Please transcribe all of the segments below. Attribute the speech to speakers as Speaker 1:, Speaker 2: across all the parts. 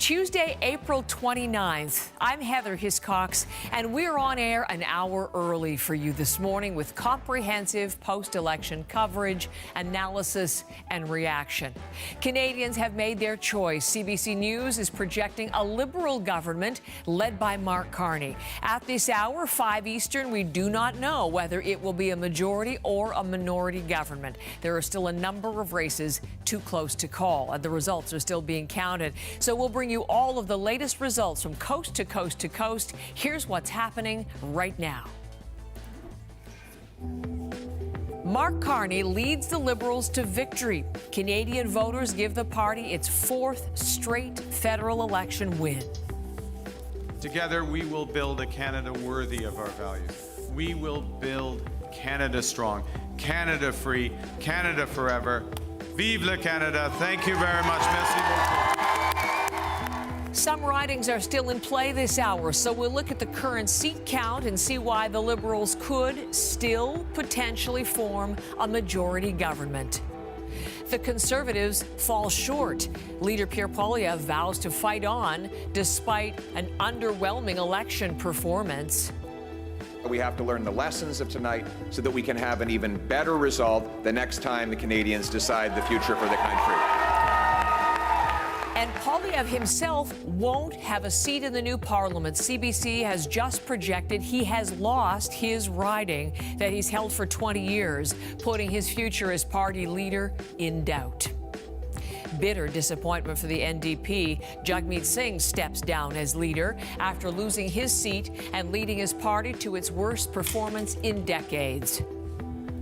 Speaker 1: Tuesday, April 29th. I'm Heather Hiscox, and we're on air an hour early for you this morning with comprehensive post-election coverage, analysis, and reaction. Canadians have made their choice. CBC News is projecting a Liberal government led by Mark Carney. At this hour, 5 Eastern, we do not know whether it will be a majority or a minority government. There are still a number of races too close to call, and the results are still being counted. So we'll bring you all of the latest results from coast to coast to coast. Here's what's happening right now. Mark Carney leads the Liberals to victory. Canadian voters give the party its fourth straight federal election win.
Speaker 2: Together, we will build a Canada worthy of our values. We will build Canada strong, Canada free, Canada forever. Vive le Canada. Thank you very much. Merci beaucoup.
Speaker 1: Some ridings are still in play this hour, so we'll look at the current seat count and see why the Liberals could still potentially form a majority government. The Conservatives fall short. Leader Pierre Poilievre vows to fight on despite an underwhelming election performance.
Speaker 3: We have to learn the lessons of tonight so that we can have an even better result the next time the Canadians decide the future for the country.
Speaker 1: And Poilievre himself won't have a seat in the new parliament. CBC has just projected he has lost his riding that he's held for 20 years, putting his future as party leader in doubt. Bitter disappointment for the NDP. Jagmeet Singh steps down as leader after losing his seat and leading his party to its worst performance in decades.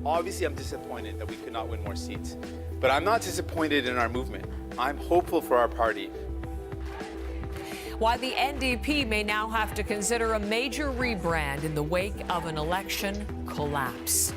Speaker 4: Obviously, I'm disappointed that we could not win more seats, but I'm not disappointed in our movement. I'm hopeful for our party.
Speaker 1: Why the NDP may now have to consider a major rebrand in the wake of an election collapse.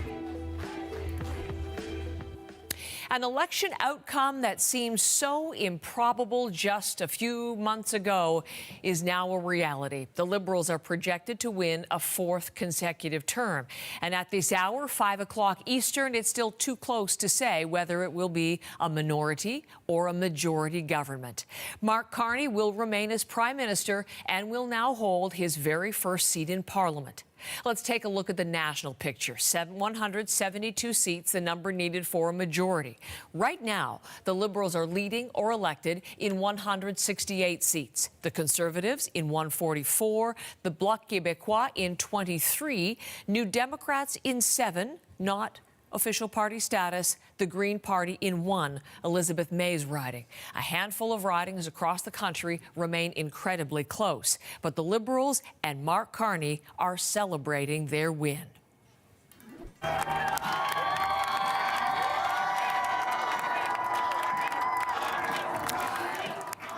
Speaker 1: An election outcome that seemed so improbable just a few months ago is now a reality. The Liberals are projected to win a fourth consecutive term. And at this hour, 5 o'clock Eastern, it's still too close to say whether it will be a minority or a majority government. Mark Carney will remain as Prime Minister and will now hold his very first seat in Parliament. Let's take a look at the national picture. 172 seats, the number needed for a majority. Right now, the Liberals are leading or elected in 168 seats. The Conservatives in 144, the Bloc Québécois in 23, New Democrats in 7, not official party status, the Green Party in 1, Elizabeth May's riding. A handful of ridings across the country remain incredibly close, but the Liberals and Mark Carney are celebrating their win.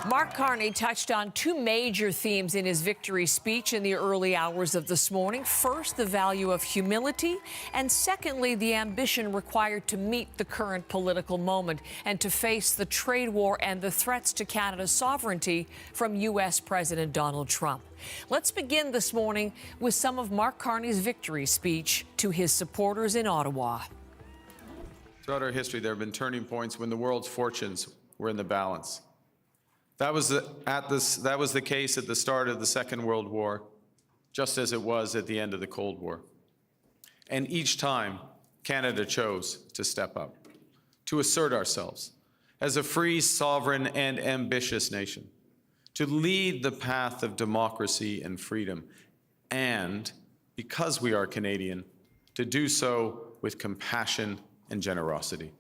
Speaker 1: Mark Carney touched on two major themes in his victory speech in the early hours of this morning. First, the value of humility, and secondly, the ambition required to meet the current political moment and to face the trade war and the threats to Canada's sovereignty from U.S. President Donald Trump. Let's begin this morning with some of Mark Carney's victory speech to his supporters in Ottawa.
Speaker 2: Throughout our history, there have been turning points when the world's fortunes were in the balance. That was the case at the start of the Second World War, just as it was at the end of the Cold War. And each time, Canada chose to step up, to assert ourselves as a free, sovereign, and ambitious nation, to lead the path of democracy and freedom, and, because we are Canadian, to do so with compassion and generosity.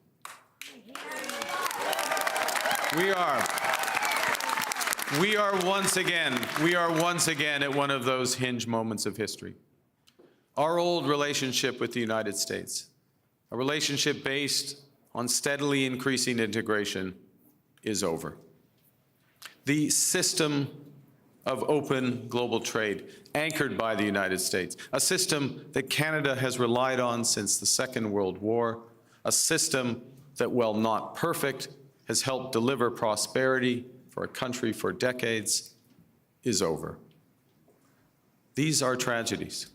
Speaker 2: We are once again at one of those hinge moments of history. Our old relationship with the United States, a relationship based on steadily increasing integration, is over. The system of open global trade, anchored by the United States, a system that Canada has relied on since the Second World War, a system that, while not perfect, has helped deliver prosperity for a country for decades, is over. These are tragedies,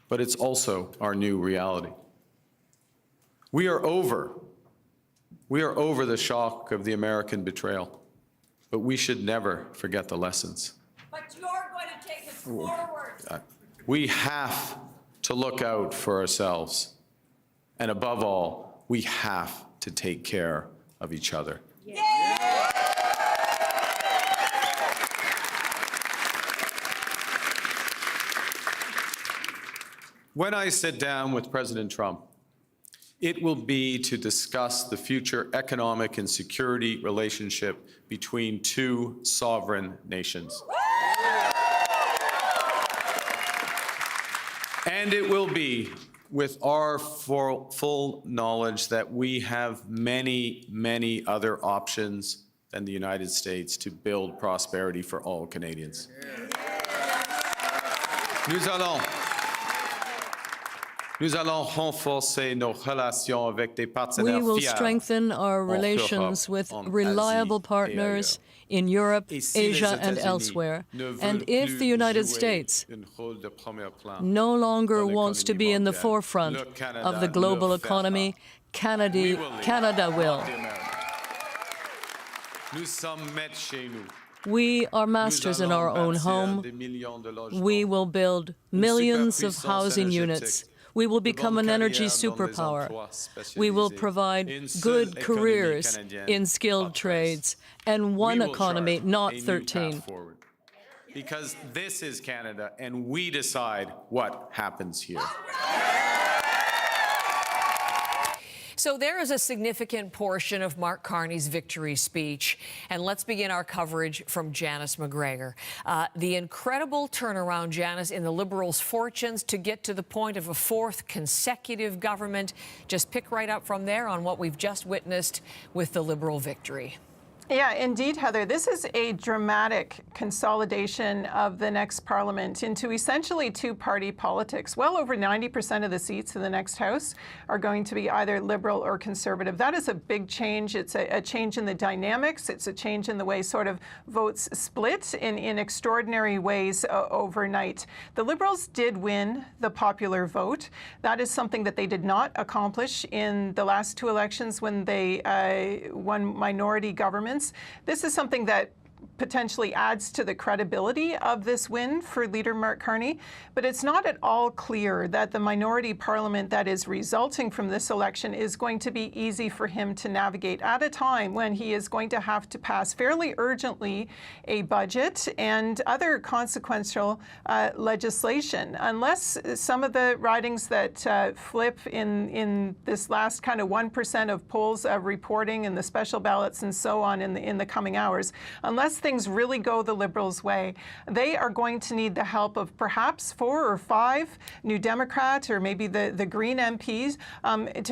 Speaker 2: but it's also our new reality. We are over the shock of the American betrayal. but we should never forget the lessons.
Speaker 1: But you're going to take us forward.
Speaker 2: We have to look out for ourselves. And above all, we have to take care of each other. When I sit down with President Trump, it will be to discuss the future economic and security relationship between two sovereign nations. And it will be with our full knowledge that we have many, many other options than the United States to build prosperity for all Canadians. Nous allons renforcer nos relations avec des partenaires
Speaker 5: We will
Speaker 2: fiables
Speaker 5: strengthen our relations with reliable partners in Europe, Asia, and elsewhere. And if the United States no longer wants to be in the forefront of the global economy, Canada will. We are masters in our own home. We will build millions of housing units. We will become an energy superpower. We will provide good careers in skilled trades and one economy, not 13.
Speaker 2: Because this is Canada, and we decide what happens here.
Speaker 1: So there is a significant portion of Mark Carney's victory speech. And let's begin our coverage from Janice McGregor. The incredible turnaround, Janice, in the Liberals' fortunes to get to the point of a fourth consecutive government. Just pick right up from there on what we've just witnessed with the Liberal victory.
Speaker 6: Yeah, indeed, Heather. This is a dramatic consolidation of the next parliament into essentially two-party politics. Well over 90% of the seats in the next House are going to be either Liberal or Conservative. That is a big change. It's a change in the dynamics. It's a change in the way sort of votes split in extraordinary ways overnight. The Liberals did win the popular vote. That is something that they did not accomplish in the last two elections when they won minority governments. This is something that potentially adds to the credibility of this win for leader Mark Carney, but it's not at all clear that the minority parliament that is resulting from this election is going to be easy for him to navigate at a time when he is going to have to pass fairly urgently a budget and other consequential legislation. Unless some of the ridings that flip in this last kind of 1% of polls reporting and the special ballots and so on in the coming hours, unless things really go the Liberals' way, they are going to need the help of perhaps 4 or 5 New Democrats or maybe the Green MPs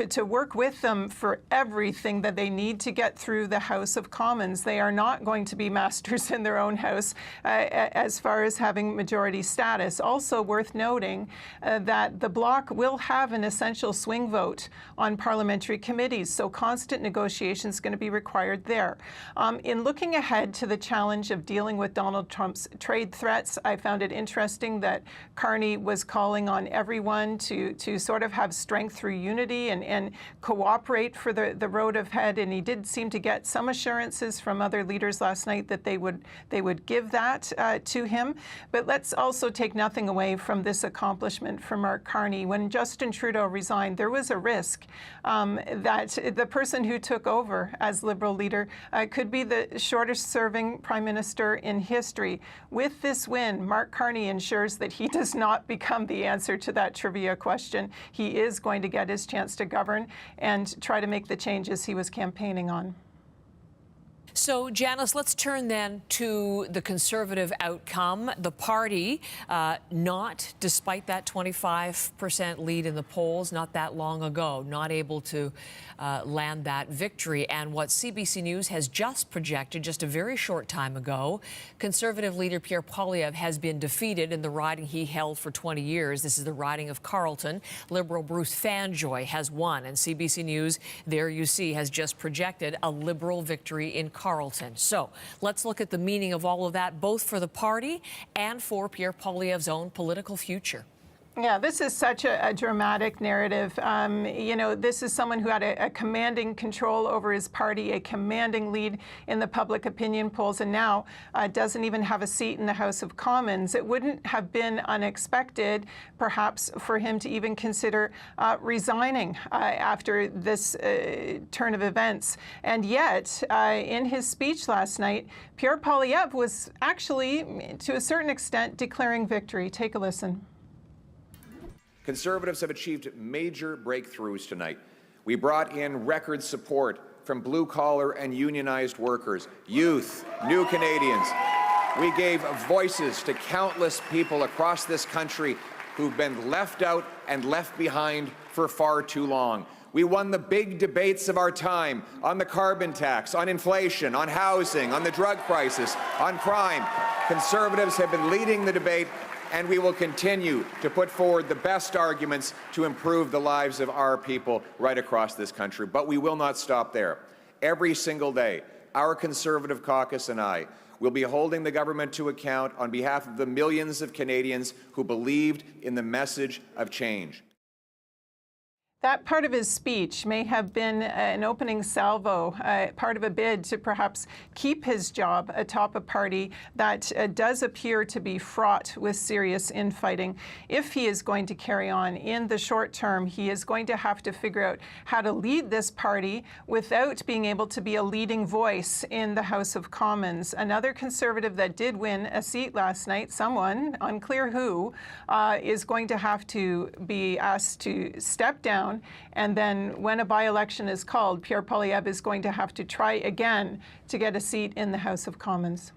Speaker 6: to work with them for everything that they need to get through the House of Commons. They are not going to be masters in their own House as far as having majority status. Also worth noting that the Bloc will have an essential swing vote on parliamentary committees, so constant negotiation is going to be required there. In looking ahead to the challenge of dealing with Donald Trump's trade threats, I found it interesting that Carney was calling on everyone to sort of have strength through unity and cooperate for the road ahead, and he did seem to get some assurances from other leaders last night that they would give that to him. But let's also take nothing away from this accomplishment for Mark Carney. When Justin Trudeau resigned, there was a risk that the person who took over as Liberal leader could be the shortest serving Prime Minister in history. With this win, Mark Carney ensures that he does not become the answer to that trivia question. He is going to get his chance to govern and try to make the changes he was campaigning on.
Speaker 1: So, Janice, let's turn then to the Conservative outcome. The party, not, despite that 25% lead in the polls not that long ago, not able to land that victory. And what CBC News has just projected just a very short time ago, Conservative leader Pierre Poilievre has been defeated in the riding he held for 20 years. This is the riding of Carleton. Liberal Bruce Fanjoy has won. And CBC News, there you see, has just projected a Liberal victory in Carleton. So let's look at the meaning of all of that, both for the party and for Pierre Poilievre's own political future.
Speaker 6: Yeah, this is such a dramatic narrative. You know, this is someone who had a commanding control over his party, a commanding lead in the public opinion polls, and now doesn't even have a seat in the House of Commons. It wouldn't have been unexpected, perhaps, for him to even consider resigning after this turn of events. And yet, in his speech last night, Pierre Poilievre was actually, to a certain extent, declaring victory. Take a listen.
Speaker 3: Conservatives have achieved major breakthroughs tonight. We brought in record support from blue-collar and unionized workers, youth, new Canadians. We gave voices to countless people across this country who've been left out and left behind for far too long. We won the big debates of our time on the carbon tax, on inflation, on housing, on the drug crisis, on crime. Conservatives have been leading the debate, and we will continue to put forward the best arguments to improve the lives of our people right across this country. But we will not stop there. Every single day, our Conservative caucus and I will be holding the government to account on behalf of the millions of Canadians who believed in the message of change.
Speaker 6: That part of his speech may have been an opening salvo, part of a bid to perhaps keep his job atop a party that does appear to be fraught with serious infighting. If he is going to carry on in the short term, he is going to have to figure out how to lead this party without being able to be a leading voice in the House of Commons. Another Conservative that did win a seat last night, someone, unclear who, is going to have to be asked to step down. And then when a by-election is called, Pierre Poilievre is going to have to try again to get a seat in the House of Commons.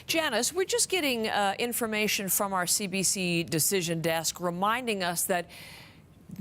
Speaker 1: Janice, we're just getting information from our CBC decision desk reminding us that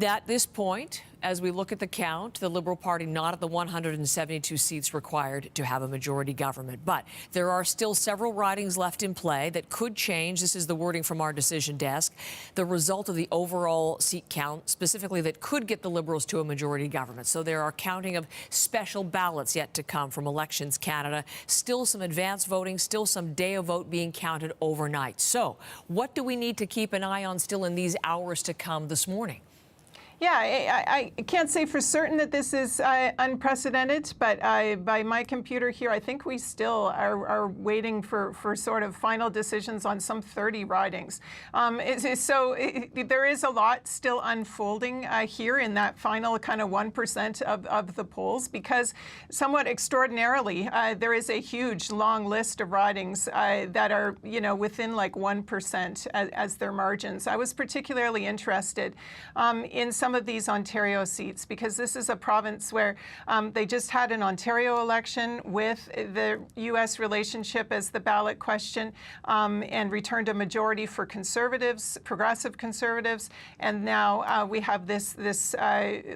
Speaker 1: at this point, as we look at the count, the Liberal Party not at the 172 seats required to have a majority government. But there are still several ridings left in play that could change. This is the wording from our decision desk. The result of the overall seat count, specifically that could get the Liberals to a majority government. So there are counting of special ballots yet to come from Elections Canada. Still some advance voting, still some day of vote being counted overnight. So what do we need to keep an eye on still in these hours to come this morning?
Speaker 6: Yeah, I can't say for certain that this is unprecedented, but by my computer here, I think we still are waiting for sort of final decisions on some 30 ridings. There is a lot still unfolding here in that final kind of 1% of the polls, because somewhat extraordinarily, there is a huge long list of ridings that are, within like 1% as their margins. I was particularly interested in some of these Ontario seats, because this is a province where they just had an Ontario election with the U.S. relationship as the ballot question, and returned a majority for Conservatives, progressive Conservatives, and now we have this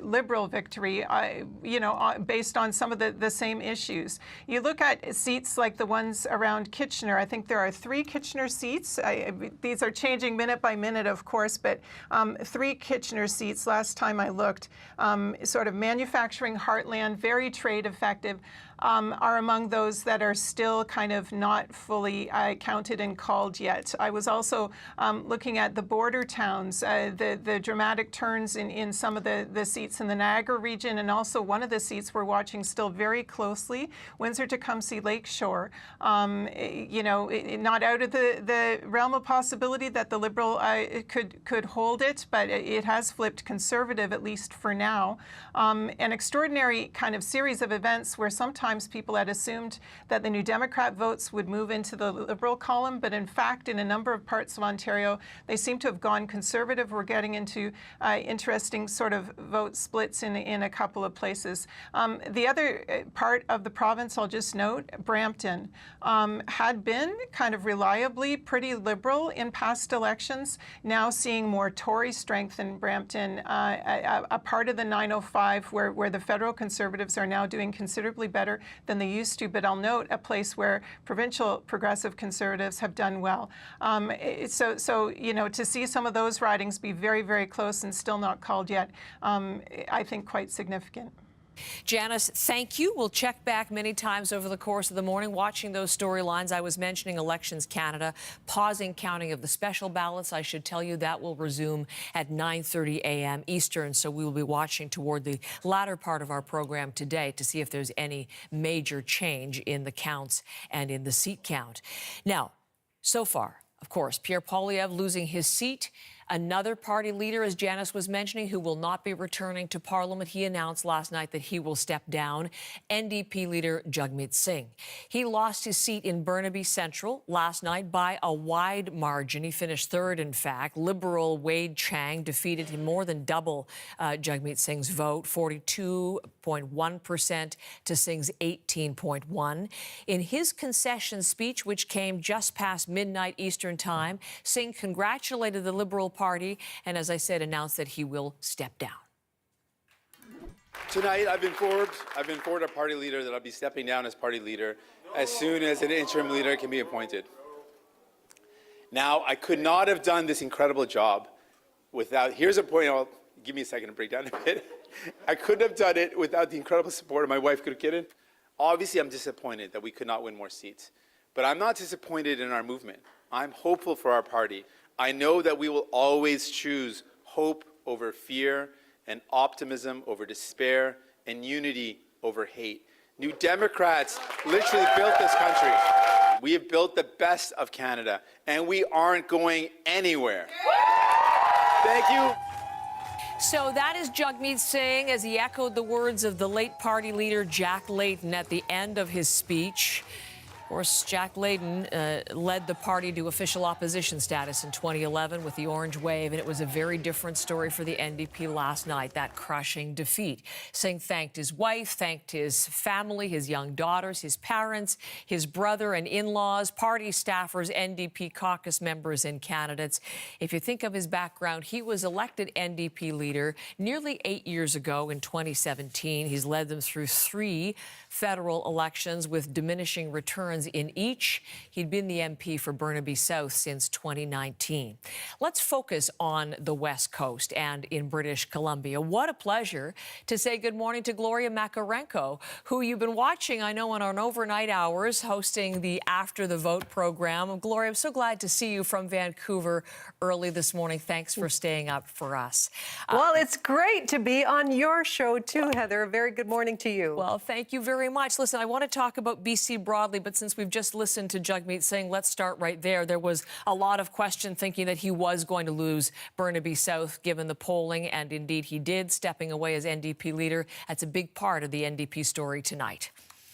Speaker 6: Liberal victory, based on some of the same issues. You look at seats like the ones around Kitchener. I think there are 3 Kitchener seats. These are changing minute by minute, of course, but 3 Kitchener seats last time I looked, sort of manufacturing heartland, very trade effective, are among those that are still kind of not fully counted and called yet. I was also looking at the border towns, the dramatic turns in some of the seats in the Niagara region, and also one of the seats we're watching still very closely, Windsor-Tecumseh Lakeshore. Not out of the realm of possibility that the Liberal could hold it, but it has flipped Conservative, at least for now. An extraordinary kind of series of events where sometimes people had assumed that the New Democrat votes would move into the Liberal column, but in fact, in a number of parts of Ontario, they seem to have gone Conservative. We're getting into interesting sort of vote splits in a couple of places. The other part of the province, I'll just note, Brampton, had been kind of reliably pretty Liberal in past elections, now seeing more Tory strength in Brampton, a part of the 905 where the federal Conservatives are now doing considerably better than they used to, but I'll note a place where provincial progressive Conservatives have done well. To see some of those ridings be very, very close and still not called yet, I think quite significant.
Speaker 1: Janice, thank you. We'll check back many times over the course of the morning, watching those storylines. I was mentioning Elections Canada, pausing counting of the special ballots. I should tell you that will resume at 9:30 a.m. Eastern, so we will be watching toward the latter part of our program today to see if there's any major change in the counts and in the seat count. Now, so far, of course, Pierre Poilievre losing his seat. Another party leader, as Janice was mentioning, who will not be returning to Parliament, he announced last night that he will step down, NDP leader Jagmeet Singh. He lost his seat in Burnaby Central last night by a wide margin. He finished third, in fact. Liberal Wade Chang defeated him, more than double Jagmeet Singh's vote, 42.1% to Singh's 18.1%. In his concession speech, which came just past midnight Eastern Time, Singh congratulated the Liberal Party and, as I said, announced that he will step down.
Speaker 4: Tonight, I've been informed our party leader that I'll be stepping down as party leader as soon as an interim leader can be appointed. Now, I could not have done this incredible job without, here's a point, give me a second to break down a bit. I couldn't have done it without the incredible support of my wife, Gurkiran. Obviously, I'm disappointed that we could not win more seats, but I'm not disappointed in our movement. I'm hopeful for our party. I know that we will always choose hope over fear and optimism over despair and unity over hate. New Democrats literally built this country. We have built the best of Canada, and we aren't going anywhere. Thank you.
Speaker 1: So that is Jagmeet Singh as he echoed the words of the late party leader Jack Layton at the end of his speech. Of course, Jack Layton led the party to official opposition status in 2011 with the Orange Wave, and it was a very different story for the NDP last night, that crushing defeat. Singh thanked his wife, thanked his family, his young daughters, his parents, his brother and in-laws, party staffers, NDP caucus members and candidates. If you think of his background, he was elected NDP leader nearly 8 years ago in 2017. He's led them through 3 federal elections with diminishing returns in each. He'd been the MP for Burnaby South since 2019. Let's focus on the West Coast and in British Columbia. What a pleasure to say good morning to Gloria Makarenko, who you've been watching, I know, on our overnight hours, hosting the After the Vote program. Gloria, I'm so glad to see you from Vancouver early this morning. Thanks for staying up for us.
Speaker 7: Well, it's great to be on your show too, Heather. A very good morning to you.
Speaker 1: Well, thank you very much. Listen, I want to talk about BC broadly, but since we've just listened to Jagmeet Singh, let's start right there. There was a lot of question thinking that he was going to lose Burnaby South given the polling, and indeed he did, stepping away as NDP leader. That's a big part of the NDP story tonight.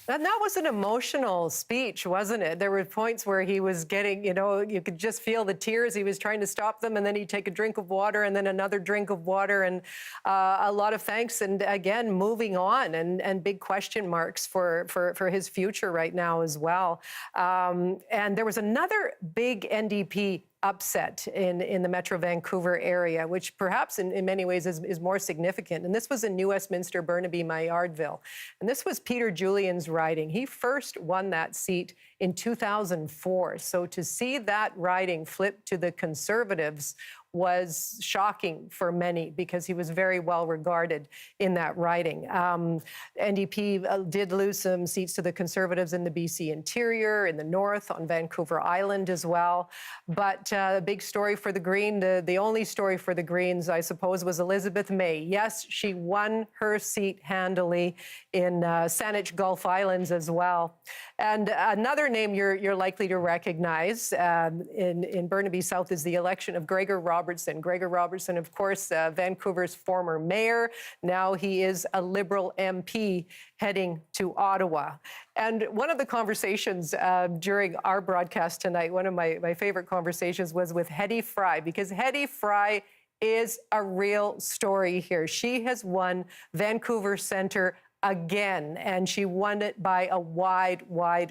Speaker 7: And that was an emotional speech, wasn't it? There were points where he was getting, you could just feel the tears. He was trying to stop them, and then he'd take a drink of water and then another drink of water, and a lot of thanks. And again, moving on, and big question marks for his future right now as well. And there was another big NDP upset in the Metro Vancouver area, which perhaps in many ways is more significant. And this was in New Westminster, Burnaby, Maillardville. And this was Peter Julian's riding. He first won that seat in 2004. So to see that riding flip to the Conservatives was shocking for many because he was very well regarded in that riding. NDP did lose some seats to the Conservatives in the BC interior, in the north, on Vancouver Island as well. But a big story for the Green, the only story for the Greens, I suppose, was Elizabeth May. Yes, she won her seat handily in Saanich Gulf Islands as well. And another name you're likely to recognize in Burnaby South is the election of Gregor Robertson. Gregor Robertson, of course, Vancouver's former mayor. Now he is a Liberal MP heading to Ottawa. And one of the conversations during our broadcast tonight, one of my favorite conversations was with Hedy Fry, because Hedy Fry is a real story here. She has won Vancouver Centre again, and she won it by a wide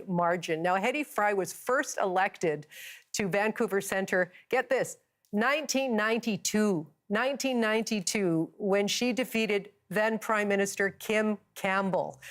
Speaker 7: margin. Now, Hedy Fry was first elected to Vancouver Centre, get this, 1992, when she defeated then Prime Minister Kim Campbell.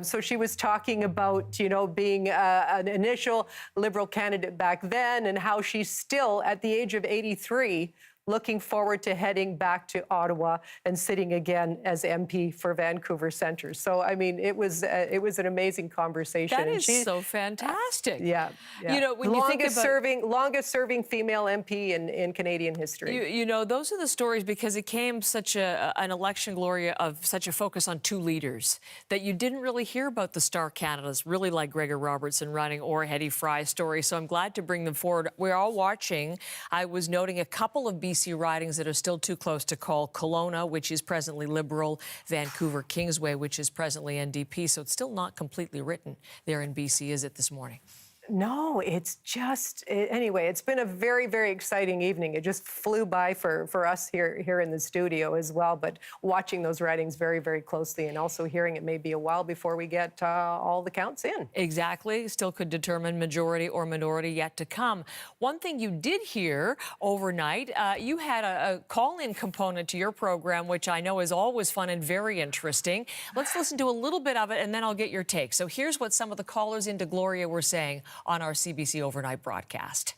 Speaker 7: So she was talking about, being an initial Liberal candidate back then, and how she still, at the age of 83, looking forward to heading back to Ottawa and sitting again as MP for Vancouver Centre. So, I mean, it was an amazing conversation.
Speaker 1: That is so fantastic.
Speaker 7: Yeah.
Speaker 1: You know, when you think about
Speaker 7: longest serving female MP in Canadian history.
Speaker 1: You know, those are the stories because it came such an election, Gloria, of such a focus on two leaders that you didn't really hear about the star candidates, really like Gregor Robertson running or Hedy Fry's story. So I'm glad to bring them forward. We're all watching. I was noting a couple of BC ridings that are still too close to call. Kelowna, which is presently Liberal, Vancouver Kingsway, which is presently NDP. So it's still not completely written there in BC, is it, this morning?
Speaker 7: No, it's just, anyway, it's been a very, very exciting evening. It just flew by for us here in the studio as well, but watching those ridings very, very closely and also hearing it may be a while before we get all the counts in.
Speaker 1: Exactly. Still could determine majority or minority yet to come. One thing you did hear overnight, you had a call-in component to your program, which I know is always fun and very interesting. Let's listen to a little bit of it and then I'll get your take. So here's what some of the callers into Gloria were saying on our CBC overnight broadcast.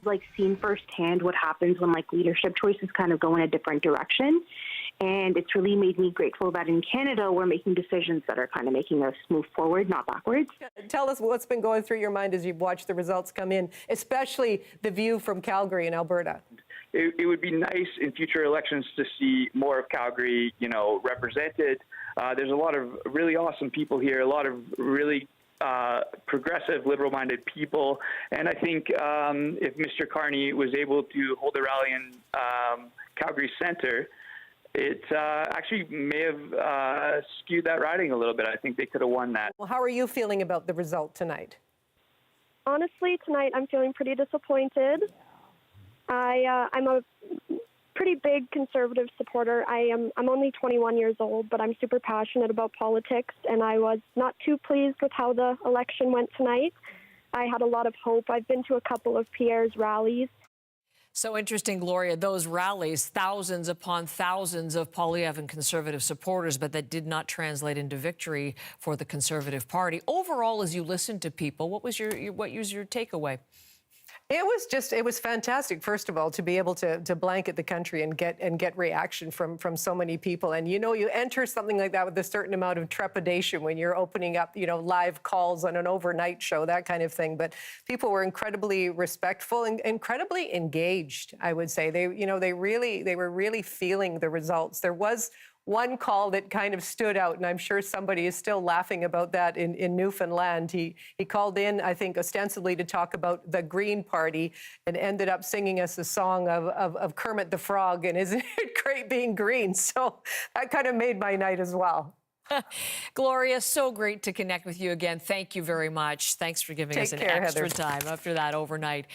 Speaker 8: Like seen firsthand what happens when like leadership choices kind of go in a different direction. And it's really made me grateful that in Canada, we're making decisions that are kind of making us move forward, not backwards.
Speaker 7: Tell us what's been going through your mind as you've watched the results come in, especially the view from Calgary and Alberta.
Speaker 9: It would be nice in future elections to see more of Calgary, you know, represented. There's a lot of really awesome people here, a lot of really progressive, liberal-minded people. And I think if Mr. Carney was able to hold a rally in Calgary Centre, it actually may have skewed that riding a little bit. I think they could have won that.
Speaker 7: Well, how are you feeling about the result tonight?
Speaker 10: Honestly, tonight I'm feeling pretty disappointed. I'm a pretty big conservative supporter. I'm only 21 years old, but I'm super passionate about politics, and I was not too pleased with how the election went tonight. I had a lot of hope. I've been to a couple of Pierre's rallies.
Speaker 1: So interesting, Gloria, those rallies, thousands upon thousands of Poilievre and Conservative supporters, but that did not translate into victory for the Conservative Party. Overall, as you listened to people, what was your takeaway?
Speaker 7: It was fantastic, first of all, to be able to blanket the country and get reaction from so many people. And, you know, you enter something like that with a certain amount of trepidation when you're opening up, you know, live calls on an overnight show, that kind of thing. But people were incredibly respectful and incredibly engaged, I would say. They were really feeling the results. There was one call that kind of stood out, and I'm sure somebody is still laughing about that in Newfoundland. He called in, I think, ostensibly to talk about the Green Party and ended up singing us a song of Kermit the Frog, and isn't it great being green? So that kind of made my night as well.
Speaker 1: Gloria, so great to connect with you again. Thank you very much. Thanks for giving us an extra time after that overnight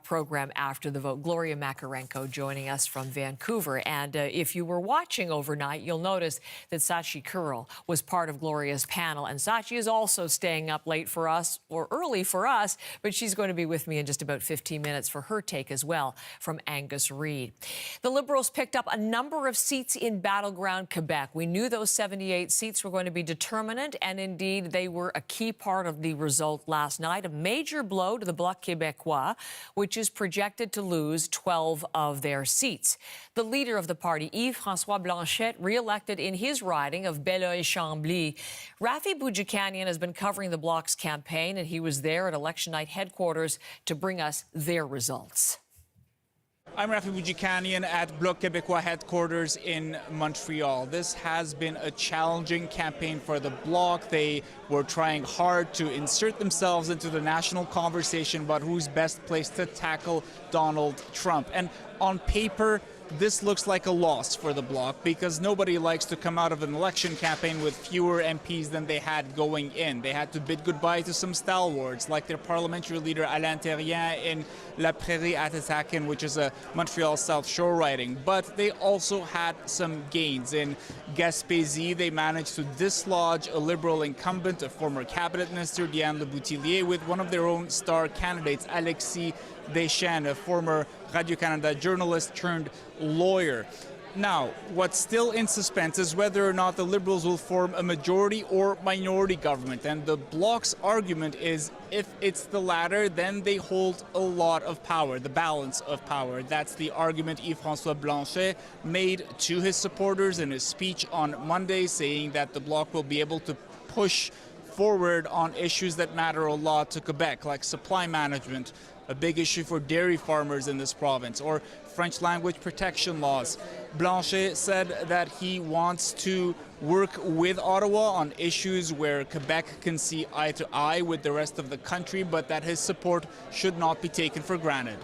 Speaker 1: program after the vote. Gloria Makarenko joining us from Vancouver. And if you were watching overnight, you'll notice that Sachi Kurl was part of Gloria's panel. And Sachi is also staying up late for us, or early for us, but she's going to be with me in just about 15 minutes for her take as well from Angus Reid. The Liberals picked up a number of seats in battleground Quebec. We knew those 78 seats were going to be determinant, and indeed they were a key part of the result last night. A major blow to the Bloc Québécois, which is projected to lose 12 of their seats. The leader of the party, Yves-François Blanchet, re-elected in his riding of Belleuil-Chambly. Rafi Boudjikanian has been covering the Bloc's campaign, and he was there at election night headquarters to bring us their results.
Speaker 11: I'm Rafi Boudjikanian at Bloc Québécois headquarters in Montreal. This has been a challenging campaign for the Bloc. They were trying hard to insert themselves into the national conversation about who's best placed to tackle Donald Trump. And on paper, this looks like a loss for the Bloc because nobody likes to come out of an election campaign with fewer MPs than they had going in. They had to bid goodbye to some stalwarts like their parliamentary leader Alain Terrien in La Prairie Atitakan, which is a Montreal South Shore riding. But they also had some gains. In Gaspésie, they managed to dislodge a Liberal incumbent, a former cabinet minister, Diane Leboutillier, with one of their own star candidates, Alexis Deschênes, a former Radio-Canada journalist turned lawyer. Now, what's still in suspense is whether or not the Liberals will form a majority or minority government. And the Bloc's argument is if it's the latter, then they hold a lot of power, the balance of power. That's the argument Yves-François Blanchet made to his supporters in his speech on Monday, saying that the Bloc will be able to push forward on issues that matter a lot to Quebec, like supply management, a big issue for dairy farmers in this province, or French language protection laws. Blanchet said that he wants to work with Ottawa on issues where Quebec can see eye to eye with the rest of the country, but that his support should not be taken for granted.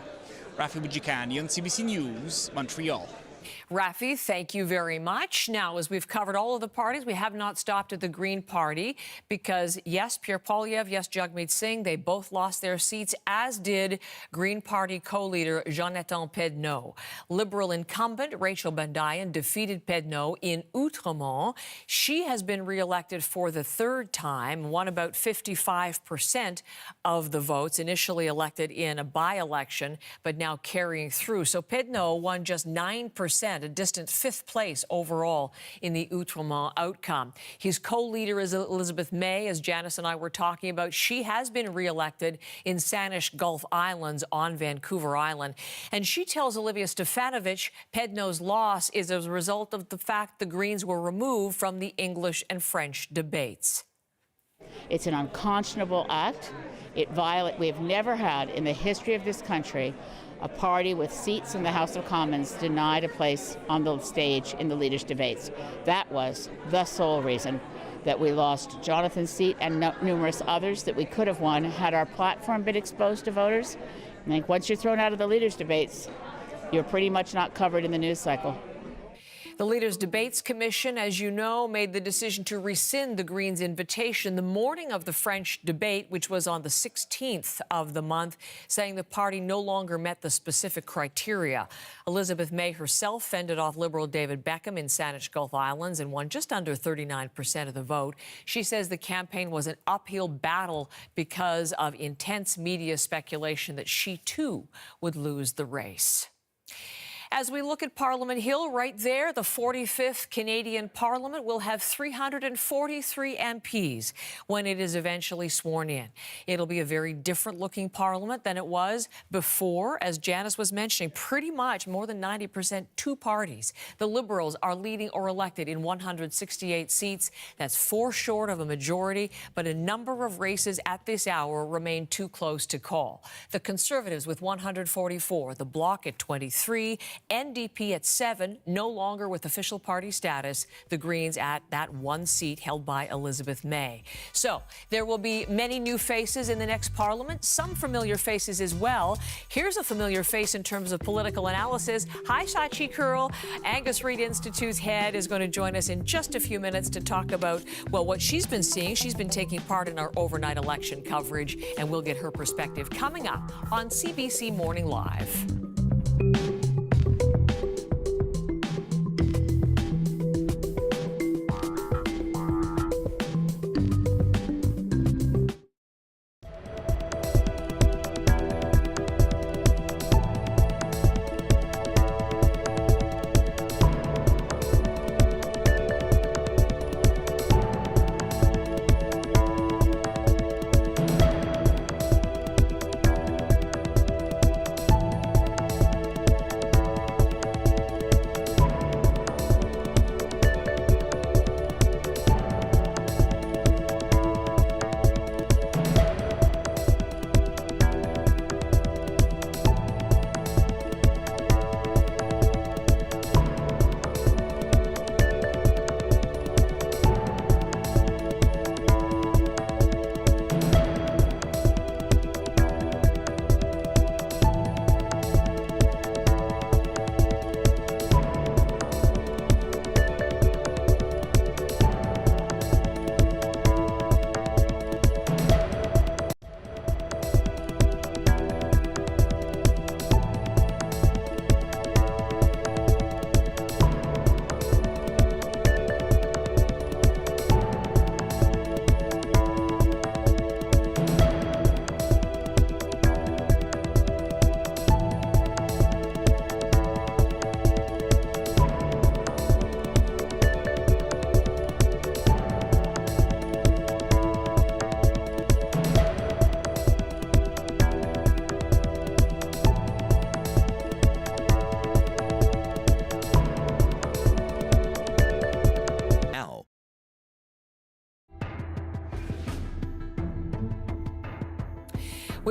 Speaker 11: Rafi Boudjikanian, CBC News, Montreal.
Speaker 1: Rafi, thank you very much. Now, as we've covered all of the parties, we have not stopped at the Green Party because, yes, Pierre Poilievre, yes, Jagmeet Singh, they both lost their seats, as did Green Party co-leader Jonathan Pedneau. Liberal incumbent Rachel Bandayan defeated Pedneau in Outremont. She has been re-elected for the third time, won about 55% of the votes, initially elected in a by-election, but now carrying through. So Pedneau won just 9%. A distant fifth place overall in the Outremont outcome. His co-leader is Elizabeth May, as Janice and I were talking about. She has been re-elected in Saanich Gulf Islands on Vancouver Island. And she tells Olivia Stefanovich Pedneau's loss is as a result of the fact the Greens were removed from the English and French debates.
Speaker 12: It's an unconscionable act. We have never had in the history of this country a party with seats in the House of Commons denied a place on the stage in the leaders' debates. That was the sole reason that we lost Jonathan's seat and numerous others that we could have won had our platform been exposed to voters. I think once you're thrown out of the leaders' debates, you're pretty much not covered in the news cycle.
Speaker 1: The Leaders' Debates Commission, as you know, made the decision to rescind the Greens' invitation the morning of the French debate, which was on the 16th of the month, saying the party no longer met the specific criteria. Elizabeth May herself fended off Liberal David Beckham in Saanich Gulf Islands and won just under 39% of the vote. She says the campaign was an uphill battle because of intense media speculation that she, too, would lose the race. As we look at Parliament Hill, right there, the 45th Canadian Parliament will have 343 MPs when it is eventually sworn in. It'll be a very different-looking Parliament than it was before. As Janice was mentioning, pretty much more than 90% two parties. The Liberals are leading or elected in 168 seats. That's 4 short of a majority, but a number of races at this hour remain too close to call. The Conservatives with 144, the Bloc at 23, NDP at 7, no longer with official party status. The Greens at that 1 seat held by Elizabeth May. So there will be many new faces in the next Parliament, some familiar faces as well. Here's a familiar face in terms of political analysis. Hi, Sachi Kurl. Angus Reid Institute's head is going to join us in just a few minutes to talk about, well, what she's been seeing. She's been taking part in our overnight election coverage, and we'll get her perspective coming up on CBC Morning Live.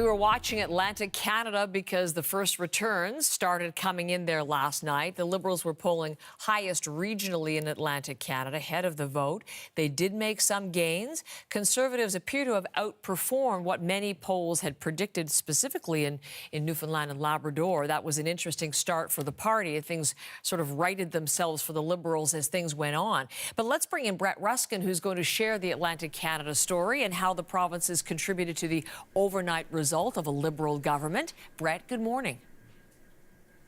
Speaker 1: We were watching Atlantic Canada because the first returns started coming in there last night. The Liberals were polling highest regionally in Atlantic Canada, ahead of the vote. They did make some gains. Conservatives appear to have outperformed what many polls had predicted, specifically in Newfoundland and Labrador. That was an interesting start for the party. Things sort of righted themselves for the Liberals as things went on. But let's bring in Brett Ruskin, who's going to share the Atlantic Canada story and how the provinces contributed to the overnight result of a Liberal government. Brett, good morning.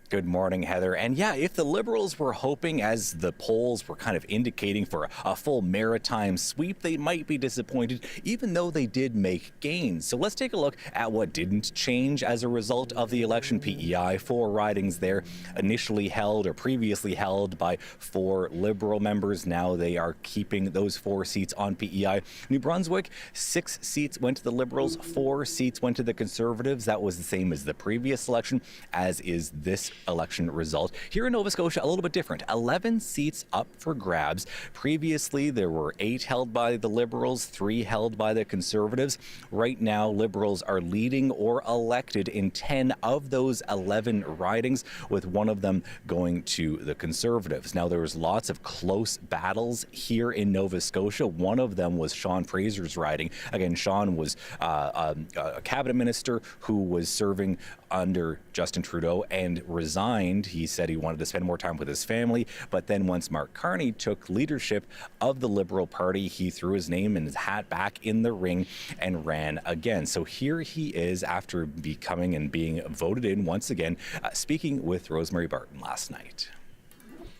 Speaker 13: Good morning, Heather. And yeah, if the Liberals were hoping, as the polls were kind of indicating, for a full maritime sweep, they might be disappointed, even though they did make gains. So let's take a look at what didn't change as a result of the election. PEI, 4 ridings there, initially held or previously held by 4 Liberal members. Now they are keeping those 4 seats on PEI. New Brunswick, 6 seats went to the Liberals, 4 seats went to the Conservatives. That was the same as the previous election, as is this election result. Here in Nova Scotia, a little bit different. 11 seats up for grabs. Previously, there were 8 held by the Liberals, 3 held by the Conservatives. Right now, Liberals are leading or elected in 10 of those 11 ridings, with one of them going to the Conservatives. Now, there was lots of close battles here in Nova Scotia. One of them was Sean Fraser's riding. Again, Sean was a cabinet minister who was serving under Justin Trudeau and resigned. He said he wanted to spend more time with his family, but then once Mark Carney took leadership of the Liberal Party, he threw his name and his hat back in the ring and ran again. So here he is after becoming and being voted in once again, speaking with Rosemary Barton last night.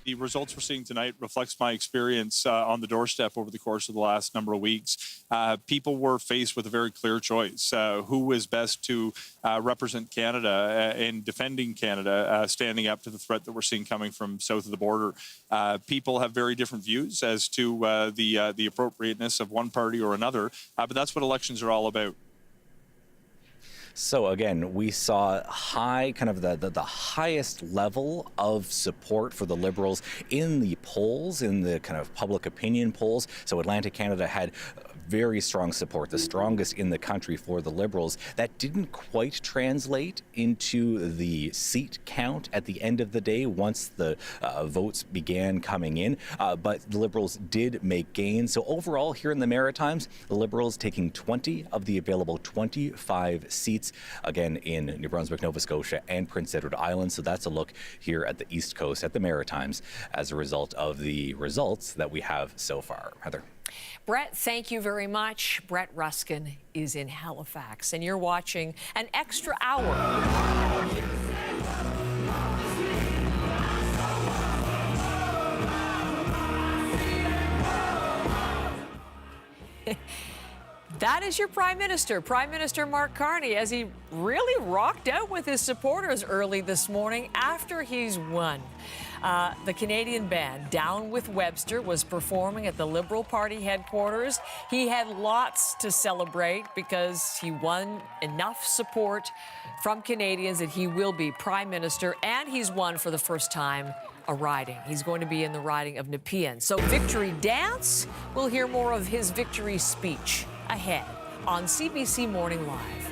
Speaker 14: The results we're seeing tonight reflects my experience on the doorstep over the course of the last number of weeks. People were faced with a very clear choice. Who is best to represent Canada in defending Canada, standing up to the threat that we're seeing coming from south of the border? People have very different views as to the appropriateness of one party or another, but that's what elections are all about.
Speaker 13: So again, we saw high, kind of the highest level of support for the Liberals in the polls, in the kind of public opinion polls. So Atlantic Canada had very strong support, the strongest in the country for the Liberals. That didn't quite translate into the seat count at the end of the day once the votes began coming in, but the Liberals did make gains. So overall, here in the Maritimes, the Liberals taking 20 of the available 25 seats, again in New Brunswick, Nova Scotia, and Prince Edward Island. So that's a look here at the East Coast, at the Maritimes, as a result of the results that we have so far. Heather.
Speaker 1: Brett, thank you very much. Brett Ruskin is in Halifax, and you're watching An Extra Hour. That is your Prime Minister, Prime Minister Mark Carney, as he really rocked out with his supporters early this morning after he's won. The Canadian band, Down with Webster, was performing at the Liberal Party headquarters. He had lots to celebrate because he won enough support from Canadians that he will be Prime Minister, and he's won for the first time a riding. He's going to be in the riding of Nepean. So victory dance, we'll hear more of his victory speech ahead on CBC Morning Live.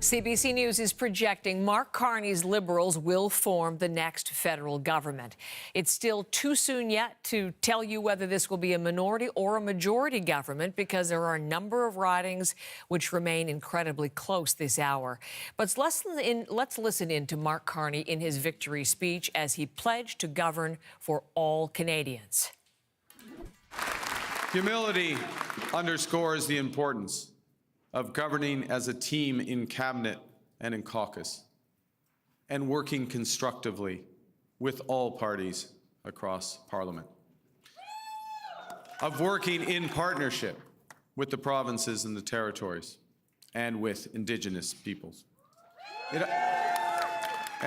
Speaker 1: CBC News is projecting Mark Carney's Liberals will form the next federal government. It's still too soon yet to tell you whether this will be a minority or a majority government because there are a number of ridings which remain incredibly close this hour. But let's listen in to Mark Carney in his victory speech as he pledged to govern for all Canadians.
Speaker 2: Humility underscores the importance of governing as a team in cabinet and in caucus, and working constructively with all parties across Parliament, of working in partnership with the provinces and the territories, and with Indigenous peoples. And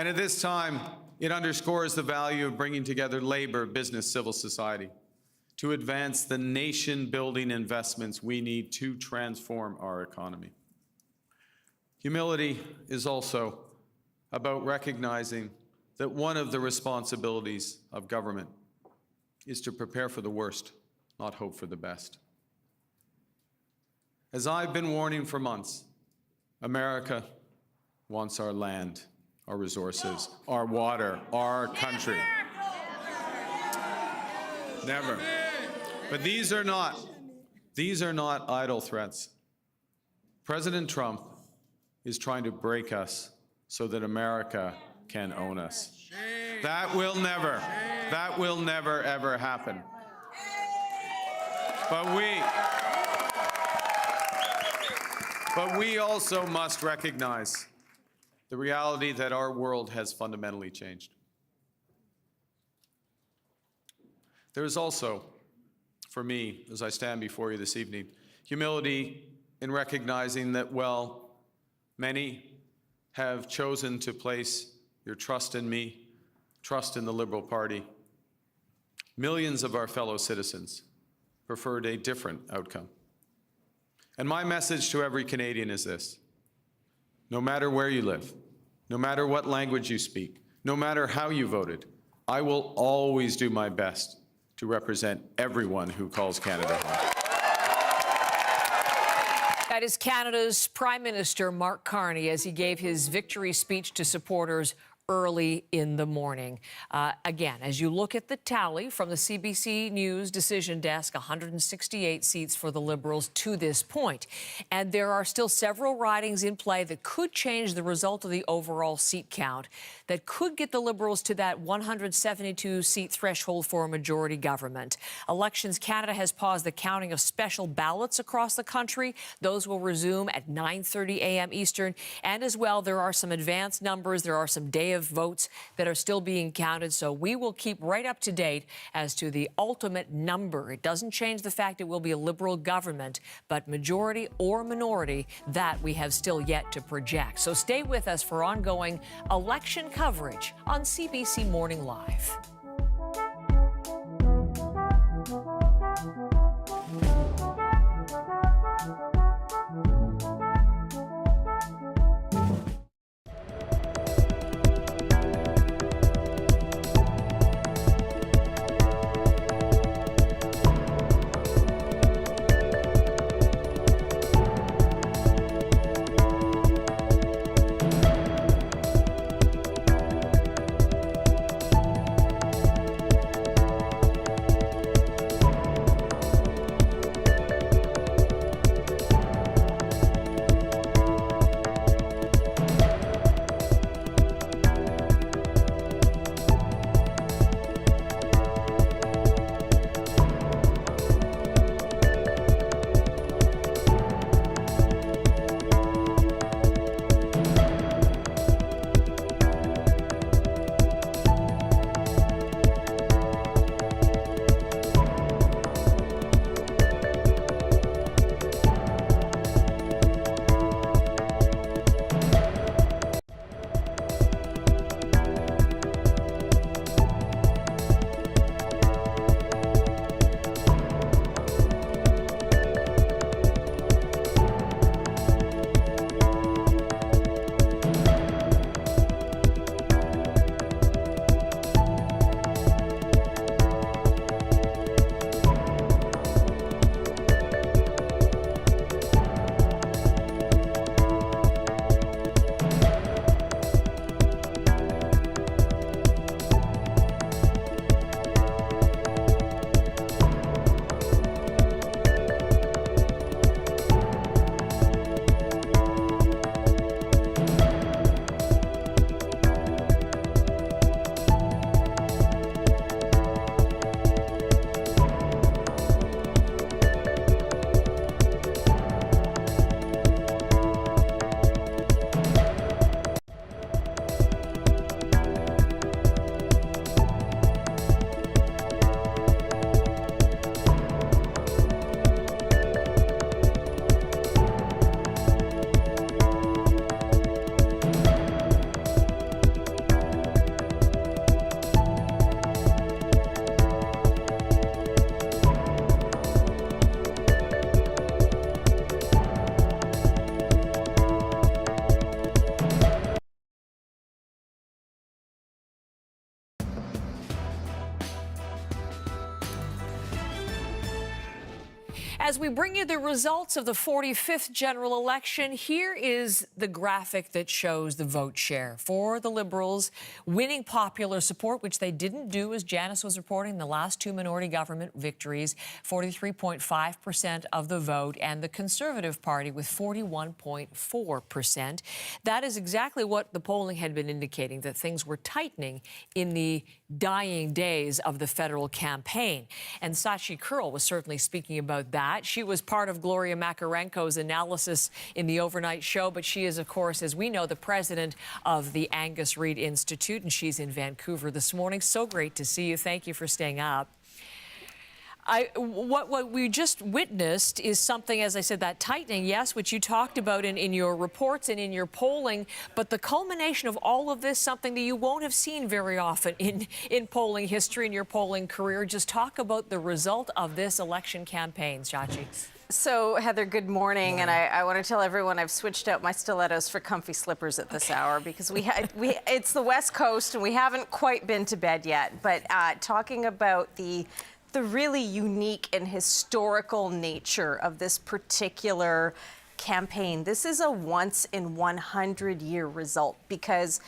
Speaker 2: at this time, it underscores the value of bringing together labor, business, civil society, to advance the nation-building investments we need to transform our economy. Humility is also about recognizing that one of the responsibilities of government is to prepare for the worst, not hope for the best. As I've been warning for months, America wants our land, our resources, our water, our country. Never. But these are not idle threats. President Trump is trying to break us so that America can own us. That will never ever happen. But we also must recognize the reality that our world has fundamentally changed. There is also, for me, as I stand before you this evening, humility in recognizing that, well, many have chosen to place your trust in me, trust in the Liberal Party. Millions of our fellow citizens preferred a different outcome. And my message to every Canadian is this: no matter where you live, no matter what language you speak, no matter how you voted, I will always do my best to represent everyone who calls Canada home.
Speaker 1: That is Canada's Prime Minister Mark Carney as he gave his victory speech to supporters early in the morning. Again, as you look at the tally from the CBC News decision desk, 168 seats for the Liberals to this point. And there are still several ridings in play that could change the result of the overall seat count, that could get the Liberals to that 172-seat threshold for a majority government. Elections Canada has paused the counting of special ballots across the country. Those will resume at 9:30 a.m. Eastern. And as well, there are some advanced numbers. There are some day of votes that are still being counted. So we will keep right up to date as to the ultimate number. It doesn't change the fact it will be a Liberal government, but majority or minority, that we have still yet to project. So stay with us for ongoing election coverage on CBC Morning Live. As we bring you the results of the 45th general election, here is the graphic that shows the vote share for the Liberals winning popular support, which they didn't do, as Janice was reporting, the last two minority government victories, 43.5% of the vote, and the Conservative Party with 41.4%. That is exactly what the polling had been indicating, that things were tightening in the dying days of the federal campaign. And Sachi Kurl was certainly speaking about that. She was part of Gloria Makarenko's analysis in the overnight show, but she is, of course, as we know, the president of the Angus Reid Institute, and she's in Vancouver this morning. So great to see you. Thank you for staying up. What we just witnessed is something, as I said, that tightening, yes, which you talked about in your reports and in your polling, but the culmination of all of this, something that you won't have seen very often in polling history, in your polling career. Just talk about the result of this election campaign, Sachi.
Speaker 15: So, Heather, good morning. And I want to tell everyone I've switched out my stilettos for comfy slippers at this hour because it's the West Coast and we haven't quite been to bed yet. But talking about the really unique and historical nature of this particular campaign. This is a once in 100 year result because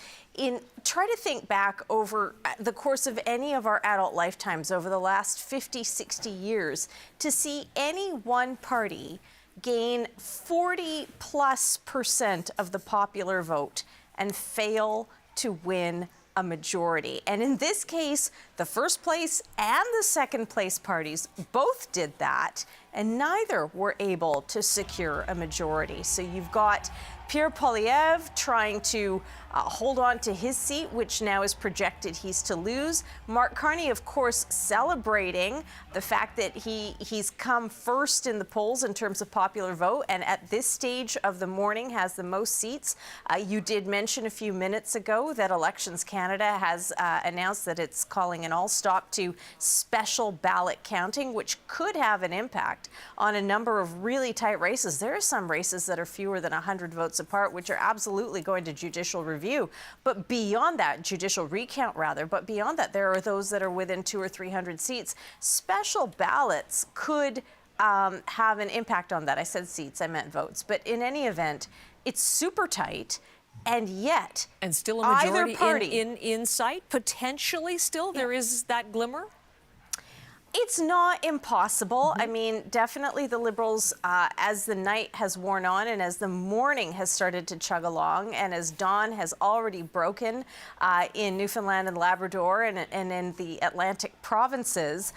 Speaker 15: try to think back over the course of any of our adult lifetimes over the last 50, 60 years to see any one party gain 40+% of the popular vote and fail to win a majority. And in this case, the first place and the second place parties both did that, and neither were able to secure a majority. So you've got Pierre Poilievre trying to hold on to his seat, which now is projected he's to lose. Mark Carney, of course, celebrating the fact that he's come first in the polls in terms of popular vote, and at this stage of the morning has the most seats. You did mention a few minutes ago that Elections Canada has announced that it's calling an all-stop to special ballot counting, which could have an impact on a number of really tight races. There are some races that are fewer than 100 votes apart, which are absolutely going to judicial review. But beyond that, judicial recount rather, but beyond that, there are those that are within 200 or 300 seats. Special ballots could have an impact on that. I said seats, I meant votes. But in any event, it's super tight. And yet,
Speaker 1: and still a majority
Speaker 15: either party
Speaker 1: in sight, potentially still, there is that glimmer?
Speaker 15: It's not impossible. I mean, definitely the Liberals, as the night has worn on and as the morning has started to chug along and as dawn has already broken in Newfoundland and Labrador and in the Atlantic provinces,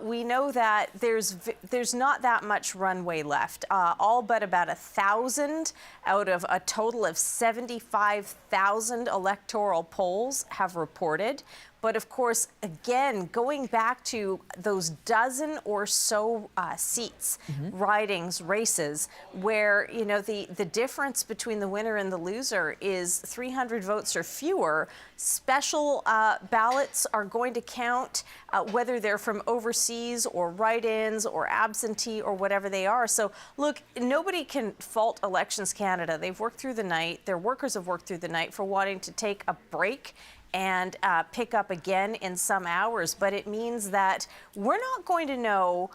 Speaker 15: we know that there's not that much runway left. All but about 1,000 out of a total of 75,000 electoral polls have reported. But of course, again, going back to those dozen or so seats, ridings, races, where, you know, the difference between the winner and the loser is 300 votes or fewer, special ballots are going to count, whether they're from overseas or write-ins or absentee or whatever they are. So, look, nobody can fault Elections Canada. They've worked through the night. Their workers have worked through the night for wanting to take a break and pick up again in some hours. But it means that we're not going to know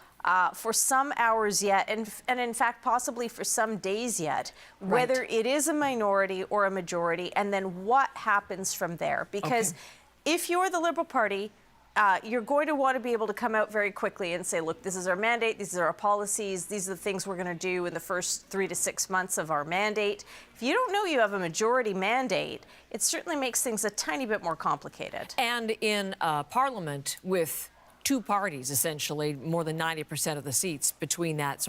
Speaker 15: for some hours yet, and in fact possibly for some days yet, whether it is a minority or a majority, and then what happens from there. Because if you're the Liberal Party, you're going to want to be able to come out very quickly and say, look, this is our mandate, these are our policies, these are the things we're going to do in the first 3 to 6 months of our mandate. If you don't know you have a majority mandate, it certainly makes things a tiny bit more complicated.
Speaker 1: And in Parliament with two parties, essentially, more than 90% of the seats between that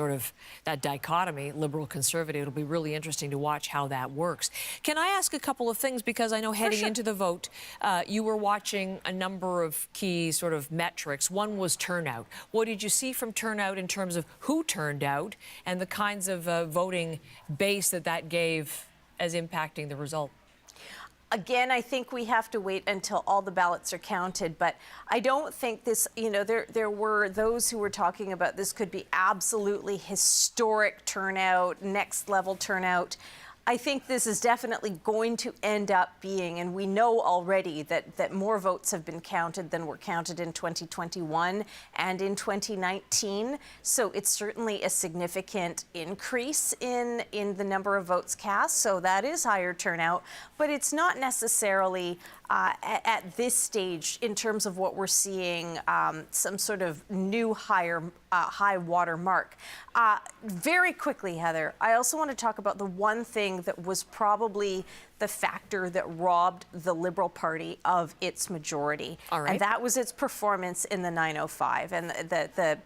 Speaker 1: dichotomy, Liberal Conservative. It'll be really interesting to watch how that works. Can I ask a couple of things? Because I know heading into the vote, you were watching a number of key sort of metrics. One was turnout. What did you see from turnout in terms of who turned out and the kinds of voting base that gave as impacting the result?
Speaker 15: Again, I think we have to wait until all the ballots are counted, but I don't think this, you know, there were those who were talking about this could be absolutely historic turnout, next level turnout. I think this is definitely going to end up being, and we know already that more votes have been counted than were counted in 2021 and in 2019. So it's certainly a significant increase in the number of votes cast. So that is higher turnout, but it's not necessarily at this stage in terms of what we're seeing some sort of new high water mark. Very quickly, Heather, I also want to talk about the one thing that was probably the factor that robbed the Liberal Party of its majority.
Speaker 1: All right.
Speaker 15: And that was its performance in the 905 and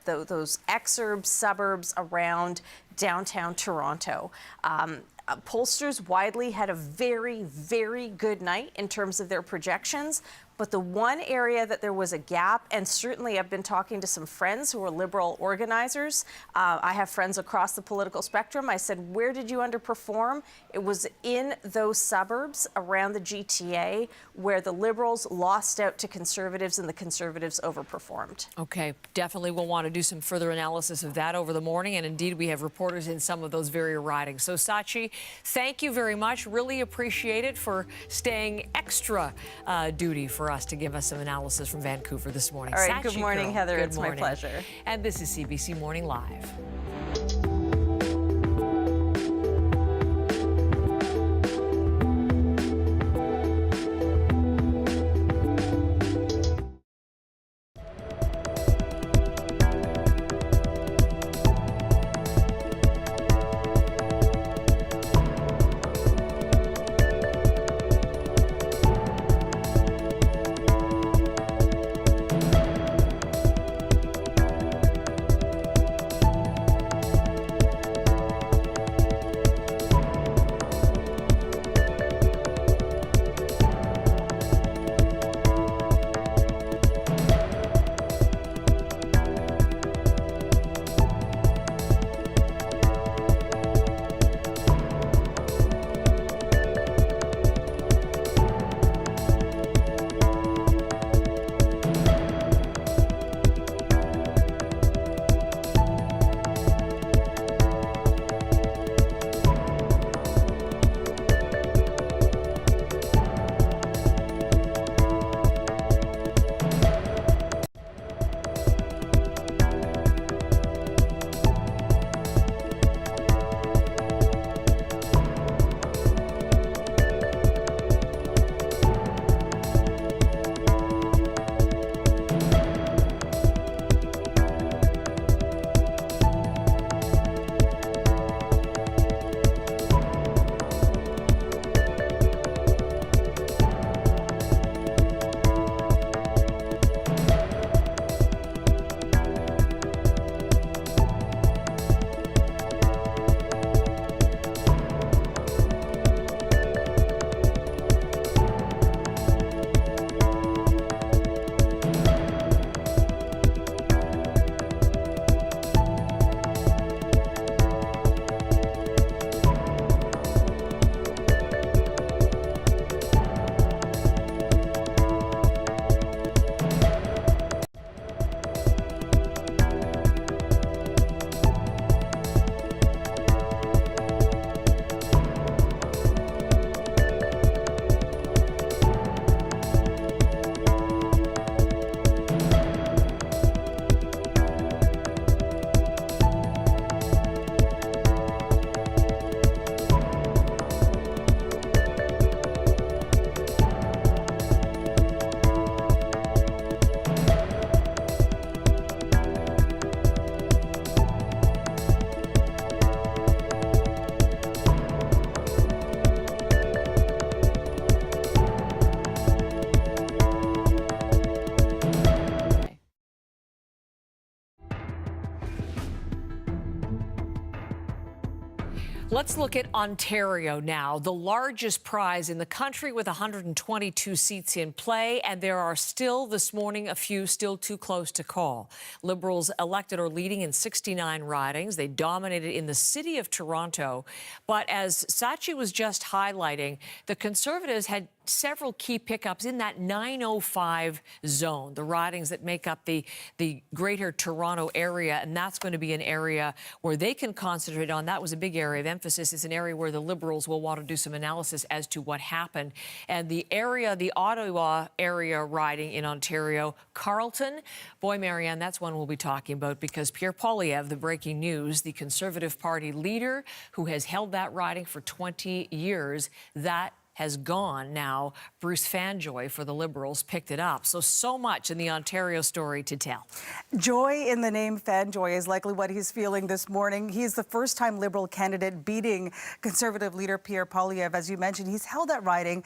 Speaker 15: those exurbs, suburbs around downtown Toronto. Pollsters widely had a very, very good night in terms of their projections. But the one area that there was a gap, and certainly I've been talking to some friends who are Liberal organizers. I have friends across the political spectrum. I said, where did you underperform? It was in those suburbs around the GTA where the Liberals lost out to Conservatives and the Conservatives overperformed.
Speaker 1: Okay, definitely we'll want to do some further analysis of that over the morning. And indeed, we have reporters in some of those very ridings. So, Sachi, thank you very much. Really appreciate it for staying extra duty for us to give us some analysis from Vancouver this morning.
Speaker 15: All right, good
Speaker 1: Sachi
Speaker 15: morning,
Speaker 1: Girl,
Speaker 15: Heather.
Speaker 1: good
Speaker 15: It's
Speaker 1: morning.
Speaker 15: my pleasure.
Speaker 1: And this is CBC Morning Live. Let's look at Ontario now, the largest prize in the country with 122 seats in play. And there are still this morning a few still too close to call. Liberals elected or leading in 69 ridings. They dominated in the city of Toronto. But as Sachi was just highlighting, the Conservatives had several key pickups in that 905 zone, the ridings that make up the greater Toronto area, and that's going to be an area where they can concentrate on. That was a big area of emphasis. It's an area where the Liberals will want to do some analysis as to what happened. And the area, the Ottawa area riding in Ontario, Carleton, boy, Marianne, that's one we'll be talking about, because Pierre Poilievre, the breaking news, the Conservative Party leader who has held that riding for 20 years, that has gone now. Bruce Fanjoy for the Liberals picked it up. So much in the Ontario story to tell.
Speaker 16: Joy in the name Fanjoy is likely what he's feeling this morning. He's the first-time Liberal candidate beating Conservative leader Pierre Poilievre. As you mentioned, he's held that riding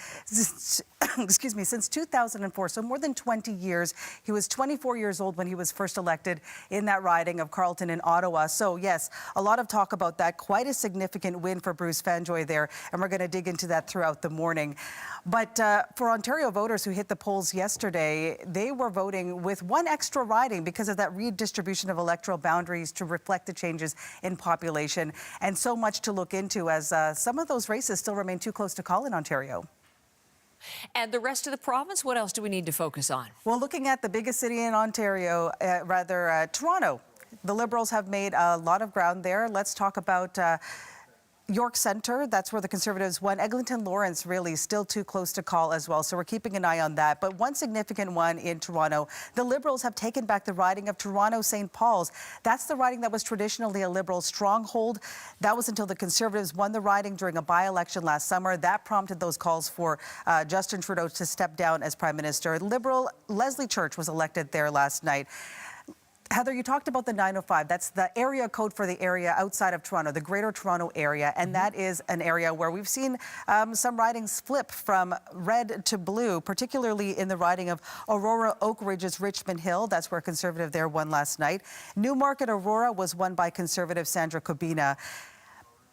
Speaker 16: excuse me, since 2004, so more than 20 years. He was 24 years old when he was first elected in that riding of Carleton in Ottawa. So yes, a lot of talk about that. Quite a significant win for Bruce Fanjoy there, and we're going to dig into that throughout the morning. But for Ontario voters who hit the polls yesterday, they were voting with one extra riding because of that redistribution of electoral boundaries to reflect the changes in population. And so much to look into, as some of those races still remain too close to call in Ontario.
Speaker 1: And the rest of the province, what else do we need to focus on?
Speaker 16: Well, looking at the biggest city in Ontario, Toronto, the Liberals have made a lot of ground there. Let's talk about York Centre. That's where the Conservatives won. Eglinton Lawrence really still too close to call as well, so we're keeping an eye on that. But one significant one in Toronto, the Liberals have taken back the riding of Toronto St. Paul's. That's the riding that was traditionally a Liberal stronghold. That was until the Conservatives won the riding during a by-election last summer. That prompted those calls for Justin Trudeau to step down as Prime Minister. Liberal Leslie Church was elected there last night. Heather, you talked about the 905. That's the area code for the area outside of Toronto, the Greater Toronto Area. And that is an area where we've seen some ridings flip from red to blue, particularly in the riding of Aurora Oak Ridge's Richmond Hill. That's where Conservative there won last night. Newmarket Aurora was won by Conservative Sandra Kubina.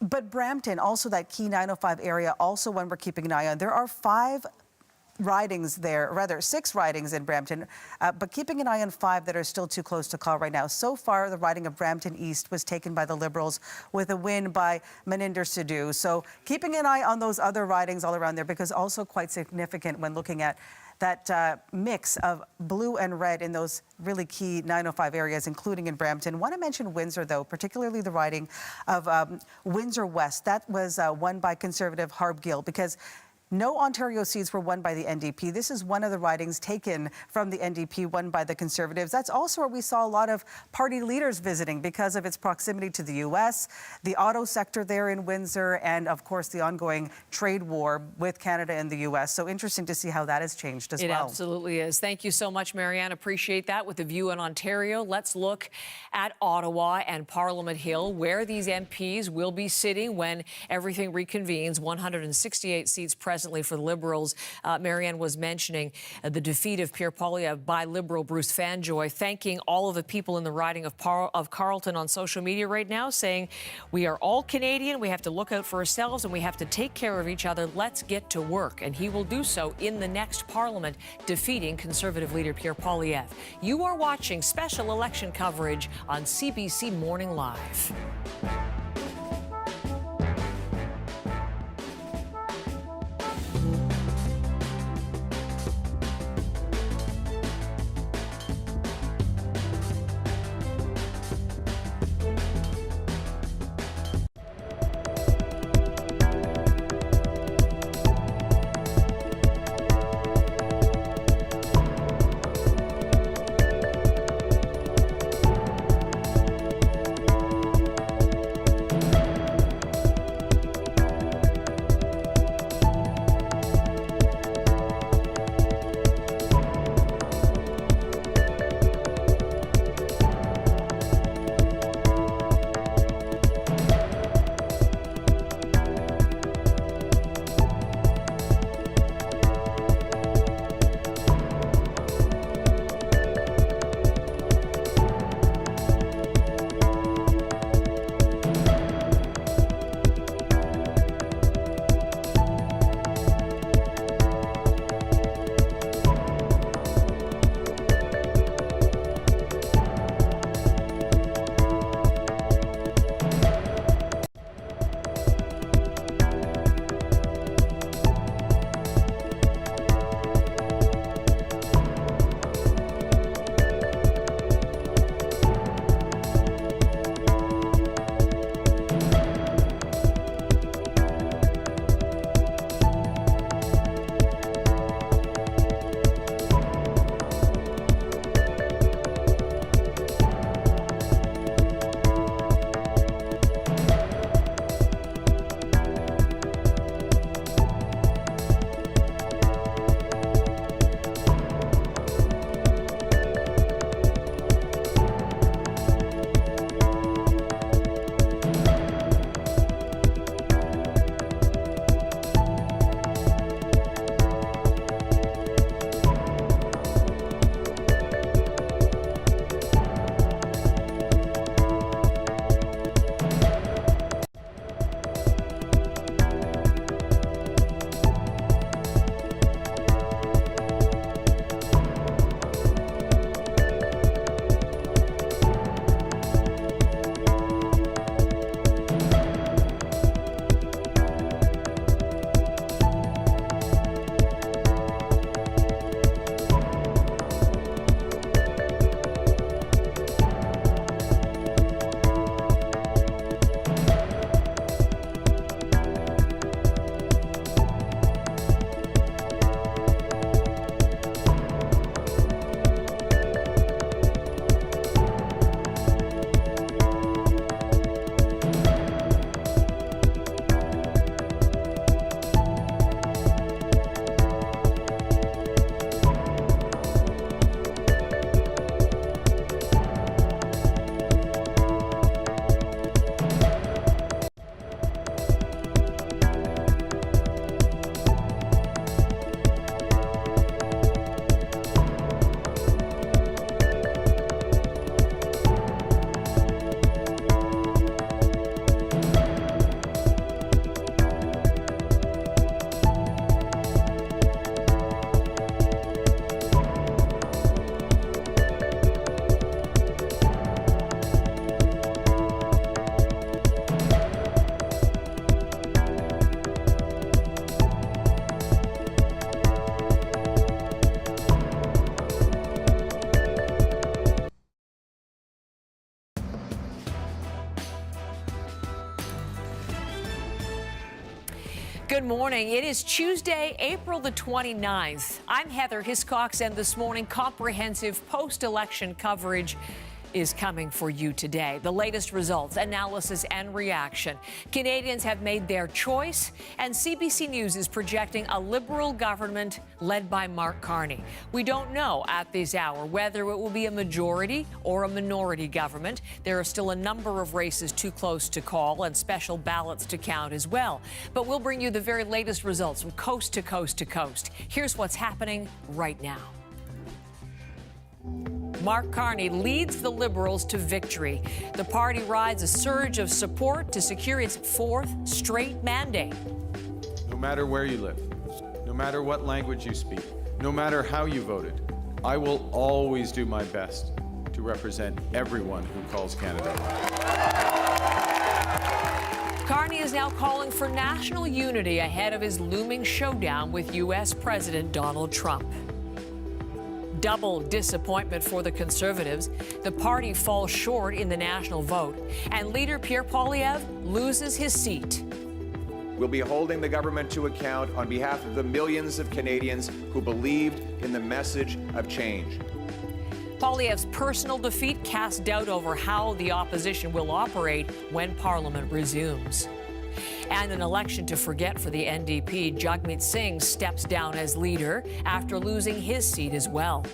Speaker 16: But Brampton, also that key 905 area, also one we're keeping an eye on. There are 5 ridings there, rather 6 ridings in Brampton, but keeping an eye on 5 that are still too close to call right now. So far, the riding of Brampton East was taken by the Liberals with a win by Maninder Sidhu. So keeping an eye on those other ridings all around there, because also quite significant when looking at that mix of blue and red in those really key 905 areas, including in Brampton. I want to mention Windsor, though, particularly the riding of Windsor West. That was won by Conservative Harb Gill, because no Ontario seats were won by the NDP. This is one of the ridings taken from the NDP, won by the Conservatives. That's also where we saw a lot of party leaders visiting because of its proximity to the U.S., the auto sector there in Windsor, and, of course, the ongoing trade war with Canada and the U.S. So interesting to see how that has changed as well.
Speaker 1: It absolutely is. Thank you so much, Marianne. Appreciate that. With a view in Ontario, let's look at Ottawa and Parliament Hill, where these MPs will be sitting when everything reconvenes. 168 seats presently for the Liberals. Marianne was mentioning the defeat of Pierre Poilievre by Liberal Bruce Fanjoy, thanking all of the people in the riding of Carleton on social media right now, saying we are all Canadian, we have to look out for ourselves, and we have to take care of each other. Let's get to work. And he will do so in the next Parliament, defeating Conservative leader Pierre Poilievre. You are watching special election coverage on CBC Morning Live. morning. It is Tuesday, April the 29th. I'm Heather Hiscox, and this morning, comprehensive post-election coverage is coming for you today. The latest results, analysis, and reaction. Canadians have made their choice, and CBC News is projecting a Liberal government led by Mark Carney. We don't know at this hour whether it will be a majority or a minority government. There are still a number of races too close to call and special ballots to count as well. But we'll bring you the very latest results from coast to coast to coast. Here's what's happening right now. Mark Carney leads the Liberals to victory. The party rides a surge of support to secure its fourth straight mandate.
Speaker 2: No matter where you live, no matter what language you speak, no matter how you voted, I will always do my best to represent everyone who calls Canada home.
Speaker 1: Carney is now calling for national unity ahead of his looming showdown with U.S. President Donald Trump. Double disappointment for the Conservatives. The party falls short in the national vote, and leader Pierre Poilievre loses his seat.
Speaker 3: We'll be holding the government to account on behalf of the millions of Canadians who believed in the message of change.
Speaker 1: Poilievre's personal defeat casts doubt over how the opposition will operate when Parliament resumes. And an election to forget for the NDP. Jagmeet Singh steps down as leader after losing his seat as well.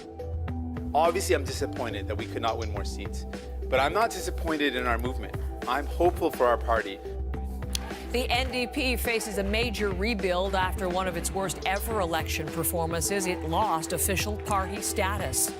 Speaker 4: Obviously, I'm disappointed that we could not win more seats, but I'm not disappointed in our movement. I'm hopeful for our party.
Speaker 1: The NDP faces a major rebuild after one of its worst ever election performances. It lost official party status.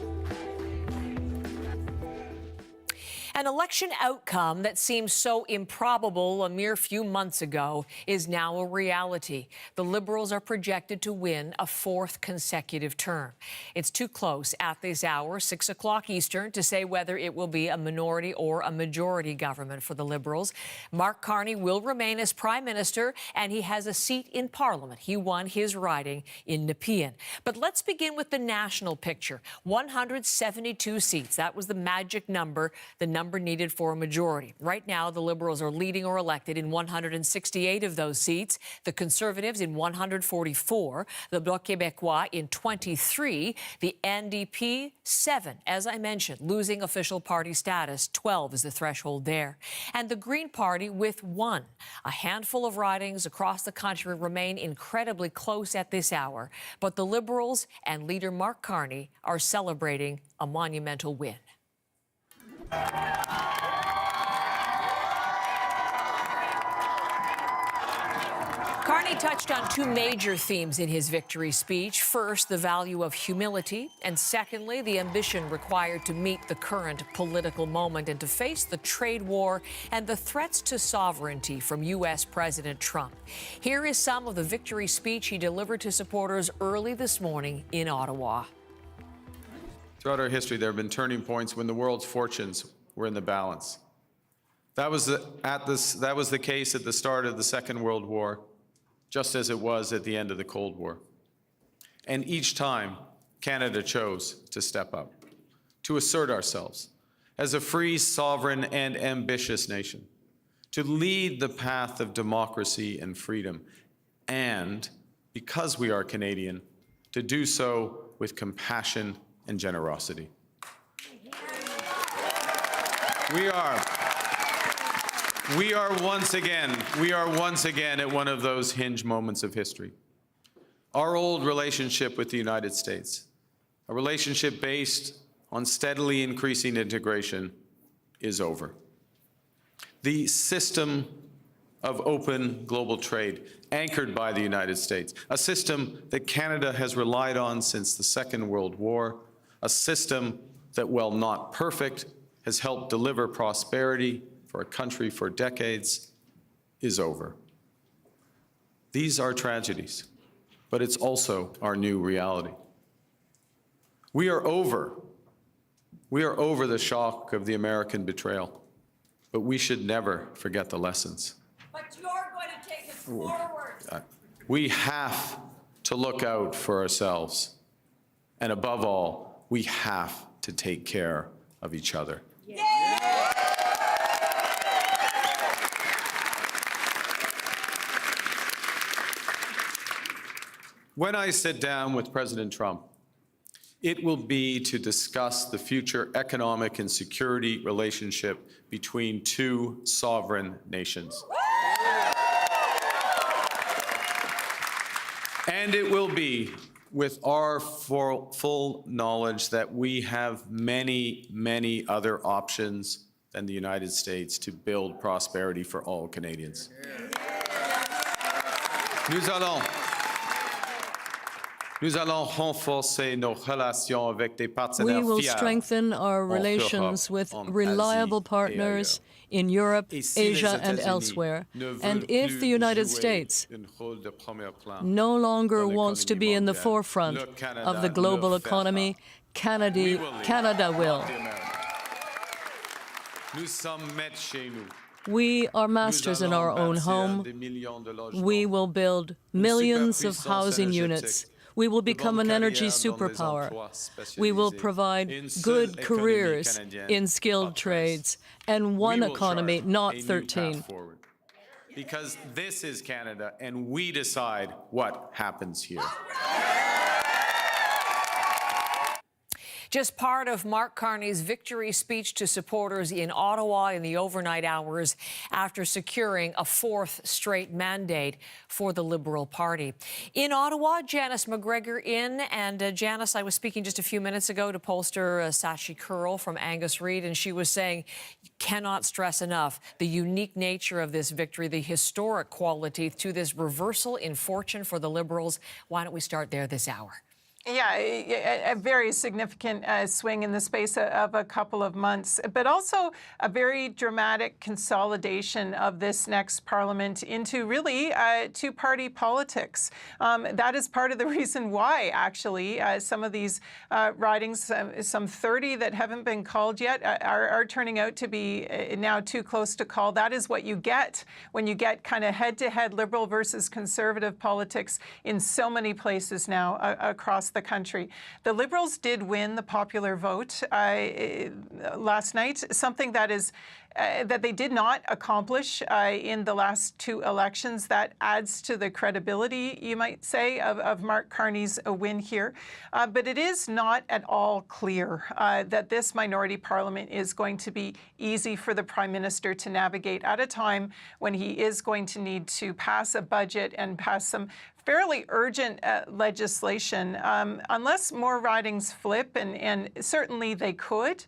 Speaker 1: An election outcome that seemed so improbable a mere few months ago is now a reality. The Liberals are projected to win a fourth consecutive term. It's too close at this hour, 6 o'clock Eastern, to say whether it will be a minority or a majority government for the Liberals. Mark Carney will remain as Prime Minister, and he has a seat in Parliament. He won his riding in Nepean. But let's begin with the national picture. 172 seats. That was the magic number, the number needed for a majority. Right now, the Liberals are leading or elected in 168 of those seats, the Conservatives in 144, the Bloc Québécois in 23, the NDP 7, as I mentioned, losing official party status. 12 is the threshold there. And the Green Party with 1. A handful of ridings across the country remain incredibly close at this hour, but the Liberals and leader Mark Carney are celebrating a monumental win. Carney touched on two major themes in his victory speech. First, the value of humility, and secondly, the ambition required to meet the current political moment and to face the trade war and the threats to sovereignty from U.S. President Trump. Here is some of the victory speech he delivered to supporters early this morning in Ottawa.
Speaker 2: Throughout our history, there have been turning points when the world's fortunes were in the balance. That was the case at the start of the Second World War, just as it was at the end of the Cold War. And each time, Canada chose to step up, to assert ourselves as a free, sovereign, and ambitious nation, to lead the path of democracy and freedom, and, because we are Canadian, to do so with compassion and generosity. We are once again at one of those hinge moments of history. Our old relationship with the United States, a relationship based on steadily increasing integration, is over. The system of open global trade, anchored by the United States, a system that Canada has relied on since the Second World War, a system that, while not perfect, has helped deliver prosperity for a country for decades, is over. These are tragedies, but it's also our new reality. We are over the shock of the American betrayal, but we should never forget the lessons.
Speaker 1: But you're going to take us forward.
Speaker 2: We have to look out for ourselves, and above all, we have to take care of each other. When I sit down with President Trump, it will be to discuss the future economic and security relationship between two sovereign nations. And it will be with our full knowledge that we have many, many other options than the United States to build prosperity for all Canadians. Nous allons renforcer nos relations avec des partenaires
Speaker 5: We will
Speaker 2: fiables
Speaker 5: strengthen our relations with reliable partners in Europe, Asia, and elsewhere. And if the United States no longer wants to be in the forefront of the global economy, Canada will. We are masters in our own home. We will build millions of housing units. We will become an energy superpower. We will provide good careers in skilled trades and one economy, not 13.
Speaker 2: Because this is Canada, and we decide what happens here.
Speaker 1: Just part of Mark Carney's victory speech to supporters in Ottawa in the overnight hours after securing a fourth straight mandate for the Liberal Party. In Ottawa, Janice McGregor in. And Janice, I was speaking just a few minutes ago to pollster Sashi Curl from Angus Reid, and she was saying, cannot stress enough the unique nature of this victory, the historic quality to this reversal in fortune for the Liberals. Why don't we start there this hour?
Speaker 6: Yeah, a very significant swing in the space of a couple of months, but also a very dramatic consolidation of this next parliament into really two-party politics. That is part of the reason why, actually, some of these ridings, some 30 that haven't been called yet, are turning out to be now too close to call. That is what you get when you get kind of head-to-head Liberal versus Conservative politics in so many places now across the country. The Liberals did win the popular vote last night, something that is that they did not accomplish in the last two elections. That adds to the credibility, you might say, of Mark Carney's win here. But it is not at all clear that this minority parliament is going to be easy for the Prime Minister to navigate at a time when he is going to need to pass a budget and pass some fairly urgent legislation, unless more ridings flip, and certainly they could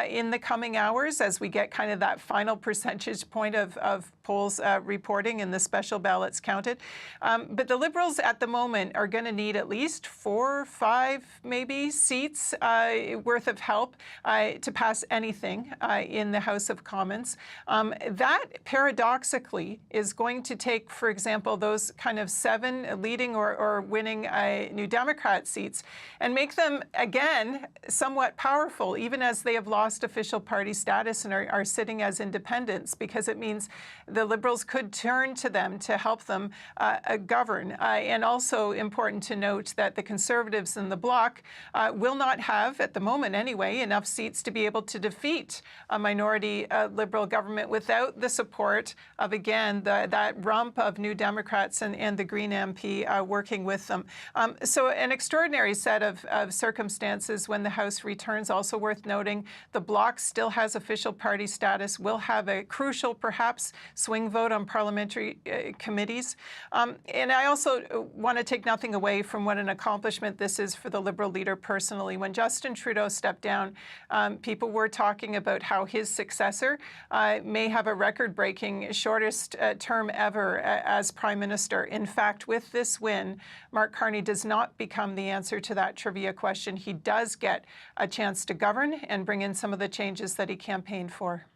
Speaker 6: in the coming hours as we get kind of that final percentage point of polls reporting and the special ballots counted. But the Liberals at the moment are going to need at least 4 or 5 maybe seats worth of help to pass anything in the House of Commons. That paradoxically is going to take, for example, those kind of 7 leading or winning New Democrat seats and make them, again, somewhat powerful, even as they have lost official party status and are sitting as independents, because it means the Liberals could turn to them to help them govern. And also important to note that the Conservatives in the bloc will not have, at the moment anyway, enough seats to be able to defeat a minority Liberal government without the support of, again, that rump of New Democrats and the Green MP working with them. So an extraordinary set of circumstances when the House returns. Also worth noting, the bloc still has official party status, will have a crucial, perhaps, swing vote on parliamentary committees. And I also want to take nothing away from what an accomplishment this is for the Liberal leader personally. When Justin Trudeau stepped down, people were talking about how his successor may have a record-breaking shortest term ever as Prime Minister. In fact, with this win, Mark Carney does not become the answer to that trivia question. He does get a chance to govern and bring in some of the changes that he campaigned for.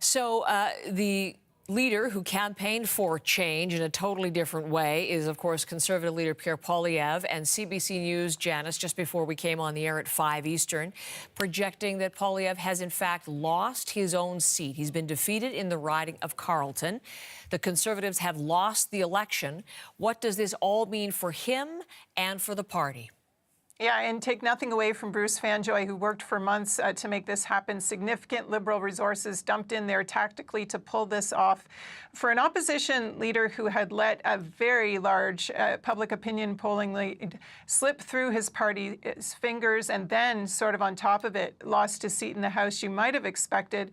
Speaker 1: So the leader who campaigned for change in a totally different way is, of course, Conservative leader Pierre Poilievre, and CBC News, Janice, just before we came on the air at 5 Eastern, projecting that Poilievre has, in fact, lost his own seat. He's been defeated in the riding of Carleton. The Conservatives have lost the election. What does this all mean for him and for the party?
Speaker 6: Yeah, and take nothing away from Bruce Fanjoy, who worked for months to make this happen. Significant Liberal resources dumped in there tactically to pull this off. For an opposition leader who had let a very large public opinion polling lead slip through his party's fingers and then, sort of on top of it, lost his seat in the House, you might have expected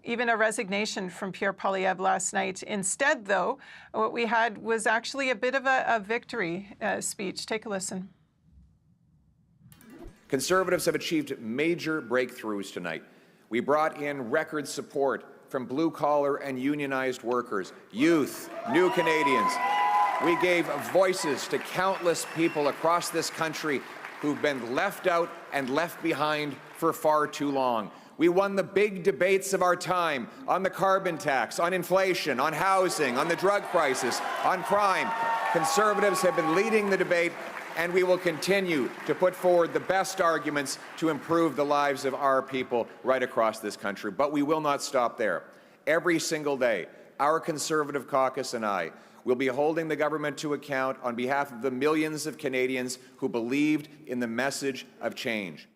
Speaker 6: even a resignation from Pierre Poilievre last night. Instead, though, what we had was actually a bit of a victory speech. Take a listen.
Speaker 3: Conservatives have achieved major breakthroughs tonight. We brought in record support from blue-collar and unionized workers, youth, new Canadians. We gave voices to countless people across this country who've been left out and left behind for far too long. We won the big debates of our time on the carbon tax, on inflation, on housing, on the drug crisis, on crime. Conservatives have been leading the debate, and we will continue to put forward the best arguments to improve the lives of our people right across this country. But we will not stop there. Every single day, our Conservative caucus and I will be holding the government to account on behalf of the millions of Canadians who believed in the message of change.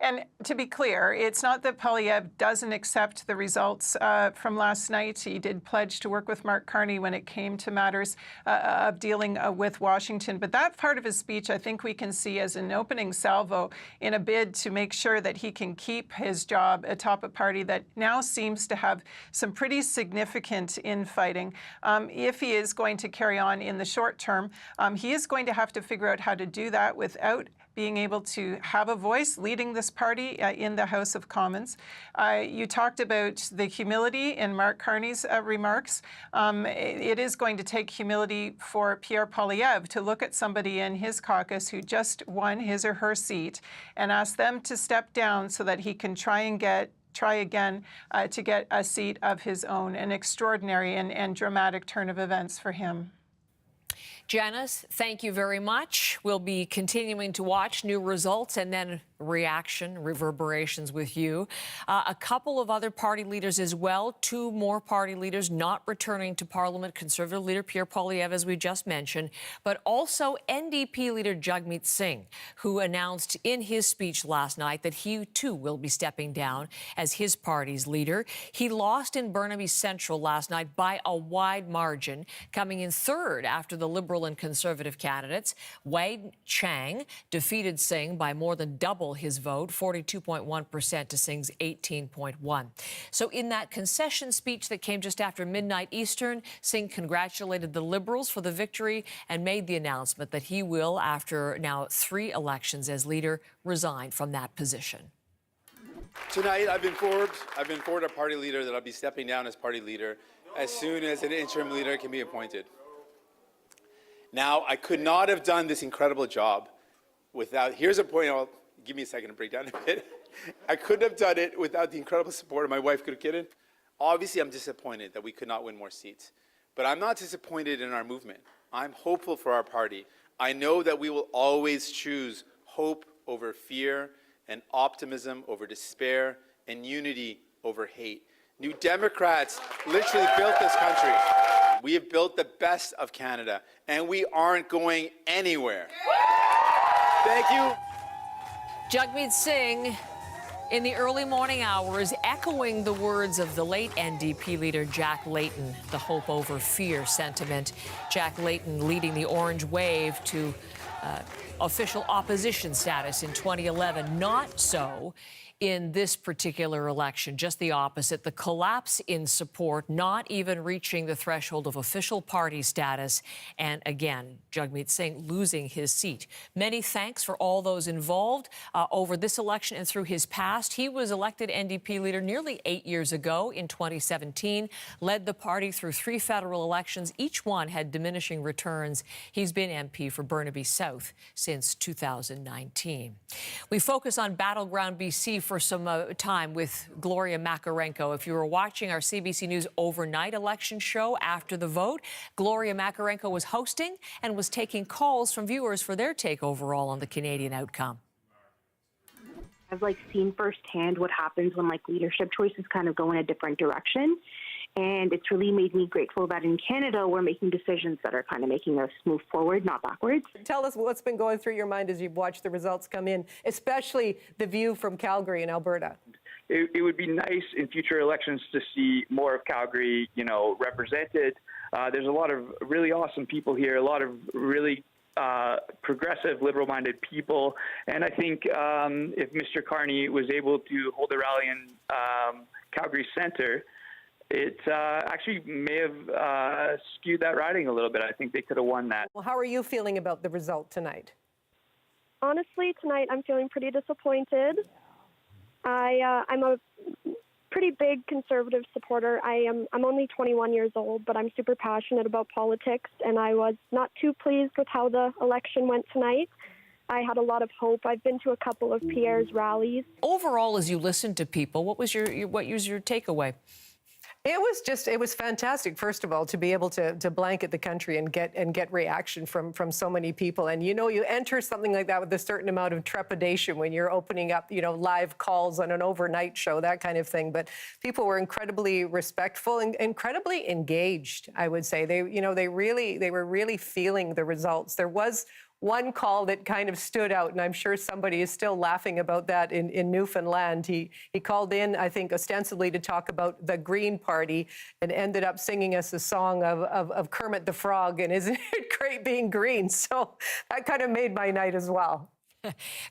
Speaker 6: And to be clear, it's not that Poilievre doesn't accept the results from last night. He did pledge to work with Mark Carney when it came to matters of dealing with Washington. But that part of his speech, I think we can see as an opening salvo in a bid to make sure that he can keep his job atop a party that now seems to have some pretty significant infighting. If he is going to carry on in the short term, he is going to have to figure out how to do that without being able to have a voice leading this party in the House of Commons. You talked about the humility in Mark Carney's remarks. It is going to take humility for Pierre Poilievre to look at somebody in his caucus who just won his or her seat and ask them to step down so that he can try again to get a seat of his own. An extraordinary and dramatic turn of events for him.
Speaker 1: Janice, thank you very much. We'll be continuing to watch new results and then reverberations with you. A couple of other party leaders as well, two more party leaders not returning to Parliament. Conservative leader Pierre Poilievre, as we just mentioned, but also NDP leader Jagmeet Singh, who announced in his speech last night that he too will be stepping down as his party's leader. He lost in Burnaby Central last night by a wide margin, coming in third after the Liberal and Conservative candidates. Wade Chang defeated Singh by more than double his vote, 42.1% to Singh's 18.1%. So in that concession speech that came just after midnight Eastern, Singh congratulated the Liberals for the victory and made the announcement that he will, after now 3 elections as leader, resign from that position.
Speaker 4: Tonight, I've been informed a party leader that I'll be stepping down as party leader as soon as an interim leader can be appointed. Now, I could not have done this incredible job without, here's a point, give me a second to break down a bit. I couldn't have done it without the incredible support of my wife, Kidden. Obviously, I'm disappointed that we could not win more seats, but I'm not disappointed in our movement. I'm hopeful for our party. I know that we will always choose hope over fear and optimism over despair and unity over hate. New Democrats literally built this country. We have built the best of Canada, and we aren't going anywhere. Thank you.
Speaker 1: Jagmeet Singh, in the early morning hours, echoing the words of the late NDP leader Jack Layton, the hope over fear sentiment. Jack Layton leading the Orange Wave to official opposition status in 2011. Not so in this particular election, just the opposite. The collapse in support, not even reaching the threshold of official party status. And again, Jagmeet Singh losing his seat. Many thanks for all those involved over this election and through his past. He was elected NDP leader nearly 8 years ago in 2017, led the party through 3 federal elections. Each one had diminishing returns. He's been MP for Burnaby South since 2019. We focus on battleground BC for some time with Gloria Makarenko. If you were watching our CBC News overnight election show after the vote, Gloria Makarenko was hosting and was taking calls from viewers for their take overall on the Canadian outcome.
Speaker 8: I've seen firsthand what happens when leadership choices kind of go in a different direction. And it's really made me grateful that in Canada, we're making decisions that are kind of making us move forward, not backwards.
Speaker 7: Tell us what's been going through your mind as you've watched the results come in, especially the view from Calgary in Alberta.
Speaker 9: It would be nice in future elections to see more of Calgary, represented. There's a lot of really awesome people here, a lot of really progressive, liberal-minded people. And I think if Mr. Carney was able to hold a rally in Calgary Centre, it actually may have skewed that riding a little bit. I think they could have won that.
Speaker 7: Well, how are you feeling about the result tonight?
Speaker 10: Honestly, tonight I'm feeling pretty disappointed. I'm a pretty big conservative supporter. I'm only 21 years old, but I'm super passionate about politics, and I was not too pleased with how the election went tonight. I had a lot of hope. I've been to a couple of Pierre's rallies.
Speaker 1: Overall, as you listened to people, what was your takeaway?
Speaker 7: It was fantastic, first of all, to be able to blanket the country and get reaction from so many people. And you enter something like that with a certain amount of trepidation when you're opening up, live calls on an overnight show, that kind of thing. But people were incredibly respectful and incredibly engaged, I would say. They were really feeling the results. There was one call that kind of stood out, and I'm sure somebody is still laughing about that in Newfoundland. He called in, I think, ostensibly to talk about the Green Party and ended up singing us a song of Kermit the Frog, and isn't it great being green? So that kind of made my night as well.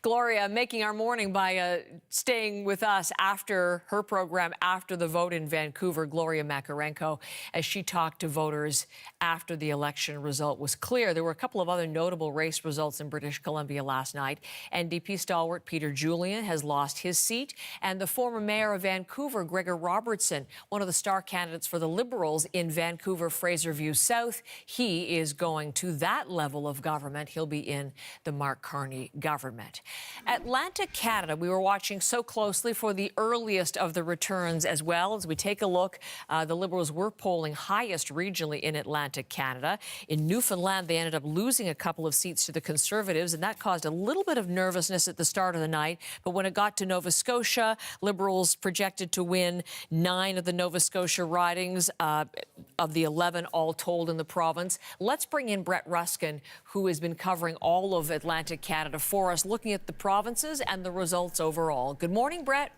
Speaker 1: Gloria making our morning by staying with us after her program, after the vote in Vancouver. Gloria Makarenko, as she talked to voters after the election result was clear. There were a couple of other notable race results in British Columbia last night. NDP stalwart Peter Julian has lost his seat, and the former mayor of Vancouver, Gregor Robertson, one of the star candidates for the Liberals in Vancouver, Fraserview South, he is going to that level of government. He'll be in the Mark Carney government. Atlantic Canada, we were watching so closely for the earliest of the returns as well. As we take a look, the Liberals were polling highest regionally in Atlantic Canada. In Newfoundland, they ended up losing a couple of seats to the Conservatives, and that caused a little bit of nervousness at the start of the night. But when it got to Nova Scotia, Liberals projected to win 9 of the Nova Scotia ridings of the 11 all told in the province. Let's bring in Brett Ruskin, who has been covering all of Atlantic Canada for us, looking at the provinces and the results overall. Good morning, Brett.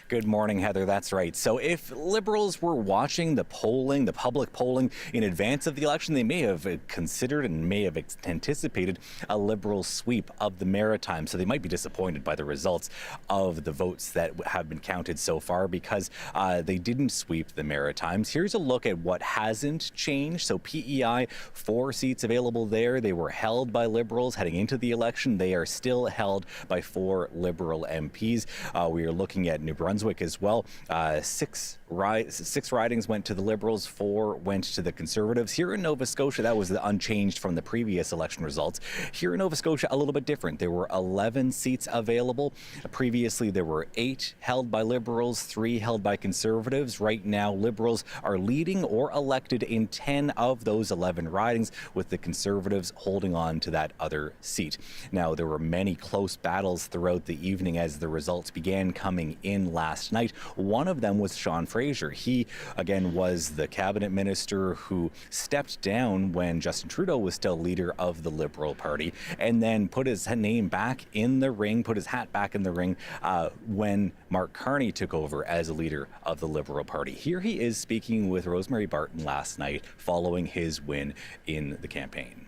Speaker 13: Good morning, Heather. That's right. So if Liberals were watching the polling, the public polling in advance of the election, they may have considered and may have anticipated a Liberal sweep of the Maritimes. So they might be disappointed by the results of the votes that have been counted so far, because they didn't sweep the Maritimes. Here's a look at what hasn't changed. So PEI, 4 seats available there. They were held by Liberals heading into the election. They are still held by 4 Liberal MPs. We are looking at New Brunswick as well. 6 ridings went to the Liberals, 4 went to the Conservatives. Here in Nova Scotia, that was unchanged from the previous election results. Here in Nova Scotia, a little bit different. There were 11 seats available. Previously, there were 8 held by Liberals, 3 held by Conservatives. Right now, Liberals are leading or elected in 10 of those 11 ridings, with the Conservatives holding on to that other seat. Now, there were many close battles throughout the evening as the results began coming in last night. One of them was Sean Fraser. He, again, was the cabinet minister who stepped down when Justin Trudeau was still leader of the Liberal Party, and then put his name back in the ring, put his hat back in the ring when Mark Carney took over as a leader of the Liberal Party. Here he is speaking with Rosemary Barton last night following his win in the campaign.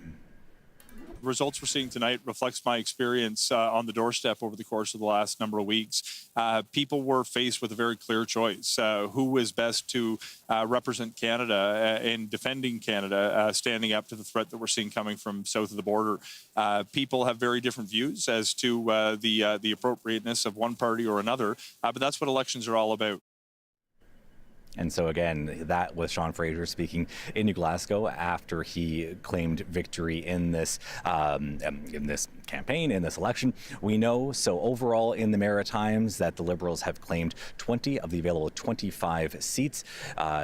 Speaker 14: The results we're seeing tonight reflects my experience on the doorstep over the course of the last number of weeks. People were faced with a very clear choice. Who was best to represent Canada in defending Canada, standing up to the threat that we're seeing coming from south of the border. People have very different views as to the appropriateness of one party or another, but that's what elections are all about.
Speaker 13: And so again, that was Sean Fraser speaking in New Glasgow after he claimed victory in this campaign, in this election. We know, so overall in the Maritimes, that the Liberals have claimed 20 of the available 25 seats.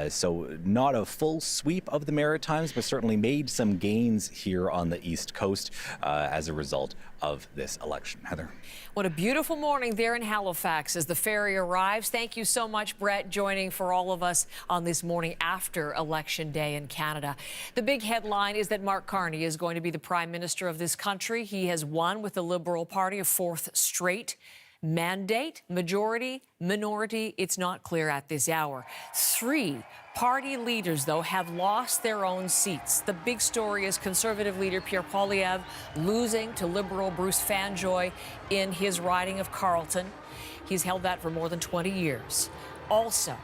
Speaker 13: So not a full sweep of the Maritimes, but certainly made some gains here on the East Coast as a result of this election. Heather.
Speaker 1: What a beautiful morning there in Halifax as the ferry arrives. Thank you so much, Brett, joining for all of of us on this morning after Election Day in Canada. The big headline is that Mark Carney is going to be the Prime Minister of this country. He has won with the Liberal Party a fourth straight mandate. Majority, minority, it's not clear at this hour. 3 party leaders, though, have lost their own seats. The big story is Conservative leader Pierre Poilievre losing to Liberal Bruce Fanjoy in his riding of Carleton. He's held that for more than 20 years. Also,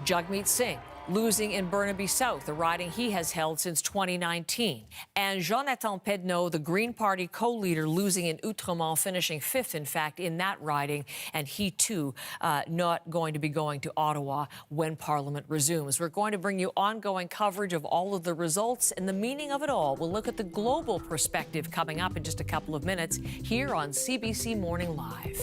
Speaker 1: Jagmeet Singh losing in Burnaby South, a riding he has held since 2019. And Jonathan Pedneau, the Green Party co-leader, losing in Outremont, finishing 5th, in fact, in that riding. And he, too, not going to be going to Ottawa when Parliament resumes. We're going to bring you ongoing coverage of all of the results and the meaning of it all. We'll look at the global perspective coming up in just a couple of minutes here on CBC Morning Live.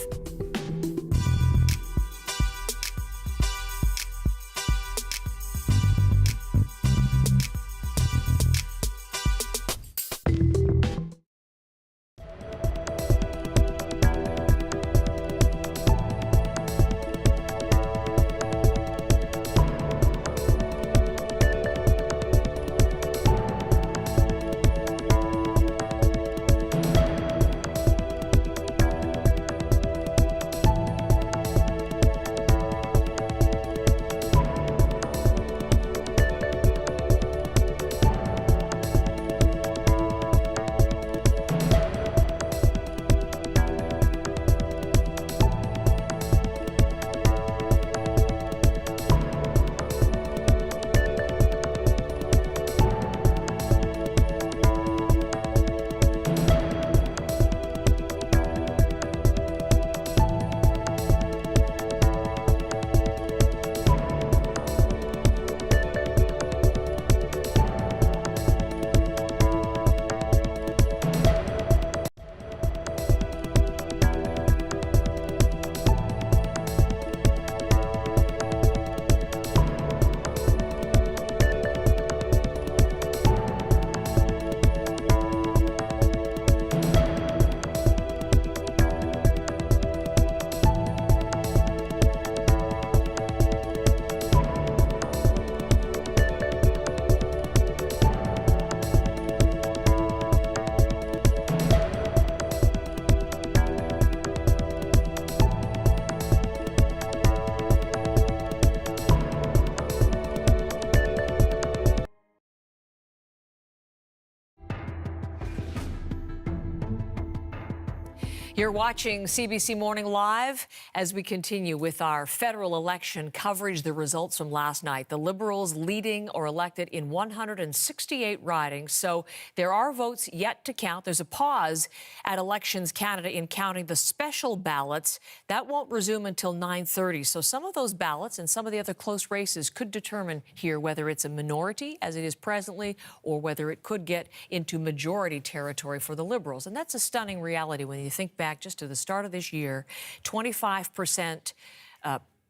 Speaker 1: You're watching CBC Morning Live as we continue with our federal election coverage, the results from last night. The Liberals leading or elected in 168 ridings, so there are votes yet to count. There's a pause at Elections Canada in counting the special ballots. That won't resume until 9:30, so some of those ballots and some of the other close races could determine here whether it's a minority, as it is presently, or whether it could get into majority territory for the Liberals. And that's a stunning reality when you think back just to the start of this year. 25%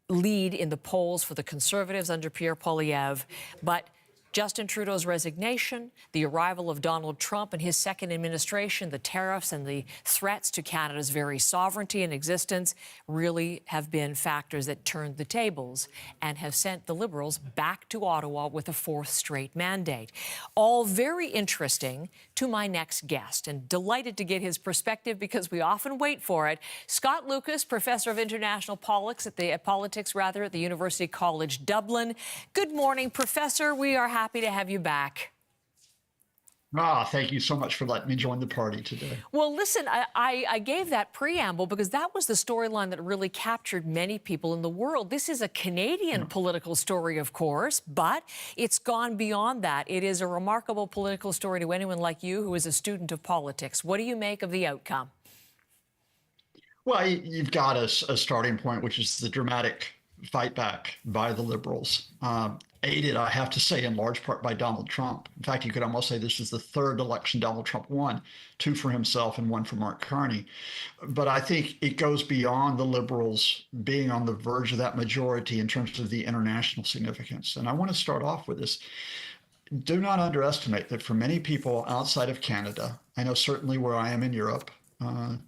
Speaker 1: lead in the polls for the Conservatives under Pierre Poilievre, but Justin Trudeau's resignation, the arrival of Donald Trump and his second administration, the tariffs and the threats to Canada's very sovereignty and existence really have been factors that turned the tables and have sent the Liberals back to Ottawa with a fourth straight mandate. All very interesting to my next guest, and delighted to get his perspective because we often wait for it. Scott Lucas, Professor of International Politics at the University College Dublin. Good morning, Professor. We are happy to have you back.
Speaker 17: Thank you so much for letting me join the party today.
Speaker 1: Well, listen, I gave that preamble because that was the storyline that really captured many people in the world. This is a Canadian political story, of course, but it's gone beyond that. It is a remarkable political story to anyone like you who is a student of politics. What do you make of the outcome?
Speaker 17: Well, you've got a starting point, which is the dramatic fight back by the Liberals, aided, I have to say, in large part by Donald Trump. In fact, you could almost say this is the third election Donald Trump won, 2 for himself and 1 for Mark Carney. But I think it goes beyond the Liberals being on the verge of that majority in terms of the international significance. And I want to start off with this. Do not underestimate that for many people outside of Canada, I know certainly where I am in Europe, and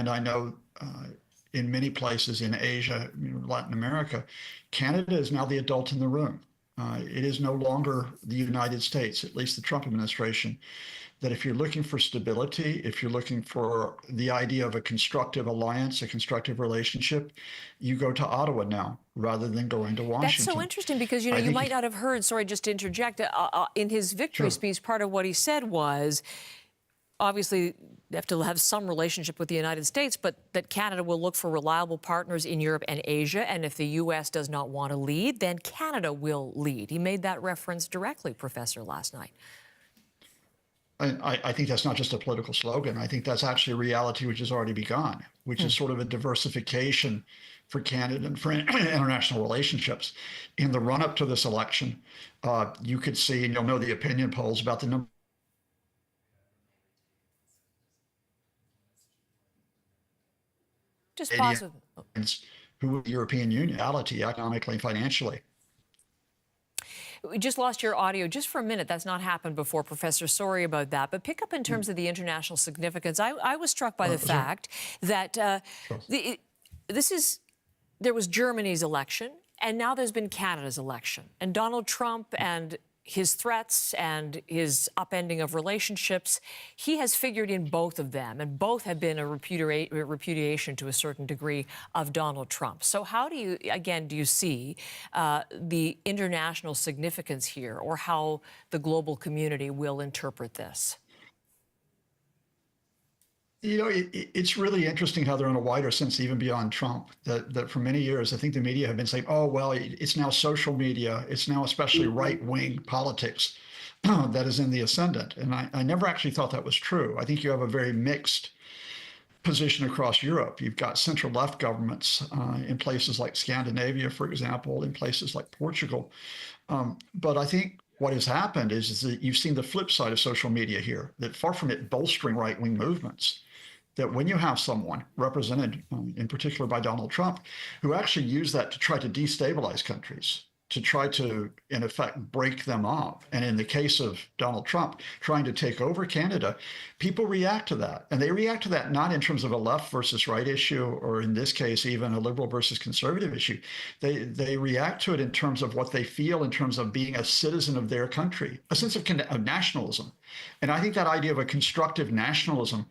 Speaker 17: I know in many places in Asia, Latin America, Canada is now the adult in the room. It is no longer the United States, at least the Trump administration, that if you're looking for stability, if you're looking for the idea of a constructive alliance, a constructive relationship, you go to Ottawa now rather than going to Washington.
Speaker 1: That's so interesting because, you might not have heard, sorry, just to interject, in his victory speech, part of what he said was, obviously, they have to have some relationship with the United States, but that Canada will look for reliable partners in Europe and Asia, and if the U.S. does not want to lead, then Canada will lead. He made that reference directly, Professor, last night.
Speaker 17: I think that's not just a political slogan. I think that's actually a reality which has already begun, which is sort of a diversification for Canada and for international relationships. In the run-up to this election, you could see, and you'll know the opinion polls about the number
Speaker 1: just pause
Speaker 17: who the European Union, economically and financially.
Speaker 1: We just lost your audio just for a minute. That's not happened before, Professor. Sorry about that. But pick up in terms of the international significance. I was struck by the fact that there was Germany's election, and now there's been Canada's election. And Donald Trump and his threats and his upending of relationships, he has figured in both of them, and both have been a repudiation to a certain degree of Donald Trump. So how do you see the international significance here, or how the global community will interpret this?
Speaker 17: It's really interesting how they're in a wider sense, even beyond Trump, that for many years, I think the media have been saying, oh, well, it's now social media. It's now especially right-wing politics that is in the ascendant. And I never actually thought that was true. I think you have a very mixed position across Europe. You've got central-left governments in places like Scandinavia, for example, in places like Portugal. But I think what has happened is that you've seen the flip side of social media here, that far from it bolstering right-wing movements, that when you have someone represented in particular by Donald Trump, who actually used that to try to destabilize countries, to try to, in effect, break them up. And in the case of Donald Trump trying to take over Canada, people react to that. And they react to that not in terms of a left versus right issue, or in this case, even a liberal versus conservative issue. They react to it in terms of what they feel in terms of being a citizen of their country, a sense of nationalism. And I think that idea of a constructive nationalism,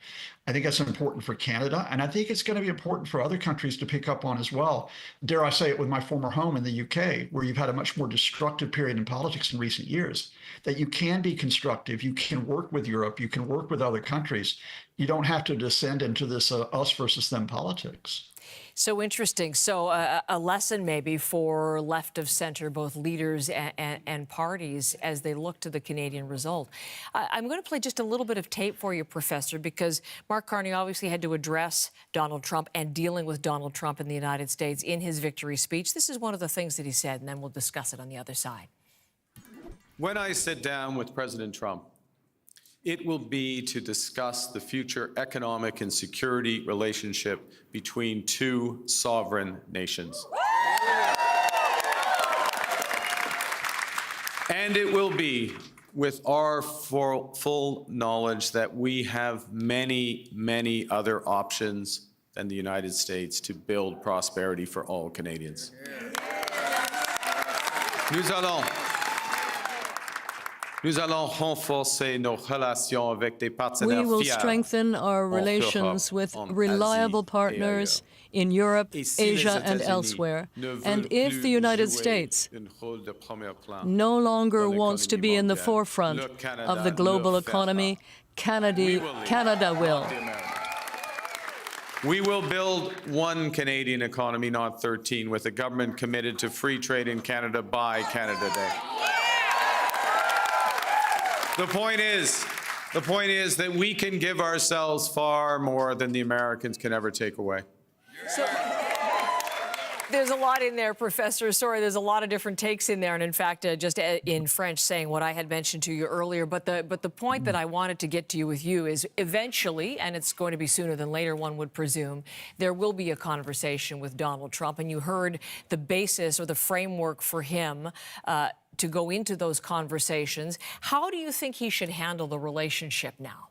Speaker 17: I think that's important for Canada. And I think it's going to be important for other countries to pick up on as well. Dare I say it, with my former home in the UK, where you've had a much more destructive period in politics in recent years, that you can be constructive, you can work with Europe, you can work with other countries. You don't have to descend into this us versus them politics.
Speaker 1: So interesting. So a lesson maybe for left of center, both leaders and parties, as they look to the Canadian result. I'm going to play just a little bit of tape for you, Professor, because Mark Carney obviously had to address Donald Trump and dealing with Donald Trump in the United States in his victory speech. This is one of the things that he said, and then we'll discuss it on the other side.
Speaker 2: When I sit down with President Trump, it will be to discuss the future economic and security relationship between two sovereign nations. And it will be with our full knowledge that we have many, many other options than the United States to build prosperity for all Canadians. Nous allons renforcer nos relations avec des partenaires
Speaker 5: We will
Speaker 2: fiables
Speaker 5: strengthen our relations with reliable partners in Europe, Asia, and elsewhere. And if the United States no longer wants to be in the forefront of the global economy, Canada will.
Speaker 2: We will build one Canadian economy, not 13, with a government committed to free trade in Canada by Canada Day. The point is that we can give ourselves far more than the Americans can ever take away.
Speaker 1: So, there's a lot in there, Professor. Sorry, there's a lot of different takes in there. And in fact, just in French, saying what I had mentioned to you earlier. But the point that I wanted to get to you with you is eventually, and it's going to be sooner than later, one would presume, there will be a conversation with Donald Trump. And you heard the basis or the framework for him to go into those conversations. How do you think he should handle the relationship now?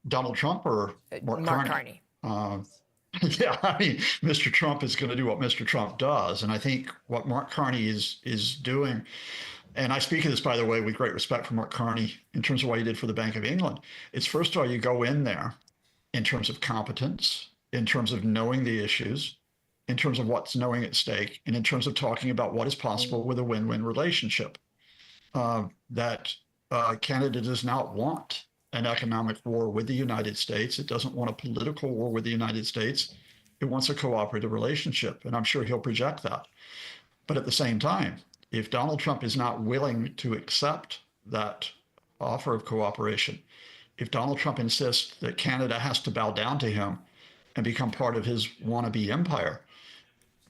Speaker 17: Donald Trump or Mark
Speaker 1: Carney?
Speaker 17: Yeah, I mean, Mr. Trump is going to do what Mr. Trump does. And I think what Mark Carney is doing, and I speak of this, by the way, with great respect for Mark Carney in terms of what he did for the Bank of England. It's first of all, you go in there in terms of competence, in terms of knowing the issues, in terms of what's knowing at stake, and in terms of talking about what is possible with a win-win relationship. That Canada does not want an economic war with the United States. It doesn't want a political war with the United States. It wants a cooperative relationship, and I'm sure he'll project that. But at the same time, if Donald Trump is not willing to accept that offer of cooperation, if Donald Trump insists that Canada has to bow down to him and become part of his wannabe empire,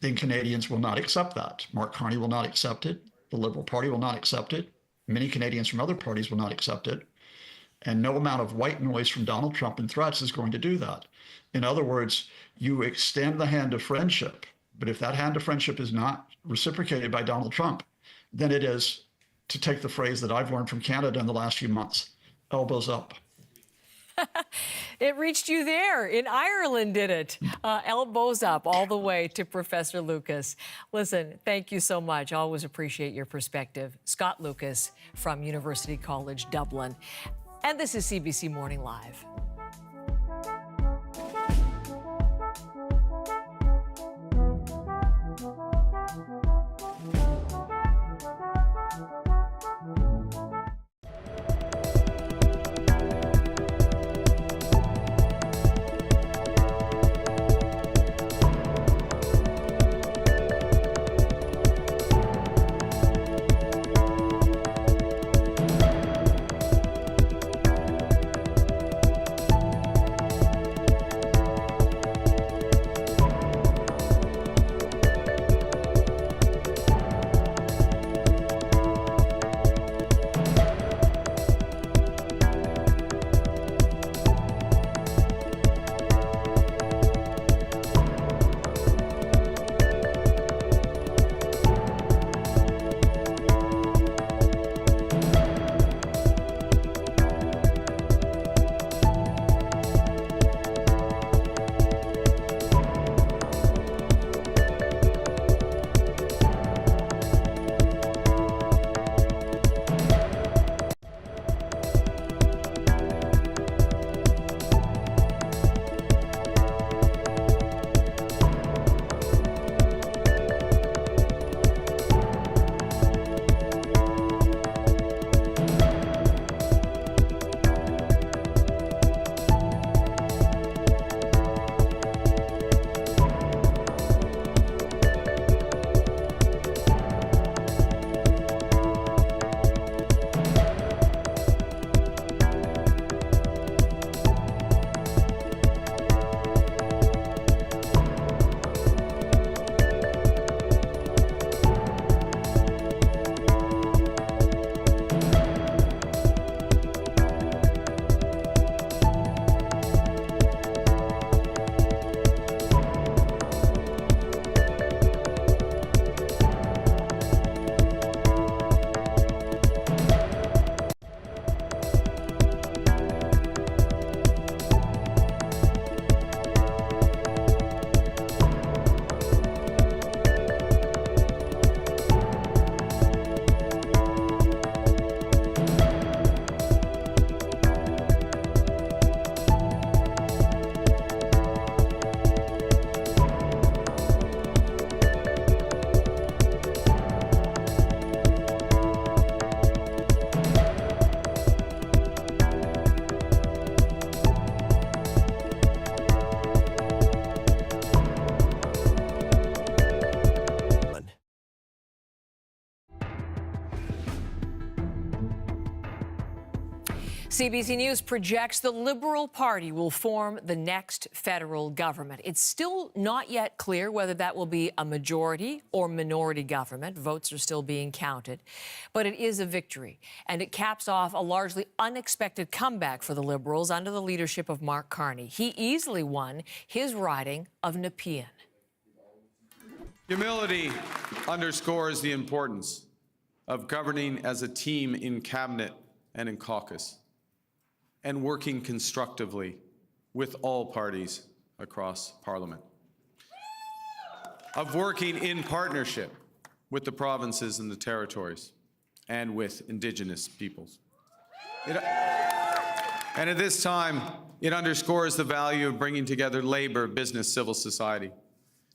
Speaker 17: then Canadians will not accept that. Mark Carney will not accept it. The Liberal Party will not accept it. Many Canadians from other parties will not accept it. And no amount of white noise from Donald Trump and threats is going to do that. In other words, you extend the hand of friendship, but if that hand of friendship is not reciprocated by Donald Trump, then it is, to take the phrase that I've learned from Canada in the last few months, elbows up.
Speaker 1: It reached you there. In Ireland, did it? Elbows up all the way to Professor Lucas. Listen, thank you so much. Always appreciate your perspective. Scott Lucas from University College Dublin. And this is CBC Morning Live. CBC News projects the Liberal Party will form the next federal government. It's still not yet clear whether that will be a majority or minority government. Votes are still being counted. But it is a victory, and it caps off a largely unexpected comeback for the Liberals under the leadership of Mark Carney. He easily won his riding of Nepean.
Speaker 2: Humility underscores the importance of governing as a team in cabinet and in caucus. and working constructively with all parties across Parliament, of working in partnership with the provinces and the territories and with Indigenous peoples. And at this time, it underscores the value of bringing together labor, business, civil society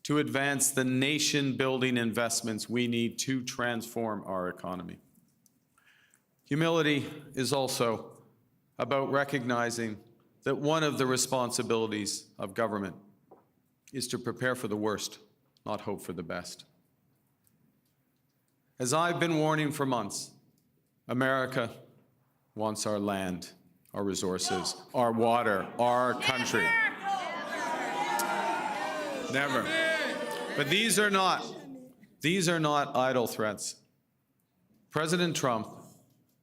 Speaker 2: to advance the nation-building investments we need to transform our economy. Humility is also about recognizing that one of the responsibilities of government is to prepare for the worst, not hope for the best. As I've been warning for months, America wants our land, our resources, our water, our country. Never. But these are not idle threats. President Trump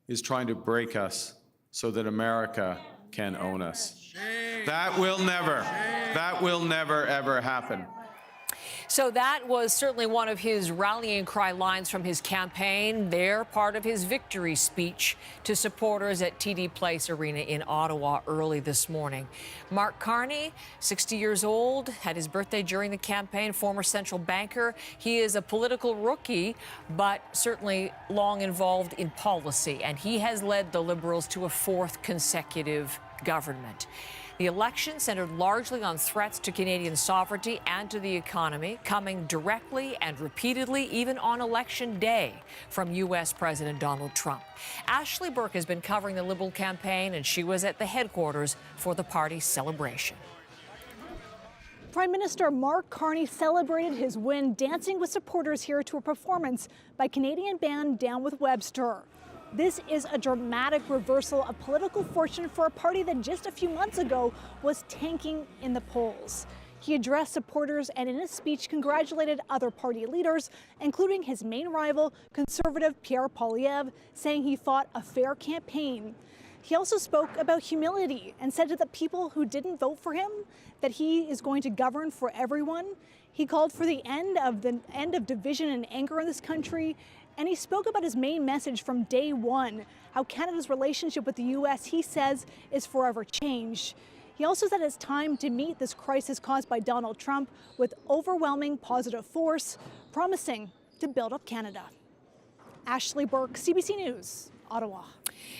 Speaker 2: is trying to break us so that America can own us. That will never, ever happen.
Speaker 1: So that was certainly one of his rallying cry lines from his campaign. They're part of his victory speech to supporters at TD Place Arena in Ottawa early this morning. Mark Carney, 60 years old, had his birthday during the campaign, former central banker. He is a political rookie, but certainly long involved in policy, and he has led the Liberals to a fourth consecutive government. The election centered largely on threats to Canadian sovereignty and to the economy, coming directly and repeatedly, even on Election Day, from U.S. President Donald Trump. Ashley Burke has been covering the Liberal campaign, and she was at the headquarters for the party's celebration.
Speaker 18: Prime Minister Mark Carney celebrated his win, dancing with supporters here to a performance by Canadian band Down with Webster. This is a dramatic reversal of political fortune for a party that just a few months ago was tanking in the polls. He addressed supporters and in his speech congratulated other party leaders, including his main rival, Conservative Pierre Poilievre, saying he fought a fair campaign. He also spoke about humility and said to the people who didn't vote for him that he is going to govern for everyone. He called for the end of division and anger in this country. And he spoke about his main message from day one, how Canada's relationship with the U.S., he says, is forever changed. He also said it's time to meet this crisis caused by Donald Trump with overwhelming positive force, promising to build up Canada. Ashley Burke, CBC News, Ottawa.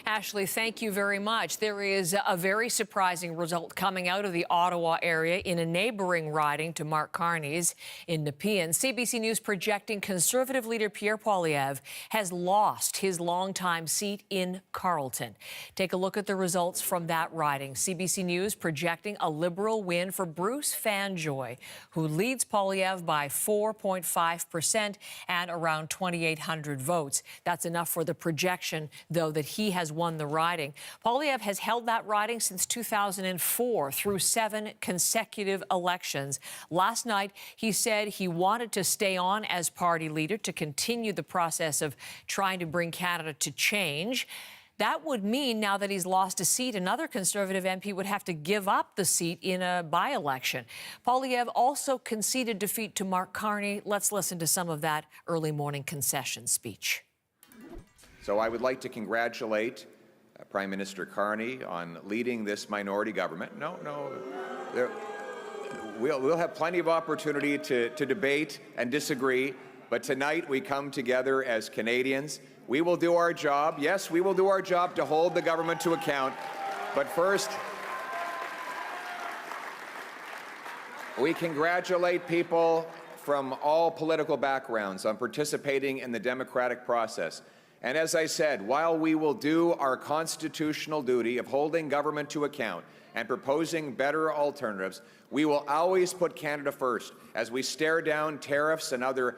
Speaker 1: Ashley, thank you very much. There is a very surprising result coming out of the Ottawa area in a neighboring riding to Mark Carney's in Nepean. CBC News projecting Conservative leader Pierre Poilievre has lost his longtime seat in Carleton. Take a look at the results from that riding. CBC News projecting a Liberal win for Bruce Fanjoy, who leads Poilievre by 4.5% and around 2,800 votes. That's enough for the projection, though, that he has won the riding. Poilievre has held that riding since 2004 through 7 consecutive elections. Last night, he said he wanted to stay on as party leader to continue the process of trying to bring Canada to change. That would mean, now that he's lost a seat, another Conservative MP would have to give up the seat in a by-election. Poilievre also conceded defeat to Mark Carney. Let's listen to some of that early morning concession speech.
Speaker 3: So I would like to congratulate Prime Minister Carney on leading this minority government. We'll have plenty of opportunity to debate and disagree, but tonight we come together as Canadians. We will do our job. Yes, we will do our job to hold the government to account. But first, we congratulate people from all political backgrounds on participating in the democratic process. And as I said, while we will do our constitutional duty of holding government to account and proposing better alternatives, we will always put Canada first as we stare down tariffs and other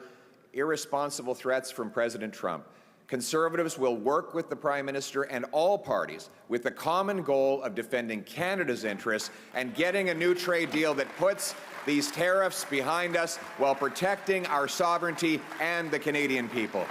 Speaker 3: irresponsible threats from President Trump. Conservatives will work with the Prime Minister and all parties with the common goal of defending Canada's interests and getting a new trade deal that puts these tariffs behind us while protecting our sovereignty and the Canadian people.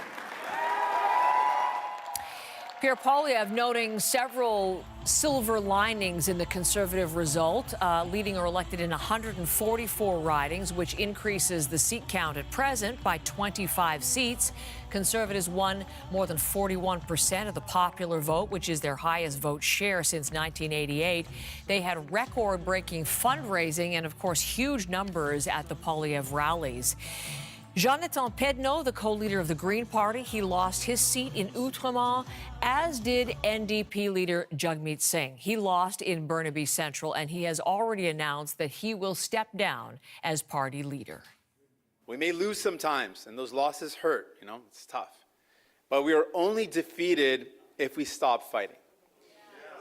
Speaker 1: Pierre Poilievre noting several silver linings in the Conservative result. Leading are elected in 144 ridings, which increases the seat count at present by 25 seats. Conservatives won more than 41% of the popular vote, which is their highest vote share since 1988. They had record-breaking fundraising and, of course, huge numbers at the Poilievre rallies. Jonathan Pedneau, the co-leader of the Green Party, he lost his seat in Outremont, as did NDP leader Jagmeet Singh. He lost in Burnaby Central, and he has already announced that he will step down as party leader.
Speaker 4: We may lose sometimes, and those losses hurt, it's tough. But we are only defeated if we stop fighting.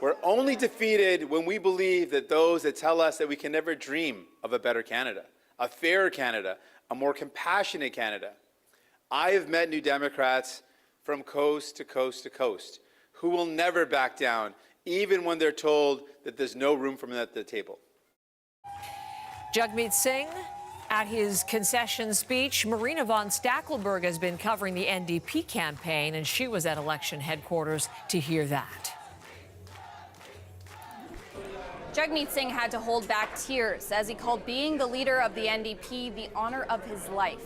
Speaker 4: We're only defeated when we believe that those that tell us that we can never dream of a better Canada, a fairer Canada, a more compassionate Canada. I have met New Democrats from coast to coast to coast who will never back down, even when they're told that there's no room for them at the table.
Speaker 1: Jagmeet Singh at his concession speech. Marina von Stackelberg has been covering the NDP campaign, and she was at election headquarters to hear that.
Speaker 19: Jagmeet Singh had to hold back tears as he called being the leader of the NDP the honor of his life.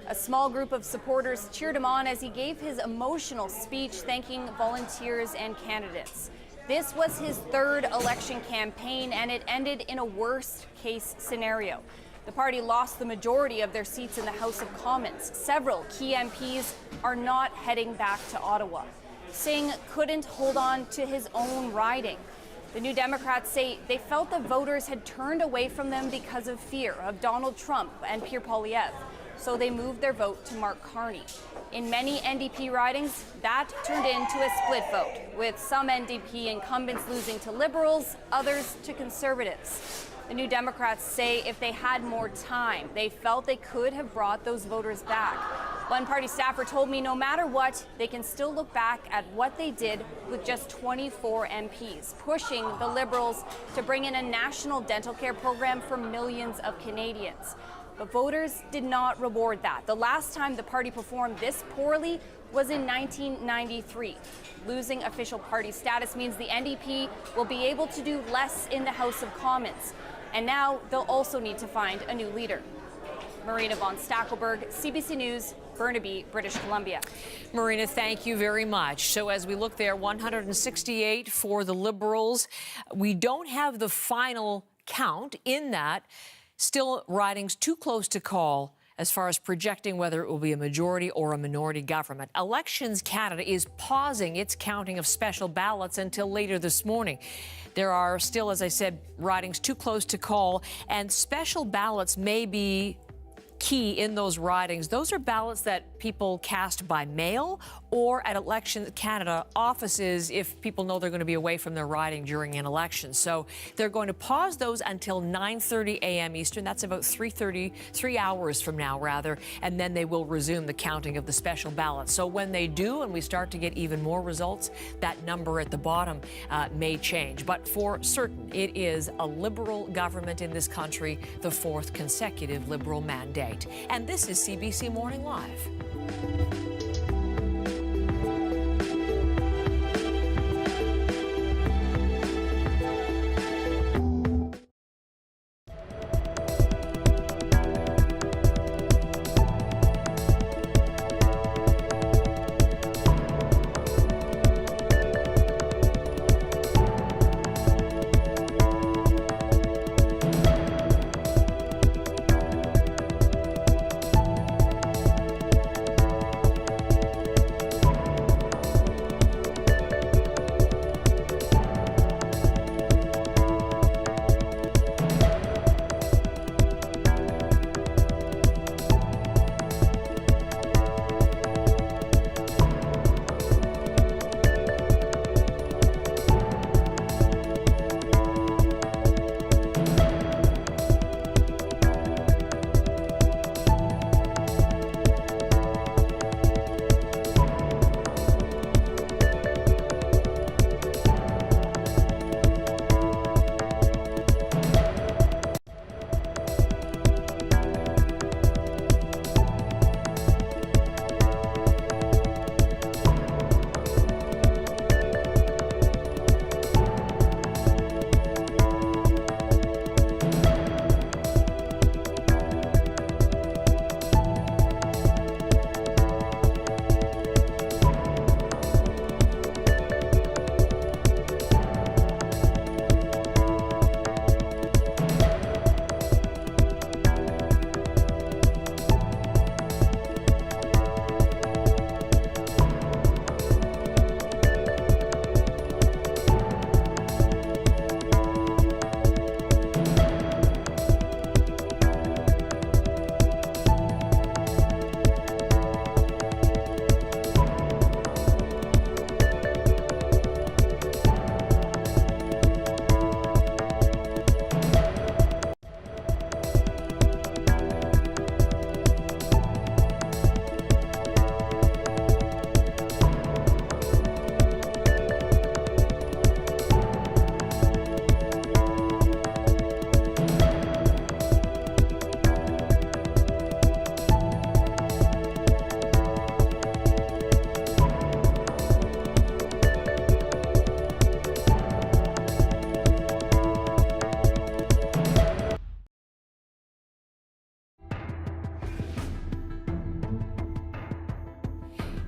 Speaker 19: A small group of supporters cheered him on as he gave his emotional speech thanking volunteers and candidates. This was his third election campaign, and it ended in a worst-case scenario. The party lost the majority of their seats in the House of Commons. Several key MPs are not heading back to Ottawa. Singh couldn't hold on to his own riding. The New Democrats say they felt the voters had turned away from them because of fear of Donald Trump and Pierre Poilievre, so they moved their vote to Mark Carney. In many NDP ridings, that turned into a split vote, with some NDP incumbents losing to Liberals, others to Conservatives. The New Democrats say if they had more time, they felt they could have brought those voters back. One party staffer told me no matter what, they can still look back at what they did with just 24 MPs, pushing the Liberals to bring in a national dental care program for millions of Canadians. But voters did not reward that. The last time the party performed this poorly was in 1993. Losing official party status means the NDP will be able to do less in the House of Commons. And now they'll also need to find a new leader. Marina von Stackelberg, CBC News, Burnaby, British Columbia.
Speaker 1: Marina, thank you very much. So as we look there, 168 for the Liberals. We don't have the final count in that. Still ridings too close to call as far as projecting whether it will be a majority or a minority government. Elections Canada is pausing its counting of special ballots until later this morning. There are still, as I said, ridings too close to call, and special ballots may be key in those ridings. Those are ballots that people cast by mail or at Elections Canada offices if people know they're going to be away from their riding during an election. So they're going to pause those until 9:30 a.m. Eastern. That's about 3 hours from now, rather, and then they will resume the counting of the special ballots. So when they do and we start to get even more results, that number at the bottom may change. But for certain, it is a Liberal government in this country, the fourth consecutive Liberal mandate. And this is CBC Morning Live.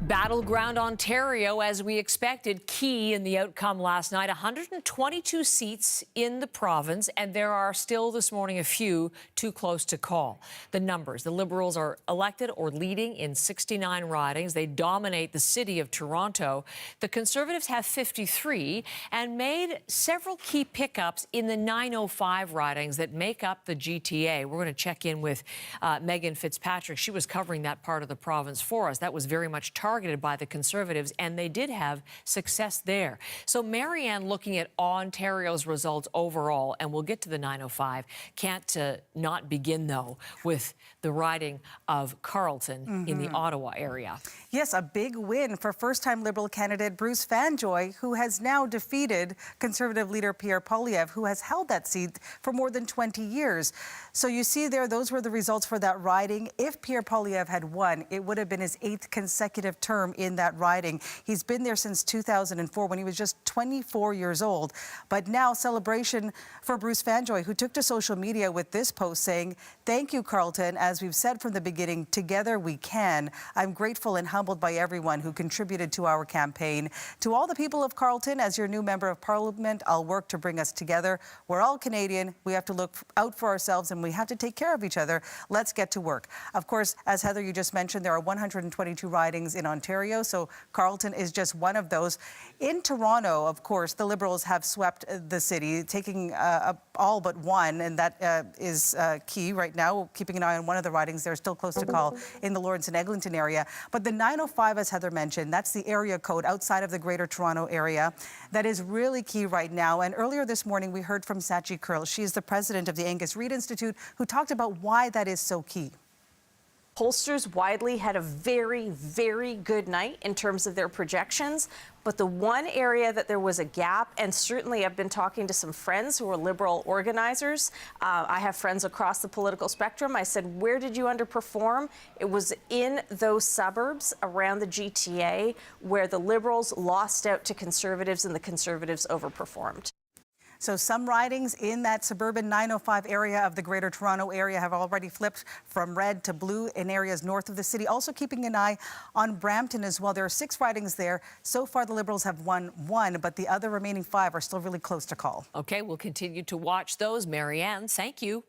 Speaker 1: Battleground Ontario, as we expected, key in the outcome last night. 122 seats in the province, and there are still this morning a few too close to call. The numbers: the Liberals are elected or leading in 69 ridings. They dominate the city of Toronto. The Conservatives have 53 and made several key pickups in the 905 ridings that make up the GTA. We're going to check in with Megan Fitzpatrick. She was covering that part of the province for us. That was very much targeted by the Conservatives, and they did have success there. So Marianne, looking at Ontario's results overall, and we'll get to the 905, can't not begin, though, with the riding of Carleton in the Ottawa area.
Speaker 16: Yes, a big win for first-time Liberal candidate Bruce Fanjoy, who has now defeated Conservative leader Pierre Poilievre, who has held that seat for more than 20 years. So you see there, those were the results for that riding. If Pierre Poilievre had won, it would have been his 8th consecutive term in that riding. He's been there since 2004 when he was just 24 years old. But now, celebration for Bruce Fanjoy, who took to social media with this post saying, "Thank you, Carleton. As we've said from the beginning, together we can. I'm grateful and humbled by everyone who contributed to our campaign. To all the people of Carleton, as your new member of Parliament, I'll work to bring us together. We're all Canadian. We have to look out for ourselves and we have to take care of each other. Let's get to work." Of course, as Heather, you just mentioned, there are 122 ridings in Ontario, so Carleton is just one of those. In Toronto, of course, the Liberals have swept the city, taking all but one, and that is key right now, keeping an eye on one of the ridings. They're still close to call in the Lawrence and Eglinton area. But the 905, as Heather mentioned, that's the area code outside of the Greater Toronto area that is really key right now. And earlier this morning, we heard from Sachi Kurl. She's the president of the Angus Reid Institute, who talked about why that is so key.
Speaker 15: Pollsters widely had a very, very good night in terms of their projections. But the one area that there was a gap, and certainly I've been talking to some friends who are Liberal organizers. I have friends across the political spectrum. I said, where did you underperform? It was in those suburbs around the GTA where the Liberals lost out to Conservatives and the Conservatives overperformed.
Speaker 16: So some ridings in that suburban 905 area of the Greater Toronto area have already flipped from red to blue in areas north of the city. Also keeping an eye on Brampton as well. There are 6 ridings there. So far, the Liberals have won 1, but the other remaining 5 are still really close to call.
Speaker 1: Okay, we'll continue to watch those. Marianne, thank you.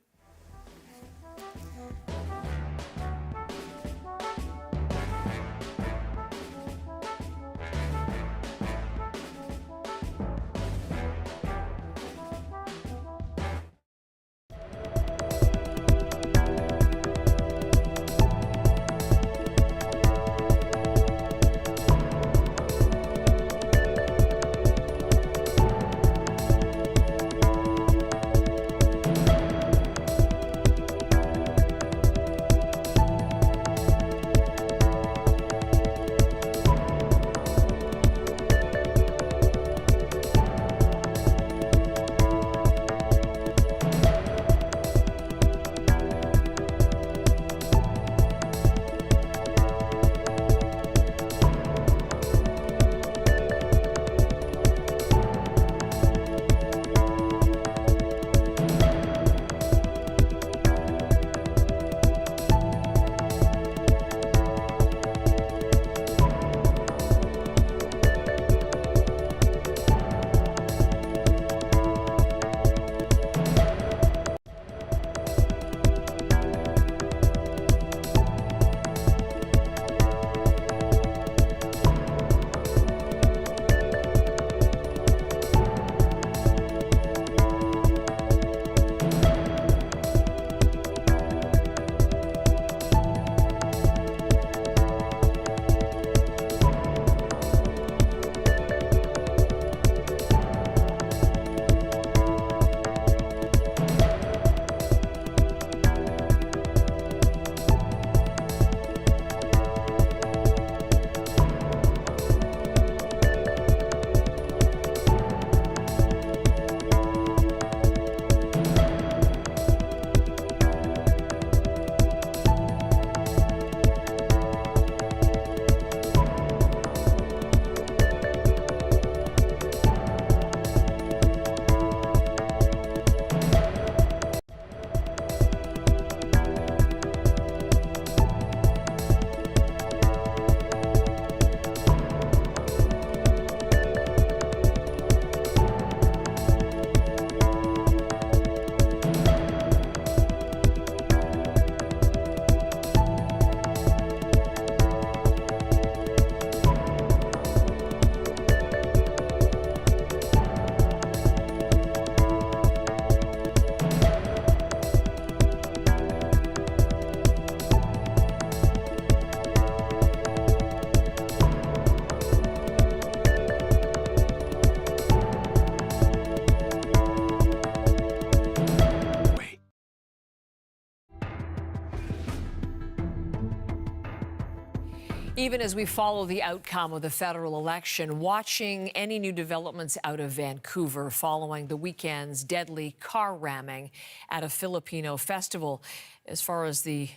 Speaker 1: Even as we follow the outcome of the federal election, watching any new developments out of Vancouver following the weekend's deadly car ramming at a Filipino festival. As far as the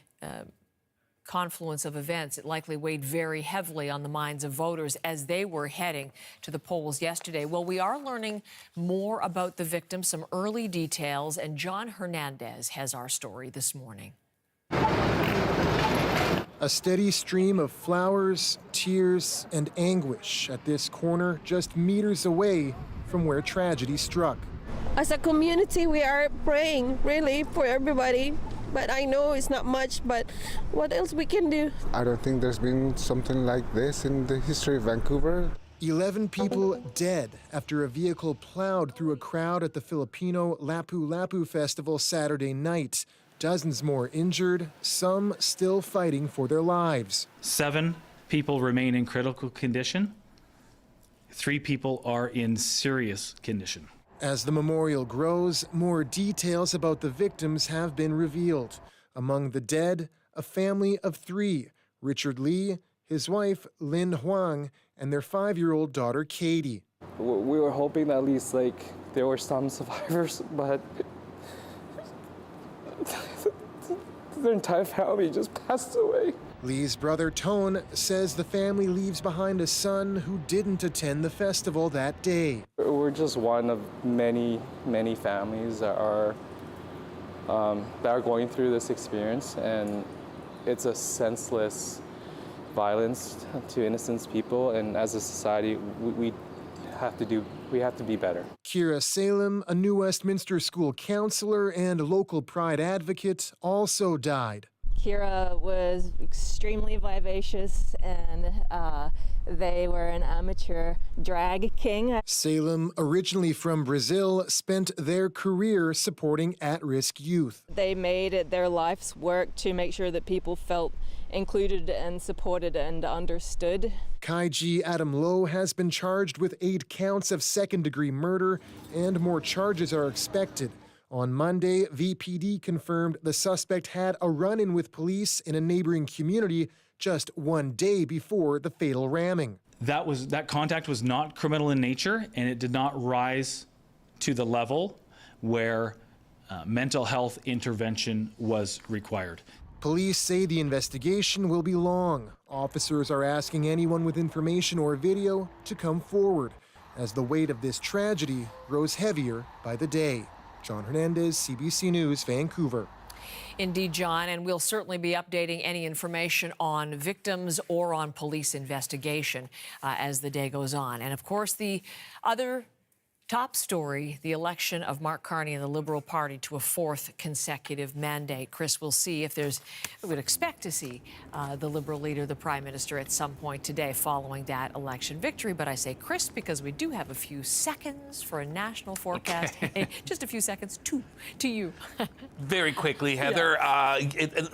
Speaker 1: confluence of events, it likely weighed very heavily on the minds of voters as they were heading to the polls yesterday. Well, we are learning more about the victims, some early details, and John Hernandez has our story this morning.
Speaker 20: A steady stream of flowers, tears, and anguish at this corner just meters away from where tragedy struck.
Speaker 21: As a community, we are praying really for everybody, but I know it's not much, but what else we can do?
Speaker 22: I don't think there's been something like this in the history of Vancouver.
Speaker 20: 11 people dead after a vehicle plowed through a crowd at the Filipino Lapu-Lapu Festival Saturday night. Dozens more injured, some still fighting for their lives.
Speaker 23: 7 people remain in critical condition. 3 people are in serious condition.
Speaker 20: As the memorial grows, more details about the victims have been revealed. Among the dead, a family of 3, Richard Lee, his wife Lynn Huang, and their 5-year-old daughter Katie.
Speaker 24: We were hoping that at least there were some survivors, but their entire family just passed away.
Speaker 20: Lee's brother Tone says the family leaves behind a son who didn't attend the festival that day.
Speaker 24: We're just one of many, many families that are going through this experience, and it's a senseless violence to innocent people, and as a society, we have to be better.
Speaker 20: Kira Salem, a New Westminster school counselor and local pride advocate, also died.
Speaker 25: Kira was extremely vivacious, and they were an amateur drag king.
Speaker 20: Salem, originally from Brazil, spent their career supporting at-risk youth.
Speaker 25: They made it their life's work to make sure that people felt included and supported and understood.
Speaker 20: Kaiji Adam Lowe has been charged with 8 counts of second-degree murder, and more charges are expected. On Monday, VPD confirmed the suspect had a run-in with police in a neighboring community just 1 day before the fatal ramming.
Speaker 23: That contact was not criminal in nature, and it did not rise to the level where mental health intervention was required.
Speaker 20: Police say the investigation will be long. Officers are asking anyone with information or video to come forward as the weight of this tragedy grows heavier by the day. John Hernandez, CBC News, Vancouver.
Speaker 1: Indeed, John, and we'll certainly be updating any information on victims or on police investigation as the day goes on. And of course, the other top story, the election of Mark Carney and the Liberal Party to a 4th consecutive mandate. Chris, we'll see if we would expect to see the Liberal leader, the Prime Minister, at some point today following that election victory. But I say Chris because we do have a few seconds for a national forecast. Okay. Just a few seconds to you.
Speaker 26: Very quickly, Heather.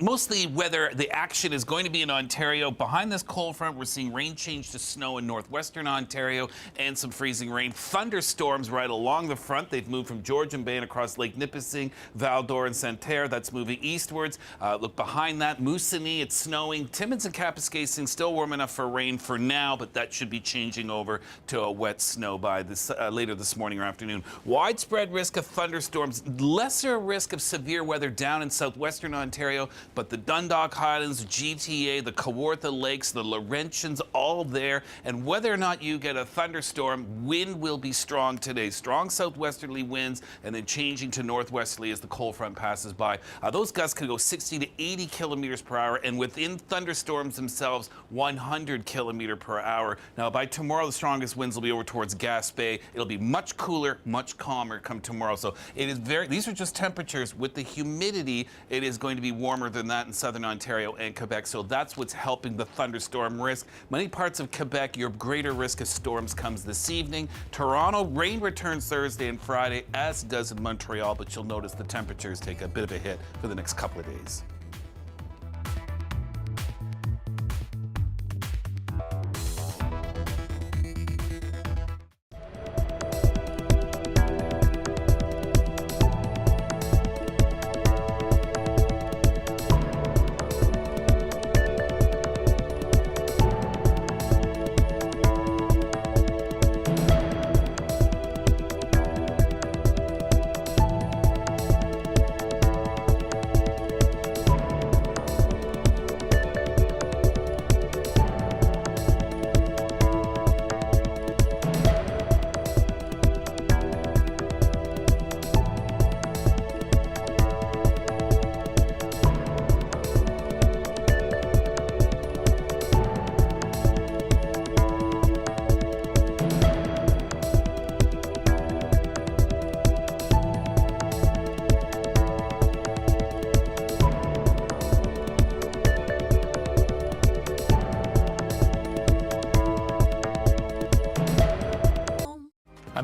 Speaker 26: Mostly whether the action is going to be in Ontario. Behind this cold front, we're seeing rain change to snow in northwestern Ontario and some freezing rain. Thunderstorms right along the front. They've moved from Georgian Bay and across Lake Nipissing, Val-d'Or and Santerre. That's moving eastwards. Look behind that, Moosonee, it's snowing. Timmins and Kapuskasing still warm enough for rain for now, but that should be changing over to a wet snow by this later this morning or afternoon. Widespread risk of thunderstorms, lesser risk of severe weather down in southwestern Ontario, but the Dundalk Highlands, GTA, the Kawartha Lakes, the Laurentians, all there. And whether or not you get a thunderstorm, wind will be strong today. Strong southwesterly winds and then changing to northwesterly as the cold front passes by. Those gusts could go 60 to 80 kilometers per hour, and within thunderstorms themselves, 100 kilometer per hour. Now, by tomorrow, the strongest winds will be over towards Gaspé. It'll be much cooler, much calmer come tomorrow. So it is these are just temperatures. With the humidity, it is going to be warmer than that in southern Ontario and Quebec. So that's what's helping the thunderstorm risk. Many parts of Quebec, your greater risk of storms comes this evening. Toronto, rain returns Thursday and Friday, as does in Montreal, but you'll notice the temperatures take a bit of a hit for the next couple of days.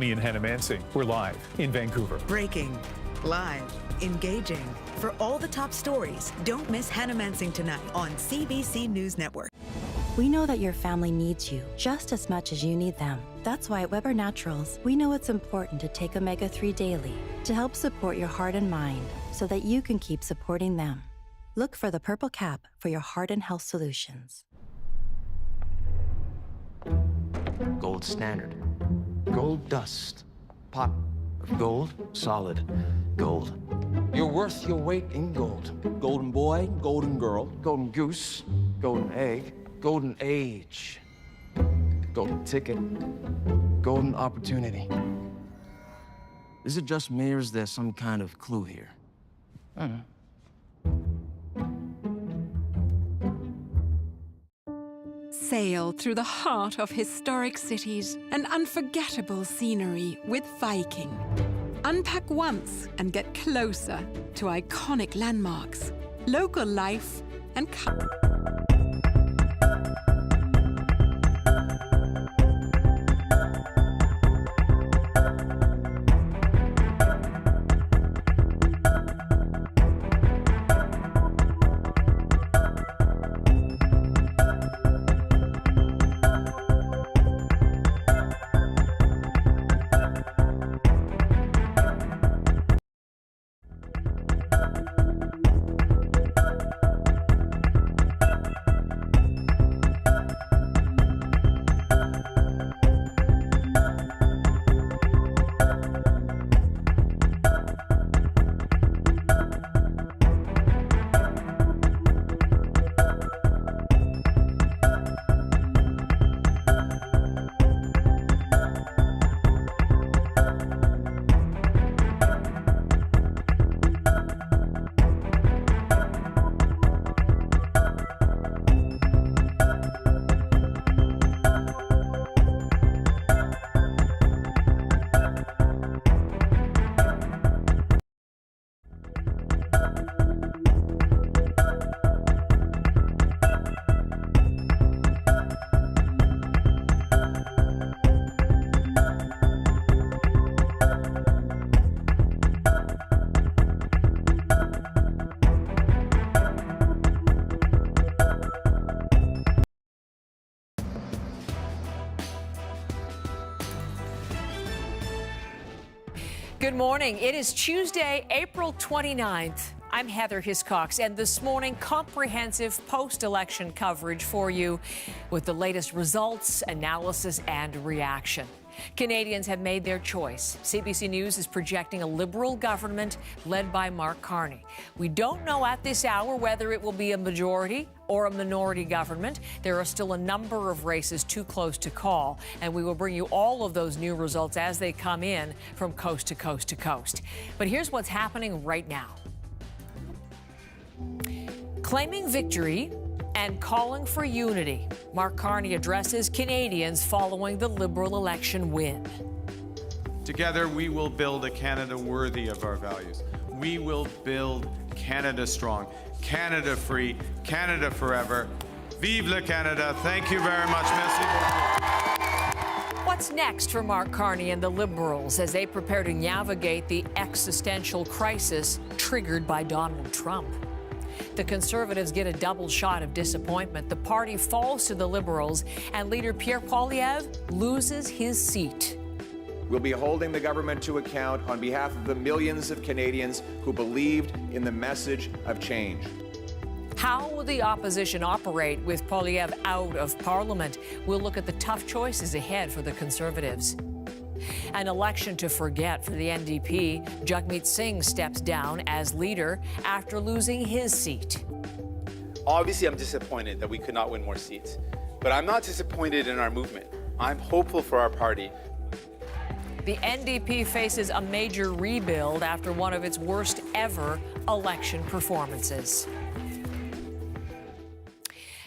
Speaker 6: Connie and Hannah Mansing, we're live in Vancouver.
Speaker 8: Breaking, live, engaging. For all the top stories, don't miss Hannah Mansing tonight on CBC News Network.
Speaker 9: We know that your family needs you just as much as you need them. That's why at Weber Naturals, we know it's important to take omega-3 daily to help support your heart and mind so that you can keep supporting them. Look for the purple cap for your heart and health solutions.
Speaker 10: Gold standard. Gold dust. Pot of gold, solid gold. You're worth your weight in gold. Golden boy, golden girl, golden goose, golden egg, golden age, golden ticket, golden opportunity. Is it just me, or is there some kind of clue here? I don't know.
Speaker 11: Sail through the heart of historic cities and unforgettable scenery with Viking. Unpack once and get closer to iconic landmarks, local life, and
Speaker 1: Good morning. It is Tuesday, April 29th. I'm Heather Hiscox, and this morning, comprehensive post-election coverage for you with the latest results, analysis, and reaction. Canadians have made their choice. CBC News is projecting a Liberal government led by Mark Carney. We don't know at this hour whether it will be a majority or a minority government. There are still a number of races too close to call, and we will bring you all of those new results as they come in from coast to coast to coast. But here's what's happening right now. Claiming victory and calling for unity, Mark Carney addresses Canadians following the Liberal election win.
Speaker 2: Together, we will build a Canada worthy of our values. We will build Canada strong, Canada free, Canada forever. Vive le Canada. Thank you very much. Merci beaucoup.
Speaker 1: What's next for Mark Carney and the Liberals as they prepare to navigate the existential crisis triggered by Donald Trump? The Conservatives get a double shot of disappointment. The party falls to the Liberals, and leader Pierre Poilievre loses his seat.
Speaker 3: We'll be holding the government to account on behalf of the millions of Canadians who believed in the message of change.
Speaker 1: How will the opposition operate with Poilievre out of Parliament? We'll look at the tough choices ahead for the Conservatives. An election to forget for the NDP. Jagmeet Singh steps down as leader after losing his seat.
Speaker 4: Obviously, I'm disappointed that we could not win more seats, but I'm not disappointed in our movement. I'm hopeful for our party.
Speaker 1: The NDP faces a major rebuild after one of its worst ever election performances.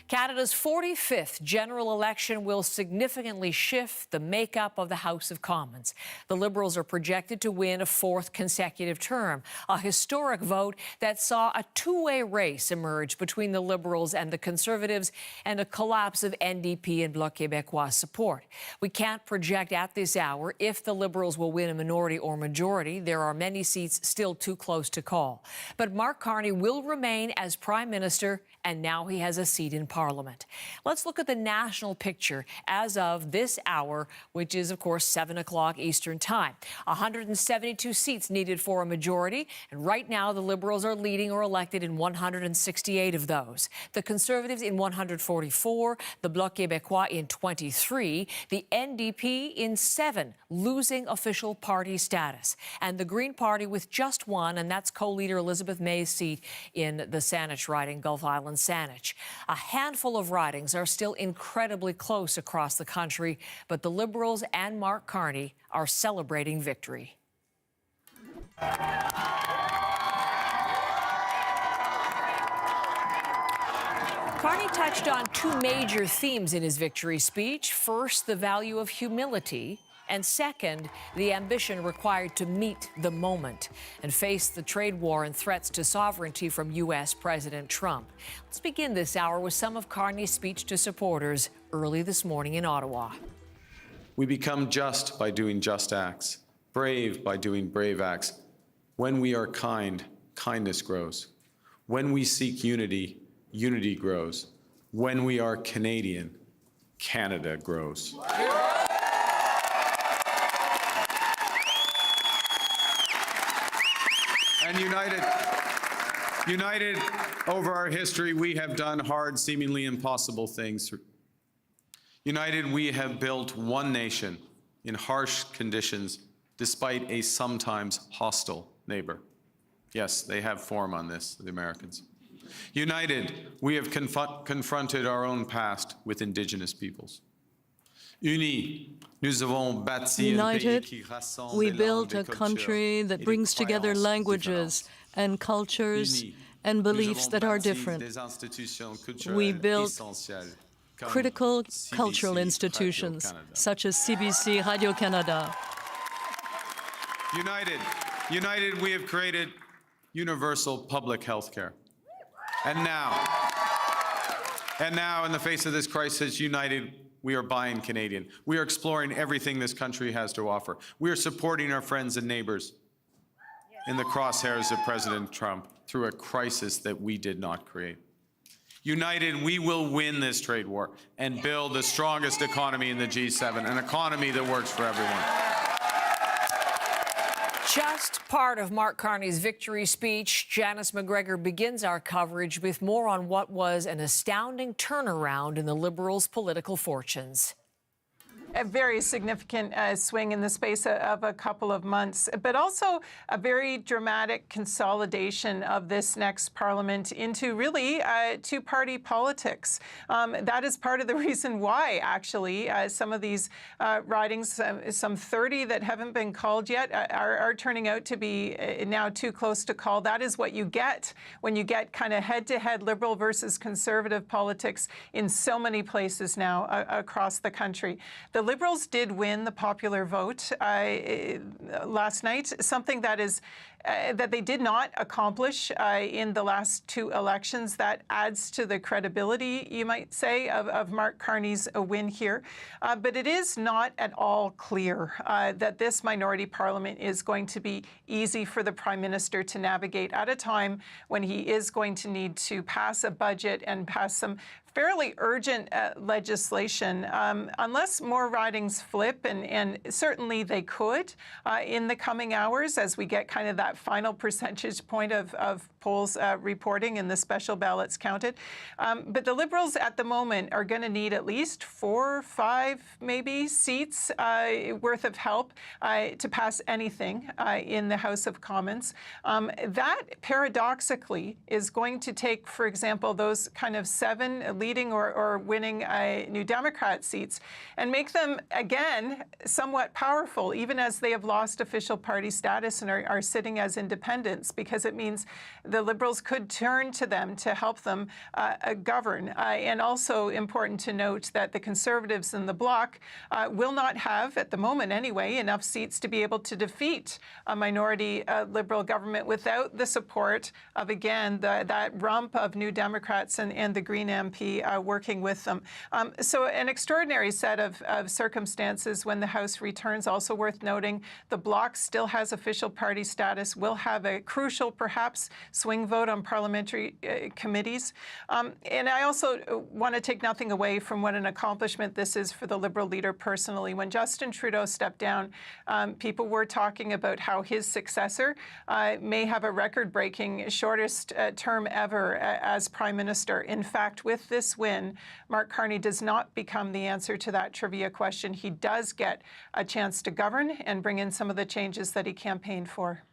Speaker 1: Canada's 45th general election will significantly shift the makeup of the House of Commons. The Liberals are projected to win a fourth consecutive term, a historic vote that saw a two-way race emerge between the Liberals and the Conservatives and a collapse of NDP and Bloc Québécois support. We can't project at this hour if the Liberals will win a minority or majority. There are many seats still too close to call. But Mark Carney will remain as Prime Minister, and now he has a seat in Parliament. Let's look at the national picture as of this hour, which is, of course, 7 o'clock Eastern Time. 172 seats needed for a majority, and right now the Liberals are leading or elected in 168 of those. The Conservatives in 144, the Bloc Québécois in 23, the NDP in 7, losing official party status, and the Green Party with just one, and that's co-leader Elizabeth May's seat in the Saanich riding, Gulf Island Saanich. A handful of ridings are still incredibly close across the country, but the Liberals and Mark Carney are celebrating victory. Carney touched on two major themes in his victory speech. First, the value of humility, and second, the ambition required to meet the moment and face the trade war and threats to sovereignty from U.S. President Trump. Let's begin this hour with some of Carney's speech to supporters early this morning in Ottawa.
Speaker 2: We become just by doing just acts, brave by doing brave acts. When we are kind, kindness grows. When we seek unity, unity grows. When we are Canadian, Canada grows. And united over our history, we have done hard, seemingly impossible things. United, we have built one nation in harsh conditions, despite a sometimes hostile neighbor. Yes, they have form on this, the Americans. United, we have confronted our own past with Indigenous peoples.
Speaker 5: United, we built a country that brings together languages and cultures and beliefs that are different. We built critical cultural institutions such as CBC Radio Canada.
Speaker 2: United, we have created universal public health care. And now, in the face of this crisis, united, we are buying Canadian. We are exploring everything this country has to offer. We are supporting our friends and neighbors in the crosshairs of President Trump through a crisis that we did not create. United, we will win this trade war and build the strongest economy in the G7, an economy that works for everyone.
Speaker 1: Just part of Mark Carney's victory speech, Janice McGregor begins our coverage with more on what was an astounding turnaround in the Liberals' political fortunes.
Speaker 7: A very significant swing in the space of a couple of months, but also a very dramatic consolidation of this next parliament into really two-party politics. That is part of the reason why, actually, some of these ridings, some 30 that haven't been called yet, are turning out to be now too close to call. That is what you get when you get kind of head-to-head Liberal versus Conservative politics in so many places now across the country. The Liberals did win the popular vote last night, something that is that they did not accomplish in the last two elections. That adds to the credibility, you might say, of Mark Carney's win here. But it is not at all clear that this minority parliament is going to be easy for the Prime Minister to navigate at a time when he is going to need to pass a budget and pass some fairly urgent legislation, unless more ridings flip, and certainly they could in the coming hours as we get kind of that final percentage point of polls reporting and the special ballots counted. But the Liberals at the moment are going to need at least 4 or 5 maybe seats worth of help to pass anything in the House of Commons. That paradoxically is going to take, for example, those kind of 7 leading or winning New Democrat seats and make them, again, somewhat powerful, even as they have lost official party status and are sitting as independents, because it means the Liberals could turn to them to help them govern. And also important to note that the Conservatives in the bloc will not have, at the moment anyway, enough seats to be able to defeat a minority Liberal government without the support of, again, that rump of New Democrats and the Green MP working with them. So an extraordinary set of circumstances when the House returns. Also worth noting, the bloc still has official party status, will have a crucial, perhaps, swing vote on parliamentary committees. And I also want to take nothing away from what an accomplishment this is for the Liberal leader personally. When Justin Trudeau stepped down, people were talking about how his successor may have a record-breaking shortest term ever as Prime Minister. In fact, with this win, Mark Carney does not become the answer to that trivia question. He does get a chance to govern and bring in some of the changes that he campaigned for.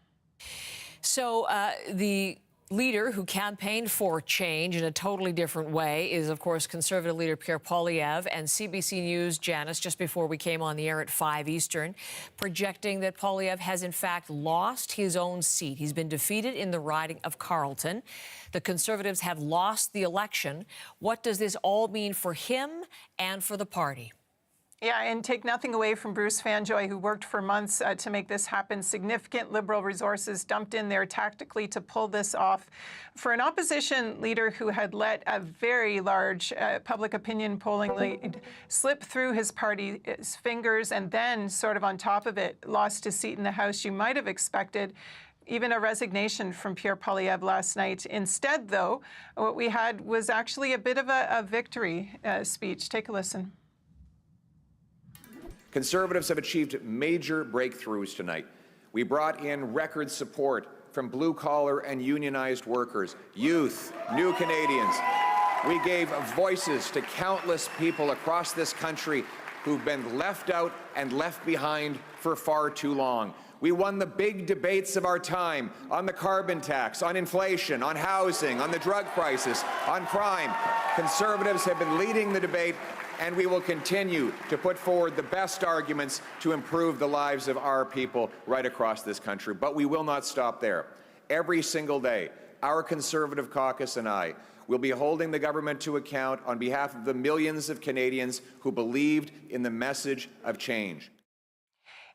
Speaker 1: So the leader who campaigned for change in a totally different way is, of course, Conservative leader Pierre Poilievre, and CBC News, Janice, just before we came on the air at 5 Eastern, projecting that Poilievre has, in fact, lost his own seat. He's been defeated in the riding of Carleton. The Conservatives have lost the election. What does this all mean for him and for the party?
Speaker 7: Yeah, and take nothing away from Bruce Fanjoy, who worked for months to make this happen. Significant Liberal resources dumped in there tactically to pull this off. For an opposition leader who had let a very large public opinion polling lead slip through his party's fingers and then, sort of on top of it, lost his seat in the House, you might have expected even a resignation from Pierre Poilievre last night. Instead, though, what we had was actually a bit of a victory speech. Take a listen.
Speaker 3: Conservatives have achieved major breakthroughs tonight. We brought in record support from blue-collar and unionized workers, youth, new Canadians. We gave voices to countless people across this country who've been left out and left behind for far too long. We won the big debates of our time on the carbon tax, on inflation, on housing, on the drug crisis, on crime. Conservatives have been leading the debate, and we will continue to put forward the best arguments to improve the lives of our people right across this country. But we will not stop there. Every single day, our Conservative caucus and I will be holding the government to account on behalf of the millions of Canadians who believed in the message of change.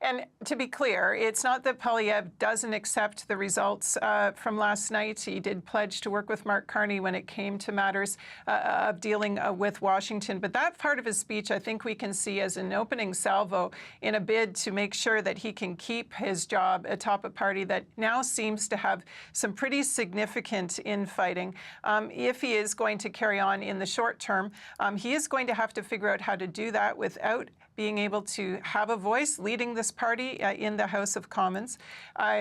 Speaker 7: And to be clear, it's not that Poilievre doesn't accept the results from last night. He did pledge to work with Mark Carney when it came to matters of dealing with Washington. But that part of his speech, I think we can see as an opening salvo in a bid to make sure that he can keep his job atop a party that now seems to have some pretty significant infighting. If he is going to carry on in the short term, he is going to have to figure out how to do that without being able to have a voice leading this party in the House of Commons.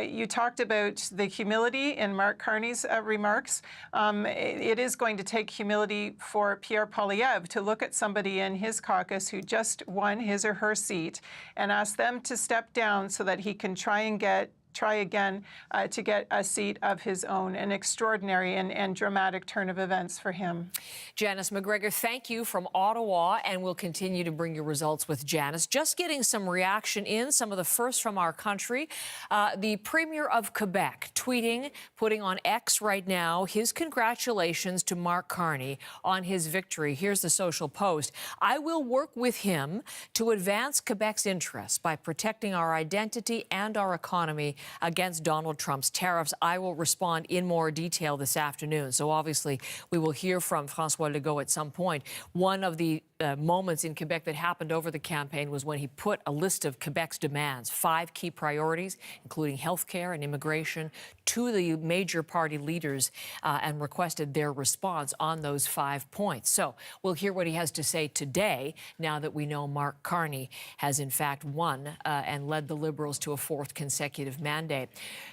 Speaker 7: You talked about the humility in Mark Carney's remarks. It is going to take humility for Pierre Poilievre to look at somebody in his caucus who just won his or her seat and ask them to step down so that he can try again to get a seat of his own. An extraordinary and dramatic turn of events for him.
Speaker 1: Janice McGregor, thank you from Ottawa, and we'll continue to bring you results with Janice. Just getting some reaction in, some of the first from our country. The Premier of Quebec tweeting, putting on X right now, his congratulations to Mark Carney on his victory. Here's the social post. I will work with him to advance Quebec's interests by protecting our identity and our economy against Donald Trump's tariffs. I will respond in more detail this afternoon. So obviously, we will hear from François Legault at some point. One of the moments in Quebec that happened over the campaign was when he put a list of Quebec's demands, 5 key priorities, including health care and immigration, to the major party leaders and requested their response on those 5 points. So we'll hear what he has to say today, now that we know Mark Carney has in fact won and led the Liberals to a 4th consecutive mandate.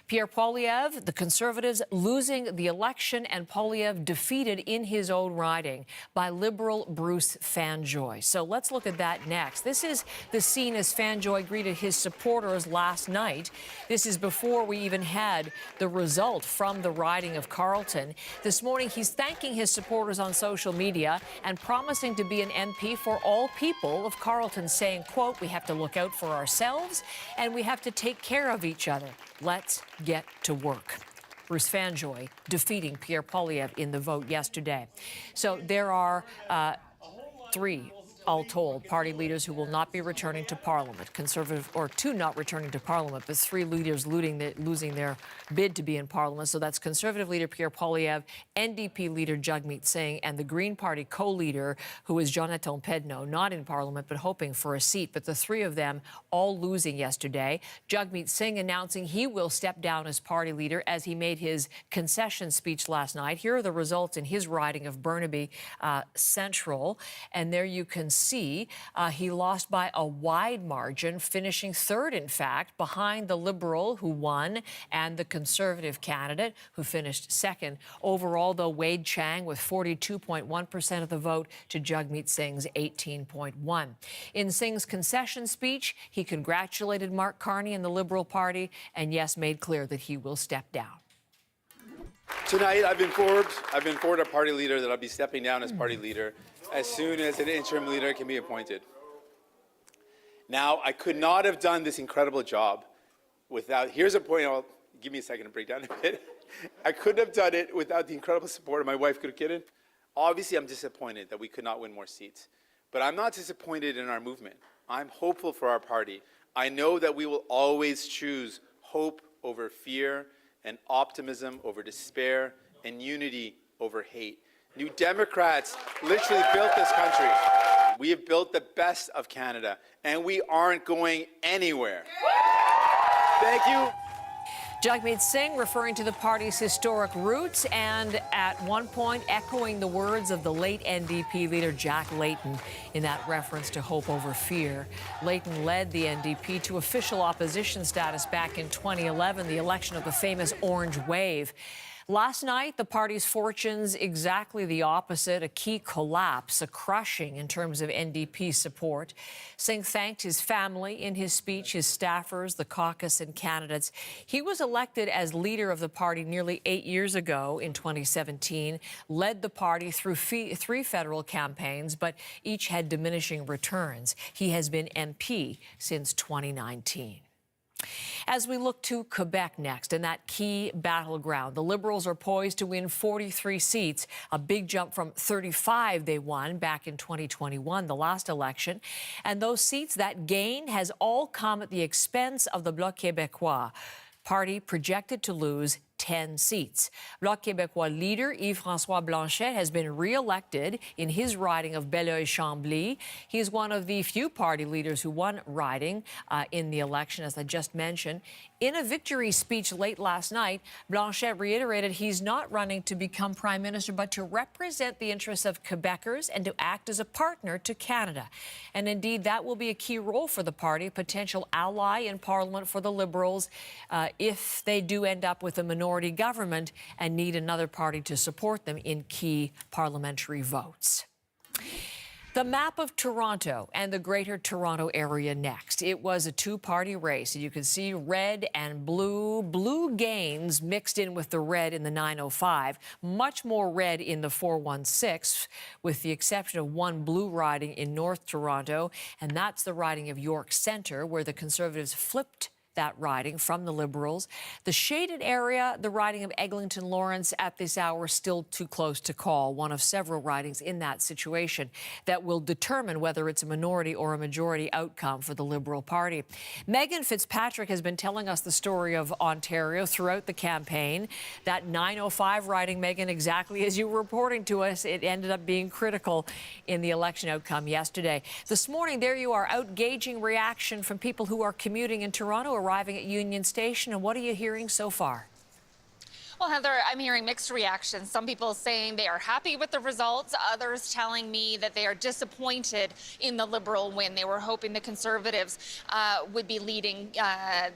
Speaker 1: Pierre Poilievre, the Conservatives losing the election, and Poilievre defeated in his own riding by Liberal Bruce Fanjoy. So let's look at that next. This is the scene as Fanjoy greeted his supporters last night. This is before we even had the result from the riding of Carleton. This morning, he's thanking his supporters on social media and promising to be an MP for all people of Carleton, saying, quote, we have to look out for ourselves and we have to take care of each other. Let's get to work. Bruce Fanjoy, defeating Pierre Poilievre in the vote yesterday. So there are three, all told, party leaders who will not be returning to Parliament. Conservative, or two not returning to Parliament, but three leaders losing their bid to be in Parliament. So that's Conservative leader Pierre Poilievre, NDP leader Jagmeet Singh, and the Green Party co-leader, who is Jonathan Pedneau, not in Parliament, but hoping for a seat. But the three of them all losing yesterday. Jagmeet Singh announcing he will step down as party leader as he made his concession speech last night. Here are the results in his riding of Burnaby Central. And there you can see he lost by a wide margin, finishing third, in fact, behind the Liberal who won and the Conservative candidate who finished second. Overall, though, Wade Chang with 42.1% of the vote to Jagmeet Singh's 18.1%. In Singh's concession speech, he congratulated Mark Carney and the Liberal Party and, yes, made clear that he will step down.
Speaker 4: Tonight, I've been informed a party leader that I'll be stepping down as party leader as soon as an interim leader can be appointed. Now, I could not have done this incredible job without, here's a point, give me a second to break down a bit. I couldn't have done it without the incredible support of my wife, Kidden. Obviously, I'm disappointed that we could not win more seats, but I'm not disappointed in our movement. I'm hopeful for our party. I know that we will always choose hope over fear and optimism over despair and unity over hate. New Democrats literally built this country. We have built the best of Canada, and we aren't going anywhere. Thank you.
Speaker 1: Jagmeet Singh referring to the party's historic roots and at one point echoing the words of the late NDP leader Jack Layton in that reference to hope over fear. Layton led the NDP to official opposition status back in 2011, the election of the famous Orange Wave. Last night, the party's fortunes exactly the opposite, a key collapse, a crushing in terms of NDP support. Singh thanked his family in his speech, his staffers, the caucus and candidates. He was elected as leader of the party nearly 8 years ago in 2017, led the party through three federal campaigns, but each had diminishing returns. He has been MP since 2019. As we look to Quebec next, and that key battleground, the Liberals are poised to win 43 seats, a big jump from 35 they won back in 2021, the last election. And those seats, that gain has all come at the expense of the Bloc Québécois, party projected to lose 10 seats. Bloc Québécois leader Yves-François Blanchet has been re-elected in his riding of Belleuil-Chambly. He's one of the few party leaders who won riding in the election, as I just mentioned. In a victory speech late last night, Blanchet reiterated he's not running to become prime minister, but to represent the interests of Quebecers and to act as a partner to Canada. And indeed, that will be a key role for the party, a potential ally in Parliament for the Liberals if they do end up with a minority government and need another party to support them in key parliamentary votes. The map of Toronto and the Greater Toronto Area next. It was a two-party race. You can see red and blue. Blue gains mixed in with the red in the 905. Much more red in the 416, with the exception of one blue riding in North Toronto, and that's the riding of York Centre, where the Conservatives flipped that riding from the Liberals. The shaded area, the riding of Eglinton Lawrence at this hour, still too close to call. One of several ridings in that situation that will determine whether it's a minority or a majority outcome for the Liberal Party. Megan Fitzpatrick has been telling us the story of Ontario throughout the campaign. That 905 riding, Megan, exactly as you were reporting to us, it ended up being critical in the election outcome yesterday. This morning, there you are, out gauging reaction from people who are commuting in Toronto, arriving at Union Station. And what are you hearing so far?
Speaker 12: Well, Heather, I'm hearing mixed reactions. Some people saying they are happy with the results, others telling me that they are disappointed in the Liberal win. They were hoping the Conservatives would be leading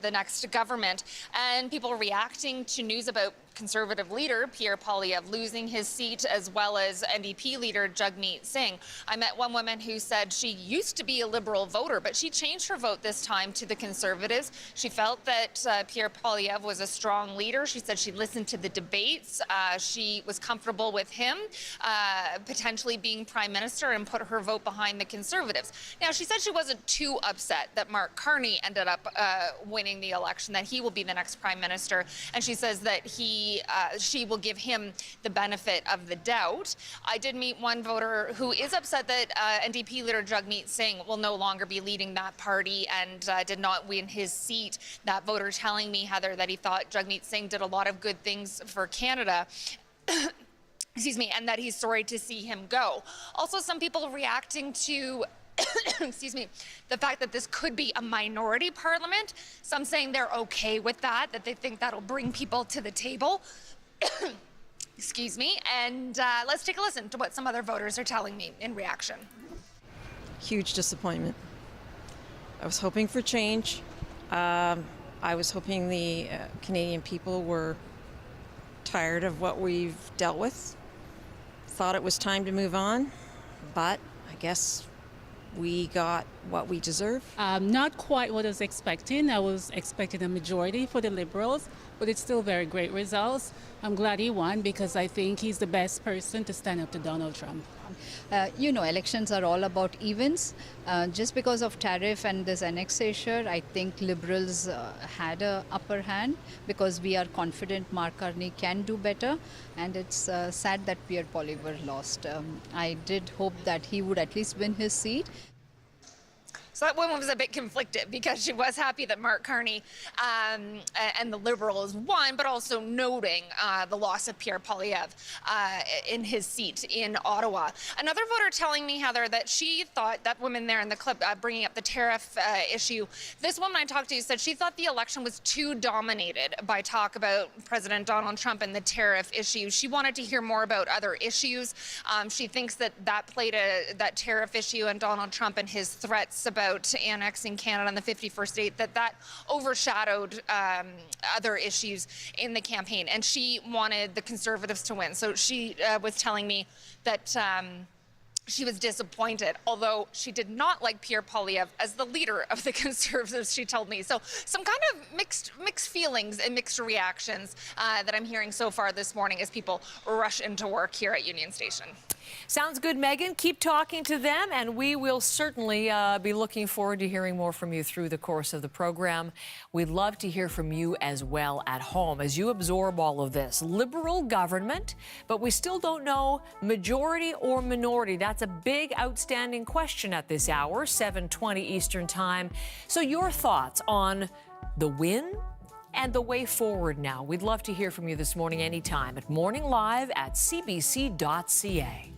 Speaker 12: the next government. And people reacting to news about Conservative leader Pierre Poilievre losing his seat, as well as NDP leader Jagmeet Singh. I met one woman who said she used to be a Liberal voter, but she changed her vote this time to the Conservatives. She felt that Pierre Poilievre was a strong leader. She said she listened to the debates. She was comfortable with him potentially being prime minister and put her vote behind the Conservatives. Now, she said she wasn't too upset that Mark Carney ended up winning the election, that he will be the next prime minister. And she says that he she will give him the benefit of the doubt. I did meet one voter who is upset that NDP leader Jagmeet Singh will no longer be leading that party and did not win his seat. That voter telling me, Heather, that he thought Jagmeet Singh did a lot of good things for Canada. Excuse me, and that he's sorry to see him go. Also, some people reacting to excuse me, the fact that this could be a minority parliament. Some saying they're okay with that they think that'll bring people to the table. Excuse me, and let's take a listen to what some other voters are telling me in reaction.
Speaker 13: Huge disappointment. I was hoping for change. I was hoping the Canadian people were tired of what we've dealt with. Thought it was time to move on, but I guess we got what we deserve.
Speaker 14: Not quite what I was expecting. I was expecting a majority for the Liberals, but it's still very great results. I'm glad he won because I think he's the best person to stand up to Donald Trump.
Speaker 15: You know, elections are all about events. Just because of tariff and this annexation, I think Liberals had an upper hand because we are confident Mark Carney can do better. And it's sad that Pierre Poilievre lost. I did hope that he would at least win his seat.
Speaker 12: So that woman was a bit conflicted because she was happy that Mark Carney and the Liberals won, but also noting the loss of Pierre Poilievre in his seat in Ottawa. Another voter telling me, Heather, that she thought, that woman there in the clip bringing up the tariff issue, this woman I talked to said she thought the election was too dominated by talk about President Donald Trump and the tariff issue. She wanted to hear more about other issues. She thinks that that tariff issue and Donald Trump and his threats about annexing Canada and the 51st state, that overshadowed other issues in the campaign. And she wanted the Conservatives to win. So she was telling me that she was disappointed, although she did not like Pierre Poilievre as the leader of the Conservatives, she told me. So some kind of mixed feelings and mixed reactions that I'm hearing so far this morning as people rush into work here at Union Station.
Speaker 1: Sounds good, Megan. Keep talking to them, and we will certainly be looking forward to hearing more from you through the course of the program. We'd love to hear from you as well at home as you absorb all of this. Liberal government, but we still don't know majority or minority. That's a big outstanding question at this hour, 7:20 Eastern Time. So your thoughts on the win and the way forward now. We'd love to hear from you this morning anytime at morninglive@cbc.ca.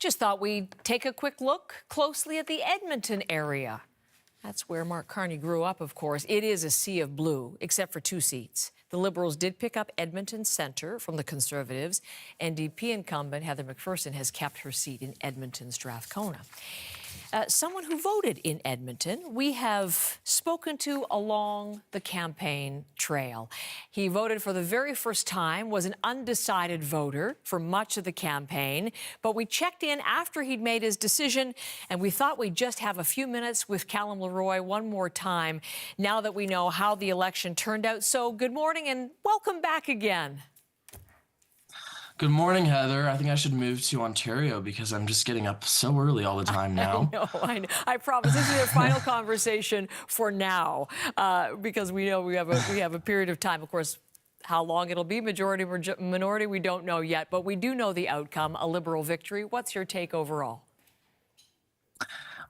Speaker 1: Just thought we'd take a quick look closely at the Edmonton area. That's where Mark Carney grew up, of course. It is a sea of blue, except for 2 seats. The Liberals did pick up Edmonton Centre from the Conservatives. NDP incumbent Heather McPherson has kept her seat in Edmonton Strathcona. Someone who voted in Edmonton we have spoken to along the campaign trail. He voted for the very first time, was an undecided voter for much of the campaign, but we checked in after he'd made his decision, and we thought we'd just have a few minutes with Callum Leroy one more time now that we know how the election turned out. So good morning and welcome back again.
Speaker 16: Good morning, Heather. I think I should move to Ontario because I'm just getting up so early all the time now.
Speaker 1: I know. I promise this is our final conversation for now, because we know we have a period of time. Of course, how long it'll be, majority, minority, we don't know yet, but we do know the outcome, a Liberal victory. What's your take overall?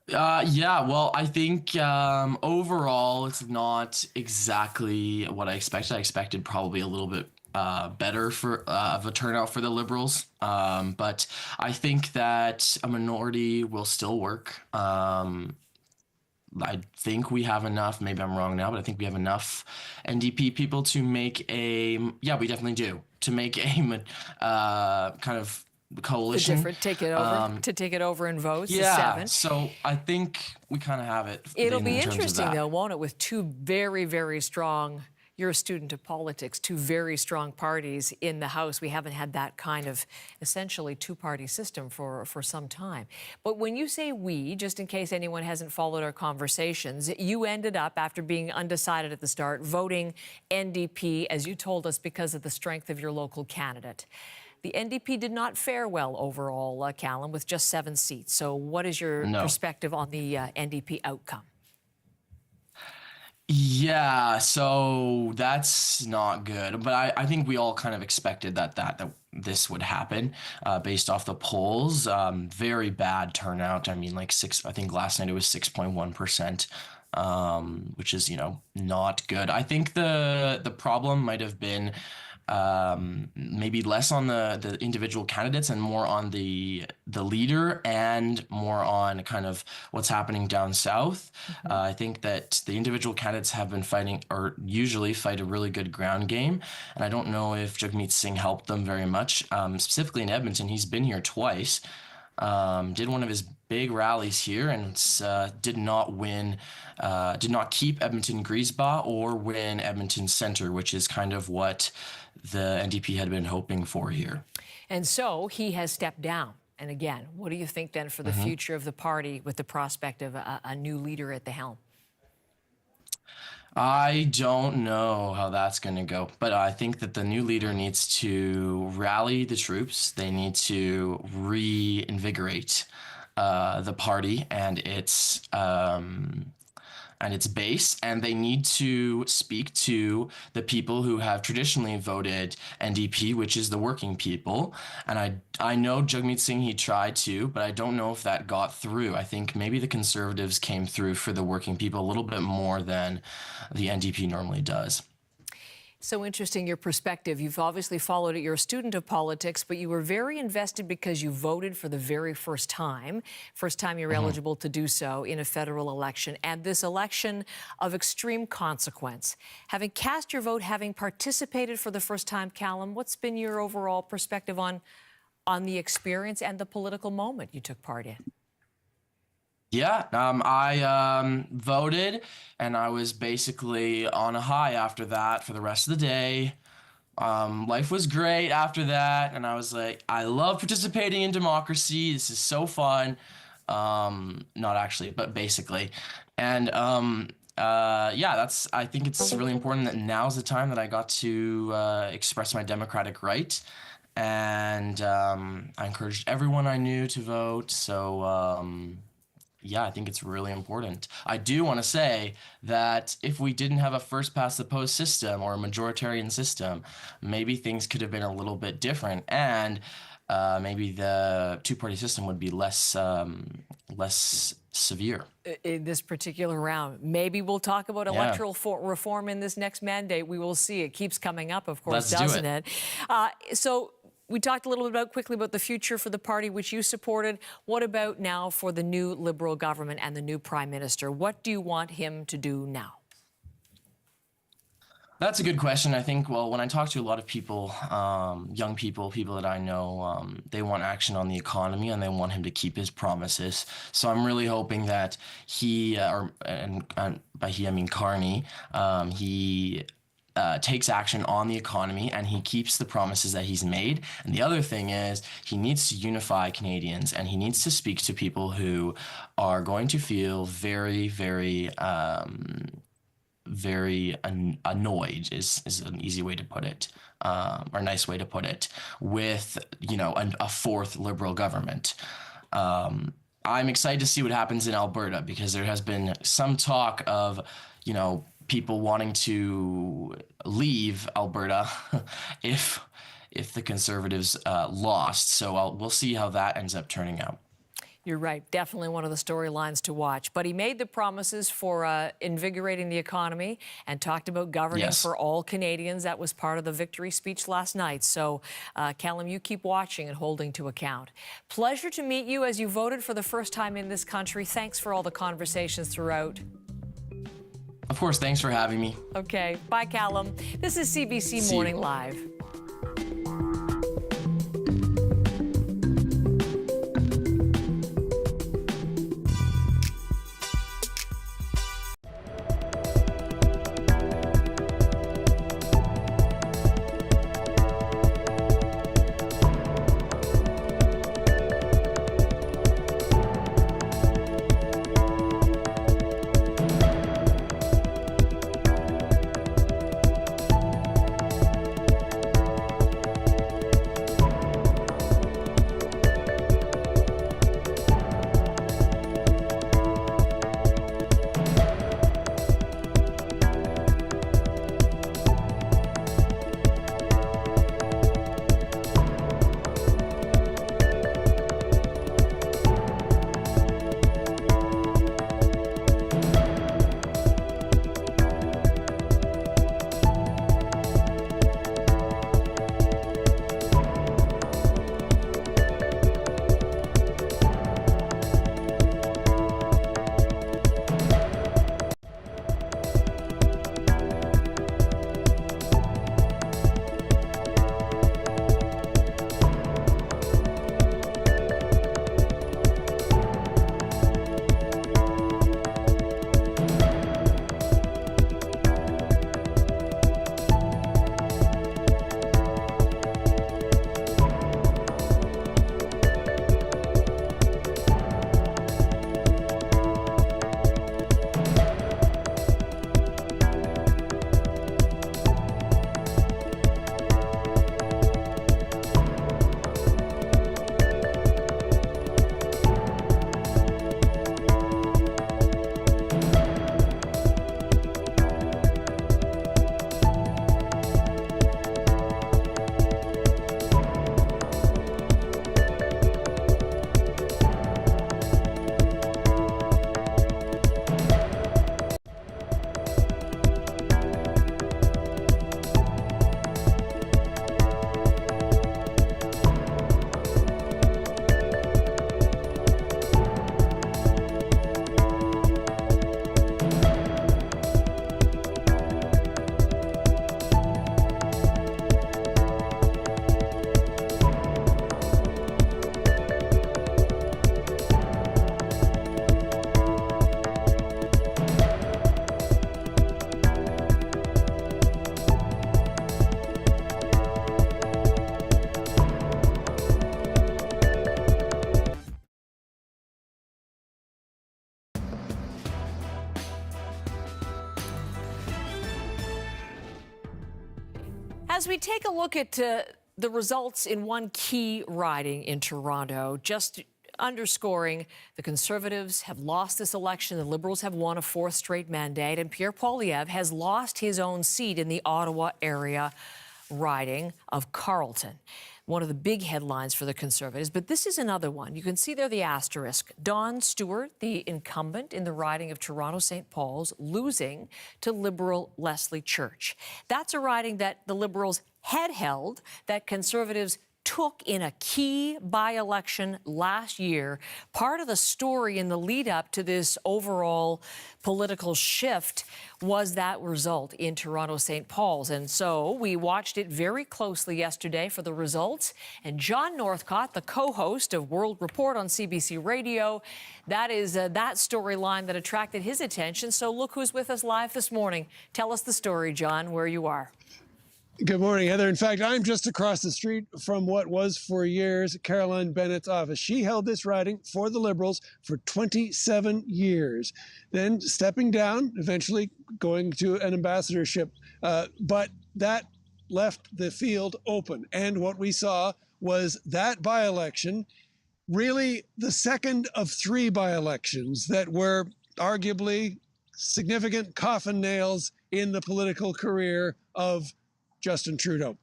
Speaker 16: Yeah, well, I think overall it's not exactly what I expected. I expected probably a little bit better of a turnout for the Liberals. But I think that a minority will still work. I think we have enough, maybe I'm wrong now, but I think we have enough NDP people to make yeah, we definitely do, to make a kind of coalition.
Speaker 1: To take it over in votes.
Speaker 16: Yeah,
Speaker 1: 7.
Speaker 16: so I think we kind of have it.
Speaker 1: It'll be interesting, though, won't it, with two very, very strong, you're a student of politics, two very strong parties in the House. We haven't had that kind of essentially two-party system for some time. But when you say we, just in case anyone hasn't followed our conversations, you ended up, after being undecided at the start, voting NDP, as you told us, because of the strength of your local candidate. The NDP did not fare well overall, Callum, with just 7 seats. So what is your perspective on the NDP outcome?
Speaker 16: Yeah, so that's not good. But I think we all kind of expected that this would happen based off the polls. Very bad turnout. I mean, like I think last night it was 6.1%, which is, not good. I think the problem might have been maybe less on the individual candidates and more on the leader and more on kind of what's happening down south. Mm-hmm. I think that the individual candidates have been fighting, or usually fight, a really good ground game. And I don't know if Jagmeet Singh helped them very much. Specifically in Edmonton, he's been here twice. Did one of his big rallies here and did not keep Edmonton Griesbach or win Edmonton Centre, which is kind of what the NDP had been hoping for here. And
Speaker 1: so he has stepped down. And again, what do you think then for the future of the party with the prospect of a new leader at the helm?
Speaker 16: I don't know how that's going to go, but I think that the new leader needs to rally the troops. They need to reinvigorate the party and its base, and they need to speak to the people who have traditionally voted NDP, which is the working people. And I know Jagmeet Singh, he tried to, but I don't know if that got through. I think maybe the Conservatives came through for the working people a little bit more than the NDP normally does.
Speaker 1: So interesting, your perspective. You've obviously followed it. You're a student of politics, but you were very invested because you voted for the very first time you're eligible to do so in a federal election, and this election of extreme consequence. Having cast your vote, having participated for the first time, Callum, what's been your overall perspective on the experience and the political moment you took part in?
Speaker 16: Yeah, I voted, and I was basically on a high after that for the rest of the day. Life was great after that, and I was like, I love participating in democracy. This is so fun. Not actually, but basically. And yeah, I think it's really important that now's the time that I got to express my democratic right. And I encouraged everyone I knew to vote, so yeah, I think it's really important. I do want to say that if we didn't have a first-past-the-post system or a majoritarian system, maybe things could have been a little bit different, and maybe the two-party system would be less severe.
Speaker 1: In this particular round, maybe we'll talk about electoral reform in this next mandate. We will see. It keeps coming up, of course, doesn't it? So we talked a little bit quickly about the future for the party which you supported. What about now for the new Liberal government and the new Prime Minister? What do you want him to do now?
Speaker 16: That's a good question. I think, well, when I talk to a lot of people, young people, people that I know, they want action on the economy and they want him to keep his promises. So I'm really hoping that he, and by he I mean Carney, he takes action on the economy and he keeps the promises that he's made. And the other thing is he needs to unify Canadians and he needs to speak to people who are going to feel very, very annoyed is an easy way to put it, or a nice way to put it, with, you know, a fourth Liberal government. I'm excited to see what happens in Alberta because there has been some talk of, you know, people wanting to leave Alberta if the Conservatives lost. So we'll see how that ends up turning out.
Speaker 1: You're right. Definitely one of the storylines to watch. But he made the promises for invigorating the economy and talked about governing for all Canadians. That was part of the victory speech last night. So, Callum, you keep watching and holding to account. Pleasure to meet you as you voted for the first time in this country. Thanks for all the conversations throughout.
Speaker 16: Of course. Thanks for having me.
Speaker 1: Okay. Bye, Callum. This is CBC Morning Live. As we take a look at the results in one key riding in Toronto, just underscoring the Conservatives have lost this election, the Liberals have won a fourth straight mandate, and Pierre Poilievre has lost his own seat in the Ottawa area riding of Carleton. One of the big headlines for the Conservatives, but this is another one. You can see there the asterisk. Don Stewart, the incumbent in the riding of Toronto-St. Paul's, losing to Liberal Leslie Church. That's a riding that the Liberals had held, that Conservatives took in a key by-election last year. Part of the story in the lead-up to this overall political shift was that result in Toronto St. Paul's. And so we watched it very closely yesterday for the results. And John Northcott, the co-host of World Report on CBC Radio, that is that storyline that attracted his attention. So look who's with us live this morning. Tell us the story, John, where you are.
Speaker 17: Good morning, Heather. In fact, I'm just across the street from what was for years Caroline Bennett's office. She held this riding for the Liberals for 27 years, then stepping down, eventually going to an ambassadorship. But that left the field open. And what we saw was that by-election, really the second of three by-elections that were arguably significant coffin nails in the political career of Justin Trudeau.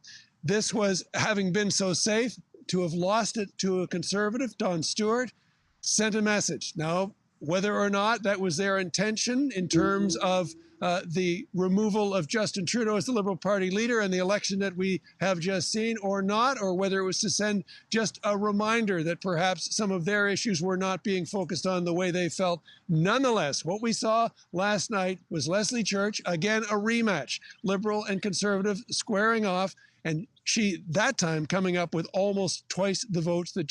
Speaker 17: This was, having been so safe, to have lost it to a Conservative, Don Stewart, sent a message. Now, whether or not that was their intention in terms of the removal of Justin Trudeau as the Liberal Party leader and the election that we have just seen or not, or whether it was to send just a reminder that perhaps some of their issues were not being focused on the way they felt. Nonetheless, what we saw last night was Leslie Church, again, a rematch, Liberal and Conservative squaring off, and she, that time, coming up with almost twice the votes that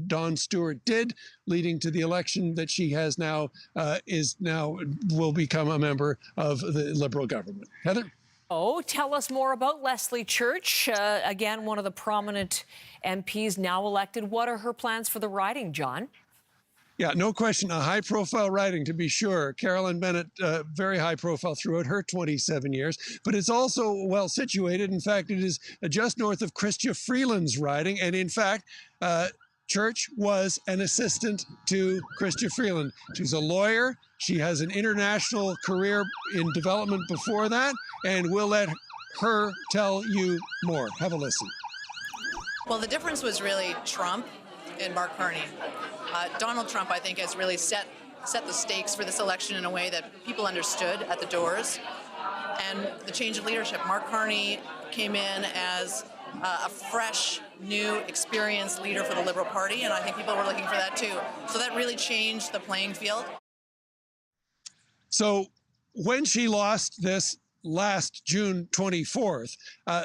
Speaker 17: Don Stewart did, leading to the election that she has now, will become a member of the Liberal government. Heather?
Speaker 1: Oh, tell us more about Leslie Church. Again, one of the prominent MPs now elected. What are her plans for the riding, John?
Speaker 17: Yeah, no question, a high-profile riding, to be sure. Caroline Bennett, very high-profile throughout her 27 years, but it's also well-situated. In fact, it is just north of Chrystia Freeland's riding, and in fact, Church was an assistant to Chrystia Freeland. She's a lawyer. She has an international career in development before that, and we'll let her tell you more. Have a listen.
Speaker 18: Well, the difference was really Trump and Mark Carney. Donald Trump, I think, has really set the stakes for this election in a way that people understood at the doors. And the change of leadership. Mark Carney came in as a fresh, new, experienced leader for the Liberal Party, and I think people were looking for that too. So that really changed the playing field.
Speaker 17: So when she lost this last June 24th,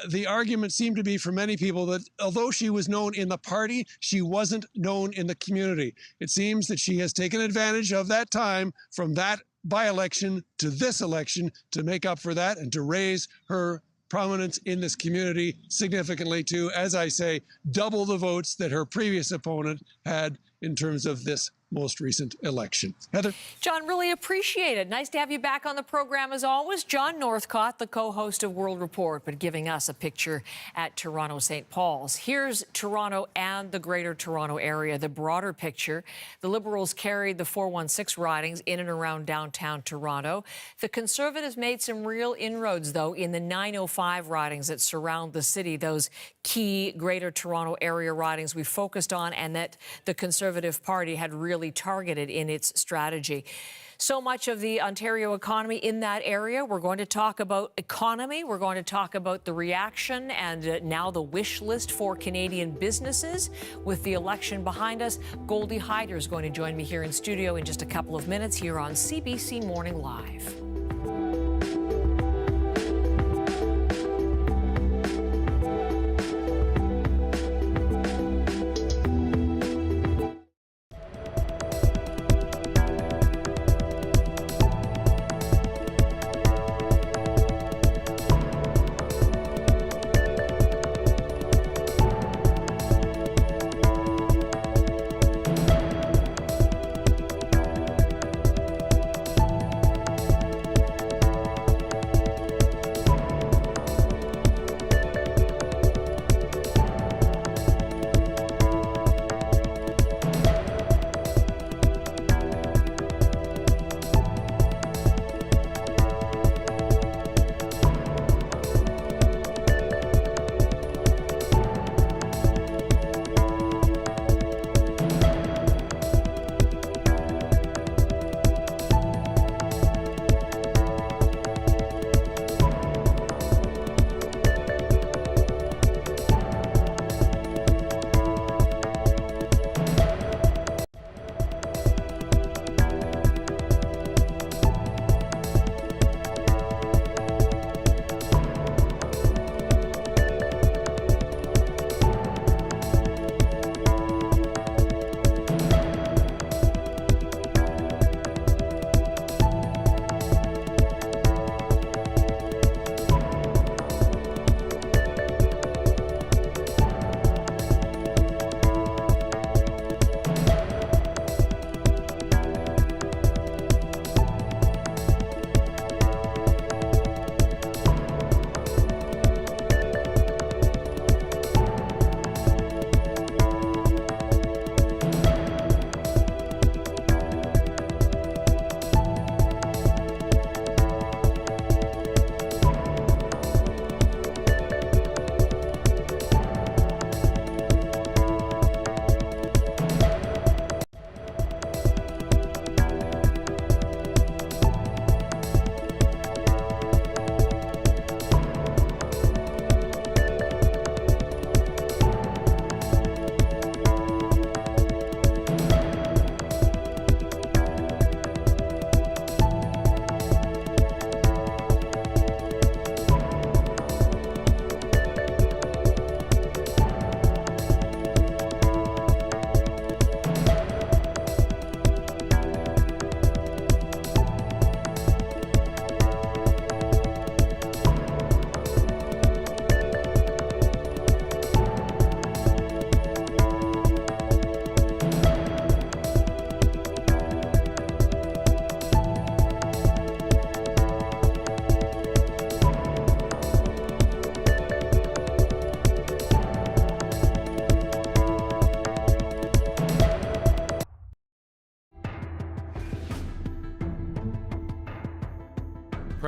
Speaker 17: the argument seemed to be for many people that although she was known in the party, she wasn't known in the community. It seems that she has taken advantage of that time from that by-election to this election to make up for that and to raise her prominence in this community significantly to, as I say, double the votes that her previous opponent had in terms of this most recent election. Heather?
Speaker 1: John, really appreciate it. Nice to have you back on the program as always. John Northcott, the co-host of World Report, but giving us a picture at Toronto St. Paul's. Here's Toronto and the Greater Toronto Area, the broader picture. The Liberals carried the 416 ridings in and around downtown Toronto. The Conservatives made some real inroads, though, in the 905 ridings that surround the city, those key Greater Toronto Area ridings we focused on and that the Conservative Party had really targeted in its strategy. So much of the Ontario economy in that area. We're going to talk about economy. We're going to talk about the reaction and now the wish list for Canadian businesses. With the election behind us, Goldie Hyder is going to join me here in studio in just a couple of minutes here on CBC Morning Live.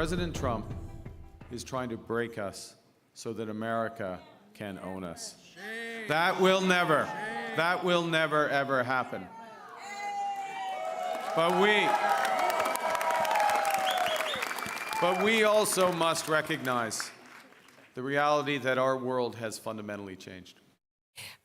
Speaker 2: President Trump is trying to break us so that America can own us. That will never ever happen. But we also must recognize the reality that our world has fundamentally changed.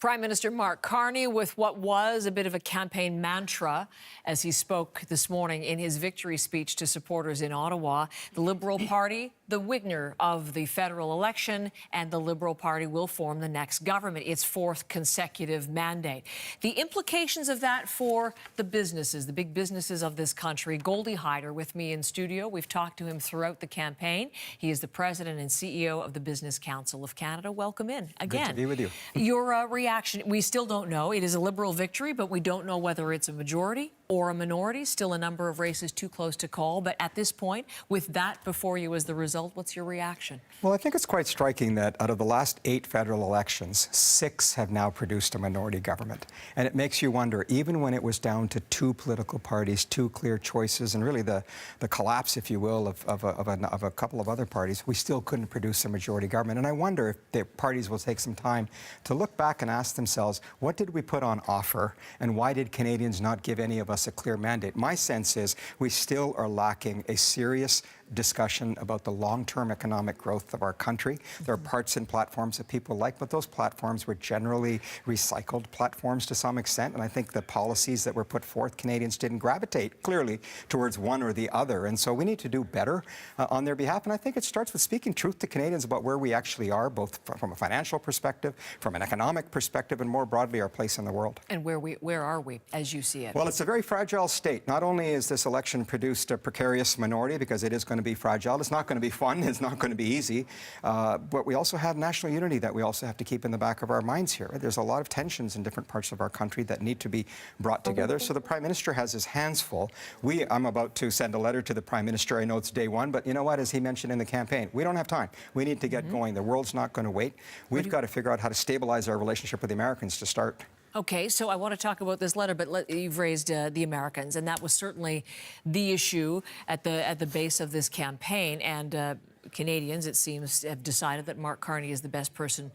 Speaker 1: Prime Minister Mark Carney with what was a bit of a campaign mantra as he spoke this morning in his victory speech to supporters in Ottawa. The Liberal Party, the winner of the federal election, and the Liberal Party will form the next government, its fourth consecutive mandate. The implications of that for the businesses, the big businesses of this country. Goldie Hyder with me in studio. We've talked to him throughout the campaign. He is the president and CEO of the Business Council of Canada. Welcome in again.
Speaker 19: Good to be with you.
Speaker 1: Your reaction, we still don't know. It is a Liberal victory, but we don't know whether it's a majority or a minority. Still a number of races too close to call. But at this point, with that before you as the result, what's your reaction?
Speaker 19: Well, I think it's quite striking that out of the last 8 federal elections, 6 have now produced a minority government. And it makes you wonder, even when it was down to 2 political parties, 2 clear choices, and really the collapse, if you will, of a couple of other parties, we still couldn't produce a majority government. And I wonder if the parties will take some time to look back and ask themselves, what did we put on offer, and why did Canadians not give any of us a clear mandate? My sense is we still are lacking a serious discussion about the long-term economic growth of our country. There are parts and platforms that people like, but those platforms were generally recycled platforms to some extent, and I think the policies that were put forth, Canadians didn't gravitate clearly towards one or the other, and so we need to do better on their behalf, and I think it starts with speaking truth to Canadians about where we actually are, both from a financial perspective, from an economic perspective, and more broadly, our place in the world.
Speaker 1: And where are we, as you see it?
Speaker 19: Well, it's a very fragile state. Not only is this election produced a precarious minority, because it is going to be fragile, it's not going to be fun, it's not going to be easy, but we also have national unity that we also have to keep in the back of our minds here. There's a lot of tensions in different parts of our country that need to be brought together, so the Prime Minister has his hands full. I'm about to send a letter to the Prime Minister. I know it's day one, but you know what, as he mentioned in the campaign, we don't have time. We need to get going. The world's not going to wait. We've got to figure out how to stabilize our relationship with the Americans to start.
Speaker 1: Okay, so I want to talk about this letter, but you've raised the Americans, and that was certainly the issue at the base of this campaign. And Canadians, it seems, have decided that Mark Carney is the best person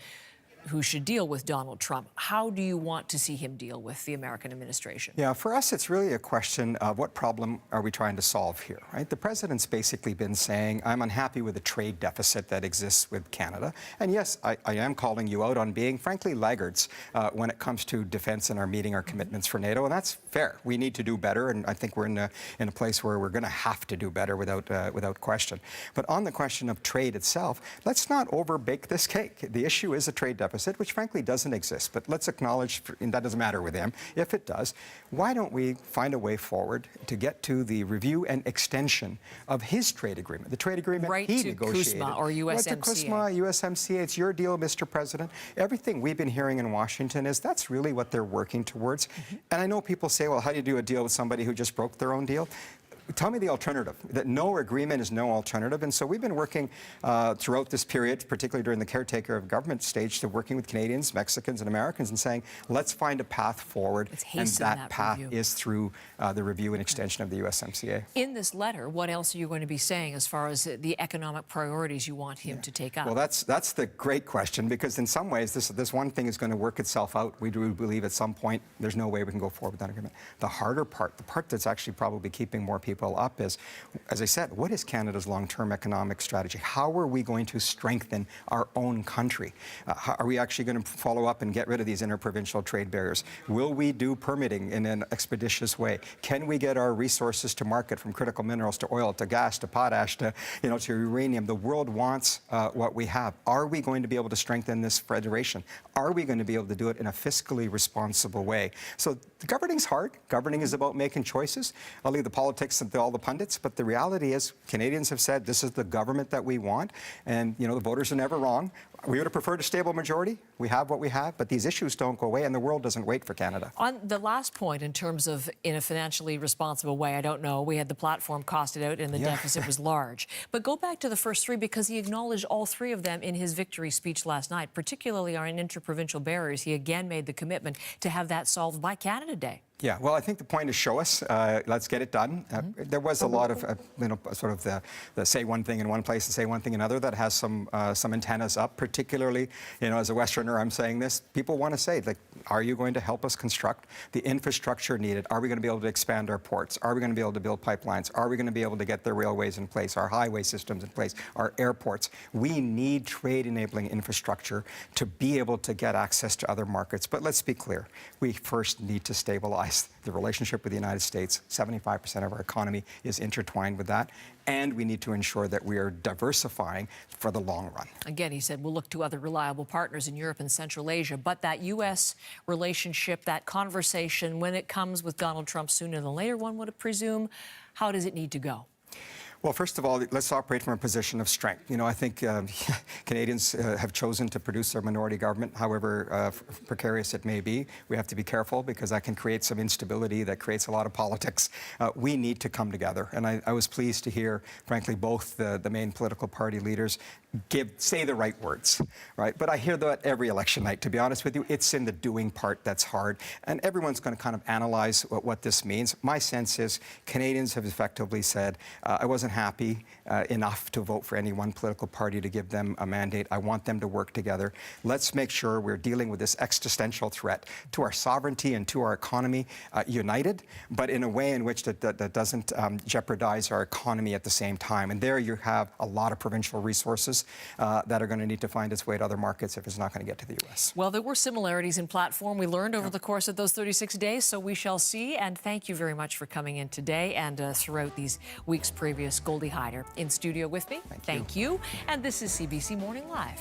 Speaker 1: who should deal with Donald Trump. How do you want to see him deal with the American administration?
Speaker 19: Yeah, for us, it's really a question of what problem are we trying to solve here, right? The president's basically been saying, I'm unhappy with the trade deficit that exists with Canada. And yes, I am calling you out on being, frankly, laggards when it comes to defense and meeting our commitments for NATO. And that's fair. We need to do better. And I think we're in a place where we're going to have to do better without question. But on the question of trade itself, let's not overbake this cake. The issue is a trade deficit, which frankly doesn't exist, but let's acknowledge, and that doesn't matter with him, if it does, why don't we find a way forward to get to the review and extension of his trade agreement, the trade agreement he negotiated.
Speaker 1: CUSMA or USMCA.
Speaker 19: Right to CUSMA, USMCA, it's your deal, Mr. President. Everything we've been hearing in Washington is that's really what they're working towards. And I know people say, well, how do you do a deal with somebody who just broke their own deal? Tell me the alternative, that no agreement is no alternative. And so we've been working throughout this period, particularly during the caretaker of government stage, to working with Canadians, Mexicans, and Americans and saying, let's find a path forward. And that path is through the review and extension of the USMCA.
Speaker 1: In this letter, what else are you going to be saying as far as the economic priorities you want him to take up?
Speaker 19: Well, that's the great question, because in some ways, this one thing is going to work itself out. We do believe at some point there's no way we can go forward with that agreement. The harder part, the part that's actually probably keeping more people up is, as I said, what is Canada's long-term economic strategy? How are we going to strengthen our own country? Are we actually going to follow up and get rid of these interprovincial trade barriers? Will we do permitting in an expeditious way? Can we get our resources to market, from critical minerals to oil to gas to potash to uranium? The world wants what we have. Are we going to be able to strengthen this federation? Are we going to be able to do it in a fiscally responsible way? So the governing's hard. Governing is about making choices. I'll leave the politics to all the pundits, but the reality is Canadians have said this is the government that we want, and the voters are never wrong. We would have preferred a stable majority. We have what we have, but these issues don't go away, and the world doesn't wait for Canada.
Speaker 1: On the last point, in terms of in a financially responsible way, I don't know. We had the platform costed out and the deficit was large. But go back to the first three, because he acknowledged all three of them in his victory speech last night, particularly on interprovincial barriers. He again made the commitment to have that solved by Canada Day.
Speaker 19: Yeah, well, I think the point is show us. Let's get it done. There was a lot of, sort of the say one thing in one place and say one thing in another that has some antennas up. Particularly, as a Westerner, I'm saying this. People want to say, like, are you going to help us construct the infrastructure needed? Are we going to be able to expand our ports? Are we going to be able to build pipelines? Are we going to be able to get the railways in place, our highway systems in place, our airports? We need trade-enabling infrastructure to be able to get access to other markets. But let's be clear. We first need to stabilize the relationship with the United States. 75% of our economy is intertwined with that. And we need to ensure that we are diversifying for the long run. Again,
Speaker 1: he said we'll look to other reliable partners in Europe and Central Asia. But that U.S. relationship, that conversation, when it comes with Donald Trump sooner than later, one would presume, how does it need to go?
Speaker 19: Well, first of all, let's operate from a position of strength. I think Canadians have chosen to produce their minority government, however precarious it may be. We have to be careful because that can create some instability, that creates a lot of politics. We need to come together. And I was pleased to hear, frankly, both the main political party leaders say the right words, right? But I hear that every election night, to be honest with you. It's in the doing part that's hard. And everyone's going to kind of analyze what this means. My sense is Canadians have effectively said, I wasn't happy enough to vote for any one political party to give them a mandate. I want them to work together. Let's make sure we're dealing with this existential threat to our sovereignty and to our economy united, but in a way in which that doesn't jeopardize our economy at the same time. And there you have a lot of provincial resources that are going to need to find its way to other markets if it's not going to get to the U.S.
Speaker 1: Well, there were similarities in platform we learned over the course of those 36 days, so we shall see. And thank you very much for coming in today and throughout these weeks previous. Goldie Hyder in studio with me. Thank you. And this is CBC Morning Live.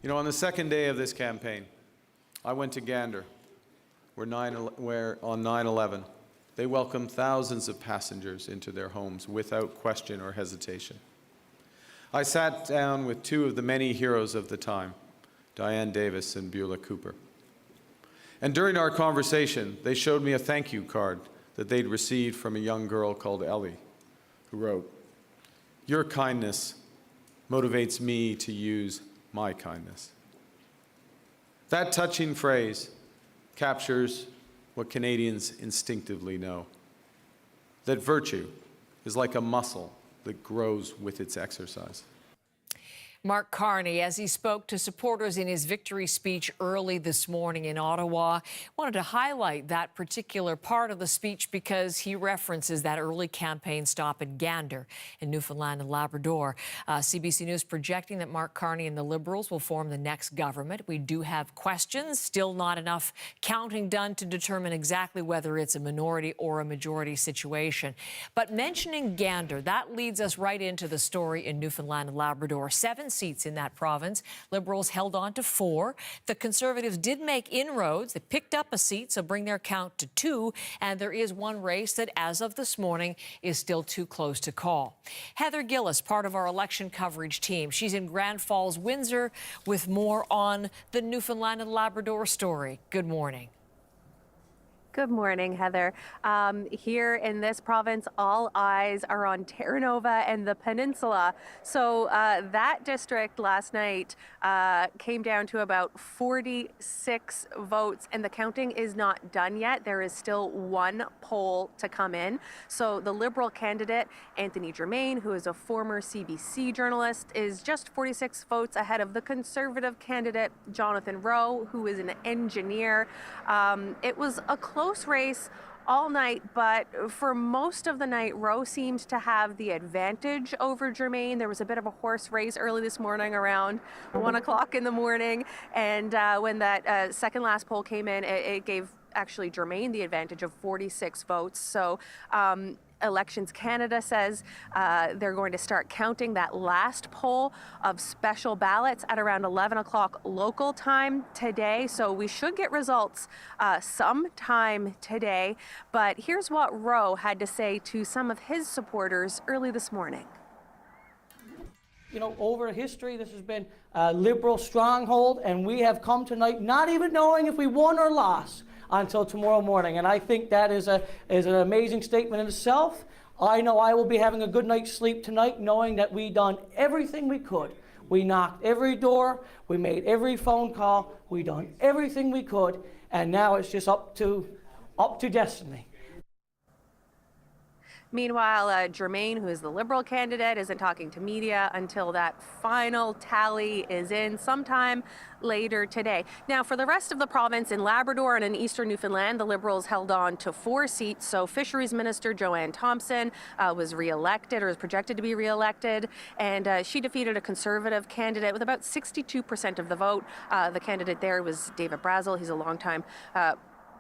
Speaker 2: You know, on the second day of this campaign, I went to Gander, where on 9/11, they welcomed thousands of passengers into their homes without question or hesitation. I sat down with two of the many heroes of the time, Diane Davis and Beulah Cooper. And during our conversation, they showed me a thank you card that they'd received from a young girl called Ellie, who wrote, "Your kindness motivates me to use my kindness." That touching phrase captures what Canadians instinctively know, that virtue is like a muscle that grows with its exercise.
Speaker 1: Mark Carney, as he spoke to supporters in his victory speech early this morning in Ottawa, wanted to highlight that particular part of the speech because he references that early campaign stop in Gander in Newfoundland and Labrador. CBC News projecting that Mark Carney and the Liberals will form the next government. We do have questions, still not enough counting done to determine exactly whether it's a minority or a majority situation. But mentioning Gander, that leads us right into the story in Newfoundland and Labrador. 7 seats in that province. Liberals held on to 4. The Conservatives did make inroads. They picked up a seat, so bring their count to 2. And there is one race that, as of this morning, is still too close to call. Heather Gillis, part of our election coverage team. She's in Grand Falls, Windsor, with more on the Newfoundland and Labrador story. Good morning.
Speaker 20: Good morning, Heather. Here in this province, all eyes are on Terra Nova and the Peninsula. So that district last night came down to about 46 votes, and the counting is not done yet. There is still one poll to come in. So the Liberal candidate, Anthony Germain, who is a former CBC journalist, is just 46 votes ahead of the Conservative candidate, Jonathan Rowe, who is an engineer. It was a close race all night, but for most of the night, Rowe seemed to have the advantage over Germain. There was a bit of a horse race early this morning around 1 o'clock in the morning, and when that second last poll came in, it gave actually Germain the advantage of 46 votes. So Elections Canada says they're going to start counting that last poll of special ballots at around 11 o'clock local time today. So we should get results sometime today. But here's what Rowe had to say to some of his supporters early this morning.
Speaker 21: You know, over history, this has been a Liberal stronghold, and we have come tonight not even knowing if we won or lost until tomorrow morning. And I think that is an amazing statement in itself. I know I will be having a good night's sleep tonight knowing that we done everything we could. We knocked every door, we made every phone call, we done everything we could, and now it's just up to destiny.
Speaker 20: Meanwhile, Germain, who is the Liberal candidate, isn't talking to media until that final tally is in sometime later today. Now, for the rest of the province, in Labrador and in eastern Newfoundland, the Liberals held on to 4 seats. So Fisheries Minister Joanne Thompson was re-elected, or is projected to be re-elected, and she defeated a Conservative candidate with about 62% of the vote. The candidate there was David Brazel. He's a longtime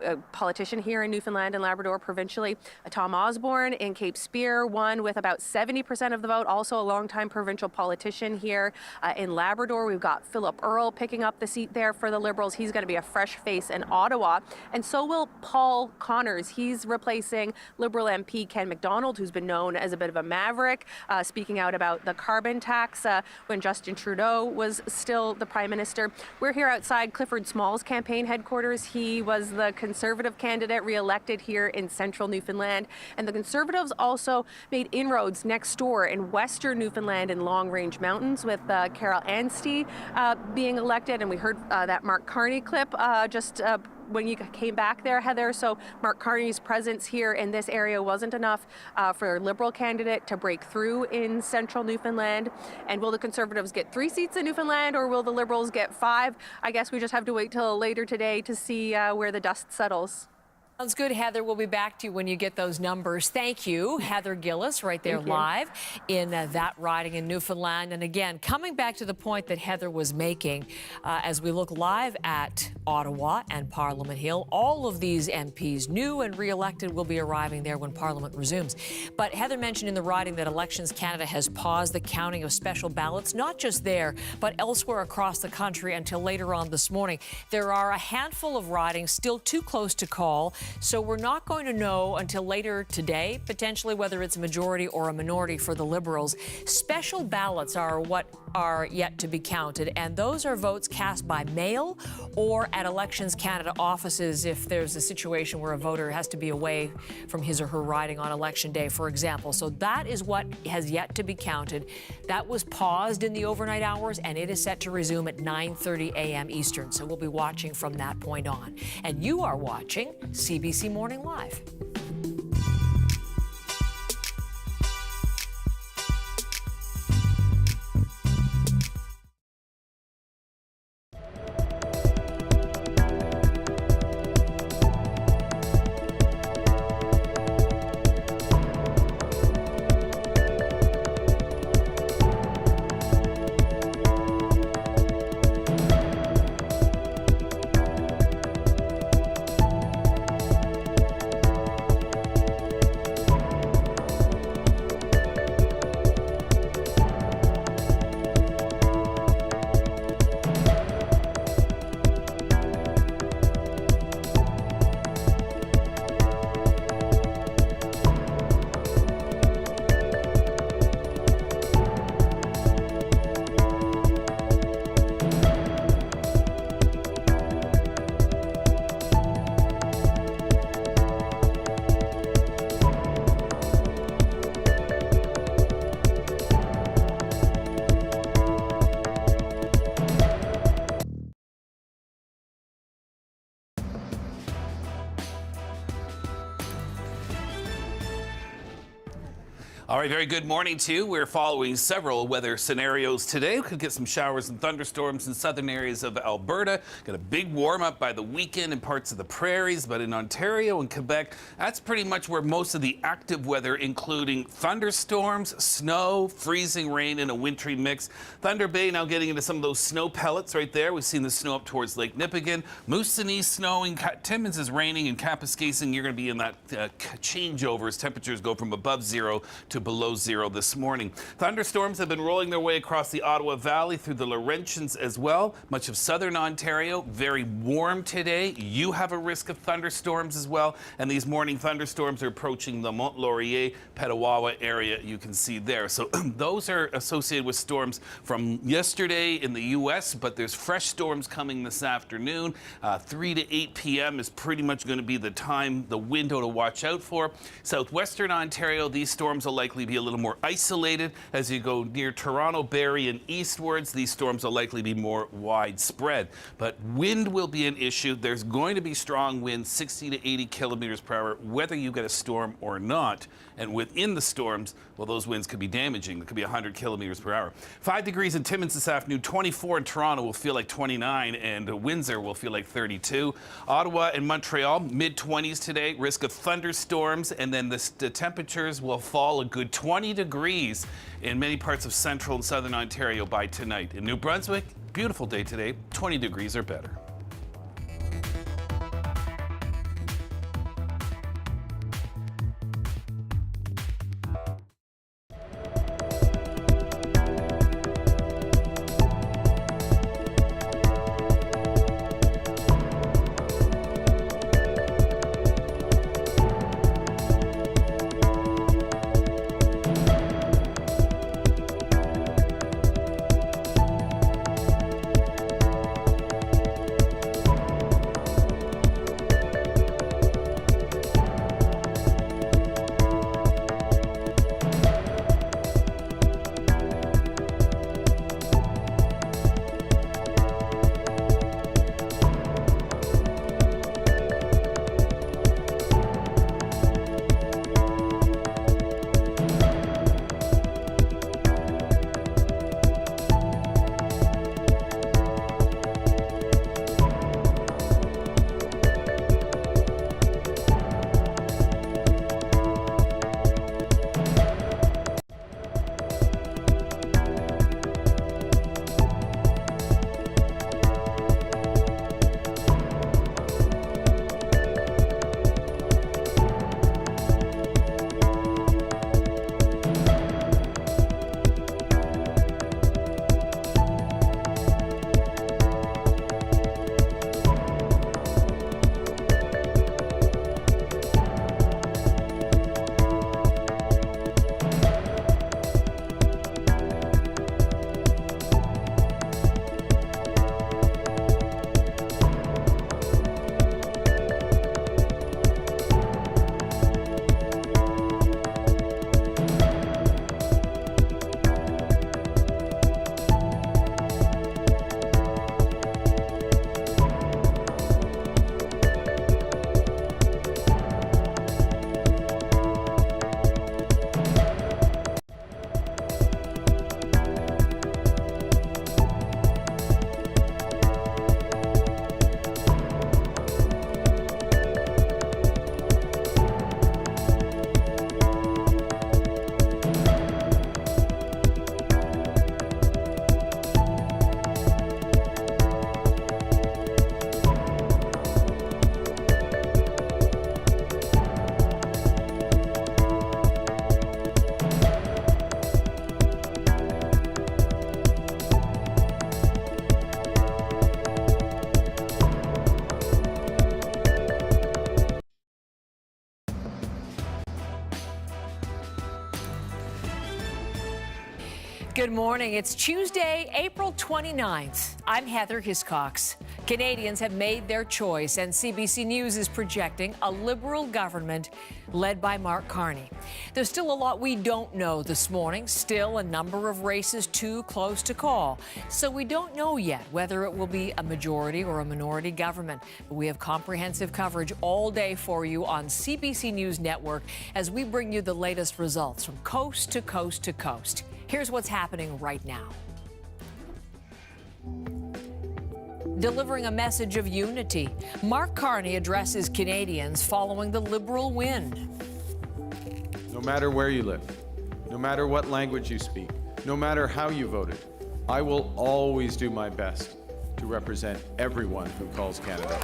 Speaker 20: a politician here in Newfoundland and Labrador provincially. Tom Osborne in Cape Spear won with about 70% of the vote, also a longtime provincial politician here. In Labrador, we've got Philip Earle picking up the seat there for the Liberals. He's going to be a fresh face in Ottawa. And so will Paul Connors. He's replacing Liberal MP Ken McDonald, who's been known as a bit of a maverick, speaking out about the carbon tax when Justin Trudeau was still the Prime Minister. We're here outside Clifford Small's campaign headquarters. He was the Conservative candidate re-elected here in central Newfoundland. And the Conservatives also made inroads next door in western Newfoundland and Long Range Mountains with Carol Anstey being elected. And we heard that Mark Carney clip just when you came back there, Heather. So Mark Carney's presence here in this area wasn't enough for a Liberal candidate to break through in central Newfoundland. And will the Conservatives get 3 seats in Newfoundland, or will the Liberals get 5? I guess we just have to wait till later today to see where the dust settles.
Speaker 1: Sounds good, Heather. We'll be back to you when you get those numbers. Thank you, Heather Gillis, right there live in that riding in Newfoundland. And again, coming back to the point that Heather was making, as we look live at Ottawa and Parliament Hill, all of these MPs, new and re-elected, will be arriving there when Parliament resumes. But Heather mentioned in the riding that Elections Canada has paused the counting of special ballots, not just there, but elsewhere across the country until later on this morning. There are a handful of ridings still too close to call. So we're not going to know until later today, potentially, whether it's a majority or a minority for the Liberals. Special ballots are what are yet to be counted, and those are votes cast by mail or at Elections Canada offices if there's a situation where a voter has to be away from his or her riding on Election Day, for example. So that is what has yet to be counted. That was paused in the overnight hours, and it is set to resume at 9:30 a.m. Eastern. So we'll be watching from that point on. And you are watching CBC Morning Live.
Speaker 6: All right, very good morning to you. We're following several weather scenarios today. We could get some showers and thunderstorms in southern areas of Alberta. Got a big warm up by the weekend in parts of the prairies, but in Ontario and Quebec, that's pretty much where most of the active weather, including thunderstorms, snow, freezing rain, and a wintry mix. Thunder Bay now getting into some of those snow pellets right there. We've seen the snow up towards Lake Nipigon. Moosonee snowing. Timmins is raining, and Kapuskasing, you're going to be in that changeover as temperatures go from above zero to below zero this morning. Thunderstorms have been rolling their way across the Ottawa Valley through the Laurentians as well. Much of southern Ontario, very warm today. You have a risk of thunderstorms as well. And these morning thunderstorms are approaching the Mont Laurier, Petawawa area you can see there. So those are associated with storms from yesterday in the U.S., but there's fresh storms coming this afternoon. 3 to 8 p.m. is pretty much going to be the time, the window to watch out for. Southwestern Ontario, these storms will likely be a little more isolated. As you go near Toronto, Barrie, and eastwards, these storms will likely be more widespread. But wind will be an issue. There's going to be strong winds, 60 to 80 kilometers per hour, whether you get a storm or not. And within the storms, well, those winds could be damaging. It could be 100 kilometers per hour. 5 degrees in Timmins this afternoon, 24 in Toronto will feel like 29, and Windsor will feel like 32. Ottawa and Montreal, mid-20s today, risk of thunderstorms, and then the temperatures will fall a good 20 degrees in many parts of central and southern Ontario by tonight. In New Brunswick, beautiful day today, 20 degrees or better.
Speaker 1: Good morning. It's Tuesday, April 29th. I'm Heather Hiscox. Canadians have made their choice, and CBC News is projecting a Liberal government led by Mark Carney. There's still a lot we don't know this morning, still a number of races too close to call. So we don't know yet whether it will be a majority or a minority government. But we have comprehensive coverage all day for you on CBC News Network as we bring you the latest results from coast to coast to coast. Here's what's happening right now. Delivering a message of unity, Mark Carney addresses Canadians following the Liberal win.
Speaker 2: No matter where you live, no matter what language you speak, no matter how you voted, I will always do my best to represent everyone who calls Canada.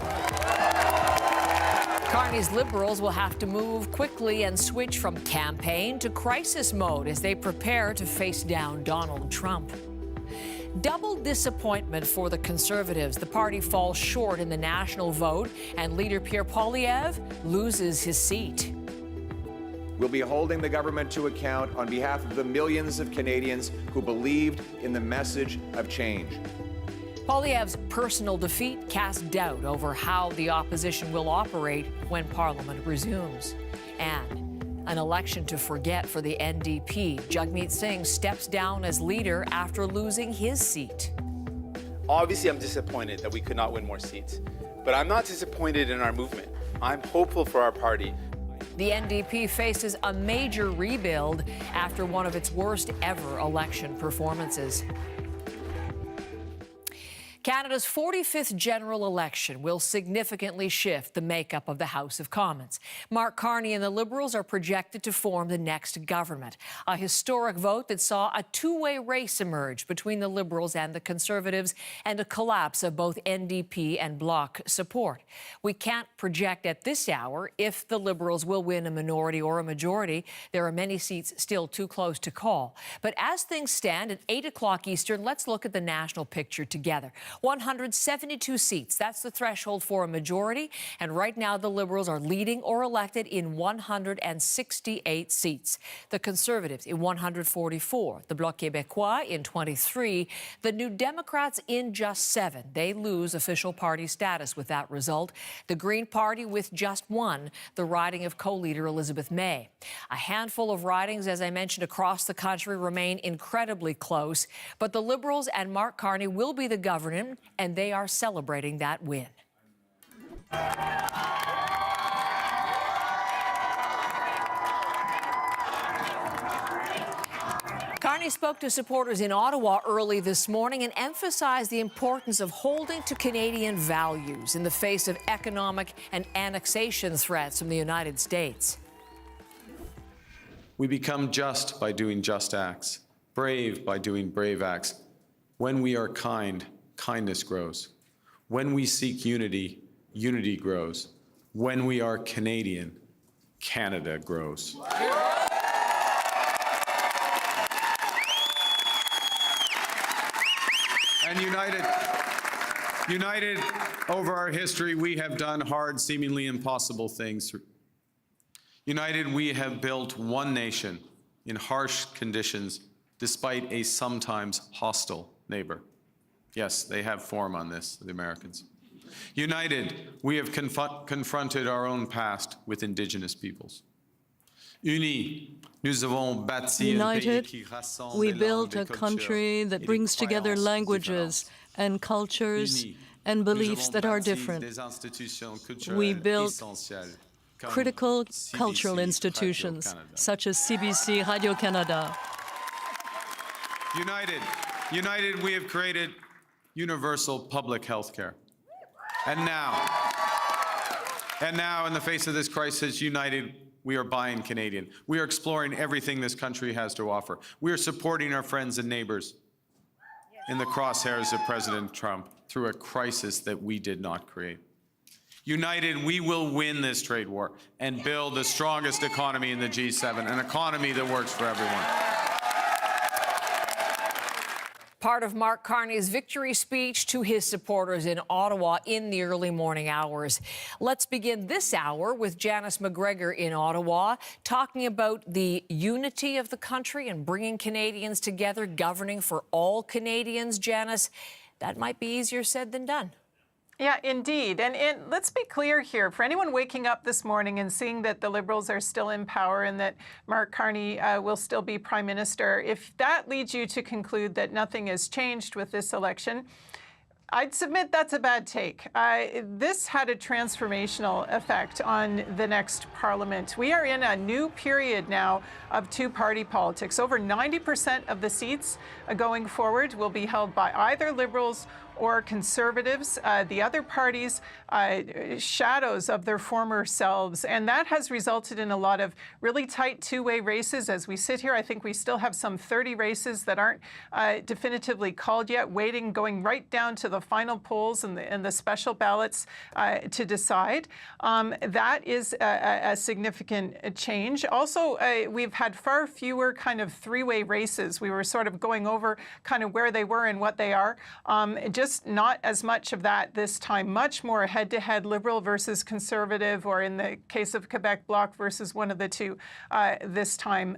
Speaker 1: Carney's Liberals will have to move quickly and switch from campaign to crisis mode as they prepare to face down Donald Trump. Double disappointment for the Conservatives. The party falls short in the national vote, and leader Pierre Poilievre loses his seat.
Speaker 3: We'll be holding the government to account on behalf of the millions of Canadians who believed in the message of change.
Speaker 1: Poilievre's personal defeat casts doubt over how the opposition will operate when Parliament resumes. And an election to forget for the NDP. Jagmeet Singh steps down as leader after losing his seat.
Speaker 4: Obviously, I'm disappointed that we could not win more seats, but I'm not disappointed in our movement. I'm hopeful for our party.
Speaker 1: The NDP faces a major rebuild after one of its worst ever election performances. Canada's 45th general election will significantly shift the makeup of the House of Commons. Mark Carney and the Liberals are projected to form the next government, a historic vote that saw a two-way race emerge between the Liberals and the Conservatives and a collapse of both NDP and Bloc support. We can't project at this hour if the Liberals will win a minority or a majority. There are many seats still too close to call. But as things stand at 8 o'clock Eastern, let's look at the national picture together. 172 seats. That's the threshold for a majority. And right now, the Liberals are leading or elected in 168 seats. The Conservatives in 144. The Bloc Québécois in 23. The New Democrats in just 7. They lose official party status with that result. The Green Party with just 1. The riding of co-leader Elizabeth May. A handful of ridings, as I mentioned, across the country remain incredibly close. But the Liberals and Mark Carney will be the governor, and they are celebrating that win. Carney spoke to supporters in Ottawa early this morning and emphasized the importance of holding to Canadian values in the face of economic and annexation threats from the United States.
Speaker 2: We become just by doing just acts, brave by doing brave acts. When we are kind, kindness grows. When we seek unity, unity grows. When we are Canadian, Canada grows. And united over our history, we have done hard, seemingly impossible things. United, we have built one nation in harsh conditions, despite a sometimes hostile neighbor. Yes, they have form on this, the Americans. United, we have confronted our own past with Indigenous peoples. United,
Speaker 5: we built a country that brings together languages and cultures and beliefs that are different. We built critical cultural institutions such as CBC Radio Canada.
Speaker 2: United, we have created universal public health care. And now, in the face of this crisis, united, we are buying Canadian. We are exploring everything this country has to offer. We are supporting our friends and neighbors in the crosshairs of President Trump through a crisis that we did not create. United, we will win this trade war and build the strongest economy in the G7, an economy that works for everyone.
Speaker 1: Part of Mark Carney's victory speech to his supporters in Ottawa in the early morning hours. Let's begin this hour with Janice McGregor in Ottawa, talking about the unity of the country and bringing Canadians together, governing for all Canadians. Janice, that might be easier said than done.
Speaker 7: Yeah, indeed. And let's be clear here. For anyone waking up this morning and seeing that the Liberals are still in power and that Mark Carney will still be Prime Minister, if that leads you to conclude that nothing has changed with this election, I'd submit that's a bad take. This had a transformational effect on the next Parliament. We are in a new period now of two-party politics. Over 90% of the seats going forward will be held by either Liberals or Conservatives. The other parties, shadows of their former selves. And that has resulted in a lot of really tight two-way races. As we sit here, I think we still have some 30 races that aren't definitively called yet, waiting, going right down to the final polls and the special ballots to decide. That is a significant change. Also, we've had far fewer kind of three-way races. We were sort of going over kind of where they were and what they are. Just not as much of that this time, much more head-to-head Liberal versus Conservative, or in the case of Quebec Bloc versus one of the two this time.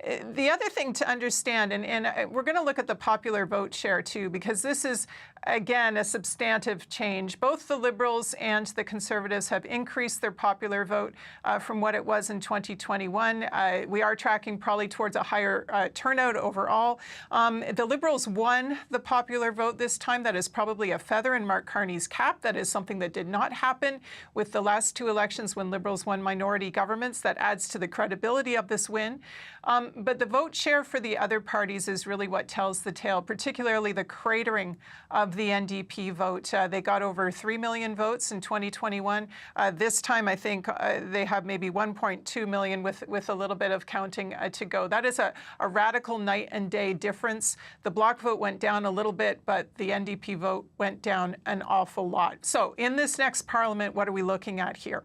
Speaker 7: The other thing to understand, and we're going to look at the popular vote share too, because this is, again, a substantive change. Both the Liberals and the Conservatives have increased their popular vote from what it was in 2021. We are tracking probably towards a higher turnout overall. The Liberals won the popular vote this time. That is probably a feather in Mark Carney's cap. That is something that did not happen with the last two elections when Liberals won minority governments. That adds to the credibility of this win. But the vote share for the other parties is really what tells the tale, particularly the cratering of the NDP vote. They got over 3 million votes in 2021. This time, I think they have maybe 1.2 million with a little bit of counting to go. That is a radical night and day difference. The Bloc vote went down a little bit, but the NDP vote went down an awful lot. So in this next Parliament, what are we looking at here?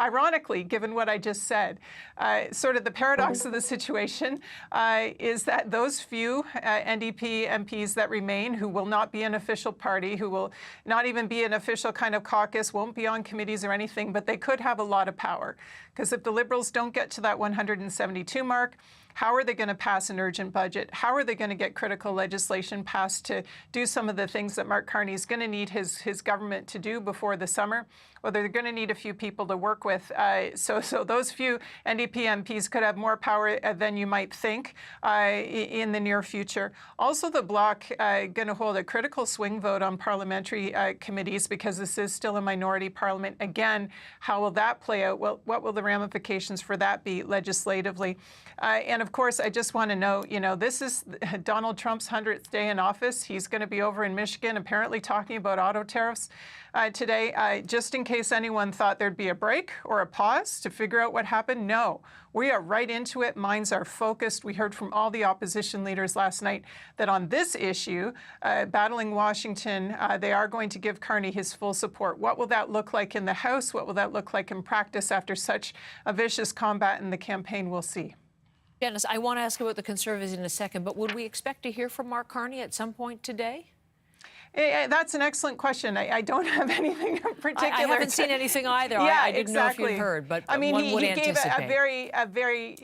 Speaker 7: Ironically, given what I just said, sort of the paradox of the situation is that those few NDP MPs that remain, who will not be an official party, who will not even be an official kind of caucus, won't be on committees or anything, but they could have a lot of power. Because if the Liberals don't get to that 172 mark, how are they going to pass an urgent budget? How are they going to get critical legislation passed to do some of the things that Mark Carney is going to need his government to do before the summer? Well, they're going to need a few people to work with. So those few NDP MPs could have more power than you might think in the near future. Also, the Bloc going to hold a critical swing vote on parliamentary committees because this is still a minority parliament. Again, how will that play out? Well, what will the ramifications for that be legislatively? And of course, I just want to note, this is Donald Trump's 100th day in office. He's going to be over in Michigan, apparently talking about auto tariffs today. Just in case anyone thought there'd be a break or a pause to figure out what happened, no. We are right into it. Minds are focused. We heard from all the opposition leaders last night that on this issue, battling Washington, they are going to give Carney his full support. What will that look like in the House? What will that look like in practice after such a vicious combat in the campaign? We'll see.
Speaker 1: Janice, I want to ask about the Conservatives in a second, but would we expect to hear from Mark Carney at some point today?
Speaker 7: That's an excellent question. I don't have anything in particular.
Speaker 1: I haven't seen anything either.
Speaker 7: Yeah,
Speaker 1: I didn't
Speaker 7: exactly.
Speaker 1: know if you'd heard, but
Speaker 7: I mean,
Speaker 1: one would
Speaker 7: he gave
Speaker 1: anticipate.
Speaker 7: a very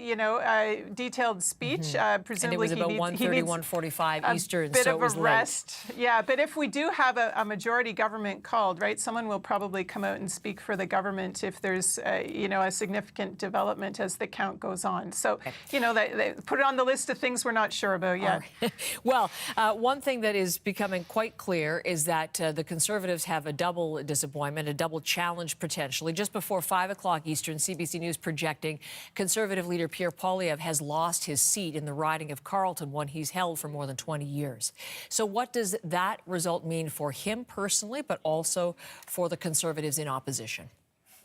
Speaker 7: detailed speech. Presumably,
Speaker 1: and it was about 1:30, 1:45 Eastern,
Speaker 7: bit
Speaker 1: so
Speaker 7: of
Speaker 1: it was
Speaker 7: a rest. Yeah, but if we do have a majority government called, right, someone will probably come out and speak for the government if there's a significant development as the count goes on. So, they put it on the list of things we're not sure about yet.
Speaker 1: Right. Well, one thing that is becoming quite clear is that the Conservatives have a double disappointment, a double challenge potentially. Just before 5 o'clock Eastern, CBC News projecting Conservative leader Pierre Poilievre has lost his seat in the riding of Carleton, one he's held for more than 20 years. So what does that result mean for him personally, but also for the Conservatives in opposition?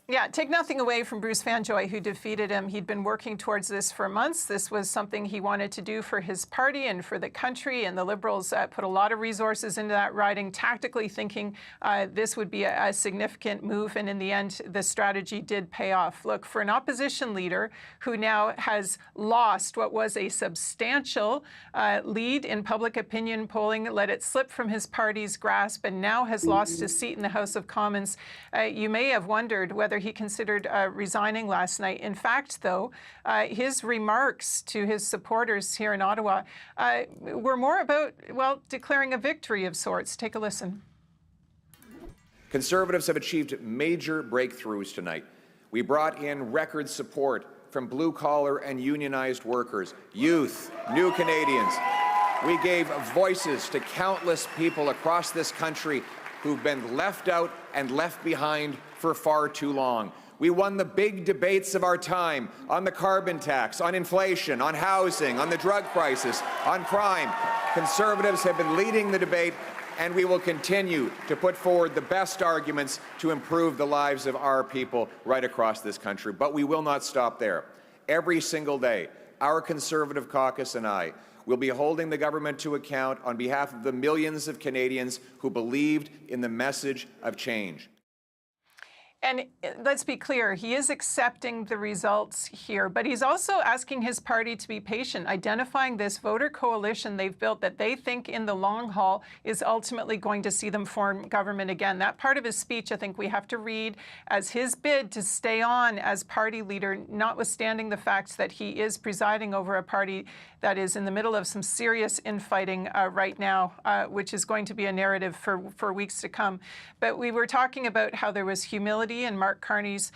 Speaker 7: Yeah, take nothing away from Bruce Fanjoy, who defeated him. He'd been working towards this for months. This was something he wanted to do for his party and for the country, and the Liberals put a lot of resources into that riding, tactically thinking this would be a significant move, and in the end, the strategy did pay off. Look, for an opposition leader who now has lost what was a substantial lead in public opinion polling, let it slip from his party's grasp, and now has lost his seat in the House of Commons, you may have wondered whether he considered resigning last night. In fact, though, his remarks to his supporters here in Ottawa were more about, well, declaring a victory of sorts. Take a listen.
Speaker 3: Conservatives have achieved major breakthroughs tonight. We brought in record support from blue-collar and unionized workers, youth, new Canadians. We gave voices to countless people across this country who've been left out and left behind for far too long. We won the big debates of our time on the carbon tax, on inflation, on housing, on the drug crisis, on crime. Conservatives have been leading the debate, and we will continue to put forward the best arguments to improve the lives of our people right across this country. But we will not stop there. Every single day, our Conservative caucus and I will be holding the government to account on behalf of the millions of Canadians who believed in the message of change.
Speaker 7: And let's be clear, he is accepting the results here, but he's also asking his party to be patient, identifying this voter coalition they've built that they think in the long haul is ultimately going to see them form government again. That part of his speech, I think we have to read as his bid to stay on as party leader, notwithstanding the fact that he is presiding over a party that is in the middle of some serious infighting right now, which is going to be a narrative for weeks to come. But we were talking about how there was humility in Mark Carney's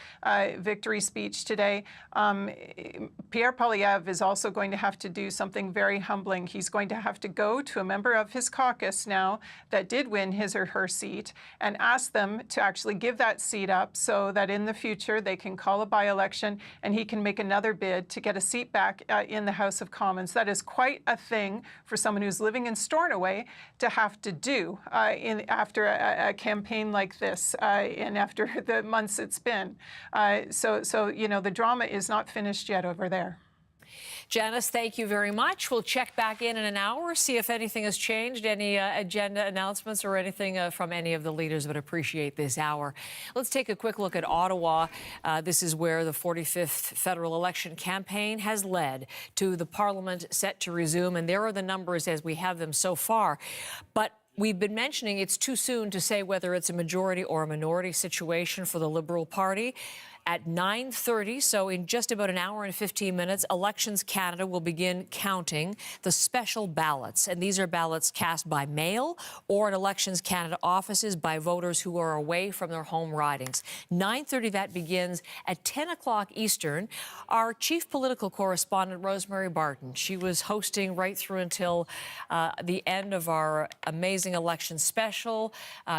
Speaker 7: victory speech today. Pierre Poilievre is also going to have to do something very humbling. He's going to have to go to a member of his caucus now that did win his or her seat and ask them to actually give that seat up so that in the future they can call a by-election and he can make another bid to get a seat back in the House of Commons. That is quite a thing for someone who's living in Stornoway to have to do after a campaign like this and after the months it's been. So you know, the drama is not finished yet over there.
Speaker 1: Janice, thank you very much. We'll check back in an hour, see if anything has changed, any agenda announcements or anything from any of the leaders would appreciate this hour. Let's take a quick look at Ottawa. This is where the 45th federal election campaign has led to the Parliament set to resume, and there are the numbers as we have them so far. But we've been mentioning it's too soon to say whether it's a majority or a minority situation for the Liberal Party. At 9:30, so in just about an hour and 15 minutes, Elections Canada will begin counting the special ballots. And these are ballots cast by mail or at Elections Canada offices by voters who are away from their home ridings. 9:30, that begins. At 10 o'clock Eastern, our chief political correspondent, Rosemary Barton, she was hosting right through until the end of our amazing election special.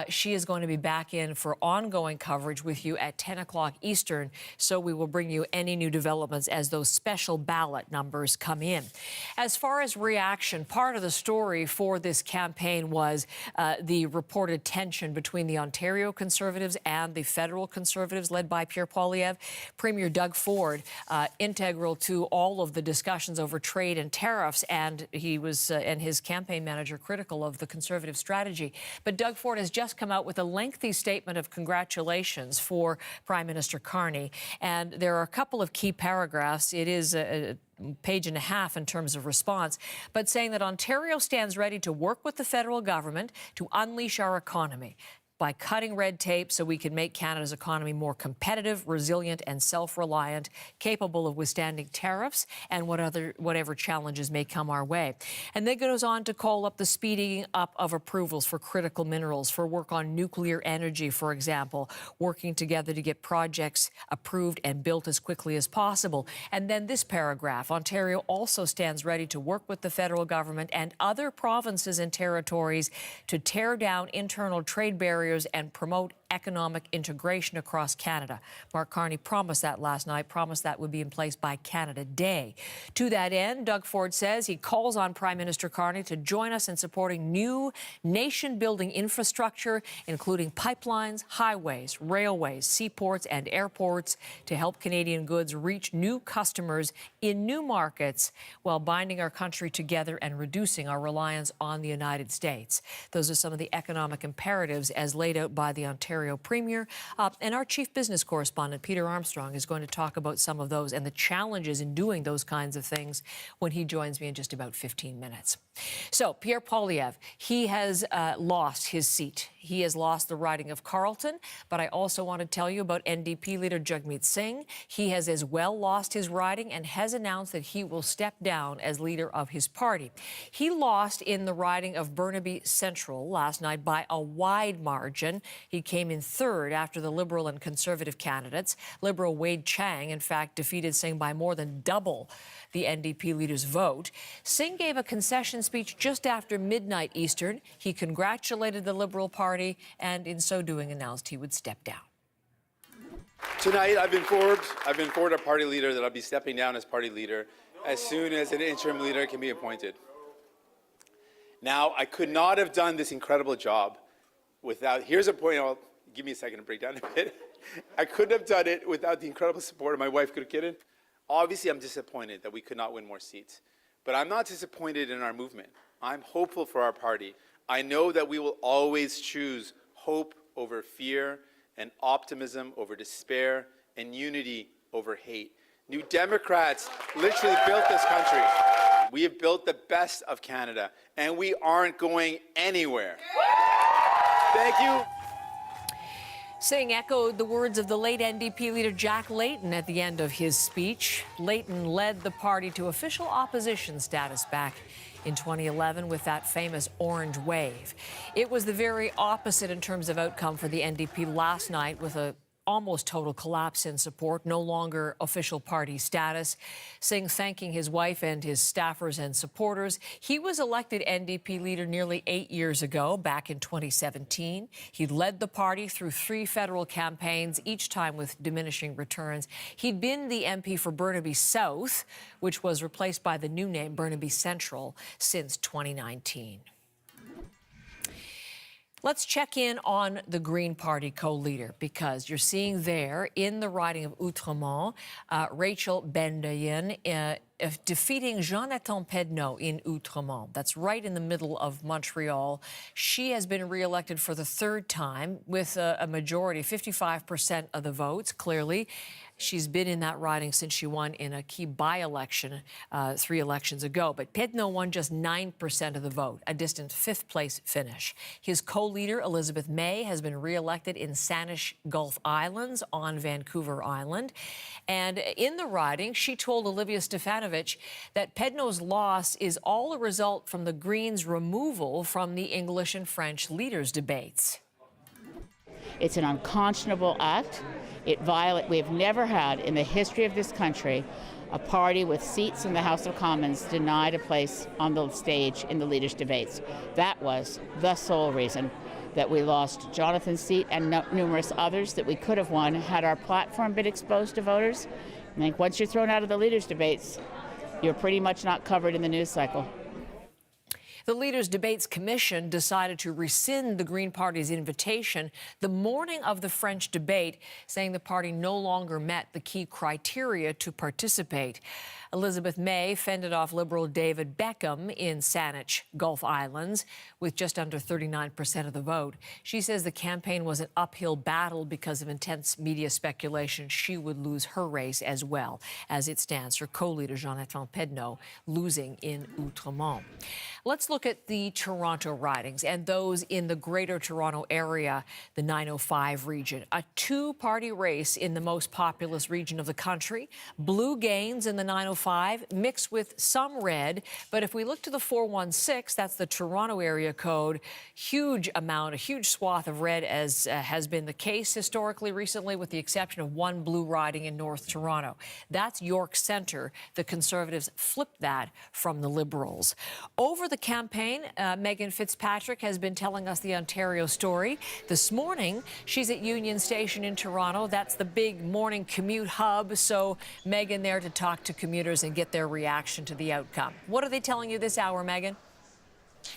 Speaker 1: She is going to be back in for ongoing coverage with you at 10 o'clock Eastern. So we will bring you any new developments as those special ballot numbers come in. As far as reaction, part of the story for this campaign was the reported tension between the Ontario Conservatives and the federal Conservatives led by Pierre Poilievre. Premier Doug Ford, integral to all of the discussions over trade and tariffs, and he was and his campaign manager critical of the Conservative strategy. But Doug Ford has just come out with a lengthy statement of congratulations for Prime Minister Carney. And there are a couple of key paragraphs. It is a page and a half in terms of response, but saying that Ontario stands ready to work with the federal government to unleash our economy by cutting red tape so we can make Canada's economy more competitive, resilient and self-reliant, capable of withstanding tariffs and whatever challenges may come our way. And then goes on to call up the speeding up of approvals for critical minerals, for work on nuclear energy, for example, working together to get projects approved and built as quickly as possible. And then this paragraph, Ontario also stands ready to work with the federal government and other provinces and territories to tear down internal trade barriers and promote economic integration across Canada. Mark Carney promised that last night, promised that would be in place by Canada Day. To that end, Doug Ford says he calls on Prime Minister Carney to join us in supporting new nation-building infrastructure, including pipelines, highways, railways, seaports, and airports to help Canadian goods reach new customers in new markets while binding our country together and reducing our reliance on the United States. Those are some of the economic imperatives as laid out by the Ontario Premier. And our chief business correspondent, Peter Armstrong, is going to talk about some of those and the challenges in doing those kinds of things when he joins me in just about 15 minutes. So, Pierre Poilievre, he has lost his seat. He has lost the riding of Carleton, but I also want to tell you about NDP leader Jagmeet Singh. He has as well lost his riding and has announced that he will step down as leader of his party. He lost in the riding of Burnaby Central last night by a wide margin. He came in third after the Liberal and Conservative candidates. Liberal Wade Chang, in fact, defeated Singh by more than double the NDP leader's vote. Singh gave a concession speech just after midnight Eastern. He congratulated the Liberal Party and in so doing announced he would step down.
Speaker 4: Tonight, I've been informed our party leader that I'll be stepping down as party leader as soon as an interim leader can be appointed. Now, I could not have done this incredible job without, here's a point, give me a second to break down a bit. I couldn't have done it without the incredible support of my wife, Kidden. Obviously, I'm disappointed that we could not win more seats, but I'm not disappointed in our movement. I'm hopeful for our party. I know that we will always choose hope over fear and optimism over despair and unity over hate. New Democrats literally built this country. We have built the best of Canada, and we aren't going anywhere. Thank you.
Speaker 1: Singh echoed the words of the late NDP leader Jack Layton at the end of his speech. Layton led the party to official opposition status back in 2011 with that famous orange wave. It was the very opposite in terms of outcome for the NDP last night with a almost total collapse in support, no longer official party status. Singh thanking his wife and his staffers and supporters. He was elected NDP leader nearly 8 years ago, back in 2017. He led the party through 3 federal campaigns, each time with diminishing returns. He'd been the MP for Burnaby South, which was replaced by the new name Burnaby Central, since 2019. Let's check in on the Green Party co-leader, because you're seeing there in the riding of Outremont, Rachel Bendayen defeating Jonathan Pedneau in Outremont. That's right in the middle of Montreal. She has been re-elected for the 3rd time with a majority, 55% of the votes, clearly. She's been in that riding since she won in a key by-election 3 elections ago. But Pedneau won just 9% of the vote, a distant 5th-place finish. His co-leader, Elizabeth May, has been re-elected in Saanich Gulf Islands on Vancouver Island. And in the riding, she told Olivia Stefanovich that Pedneau's loss is all a result from the Greens' removal from the English and French leaders' debates.
Speaker 8: It's an unconscionable act. We have never had in the history of this country a party with seats in the House of Commons denied a place on the stage in the leaders' debates. That was the sole reason that we lost Jonathan's seat and numerous others that we could have won had our platform been exposed to voters. I think once you're thrown out of the leaders' debates, you're pretty much not covered in the news cycle.
Speaker 1: The Leaders' Debates Commission decided to rescind the Green Party's invitation the morning of the French debate, saying the party no longer met the key criteria to participate. Elizabeth May fended off Liberal David Beckham in Saanich Gulf Islands with just under 39% of the vote. She says the campaign was an uphill battle because of intense media speculation she would lose her race as well. As it stands, her co-leader Jonathan Pedneau losing in Outremont. Let's look at the Toronto ridings and those in the Greater Toronto Area, the 905 region. A 2-party race in the most populous region of the country. Blue gains in the 905, mixed with some red. But if we look to the 416, that's the Toronto area code, a huge swath of red, as has been the case historically recently, with the exception of 1 blue riding in North Toronto. That's York Centre. The Conservatives flipped that from the Liberals. Over the campaign campaign, Megan Fitzpatrick has been telling us the Ontario story. This morning, she's at Union Station in Toronto. That's the big morning commute hub. So Megan there to talk to commuters and get their reaction to the outcome. What are they telling you this hour, Megan?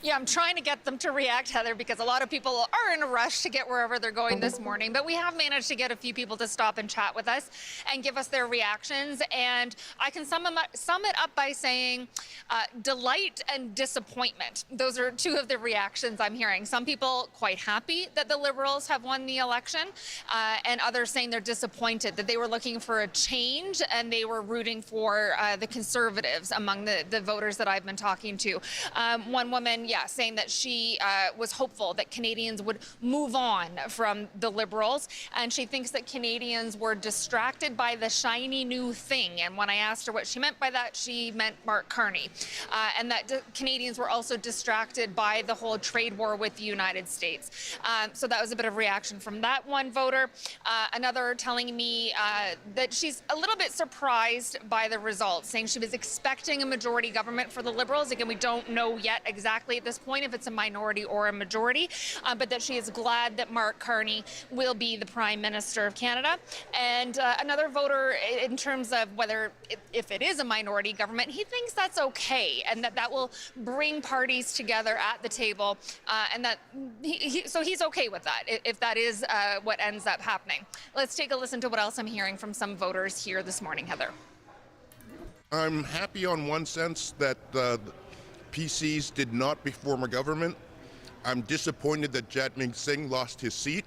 Speaker 12: Yeah, I'm trying to get them to react, Heather, because a lot of people are in a rush to get wherever they're going this morning. But we have managed to get a few people to stop and chat with us and give us their reactions. And I can sum it up by saying delight and disappointment. Those are two of the reactions I'm hearing. Some people quite happy that the Liberals have won the election, and others saying they're disappointed, that they were looking for a change and they were rooting for the Conservatives among the voters that I've been talking to. One woman, saying that she was hopeful that Canadians would move on from the Liberals, and she thinks that Canadians were distracted by the shiny new thing. And when I asked her what she meant by that, she meant Mark Carney, and that Canadians were also distracted by the whole trade war with the United States. So that was a bit of reaction from that one voter. Another telling me that she's a little bit surprised by the results, saying she was expecting a majority government for the Liberals. Again, we don't know yet exactly at this point if it's a minority or a majority, but that she is glad that Mark Carney will be the Prime Minister of Canada. And another voter, in terms of whether if it is a minority government, he thinks that's okay, and that will bring parties together at the table, and that so he's okay with that if that is what ends up happening. Let's take a listen to what else I'm hearing from some voters here this morning, Heather.
Speaker 9: I'm happy on one sense that PCs did not reform a government. I'm disappointed that Jagmeet Singh lost his seat.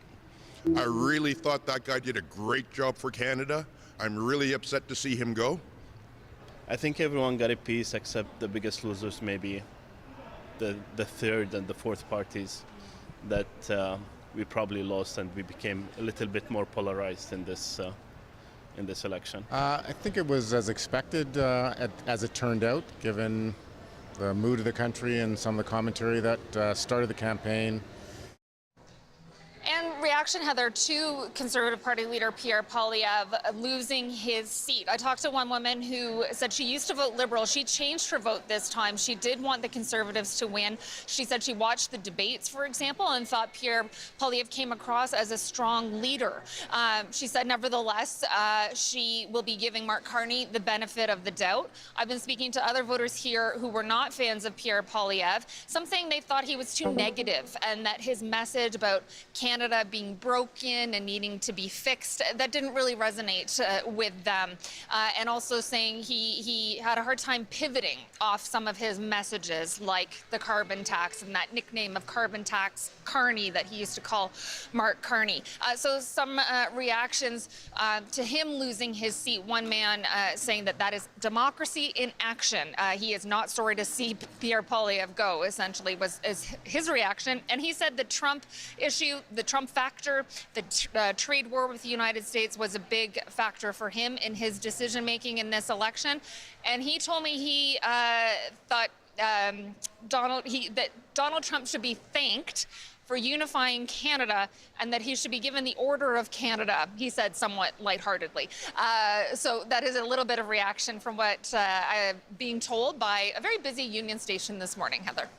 Speaker 9: I really thought that guy did a great job for Canada. I'm really upset to see him go.
Speaker 22: I think everyone got a piece except the biggest losers, maybe the third and the fourth parties that we probably lost, and we became a little bit more polarized in this election.
Speaker 23: I think it was as expected as it turned out, given the mood of the country and some of the commentary that started the campaign.
Speaker 12: And reaction, Heather, to Conservative Party leader Pierre Poilievre losing his seat. I talked to one woman who said she used to vote Liberal. She changed her vote this time. She did want the Conservatives to win. She said she watched the debates, for example, and thought Pierre Poilievre came across as a strong leader. She said, nevertheless, she will be giving Mark Carney the benefit of the doubt. I've been speaking to other voters here who were not fans of Pierre Poilievre, some saying they thought he was too negative and that his message about Canada being broken and needing to be fixed, that didn't really resonate with them. And also saying he had a hard time pivoting off some of his messages, like the carbon tax and that nickname of carbon tax Carney that he used to call Mark Carney. So some reactions to him losing his seat. One man saying that is democracy in action. He is not sorry to see Pierre Poilievre go, essentially, is his reaction. And he said the Trump issue, the Trump factor, the trade war with the United States was a big factor for him in his decision-making in this election. And he told me he thought that Donald Trump should be thanked for unifying Canada and that he should be given the Order of Canada, he said somewhat lightheartedly. So that is a little bit of reaction from what I'm being told by a very busy Union Station this morning, Heather.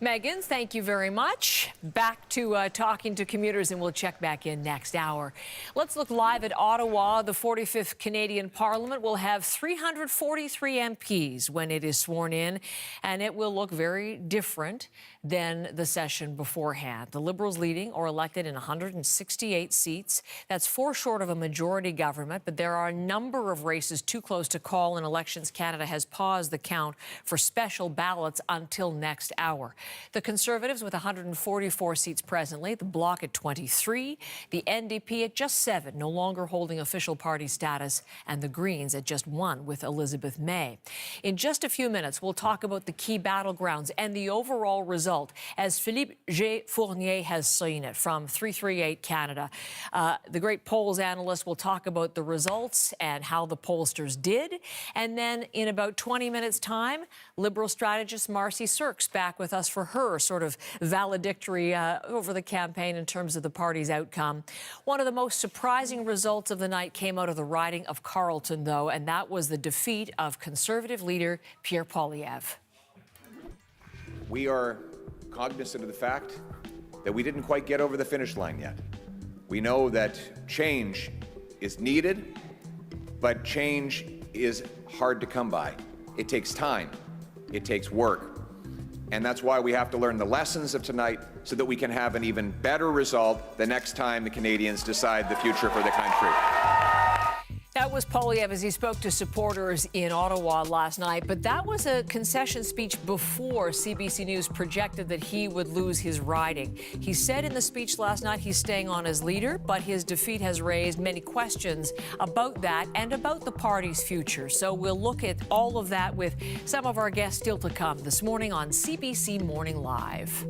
Speaker 1: Megan, thank you very much. Back to talking to commuters, and we'll check back in next hour. Let's look live at Ottawa. The 45th Canadian Parliament will have 343 MPs when it is sworn in, and it will look very different than the session beforehand. The Liberals leading or elected in 168 seats. That's 4 short of a majority government, but there are a number of races too close to call, and Elections Canada has paused the count for special ballots until next hour. The Conservatives with 144 seats presently, the Bloc at 23, the NDP at just 7, no longer holding official party status, and the Greens at just 1 with Elizabeth May. In just a few minutes, we'll talk about the key battlegrounds and the overall result as Philippe G. Fournier has seen it from 338 Canada. The great polls analyst will talk about the results and how the pollsters did. And then in about 20 minutes' time, Liberal strategist Marcy Surk's back with us for her sort of valedictory over the campaign in terms of the party's outcome. One of the most surprising results of the night came out of the riding of Carleton, though, and that was the defeat of Conservative leader Pierre Poilievre.
Speaker 3: we are cognizant of the fact that we didn't quite get over the finish line yet. We know that change is needed, but change is hard to come by. It takes time, it takes work. And that's why we have to learn the lessons of tonight so that we can have an even better result the next time the Canadians decide the future for the country.
Speaker 1: That was Poilievre as he spoke to supporters in Ottawa last night. But that was a concession speech before CBC News projected that he would lose his riding. He said in the speech last night he's staying on as leader, but his defeat has raised many questions about that and about the party's future. So we'll look at all of that with some of our guests still to come this morning on CBC Morning Live.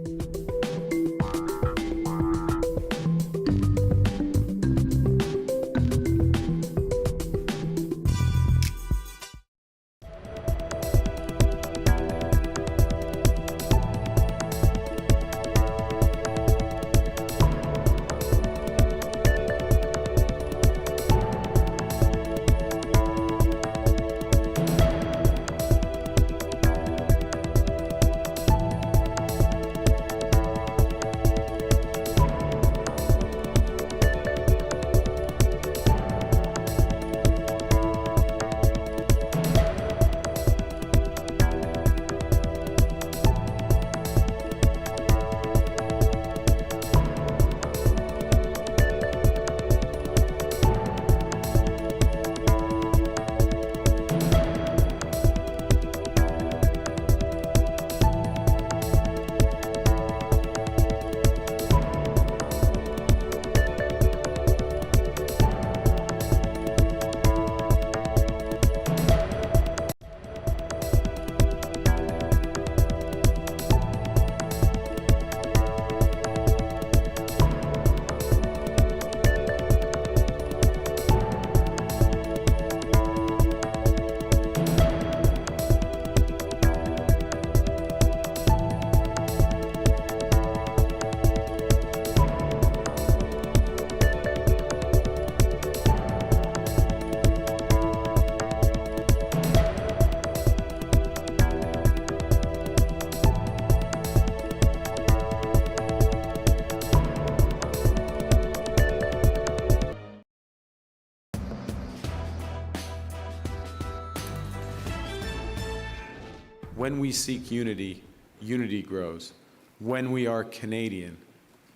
Speaker 2: When we seek unity, unity grows. When we are Canadian,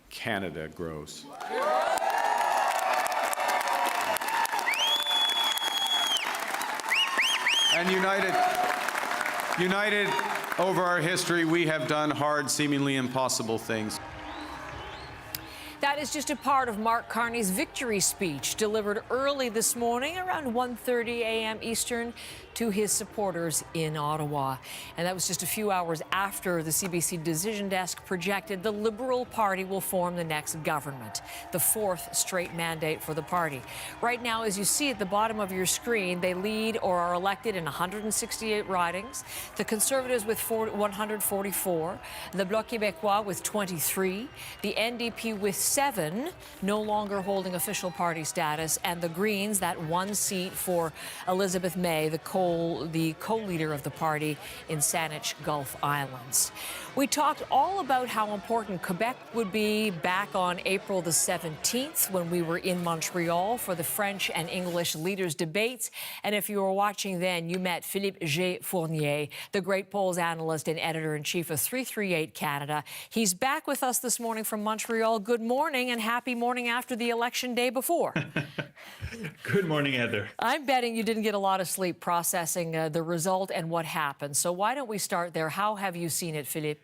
Speaker 2: Canada grows. And united over our history, we have done hard, seemingly impossible things.
Speaker 1: That is just a part of Mark Carney's victory speech delivered early this morning around 1:30 a.m. Eastern to his supporters in Ottawa. And that was just a few hours after the CBC Decision Desk projected the Liberal Party will form the next government, the fourth straight mandate for the party. Right now, as you see at the bottom of your screen, they lead or are elected in 168 ridings, the Conservatives with 144, the Bloc Québécois with 23, the NDP with 7, no longer holding official party status, and the Greens, that one seat for Elizabeth May, the co-leader of the party in Saanich Gulf Islands. We talked all about how important Quebec would be back on April the 17th when we were in Montreal for the French and English leaders' debates. And if you were watching then, you met Philippe G. Fournier, the Great Polls analyst and editor-in-chief of 338 Canada. He's back with us this morning from Montreal. Good morning and happy morning after the election day before.
Speaker 10: Good morning, Heather.
Speaker 1: I'm betting you didn't get a lot of sleep processing the result and what happened. So why don't we start there? How have you seen it, Philippe?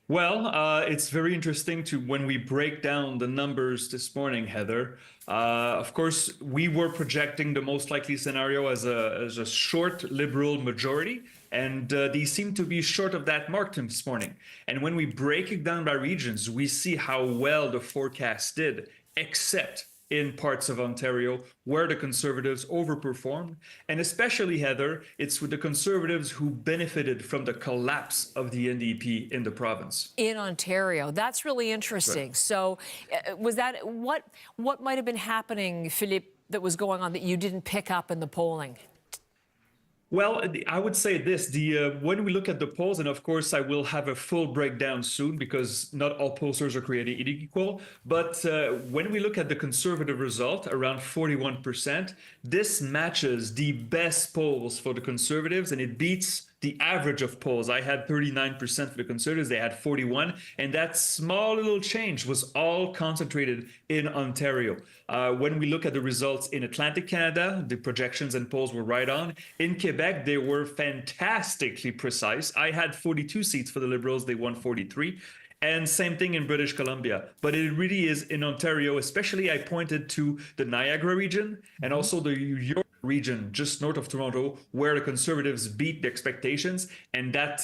Speaker 10: Well, it's very interesting when we break down the numbers this morning, Heather. Of course, we were projecting the most likely scenario as a short Liberal majority, and they seem to be short of that mark this morning. And when we break it down by regions, we see how well the forecast did, except in parts of Ontario where the Conservatives overperformed. And especially, Heather, it's with the Conservatives who benefited from the collapse of the NDP in the province.
Speaker 1: In Ontario. That's really interesting. Right. So was that what might have been happening, Philippe, that was going on that you didn't pick up in the polling?
Speaker 10: Well, I would say this, when we look at the polls, and of course I will have a full breakdown soon because not all pollsters are created equal, but when we look at the Conservative result, around 41%, this matches the best polls for the Conservatives and it beats the average of polls. I had 39% for the Conservatives, they had 41, and that small little change was all concentrated in Ontario. When we look at the results in Atlantic Canada, the projections and polls were right on. In Quebec, they were fantastically precise. I had 42 seats for the Liberals, they won 43. And same thing in British Columbia. But it really is in Ontario, especially I pointed to the Niagara region and also the York region just north of Toronto, where the Conservatives beat the expectations, and that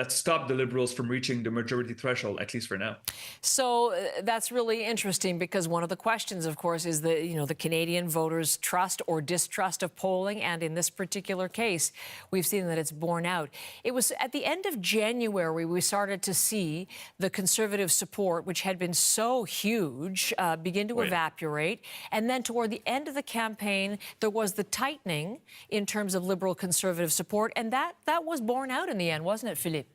Speaker 10: stopped the Liberals from reaching the majority threshold, at least for now.
Speaker 1: So that's really interesting because one of the questions, of course, is the Canadian voters' trust or distrust of polling, and in this particular case, we've seen that it's borne out. It was at the end of January we started to see the Conservative support, which had been so huge, begin to evaporate, and then toward the end of the campaign, there was the tightening in terms of Liberal Conservative support, and that was borne out in the end, wasn't it, Philippe?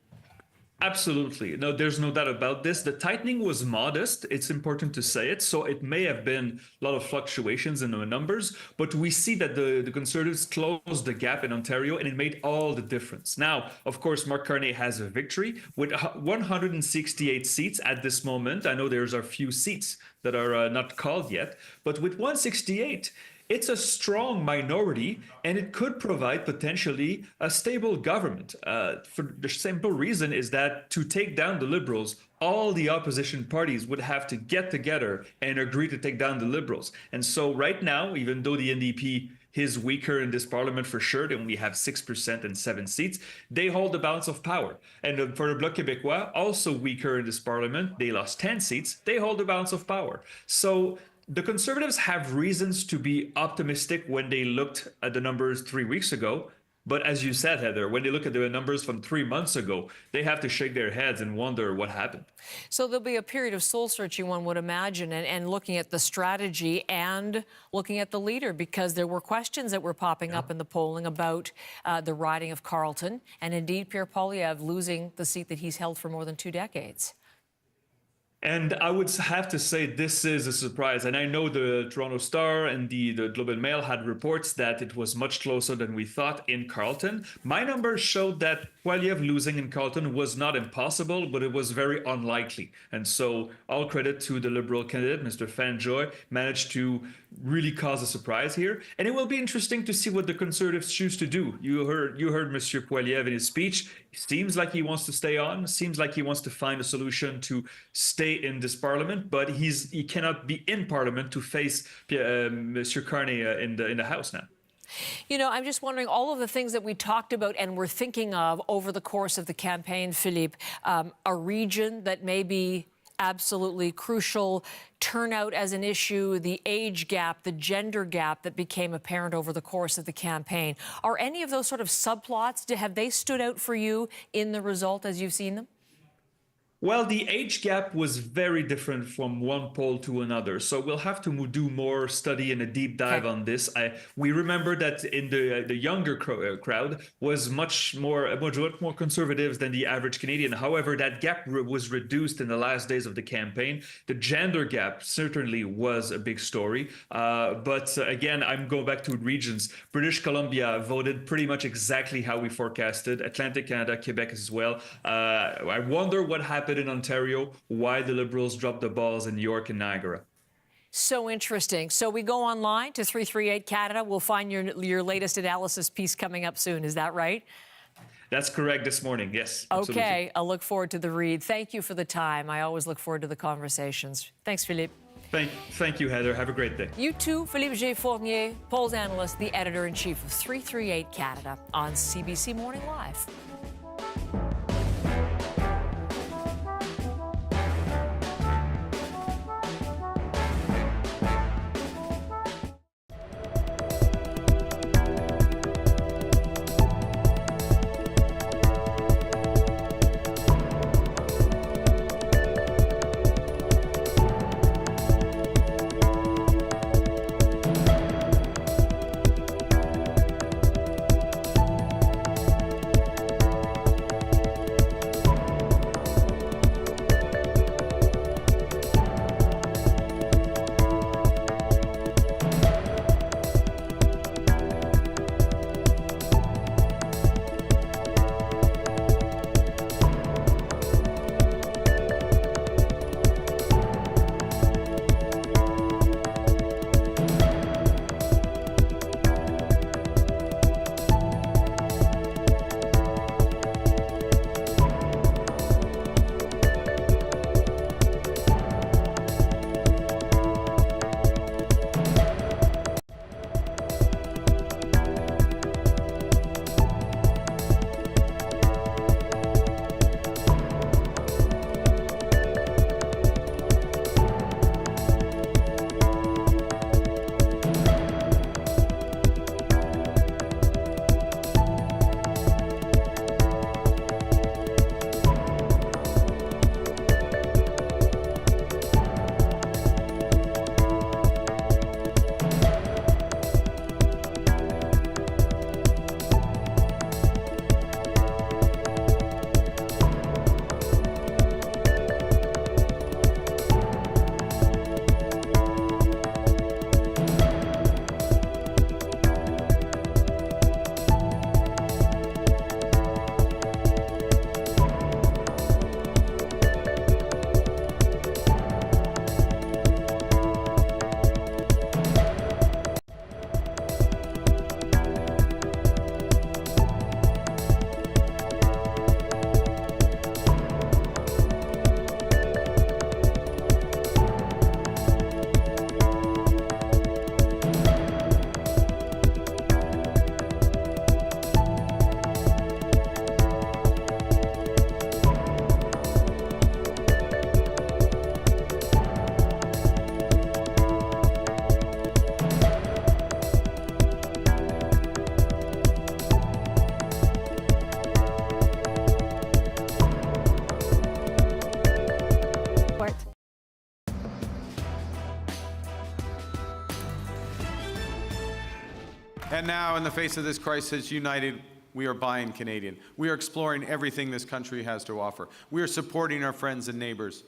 Speaker 10: Absolutely. No, there's no doubt about this. The tightening was modest. It's important to say it. So it may have been a lot of fluctuations in the numbers, but we see that the Conservatives closed the gap in Ontario, and it made all the difference. Now, of course, Mark Carney has a victory with 168 seats at this moment. I know there's a few seats that are not called yet, but with 168, it's a strong minority, and it could provide potentially a stable government. For the simple reason is that to take down the Liberals, all the opposition parties would have to get together and agree to take down the Liberals. And so right now, even though the NDP is weaker in this parliament for sure, they only have 6% and 7 seats, they hold the balance of power. And for the Bloc Québécois, also weaker in this parliament, they lost 10 seats, they hold the balance of power. So the Conservatives have reasons to be optimistic when they looked at the numbers 3 weeks ago. But as you said, Heather, when they look at the numbers from 3 months ago, they have to shake their heads and wonder what happened.
Speaker 1: So there'll be a period of soul-searching, one would imagine, and looking at the strategy and looking at the leader, because there were questions that were popping up in the polling about the riding of Carleton and indeed Pierre Poilievre losing the seat that he's held for more than 2 decades.
Speaker 10: And I would have to say this is a surprise. And I know the Toronto Star and the Globe and Mail had reports that it was much closer than we thought in Carleton. My numbers showed that Poilievre losing in Carleton was not impossible, but it was very unlikely. And so all credit to the Liberal candidate, Mr. Fanjoy, managed to really cause a surprise here. And it will be interesting to see what the Conservatives choose to do. You heard Monsieur Poilievre in his speech. It seems like he wants to stay on, seems like he wants to find a solution to stay in this parliament, but he cannot be in parliament to face Monsieur Carney in the House now.
Speaker 1: You know, I'm just wondering, all of the things that we talked about and were thinking of over the course of the campaign, Philippe, a region that may be absolutely crucial, turnout as an issue, the age gap, the gender gap that became apparent over the course of the campaign. Are any of those sort of subplots, have they stood out for you in the result as you've seen them?
Speaker 10: Well, the age gap was very different from one poll to another, so we'll have to do more study and a deep dive on this. We remember that in the younger crowd was much more conservative than the average Canadian. However, that gap was reduced in the last days of the campaign. The gender gap certainly was a big story, but again, I'm going back to regions. British Columbia voted pretty much exactly how we forecasted. Atlantic Canada, Quebec as well. I wonder what happened in Ontario, why the Liberals dropped the balls in York and Niagara.
Speaker 1: So interesting. So we go online to 338 Canada. We'll find your latest analysis piece coming up soon. Is that right?
Speaker 10: That's correct this morning, yes. Absolutely.
Speaker 1: Okay, I'll look forward to the read. Thank you for the time. I always look forward to the conversations. Thanks, Philippe.
Speaker 10: Thank you, Heather. Have a great day.
Speaker 1: You too, Philippe G. Fournier, polls analyst, the editor-in-chief of 338 Canada on CBC Morning Live.
Speaker 2: And now, in the face of this crisis, united, we are buying Canadian. We are exploring everything this country has to offer. We are supporting our friends and neighbors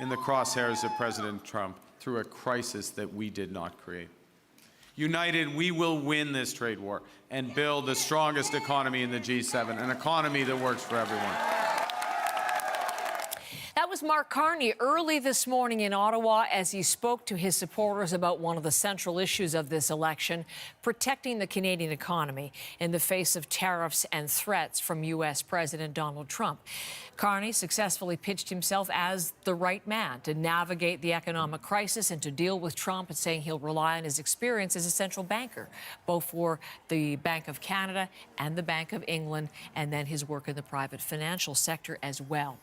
Speaker 2: in the crosshairs of President Trump through a crisis that we did not create. United, we will win this trade war and build the strongest economy in the G7, an economy that works for everyone.
Speaker 1: That was Mark Carney early this morning in Ottawa as he spoke to his supporters about one of the central issues of this election, protecting the Canadian economy in the face of tariffs and threats from U.S. President Donald Trump. Carney successfully pitched himself as the right man to navigate the economic crisis and to deal with Trump, and saying he'll rely on his experience as a central banker, both for the Bank of Canada and the Bank of England, and then his work in the private financial sector as well.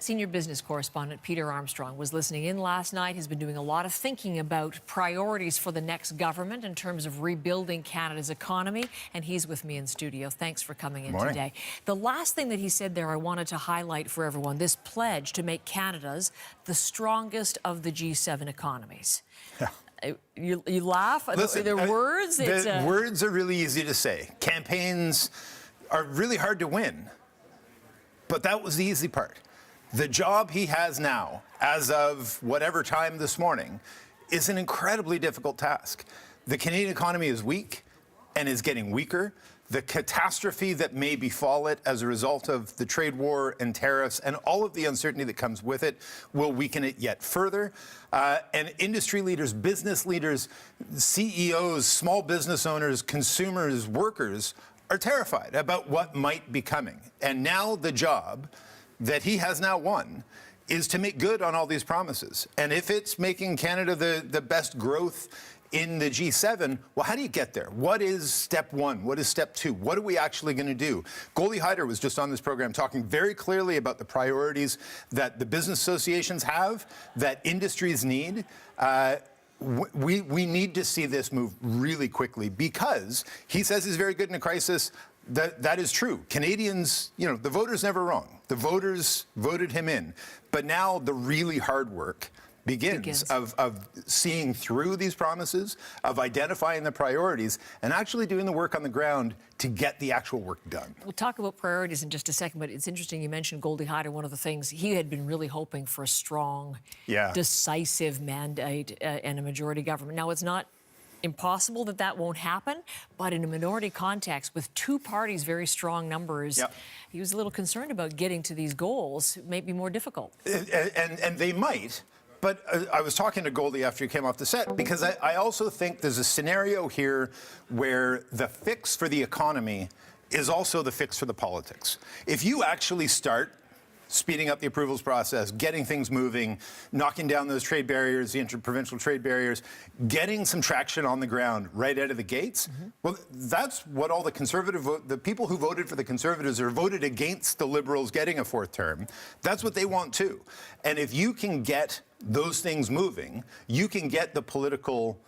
Speaker 1: Senior business correspondent Peter Armstrong was listening in last night. He's been doing a lot of thinking about priorities for the next government in terms of rebuilding Canada's economy, and he's with me in studio. Thanks for coming in today. The last thing that he said there I wanted to highlight for everyone, this pledge to make Canada's the strongest of the G7 economies. Yeah. You laugh?
Speaker 11: Listen,
Speaker 1: the words?
Speaker 11: Words are really easy to say. Campaigns are really hard to win. But that was the easy part. The job he has now, as of whatever time this morning, is an incredibly difficult task. The Canadian economy is weak and is getting weaker. The catastrophe that may befall it as a result of the trade war and tariffs and all of the uncertainty that comes with it will weaken it yet further. And industry leaders, business leaders, CEOs, small business owners, consumers, workers are terrified about what might be coming. And now the job that he has now won is to make good on all these promises. And if it's making Canada the best growth in the G7, well, how do you get there? What is step one? What is step two? What are we actually going to do? Goldie Hyder was just on this program talking very clearly about the priorities that the business associations have, that industries need. We need to see this move really quickly, because he says he's very good in a crisis. That is true. Canadians, the voters never wrong. The voters voted him in. But now the really hard work begins. Of seeing through these promises, of identifying the priorities, and actually doing the work on the ground to get the actual work done.
Speaker 1: We'll talk about priorities in just a second, but it's interesting you mentioned Goldie Hyder. One of the things, he had been really hoping for a strong, decisive mandate and a majority government. Now, it's not impossible that won't happen, but in a minority context with two parties, very strong numbers, he was a little concerned about getting to these goals. It may be more difficult.
Speaker 11: And they might. But I was talking to Goldie after you came off the set, because I also think there's a scenario here where the fix for the economy is also the fix for the politics. If you actually start speeding up the approvals process, getting things moving, knocking down those trade barriers, the interprovincial trade barriers, getting some traction on the ground right out of the gates, well, that's what all the people who voted for the Conservatives or voted against the Liberals getting a fourth term, that's what they want too. And if you can get those things moving, you can get the political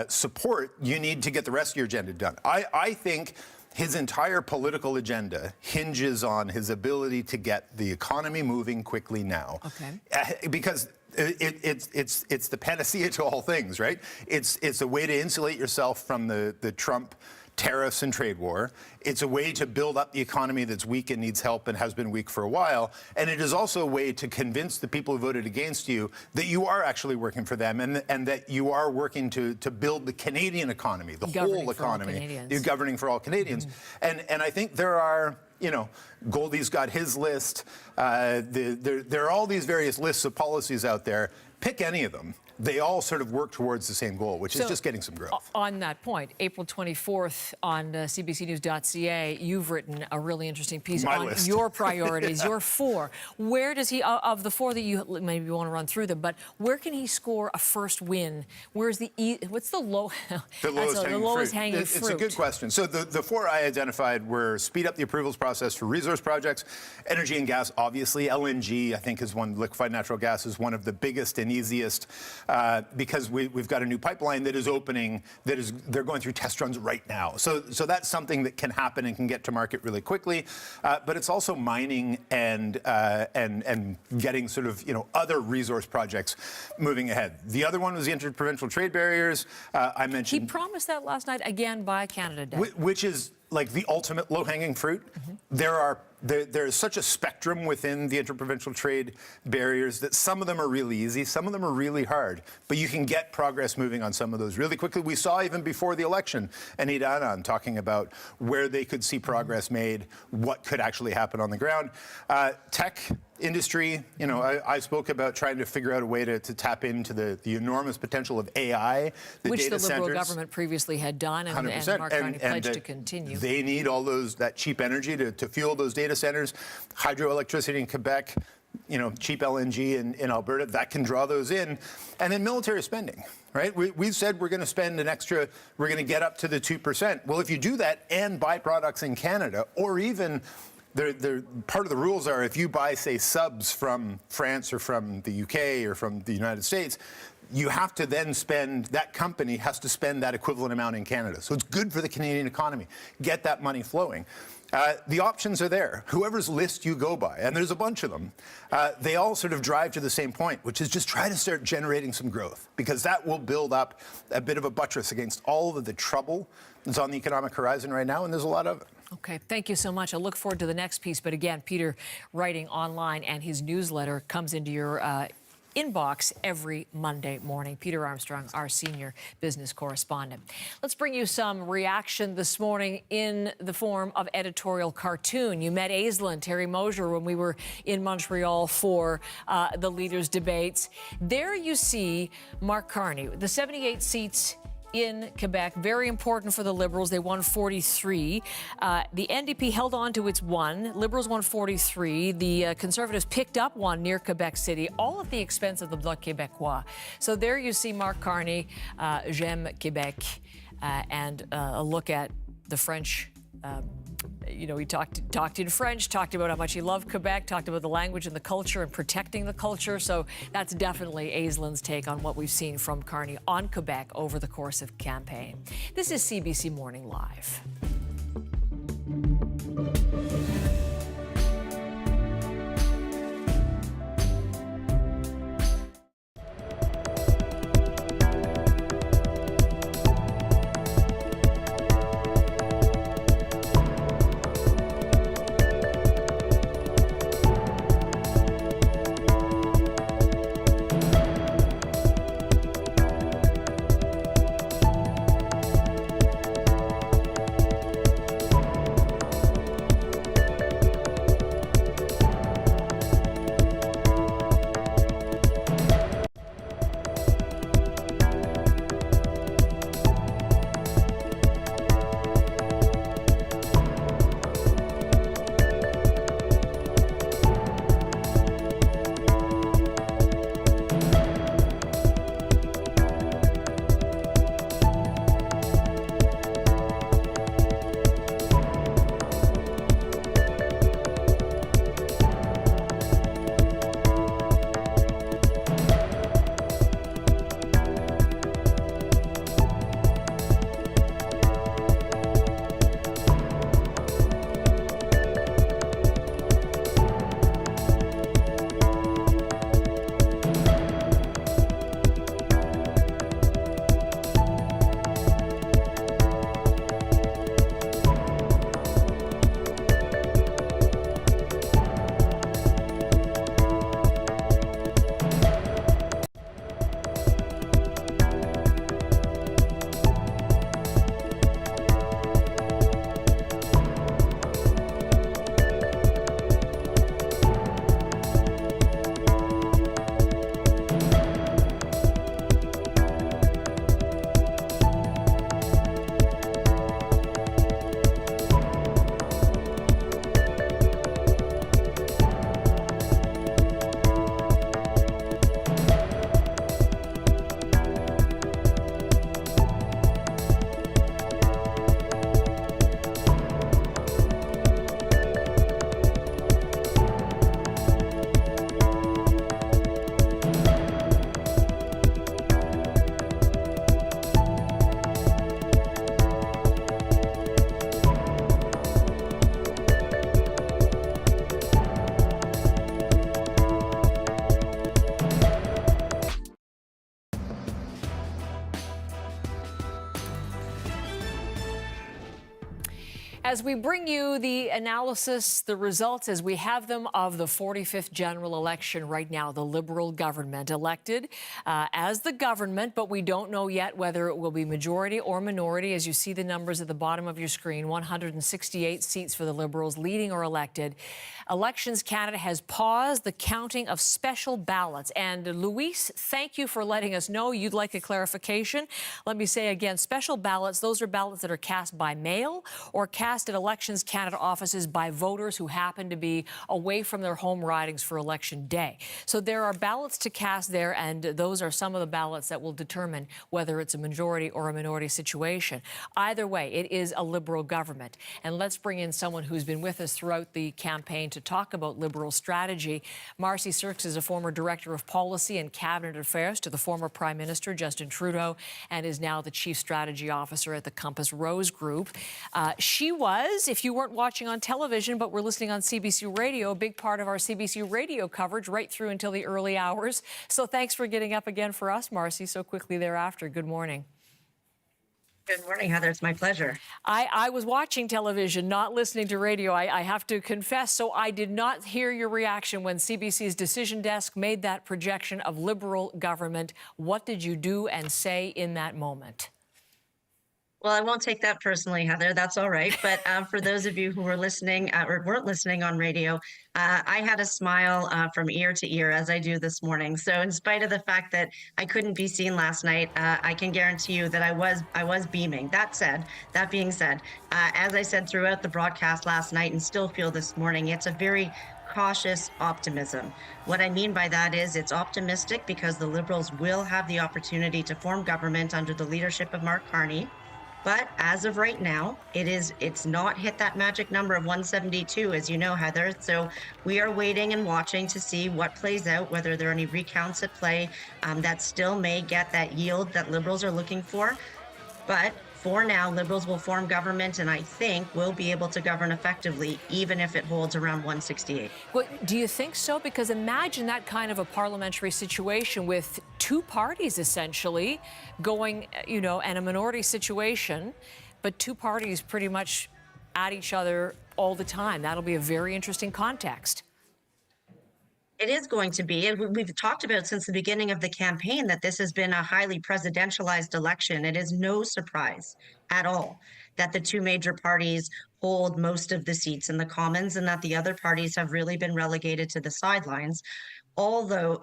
Speaker 11: support you need to get the rest of your agenda done. I think his entire political agenda hinges on his ability to get the economy moving quickly now. Okay. Because it's the panacea to all things, right? It's a way to insulate yourself from the Trump tariffs and trade war. It's a way to build up the economy that's weak and needs help and has been weak for a while. And it is also a way to convince the people who voted against you that you are actually working for them and that you are working to build the Canadian economy, the whole economy. You're governing for all Canadians. And I think there are, Goldie's got his list. There are all these various lists of policies out there. Pick any of them. They all sort of work towards the same goal, which is just getting some growth.
Speaker 1: On that point, April 24th on CBCNews.ca, you've written a really interesting piece on your priorities, your four. Where does he, of the four that you maybe want to run through them, but where can he score a first win? Where's what's the lowest hanging fruit?
Speaker 11: It's a good question. So the four I identified were speed up the approvals process. process for resource projects. Energy and gas, obviously. LNG, I think, is one. Liquefied natural gas is one of the biggest and easiest because we've got a new pipeline that is opening. They're going through test runs right now. So that's something that can happen and can get to market really quickly. But it's also mining and getting sort of other resource projects moving ahead. The other one was the interprovincial trade barriers. I mentioned.
Speaker 1: He promised that last night again by Canada Day.
Speaker 11: Which is like the ultimate low-hanging fruit. There is such a spectrum within the interprovincial trade barriers that some of them are really easy, some of them are really hard, but you can get progress moving on some of those really quickly. We saw even before the election, Anita Anand talking about where they could see progress made, what could actually happen on the ground. Tech industry, I spoke about trying to figure out a way to tap into the enormous potential of AI,
Speaker 1: which
Speaker 11: the
Speaker 1: the Liberal government previously had done, and Mark Carney pledged to continue.
Speaker 11: They need all that cheap energy to fuel those data centers. Hydroelectricity in Quebec, cheap LNG in Alberta, that can draw those in. And then military spending, right? We've said we're going to spend we're going to get up to the 2%. Well, if you do that and buy products in Canada, or even part of the rules are if you buy, say, subs from France or from the UK or from the United States, you have to then that company has to spend that equivalent amount in Canada. So it's good for the Canadian economy. Get that money flowing. The options are there. Whoever's list you go by, and there's a bunch of them, they all sort of drive to the same point, which is just try to start generating some growth, because that will build up a bit of a buttress against all of the trouble that's on the economic horizon right now, and there's a lot of it.
Speaker 1: Okay, thank you so much. I look forward to the next piece. But again, Peter writing online, and his newsletter comes into your inbox every Monday morning. Peter Armstrong, our senior business correspondent. Let's bring you some reaction this morning in the form of editorial cartoon. You met Aislinn, Terry Mosier, when we were in Montreal for the leaders' debates. There you see Mark Carney, the 78 seats in Quebec, very important for the Liberals. They won 43. The NDP held on to its 1. Liberals won 43. The Conservatives picked up 1 near Quebec City, all at the expense of the Bloc Québécois. So there you see Mark Carney, J'aime Québec, and a look at the French. He talked in French, talked about how much he loved Quebec, talked about the language and the culture and protecting the culture. So that's definitely Aislinn's take on what we've seen from Carney on Quebec over the course of campaign. This is CBC Morning Live. As we bring you the analysis, the results as we have them of the 45th general election right now, the Liberal government elected as the government, but we don't know yet whether it will be majority or minority. As you see the numbers at the bottom of your screen, 168 seats for the Liberals, leading or elected. Elections Canada has paused the counting of special ballots. And Luis, thank you for letting us know you'd like a clarification. Let me say again, special ballots, those are ballots that are cast by mail or cast at Elections Canada offices by voters who happen to be away from their home ridings for election day. So there are ballots to cast there, and those are some of the ballots that will determine whether it's a majority or a minority situation. Either way, it is a Liberal government. And let's bring in someone who's been with us throughout the campaign to talk about Liberal strategy. Marcy Sirks is a former Director of Policy and Cabinet Affairs to the former Prime Minister, Justin Trudeau, and is now the Chief Strategy Officer at the Compass Rose Group. She was, if you weren't watching on television but were listening on CBC Radio, a big part of our CBC Radio coverage right through until the early hours. So thanks for getting up again for us, Marcy, so quickly thereafter. Good morning.
Speaker 13: Good morning, Heather. It's my pleasure.
Speaker 1: I was watching television, not listening to radio. I have to confess, so I did not hear your reaction when CBC's decision desk made that projection of Liberal government. What did you do and say in that moment?
Speaker 13: Well, I won't take that personally, Heather. That's all right. But for those of you who were listening or weren't listening on radio, I had a smile from ear to ear as I do this morning. So in spite of the fact that I couldn't be seen last night, I can guarantee you that I was beaming. That being said, as I said throughout the broadcast last night and still feel this morning, it's a very cautious optimism. What I mean by that is it's optimistic because the Liberals will have the opportunity to form government under the leadership of Mark Carney. But as of right now, it's not hit that magic number of 172, as you know, Heather. So we are waiting and watching to see what plays out, whether there are any recounts at play that still may get that yield that Liberals are looking for. But for now, Liberals will form government, and I think we'll be able to govern effectively, even if it holds around 168.
Speaker 1: Well, do you think so? Because imagine that kind of a parliamentary situation with two parties essentially going, and a minority situation, but two parties pretty much at each other all the time. That'll be a very interesting context.
Speaker 13: It is going to be, and we've talked about since the beginning of the campaign that this has been a highly presidentialized election. It is no surprise at all that the two major parties hold most of the seats in the Commons and that the other parties have really been relegated to the sidelines. Although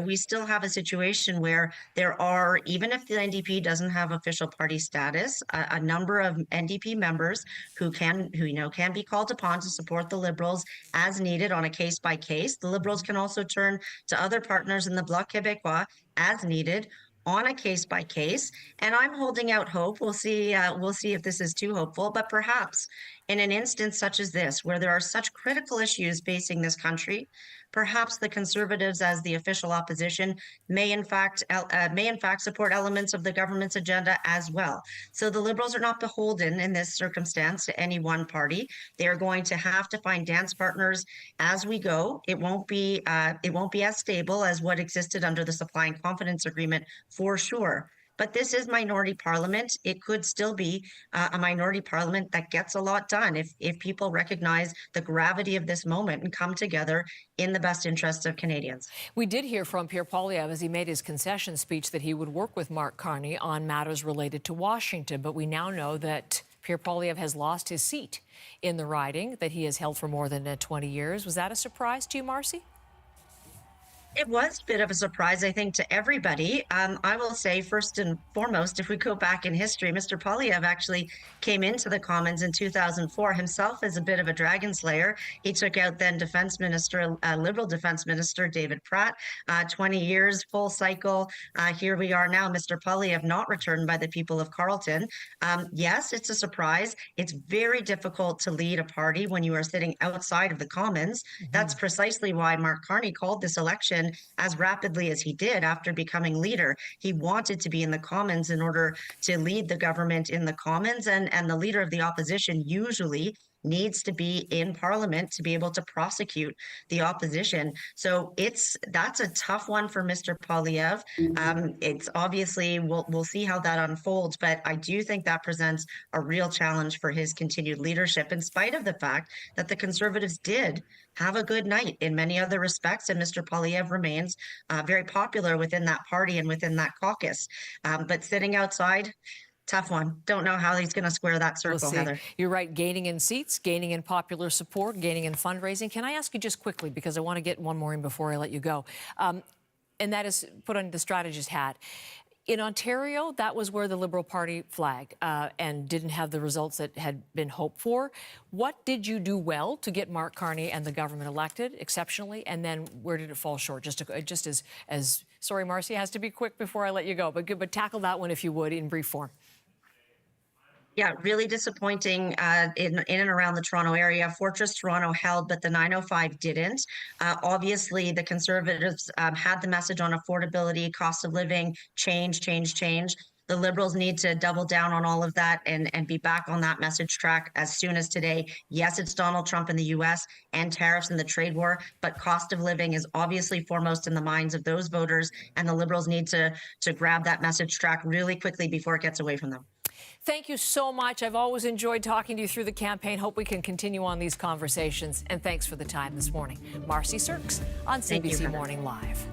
Speaker 13: we still have a situation where there are, even if the NDP doesn't have official party status, a number of NDP members who can be called upon to support the Liberals as needed on a case by case. The Liberals can also turn to other partners in the Bloc Québécois as needed on a case by case. And I'm holding out hope. We'll see if this is too hopeful, but perhaps in an instance such as this, where there are such critical issues facing this country, perhaps the Conservatives, as the official opposition, may in fact support elements of the government's agenda as well. So the Liberals are not beholden in this circumstance to any one party. They are going to have to find dance partners as we go. It won't be as stable as what existed under the Supply and Confidence Agreement for sure. But this is minority parliament. It could still be a minority parliament that gets a lot done if people recognize the gravity of this moment and come together in the best interests of Canadians.
Speaker 1: We did hear from Pierre Poilievre as he made his concession speech that he would work with Mark Carney on matters related to Washington. But we now know that Pierre Poilievre has lost his seat in the riding that he has held for more than 20 years. Was that a surprise to you, Marcy?
Speaker 13: It was a bit of a surprise, I think, to everybody. I will say, first and foremost, if we go back in history, Mr. Poilievre actually came into the Commons in 2004 himself as a bit of a dragon slayer. He took out then Liberal Defence Minister David Pratt, 20 years, full cycle. Here we are now, Mr. Poilievre not returned by the people of Carleton. Yes, it's a surprise. It's very difficult to lead a party when you are sitting outside of the Commons. Mm-hmm. That's precisely why Mark Carney called this election as rapidly as he did after becoming leader. He wanted to be in the Commons in order to lead the government in the Commons, and the leader of the opposition usually needs to be in Parliament to be able to prosecute the opposition. So that's a tough one for Mr. Poilievre. It's obviously, we'll see how that unfolds, but I do think that presents a real challenge for his continued leadership, in spite of the fact that the Conservatives did have a good night in many other respects, and Mr. Poilievre remains very popular within that party and within that caucus. But sitting outside, tough one. Don't know how he's going to square that circle,
Speaker 1: We'll see.
Speaker 13: Heather.
Speaker 1: You're right, gaining in seats, gaining in popular support, gaining in fundraising. Can I ask you just quickly, because I want to get one more in before I let you go, and that is put on the strategist hat. In Ontario, that was where the Liberal Party flagged and didn't have the results that had been hoped for. What did you do well to get Mark Carney and the government elected exceptionally? And then where did it fall short? Just as sorry, Marcy, has to be quick before I let you go, but tackle that one if you would in brief form.
Speaker 13: Yeah, really disappointing in and around the Toronto area. Fortress Toronto held, but the 905 didn't. Obviously, the Conservatives had the message on affordability, cost of living, change. The Liberals need to double down on all of that and be back on that message track as soon as today. Yes, it's Donald Trump in the U.S. and tariffs and the trade war, but cost of living is obviously foremost in the minds of those voters, and the Liberals need to grab that message track really quickly before it gets away from them.
Speaker 1: Thank you so much. I've always enjoyed talking to you through the campaign. Hope we can continue on these conversations. And thanks for the time this morning. Marcy Serks on CBC Morning Live.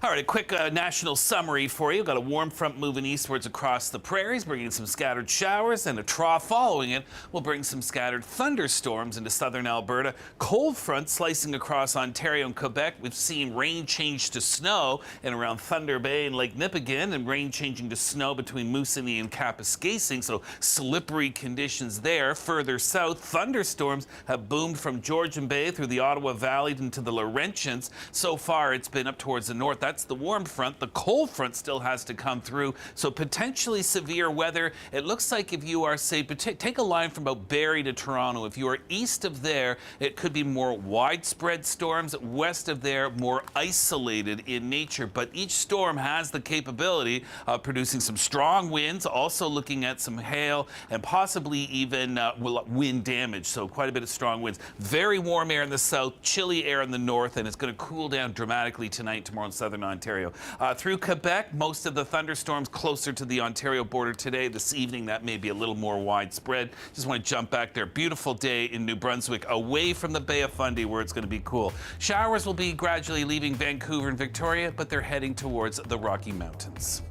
Speaker 6: All right, a quick national summary for you. We've got a warm front moving eastwards across the prairies, bringing some scattered showers, and a trough following it will bring some scattered thunderstorms into southern Alberta. Cold front slicing across Ontario and Quebec. We've seen rain change to snow in around Thunder Bay and Lake Nipigon, and rain changing to snow between Moosonee and Kapuskasing, so slippery conditions there. Further south, thunderstorms have boomed from Georgian Bay through the Ottawa Valley into the Laurentians. So far, it's been up towards the north. That's the warm front. The cold front still has to come through, so potentially severe weather. It looks like if you are, say, take a line from about Barrie to Toronto. If you are east of there, it could be more widespread storms. West of there, more isolated in nature. But each storm has the capability of producing some strong winds, also looking at some hail and possibly even wind damage. So quite a bit of strong winds. Very warm air in the south, chilly air in the north, and it's going to cool down dramatically tonight, tomorrow in southern Ontario. Through Quebec, most of the thunderstorms closer to the Ontario border today. This evening, that may be a little more widespread. Just want to jump back there. Beautiful day in New Brunswick, away from the Bay of Fundy, where it's going to be cool. Showers will be gradually leaving Vancouver and Victoria, but they're heading towards the Rocky Mountains.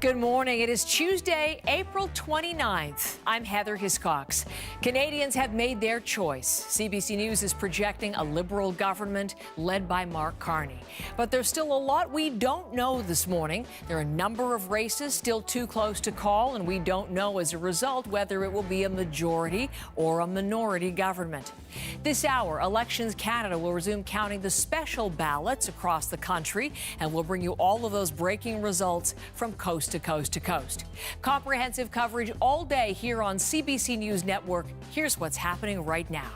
Speaker 1: Good morning. It is Tuesday, April 29th. I'm Heather Hiscox. Canadians have made their choice. CBC News is projecting a Liberal government led by Mark Carney. But there's still a lot we don't know this morning. There are a number of races still too close to call, and we don't know as a result whether it will be a majority or a minority government. This hour, Elections Canada will resume counting the special ballots across the country, and we'll bring you all of those breaking results from coast to coast to coast. Comprehensive coverage all day here on CBC News Network. Here's what's happening right now.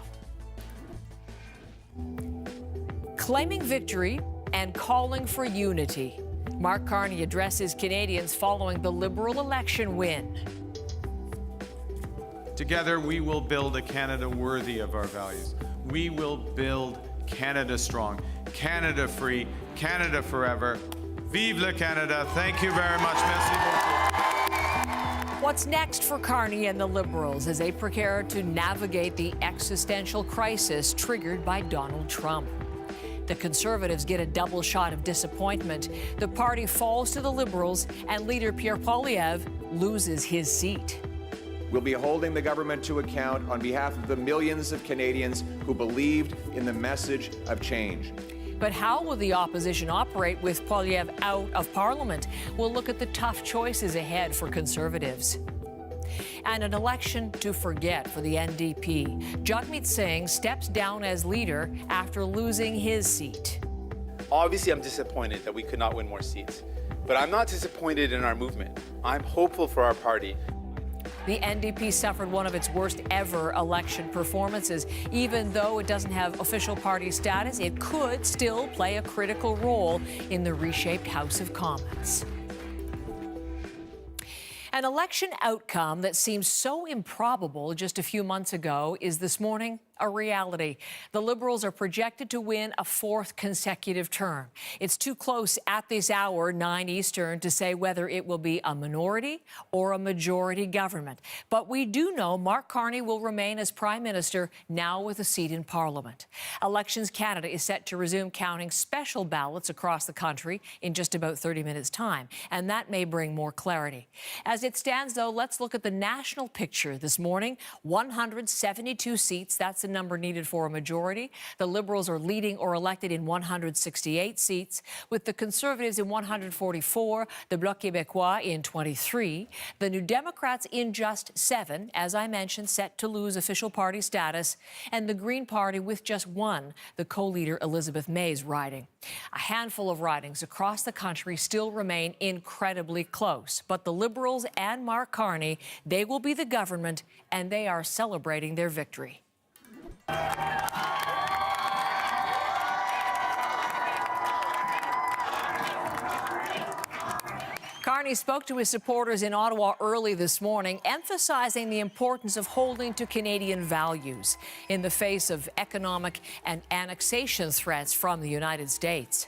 Speaker 1: Claiming victory and calling for unity. Mark Carney addresses Canadians following the Liberal election win.
Speaker 2: Together, we will build a Canada worthy of our values. We will build Canada strong, Canada free, Canada forever. Vive le Canada. Thank you very much. Merci beaucoup.
Speaker 1: What's next for Carney and the Liberals as they prepare to navigate the existential crisis triggered by Donald Trump? The Conservatives get a double shot of disappointment. The party falls to the Liberals, and leader Pierre Poilievre loses his seat.
Speaker 3: We'll be holding the government to account on behalf of the millions of Canadians who believed in the message of change.
Speaker 1: But how will the opposition operate with Poilievre out of Parliament? We'll look at the tough choices ahead for Conservatives. And an election to forget for the NDP. Jagmeet Singh steps down as leader after losing his seat.
Speaker 4: Obviously, I'm disappointed that we could not win more seats. But I'm not disappointed in our movement. I'm hopeful for our party.
Speaker 1: The NDP suffered one of its worst ever election performances. Even though it doesn't have official party status, it could still play a critical role in the reshaped House of Commons. An election outcome that seemed so improbable just a few months ago is this morning a reality. The Liberals are projected to win a fourth consecutive term. It's too close at this hour, 9 Eastern, to say whether it will be a minority or a majority government. But we do know Mark Carney will remain as Prime Minister, now with a seat in Parliament. Elections Canada is set to resume counting special ballots across the country in just about 30 minutes' time, and that may bring more clarity. As it stands, though, let's look at the national picture this morning. 172 seats, that's the number needed for a majority. The Liberals are leading or elected in 168 seats, with the Conservatives in 144, the Bloc Québécois in 23, the New Democrats in just 7, as I mentioned, set to lose official party status, and the Green Party with just 1, the co-leader Elizabeth May's riding. A handful of ridings across the country still remain incredibly close, but the Liberals and Mark Carney, they will be the government, and they are celebrating their victory. Carney spoke to his supporters in Ottawa early this morning, emphasizing the importance of holding to Canadian values in the face of economic and annexation threats from the United States.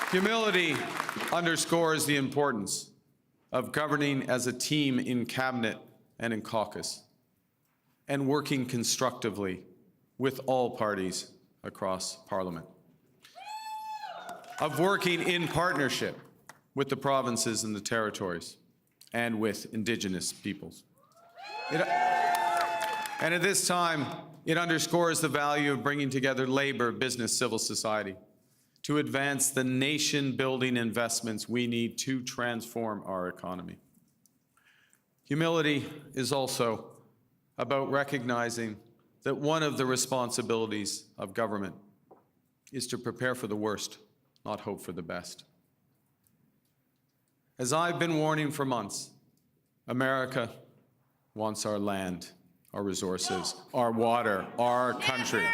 Speaker 2: Humility underscores the importance of governing as a team in cabinet and in caucus, and working constructively with all parties across Parliament, of working in partnership with the provinces and the territories and with Indigenous peoples. And at this time, it underscores the value of bringing together labor, business, civil society to advance the nation-building investments we need to transform our economy. Humility is also about recognizing that one of the responsibilities of government is to prepare for the worst, not hope for the best. As I've been warning for months, America wants our land, our resources, our water, our country.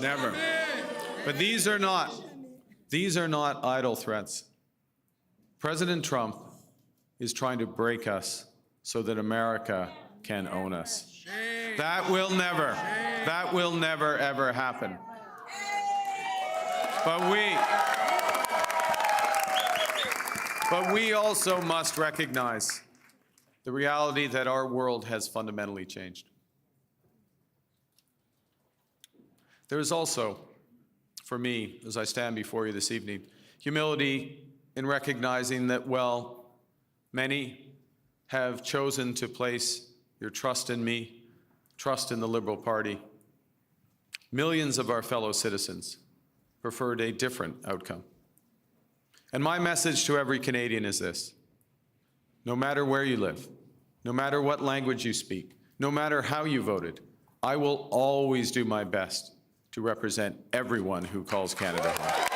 Speaker 2: Never. But these are not idle threats. President Trump is trying to break us so that America can own us. That will never ever happen. But we also must recognize the reality that our world has fundamentally changed. There is also, for me, as I stand before you this evening, humility in recognizing that, well, many have chosen to place your trust in me, trust in the Liberal Party. Millions of our fellow citizens preferred a different outcome. And my message to every Canadian is this: no matter where you live, no matter what language you speak, no matter how you voted, I will always do my best to represent everyone who calls Canada home.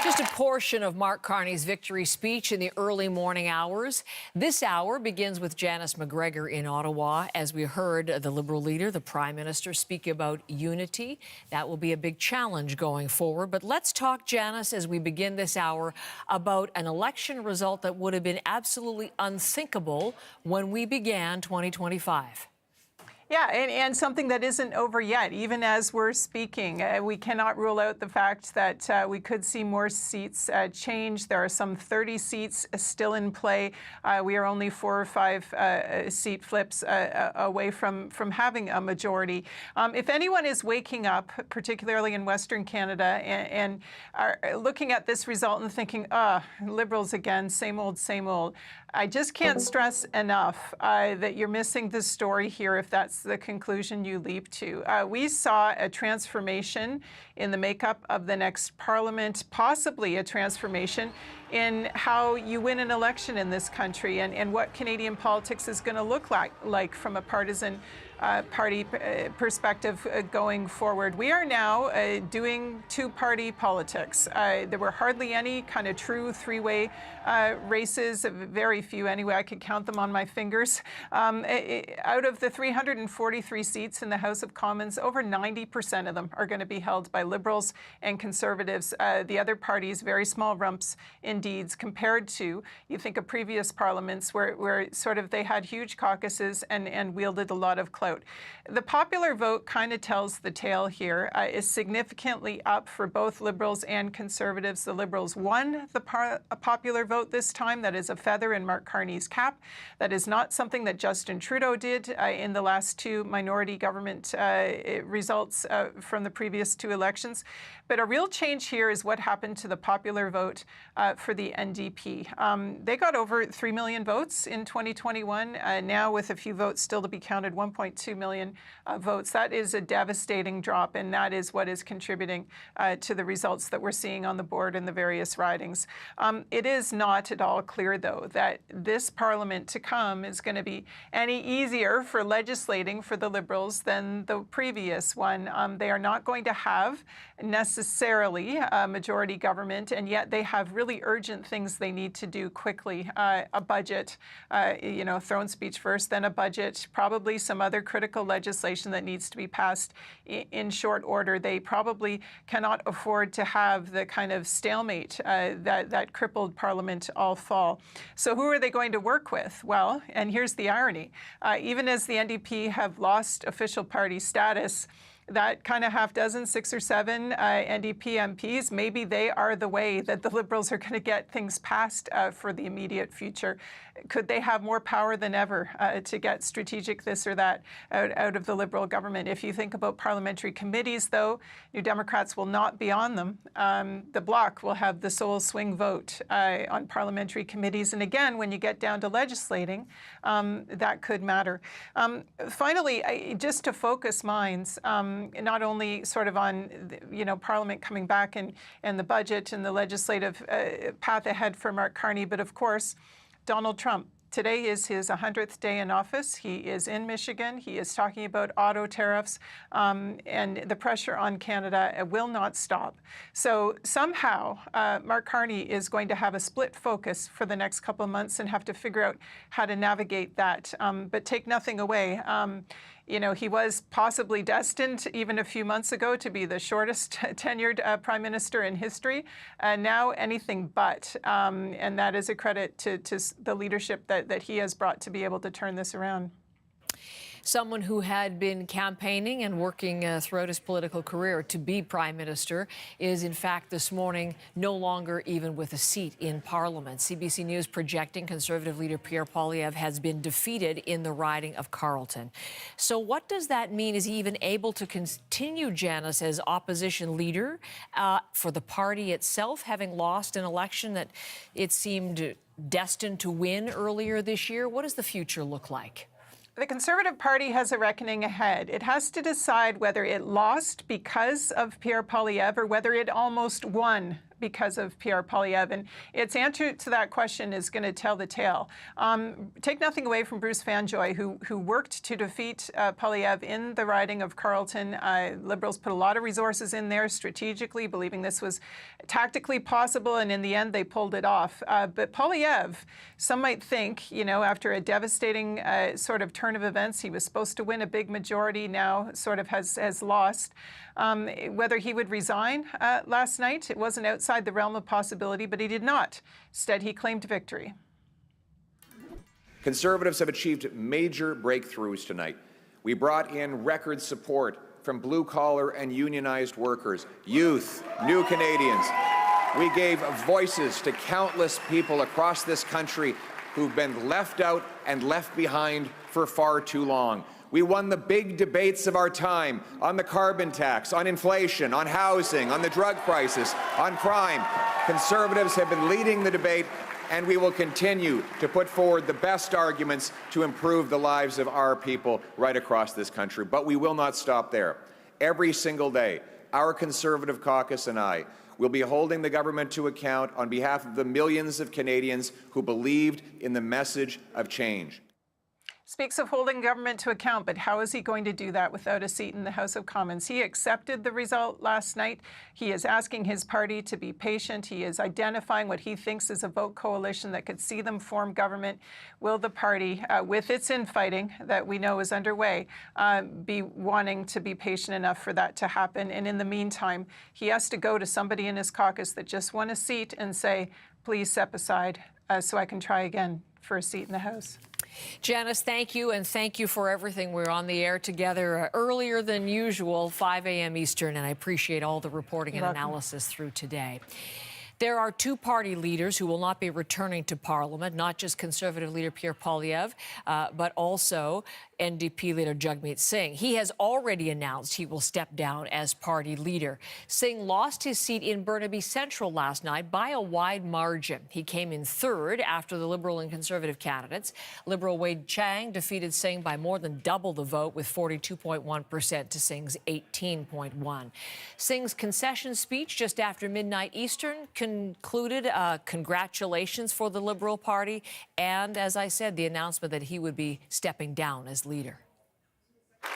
Speaker 1: Just a portion of Mark Carney's victory speech in the early morning hours. This hour begins with Janice McGregor in Ottawa. As we heard the Liberal leader, the Prime Minister, speak about unity. That will be a big challenge going forward. But let's talk, Janice, as we begin this hour, about an election result that would have been absolutely unthinkable when we began 2025.
Speaker 7: Yeah, and something that isn't over yet, even as we're speaking. We cannot rule out the fact that we could see more seats change. There are some 30 seats still in play. We are only 4 or 5 seat flips away from having a majority. If anyone is waking up, particularly in Western Canada, and are looking at this result and thinking, Liberals again, same old, same old, I just can't stress enough that you're missing the story here if that's the conclusion you leap to. We saw a transformation in the makeup of the next parliament, possibly a transformation in how you win an election in this country and what Canadian politics is going to look like from a partisan party perspective going forward. We are now doing two-party politics. There were hardly any kind of true three-way races, very few anyway. I could count them on my fingers. Out of the 343 seats in the House of Commons, over 90% of them are going to be held by Liberals and Conservatives. The other parties, very small rumps indeed, compared to, you think of previous parliaments where sort of they had huge caucuses and wielded a lot of clout. The popular vote kind of tells the tale here, is significantly up for both Liberals and Conservatives. The Liberals won the popular vote this time. That is a feather in Mark Carney's cap. That is not something that Justin Trudeau did in the last 2 minority government results from the previous 2 elections. But a real change here is what happened to the popular vote for the NDP. They got over 3 million votes in 2021. Now, with a few votes still to be counted, 1.2 million votes. That is a devastating drop, and that is what is contributing to the results that we're seeing on the board in the various ridings. It is not at all clear, though, that this parliament to come is going to be any easier for legislating for the Liberals than the previous one. They are not going to have necessarily a majority government, and yet they have really urgent things they need to do quickly. A budget, throne speech first, then a budget, probably some other critical legislation that needs to be passed in short order. They probably cannot afford to have the kind of stalemate that crippled Parliament all fall. So who are they going to work with? Well, and here's the irony. Even as the NDP have lost official party status, that kind of half dozen, 6 or 7 NDP MPs, maybe they are the way that the Liberals are going to get things passed for the immediate future. Could they have more power than ever to get strategic this or that out of the Liberal government? If you think about parliamentary committees, though, New Democrats will not be on them. The Bloc will have the sole swing vote on parliamentary committees. And again, when you get down to legislating, that could matter. Finally, just to focus minds, not only sort of on Parliament coming back and the budget and the legislative path ahead for Mark Carney, but of course, Donald Trump. Today is his 100th day in office. He is in Michigan. He is talking about auto tariffs, and the pressure on Canada will not stop. So somehow, Mark Carney is going to have a split focus for the next couple of months and have to figure out how to navigate that. But take nothing away. He was possibly destined even a few months ago to be the shortest tenured prime minister in history. Now anything but. And that is a credit to the leadership that he has brought to be able to turn this around.
Speaker 1: Someone who had been campaigning and working throughout his political career to be Prime Minister is, in fact, this morning no longer even with a seat in Parliament. CBC News projecting Conservative leader Pierre Poilievre has been defeated in the riding of Carleton. So what does that mean? Is he even able to continue, Janice, as opposition leader for the party itself, having lost an election that it seemed destined to win earlier this year? What does the future look like?
Speaker 7: The Conservative Party has a reckoning ahead. It has to decide whether it lost because of Pierre Poilievre or whether it almost won because of Pierre Poilievre? And its answer to that question is going to tell the tale. Take nothing away from Bruce Fanjoy, who worked to defeat Poilievre in the riding of Carleton. Liberals put a lot of resources in there strategically, believing this was tactically possible, and in the end, they pulled it off. But Poilievre, some might think, after a devastating sort of turn of events, he was supposed to win a big majority, now sort of has lost. Whether he would resign last night, it wasn't outside the realm of possibility, but he did not. Instead, he claimed victory.
Speaker 3: Conservatives have achieved major breakthroughs tonight. We brought in record support from blue-collar and unionized workers, youth, new Canadians. We gave voices to countless people across this country who've been left out and left behind for far too long. We won the big debates of our time on the carbon tax, on inflation, on housing, on the drug crisis, on crime. Conservatives have been leading the debate, and we will continue to put forward the best arguments to improve the lives of our people right across this country. But we will not stop there. Every single day, our Conservative caucus and I will be holding the government to account on behalf of the millions of Canadians who believed in the message of change.
Speaker 7: Speaks of holding government to account, but how is he going to do that without a seat in the House of Commons? He accepted the result last night. He is asking his party to be patient. He is identifying what he thinks is a vote coalition that could see them form government. Will the party, with its infighting that we know is underway, be wanting to be patient enough for that to happen? And in the meantime, he has to go to somebody in his caucus that just won a seat and say, please step aside so I can try again for a seat in the House.
Speaker 1: Janice, thank you, and thank you for everything. We're on the air together earlier than usual, 5 a.m. Eastern, and I appreciate all the reporting and analysis through today. There are two party leaders who will not be returning to Parliament, not just Conservative leader Pierre Poilievre, but also NDP leader Jagmeet Singh. He has already announced he will step down as party leader. Singh lost his seat in Burnaby Central last night by a wide margin. He came in third after the Liberal and Conservative candidates. Liberal Wade Chang defeated Singh by more than double the vote, with 42.1% to Singh's 18.1%. Singh's concession speech just after midnight Eastern concluded congratulations for the Liberal Party and, as I said, the announcement that he would be stepping down as leader.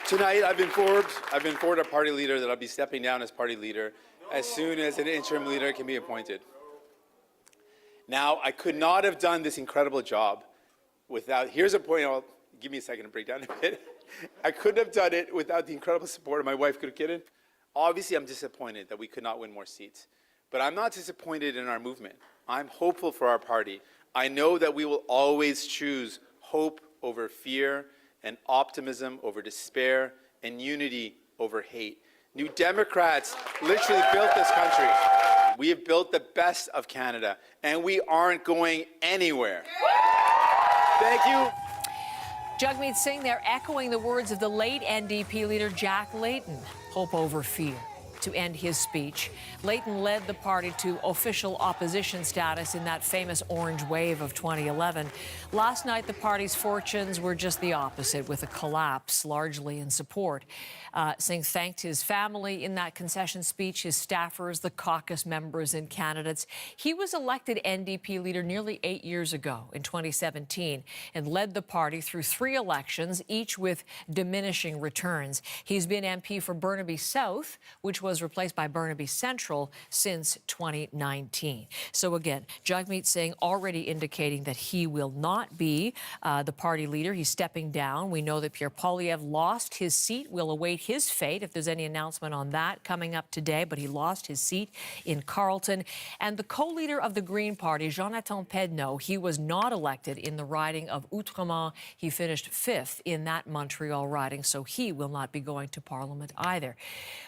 Speaker 4: Tonight, I've been informed a party leader that I'll be stepping down as party leader as soon as an interim leader can be appointed. Now, I could not have done this incredible job without, here's a point, give me a second to break down a bit. I couldn't have done it without the incredible support of my wife, Kidden. Obviously, I'm disappointed that we could not win more seats. But I'm not disappointed in our movement. I'm hopeful for our party. I know that we will always choose hope over fear, and optimism over despair, and unity over hate. New Democrats literally built this country. We have built the best of Canada, and we aren't going anywhere. Thank you.
Speaker 1: Jagmeet Singh, they're echoing the words of the late NDP leader Jack Layton, hope over fear. To end his speech, Layton led the party to official opposition status in that famous orange wave of 2011. Last night, the party's fortunes were just the opposite, with a collapse largely in support. Singh thanked his family in that concession speech, his staffers, the caucus members and candidates. He was elected NDP leader nearly 8 years ago in 2017 and led the party through 3 elections, each with diminishing returns. He's been MP for Burnaby South, which was replaced by Burnaby Central since 2019. So again, Jagmeet Singh already indicating that he will not be the party leader. He's stepping down. We know that Pierre Poilievre lost his seat. We'll await his fate if there's any announcement on that coming up today, but he lost his seat in Carleton. And the co-leader of the Green Party, Jonathan Pedneau, he was not elected in the riding of Outremont. He finished 5th in that Montreal riding, so he will not be going to Parliament either.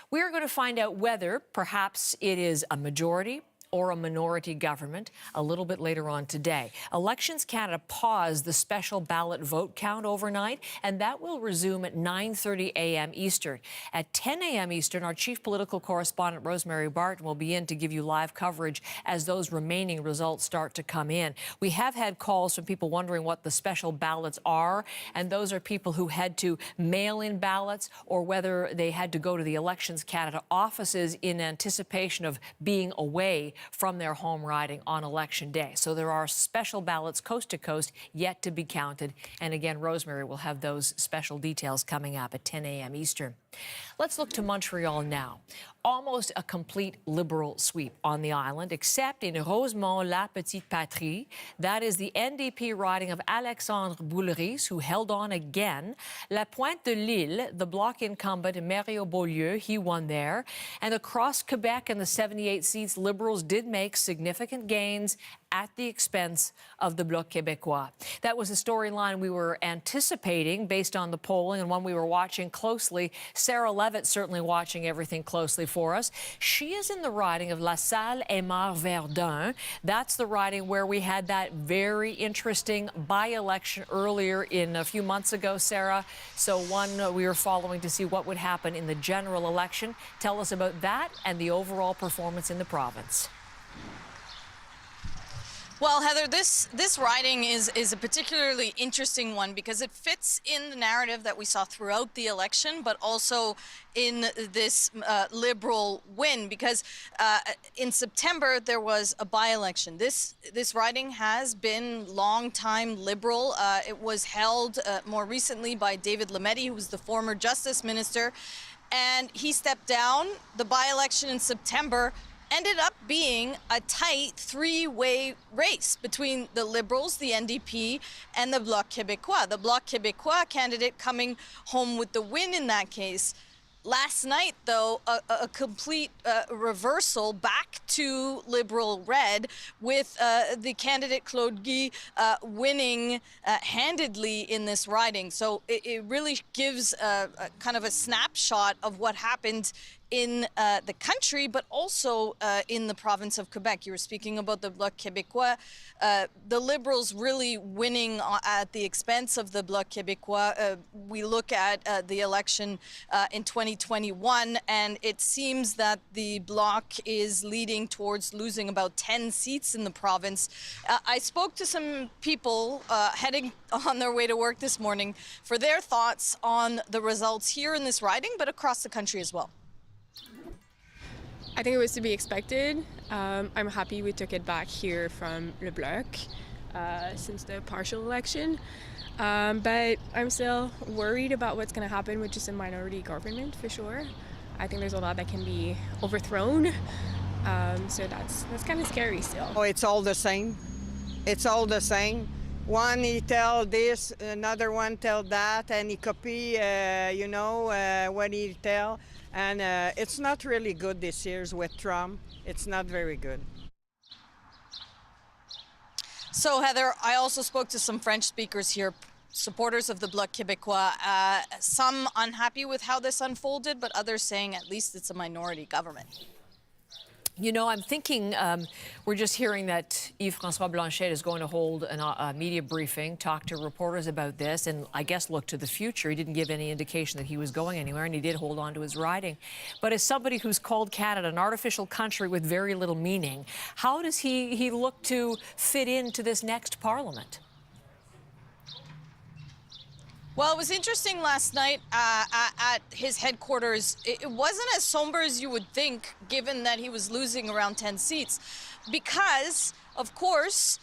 Speaker 1: We are going to find out whether perhaps it is a majority or a minority government a little bit later on today. Elections Canada paused the special ballot vote count overnight, and that will resume at 9:30 a.m. Eastern. At 10 a.m. Eastern, our chief political correspondent, Rosemary Barton, will be in to give you live coverage as those remaining results start to come in. We have had calls from people wondering what the special ballots are, and those are people who had to mail in ballots or whether they had to go to the Elections Canada offices in anticipation of being away from their home riding on Election Day. So there are special ballots coast to coast yet to be counted. And again, Rosemary will have those special details coming up at 10 a.m. Eastern. Let's look to Montreal now. Almost a complete Liberal sweep on the island, except in Rosemont-la-Petite-Patrie. That is the NDP riding of Alexandre Boulris, who held on again. La Pointe-de-l'Île, the Bloc incumbent Mario Beaulieu, he won there. And across Quebec and the 78 seats, Liberals did make significant gains at the expense of the Bloc Québécois. That was a storyline we were anticipating based on the polling and one we were watching closely. Sarah Levitt certainly watching everything closely for us. She is in the riding of La Salle-Aymar-Verdun. That's the riding where we had that very interesting by-election earlier in a few months ago, Sarah. So one we were following to see what would happen in the general election. Tell us about that and the overall performance in the province.
Speaker 14: Well, Heather, this riding is a particularly interesting one because it fits in the narrative that we saw throughout the election, but also in this Liberal win, because in September there was a by-election. This riding has been long-time Liberal. It was held more recently by David Lametti, who was the former Justice Minister, and he stepped down. The by-election in September ended up being a tight three-way race between the Liberals, the NDP, and the Bloc Québécois. The Bloc Québécois candidate coming home with the win in that case. Last night, though, a complete reversal back to Liberal red with the candidate Claude Guy winning handedly in this riding. So it really gives kind of a snapshot of what happened in the country, but also in the province of Quebec. You were speaking about the Bloc Québécois. The Liberals really winning at the expense of the Bloc Québécois. We look at the election in 2021, and it seems that the Bloc is leading towards losing about 10 seats in the province. I spoke to some people heading on their way to work this morning for their thoughts on the results here in this riding, but across the country as well.
Speaker 15: I think it was to be expected. I'm happy we took it back here from Le Bloc since the partial election. But I'm still worried about what's going to happen with just a minority government, for sure. I think there's a lot that can be overthrown. So that's kind of scary still.
Speaker 16: Oh, it's all the same. It's all the same. One he tell this, another one tell that, and he copy, what he tell. And it's not really good this year with Trump. It's not very good.
Speaker 14: So, Heather, I also spoke to some French speakers here, supporters of the Bloc Québécois. Some unhappy with how this unfolded, but others saying at least it's a minority government.
Speaker 1: You know, I'm thinking we're just hearing that Yves-François Blanchet is going to hold a media briefing, talk to reporters about this, and I guess look to the future. He didn't give any indication that he was going anywhere, and he did hold on to his riding. But as somebody who's called Canada an artificial country with very little meaning, how does he look to fit into this next parliament?
Speaker 14: Well, it was interesting last night at his headquarters. It wasn't as somber as you would think, given that he was losing around 10 seats, because, of course,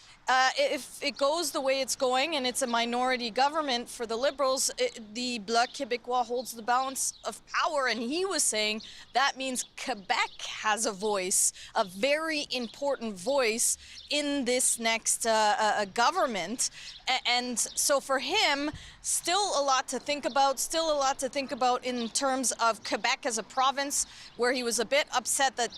Speaker 14: if it goes the way it's going and it's a minority government for the Liberals, the Bloc Québécois holds the balance of power. And he was saying that means Quebec has a voice, a very important voice in this next government. And so for him, still a lot to think about, in terms of Quebec as a province, where he was a bit upset that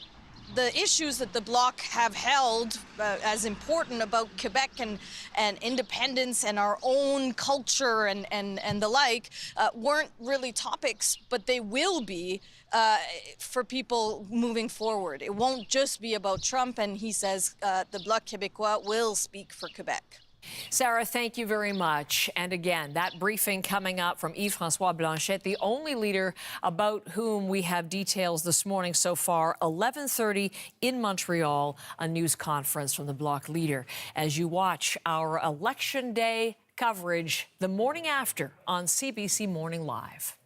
Speaker 14: the issues that the Bloc have held as important about Quebec and independence and our own culture and the like weren't really topics, but they will be for people moving forward. It won't just be about Trump, and he says the Bloc Québécois will speak for Quebec.
Speaker 1: Sarah, thank you very much. And again, that briefing coming up from Yves-François Blanchet, the only leader about whom we have details this morning so far, 11:30 in Montreal, a news conference from the Bloc leader. As you watch our Election Day coverage the morning after on CBC Morning Live.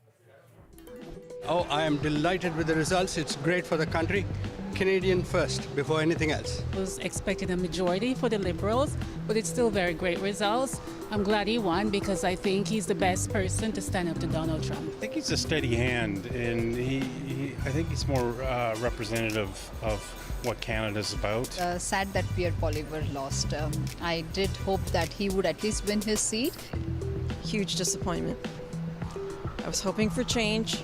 Speaker 24: Oh, I am delighted with the results. It's great for the country.
Speaker 17: Canadian first before anything else.
Speaker 18: I was expecting a majority for the Liberals, but it's still very great results. I'm glad he won because I think he's the best person to stand up to Donald Trump.
Speaker 19: I think he's a steady hand, and I think he's more representative of what Canada's about.
Speaker 24: Sad that Pierre Poilievre lost. I did hope that he would at least win his seat.
Speaker 25: Huge disappointment. I was hoping for change.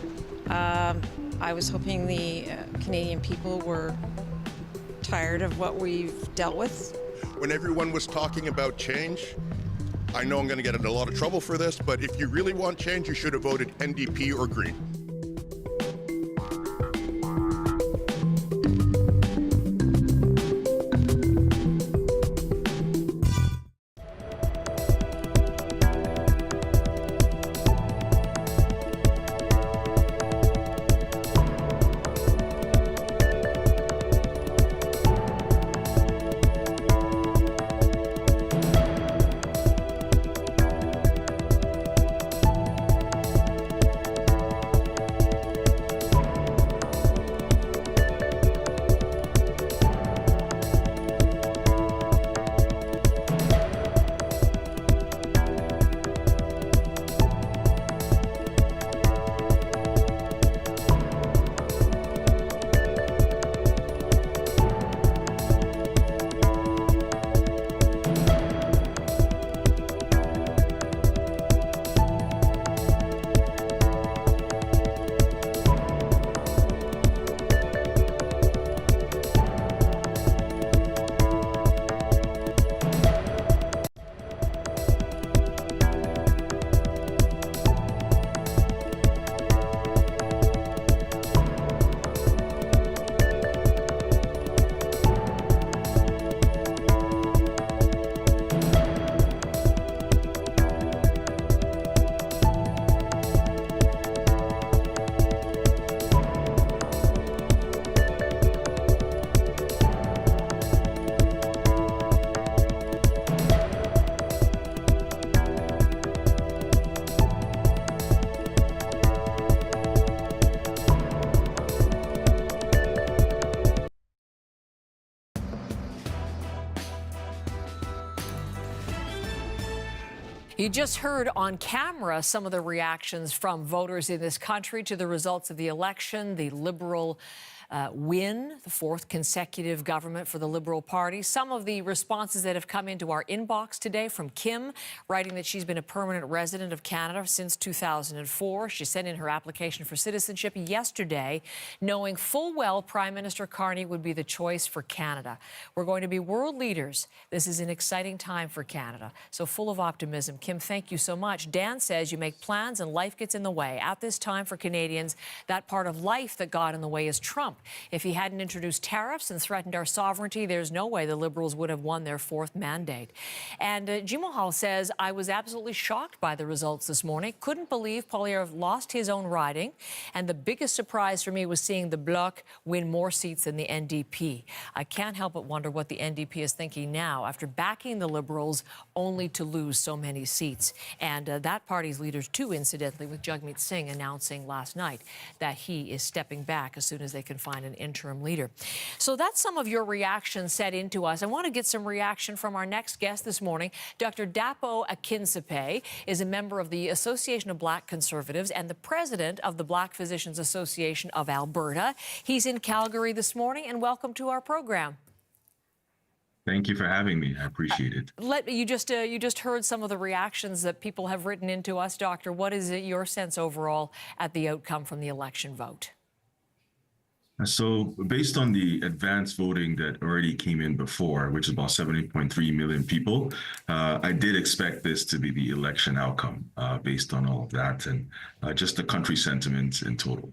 Speaker 25: I was hoping the Canadian people were tired of what we've dealt with.
Speaker 9: When everyone was talking about change, I know I'm going to get in a lot of trouble for this, but if you really want change, you should have voted NDP or Green.
Speaker 1: You just heard on camera some of the reactions from voters in this country to the results of the election, the Liberal win, the fourth consecutive government for the Liberal Party. Some of the responses that have come into our inbox today from Kim, writing that she's been a permanent resident of Canada since 2004. She sent in her application for citizenship yesterday, knowing full well Prime Minister Carney would be the choice for Canada. We're going to be world leaders. This is an exciting time for Canada. So full of optimism. Kim, thank you so much. Dan says you make plans and life gets in the way. At this time for Canadians, that part of life that got in the way is Trump. If he hadn't introduced tariffs and threatened our sovereignty, there's no way the Liberals would have won their fourth mandate. And Jimohal says, I was absolutely shocked by the results this morning. Couldn't believe Poilievre lost his own riding. And the biggest surprise for me was seeing the Bloc win more seats than the NDP. I can't help but wonder what the NDP is thinking now after backing the Liberals only to lose so many seats. And that party's leaders, too, incidentally, with Jagmeet Singh announcing last night that he is stepping back as soon as they can find an interim leader. So that's some of your reactions set into us. I want to get some reaction from our next guest this morning. Dr. Dapo Akinsepe is a member of the Association of Black Conservatives and the president of the Black Physicians Association of Alberta. He's in Calgary this morning, and welcome to our program.
Speaker 26: Thank you for having me. I appreciate it.
Speaker 1: You just heard some of the reactions that people have written into us, Doctor. What is your sense overall at the outcome from the election vote?
Speaker 26: So based on the advanced voting that already came in before, which is about 70.3 million people, I did expect this to be the election outcome based on all of that and just the country sentiment in total.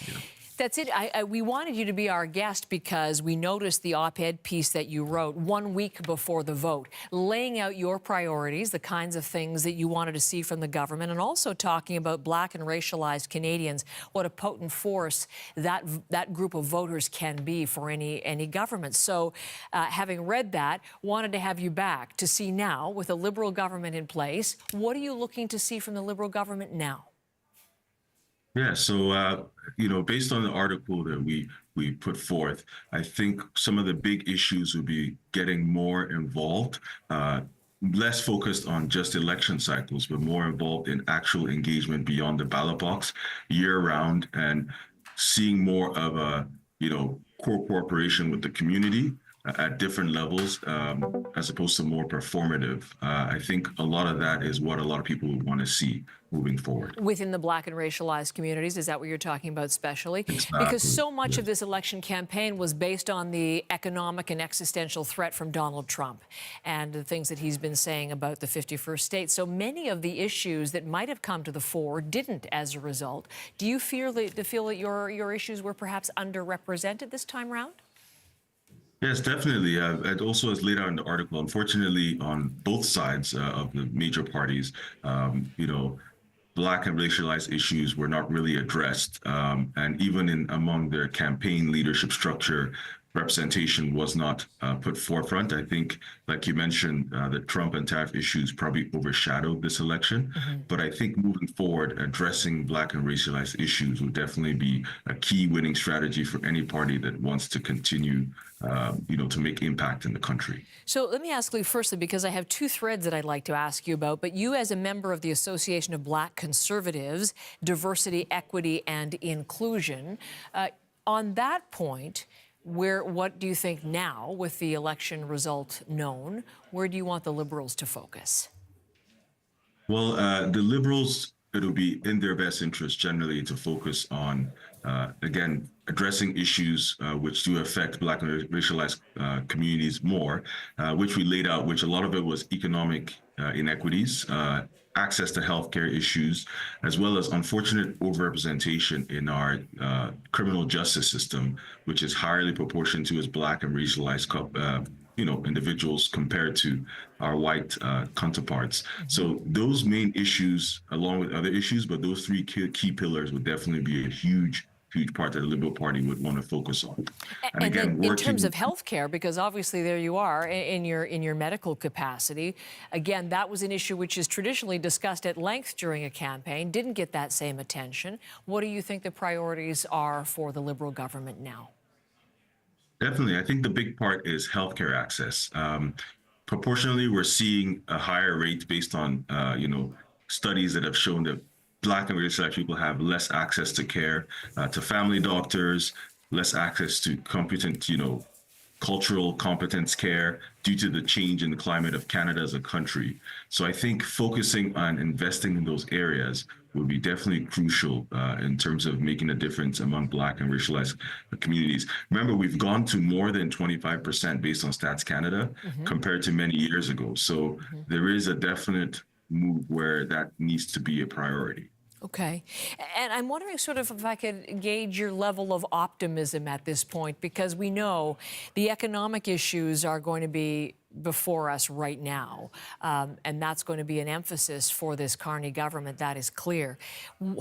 Speaker 26: Yeah.
Speaker 1: That's it. We wanted you to be our guest because we noticed the op-ed piece that you wrote 1 week before the vote, laying out your priorities, the kinds of things that you wanted to see from the government, and also talking about Black and racialized Canadians, what a potent force that group of voters can be for any government. So having read that, wanted to have you back to see now, with a Liberal government in place, what are you looking to see from the Liberal government now?
Speaker 26: Yeah, so, based on the article that we we put forth, I think some of the big issues will be getting more involved, less focused on just election cycles, but more involved in actual engagement beyond the ballot box year round, and seeing more of a, core cooperation with the community at different levels, as opposed to more performative. I think a lot of that is what a lot of people would want to see moving forward.
Speaker 1: Within the Black and racialized communities, is that what you're talking about especially?
Speaker 26: Exactly.
Speaker 1: Because so much of this election campaign was based on the economic and existential threat from Donald Trump and the things that he's been saying about the 51st state. So many of the issues that might have come to the fore didn't as a result. Do you feel that your issues were perhaps underrepresented this time round?
Speaker 26: Yes, definitely. It also has laid out in the article, unfortunately, on both sides of the major parties, Black and racialized issues were not really addressed. And even among their campaign leadership structure, representation was not put forefront. I think, like you mentioned, the Trump and tariff issues probably overshadowed this election. But I think moving forward, addressing Black and racialized issues would definitely be a key winning strategy for any party that wants to continue, to make impact in the country.
Speaker 1: So let me ask you firstly, because I have two threads that I'd like to ask you about, but you as a member of the Association of Black Conservatives, Diversity, Equity and Inclusion, on that point, what do you think now, with the election result known, where do you want the Liberals to focus?
Speaker 26: Well, the Liberals, it'll be in their best interest generally to focus on, again, addressing issues which do affect Black and racialized communities more, which we laid out, which a lot of it was economic inequities, access to healthcare issues, as well as unfortunate overrepresentation in our criminal justice system, which is highly proportioned to as Black and racialized individuals compared to our white counterparts. So those main issues, along with other issues, but those three key pillars would definitely be a huge part that the Liberal Party would want to focus on.
Speaker 1: And again, in terms of healthcare, because obviously there you are in your medical capacity. Again, that was an issue which is traditionally discussed at length during a campaign, didn't get that same attention. What do you think the priorities are for the Liberal government now?
Speaker 26: Definitely. I think the big part is healthcare access. Proportionally, we're seeing a higher rate based on, studies that have shown that Black and racialized people have less access to care, to family doctors, less access to competent, cultural competence care due to the change in the climate of Canada as a country. So I think focusing on investing in those areas would be definitely crucial in terms of making a difference among Black and racialized communities. Remember, we've gone to more than 25% based on Stats Canada compared to many years ago. So there is a definite move where that needs to be a priority.
Speaker 1: Okay. And I'm wondering sort of if I could gauge your level of optimism at this point, because we know the economic issues are going to be before us right now, and that's going to be an emphasis for this Carney government, that is clear.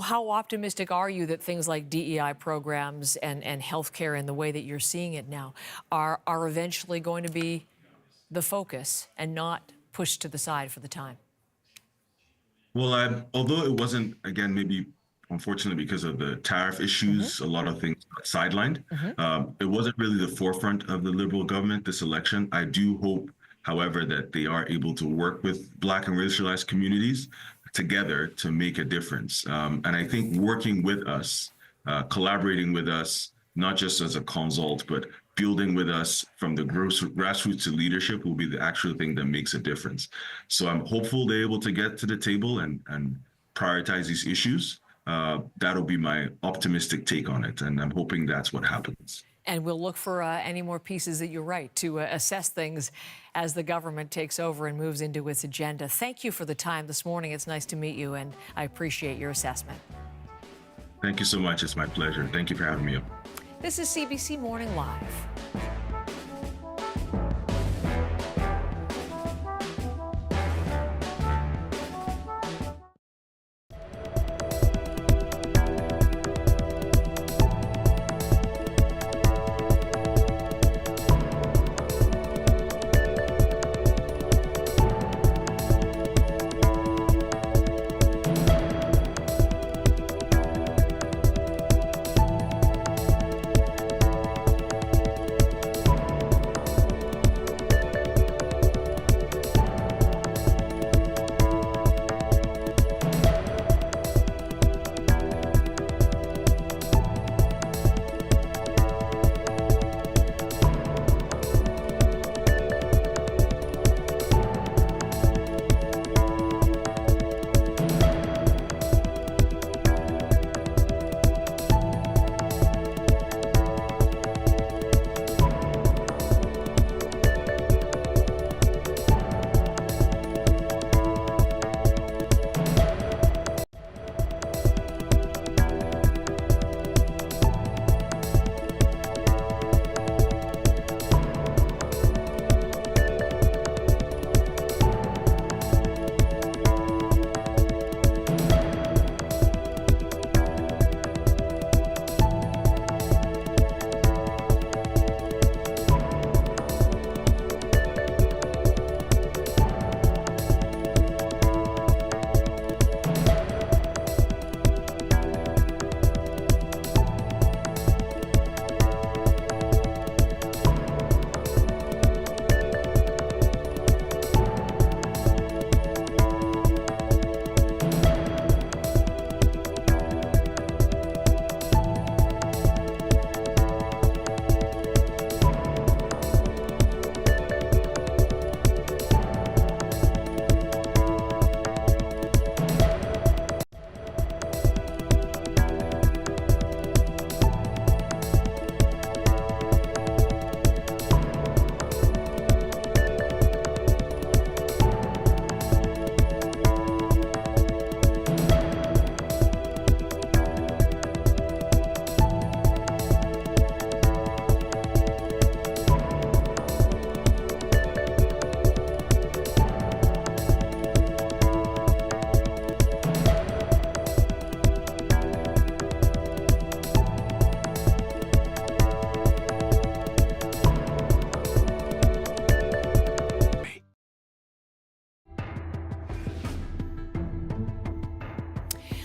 Speaker 1: How optimistic are you that things like DEI programs and healthcare in the way that you're seeing it now are eventually going to be the focus and not pushed to the side for the time?
Speaker 26: Well, although it wasn't, again, maybe unfortunately because of the tariff issues, a lot of things got sidelined. It wasn't really the forefront of the Liberal government this election. I do hope, however, that they are able to work with Black and racialized communities together to make a difference. And I think working with us, collaborating with us, not just as a consult, but building with us from the grassroots to leadership will be the actual thing that makes a difference. So I'm hopeful they're able to get to the table and prioritize these issues. That'll be my optimistic take on it, and I'm hoping that's what happens.
Speaker 1: And we'll look for any more pieces that you're right to assess things as the government takes over and moves into its agenda. Thank you for the time this morning. It's nice to meet you, and I appreciate your assessment.
Speaker 26: Thank you so much. It's my pleasure. Thank you for having me up.
Speaker 1: This is CBC Morning Live.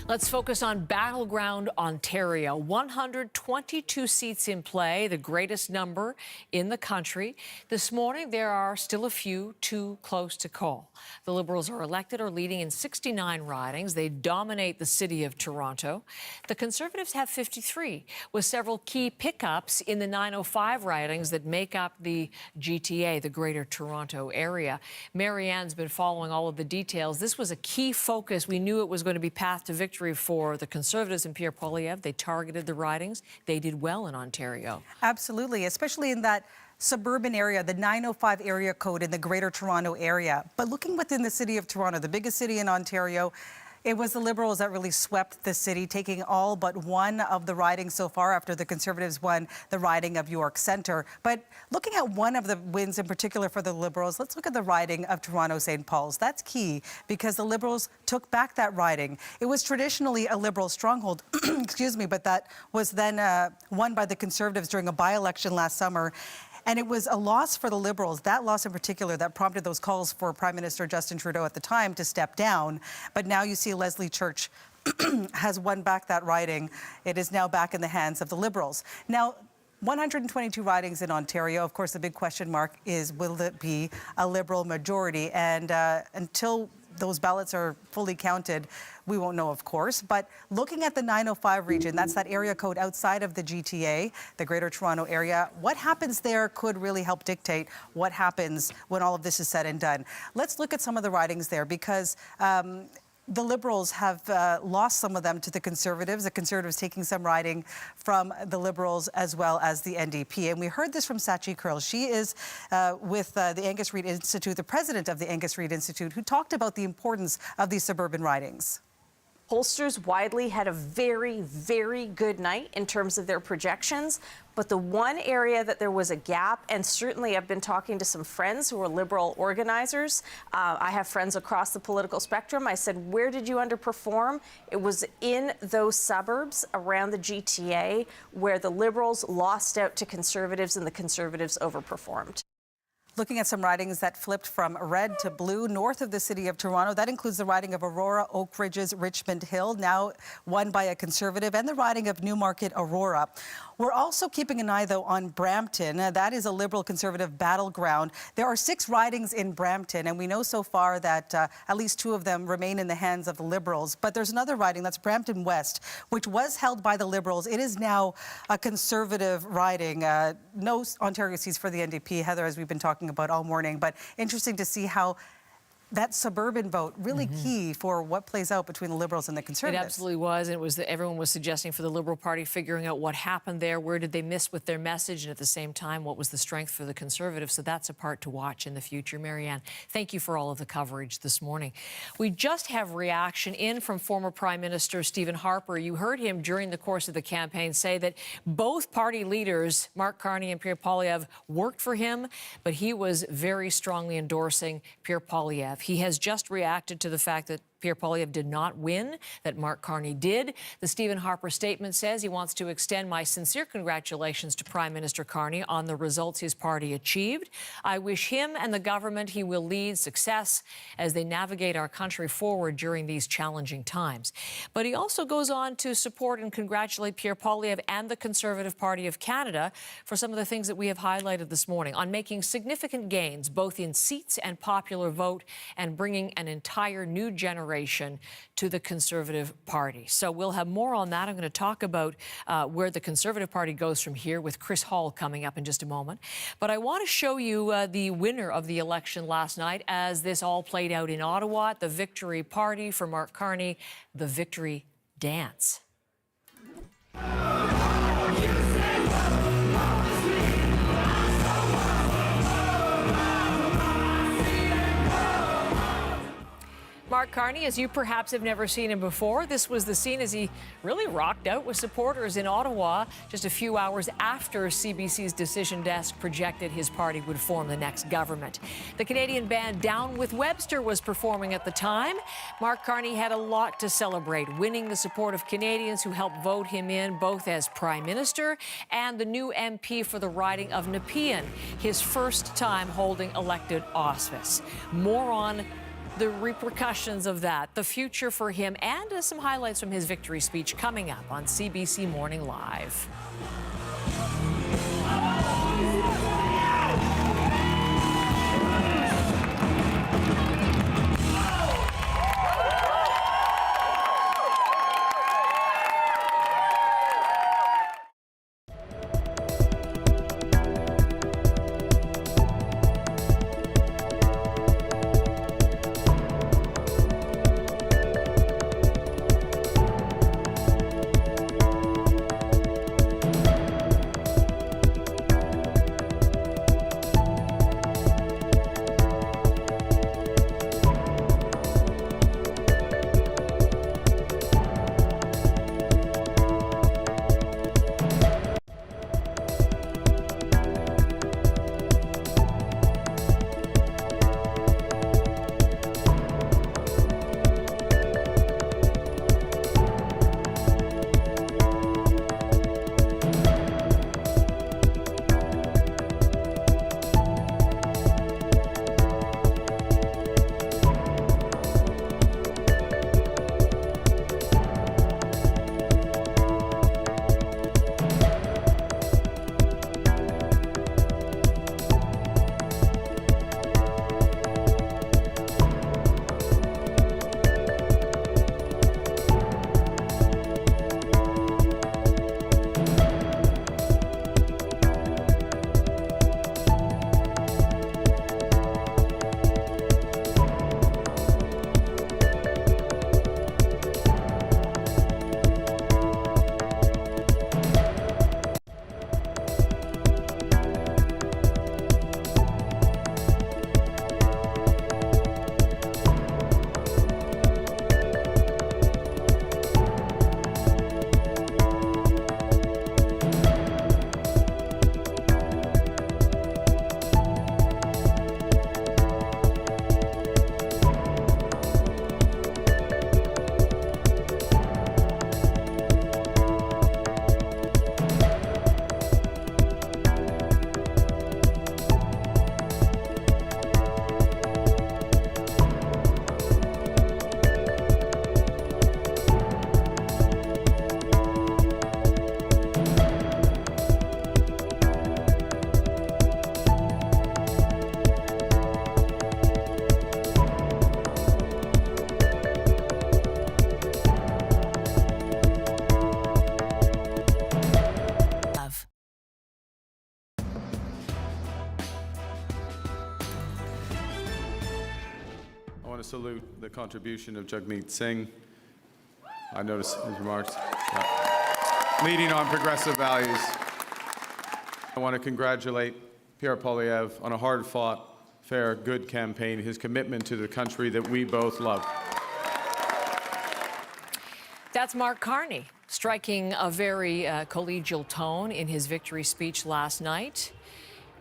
Speaker 1: Let's focus on battleground Ontario. 122 seats in play, the greatest number in the country. This morning, there are still a few too close to call. The Liberals are elected or leading in 69 ridings. They dominate the city of Toronto. The Conservatives have 53, with several key pickups in the 905 ridings that make up the GTA, the Greater Toronto Area. Marianne's been following all of the details. This was a key focus. We knew it was going to be path to victory for the Conservatives and Pierre Poilievre. They targeted the ridings. They did well in Ontario.
Speaker 5: Absolutely, especially in that suburban area, the 905 area code in the Greater Toronto Area. But looking within the city of Toronto, the biggest city in Ontario, it was the Liberals that really swept the city, taking all but one of the ridings so far after the Conservatives won the riding of York Centre. But looking at one of the wins in particular for the Liberals, let's look at the riding of Toronto-St. Paul's. That's key because the Liberals took back that riding. It was traditionally a Liberal stronghold, excuse me, but that was then won by the Conservatives during a by-election last summer. And it was a loss for the Liberals, that loss in particular, that prompted those calls for Prime Minister Justin Trudeau at the time to step down. But now you see Leslie Church has won back that riding. It is now back in the hands of the Liberals. Now, 122 ridings in Ontario. Of course, the big question mark is, will it be a Liberal majority? And until those ballots are fully counted, we won't know, of course. But looking at the 905 region, that's that area code outside of the GTA, the Greater Toronto Area, what happens there could really help dictate what happens when all of this is said and done. Let's look at some of the ridings there because the Liberals have lost some of them to the Conservatives taking some riding from the Liberals as well as the NDP. And we heard this from Sachi Curl. She is with the Angus Reid Institute, the president of the Angus Reid Institute, who talked about the importance of these suburban ridings.
Speaker 8: Pollsters widely had a very, very good night in terms of their projections. But the one area that there was a gap, and certainly I've been talking to some friends who are Liberal organizers. I have friends across the political spectrum. I said, where did you underperform? It was in those suburbs around the GTA where the Liberals lost out to Conservatives and the Conservatives overperformed.
Speaker 5: Looking at some ridings that flipped from red to blue north of the city of Toronto. That includes the riding of Aurora, Oak Ridges, Richmond Hill, now won by a Conservative, and the riding of Newmarket, Aurora. We're also keeping an eye, though, on Brampton. That is a Liberal-Conservative battleground. There are 6 ridings in Brampton, and we know so far that at least 2 of them remain in the hands of the Liberals. But there's another riding, that's Brampton West, which was held by the Liberals. It is now a Conservative riding. No Ontario seats for the NDP, Heather, as we've been talking about all morning. But interesting to see how that suburban vote, really key for what plays out between the Liberals and the Conservatives.
Speaker 1: It absolutely was. And it was that everyone was suggesting for the Liberal Party, figuring out what happened there, where did they miss with their message, and at the same time, what was the strength for the Conservatives. So that's a part to watch in the future. Marianne, thank you for all of the coverage this morning. We just have reaction in from former Prime Minister Stephen Harper. You heard him during the course of the campaign say that both party leaders, Mark Carney and Pierre Poilievre, worked for him, but he was very strongly endorsing Pierre Poilievre. He has just reacted to the fact that Pierre Poilievre did not win, that Mark Carney did. The Stephen Harper statement says he wants to extend my sincere congratulations to Prime Minister Carney on the results his party achieved. I wish him and the government he will lead success as they navigate our country forward during these challenging times. But he also goes on to support and congratulate Pierre Poilievre and the Conservative Party of Canada for some of the things that we have highlighted this morning on making significant gains both in seats and popular vote and bringing an entire new generation to the Conservative Party. So we'll have more on that. I'm going to talk about where the Conservative Party goes from here with Chris Hall coming up in just a moment. But I want to show you the winner of the election last night as this all played out in Ottawa, the victory party for Mark Carney, the victory dance. Mark Carney, as you perhaps have never seen him before, this was the scene as he really rocked out with supporters in Ottawa just a few hours after CBC's decision desk projected his party would form the next government. The Canadian band Down with Webster was performing at the time. Mark Carney had a lot to celebrate, winning the support of Canadians who helped vote him in both as Prime Minister and the new MP for the riding of Nepean, his first time holding elected office. More on the repercussions of that, the future for him, and some highlights from his victory speech coming up on CBC Morning Live.
Speaker 2: I want to salute the contribution of Jagmeet Singh. I noticed his remarks. Leading on progressive values. I want to congratulate Pierre Poilievre on a hard-fought, fair, good campaign, his commitment to the country that we both love.
Speaker 1: That's Mark Carney, striking a very collegial tone in his victory speech last night.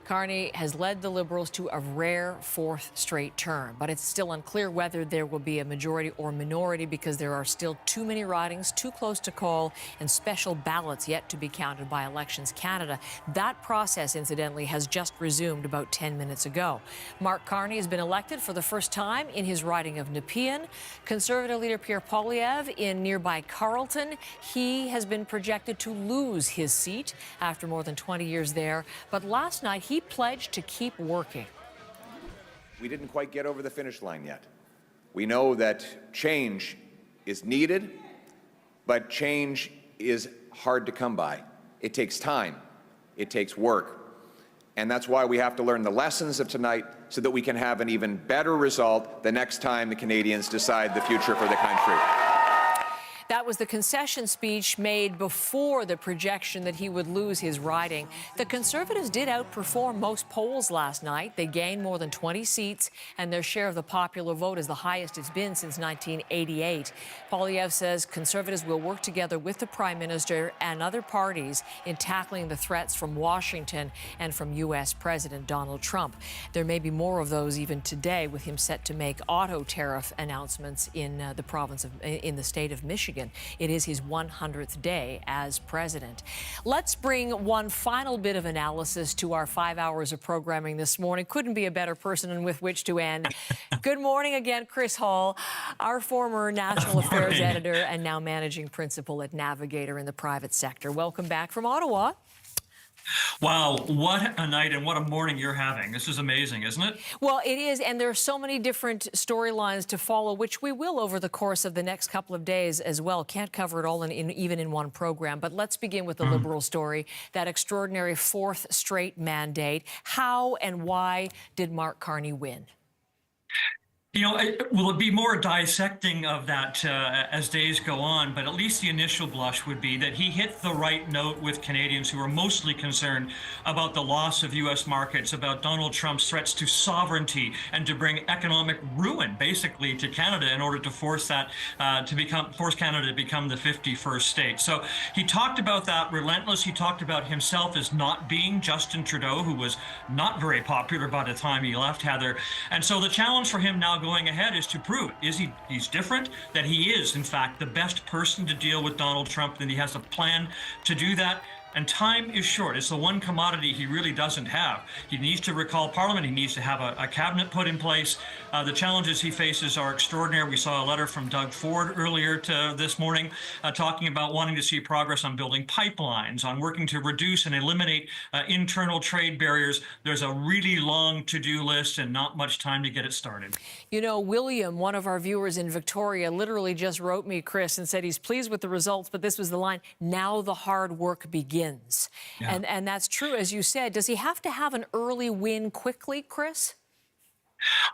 Speaker 1: Carney has led the Liberals to a rare fourth straight term, but it's still unclear whether there will be a majority or minority because there are still too many ridings, too close to call, and special ballots yet to be counted by Elections Canada. That process, incidentally, has just resumed about 10 minutes ago. Mark Carney has been elected for the first time in his riding of Nepean. Conservative leader Pierre Poilievre in nearby Carleton. He has been projected to lose his seat after more than 20 years there, but last night he pledged to keep working.
Speaker 3: We didn't quite get over the finish line yet. We know that change is needed, but change is hard to come by. It takes time. It takes work. And that's why we have to learn the lessons of tonight so that we can have an even better result the next time the Canadians decide the future for the country.
Speaker 1: That was the concession speech made before the projection that he would lose his riding. The Conservatives did outperform most polls last night. They gained more than 20 seats, and their share of the popular vote is the highest it's been since 1988. Poilievre says Conservatives will work together with the Prime Minister and other parties in tackling the threats from Washington and from U.S. President Donald Trump. There may be more of those even today, with him set to make auto tariff announcements in the state of Michigan. Michigan. It is his 100th day as president. Let's bring one final bit of analysis to our 5 hours of programming this morning. Couldn't be a better person with which to end. Good morning again, Chris Hall, our former national affairs editor and now managing principal at Navigator in the private sector. Welcome back from Ottawa.
Speaker 10: Wow, what a night and what a morning you're having. This is amazing, isn't it?
Speaker 1: Well, it is, and there are so many different storylines to follow, which we will over the course of the next couple of days as well. Can't cover it all even in one program, but let's begin with the Liberal story, that extraordinary fourth straight mandate. How and why did Mark Carney win?
Speaker 10: You know, will it be more dissecting of that as days go on, but at least the initial blush would be that he hit the right note with Canadians who are mostly concerned about the loss of U.S. markets, about Donald Trump's threats to sovereignty and to bring economic ruin, basically, to Canada in order to force that force Canada to become the 51st state. So he talked about that relentless. He talked about himself as not being Justin Trudeau, who was not very popular by the time he left, Heather. And so the challenge for him now going ahead is to prove, he's different, that he is, in fact, the best person to deal with Donald Trump, and he has a plan to do that. And time is short. It's the one commodity he really doesn't have. He needs to recall Parliament. He needs to have a cabinet put in place. The challenges he faces are extraordinary. We saw a letter from Doug Ford earlier this morning talking about wanting to see progress on building pipelines, on working to reduce and eliminate internal trade barriers. There's a really long to-do list and not much time to get it started.
Speaker 1: You know, William, one of our viewers in Victoria, literally just wrote me, Chris, and said he's pleased with the results, but this was the line, now the hard work begins. Yeah. And that's true, as you said. Does he have to have an early win quickly, Chris?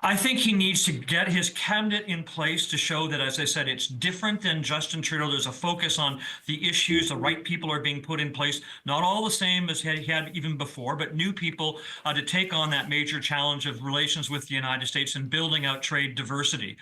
Speaker 10: I think he needs to get his cabinet in place to show that, as I said, it's different than Justin Trudeau. There's a focus on the issues. The right people are being put in place. Not all the same as he had even before, but new people to take on that major challenge of relations with the United States and building out trade diversity.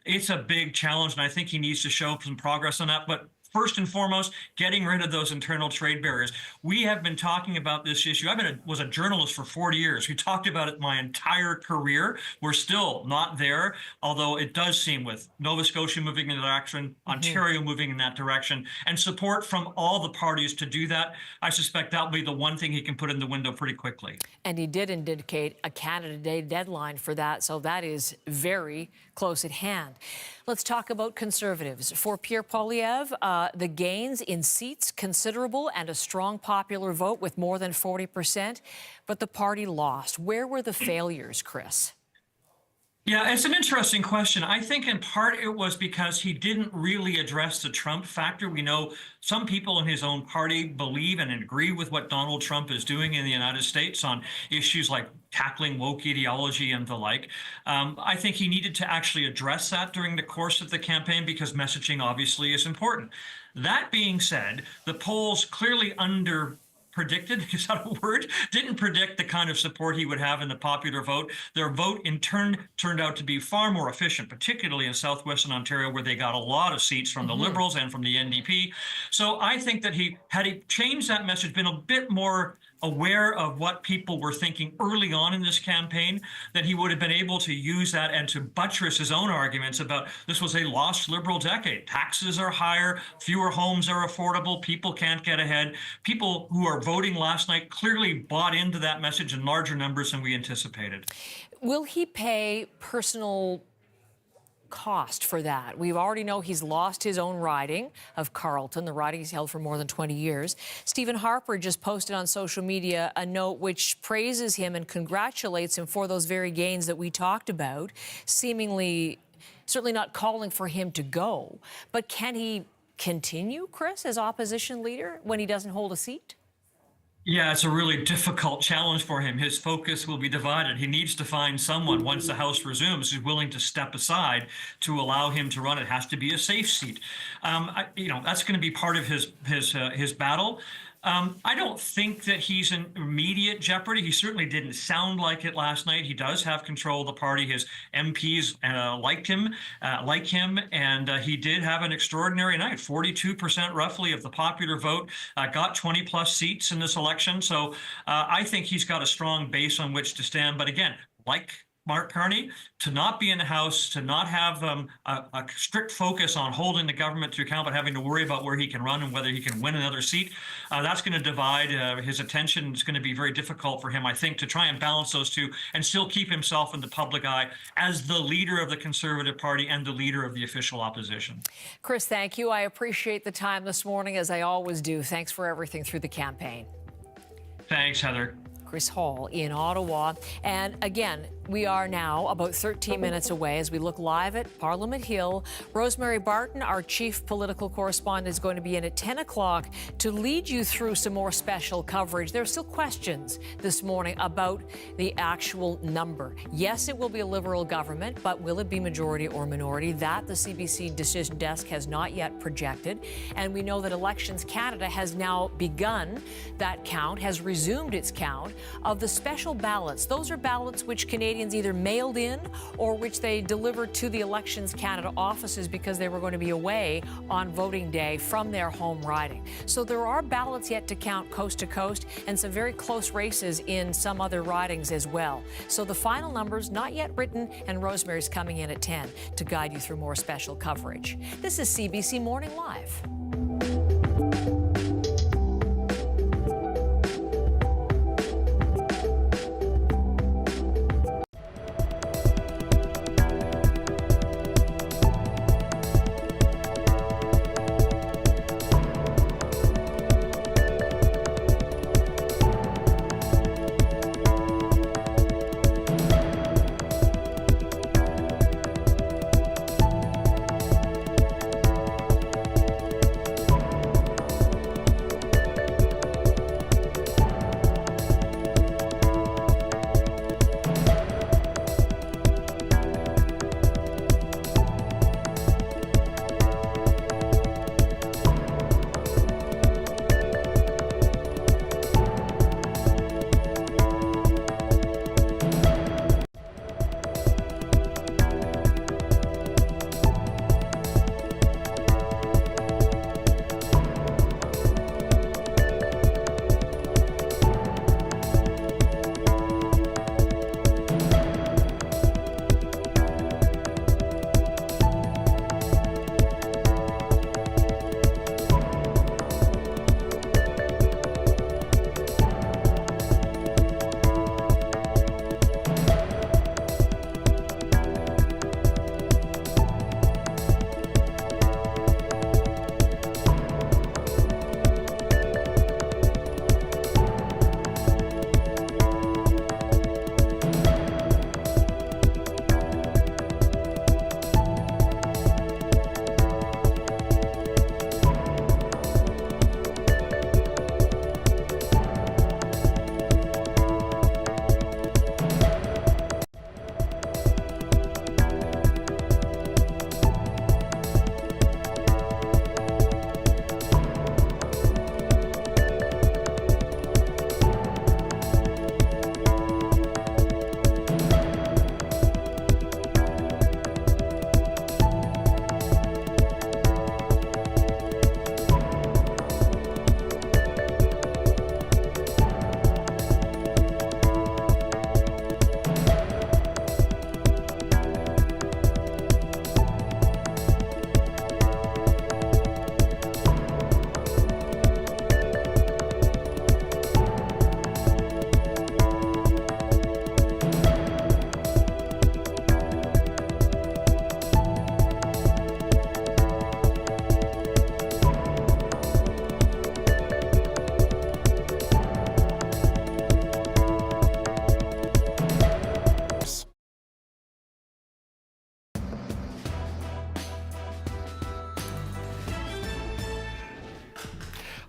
Speaker 10: It's a big challenge, and I think he needs to show some progress on that. But first and foremost, getting rid of those internal trade barriers. We have been talking about this issue. I was a journalist for 40 years. We talked about it my entire career. We're still not there, although it does seem with Nova Scotia moving in that direction, Ontario moving in that direction, and support from all the parties to do that. I suspect that will be the one thing he can put in the window pretty quickly.
Speaker 1: And he did indicate a Canada Day deadline for that, so that is very close at hand. Let's talk about Conservatives. For Pierre Poilievre, the gains in seats considerable and a strong popular vote with more than 40%, but the party lost. Where were the failures, Chris?
Speaker 10: Yeah, it's an interesting question. I think in part it was because he didn't really address the Trump factor. We know some people in his own party believe and agree with what Donald Trump is doing in the United States on issues like tackling woke ideology and the like. I think he needed to actually address that during the course of the campaign because messaging obviously is important. That being said, the polls clearly predicted, is that a word? Didn't predict the kind of support he would have in the popular vote. Their vote, in turn, turned out to be far more efficient, particularly in southwestern Ontario, where they got a lot of seats from the Liberals and from the NDP. So I think that had he changed that message, been a bit more aware of what people were thinking early on in this campaign, that he would have been able to use that and to buttress his own arguments about this was a lost Liberal decade. Taxes are higher, fewer homes are affordable, people can't get ahead. People who are voting last night clearly bought into that message in larger numbers than we anticipated.
Speaker 1: Will he pay personal cost for that? We already know he's lost his own riding of Carleton, the riding he's held for more than 20 years. Stephen Harper just posted on social media a note which praises him and congratulates him for those very gains that we talked about, seemingly, certainly not calling for him to go. But can he continue, Chris, as opposition leader when he doesn't hold a seat?
Speaker 10: Yeah, it's a really difficult challenge for him. His focus will be divided. He needs to find someone, once the House resumes, who's willing to step aside to allow him to run. It has to be a safe seat. That's going to be part of his battle. I don't think that he's in immediate jeopardy. He certainly didn't sound like it last night. He does have control of the party. His MPs like him, and he did have an extraordinary night. 42% roughly of the popular vote, got 20+ seats in this election. So I think he's got a strong base on which to stand. But again, like Mark Carney to not be in the House, to not have a strict focus on holding the government to account, but having to worry about where he can run and whether he can win another seat. That's going to divide his attention. It's going to be very difficult for him, I think, to try and balance those two and still keep himself in the public eye as the leader of the Conservative Party and the leader of the official opposition.
Speaker 1: Chris, thank you. I appreciate the time this morning, as I always do. Thanks for everything through the campaign.
Speaker 10: Thanks, Heather.
Speaker 1: Chris Hall in Ottawa. And again, we are now about 13 minutes away as we look live at Parliament Hill. Rosemary Barton, our chief political correspondent, is going to be in at 10 o'clock to lead you through some more special coverage. There are still questions this morning about the actual number. Yes, it will be a Liberal government, but will it be majority or minority? That the CBC Decision Desk has not yet projected. And we know that Elections Canada has now begun that count, has resumed its count of the special ballots. Those are ballots which Canadians either mailed in or which they delivered to the Elections Canada offices because they were going to be away on voting day from their home riding. So there are ballots yet to count coast to coast and some very close races in some other ridings as well. So the final numbers not yet written, and Rosemary's coming in at 10 to guide you through more special coverage. This is CBC Morning Live.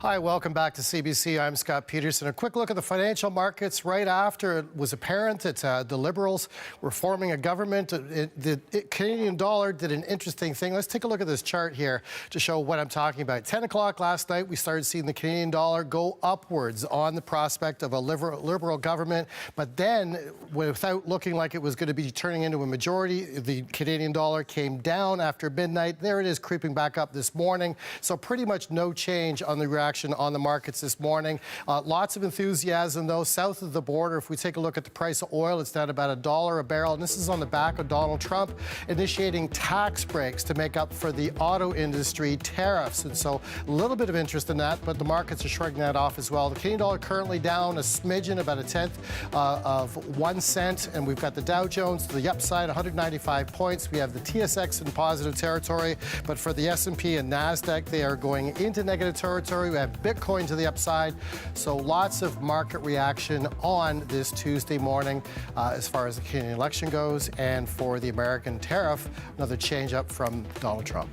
Speaker 11: Hi, welcome back to CBC. I'm Scott Peterson. A quick look at the financial markets right after it was apparent that the Liberals were forming a government. The Canadian dollar did an interesting thing. Let's take a look at this chart here to show what I'm talking about. 10 o'clock last night, we started seeing the Canadian dollar go upwards on the prospect of a Liberal government. But then, without looking like it was going to be turning into a majority, the Canadian dollar came down after midnight. There it is, creeping back up this morning. So pretty much no change on the reaction reaction on the markets this morning. Lots of enthusiasm, though, south of the border. If we take a look at the price of oil, it's down about $1 a barrel. And this is on the back of Donald Trump initiating tax breaks to make up for the auto industry tariffs. And so a little bit of interest in that, but the markets are shrugging that off as well. The Canadian dollar currently down a smidgen, about 1/10 of 1 cent. And we've got the Dow Jones to the upside, 195 points. We have the TSX in positive territory, but for the S&P and NASDAQ, they are going into negative territory. We have Bitcoin to the upside. So lots of market reaction on this Tuesday morning as far as the Canadian election goes. And for the American tariff, another change up from Donald Trump.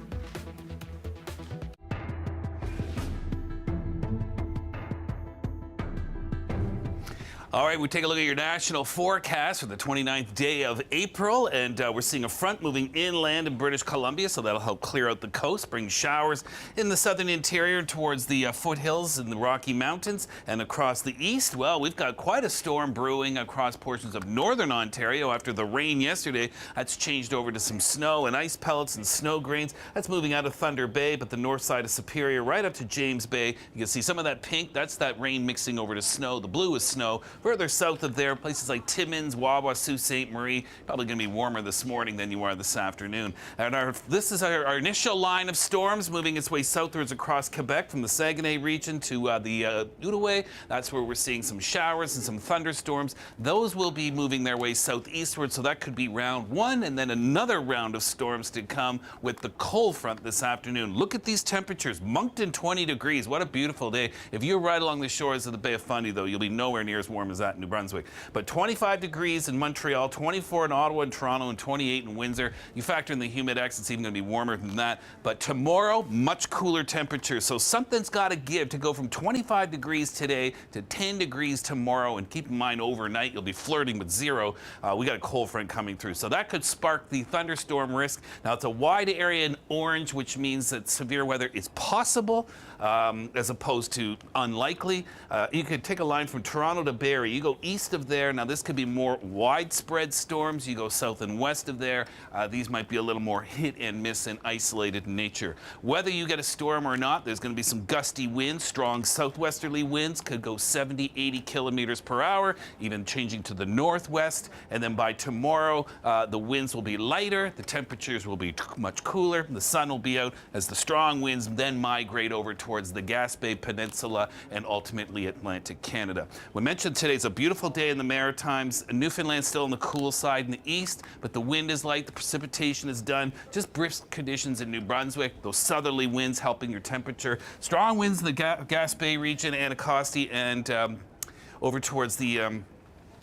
Speaker 6: All right, we take a look at your national forecast for the 29th day of April, and we're seeing a front moving inland in British Columbia, so that'll help clear out the coast, bring showers in the southern interior towards the foothills in the Rocky Mountains and across the east. Well, we've got quite a storm brewing across portions of northern Ontario after the rain yesterday. That's changed over to some snow and ice pellets and snow grains. That's moving out of Thunder Bay, but the north side of Superior right up to James Bay. You can see some of that pink. That's that rain mixing over to snow. The blue is snow. Further south of there, places like Timmins, Wawa, Sault Ste. Marie, probably going to be warmer this morning than you are this afternoon. And this is our initial line of storms moving its way southwards across Quebec from the Saguenay region to the Outaouais. That's where we're seeing some showers and some thunderstorms. Those will be moving their way southeastward, so that could be round one, and then another round of storms to come with the cold front this afternoon. Look at these temperatures. Moncton, 20 degrees. What a beautiful day. If you're right along the shores of the Bay of Fundy, though, you'll be nowhere near as warm as that in New Brunswick. But 25 degrees in Montreal, 24 in Ottawa and Toronto, and 28 in Windsor. You factor in the humidex, it's even going to be warmer than that. But tomorrow, much cooler temperatures. So something's got to give to go from 25 degrees today to 10 degrees tomorrow. And keep in mind, overnight, you'll be flirting with zero. We got a cold front coming through. So that could spark the thunderstorm risk. Now, it's a wide area in orange, which means that severe weather is possible as opposed to unlikely. You could take a line from Toronto to Barrie. You go east of there. Now, this could be more widespread storms. You go south and west of there. These might be a little more hit and miss and isolated in nature. Whether you get a storm or not, there's going to be some gusty winds. Strong southwesterly winds could go 70, 80 kilometers per hour, even changing to the northwest. And then by tomorrow, the winds will be lighter. The temperatures will be much cooler. The sun will be out as the strong winds then migrate over towards the Gaspé Peninsula and ultimately Atlantic Canada. We mentioned today's a beautiful day in the Maritimes. Newfoundland still on the cool side in the east, but the wind is light, the precipitation is done. Just brisk conditions in New Brunswick. Those southerly winds helping your temperature. Strong winds in the Gaspé region, Anacostia, and over towards the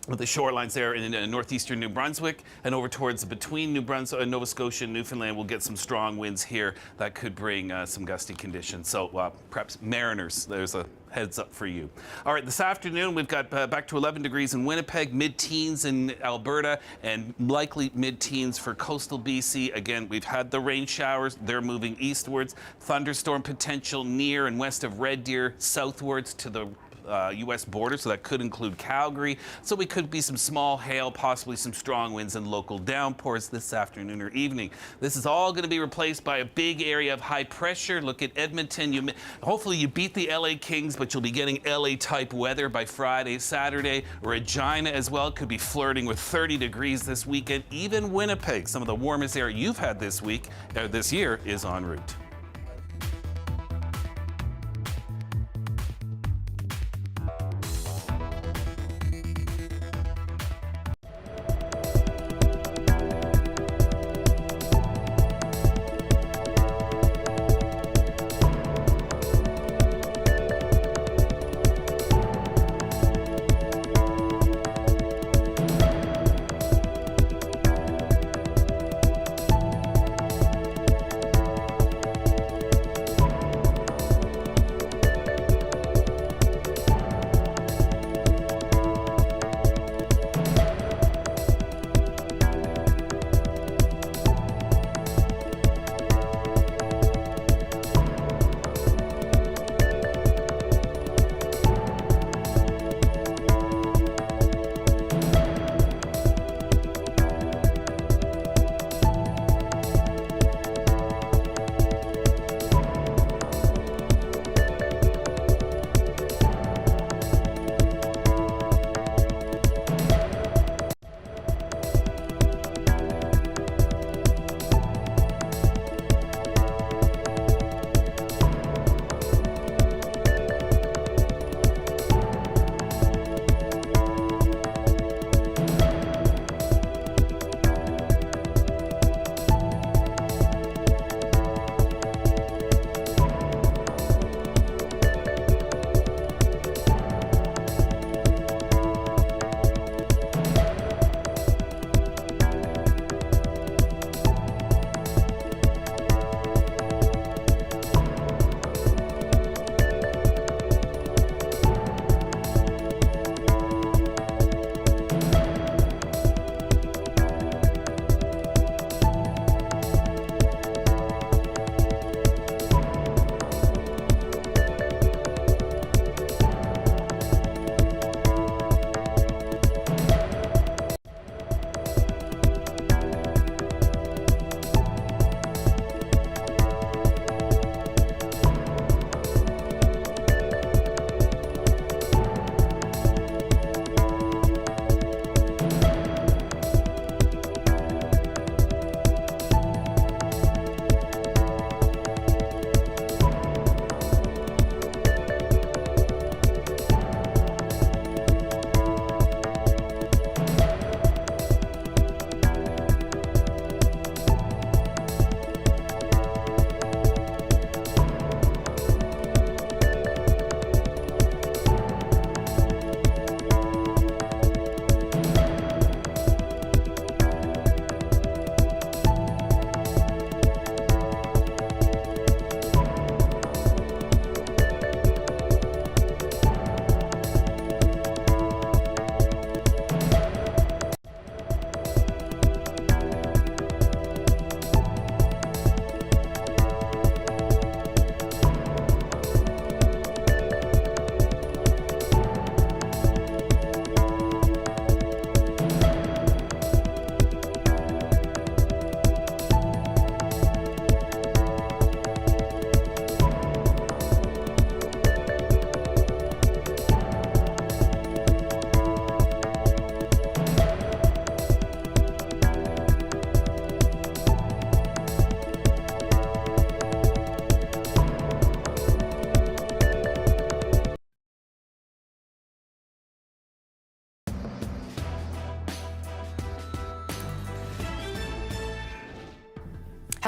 Speaker 6: shorelines there in northeastern New Brunswick, and over towards between New Brunswick and Nova Scotia and Newfoundland, we'll get some strong winds here that could bring some gusty conditions. So perhaps mariners, there's a heads up for you. All right, this afternoon we've got back to 11 degrees in Winnipeg, mid-teens in Alberta, and likely mid-teens for coastal BC. Again, we've had the rain showers. They're moving eastwards. Thunderstorm potential near and west of Red Deer, southwards to the U.S. border, so that could include Calgary. So we could be some small hail, possibly some strong winds and local downpours this afternoon or evening. This is all going to be replaced by a big area of high pressure. Look at Edmonton. Hopefully you beat the LA Kings, but you'll be getting LA-type weather by Friday, Saturday. Regina as well could be flirting with 30 degrees this weekend. Even Winnipeg, some of the warmest air you've had this year, is en route.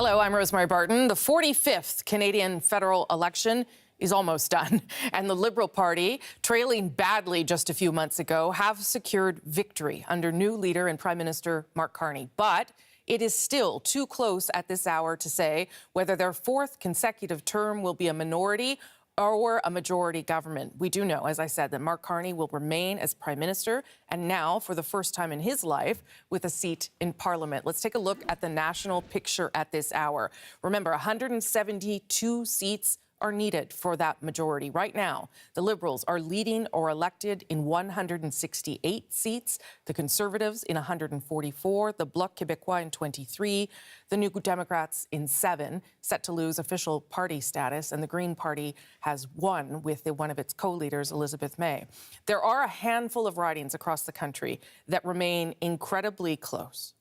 Speaker 12: Hello, I'm Rosemary Barton. The 45th Canadian federal election is almost done, and the Liberal Party, trailing badly just a few months ago, have secured victory under new leader and Prime Minister Mark Carney. But it is still too close at this hour to say whether their fourth consecutive term will be a minority or a majority government. We do know, as I said, that Mark Carney will remain as Prime Minister, and now, for the first time in his life, with a seat in Parliament. Let's take a look at the national picture at this hour. Remember, 172 seats are needed for that majority. Right now, the Liberals are leading or elected in 168 seats, the Conservatives in 144, the Bloc Québécois in 23, the New Democrats in 7, set to lose official party status, and the Green Party has won with one of its co-leaders, Elizabeth May. There are a handful of ridings across the country that remain incredibly close.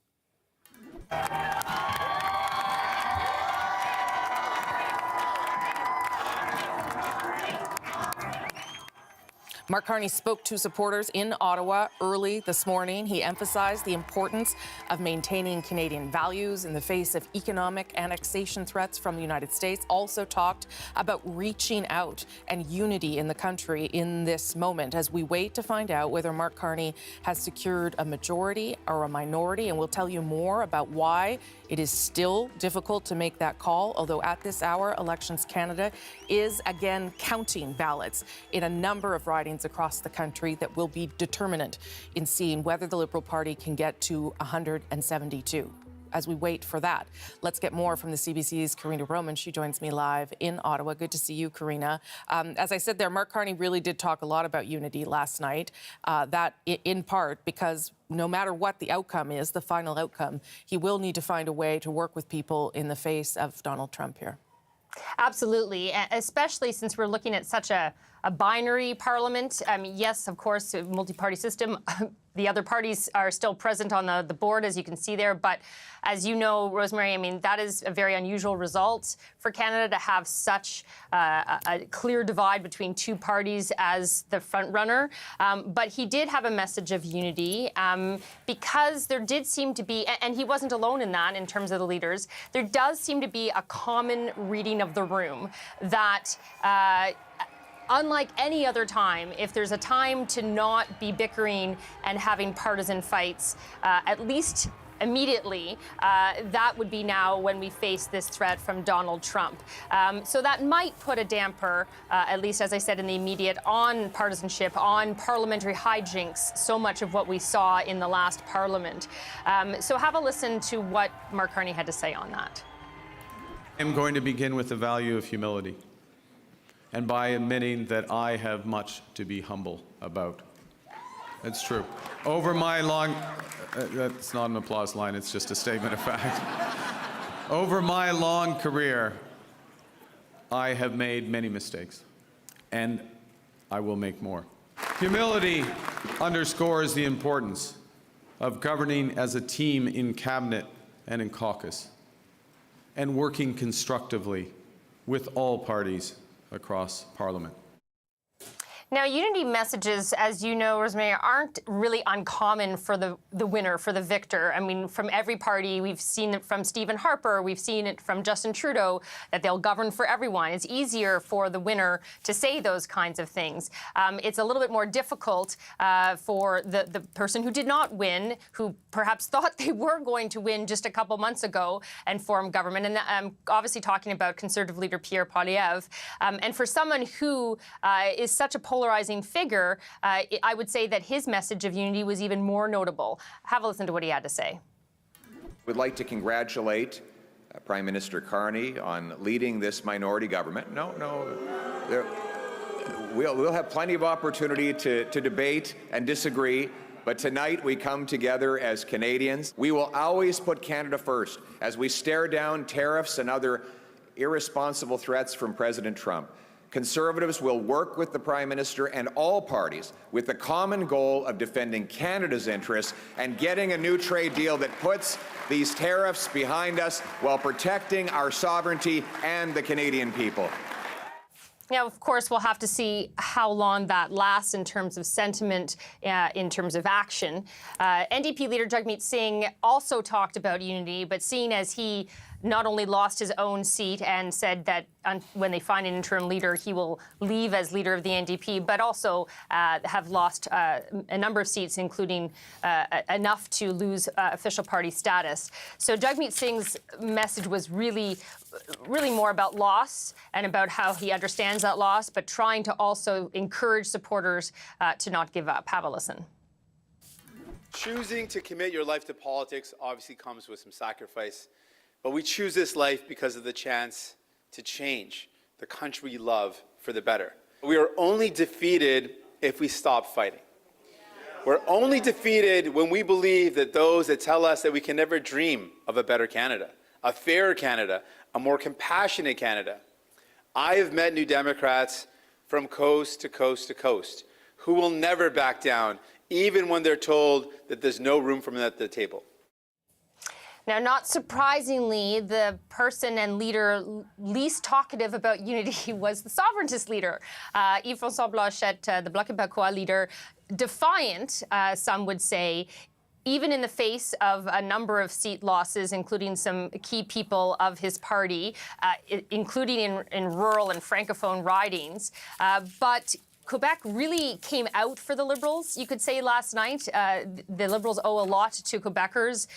Speaker 12: Mark Carney spoke to supporters in Ottawa early this morning. He emphasized the importance of maintaining Canadian values in the face of economic annexation threats from the United States. Also talked about reaching out and unity in the country in this moment as we wait to find out whether Mark Carney has secured a majority or a minority. And we'll tell you more about why it is still difficult to make that call, although at this hour, Elections Canada is again counting ballots in a number of ridings across the country that will be determinant in seeing whether the Liberal Party can get to 172. As we wait for that, let's get more from the CBC's Karina Roman. She joins me live in Ottawa. Good to see you, Karina. As I said there, Mark Carney really did talk a lot about unity last night, that in part because no matter what the outcome is, the final outcome, he will need to find a way to work with people in the face of Donald Trump here.
Speaker 13: Absolutely, especially since we're looking at such a binary parliament. Yes, of course, a multi-party system. The other parties are still present on the board, as you can see there. But as you know, Rosemary, I mean, that is a very unusual result for Canada to have such a clear divide between two parties as the front runner. But he did have a message of unity because there did seem to be, and he wasn't alone in that in terms of the leaders, there does seem to be a common reading of the room that unlike any other time, if there's a time to not be bickering and having partisan fights, at least immediately, that would be now when we face this threat from Donald Trump. So that might put a damper, at least as I said in the immediate, on partisanship, on parliamentary hijinks, so much of what we saw in the last parliament. So have a listen to what Mark Carney had to say on that.
Speaker 2: I'm going to begin with the value of humility, and by admitting that I have much to be humble about. It's true. Over my long, that's not an applause line, it's just a statement of fact. Over my long career, I have made many mistakes, and I will make more. Humility underscores the importance of governing as a team in cabinet and in caucus, and working constructively with all parties across Parliament.
Speaker 13: Now, unity messages, as you know, Rosemary, aren't really uncommon for the winner, for the victor. I mean, from every party, we've seen it from Stephen Harper, we've seen it from Justin Trudeau, that they'll govern for everyone. It's easier for the winner to say those kinds of things. It's a little bit more difficult for the person who did not win, who perhaps thought they were going to win just a couple months ago and form government. And I'm obviously talking about Conservative leader Pierre Poilievre. And for someone who is such a polarizing figure, I would say that his message of unity was even more notable. Have a listen to what he had to say.
Speaker 3: We'd like to congratulate Prime Minister Carney on leading this minority government. We'll have plenty of opportunity to debate and disagree, but tonight we come together as Canadians. We will always put Canada first as we stare down tariffs and other irresponsible threats from President Trump. Conservatives will work with the Prime Minister and all parties with the common goal of defending Canada's interests and getting a new trade deal that puts these tariffs behind us while protecting our sovereignty and the Canadian people.
Speaker 13: Now, of course, we'll have to see how long that lasts in terms of sentiment, in terms of action. NDP leader Jagmeet Singh also talked about unity, but seeing as he not only lost his own seat and said that when they find an interim leader, he will leave as leader of the NDP, but also have lost a number of seats, including enough to lose official party status. So Jagmeet Singh's message was really more about loss and about how he understands that loss, but trying to also encourage supporters to not give up. Have a listen.
Speaker 4: Choosing to commit your life to politics obviously comes with some sacrifice, but we choose this life because of the chance to change the country we love for the better. We are only defeated if we stop fighting. We're only defeated when we believe that those that tell us that we can never dream of a better Canada, a fairer Canada, a more compassionate Canada. I have met New Democrats from coast to coast to coast who will never back down, even when they're told that there's no room for them at the table.
Speaker 13: Now, not surprisingly, the person and leader least talkative about unity was the sovereigntist leader, Yves-François Blanchet, the Bloc Québécois leader, defiant, some would say, even in the face of a number of seat losses, including some key people of his party, including in rural and francophone ridings. But Quebec really came out for the Liberals, you could say, last night. The Liberals owe a lot to Quebecers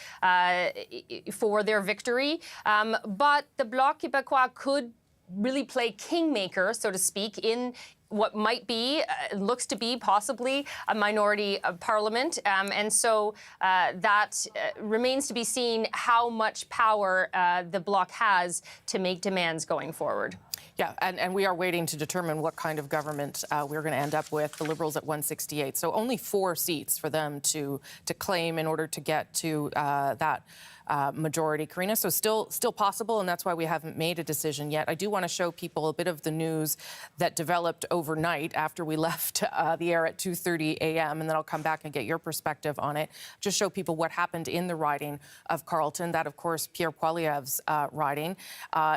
Speaker 13: for their victory. But the Bloc Québécois could really play kingmaker, so to speak, in what might be, looks to be possibly a minority parliament. And so that remains to be seen how much power the Bloc has to make demands going forward.
Speaker 12: Yeah, and we are waiting to determine what kind of government we're going to end up with. The Liberals at 168, so only 4 seats for them to claim in order to get to that majority, Karina. So still possible, and that's why we haven't made a decision yet. I do want to show people a bit of the news that developed overnight after we left the air at 2:30 a.m., and then I'll come back and get your perspective on it. Just show people what happened in the riding of Carleton. That, of course, Pierre Poilievre's riding.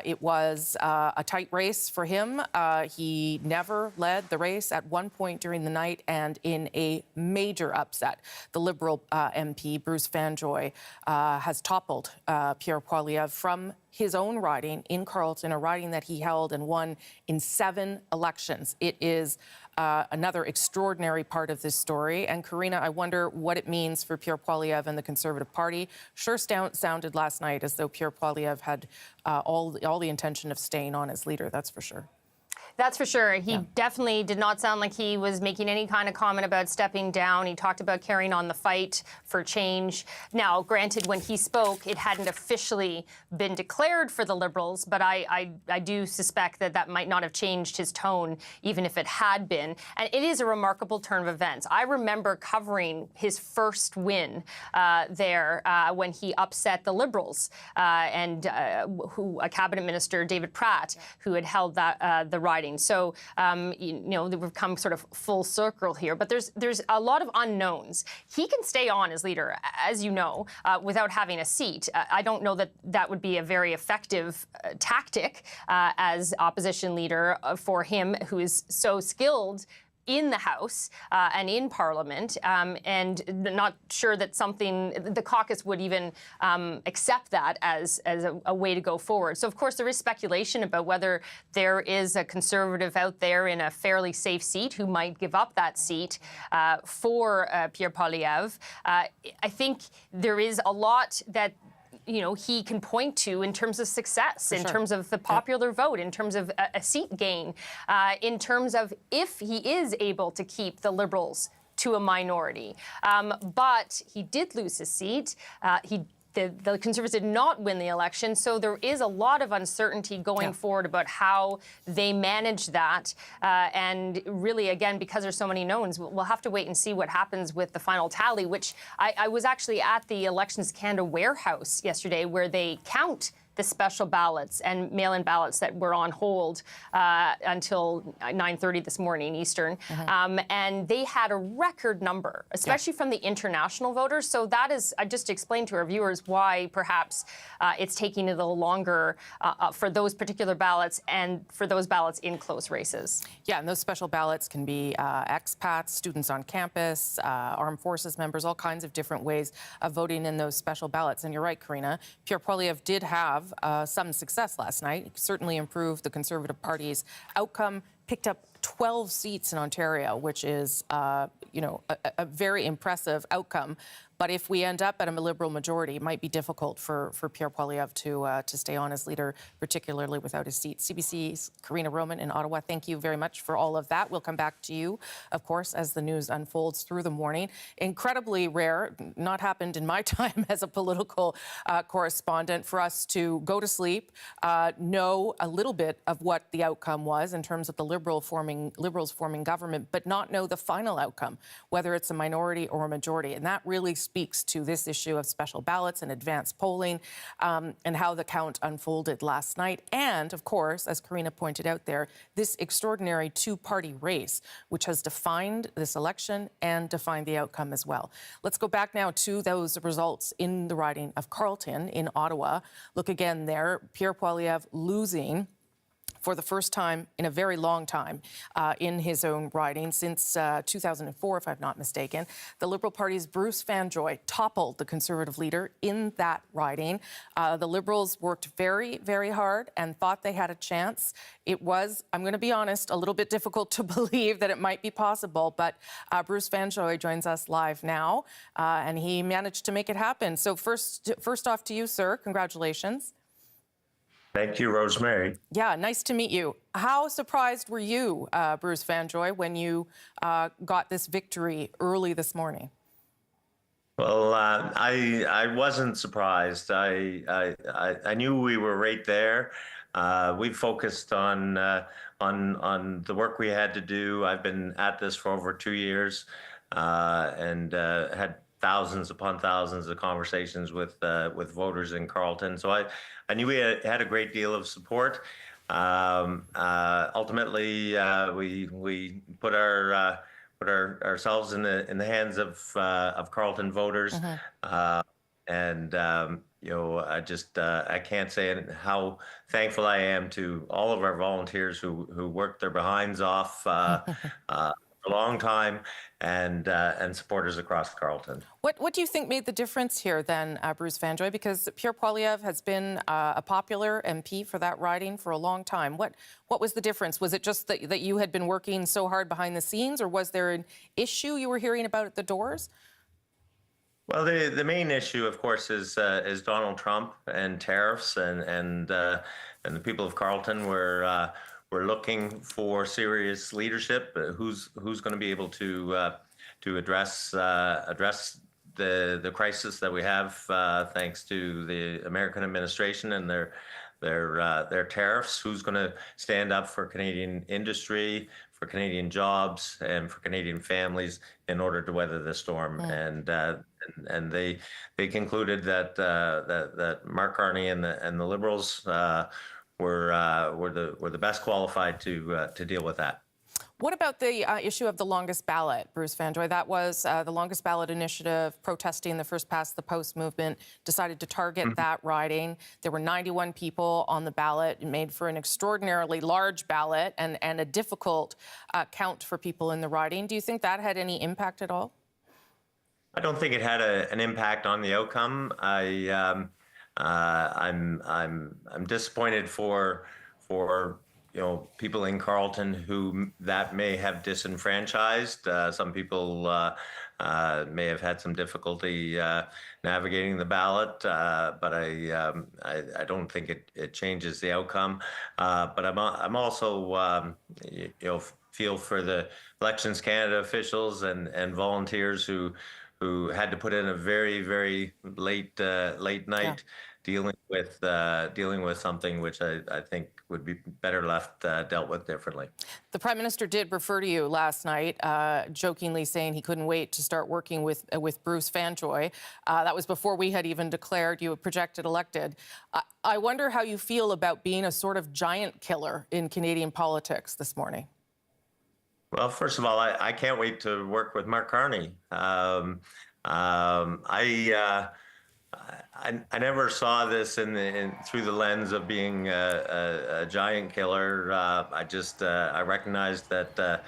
Speaker 12: It was a tight race for him. He never led the race at one point during the night, and in a major upset, the Liberal MP, Bruce Fanjoy, has toppled Pierre Poilievre from his own riding in Carleton, a riding that he held and won in 7 elections. It is another extraordinary part of this story. And Karina, I wonder what it means for Pierre Poilievre and the Conservative Party. Sure sounded last night as though Pierre Poilievre had all the intention of staying on as leader, that's for sure.
Speaker 13: That's for sure. He definitely did not sound like he was making any kind of comment about stepping down. He talked about carrying on the fight for change. Now, granted, when he spoke, it hadn't officially been declared for the Liberals, but I do suspect that might not have changed his tone, even if it had been. And it is a remarkable turn of events. I remember covering his first win there when he upset the Liberals and a cabinet minister, David Pratt, who had held the riding. So, we've come sort of full circle here, but there's a lot of unknowns. He can stay on as leader, as you know, without having a seat. I don't know that would be a very effective tactic as opposition leader for him, who is so skilled in the House and in Parliament, and not sure that the caucus would even accept that as a way to go forward. So, of course, there is speculation about whether there is a Conservative out there in a fairly safe seat who might give up that seat for Pierre Poilievre. I think there is a lot that he can point to in terms of success, in terms of the popular vote, in terms of a seat gain, in terms of if he is able to keep the Liberals to a minority. But he did lose his seat. The Conservatives did not win the election, so there is a lot of uncertainty going forward about how they manage that. And really, again, because there's so many knowns, we'll have to wait and see what happens with the final tally, which I was actually at the Elections Canada warehouse yesterday, where they count the special ballots and mail-in ballots that were on hold until 9:30 this morning Eastern. And they had a record number, especially from the international voters. So that is, I just explained to our viewers why perhaps it's taking a little longer for those particular ballots and for those ballots in close races.
Speaker 12: Yeah, and those special ballots can be expats, students on campus, armed forces members, all kinds of different ways of voting in those special ballots. And you're right, Karina, Pierre Poilievre did have have some success last night. He certainly improved the Conservative Party's outcome, picked up 12 seats in Ontario, which is, a very impressive outcome. But if we end up at a Liberal majority, it might be difficult for Pierre Poilievre to stay on as leader, particularly without his seat. CBC's Karina Roman in Ottawa, thank you very much for all of that. We'll come back to you, of course, as the news unfolds through the morning. Incredibly rare, not happened in my time as a political correspondent, for us to go to sleep, know a little bit of what the outcome was in terms of the Liberals forming government, but not know the final outcome, whether it's a minority or a majority. And that really speaks to this issue of special ballots and advanced polling, and how the count unfolded last night. And, of course, as Karina pointed out there, this extraordinary two-party race, which has defined this election and defined the outcome as well. Let's go back now to those results in the riding of Carleton in Ottawa. Look again there, Pierre Poilievre losing for the first time in a very long time in his own riding, since 2004, if I'm not mistaken. The Liberal Party's Bruce Fanjoy toppled the Conservative leader in that riding. The Liberals worked very, very hard and thought they had a chance. It was, I'm going to be honest, a little bit difficult to believe that it might be possible, but Bruce Fanjoy joins us live now, and he managed to make it happen. So first off to you, sir, congratulations.
Speaker 7: Thank you, Rosemary.
Speaker 12: Yeah, nice to meet you. How surprised were you, Bruce Fanjoy, when you got this victory early this morning?
Speaker 7: Well, I wasn't surprised. I knew we were right there. We focused on the work we had to do. I've been at this for over 2 years, and had thousands upon thousands of conversations with voters in Carleton. So I knew we had a great deal of support. Ultimately, we put ourselves in the hands of Carleton voters, and I can't say how thankful I am to all of our volunteers who worked their behinds off a long time, and supporters across Carleton.
Speaker 12: What do you think made the difference here then, Bruce Fanjoy? Because Pierre Poilievre has been a popular MP for that riding for a long time. What was the difference? Was it just that you had been working so hard behind the scenes, or was there an issue you were hearing about at the doors?
Speaker 7: Well, the main issue, of course, is Donald Trump and tariffs, and the people of Carleton were looking for serious leadership. Who's going to be able to address the crisis that we have thanks to the American administration and their tariffs? Who's going to stand up for Canadian industry, for Canadian jobs, and for Canadian families in order to weather the storm? And they concluded that Mark Carney and the Liberals were the best qualified to deal with that.
Speaker 12: What about the issue of the longest ballot, Bruce Fanjoy? That was the longest ballot initiative protesting the first past the post movement, decided to target that riding. There were 91 people on the ballot. It made for an extraordinarily large ballot and a difficult count for people in the riding. Do you think that had any impact at all?
Speaker 7: I don't think it had an impact on the outcome. I'm disappointed for people in Carleton who that may have disenfranchised. Some people may have had some difficulty navigating the ballot, but I don't think it changes the outcome. But I'm also feel for the Elections Canada officials and volunteers who had to put in a very, very late night dealing with something which I think would be better left dealt with differently.
Speaker 12: The Prime Minister did refer to you last night, jokingly saying he couldn't wait to start working with Bruce Fanjoy. That was before we had even declared you projected elected. I wonder how you feel about being a sort of giant killer in Canadian politics this morning.
Speaker 7: Well, first of all, I can't wait to work with Mark Carney. I never saw this through the lens of being a giant killer. I recognized that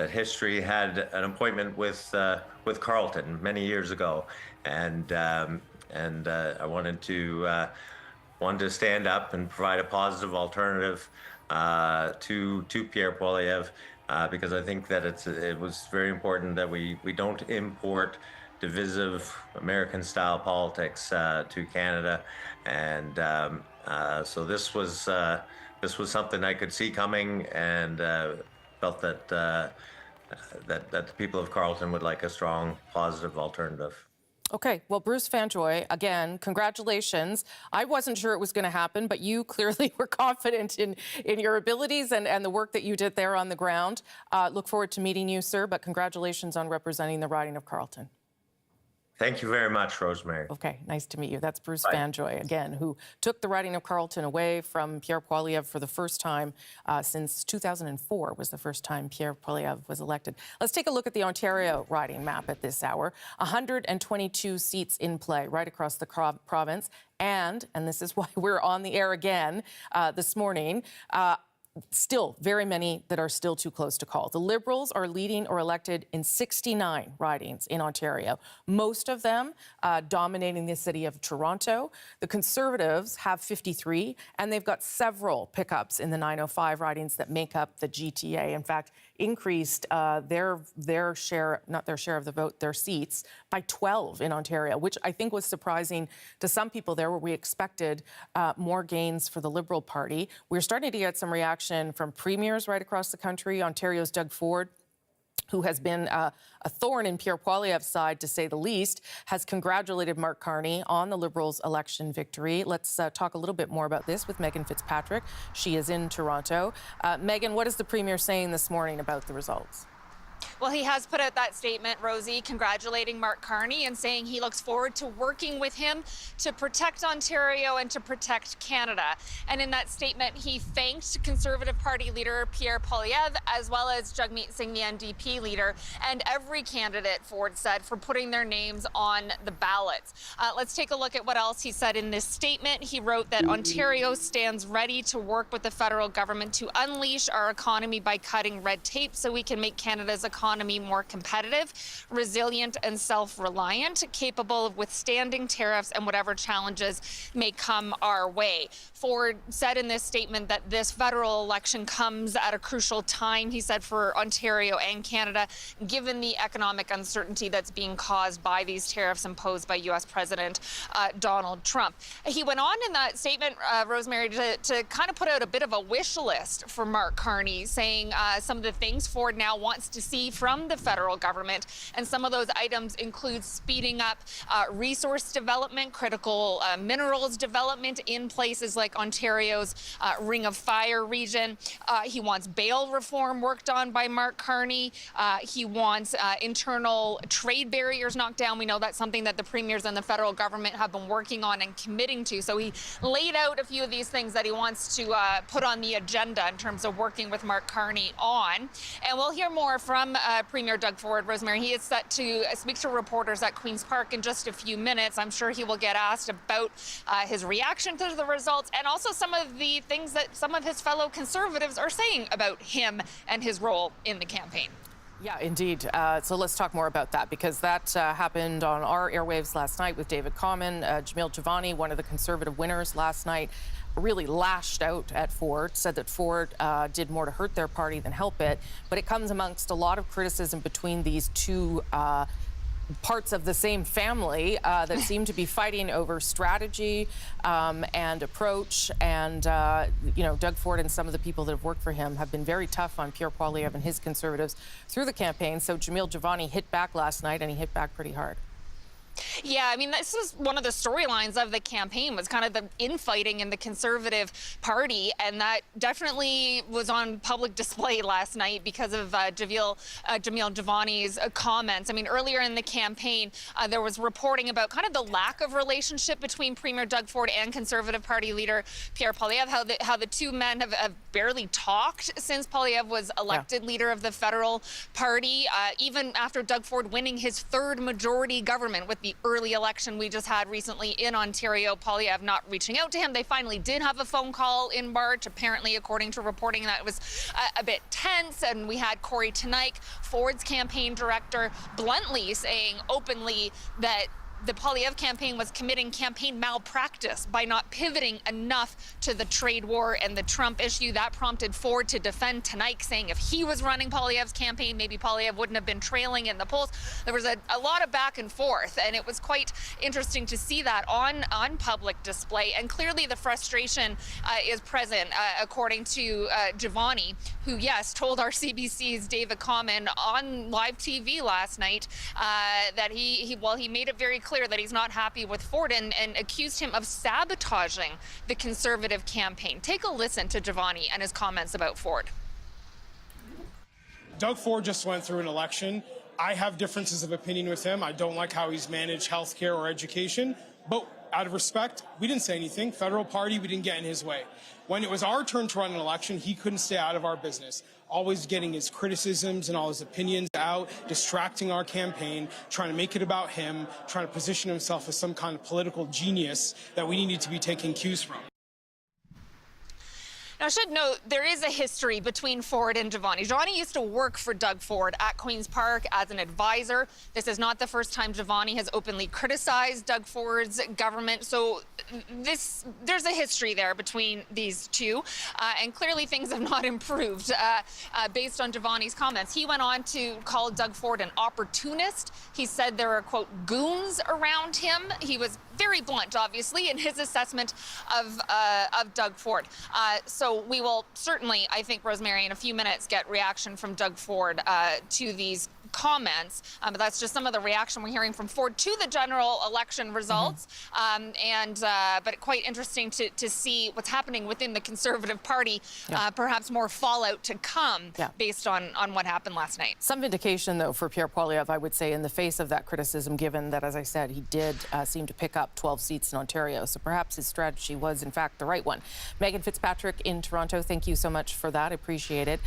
Speaker 7: history had an appointment with Carleton many years ago, and I wanted to wanted to stand up and provide a positive alternative to Pierre Poilievre, because I think that it was very important that we don't import divisive American-style politics to Canada, and so this was something I could see coming, and felt that that the people of Carleton would like a strong, positive alternative.
Speaker 12: Okay, well, Bruce Fanjoy, again, congratulations. I wasn't sure it was going to happen, but you clearly were confident in your abilities and the work that you did there on the ground. Look forward to meeting you, sir, but congratulations on representing the riding of Carleton.
Speaker 7: Thank you very much, Rosemary.
Speaker 12: Okay, nice to meet you. That's Bruce
Speaker 7: Bye.
Speaker 12: Fanjoy, again, who took the riding of Carleton away from Pierre Poilievre for the first time since 2004 was the first time Pierre Poilievre was elected. Let's take a look at the Ontario riding map at this hour. 122 seats in play right across the province. And this is why we're on the air again this morning, still very many that are still too close to call. The Liberals are leading or elected in 69 ridings in Ontario, most of them dominating the city of Toronto. The Conservatives have 53, and they've got several pickups in the 905 ridings that make up the GTA. In fact, increased their share, not their share of the vote, their seats by 12 in Ontario, which I think was surprising to some people there, where we expected more gains for the Liberal Party. We're starting to get some reaction from premiers right across the country. Ontario's Doug Ford, who has been a thorn in Pierre Poilievre's side, to say the least, has congratulated Mark Carney on the Liberals' election victory. Let's talk a little bit more about this with Megan Fitzpatrick. She is in Toronto. Megan, what is the Premier saying this morning about the results?
Speaker 15: Well, he has put out that statement, Rosie, congratulating Mark Carney and saying he looks forward to working with him to protect Ontario and to protect Canada. And in that statement, he thanked Conservative Party leader Pierre Poilievre, as well as Jagmeet Singh, the NDP leader, and every candidate, Ford said, for putting their names on the ballots. Let's take a look at what else he said in this statement. He wrote that Ontario stands ready to work with the federal government to unleash our economy by cutting red tape so we can make Canada's economy more competitive, resilient, and self-reliant, capable of withstanding tariffs and whatever challenges may come our way. Ford said in this statement that this federal election comes at a crucial time, he said, for Ontario and Canada, given the economic uncertainty that's being caused by these tariffs imposed by U.S. President Donald Trump. He went on in that statement, Rosemary, to kind of put out a bit of a wish list for Mark Carney, saying some of the things Ford now wants to see from the federal government. And some of those items include speeding up resource development, critical minerals development in places like Ontario's Ring of Fire region. He wants bail reform worked on by Mark Carney. He wants internal trade barriers knocked down. We know that's something that the premiers and the federal government have been working on and committing to. So he laid out a few of these things that he wants to put on the agenda in terms of working with Mark Carney on. And we'll hear more from Premier Doug Ford. Rosemary, he is set to speak to reporters at Queen's Park in just a few minutes. I'm sure he will get asked about his reaction to the results and also some of the things that some of his fellow Conservatives are saying about him and his role in the campaign.
Speaker 12: Yeah, indeed. So let's talk more about that, because that happened on our airwaves last night with David Common. Jamil Javani, one of the Conservative winners last night, really lashed out at Ford, said that Ford did more to hurt their party than help it. But it comes amongst a lot of criticism between these two parts of the same family that seem to be fighting over strategy and approach. And, you know, Doug Ford and some of the people that have worked for him have been very tough on Pierre Poilievre and his Conservatives through the campaign. So Jamil Javani hit back last night, and he hit back pretty hard.
Speaker 15: Yeah, I mean, this is one of the storylines of the campaign, was kind of the infighting in the Conservative Party, and that definitely was on public display last night because of Jamil Javani's comments. I mean, earlier in the campaign, there was reporting about kind of the lack of relationship between Premier Doug Ford and Conservative Party leader Pierre Poilievre, how the two men have barely talked since Poilievre was elected leader of the federal party, even after Doug Ford winning his third majority government with the early election we just had recently in Ontario. Poilievre not reaching out to him. They finally did have a phone call in March, apparently, according to reporting, that was a bit tense. And we had Corey Tenike, Ford's campaign director, bluntly saying openly that the Poilievre campaign was committing campaign malpractice by not pivoting enough to the trade war and the Trump issue. That prompted Ford to defend tonight, saying if he was running Poilievre's campaign, maybe Poilievre wouldn't have been trailing in the polls. There was a lot of back and forth, and it was quite interesting to see that on public display. And clearly the frustration is present, according to Giovanni, who, yes, told our CBC's David Common on live TV last night that he made it very clear that he's not happy with Ford and accused him of sabotaging the Conservative campaign. Take a listen to Giovanni and his comments about Ford.
Speaker 14: Doug Ford just went through an election. I have differences of opinion with him. I don't like how he's managed healthcare or education, but out of respect, we didn't say anything. Federal party, we didn't get in his way. When it was our turn to run an election, he couldn't stay out of our business, always getting his criticisms and all his opinions out, distracting our campaign, trying to make it about him, trying to position himself as some kind of political genius that we needed to be taking cues from.
Speaker 15: Now, I should note, there is a history between Ford and Giovanni. Giovanni used to work for Doug Ford at Queen's Park as an advisor. This is not the first time Giovanni has openly criticized Doug Ford's government. So there's a history there between these two. And clearly things have not improved based on Giovanni's comments. He went on to call Doug Ford an opportunist. He said there are, quote, goons around him. He was very blunt, obviously, in his assessment of Doug Ford. So we will certainly, I think, Rosemary, in a few minutes, get reaction from Doug Ford to these comments. But that's just some of the reaction we're hearing from Ford to the general election results. But quite interesting to see what's happening within the Conservative Party. Perhaps more fallout to come based on what happened last night.
Speaker 12: Some vindication, though, for Pierre Poilievre, I would say, in the face of that criticism, given that, as I said, he did seem to pick up 12 seats in Ontario. So perhaps his strategy was, in fact, the right one. Megan Fitzpatrick in Toronto, thank you so much for that. I appreciate it.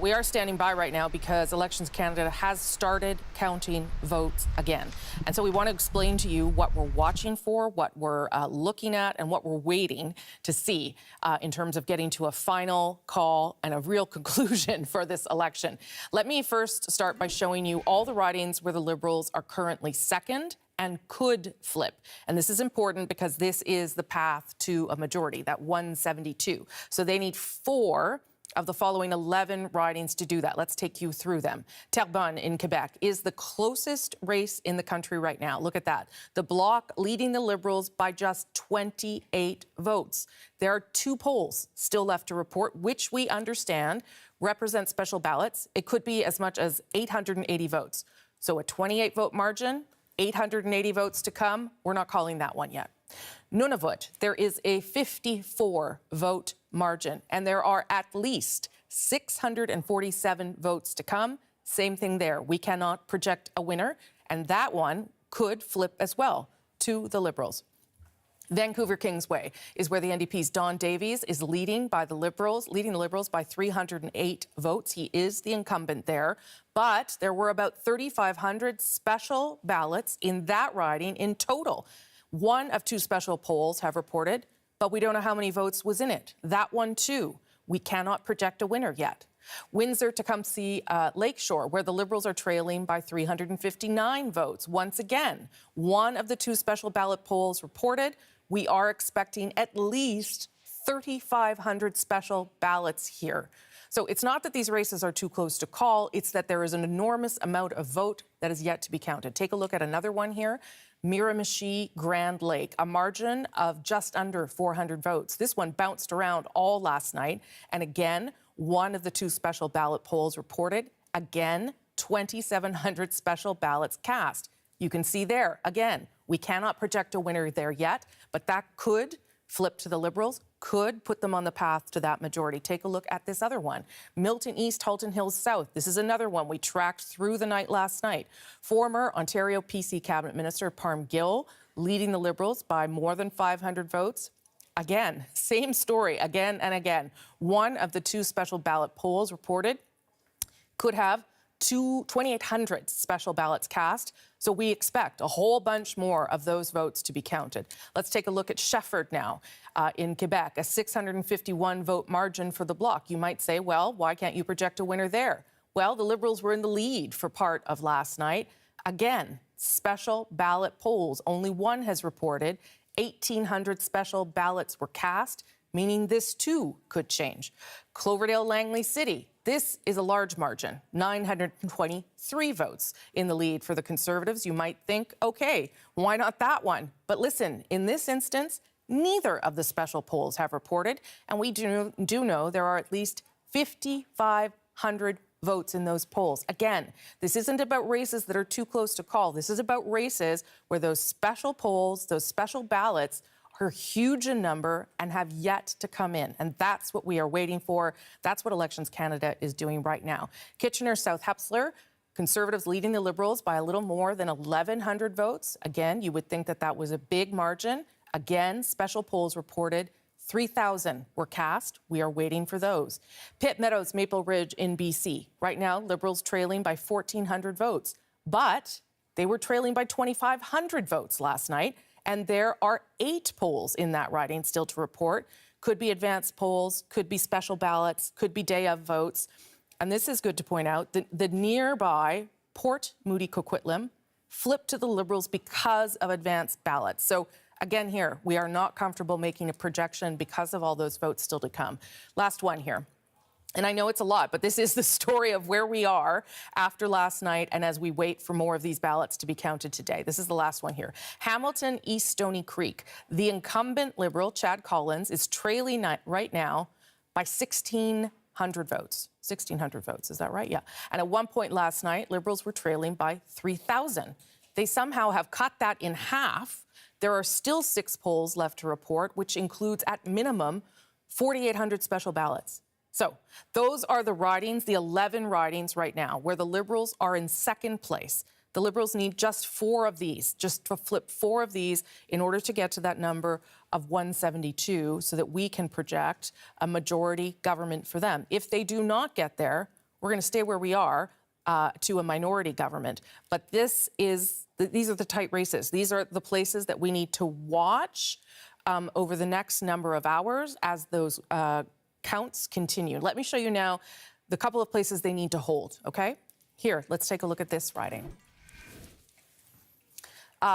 Speaker 12: We are standing by right now because Elections Canada has started counting votes again. And so we want to explain to you what we're watching for, what we're looking at, and what we're waiting to see in terms of getting to a final call and a real conclusion for this election. Let me first start by showing you all the ridings where the Liberals are currently second and could flip. And this is important because this is the path to a majority, that 172. So they need 4 of the following 11 ridings to do that. Let's take you through them. Terrebonne in Quebec is the closest race in the country right now. Look at that. The Bloc leading the Liberals by just 28 votes. There are 2 polls still left to report, which we understand represent special ballots. It could be as much as 880 votes. So a 28-vote margin, 880 votes to come. We're not calling that one yet. Nunavut, there is a 54-vote margin, and there are at least 647 votes to come. Same thing there. We cannot project a winner, and that one could flip as well to the Liberals. Vancouver Kingsway is where the NDP's Don Davies is leading the Liberals by 308 votes. He is the incumbent there, but there were about 3,500 special ballots in that riding in total. 1 of 2 special polls have reported, but we don't know how many votes was in it. That one, too, we cannot project a winner yet. Windsor, Tecumseh, Lakeshore, where the Liberals are trailing by 359 votes. Once again, 1 of the 2 special ballot polls reported. We are expecting at least 3,500 special ballots here. So it's not that these races are too close to call, it's that there is an enormous amount of vote that is yet to be counted. Take a look at another one here. Miramichi, Grand Lake, a margin of just under 400 votes. This one bounced around all last night. And again, 1 of the 2 special ballot polls reported. Again, 2,700 special ballots cast. You can see there, again, we cannot project a winner there yet, but that could flip to the Liberals, could put them on the path to that majority. Take a look at this other one. Milton East, Halton Hills South. This is another one we tracked through the night last night. Former Ontario PC Cabinet Minister Parm Gill leading the Liberals by more than 500 votes. Again, same story again and again. 1 of the 2 special ballot polls reported could have 2,800 special ballots cast. So we expect a whole bunch more of those votes to be counted. Let's take a look at Shefford now in Quebec, a 651-vote margin for the Bloc. You might say, well, why can't you project a winner there? Well, the Liberals were in the lead for part of last night. Again, special ballot polls. Only one has reported. 1,800 special ballots were cast, meaning this too could change. Cloverdale-Langley City, this is a large margin, 923 votes in the lead for the Conservatives. You might think, okay, why not that one? But listen, in this instance, neither of the special polls have reported, and we do know there are at least 5,500 votes in those polls. Again, this isn't about races that are too close to call. This is about races where those special polls, those special ballots are huge in number and have yet to come in. And that's what we are waiting for. That's what Elections Canada is doing right now. Kitchener-South Hepsler, Conservatives leading the Liberals by a little more than 1,100 votes. Again, you would think that that was a big margin. Again, special polls reported 3,000 were cast. We are waiting for those. Pitt Meadows, Maple Ridge in BC. Right now, Liberals trailing by 1,400 votes. But they were trailing by 2,500 votes last night. And there are 8 polls in that riding still to report. Could be advanced polls, could be special ballots, could be day of votes. And this is good to point out. The nearby Port Moody Coquitlam flipped to the Liberals because of advanced ballots. So again here, we are not comfortable making a projection because of all those votes still to come. Last one here. And I know it's a lot, but this is the story of where we are after last night and as we wait for more of these ballots to be counted today. This is the last one here. Hamilton East Stony Creek. The incumbent Liberal, Chad Collins, is trailing right now by 1,600 votes. 1,600 votes, is that right? Yeah. And at one point last night, Liberals were trailing by 3,000. They somehow have cut that in half. There are still 6 polls left to report, which includes, at minimum, 4,800 special ballots. So those are the ridings, the 11 ridings right now, where the Liberals are in second place. The Liberals need just 4 of these, just to flip 4 of these in order to get to that number of 172 so that we can project a majority government for them. If they do not get there, we're going to stay where we are to a minority government. But these are the tight races. These are the places that we need to watch over the next number of hours as those counts continue. Let me show you now the couple of places they need to hold, okay? Here, let's take a look at this riding.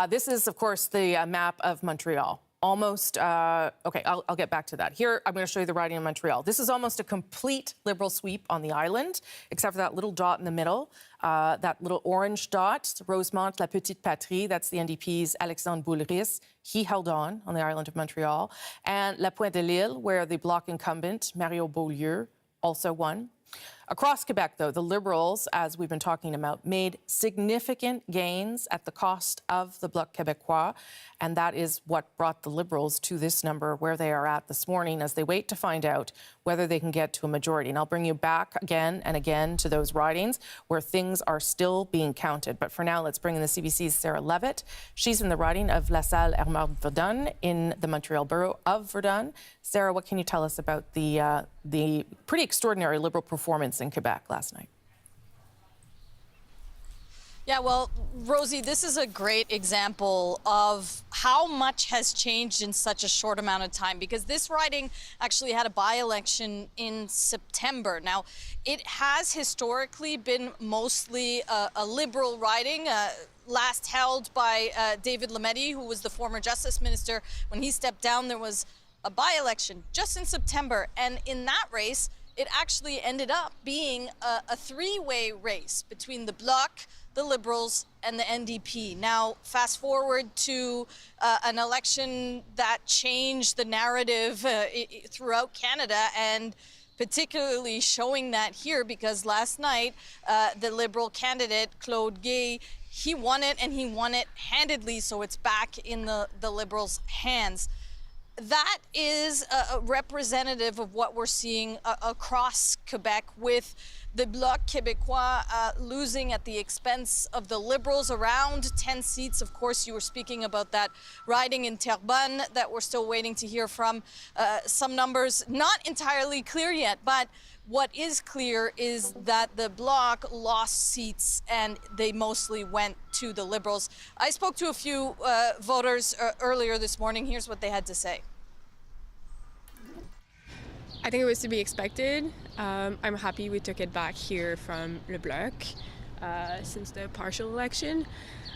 Speaker 12: This is, of course, the map of Montreal. Almost, okay, I'll get back to that. Here, I'm going to show you the riding in Montreal. This is almost a complete Liberal sweep on the island, except for that little dot in the middle, that little orange dot, Rosemont, La Petite Patrie, that's the NDP's Alexandre Boulris. He held on the island of Montreal. And La Pointe-de-l'Île, where the Bloc incumbent, Mario Beaulieu, also won. Across Quebec, though, the Liberals, as we've been talking about, made significant gains at the cost of the Bloc Québécois, and that is what brought the Liberals to this number where they are at this morning as they wait to find out whether they can get to a majority. And I'll bring you back again and again to those ridings where things are still being counted. But for now, let's bring in the CBC's Sarah Levitt. She's in the riding of La Salle-Hermard-Verdun in the Montreal borough of Verdun. Sarah, what can you tell us about the pretty extraordinary Liberal performance in Quebec last night?
Speaker 16: Yeah, well, Rosie, this is a great example of how much has changed in such a short amount of time, because this riding actually had a by-election in September. Now, it has historically been mostly a Liberal riding, last held by David Lametti, who was the former Justice Minister. When he stepped down, there was a by-election just in September, and in that race, it actually ended up being a 3-way race between the Bloc, the Liberals, and the NDP. Now, fast forward to an election that changed the narrative throughout Canada, and particularly showing that here, because last night, the Liberal candidate, Claude Gay, he won it, and he won it handedly, so it's back in the Liberals' hands. That is a representative of what we're seeing across Quebec, with the Bloc Québécois losing at the expense of the Liberals, around 10 seats. Of course, you were speaking about that riding in Terrebonne that we're still waiting to hear from. Some numbers not entirely clear yet, but what is clear is that the Bloc lost seats and they mostly went to the Liberals. I spoke to a few voters earlier this morning. Here's what they had to say.
Speaker 17: I think it was to be expected. I'm happy we took it back here from Le Bloc since the partial election.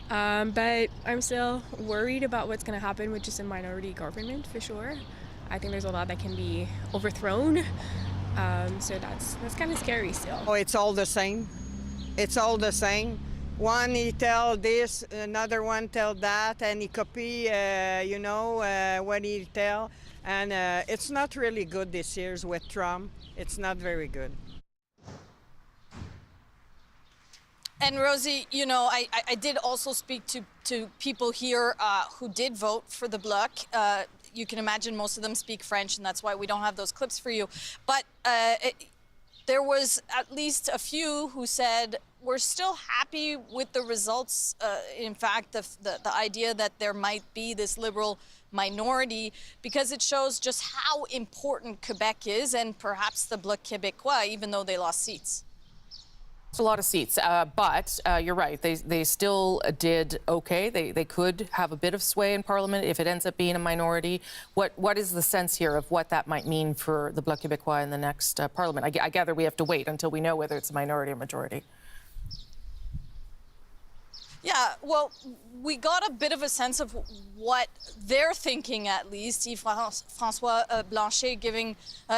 Speaker 17: But I'm still worried about what's going to happen with just a minority government, for sure. I think there's a lot that can be overthrown. So that's kind of scary still.
Speaker 18: Oh, it's all the same. It's all the same. One he tell this, another one tell that, and he copy, what he tell. And it's not really good this year with Trump. It's not very good.
Speaker 16: And Rosie, I did also speak to people here who did vote for the Bloc. You can imagine most of them speak French, and that's why we don't have those clips for you. But there was at least a few who said, we're still happy with the results. In fact, the idea that there might be this Liberal minority, because it shows just how important Quebec is, and perhaps the Bloc Québécois, even though they lost seats.
Speaker 12: It's a lot of seats, but you're right. They still did okay. They could have a bit of sway in Parliament if it ends up being a minority. What is the sense here of what that might mean for the Bloc Québécois in the next Parliament? I gather we have to wait until we know whether it's a minority or majority.
Speaker 16: Yeah, well, we got a bit of a sense of what they're thinking, at least. Yves-François Blanchet giving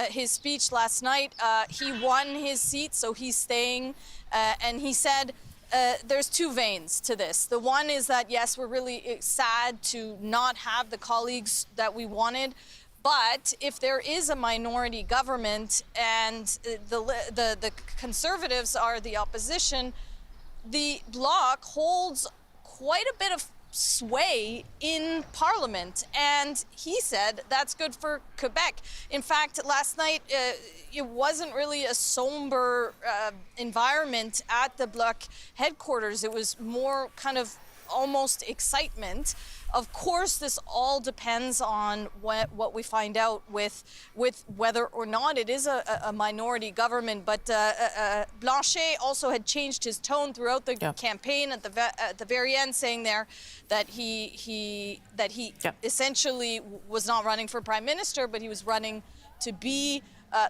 Speaker 16: his speech last night. He won his seat, so he's staying. And he said there's two veins to this. The one is that, yes, we're really sad to not have the colleagues that we wanted. But if there is a minority government and the Conservatives are the opposition, the Bloc holds quite a bit of sway in Parliament, and he said that's good for Quebec. In fact, last night it wasn't really a somber environment at the Bloc headquarters. It was more kind of almost excitement. Of course, this all depends on what we find out with whether or not it is a minority government. But Blanchet also had changed his tone throughout the campaign at the very end, saying there that he essentially was not running for prime minister, but he was running to be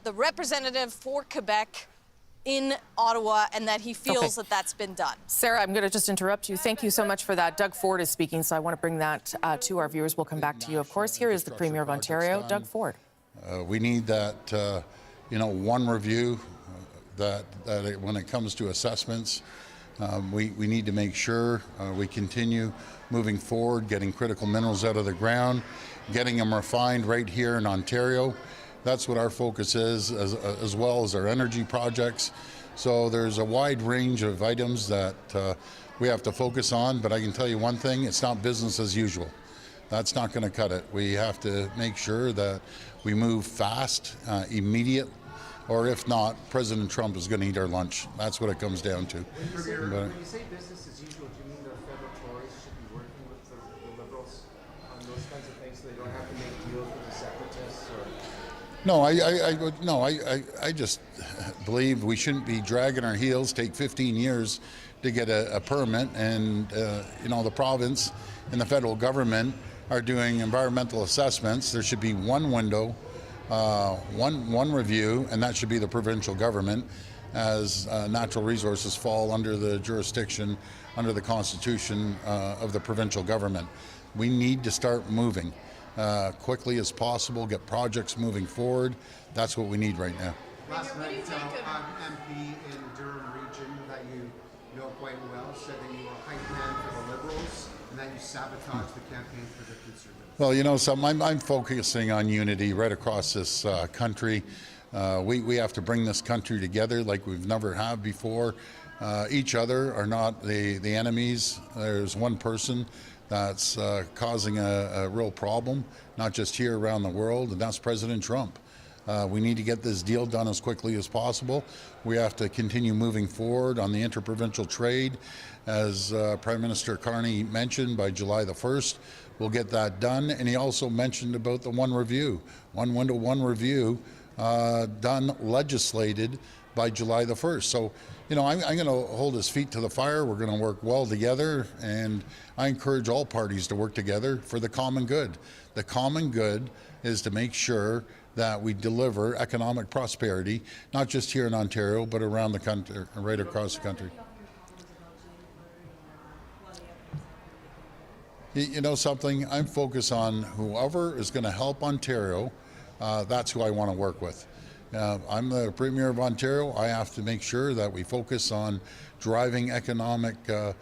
Speaker 16: the representative for Quebec in Ottawa, and that he feels that that's been done.
Speaker 12: Sarah, I'm going to just interrupt you. Thank you so much for that. Doug Ford is speaking, so I want to bring that to our viewers. We'll come back to you, of course. Here is the Premier of Ontario, Doug Ford.
Speaker 19: We need that, one review that when it comes to assessments, we need to make sure we continue moving forward, getting critical minerals out of the ground, getting them refined right here in Ontario. That's what our focus is, as well as our energy projects. So there's a wide range of items that we have to focus on, but I can tell you one thing, it's not business as usual. That's not going to cut it. We have to make sure that we move fast, immediate, or if not, President Trump is going to eat our lunch. That's what it comes down to.
Speaker 20: When you say business as usual, do you mean the federal Tories should be working with the Liberals on those kinds of things so they don't have to make deals with the separatists? Or...
Speaker 19: No, I just believe we shouldn't be dragging our heels, take 15 years to get a permit, and the province and the federal government are doing environmental assessments. There should be one window, one review, and that should be the provincial government, as natural resources fall under the jurisdiction, under the constitution of the provincial government. We need to start moving quickly as possible, get projects moving forward. That's what we need right now.
Speaker 20: Last night, MP in Durham region that you know quite well said that you were a hype man for the Liberals and that you sabotaged the campaign for the Conservatives.
Speaker 19: Well, I'm focusing on unity right across this country. We have to bring this country together like we've never have before. Each other are not the enemies. There's one person that's causing a real problem, not just here around the world, and that's President Trump. We need to get this deal done as quickly as possible. We have to continue moving forward on the interprovincial trade. As Prime Minister Carney mentioned, by July the 1st, we'll get that done. And he also mentioned about the one review, one window, one review, done, legislated by July the 1st. So, I'm going to hold his feet to the fire. We're going to work well together, and I encourage all parties to work together for the common good. The common good is to make sure that we deliver economic prosperity, not just here in Ontario, but around the country, right across the country. You know something? I'm focused on whoever is going to help Ontario. That's who I want to work with. I'm the Premier of Ontario. I have to make sure that we focus on driving economic, the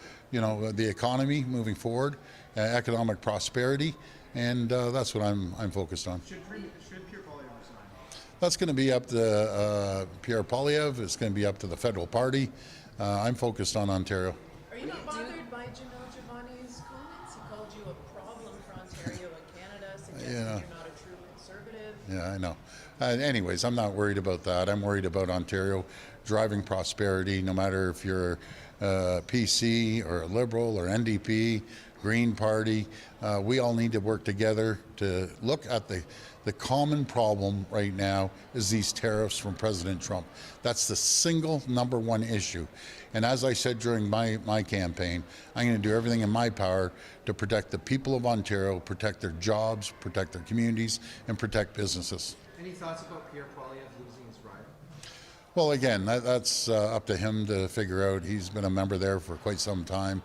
Speaker 19: economy moving forward, economic prosperity, and that's what I'm focused on.
Speaker 20: Should Pierre Poilievre resign?
Speaker 19: That's going to be up to Pierre Poilievre. It's going to be up to the federal party. I'm focused on Ontario.
Speaker 12: Are you not bothered by Jamil Giovanni's comments? He called you a problem for Ontario and Canada, suggesting you're not a true conservative.
Speaker 19: Yeah, I know. Anyways, I'm not worried about that. I'm worried about Ontario driving prosperity, no matter if you're PC or a Liberal or NDP, Green Party. We all need to work together to look at the common problem right now is these tariffs from President Trump. That's the single #1 issue. And as I said during my campaign, I'm going to do everything in my power to protect the people of Ontario, protect their jobs, protect their communities, and protect businesses.
Speaker 20: Any thoughts about Pierre Poilievre losing his ride?
Speaker 19: Well, again, that's up to him to figure out. He's been a member there for quite some time.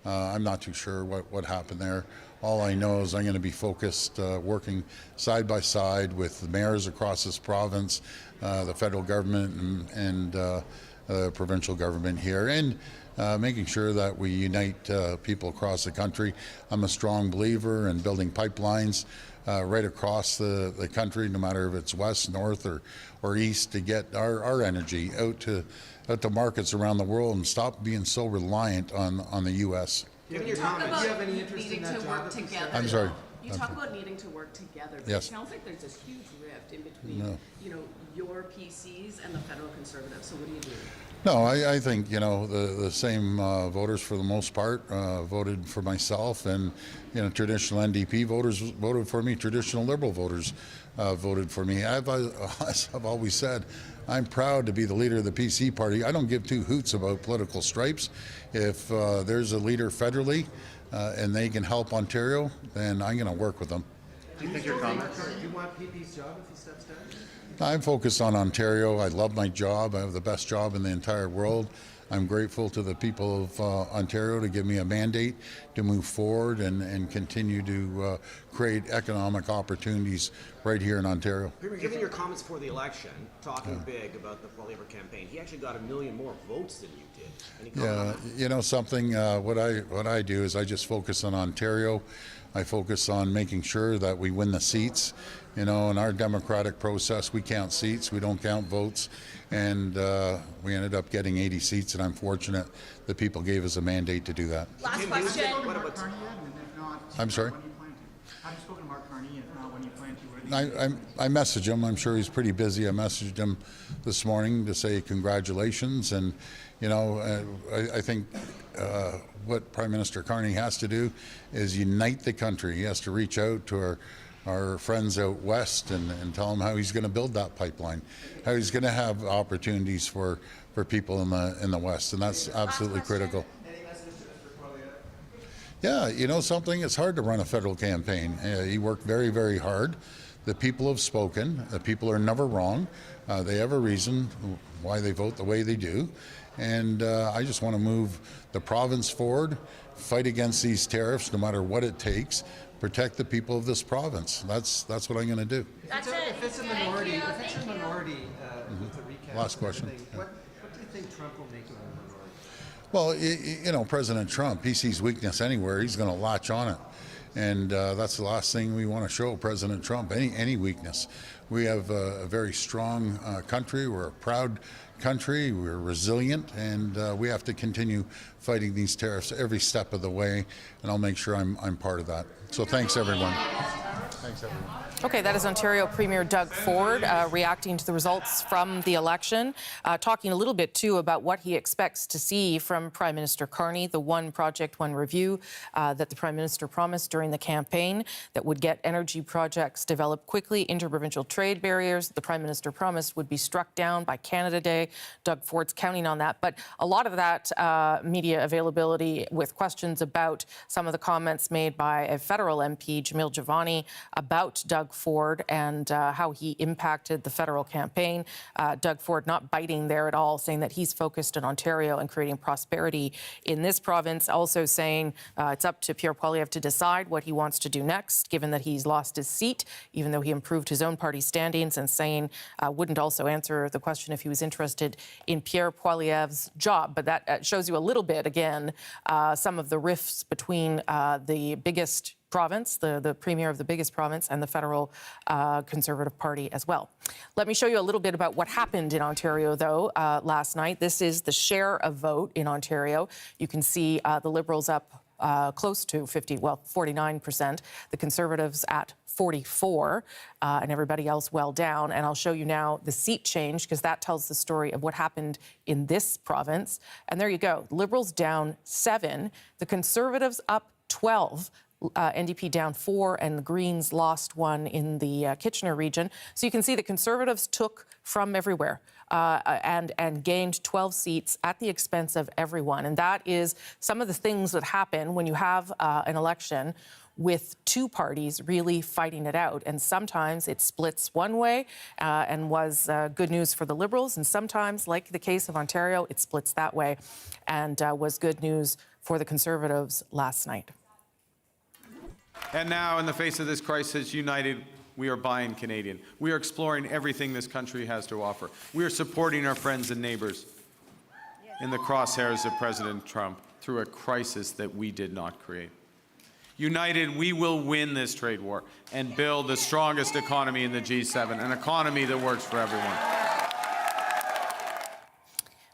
Speaker 19: I'm not too sure what happened there. All I know is I'm going to be focused, working side by side with the mayors across this province, the federal government and the provincial government here, and making sure that we unite people across the country. I'm a strong believer in building pipelines right across the country, no matter if it's west, north, or east, to get our energy out to markets around the world and stop being so reliant on the U.S.
Speaker 20: Given your comments, do you have any interest in that job?
Speaker 19: I'm sorry.
Speaker 12: You talk about needing to work together, but
Speaker 19: Yes.
Speaker 12: it sounds like there's this huge rift in between, your PCs and the federal Conservatives. So what do you do?
Speaker 19: No, I think, the same voters for the most part voted for myself, and, traditional NDP voters voted for me, traditional Liberal voters voted for me. As I've always said, I'm proud to be the leader of the PC party. I don't give two hoots about political stripes. If there's a leader federally and they can help Ontario, then I'm going to work with them.
Speaker 20: Do you think your comments? Do you want PP's job if he steps down?
Speaker 19: I'm focused on Ontario. I love my job. I have the best job in the entire world. I'm grateful to the people of Ontario to give me a mandate to move forward and continue to create economic opportunities right here in Ontario.
Speaker 9: Premier, given your comments before the election, talking big about the Poilievre campaign, he actually got 1 million more votes than you did. Any comment on that?
Speaker 19: You know something, what I do is I just focus on Ontario. I focus on making sure that we win the seats. In our democratic process, we count seats, we don't count votes. And we ended up getting 80 seats, and I'm fortunate that people gave us a mandate to do that.
Speaker 13: Last question.
Speaker 19: I'm sorry?
Speaker 20: Have you spoken to Mark Carney, and if not, when you plan to?
Speaker 19: I messaged him. I'm sure he's pretty busy. I messaged him this morning to say congratulations. And, I think what Prime Minister Carney has to do is unite the country. He has to reach out to our friends out west and tell them how he's going to build that pipeline, how he's going to have opportunities for people in the west, and that's absolutely critical.
Speaker 20: Any message to Mr.
Speaker 19: Yeah,
Speaker 20: Poilievre?
Speaker 19: something, it's hard to run a federal campaign. He worked very, very hard. The people have spoken. The people are never wrong. They have a reason why they vote the way they do. And I just want to move the province forward, fight against these tariffs no matter what it takes, protect the people of this province. That's what I'm going to do.
Speaker 20: If it's a minority, with the recap.
Speaker 19: Last question.
Speaker 20: What do you think Trump will make of a minority?
Speaker 19: Well, President Trump, he sees weakness anywhere, he's going to latch on it. And that's the last thing we want to show President Trump, any weakness. We have a very strong country. We're a proud country. We're resilient, and we have to continue fighting these tariffs every step of the way, and I'll make sure I'm part of that. So thanks, everyone. Thanks, everyone.
Speaker 12: Okay, that is Ontario Premier Doug Ford reacting to the results from the election, talking a little bit, too, about what he expects to see from Prime Minister Carney, the One Project, One Review that the Prime Minister promised during the campaign that would get energy projects developed quickly, interprovincial trade barriers the Prime Minister promised would be struck down by Canada Day. Doug Ford's counting on that. But a lot of that media availability with questions about some of the comments made by a federal MP, Jamil Giovanni, about Doug Ford and how he impacted the federal campaign. Doug Ford not biting there at all, saying that he's focused on Ontario and creating prosperity in this province. Also saying it's up to Pierre Poilievre to decide what he wants to do next, given that he's lost his seat, even though he improved his own party standings, and saying wouldn't also answer the question if he was interested in Pierre Poilievre's job. But that shows you a little bit, again, some of the rifts between the biggest province, the premier of the biggest province, and the federal Conservative Party as well. Let me show you a little bit about what happened in Ontario, though, last night. This is the share of vote in Ontario. You can see the Liberals up close to 49%, the Conservatives at 44, and everybody else well down. And I'll show you now the seat change, because that tells the story of what happened in this province. And there you go. Liberals down 7, the Conservatives up 12. NDP down 4, and the Greens lost 1 in the Kitchener region. So you can see the Conservatives took from everywhere and gained 12 seats at the expense of everyone. And that is some of the things that happen when you have an election with two parties really fighting it out. And sometimes it splits one way and was good news for the Liberals. And sometimes, like the case of Ontario, it splits that way and was good news for the Conservatives last night.
Speaker 2: And now, in the face of this crisis, united, we are buying Canadian. We are exploring everything this country has to offer. We are supporting our friends and neighbors in the crosshairs of President Trump through a crisis that we did not create. United, we will win this trade war and build the strongest economy in the G7, an economy that works for everyone.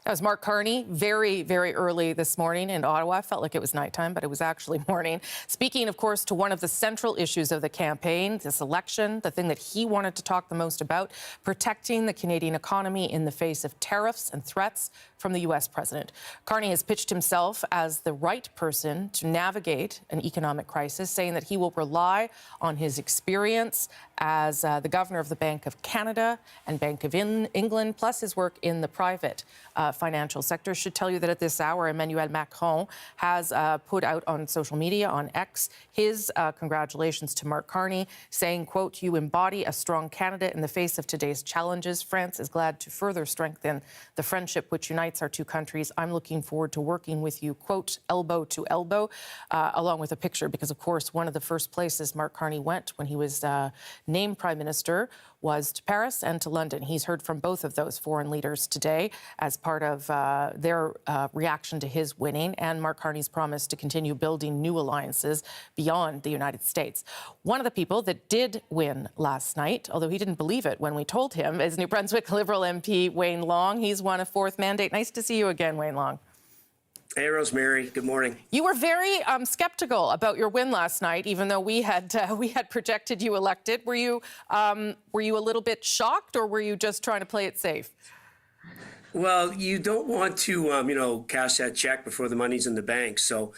Speaker 12: That was Mark Carney, very, very early this morning in Ottawa. I felt like it was nighttime, but it was actually morning. Speaking, of course, to one of the central issues of the campaign, this election, the thing that he wanted to talk the most about, protecting the Canadian economy in the face of tariffs and threats from the U.S. president. Carney has pitched himself as the right person to navigate an economic crisis, saying that he will rely on his experience as the governor of the Bank of Canada and Bank of England, plus his work in the private financial sector. Should tell you that at this hour, Emmanuel Macron has put out on social media, on X, his congratulations to Mark Carney, saying, quote, "You embody a strong Canada in the face of today's challenges. France is glad to further strengthen the friendship which unites our two countries. I'm looking forward to working with you," quote, elbow to elbow, along with a picture, because, of course, one of the first places Mark Carney went when he was named Prime Minister was to Paris and to London. He's heard from both of those foreign leaders today as part of their reaction to his winning, and Mark Carney's promise to continue building new alliances beyond the United States. One of the people that did win last night, although he didn't believe it when we told him, is New Brunswick Liberal MP Wayne Long. He's won a 4th mandate. Nice to see you again, Wayne Long.
Speaker 21: Hey, Rosemary. Good morning.
Speaker 12: You were very skeptical about your win last night, even though we had projected you elected. Were you a little bit shocked, or were you just trying to play it safe?
Speaker 21: Well, you don't want to, cash that check before the money's in the bank. So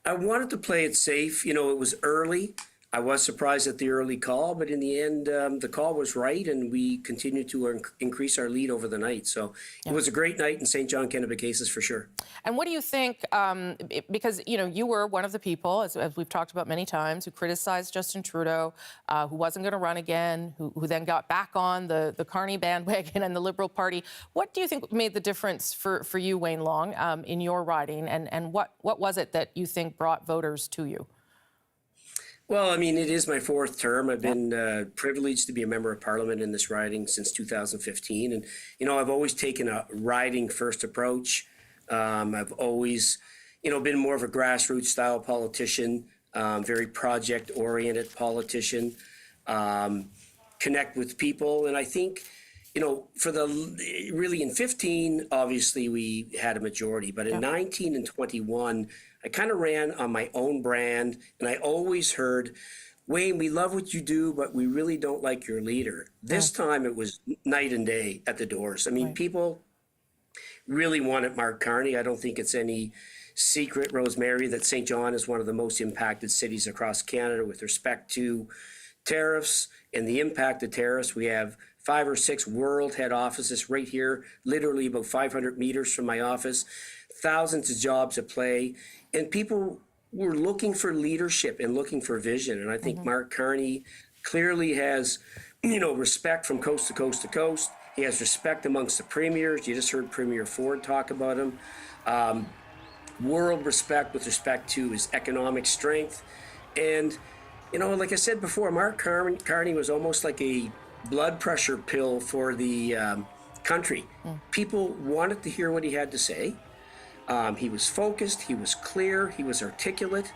Speaker 21: I wanted to play it safe. It was early. I was surprised at the early call, but in the end, the call was right, and we continued to increase our lead over the night. So it was a great night in St. John, Kennebec cases for sure.
Speaker 12: And what do you think, because, you were one of the people, as we've talked about many times, who criticized Justin Trudeau, who wasn't going to run again, who then got back on the Carney bandwagon and the Liberal Party. What do you think made the difference for you, Wayne Long, in your riding, and what was it that you think brought voters to you?
Speaker 21: Well, I mean, it is my 4th term. I've been privileged to be a member of Parliament in this riding since 2015. And, I've always taken a riding-first approach. I've always, been more of a grassroots-style politician, very project-oriented politician, connect with people. And I think, really in 15, obviously we had a majority. But in 19 and 21, I kind of ran on my own brand, and I always heard, "Wayne, we love what you do, but we really don't like your leader." This time it was night and day at the doors. I mean, people really wanted Mark Carney. I don't think it's any secret, Rosemary, that St. John is one of the most impacted cities across Canada with respect to tariffs and the impact of tariffs. We have 5 or 6 world head offices right here, literally about 500 meters from my office, thousands of jobs at play. And people were looking for leadership and looking for vision. And I think Mark Carney clearly has, respect from coast to coast to coast. He has respect amongst the premiers. You just heard Premier Ford talk about him. World respect with respect to his economic strength. And, like I said before, Mark Carney was almost like a blood pressure pill for the country. People wanted to hear what he had to say. He was focused, he was clear, he was articulate.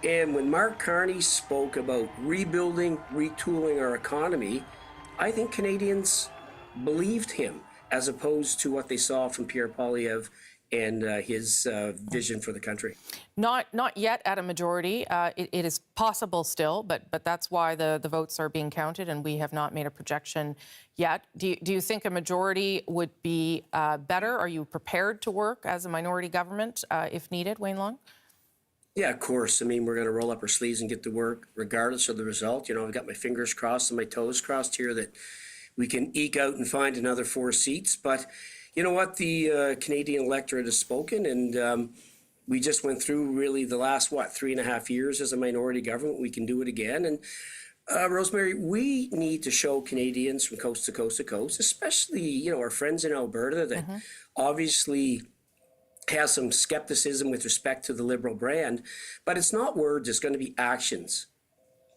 Speaker 21: And when Mark Carney spoke about rebuilding, retooling our economy, I think Canadians believed him, as opposed to what they saw from Pierre Poilievre and his vision for the country.
Speaker 12: Not yet at a majority. It is possible still, but that's why the votes are being counted, and we have not made a projection yet. Do you think a majority would be better? Are you prepared to work as a minority government if needed, Wayne Long?
Speaker 21: Yeah, of course. I mean, we're going to roll up our sleeves and get to work regardless of the result. I've got my fingers crossed and my toes crossed here that we can eke out and find another 4 seats. But you know what? The Canadian electorate has spoken, and we just went through really the last, 3.5 years as a minority government. We can do it again. And Rosemary, we need to show Canadians from coast to coast to coast, especially, our friends in Alberta that obviously has some skepticism with respect to the Liberal brand, but it's not words, it's going to be actions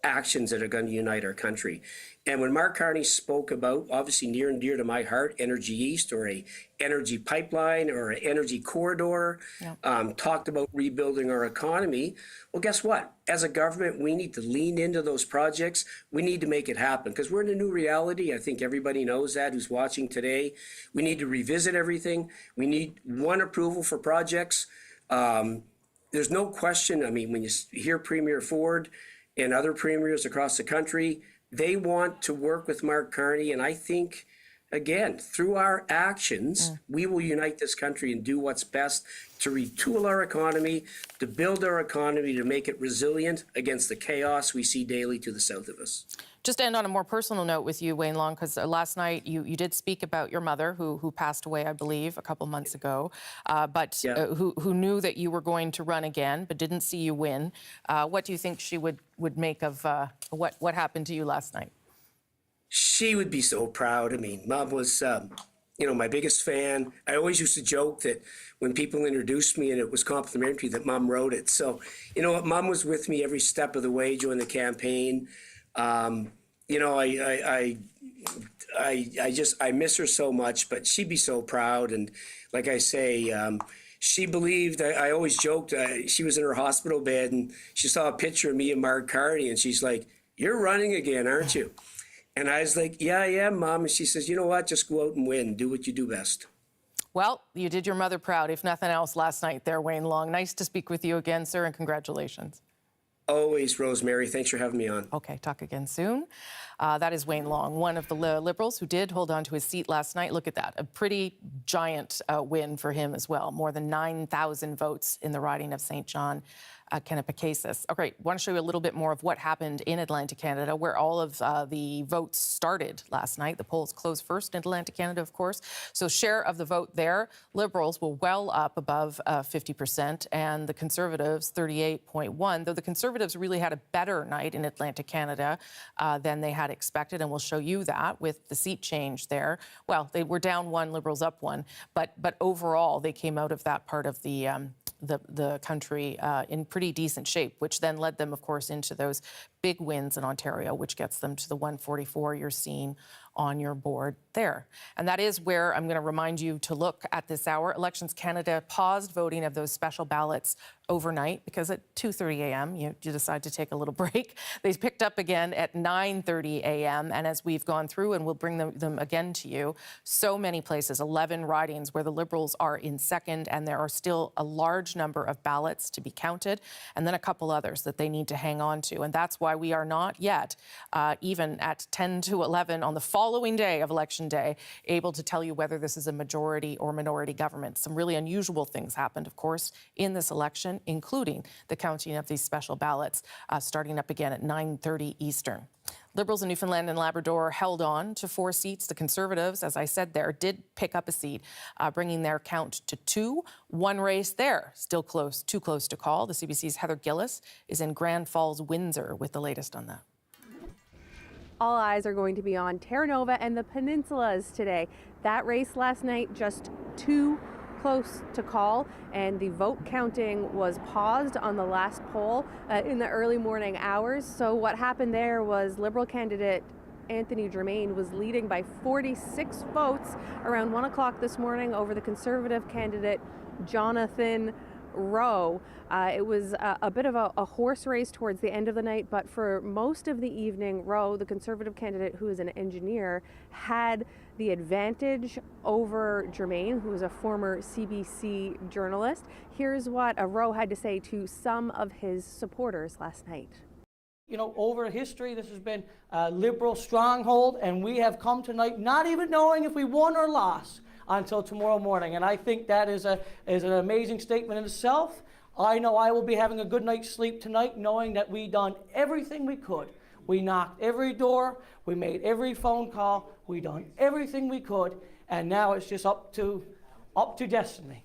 Speaker 21: that are going to unite our country. And when Mark Carney spoke about, obviously near and dear to my heart, Energy East or a energy pipeline or an energy corridor, talked about rebuilding our economy, well, guess what? As a government, we need to lean into those projects. We need to make it happen because we're in a new reality. I think everybody knows that who's watching today. We need to revisit everything. We need one approval for projects. There's no question. I mean, when you hear Premier Ford and other premiers across the country, they want to work with Mark Carney. And I think, again, through our actions, we will unite this country and do what's best to retool our economy, to build our economy, to make it resilient against the chaos we see daily to the south of us.
Speaker 12: Just to end on a more personal note with you, Wayne Long, because last night you did speak about your mother, who passed away, I believe, a couple months ago, who knew that you were going to run again, but didn't see you win. What do you think she would make of what happened to you last night?
Speaker 21: She would be so proud. I mean, Mom was, my biggest fan. I always used to joke that when people introduced me and it was complimentary, that Mom wrote it. So, Mom was with me every step of the way during the campaign. I miss her so much, but she'd be so proud. And like I say, she believed, I always joked, she was in her hospital bed and she saw a picture of me and Mark Carney and she's like, "You're running again, aren't you?" And I was like, "Yeah, I am, Mom." And she says, "You know what? Just go out and win. Do what you do best."
Speaker 12: Well, you did your mother proud, if nothing else, last night there, Wayne Long. Nice to speak with you again, sir, and congratulations.
Speaker 21: Always, Rosemary. Thanks for having me on.
Speaker 12: Okay, talk again soon. That is Wayne Long, one of the Liberals who did hold on to his seat last night. Look at that, a pretty giant win for him as well. More than 9,000 votes in the riding of St. John. Kennebecasis. Okay, want to show you a little bit more of what happened in Atlantic Canada, where all of the votes started last night. The polls closed first in Atlantic Canada, of course. So share of the vote there, Liberals were well up above 50%, and the Conservatives 38.1%, though the Conservatives really had a better night in Atlantic Canada than they had expected, and we'll show you that with the seat change there. Well, they were down 1, Liberals up 1, but overall they came out of that part of the country in pretty decent shape, which then led them, of course, into those big wins in Ontario, which gets them to the 144 you're seeing on your board there. And that is where I'm going to remind you to look at this hour. Elections Canada paused voting of those special ballots overnight because at 2:30 a.m. you decide to take a little break. They picked up again at 9:30 a.m. And as we've gone through, and we'll bring them again to you, so many places, 11 ridings where the Liberals are in second, and there are still a large number of ballots to be counted, and then a couple others that they need to hang on to. And that's why we are not yet, even at 10 to 11 on the following day of Election Day, able to tell you whether this is a majority or minority government. Some really unusual things happened, of course, in this election, including the counting of these special ballots, starting up again at 9:30 Eastern. Liberals in Newfoundland and Labrador held on to 4 seats. The Conservatives, as I said there, did pick up a seat, bringing their count to 2. One race there, still close, too close to call. The CBC's Heather Gillis is in Grand Falls, Windsor, with the latest on that.
Speaker 8: all eyes are going to be on Terra Nova and the peninsulas today. That race last night just too close to call, and the vote counting was paused on the last poll in the early morning hours. So what happened there was Liberal candidate Anthony Germain was leading by 46 votes around 1 o'clock this morning over the Conservative candidate Jonathan Rowe. It was a bit of a horse race towards the end of the night, but for most of the evening, Rowe, the Conservative candidate who is an engineer, had the advantage over Germain, who is a former CBC journalist. Here's what Rowe had to say to some of his supporters last night.
Speaker 22: You know, over history, this has been a Liberal stronghold, and we have come tonight not even knowing if we won or lost until tomorrow morning. And I think that is an amazing statement in itself. I know I will be having a good night's sleep tonight knowing that we done everything we could. We knocked every door, we made every phone call, we done everything we could, and now it's just up to destiny.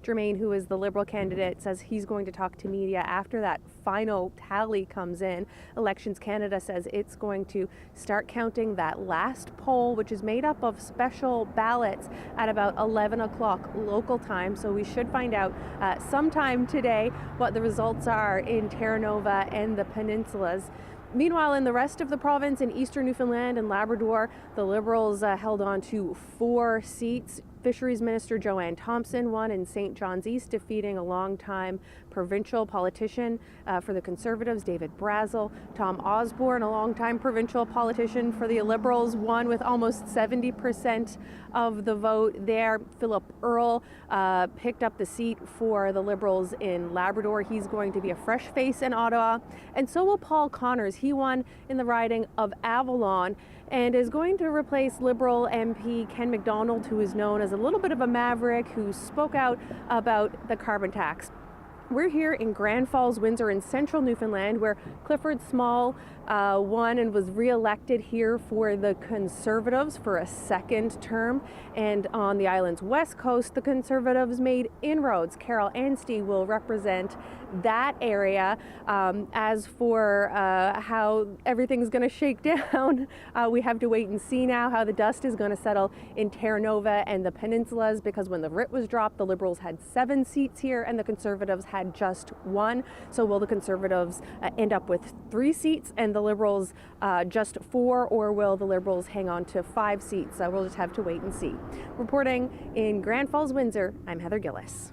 Speaker 8: Germain, who is the Liberal candidate, says he's going to talk to media after that final tally comes in. Elections Canada says it's going to start counting that last poll, which is made up of special ballots, at about 11 o'clock local time. So we should find out sometime today what the results are in Terra Nova and the peninsulas. Meanwhile, in the rest of the province, in eastern Newfoundland and Labrador, the Liberals held on to 4 seats. Fisheries Minister Joanne Thompson won in St. John's East, defeating a longtime provincial politician for the Conservatives, David Brazel. Tom Osborne, a longtime provincial politician for the Liberals, won with almost 70% of the vote there. Philip Earle picked up the seat for the Liberals in Labrador. He's going to be a fresh face in Ottawa. And so will Paul Connors. He won in the riding of Avalon and is going to replace Liberal MP Ken McDonald, who is known as a little bit of a maverick who spoke out about the carbon tax. We're here in Grand Falls, Windsor in central Newfoundland, where Clifford Small won and was re-elected here for the Conservatives for a second term. And on the island's west coast, the Conservatives made inroads. Carol Anstey will represent that area. As for how everything's going to shake down, we have to wait and see now how the dust is going to settle in Terra Nova and the peninsulas, because when the writ was dropped, the Liberals had 7 seats here and the Conservatives had just 1. So will the Conservatives end up with 3 seats and the Liberals just 4, or will the Liberals hang on to 5 seats? We'll just have to wait and see. Reporting in Grand Falls, Windsor, I'm Heather Gillis.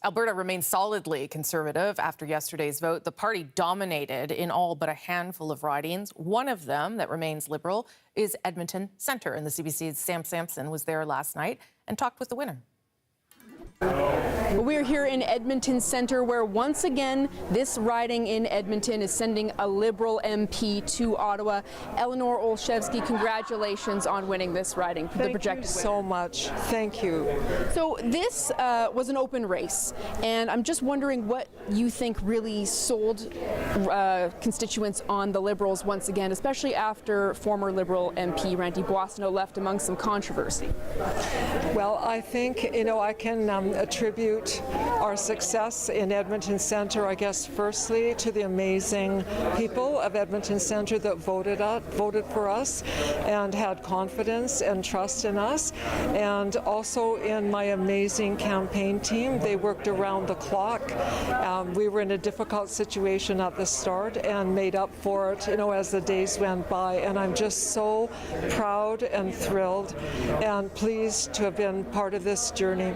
Speaker 12: Alberta remains solidly Conservative after yesterday's vote. The party dominated in all but a handful of ridings. One of them that remains Liberal is Edmonton Centre, and the CBC's Sam Sampson was there last night and talked with the winner.
Speaker 23: We're here in Edmonton Centre, where once again this riding in Edmonton is sending a Liberal MP to Ottawa. Eleanor Olszewski, congratulations on winning this riding for the projected winner.
Speaker 24: Thank you so much. Thank you.
Speaker 23: So this was an open race, and I'm just wondering what you think really sold constituents on the Liberals once again, especially after former Liberal MP Randy Boissonnault left among some controversy.
Speaker 24: Well, I think, I can attribute our success in Edmonton Centre, I guess, firstly to the amazing people of Edmonton Centre that voted for us and had confidence and trust in us, and also in my amazing campaign team. They worked around the clock. We were in a difficult situation at the start and made up for it, as the days went by, and I'm just so proud and thrilled and pleased to have been part of this journey.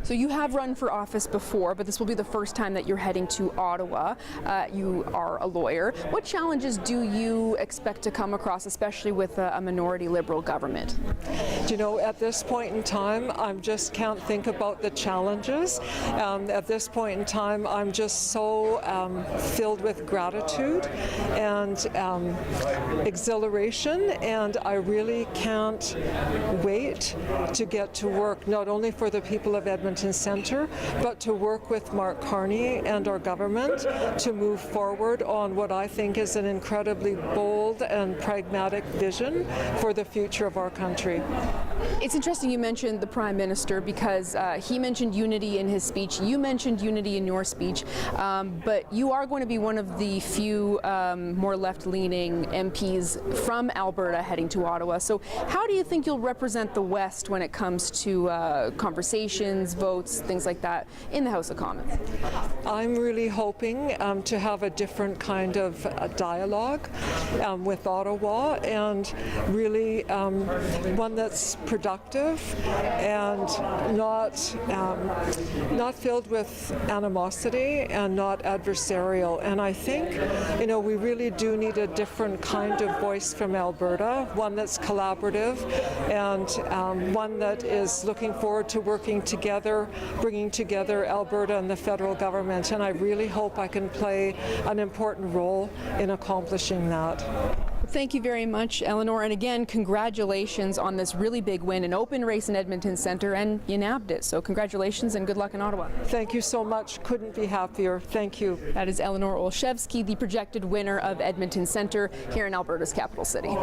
Speaker 23: So you have run for office before, but this will be the first time that you're heading to Ottawa. You are a lawyer. What challenges do you expect to come across, especially with a minority Liberal government?
Speaker 24: At this point in time, I just can't think about the challenges. At this point in time, I'm just so filled with gratitude and exhilaration, and I really can't wait to get to work, not only for the people of Edmonton Centre, but to work with Mark Carney and our government to move forward on what I think is an incredibly bold and pragmatic vision for the future of our country.
Speaker 23: It's interesting you mentioned the Prime Minister because he mentioned unity in his speech. You mentioned unity in your speech, but you are going to be one of the few more left-leaning MPs from Alberta heading to Ottawa. So how do you think you'll represent the West when it comes to conversations, votes, things like that in the House of Commons?
Speaker 24: I'm really hoping to have a different kind of dialogue with Ottawa, and really one that's productive and not filled with animosity and not adversarial. And I think, you know, we really do need a different kind of voice from Alberta, one that's collaborative and one that is looking forward to working together, bringing together Alberta and the federal government. And I really hope I can play an important role in accomplishing that.
Speaker 23: Thank you very much, Eleanor. And again, congratulations on this really big win, an open race in Edmonton Centre, and you nabbed it. So congratulations and good luck in Ottawa.
Speaker 24: Thank you so much. Couldn't be happier. Thank you.
Speaker 23: That is Eleanor Olszewski, the projected winner of Edmonton Centre here in Alberta's capital city.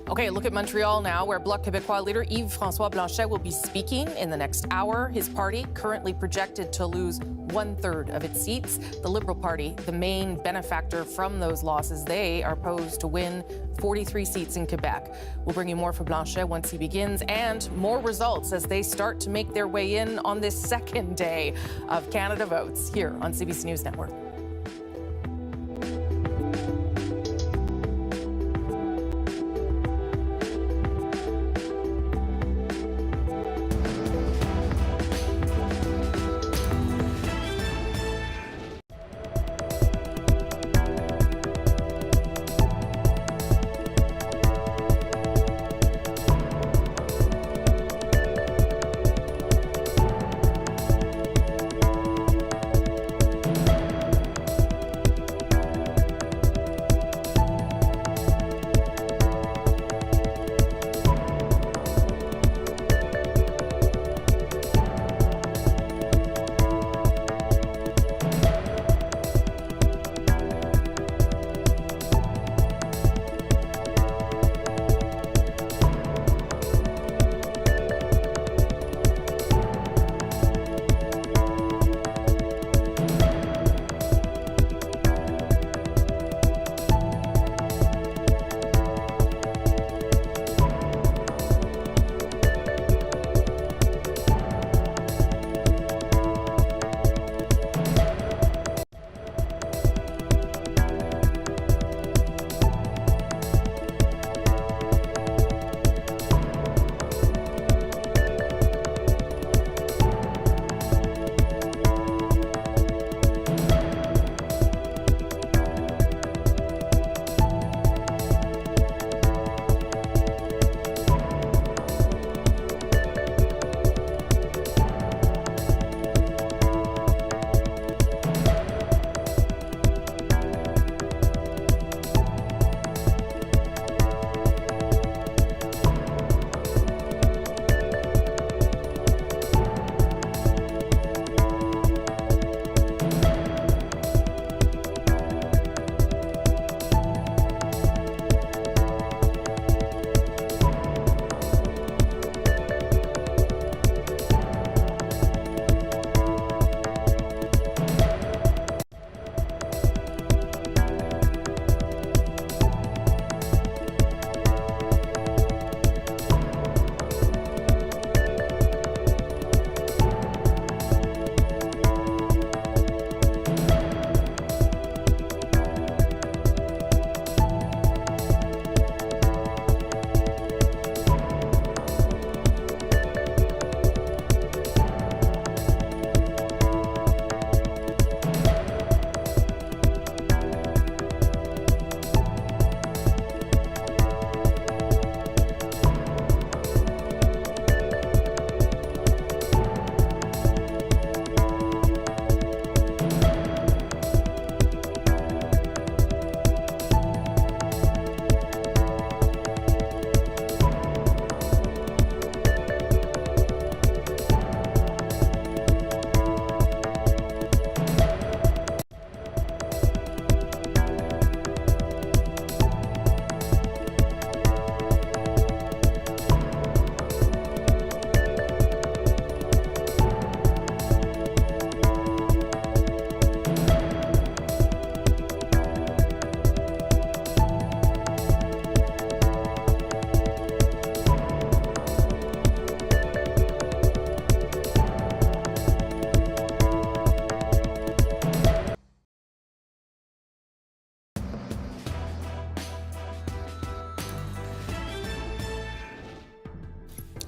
Speaker 12: Okay, look at Montreal now, where Bloc Québécois leader Yves-François Blanchet will be speaking in the next hour. His party currently projected to lose 1/3 of its seats. The Liberal Party, the main benefactor from those losses, they are posed to win 43 seats in Quebec. We'll bring you more for Blanchet once he begins, and more results as they start to make their way in on this second day of Canada Votes here on CBC News Network.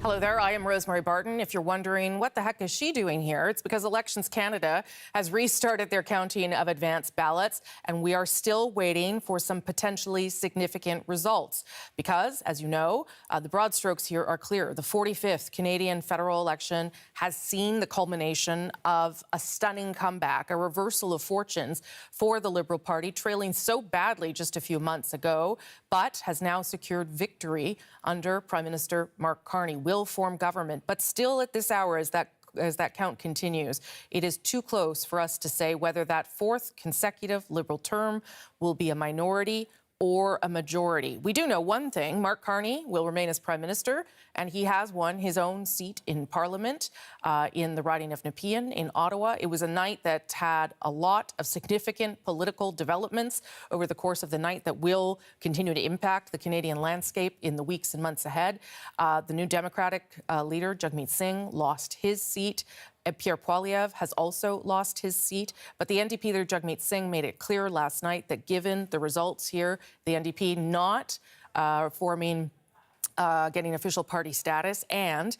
Speaker 12: Hello there, I am Rosemary Barton. If you're wondering what the heck is she doing here, it's because Elections Canada has restarted their counting of advance ballots, and we are still waiting for some potentially significant results. Because, as you know, the broad strokes here are clear. The 45th Canadian federal election has seen the culmination of a stunning comeback, a reversal of fortunes for the Liberal Party, trailing so badly just a few months ago, but has now secured victory under Prime Minister Mark Carney. Will form government, but still at this hour, as that count continues, it is too close for us to say whether that fourth consecutive Liberal term will be a minority or a majority. We do know one thing: Mark Carney will remain as Prime Minister, and he has won his own seat in Parliament in the riding of Nepean in Ottawa. It was a night that had a lot of significant political developments over the course of the night that will continue to impact the Canadian landscape in the weeks and months ahead. The new Democratic leader, Jagmeet Singh, lost his seat. Pierre Poilievre has also lost his seat, but the NDP leader, Jagmeet Singh, made it clear last night that given the results here, the NDP not getting official party status, and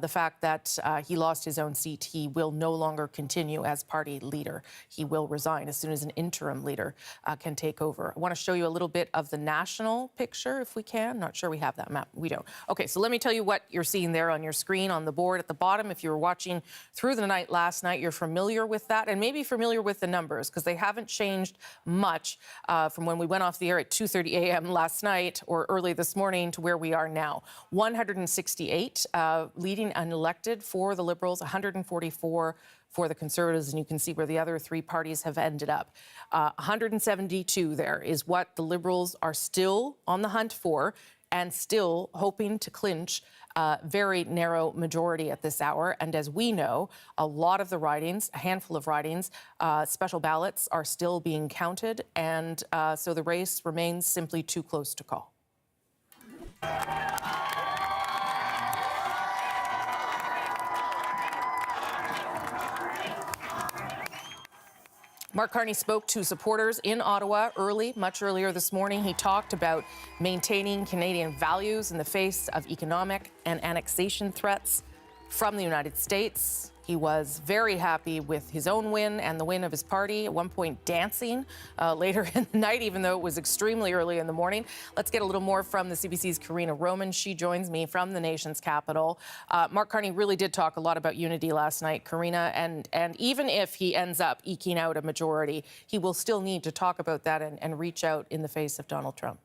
Speaker 12: the fact that he lost his own seat, he will no longer continue as party leader. He will resign as soon as an interim leader can take over. I want to show you a little bit of the national picture, if we can. Not sure we have that map. We don't. Okay, so let me tell you what you're seeing there on your screen on the board at the bottom. If you were watching through the night last night, you're familiar with that, and maybe familiar with the numbers, because they haven't changed much from when we went off the air at 2:30 a.m. last night or early this morning to where we are now. 168 leading unelected for the Liberals, 144 for the Conservatives, and you can see where the other three parties have ended up. 172 there is what the Liberals are still on the hunt for and still hoping to clinch a very narrow majority at this hour. And as we know, a lot of the ridings, a handful of ridings, special ballots are still being counted, and so the race remains simply too close to call. Mark Carney spoke to supporters in Ottawa much earlier this morning. He talked about maintaining Canadian values in the face of economic and annexation threats from the United States. He was very happy with his own win and the win of his party, at one point dancing later in the night, even though it was extremely early in the morning. Let's get a little more from the CBC's Karina Roman. She joins me from the nation's capital. Mark Carney really did talk a lot about unity last night, Karina, and even if he ends up eking out a majority, he will still need to talk about that and reach out in the face of Donald Trump.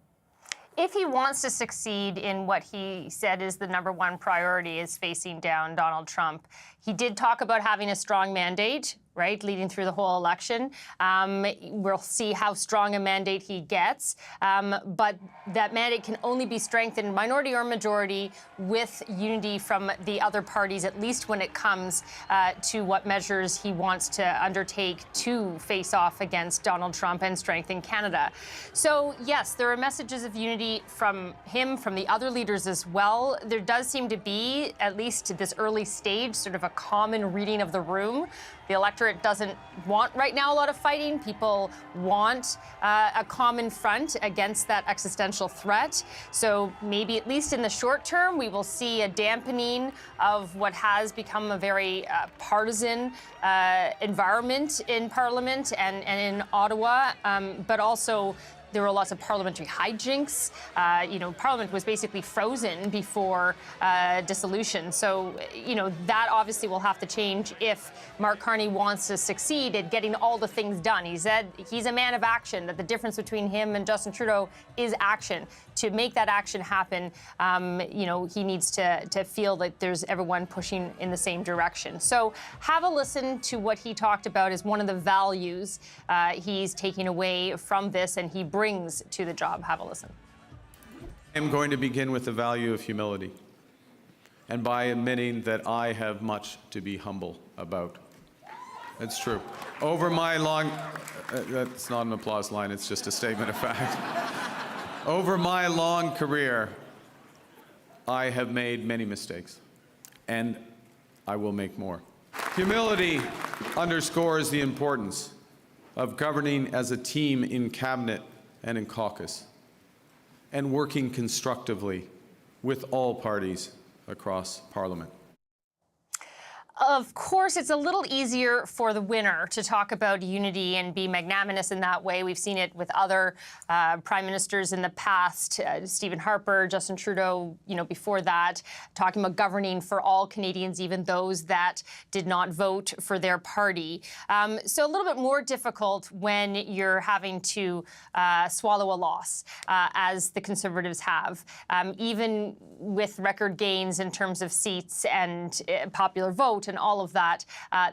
Speaker 13: If he wants to succeed in what he said is the #1 priority, is facing down Donald Trump, he did talk about having a strong mandate, right, leading through the whole election. We'll see how strong a mandate he gets, but that mandate can only be strengthened, minority or majority, with unity from the other parties, at least when it comes to what measures he wants to undertake to face off against Donald Trump and strengthen Canada. So, yes, there are messages of unity from him, from the other leaders as well. There does seem to be, at least at this early stage, sort of a common reading of the room. The electorate doesn't want right now a lot of fighting. People want a common front against that existential threat. So maybe at least in the short term, we will see a dampening of what has become a very partisan environment in Parliament and in Ottawa, but also there were lots of parliamentary hijinks. Parliament was basically frozen before dissolution. So, that obviously will have to change if Mark Carney wants to succeed at getting all the things done. He said he's a man of action, that the difference between him and Justin Trudeau is action. To make that action happen, he needs to feel that there's everyone pushing in the same direction. So have a listen to what he talked about as one of the values he's taking away from this and he brings to the job. Have a listen.
Speaker 2: I'm going to begin with the value of humility, and by admitting that I have much to be humble about. That's true. Over my long... that's not an applause line, it's just a statement of fact. Over my long career, I have made many mistakes, and I will make more. Humility underscores the importance of governing as a team in cabinet and in caucus, and working constructively with all parties across Parliament.
Speaker 13: Of course, it's a little easier for the winner to talk about unity and be magnanimous in that way. We've seen it with other prime ministers in the past, Stephen Harper, Justin Trudeau, before that, talking about governing for all Canadians, even those that did not vote for their party. So a little bit more difficult when you're having to swallow a loss, as the Conservatives have. Even with record gains in terms of seats and popular vote and all of that,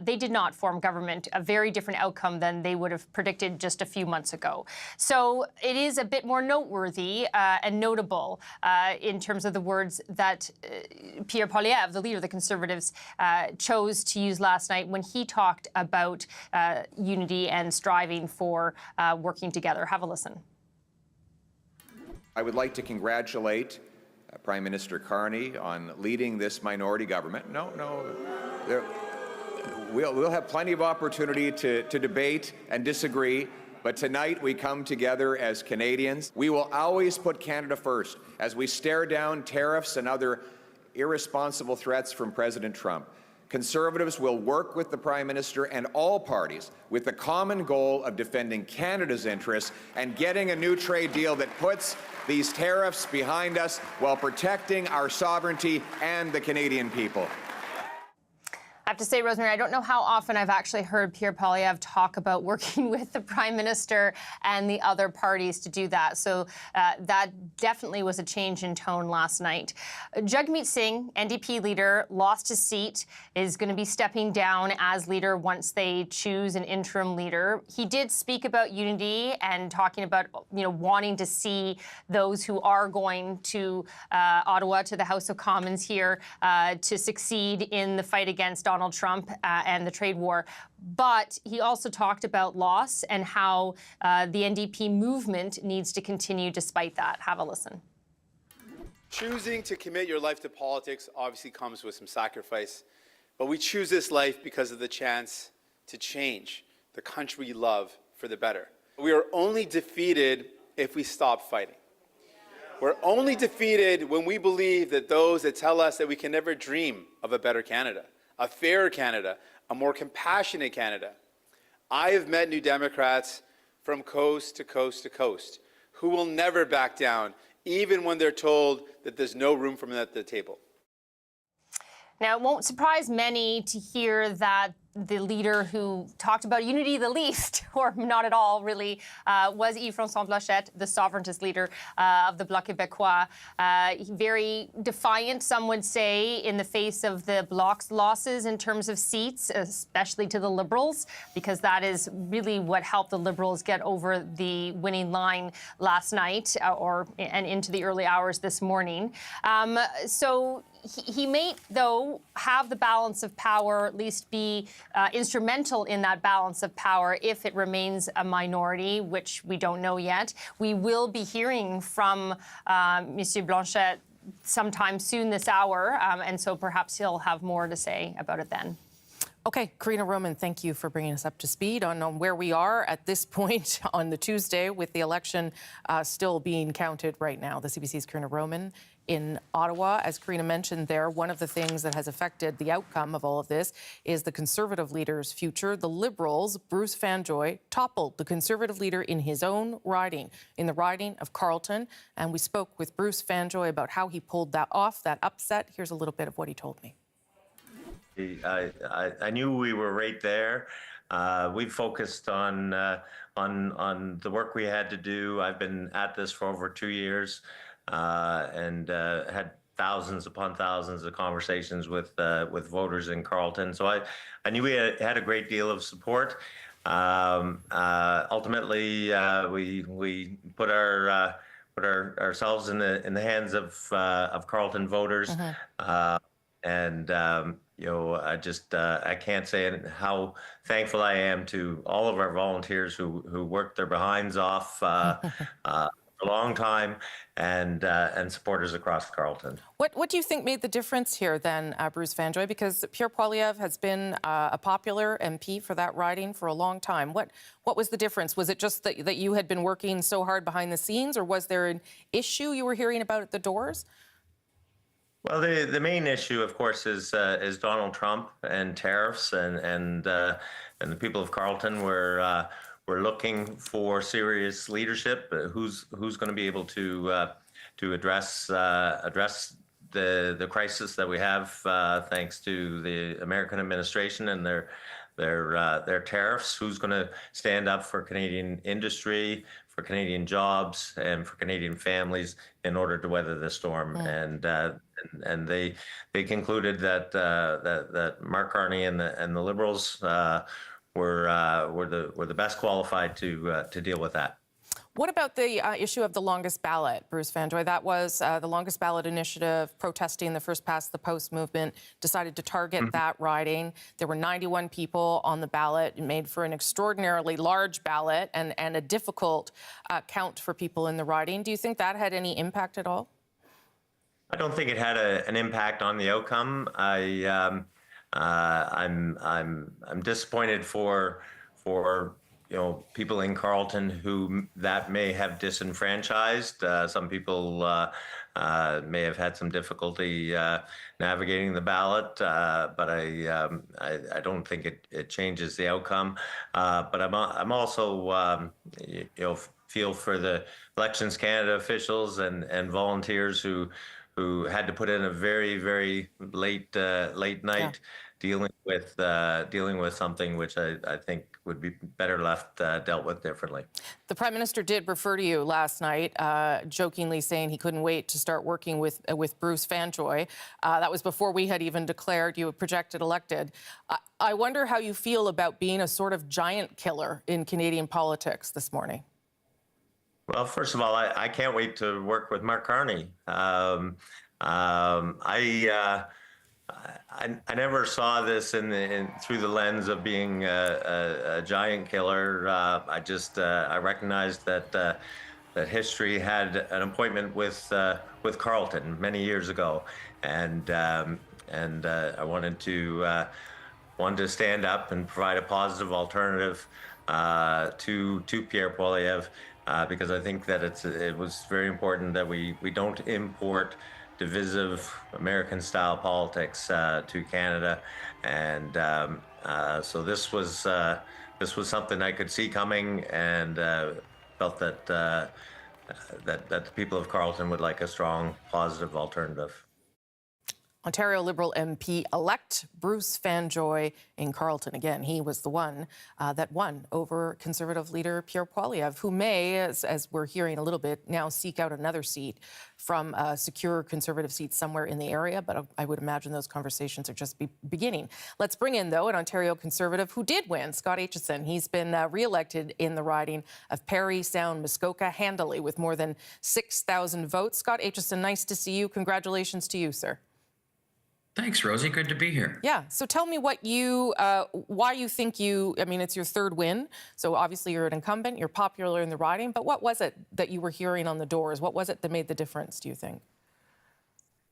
Speaker 13: they did not form government, a very different outcome than they would have predicted just a few months ago. So it is a bit more noteworthy and notable in terms of the words that Pierre Poilievre, the leader of the Conservatives, chose to use last night when he talked about unity and striving for working together. Have a listen.
Speaker 3: I would like to congratulate Prime Minister Carney on leading this minority government. We'll have plenty of opportunity to debate and disagree, but tonight we come together as Canadians. We will always put Canada first as we stare down tariffs and other irresponsible threats from President Trump. Conservatives will work with the Prime Minister and all parties with the common goal of defending Canada's interests and getting a new trade deal that puts these tariffs behind us while protecting our sovereignty and the Canadian people.
Speaker 13: I have to say, Rosemary, I don't know how often I've actually heard Pierre Poilievre talk about working with the Prime Minister and the other parties to do that. So that definitely was a change in tone last night. Jagmeet Singh, NDP leader, lost his seat, is going to be stepping down as leader once they choose an interim leader. He did speak about unity and talking about, wanting to see those who are going to Ottawa, to the House of Commons here, to succeed in the fight against Donald Trump and the trade war. But he also talked about loss and how the NDP movement needs to continue despite that. Have a listen.
Speaker 4: Choosing to commit your life to politics obviously comes with some sacrifice, but we choose this life because of the chance to change the country we love for the better. We are only defeated if we stop fighting. We're only defeated when we believe that those that tell us that we can never dream of a better Canada, a fairer Canada, a more compassionate Canada. I have met New Democrats from coast to coast to coast who will never back down, even when they're told that there's no room for them at the table.
Speaker 13: Now, it won't surprise many to hear that the leader who talked about unity the least, or not at all really, was Yves-François Blanchet, the sovereigntist leader of the Bloc Québécois. Very defiant, some would say, in the face of the Bloc's losses in terms of seats, especially to the Liberals, because that is really what helped the Liberals get over the winning line last night and into the early hours this morning. So he may, though, have the balance of power, at least be instrumental in that balance of power if it remains a minority, which we don't know yet. We will be hearing from Monsieur Blanchet sometime soon this hour, and so perhaps he'll have more to say about it then.
Speaker 12: Okay, Karina Roman, thank you for bringing us up to speed on where we are at this point on the Tuesday with the election still being counted right now. The CBC's Karina Roman in Ottawa. As Karina mentioned there, one of the things that has affected the outcome of all of this is the Conservative leader's future. The Liberals, Bruce Fanjoy, toppled the Conservative leader in his own riding, in the riding of Carleton. And we spoke with Bruce Fanjoy about how he pulled that off, that upset. Here's a little bit of what he told me.
Speaker 7: I knew we were right there. We focused on the work we had to do. I've been at this for over 2 years. And had thousands upon thousands of conversations with voters in Carleton. So I knew we had a great deal of support. Ultimately, we put ourselves in the hands of Carleton voters. And I can't say how thankful I am to all of our volunteers who worked their behinds off a long time, and supporters across Carleton.
Speaker 12: What do you think made the difference here then, Bruce Fanjoy? Because Pierre Poilievre has been a popular MP for that riding for a long time. What was the difference? Was it just that you had been working so hard behind the scenes, or was there an issue you were hearing about at the doors?
Speaker 7: Well, the main issue, of course, is Donald Trump and tariffs, and the people of Carleton were looking for serious leadership. Who's going to be able to address the crisis that we have thanks to the American administration and their tariffs? Who's going to stand up for Canadian industry, for Canadian jobs, and for Canadian families in order to weather the storm? And they concluded that Mark Carney and the Liberals were the best qualified to deal with that.
Speaker 12: What about the issue of the longest ballot, Bruce Fanjoy? That was the longest ballot initiative protesting the first past the post movement, decided to target that riding. There were 91 people on the ballot. It made for an extraordinarily large ballot and a difficult count for people in the riding. Do you think that had any impact at all?
Speaker 7: I don't think it had an impact on the outcome. I'm disappointed for people in Carleton who that may have disenfranchised. Some people may have had some difficulty navigating the ballot, but I don't think it changes the outcome. But I'm also feel for the Elections Canada officials and volunteers who had to put in a very, very late night dealing with something which I think would be better left dealt with differently.
Speaker 12: The Prime Minister did refer to you last night, jokingly saying he couldn't wait to start working with Bruce Fanjoy. That was before we had even declared you projected elected. I wonder how you feel about being a sort of giant killer in Canadian politics this morning.
Speaker 7: Well, first of all, I can't wait to work with Mark Carney. I never saw this through the lens of being a giant killer. I recognized that history had an appointment with Carleton many years ago, and I wanted to stand up and provide a positive alternative to Pierre Poilievre. Because I think that it was very important that we don't import divisive American-style politics to Canada, and so this was something I could see coming, and felt that the people of Carleton would like a strong, positive alternative.
Speaker 12: Ontario Liberal MP-elect Bruce Fanjoy in Carleton. Again, he was the one that won over Conservative leader Pierre Poilievre, who may, as we're hearing a little bit, now seek out another seat from a secure Conservative seat somewhere in the area. But I would imagine those conversations are just beginning. Let's bring in, though, an Ontario Conservative who did win, Scott Aitchison. He's been re-elected in the riding of Parry Sound Muskoka handily with more than 6,000 votes. Scott Aitchison, nice to see you. Congratulations to you, sir.
Speaker 1: Thanks, Rosie. Good to be here.
Speaker 12: Yeah. So tell me why you think it's your third win. So obviously you're an incumbent, you're popular in the riding, but what was it that you were hearing on the doors? What was it that made the difference, do you think?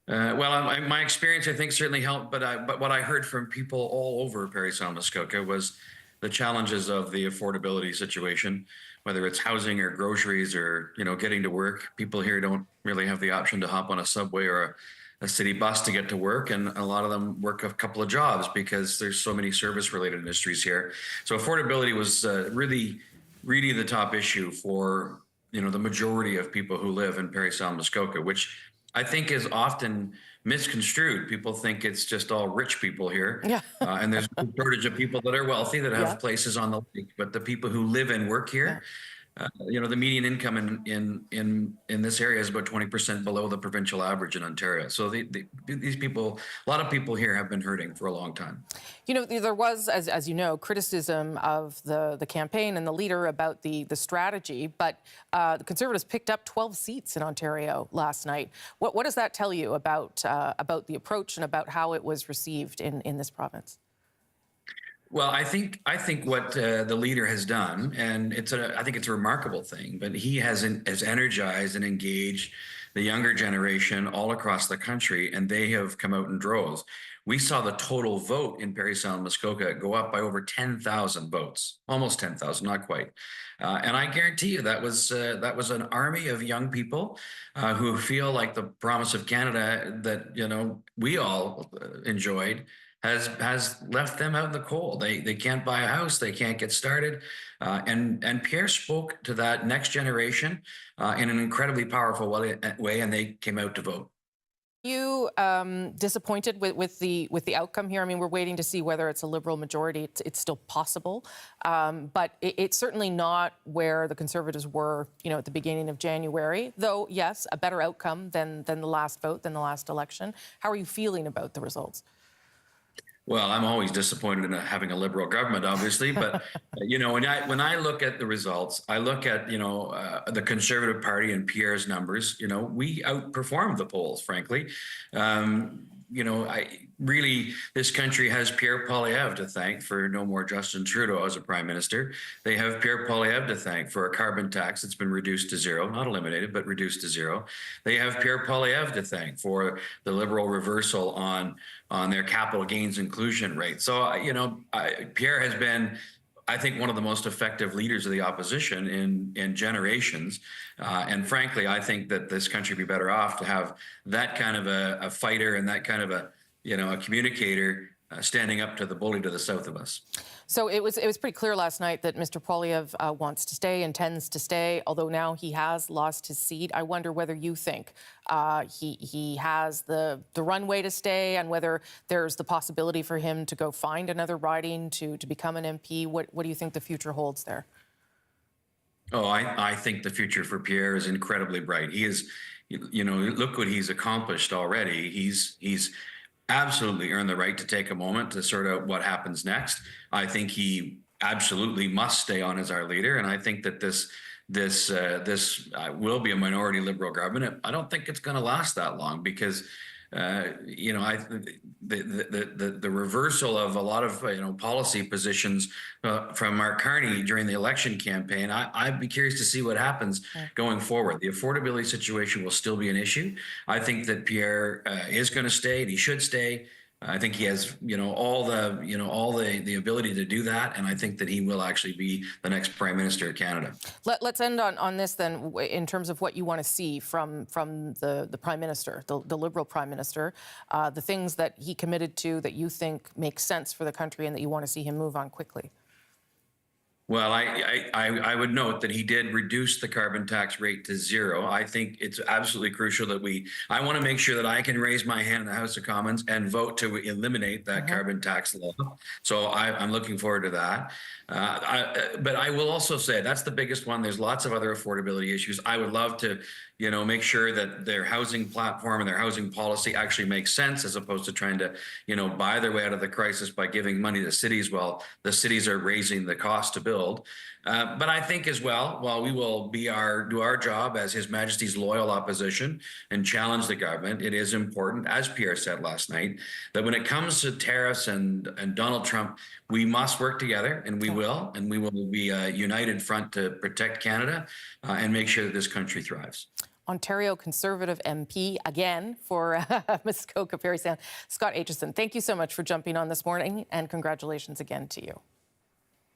Speaker 1: Well, my experience, I think, certainly helped, but what I heard from people all over Parry Sound Muskoka was the challenges of the affordability situation, whether it's housing or groceries or, getting to work. People here don't really have the option to hop on a subway or a city bus to get to work, and a lot of them work a couple of jobs because there's so many service-related industries here. So affordability was really the top issue for the majority of people who live in Parry Sound Muskoka, which I think is often misconstrued. People think it's just all rich people here, and there's a shortage of people that are wealthy that have places on the lake. But the people who live and work here. The median income in this area is about 20% below the provincial average in Ontario. So these people, a lot of people here have been hurting for a long time.
Speaker 12: There was, as you know, criticism of the campaign and the leader about the strategy, but the Conservatives picked up 12 seats in Ontario last night. What does that tell you about the approach and about how it was received in this province?
Speaker 1: Well, I think what the leader has done, and I think it's a remarkable thing, but he has energized and engaged the younger generation all across the country, and they have come out in droves. we saw the total vote in Parry Sound Muskoka go up by over 10,000 votes, almost 10,000, not quite. And I guarantee you that was an army of young people who feel like the promise of Canada that, you know, we all enjoyed has left them out in the cold. They can't buy a house, they can't get started. And Pierre spoke to that next generation in an incredibly powerful way, and they came out to vote.
Speaker 12: You disappointed with the outcome here? I mean, we're waiting to see whether it's a Liberal majority. It's still possible, but it's certainly not where the Conservatives were, you know, at the beginning of January. Though, yes, a better outcome than the last vote, than the last election. How are you feeling about the results?
Speaker 1: Well, I'm always disappointed in having a Liberal government, obviously, but you know, when I look at the results, I look at, you know, the Conservative Party and Pierre's numbers. You know, we outperformed the polls, frankly. You know, this country has Pierre Poilievre to thank for no more Justin Trudeau as a prime minister. They have Pierre Poilievre to thank for a carbon tax that's been reduced to zero, not eliminated, but reduced to zero. They have Pierre Poilievre to thank for the Liberal reversal on their capital gains inclusion rate. So, you know, Pierre has been, I think, one of the most effective leaders of the opposition in generations. And frankly, I think that this country would be better off to have that kind of a fighter and that kind of a communicator standing up to the bully to the south of us.
Speaker 12: So it was pretty clear last night that Mr. Poilievre wants to stay, intends to stay, although now he has lost his seat. I wonder whether you think he has the runway to stay, and whether there's the possibility for him to go find another riding to become an MP. What do you think the future holds there?
Speaker 1: Oh, I think the future for Pierre is incredibly bright. He is, you know, look what he's accomplished already. He's absolutely earned the right to take a moment to sort out what happens next. I think he absolutely must stay on as our leader, and I think that this will be a minority Liberal government. I don't think it's going to last that long because you know, the reversal of a lot of policy positions from Mark Carney during the election campaign. I'd be curious to see what happens going forward. The affordability situation will still be an issue. I think that Pierre is going to stay, and he should stay. I think he has, all the ability to do that, and I think that he will actually be the next Prime Minister of Canada.
Speaker 12: Let's end on this then, in terms of what you want to see from the Prime Minister, the Liberal Prime Minister, the things that he committed to that you think make sense for the country and that you want to see him move on quickly.
Speaker 1: Well, I would note that he did reduce the carbon tax rate to zero. I think it's absolutely crucial that I want to make sure that I can raise my hand in the House of Commons and vote to eliminate that carbon tax law. So I'm looking forward to that. But I will also say that's the biggest one. There's lots of other affordability issues. I would love to, make sure that their housing platform and their housing policy actually makes sense, as opposed to trying to, buy their way out of the crisis by giving money to cities while the cities are raising the cost to build. But I think as well, while we will do our job as His Majesty's loyal opposition and challenge the government, it is important, as Pierre said last night, that when it comes to tariffs and Donald Trump, we must work together, and we will be a united front to protect Canada and make sure that this country thrives.
Speaker 12: Ontario Conservative MP again for Muskoka Parry Sound, Scott Aitchison. Thank you so much for jumping on this morning, and congratulations again to you.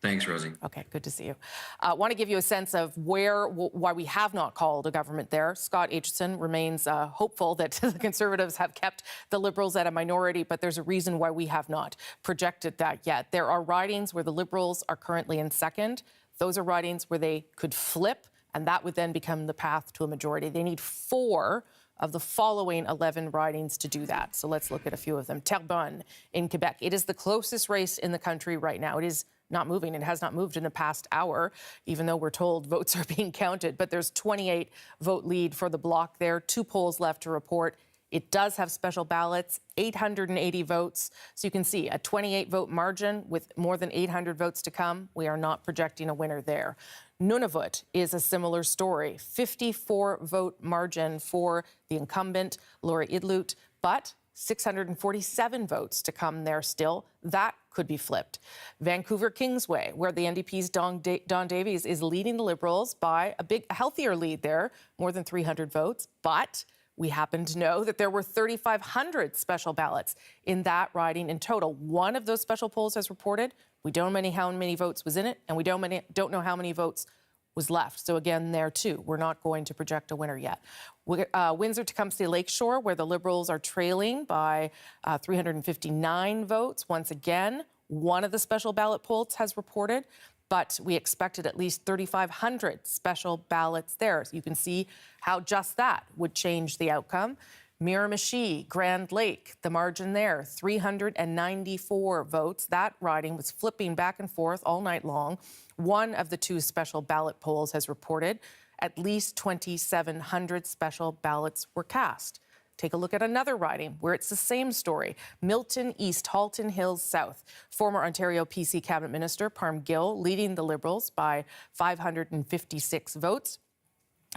Speaker 1: Thanks, Rosie.
Speaker 12: Okay, good to see you. I want to give you a sense of why we have not called a government there. Scott Aitchison remains hopeful that the Conservatives have kept the Liberals at a minority, but there's a reason why we have not projected that yet. There are ridings where the Liberals are currently in second. Those are ridings where they could flip, and that would then become the path to a majority. They need 4 of the following 11 ridings to do that. So let's look at a few of them. Terrebonne in Quebec. It is the closest race in the country right now. It is not moving. It has not moved in the past hour, even though we're told votes are being counted. But there's 28 vote lead for the bloc there. 2 polls left to report. It does have special ballots, 880 votes. So you can see a 28 vote margin with more than 800 votes to come. We are not projecting a winner there. Nunavut is a similar story. 54 vote margin for the incumbent, Laura Idlut, but 647 votes to come there still. That could be flipped. Vancouver Kingsway, where the NDP's Don Davies is leading the Liberals by a healthier lead there, more than 300 votes, but We happen to know that there were 3,500 special ballots in that riding in total. One of those special polls has reported. We don't know how many votes was in it, and we don't know how many votes was left. So again, there too, we're not going to project a winner yet. Windsor-Tecumseh Lakeshore, where the Liberals are trailing by 359 votes. Once again, one of the special ballot polls has reported, but we expected at least 3,500 special ballots there. So you can see how just that would change the outcome. Miramichi, Grand Lake, the margin there, 394 votes. That riding was flipping back and forth all night long. One of the two special ballot polls has reported at least 2,700 special ballots were cast. Take a look at another riding where it's the same story. Milton East, Halton Hills South. Former Ontario PC Cabinet Minister Parm Gill leading the Liberals by 556 votes.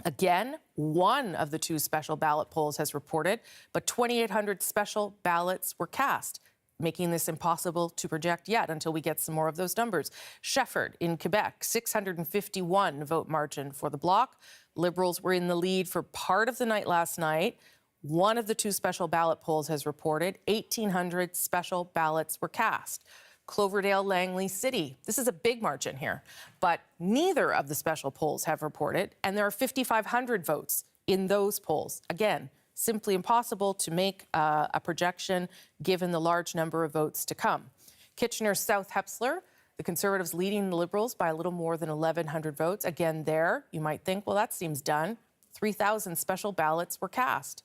Speaker 12: Again, one of the two special ballot polls has reported, but 2,800 special ballots were cast, making this impossible to project yet until we get some more of those numbers. Shefford in Quebec, 651 vote margin for the Bloc. Liberals were in the lead for part of the night last night. One of the two special ballot polls has reported 1,800 special ballots were cast. Cloverdale, Langley City. This is a big margin here, but neither of the special polls have reported, and there are 5,500 votes in those polls. Again, simply impossible to make a projection given the large number of votes to come. Kitchener South Hepsler, the Conservatives leading the Liberals by a little more than 1,100 votes. Again, there, you might think, well, that seems done. 3,000 special ballots were cast.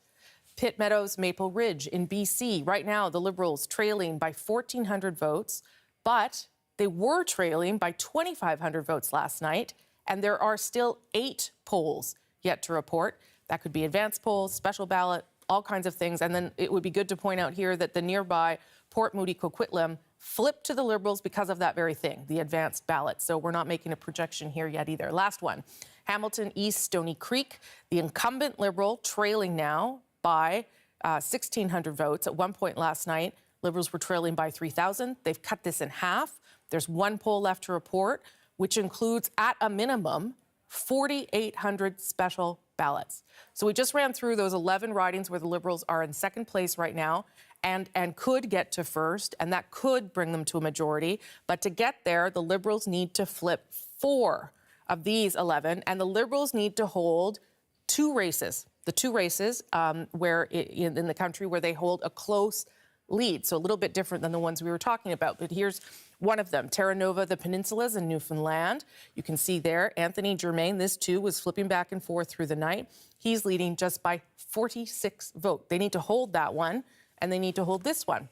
Speaker 12: Pitt Meadows, Maple Ridge in BC. Right now, the Liberals trailing by 1,400 votes, but they were trailing by 2,500 votes last night, and there are still 8 polls yet to report. That could be advance polls, special ballot, all kinds of things. And then it would be good to point out here that the nearby Port Moody Coquitlam flipped to the Liberals because of that very thing, the advanced ballot. So we're not making a projection here yet either. Last one, Hamilton East, Stony Creek, the incumbent Liberal trailing now by 1,600 votes. At one point last night, Liberals were trailing by 3,000. They've cut this in half. There's one poll left to report, which includes, at a minimum, 4,800 special ballots. So we just ran through those 11 ridings where the Liberals are in second place right now and could get to first, and that could bring them to a majority. But to get there, the Liberals need to flip 4 of these 11, and the Liberals need to hold 2 races. The 2 races where in the country where they hold a close lead. So a little bit different than the ones we were talking about. But here's one of them, Terra Nova, the Peninsulas in Newfoundland. You can see there, Anthony Germain, this too was flipping back and forth through the night. He's leading just by 46 votes. They need to hold that one, and they need to hold this one.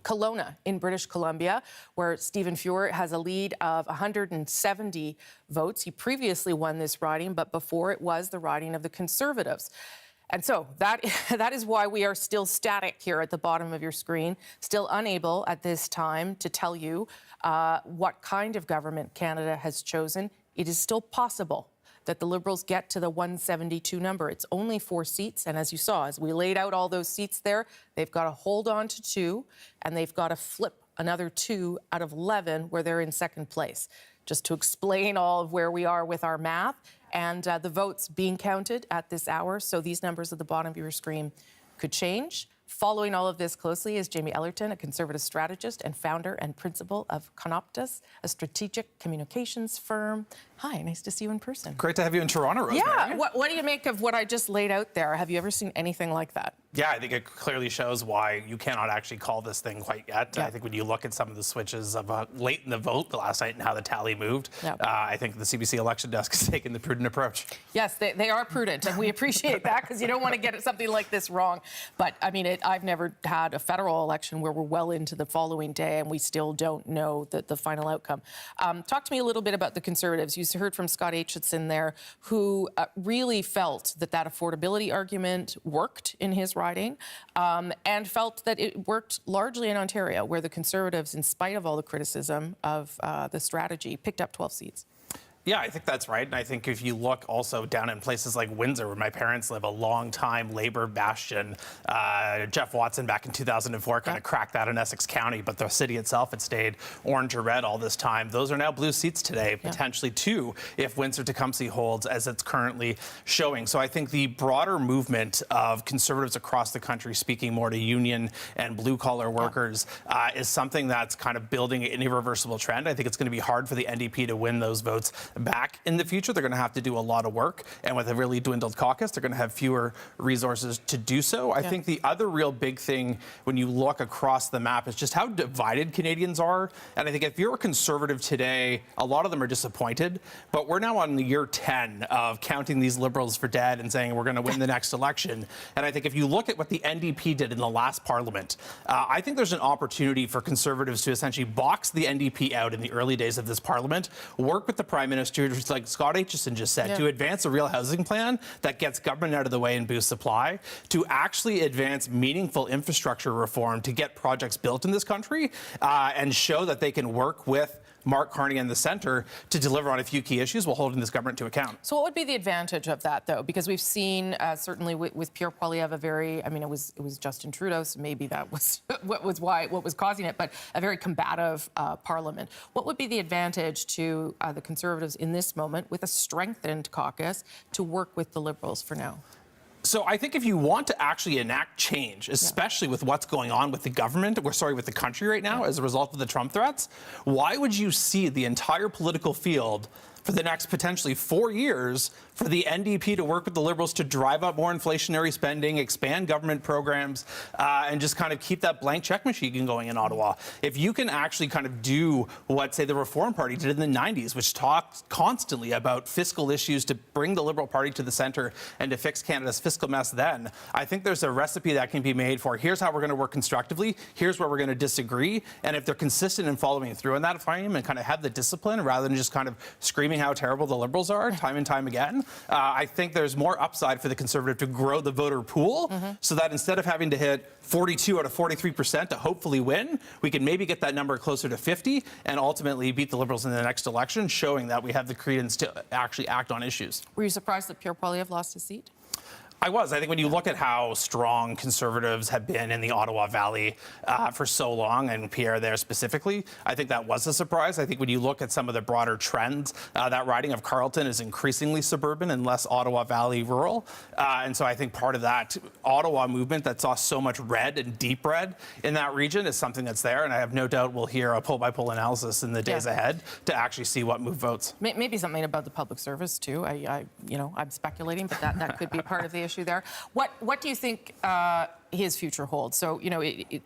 Speaker 12: Kelowna in British Columbia, where Stephen Feuer has a lead of 170 votes. He previously won this riding, but before it was the riding of the Conservatives. And so that is why we are still static here at the bottom of your screen, still unable at this time to tell you what kind of government Canada has chosen. It is still possible that the Liberals get to the 172 number. It's only 4 seats, and as you saw, as we laid out all those seats there, they've got to hold on to 2, and they've got to flip another 2 out of 11 where they're in second place. Just to explain all of where we are with our math and the votes being counted at this hour. So these numbers at the bottom of your screen could change. Following all of this closely is Jamie Ellerton, a Conservative strategist and founder and principal of Conoptus, a strategic communications firm. Hi, nice to see you in person.
Speaker 5: Great to have you in Toronto, Rosemary.
Speaker 12: Yeah, what do you make of what I just laid out there? Have you ever seen anything like that?
Speaker 5: Yeah, I think it clearly shows why you cannot actually call this thing quite yet. Yeah. I think when you look at some of the switches of late in the vote last night and how the tally moved, I think the CBC election desk has taken the prudent approach.
Speaker 12: Yes, they are prudent, and we appreciate that because you don't want to get something like this wrong. But, I mean, I've never had a federal election where we're well into the following day and we still don't know the final outcome. Talk to me a little bit about the Conservatives. You heard from Scott Aitchison there, who really felt that affordability argument worked in his riding, and felt that it worked largely in Ontario, where the Conservatives, in spite of all the criticism of the strategy, picked up 12 seats.
Speaker 5: Yeah, I think that's right. And I think if you look also down in places like Windsor, where my parents live, a long-time Labour bastion, Jeff Watson back in 2004 kind of cracked that in Essex County, but the city itself had stayed orange or red all this time. Those are now blue seats today, potentially two, if Windsor-Tecumseh holds as it's currently showing. So I think the broader movement of Conservatives across the country speaking more to union and blue-collar workers is something that's kind of building an irreversible trend. I think it's going to be hard for the NDP to win those votes back in the future. They're going to have to do a lot of work, and with a really dwindled caucus, they're going to have fewer resources to do so. I think the other real big thing when you look across the map is just how divided Canadians are. And I think if you're a Conservative today, a lot of them are disappointed, but we're now on the year 10 of counting these Liberals for dead and saying we're going to win the next election. And I think if you look at what the NDP did in the last Parliament, I think there's an opportunity for Conservatives to essentially box the NDP out in the early days of this Parliament, work with the Prime Minister, just like Scott Aitchison just said, to advance a real housing plan that gets government out of the way and boosts supply, to actually advance meaningful infrastructure reform to get projects built in this country and show that they can work with Mark Carney and the centre to deliver on a few key issues while holding this government to account.
Speaker 12: So what would be the advantage of that, though? Because we've seen, certainly with Pierre Poilievre, a very, I mean, it was Justin Trudeau, so maybe that was what was causing it, but a very combative parliament. What would be the advantage to the Conservatives in this moment with a strengthened caucus to work with the Liberals for now?
Speaker 5: So I think if you want to actually enact change, especially with what's going on with the government, with the country right now as a result of the Trump threats, why would you see the entire political field for the next potentially 4 years for the NDP to work with the Liberals to drive up more inflationary spending, expand government programs, and just kind of keep that blank check machine going in Ottawa? If you can actually kind of do what, say, the Reform Party did in the 90s, which talked constantly about fiscal issues to bring the Liberal Party to the centre and to fix Canada's fiscal mess then, I think there's a recipe that can be made for here's how we're going to work constructively, here's where we're going to disagree, and if they're consistent in following through in that frame and kind of have the discipline rather than just kind of screaming how terrible the Liberals are time and time again, I think there's more upside for the Conservative to grow the voter pool so that instead of having to hit 42 out of 43% to hopefully win, we can maybe get that number closer to 50 and ultimately beat the Liberals in the next election, showing that we have the credence to actually act on issues.
Speaker 12: Were you surprised that Pierre Poilievre lost his seat?
Speaker 5: I was. I think when you look at how strong Conservatives have been in the Ottawa Valley for so long, and Pierre there specifically, I think that was a surprise. I think when you look at some of the broader trends, that riding of Carleton is increasingly suburban and less Ottawa Valley rural. And so I think part of that Ottawa movement that saw so much red and deep red in that region is something that's there. And I have no doubt we'll hear a poll-by-poll analysis in the days ahead to actually see what moved votes.
Speaker 12: Maybe something about the public service, too. I'm speculating, but that could be part of the issue there. What do you think his future holds? So,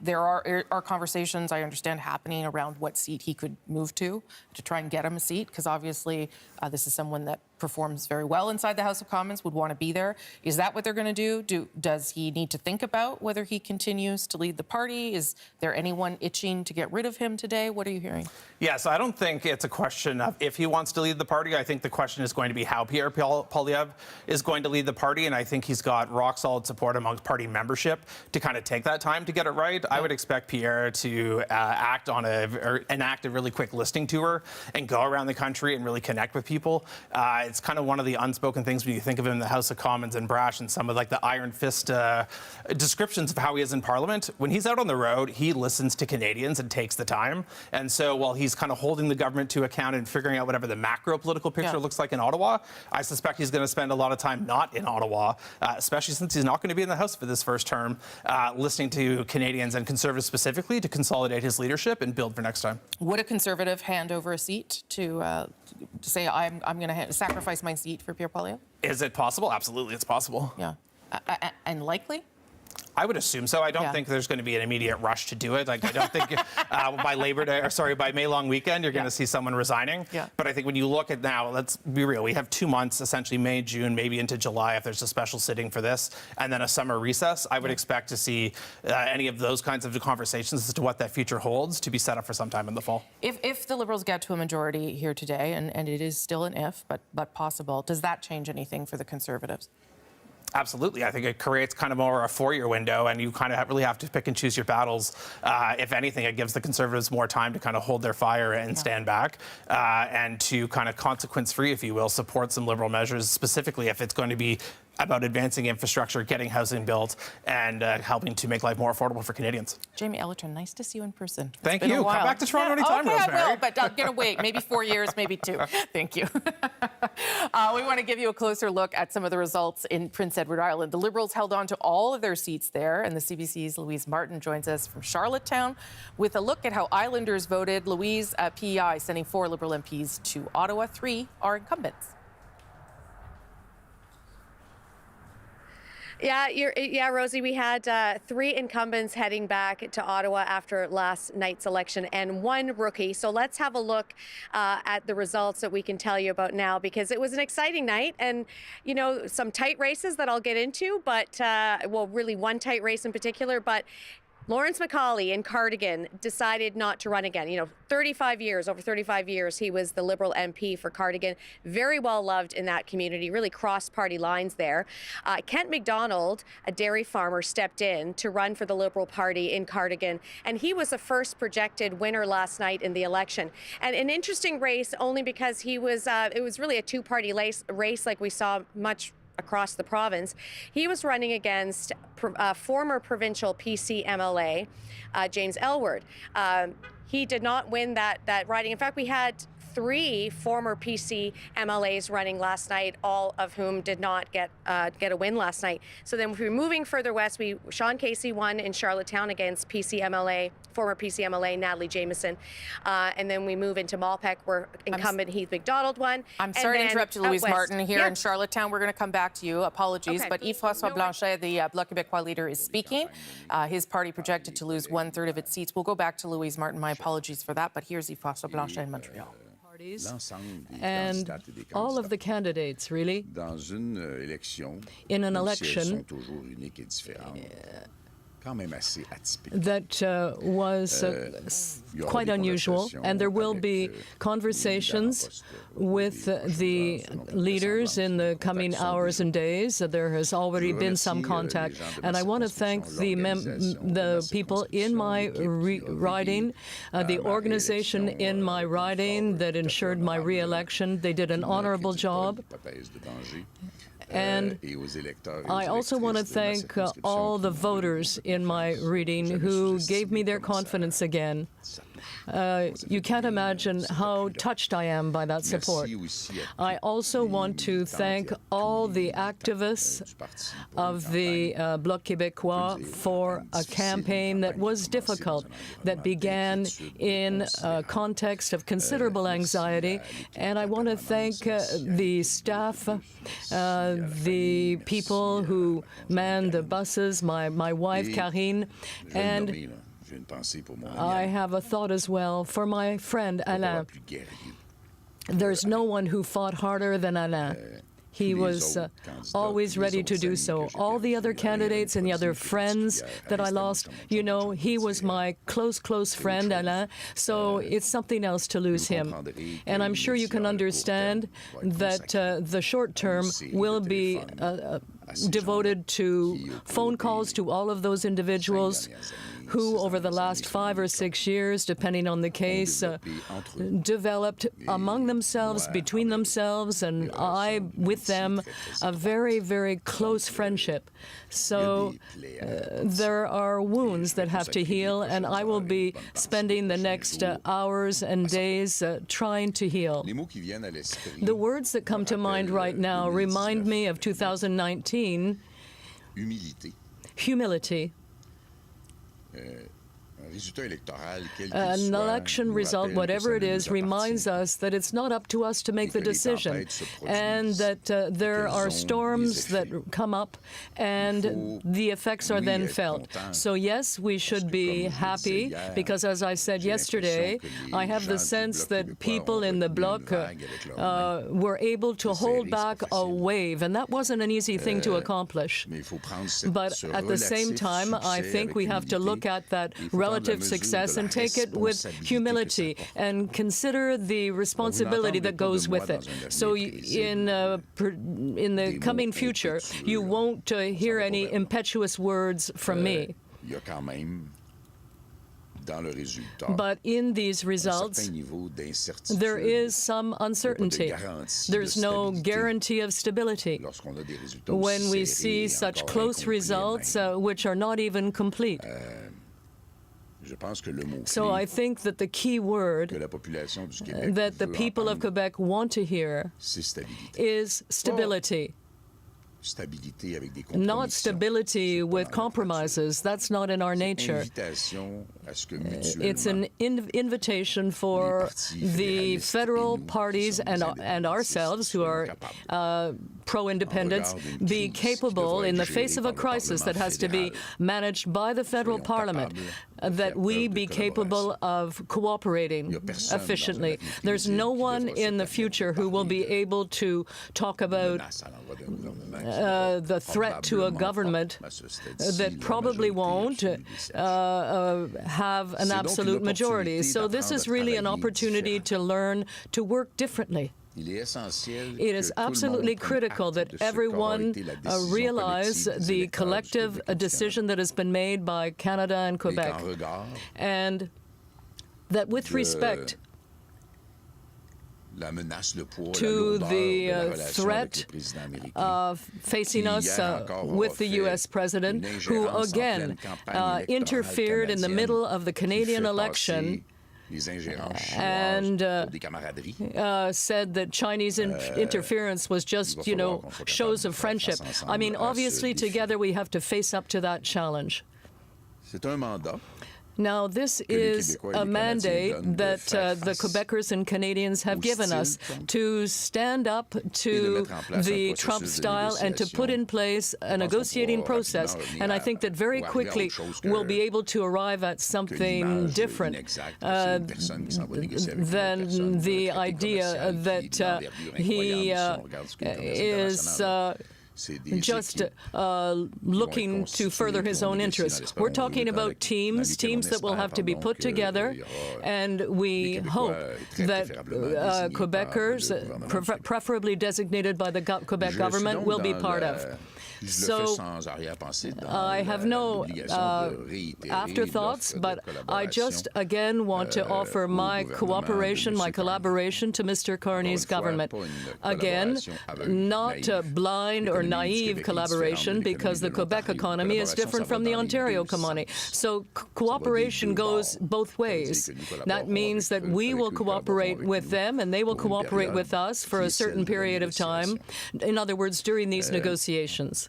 Speaker 12: there are conversations, I understand, happening around what seat he could move to try and get him a seat, because obviously this is someone that performs very well inside the House of Commons, would want to be there. Is that what they're going to do? Does he need to think about whether he continues to lead the party? Is there anyone itching to get rid of him today? What are you hearing?
Speaker 5: Yeah, so I don't think it's a question of if he wants to lead the party. I think the question is going to be how Pierre Poilievre is going to lead the party, and I think he's got rock-solid support amongst party membership to kind of take that time to get it right. I would expect Pierre to enact a really quick listening tour and go around the country and really connect with people. It's kind of one of the unspoken things when you think of him in the House of Commons and brash and some of like the iron fist descriptions of how he is in Parliament. When he's out on the road, he listens to Canadians and takes the time. And so while he's kind of holding the government to account and figuring out whatever the macro political picture looks like in Ottawa, I suspect he's going to spend a lot of time not in Ottawa, especially since he's not going to be in the House for this first term, listening to Canadians and Conservatives specifically to consolidate his leadership and build for next time.
Speaker 12: Would a Conservative hand over a seat to say, I'm going to sacrifice my seat for Pierre Poilievre?
Speaker 5: Is it possible? Absolutely, it's possible.
Speaker 12: Yeah. And likely?
Speaker 5: I would assume so. I don't think there's going to be an immediate rush to do it. Like, I don't think by May long weekend, you're going to see someone resigning. Yeah. But I think when you look at now, let's be real. We have 2 months, essentially May, June, maybe into July, if there's a special sitting for this, and then a summer recess. I would expect to see any of those kinds of conversations as to what that future holds to be set up for some time in the fall.
Speaker 12: If the Liberals get to a majority here today, and it is still an if, but possible, does that change anything for the Conservatives?
Speaker 5: Absolutely. I think it creates kind of more a 4-year window, and you kind of really have to pick and choose your battles. If anything, it gives the Conservatives more time to kind of hold their fire and stand back, and to kind of consequence-free, if you will, support some Liberal measures, specifically if it's going to be about advancing infrastructure, getting housing built, and helping to make life more affordable for Canadians.
Speaker 12: Jamie Ellerton, nice to see you in person.
Speaker 5: Thank
Speaker 12: It's been
Speaker 5: you.
Speaker 12: a while.
Speaker 5: Come back to Toronto anytime,
Speaker 12: okay,
Speaker 5: Rosemary.
Speaker 12: I will, but I'm going to wait. Maybe 4 years, maybe 2. Thank you. We want to give you a closer look at some of the results in Prince Edward Island. The Liberals held on to all of their seats there, and the CBC's Louise Martin joins us from Charlottetown with a look at how Islanders voted. Louise, PEI sending 4 Liberal MPs to Ottawa. 3 are incumbents.
Speaker 8: Yeah, Rosie, we had 3 incumbents heading back to Ottawa after last night's election and 1 rookie. So let's have a look at the results that we can tell you about now, because it was an exciting night and, you know, some tight races that I'll get into, but, well, really one tight race in particular, but Lawrence McCauley in Cardigan decided not to run again. You know, over 35 years, he was the Liberal MP for Cardigan. Very well loved in that community, really crossed party lines there. Kent McDonald, a dairy farmer, stepped in to run for the Liberal Party in Cardigan, and he was the first projected winner last night in the election. And an interesting race only because he was, it was really a 2-party race like we saw much across the province. He was running against former provincial PC MLA, James Elward. He did not win that riding. In fact, we had 3 former PC MLAs running last night, all of whom did not get a win last night. So then if we're moving further west, Sean Casey won in Charlottetown against former PC MLA Natalie Jameson. And then we move into Malpeque, where incumbent Heath McDonald won.
Speaker 12: I'm sorry to interrupt you, Louise Martin. Here in Charlottetown, we're going to come back to you. Apologies.
Speaker 8: Okay.
Speaker 12: But Yves-François Blanchet, the Bloc Québécois leader, is speaking. His party projected to lose 1/3 of its seats. We'll go back to Louise Martin. My apologies for that. But here's Yves-François Blanchet in Montreal.
Speaker 6: And all of the candidates, really, in an election that was quite unusual, and there will be conversations with the leaders in the coming hours and days. There has already been some contact, and I want to thank the people in my riding, the organization in my riding that ensured my re-election. They did an honorable job. And I also want to thank all the voters in my reading who gave me their confidence again. You can't imagine how touched I am by that support. I also want to thank all the activists of the Bloc Québécois for a campaign that was difficult, that began in a context of considerable anxiety. And I want to thank the staff, the people who man the buses, my wife, Karine, and I have a thought as well for my friend Alain. There's no one who fought harder than Alain. He was always ready to do so. All the other candidates and the other friends that I lost, you know, he was my close friend, Alain, so it's something else to lose him. And I'm sure you can understand that the short term will be devoted to phone calls to all of those individuals who, over the last 5 or 6 years, depending on the case, developed among themselves, between themselves, and I with them, a very, very close friendship. So there are wounds that have to heal, and I will be spending the next hours and days trying to heal. The words that come to mind right now remind me of 2019, humility. An election result, whatever it is, reminds us that it's not up to us to make the decision, and that there are storms that come up and the effects are then felt. So yes, we should be happy, because as I said yesterday, I have the sense that people in the Bloc were able to hold back a wave, and that wasn't an easy thing to accomplish. But at the same time, I think we have to look at that relative relative success and take it with humility and consider the responsibility that goes with it. So in the coming future, you won't hear any impetuous words from me. But in these results, there is some uncertainty. There's no guarantee of stability when we see such close results which are not even complete. So I think that the key word that the people of Quebec want to hear is stability. Not stability with compromises. That's not in our nature. It's an invitation for the federal parties and ourselves, who are pro-independence, be capable, in the face of a crisis that has to be managed by the federal parliament, that we be capable of cooperating efficiently. There's no one in the future who will be able to talk about the threat to a government that probably won't have an absolute majority. So this is really an opportunity to learn to work differently. It is absolutely critical that everyone realize the collective decision that has been made by Canada and Quebec, and that with respect to the threat facing us with the U.S. President, who again interfered in the middle of the Canadian election and said that Chinese interference was just, shows of friendship. I mean, obviously, together we have to face up to that challenge. Now, this is a mandate that the Quebecers and Canadians have given us to stand up to the Trump style and to put in place a negotiating process. And I think that very quickly we'll be able to arrive at something different than the idea that he is just looking to further his own interests. We're talking about teams that will have to be put together, and we hope that Quebecers, preferably designated by the Quebec government, will be part of. So I have no afterthoughts, but I just again want to offer my cooperation, my collaboration to Mr. Carney's government. Again, not blind or naive collaboration, because the Quebec economy is different from the Ontario economy. So cooperation goes both ways. That means that we will cooperate with them and they will cooperate with us for a certain period of time. In other words, during these negotiations.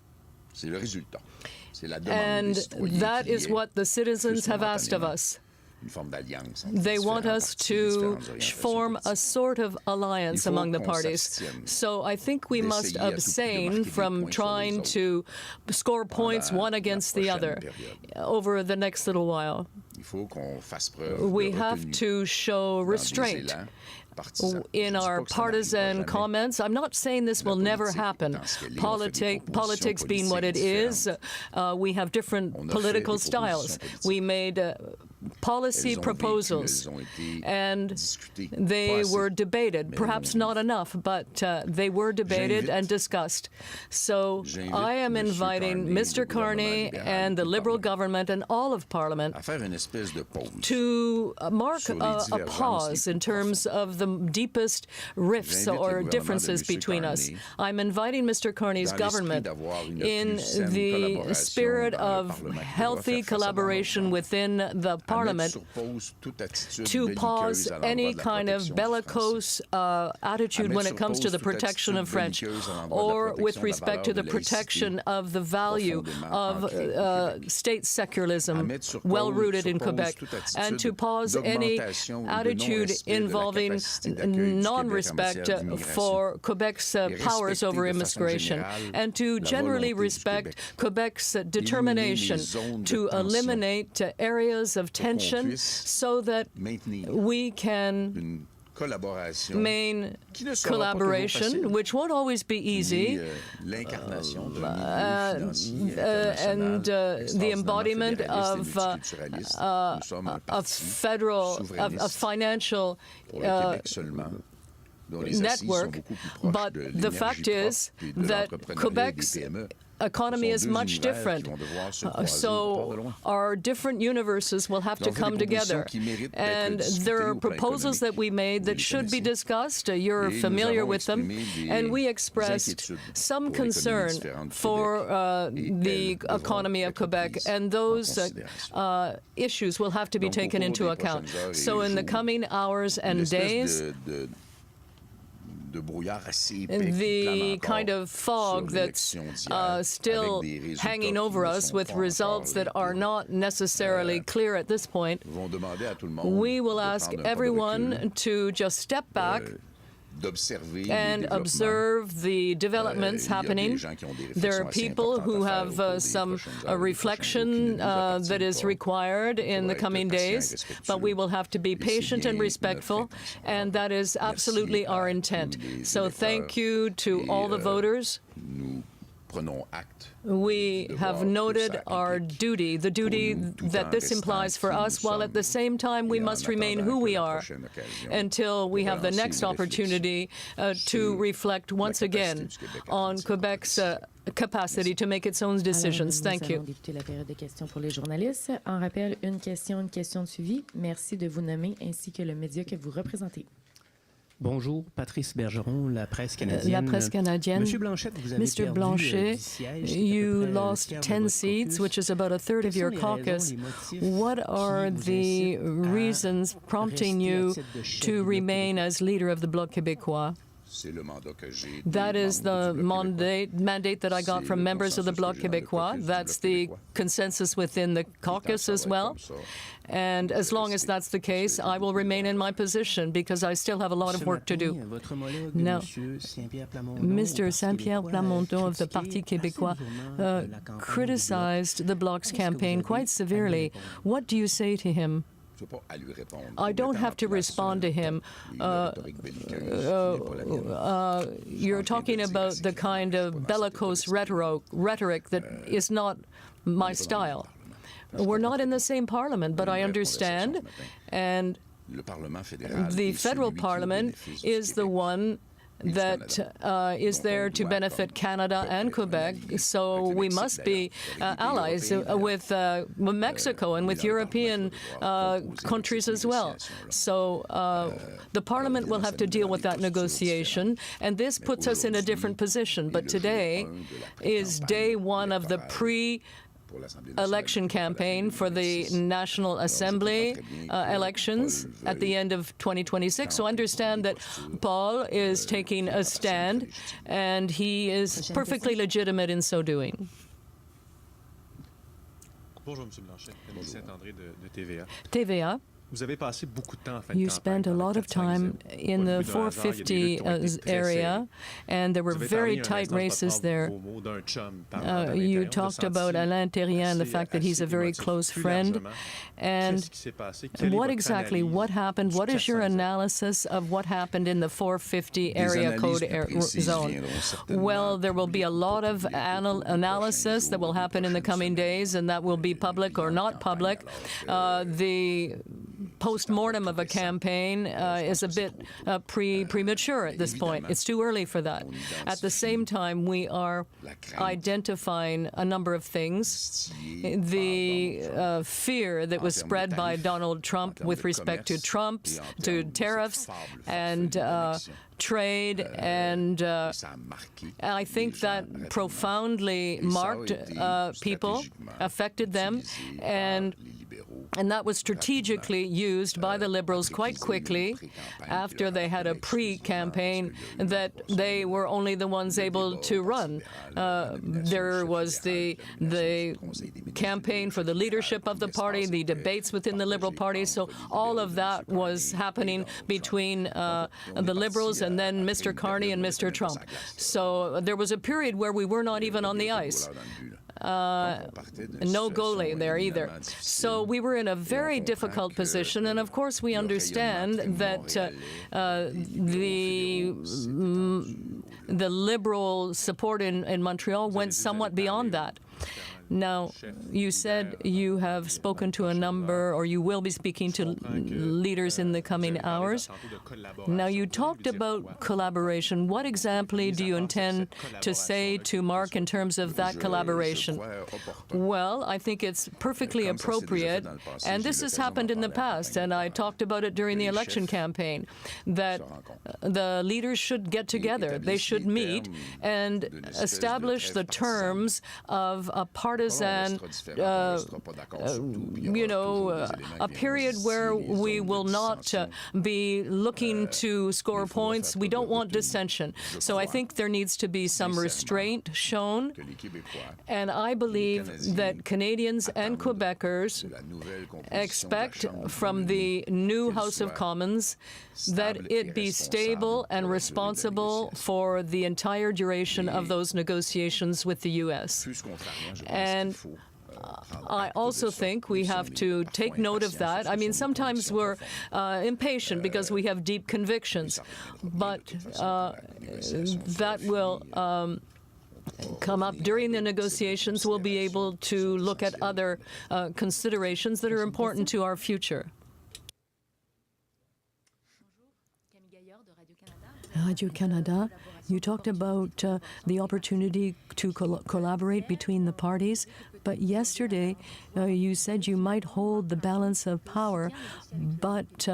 Speaker 6: And that is what the citizens have asked of us. They want us to form a sort of alliance among the parties. So I think we must abstain from trying to score points one against the other over the next little while. We have to show restraint in our partisan comments. I'm not saying this will never happen. Politics being what it is, we have different political styles. We made policy proposals, and they were debated. Perhaps not enough, but they were debated and discussed. So I am inviting Mr. Carney and the Liberal government and all of Parliament to mark a pause in terms of the deepest rifts or differences between us. I'm inviting Mr. Carney's government, in the spirit of healthy collaboration within the Parliament, to pause any kind of bellicose attitude when it comes to the protection of French, or with respect to the protection of the value of state secularism well-rooted in Quebec, and to pause any attitude involving non-respect for Quebec's powers over immigration, and to generally respect Quebec's determination to eliminate areas of tension so that we can main collaboration, which won't always be easy, and the embodiment of financial network. But the fact is that Quebec's economy is much different. So our different universes will have to come together. And there are proposals that we made that should be discussed. You're familiar with them. And we expressed some concern for the economy of Quebec. And those issues will have to be taken into account. So in the coming hours and days, the kind of fog that's still hanging over us with results that are not necessarily clear at this point, we will ask everyone to just step back and observe the developments happening. There are people who have some reflection that is required in the coming days, but we will have to be patient and respectful, and that is absolutely our intent. So thank you to all the voters. We have noted our duty, the duty that this implies for us, while at the same time we must remain who we are until we have the next opportunity to reflect once again on Quebec's capacity to make its own decisions. Thank you.
Speaker 10: La période de questions pour les journalistes. En rappel, une question de suivi. Merci de vous nommer ainsi que le média que vous représentez.
Speaker 11: Bonjour, Patrice Bergeron, la presse canadienne.
Speaker 6: La presse canadienne.
Speaker 11: Monsieur Blanchet, vous avez
Speaker 6: Mr. Blanchet, you lost 10 seats, which is about a third of your caucus. What are the reasons prompting you to remain as leader of the Bloc québécois? That is the mandate that I got from members of the Bloc québécois. That's the consensus within the caucus as well. And as long as that's the case, I will remain in my position because I still have a lot of work to do. Now, Mr. Saint-Pierre Plamondon of the Parti québécois criticized the Bloc's campaign quite severely. What do you say to him? I don't have to respond to him. You're talking about the kind of bellicose rhetoric that is not my style. We're not in the same parliament, but I understand. And the federal parliament is the one that is there to benefit Canada and Quebec, so we must be allies with Mexico and with European countries as well. So the Parliament will have to deal with that negotiation, and this puts us in a different position. But today is day one of the election campaign for the National Assembly elections at the end of 2026. So I understand that Paul is taking a stand, and he is perfectly legitimate in so doing.
Speaker 14: Bonjour, Monsieur Blanchet. Denis Saint-André de TVA.
Speaker 6: TVA. You spent a lot of time in the 450 area, and there were very tight races there. You talked about Alain Thérien and the fact that he's a very close friend. And what happened? What is your analysis of what happened in the 450 area code zone? Well, there will be a lot of analysis that will happen in the coming days, and that will be public or not public. The post-mortem of a campaign is a bit premature at this point. It's too early for that. At the same time, we are identifying a number of things. The fear that was spread by Donald Trump with respect to tariffs and trade, and I think that profoundly marked people, affected them, and that was strategically used by the Liberals quite quickly after they had a pre-campaign that they were only the ones able to run. There was the campaign for the leadership of the party, the debates within the Liberal Party, so all of that was happening between the Liberals and then Mr. Carney and Mr. Trump. So there was a period where we were not even on the ice. no goalie there either. So we were in a very difficult position, and of course we understand that the Liberal support in Montreal went somewhat beyond that. Now, you said you have spoken to a number, or you will be speaking to leaders in the coming hours. Now, you talked about collaboration. What exactly do you intend to say to Mark in terms of that collaboration? Well, I think it's perfectly appropriate, and this has happened in the past, and I talked about it during the election campaign, that the leaders should get together. They should meet and establish the terms of a partisan, a period where we will not be looking to score points. We don't want dissension. So I think there needs to be some restraint shown. And I believe that Canadians and Quebecers expect from the new House of Commons that it be stable and responsible for the entire duration of those negotiations with the U.S. And I also think we have to take note of that. I mean, sometimes we're impatient because we have deep convictions, but that will come up during the negotiations. We'll be able to look at other considerations that are important to our future. Radio-Canada, you talked about the opportunity to collaborate between the parties, but yesterday you said you might hold the balance of power, but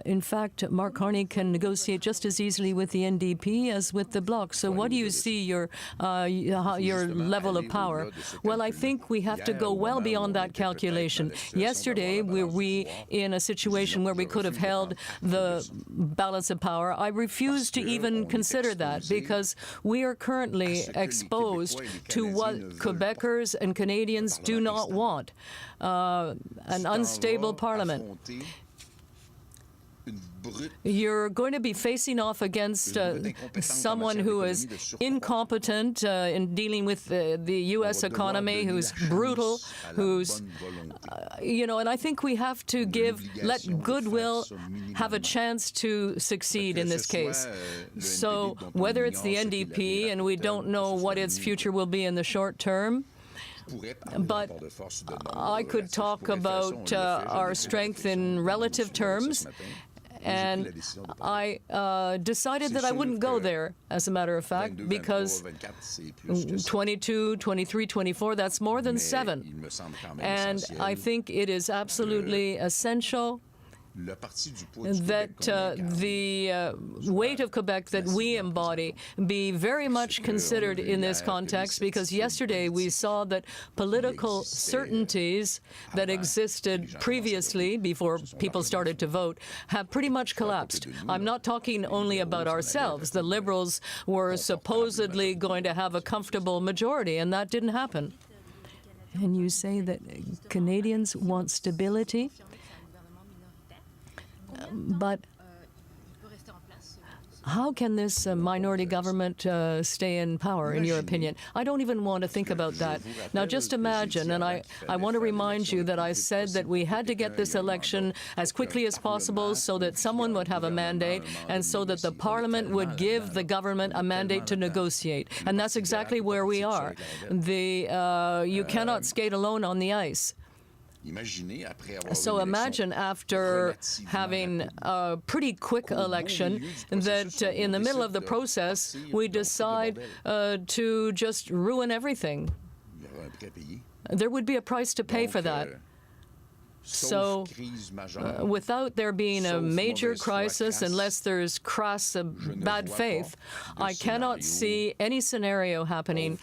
Speaker 6: in fact, Mark Carney can negotiate just as easily with the NDP as with the Bloc. So what do you see your level of power? Well, I think we have to go well beyond that calculation. Yesterday, were we in a situation where we could have held the balance of power? I refuse to even consider that because we are currently exposed to what Quebecers and Canadians do not want, an unstable parliament. You're going to be facing off against someone who is incompetent in dealing with the U.S. economy, who's brutal, who's, and I think we have to let goodwill have a chance to succeed in this case. So whether it's the NDP, and we don't know what its future will be in the short term, but I could talk about our strength in relative terms. And I decided that I wouldn't go there, as a matter of fact, because 22, 23, 24, that's more than 7. And I think it is absolutely essential that the weight of Quebec that we embody be very much considered in this context, because yesterday we saw that political certainties that existed previously, before people started to vote, have pretty much collapsed. I'm not talking only about ourselves. The Liberals were supposedly going to have a comfortable majority, and that didn't happen. And you say that Canadians want stability? But how can this minority government stay in power, in your opinion? I don't even want to think about that. Now, just imagine, and I want to remind you that I said that we had to get this election as quickly as possible so that someone would have a mandate and so that the Parliament would give the government a mandate to negotiate. And that's exactly where we are. You cannot skate alone on the ice. So imagine after having a pretty quick election that in the middle of the process we decide to just ruin everything. There would be a price to pay for that. So without there being a major crisis, unless there's crass bad faith, I cannot see any scenario happening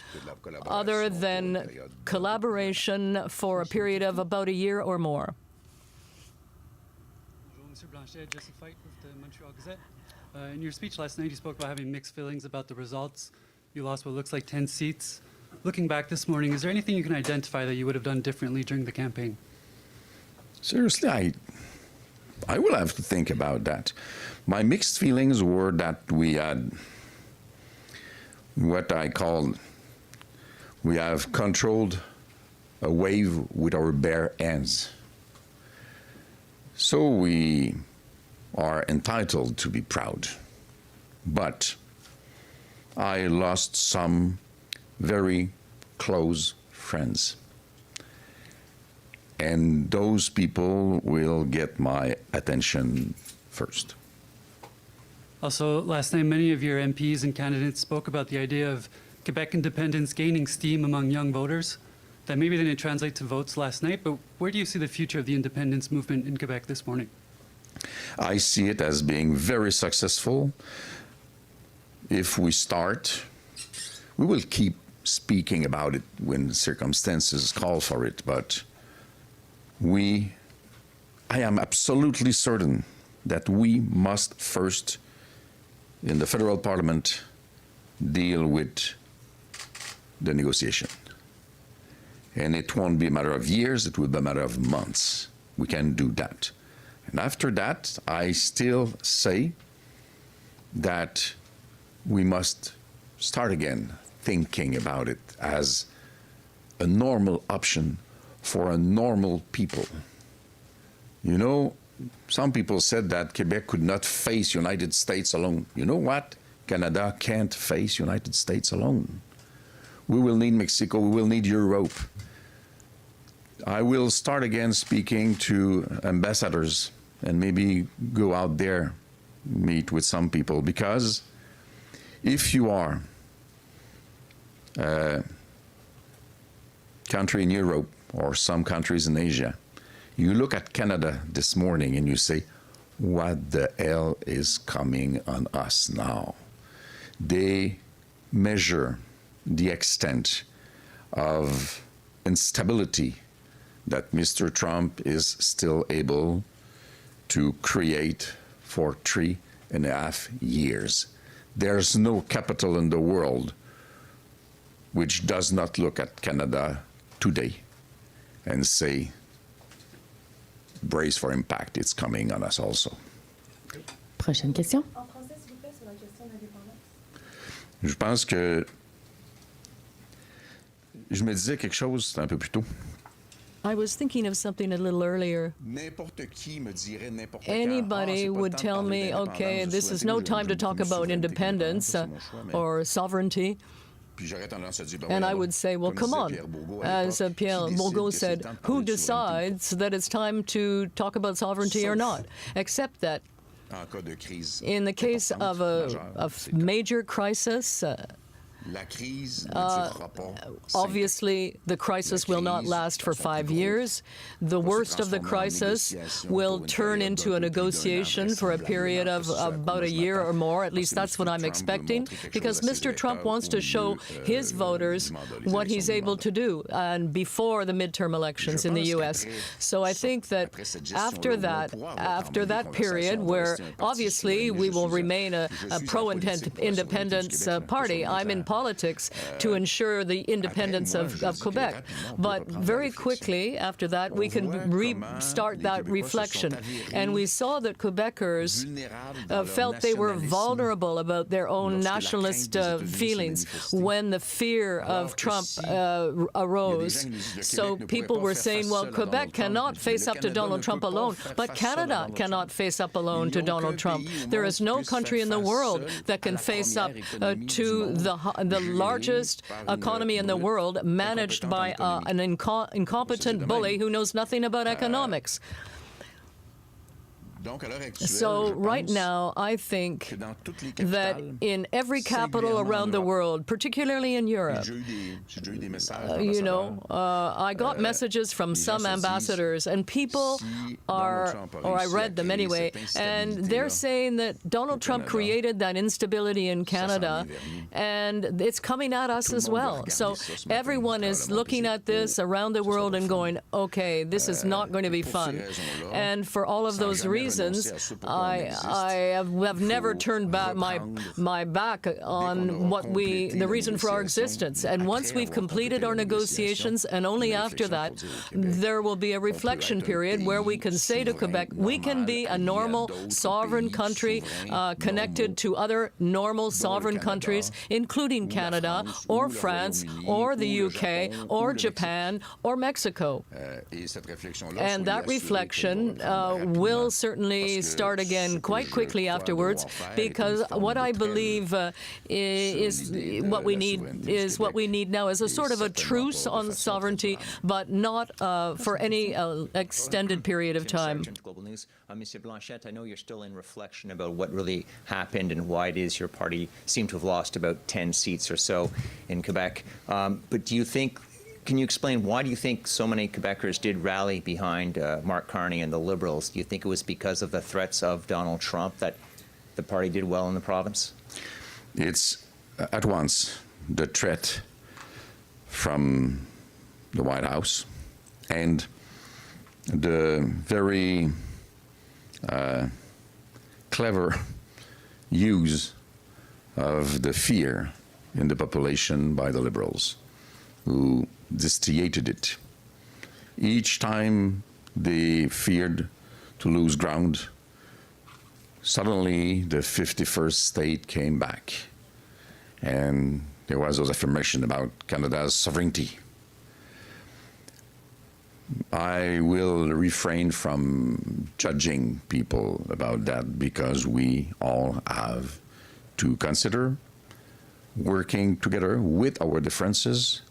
Speaker 6: other than collaboration for a period of about a year or more.
Speaker 15: Mr. Blanchet, Jesse Fight with the Montreal Gazette. In your speech last night, you spoke about having mixed feelings about the results. You lost what looks like 10 seats. Looking back this morning, is there anything you can identify that you would have done differently during the campaign?
Speaker 16: Seriously, I will have to think about that. My mixed feelings were that we had what I call We have controlled a wave with our bare hands. So we are entitled to be proud. But I lost some very close friends. And those people will get my attention first.
Speaker 15: Also, last night, many of your MPs and candidates spoke about the idea of Quebec independence gaining steam among young voters. That maybe didn't translate to votes last night, but where do you see the future of the independence movement in Quebec this morning?
Speaker 16: I see it as being very successful. If we start, we will keep speaking about it when circumstances call for it, but I am absolutely certain that we must first, in the federal parliament, deal with the negotiation. And it won't be a matter of years, it will be a matter of months. We can do that. And after that, I still say that we must start again thinking about it as a normal option for a normal people. You know, some people said that Quebec could not face United States alone. You know what? Canada can't face United States alone. We will need Mexico, we will need Europe. I will start again speaking to ambassadors and maybe go out there, meet with some people, because if you are a country in Europe or some countries in Asia, you look at Canada this morning and you say, what the hell is coming on us now? They measure the extent of instability that Mr. Trump is still able to create for 3.5 years. There's no capital in the world which does not look at Canada today and say, brace for impact, it's coming on us also.
Speaker 10: Prochaine question.
Speaker 16: Je pense que je me disais quelque chose un peu plus tôt.
Speaker 6: I was thinking of something a little earlier. Anybody would tell me, okay, this is no time to talk about independence or sovereignty. And I would say, well, come on. As Pierre Bourgault said, who decides that it's time to talk about sovereignty or not? Except that in the case of a major crisis, obviously, the crisis will not last for 5 years. The worst of the crisis will turn into a negotiation for a period of about a year or more. At least that's what I'm expecting, because Mr. Trump wants to show his voters what he's able to do, and before the midterm elections in the U.S. So I think that after that period, where obviously we will remain a pro-independence party, I'm in politics to ensure the independence of Quebec. But very quickly after that, we can restart that reflection. And we saw that Quebecers felt they were vulnerable about their own nationalist feelings when the fear of Trump arose. So people were saying, well, Quebec cannot face up to Donald Trump alone, but Canada cannot face up alone to Donald Trump. There is no country in the world that can face up to the largest economy in the world, managed by an incompetent bully who knows nothing about economics. So right now, I think that in every capital around the world, particularly in Europe, I got messages from some ambassadors, and people are, or I read them anyway, and they're saying that Donald Trump created that instability in Canada, and it's coming at us as well. So everyone is looking at this around the world and going, okay, this is not going to be fun. And for all of those reasons, reasons, I have never turned back my back on the reason for our existence. And once we've completed our negotiations, and only after that, there will be a reflection period where we can say to Quebec, we can be a normal sovereign country connected to other normal sovereign countries, including Canada or France or the UK or Japan or Mexico. And that reflection will certainly start again quite quickly afterwards, because what I believe is what we need now is a sort of a truce on sovereignty, but not for any extended period of time.
Speaker 9: Mr. Blanchette, I know you're still in reflection about what really happened and why it is your party seemed to have lost about 10 seats or so in Quebec. But do you think, can you explain why do you think so many Quebecers did rally behind Mark Carney and the Liberals? Do you think it was because of the threats of Donald Trump that the party did well in the province?
Speaker 16: It's at once the threat from the White House and the very clever use of the fear in the population by the Liberals, who distillated it. Each time they feared to lose ground, suddenly the 51st state came back, and there was those affirmation about Canada's sovereignty. I will refrain from judging people about that, because we all have to consider working together with our differences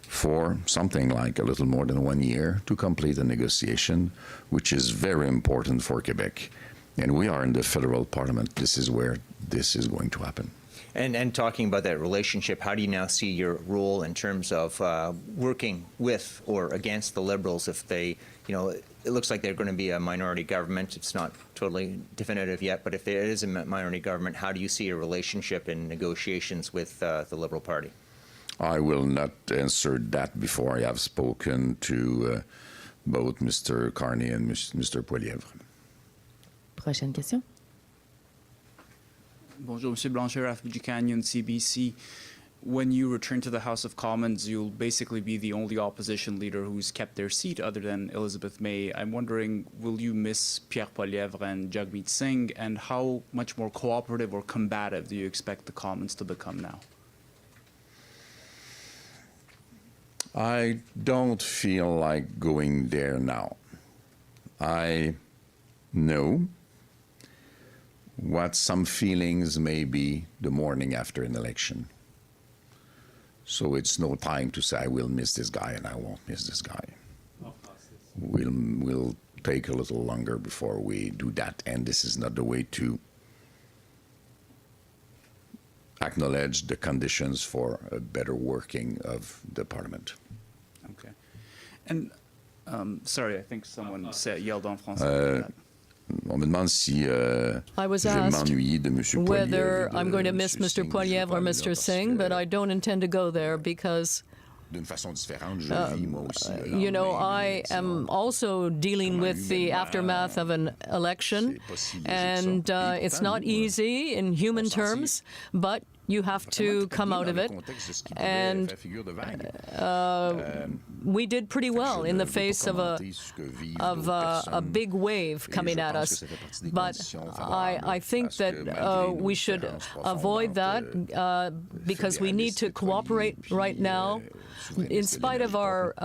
Speaker 16: for something like a little more than 1 year to complete a negotiation, which is very important for Quebec. And we are in the federal parliament. This is where this is going to happen.
Speaker 9: And talking about that relationship, how do you now see your role in terms of working with or against the Liberals if they, you know, it looks like they're going to be a minority government. It's not totally definitive yet, but if there is a minority government, how do you see a relationship in negotiations with the Liberal Party?
Speaker 16: I will not answer that before I have spoken to both Mr. Carney and Mr. Poilievre.
Speaker 10: Prochaine question.
Speaker 17: Bonjour, Monsieur Blanchet, Refugee Canyon, CBC. When you return to the House of Commons, you'll basically be the only opposition leader who's kept their seat other than Elizabeth May. I'm wondering, will you miss Pierre Poilievre and Jagmeet Singh, and how much more cooperative or combative do you expect the Commons to become now?
Speaker 16: I don't feel like going there now. I know what some feelings may be the morning after an election. So it's no time to say I will miss this guy and I won't miss this guy. We'll take a little longer before we do that, and this is not the way to acknowledge the conditions for a better working of the parliament.
Speaker 17: Okay. And sorry, I think someone yelled en français.
Speaker 16: On me demande si
Speaker 6: I was asked whether I'm going to miss Mr. Poilievre or Mr. Singh, but I don't intend to go there because you know, I am also dealing with the aftermath of an election, and it's not easy in human terms, but you have to come out of it. And we did pretty well in the face of a big wave coming at us. But I think that we should avoid that because we need to cooperate right now. In spite of our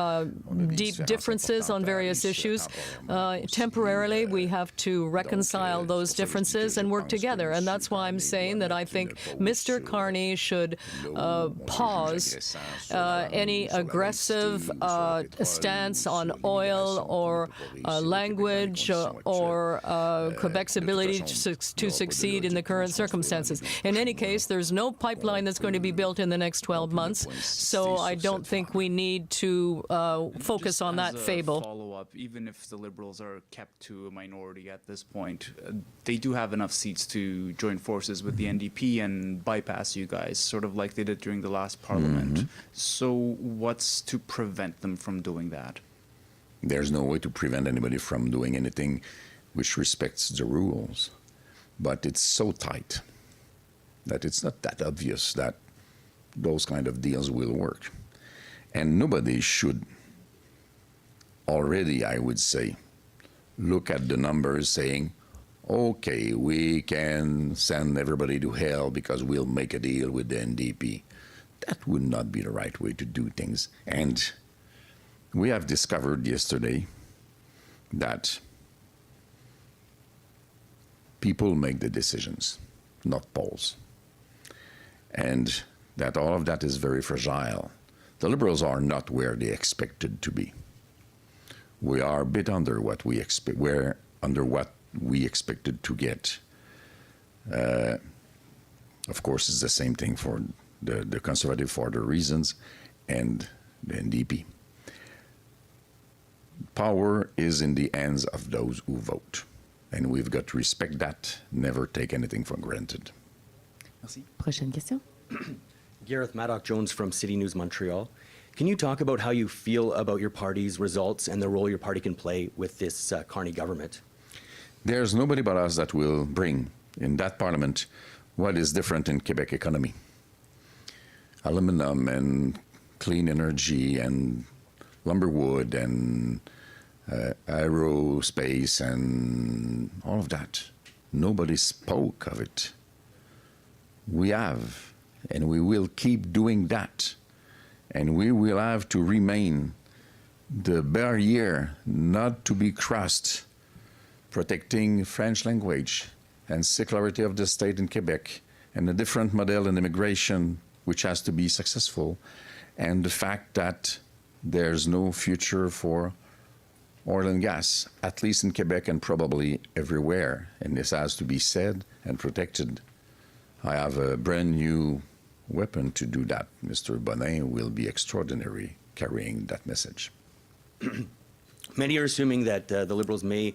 Speaker 6: deep differences on various issues, temporarily we have to reconcile those differences and work together. And that's why I'm saying that I think Mr. Carney should pause any aggressive stance on oil or language or Quebec's ability to succeed in the current circumstances. In any case, there's no pipeline that's going to be built in the next 12 months, so I don't think we need to focus on that fable.
Speaker 17: Follow-up, even if the Liberals are kept to a minority at this point, they do have enough seats to join forces with the NDP and bypass you guys, sort of like they did during the last parliament. So what's to prevent them from doing that?
Speaker 16: There's no way to prevent anybody from doing anything. which respects the rules. But it's so tight that it's not that obvious that those kind of deals will work. And nobody should already, I would say, look at the numbers saying, okay, we can send everybody to hell because we'll make a deal with the NDP. That would not be the right way to do things. And we have discovered yesterday that people make the decisions, not polls. And that all of that is very fragile. The Liberals are not where they expected to be. We are a bit under what we expect, what we expected to get. Of course, it's the same thing for the Conservative for their reasons and the NDP. Power is in the hands of those who vote. And we've got to respect that, never take anything for granted.
Speaker 10: Merci. Prochaine question.
Speaker 18: Gareth Maddock-Jones from City News Montreal. Can you talk about how you feel about your party's results and the role your party can play with this Carney government?
Speaker 16: There's nobody but us that will bring in that parliament what is different in Quebec economy. Aluminum and clean energy and lumberwood and aerospace and all of that. Nobody spoke of it. We have, and we will keep doing that. And we will have to remain the barrier not to be crossed, protecting French language and secularity of the state in Quebec, and a different model in immigration which has to be successful, and the fact that there's no future for oil and gas, at least in Quebec and probably everywhere, and this has to be said and protected. I have a brand new weapon to do that. Mr. Bonin will be extraordinary carrying that message.
Speaker 18: Many are assuming that the Liberals may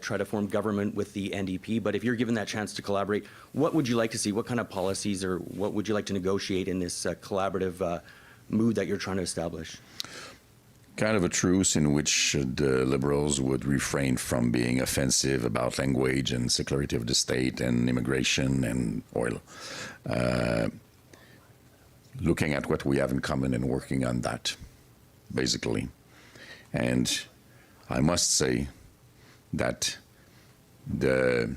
Speaker 18: try to form government with the NDP, but if you're given that chance to collaborate, what would you like to see? What kind of policies or what would you like to negotiate in this collaborative mood that you're trying to establish?
Speaker 16: Kind of a truce in which the Liberals would refrain from being offensive about language and secularity of the state and immigration and oil. Looking at what we have in common and working on that, basically. And I must say that the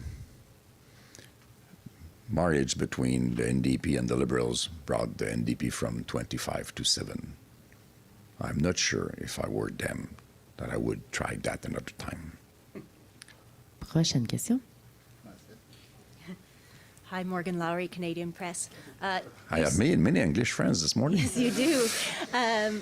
Speaker 16: marriage between the NDP and the Liberals brought the NDP from 25 to 7. I'm not sure if I were them that I would try that another time.
Speaker 10: Prochaine question.
Speaker 19: Hi, Morgan Lowry, Canadian Press.
Speaker 16: I have made many English friends this morning.
Speaker 19: Yes, you do.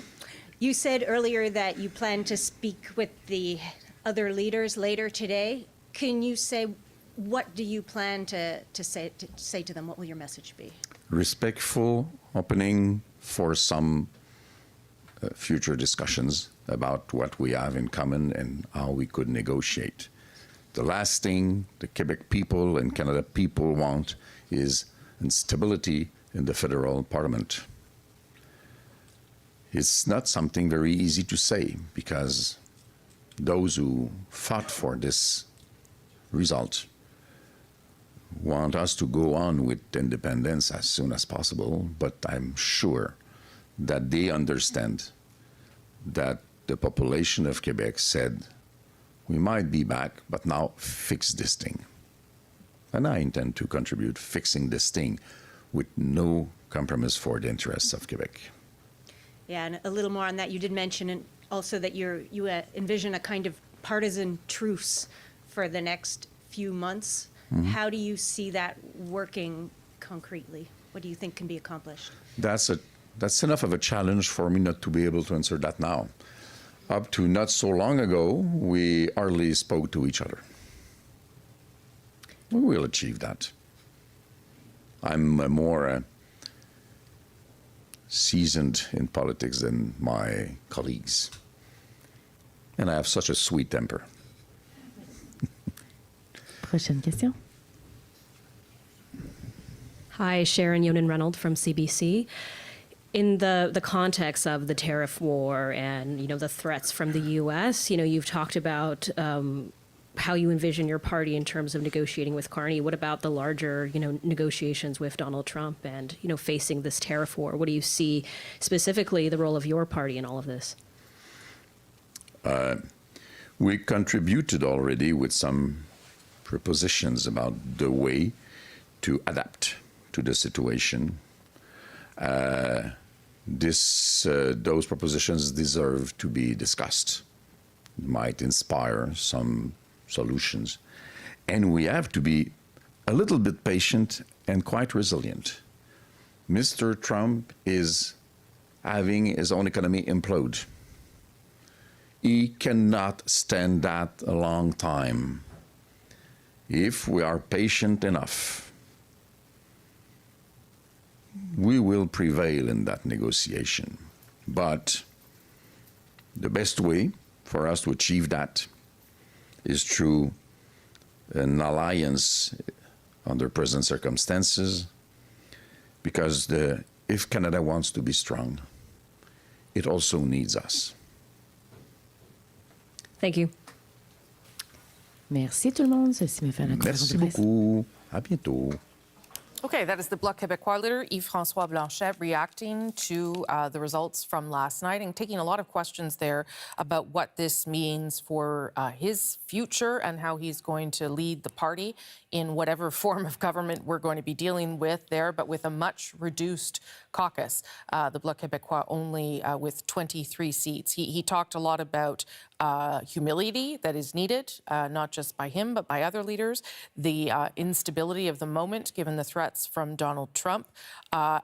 Speaker 19: You said earlier that you plan to speak with the other leaders later today. Can you say, what do you plan to say to them? What will your message be?
Speaker 16: Respectful opening for some future discussions about what we have in common and how we could negotiate. The last thing the Quebec people and Canada people want is instability in the federal parliament. It's not something very easy to say because those who fought for this result want us to go on with independence as soon as possible, but I'm sure that they understand that the population of Quebec said, we might be back, but now fix this thing. And I intend to contribute fixing this thing with no compromise for the interests of Quebec.
Speaker 19: Yeah, and a little more on that. You did mention also that you envision a kind of partisan truce for the next few months. Mm-hmm. How do you see that working concretely? What do you think can be accomplished?
Speaker 16: That's enough of a challenge for me not to be able to answer that now. Up to not so long ago, we hardly spoke to each other. We will achieve that. I'm more seasoned in politics than my colleagues. And I have such a sweet temper.
Speaker 10: Prochaine question.
Speaker 20: Hi, Sharon Yonan-Reynolds from CBC. In the context of the tariff war and, the threats from the U.S., you've talked about how you envision your party in terms of negotiating with Carney. What about the larger, negotiations with Donald Trump and, facing this tariff war? What do you see specifically the role of your party in all of this?
Speaker 16: We contributed already with some propositions about the way to adapt to the situation. Those propositions deserve to be discussed. It might inspire some solutions. And we have to be a little bit patient and quite resilient. Mr. Trump is having his own economy implode. He cannot stand that a long time. If we are patient enough, we will prevail in that negotiation. But the best way for us to achieve that is through an alliance under present circumstances, because if Canada wants to be strong, it also needs us.
Speaker 20: Thank you.
Speaker 10: Merci tout le monde. Ceci me fait la
Speaker 16: Merci beaucoup. À bientôt.
Speaker 12: Okay, that is the Bloc Québécois leader, Yves-François Blanchet, reacting to the results from last night and taking a lot of questions there about what this means for his future and how he's going to lead the party in whatever form of government we're going to be dealing with there, but with a much reduced caucus. The Bloc Québécois only with 23 seats. He talked a lot about humility that is needed, not just by him, but by other leaders, the instability of the moment, given the threats from Donald Trump,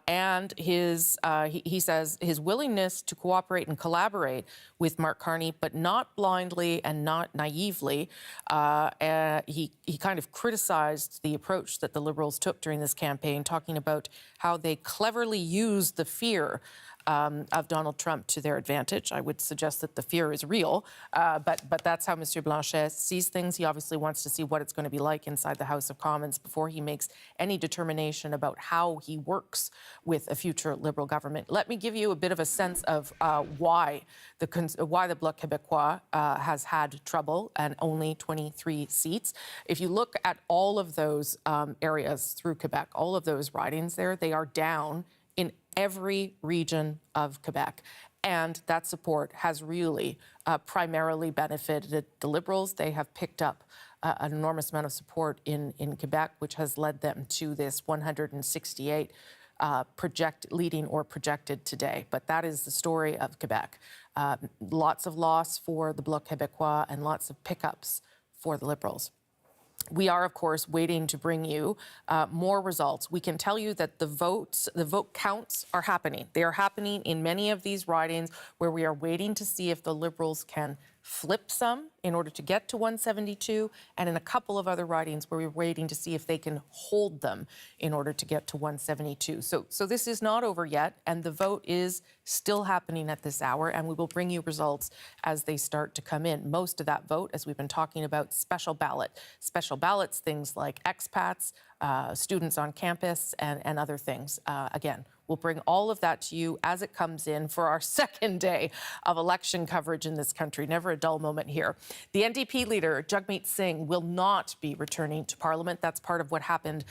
Speaker 12: and he says his willingness to cooperate and collaborate with Mark Carney, but not blindly and not naively. He kind of criticized the approach that the Liberals took during this campaign, talking about how they cleverly used the fear of Donald Trump to their advantage. I would suggest that the fear is real, but that's how Mr. Blanchet sees things. He obviously wants to see what it's going to be like inside the House of Commons before he makes any determination about how he works with a future Liberal government. Let me give you a bit of a sense of why the Bloc Québécois has had trouble and only 23 seats. If you look at all of those areas through Quebec, all of those ridings there, they are down in every region of Quebec. And that support has really primarily benefited the Liberals. They have picked up an enormous amount of support in Quebec, which has led them to this 168 leading or projected today. But that is the story of Quebec. Lots of loss for the Bloc Québécois and lots of pickups for the Liberals. We are, of course, waiting to bring you more results. We can tell you that the vote counts are happening. They are happening in many of these ridings where we are waiting to see if the Liberals can flip some in order to get to 172, and in a couple of other ridings where we're waiting to see if they can hold them in order to get to 172. So this is not over yet, and the vote is still happening at this hour, and we will bring you results as they start to come in. Most of that vote, as we've been talking about, special ballots, things like expats, students on campus, and other things. Again, we'll bring all of that to you as it comes in for our second day of election coverage in this country. Never a dull moment here. The NDP leader, Jagmeet Singh, will not be returning to Parliament. That's part of what happened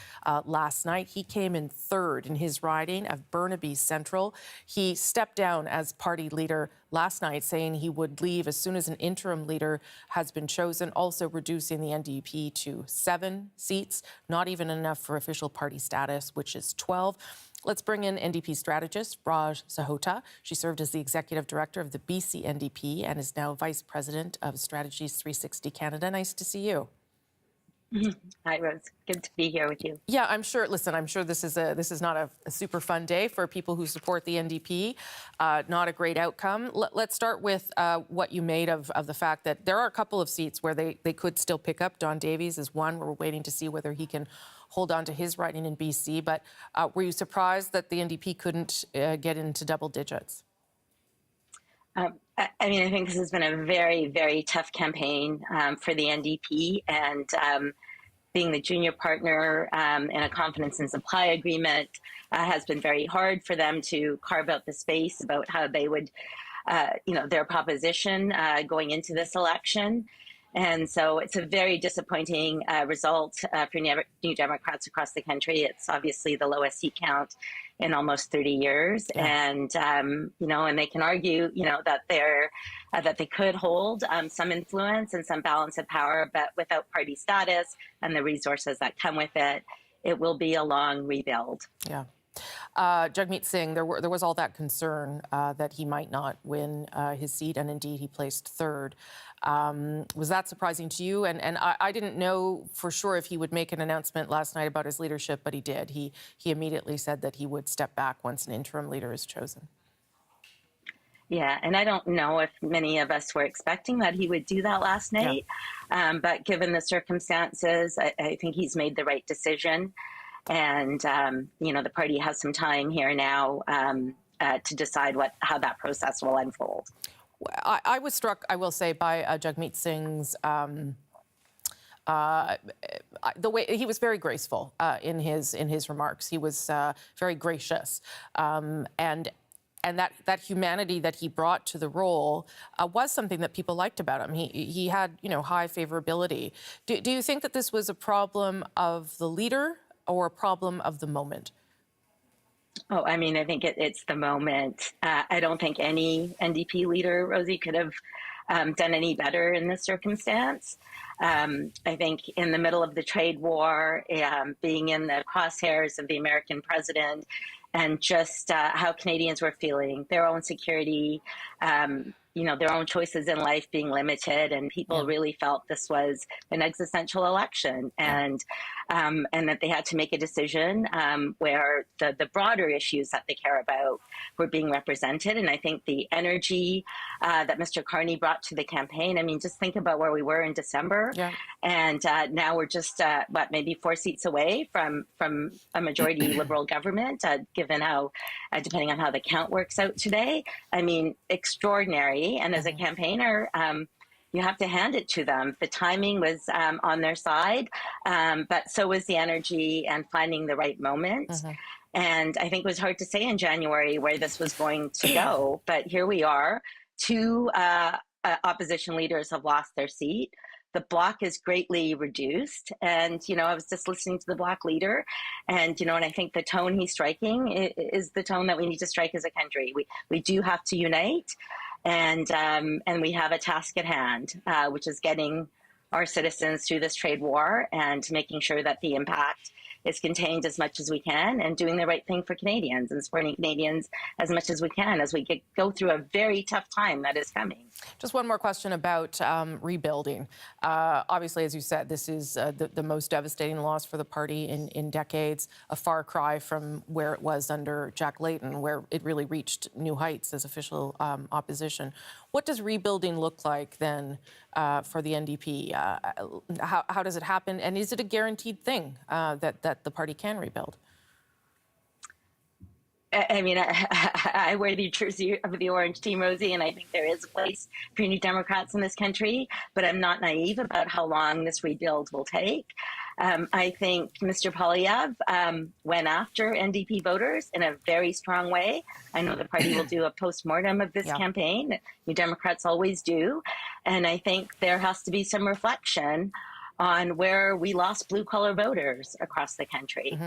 Speaker 12: last night. He came in third in his riding of Burnaby Central. He stepped down as party leader last night, saying he would leave as soon as an interim leader has been chosen, also reducing the NDP to 7 seats, not even enough for official party status, which is 12. Let's bring in NDP strategist Raj Sahota. She served as the executive director of the BC NDP and is now vice president of Strategies 360 Canada. Nice to see you.
Speaker 21: Hi, Rose. Good to be here with you.
Speaker 12: Yeah, I'm sure. Listen, I'm sure this is not a super fun day for people who support the NDP. Not a great outcome. Let's start with what you made of the fact that there are a couple of seats where they could still pick up. Don Davies is one. We're waiting to see whether he can hold on to his riding in BC. But were you surprised that the NDP couldn't get into double digits?
Speaker 21: I think this has been a very, very tough campaign for the NDP, and being the junior partner in a confidence and supply agreement has been very hard for them to carve out the space about how they would, their proposition going into this election. And so it's a very disappointing result for New Democrats across the country. It's obviously the lowest seat count in almost 30 years. Yeah. And, and they can argue, that that they could hold some influence and some balance of power, but without party status and the resources that come with it, it will be a long rebuild.
Speaker 12: Yeah. Jagmeet Singh, there was all that concern that he might not win his seat, and indeed he placed third. Was that surprising to you? And I didn't know for sure if he would make an announcement last night about his leadership, but he did. He immediately said that he would step back once an interim leader is chosen.
Speaker 21: Yeah, and I don't know if many of us were expecting that he would do that last night. Yeah. But given the circumstances, I think he's made the right decision. And, the party has some time here now to decide how that process will unfold.
Speaker 12: I was struck, I will say, by Jagmeet Singh's, the way he was very graceful in his remarks. He was very gracious. And that humanity that he brought to the role was something that people liked about him. He had, high favorability. Do you think that this was a problem of the leader or a problem of the moment?
Speaker 21: Oh, I mean, I think it's the moment. I don't think any NDP leader, Rosie, could have done any better in this circumstance. I think in the middle of the trade war, being in the crosshairs of the American president, and just how Canadians were feeling, their own security, their own choices in life being limited, and people really felt this was an existential election, and that they had to make a decision where the broader issues that they care about were being represented. And I think the energy that Mr. Carney brought to the campaign, I mean, just think about where we were in December, and now we're just, maybe 4 seats away from a majority Liberal government, given how, depending on how the count works out today. I mean, extraordinary. And as a campaigner, you have to hand it to them. The timing was on their side, but so was the energy and finding the right moment. And I think it was hard to say in January where this was going to go, but here we are. 2 opposition leaders have lost their seat. The bloc is greatly reduced. And, I was just listening to the bloc leader, and, and I think the tone he's striking is the tone that we need to strike as a country. We do have to unite. And we have a task at hand, which is getting our citizens through this trade war and making sure that the impact is contained as much as we can, and doing the right thing for Canadians and supporting Canadians as much as we can as we go through a very tough time that is coming.
Speaker 12: Just one more question about rebuilding. Obviously, as you said, this is the most devastating loss for the party in decades, a far cry from where it was under Jack Layton, where it really reached new heights as official opposition. What does rebuilding look like then for the NDP? How does it happen? And is it a guaranteed thing that the party can rebuild?
Speaker 21: I mean, I wear the jersey of the Orange team, Rosie, and I think there is a place for New Democrats in this country, but I'm not naive about how long this rebuild will take. I think Mr. Poilievre went after NDP voters in a very strong way. I know the party will do a postmortem of this campaign. New Democrats always do. And I think there has to be some reflection on where we lost blue-collar voters across the country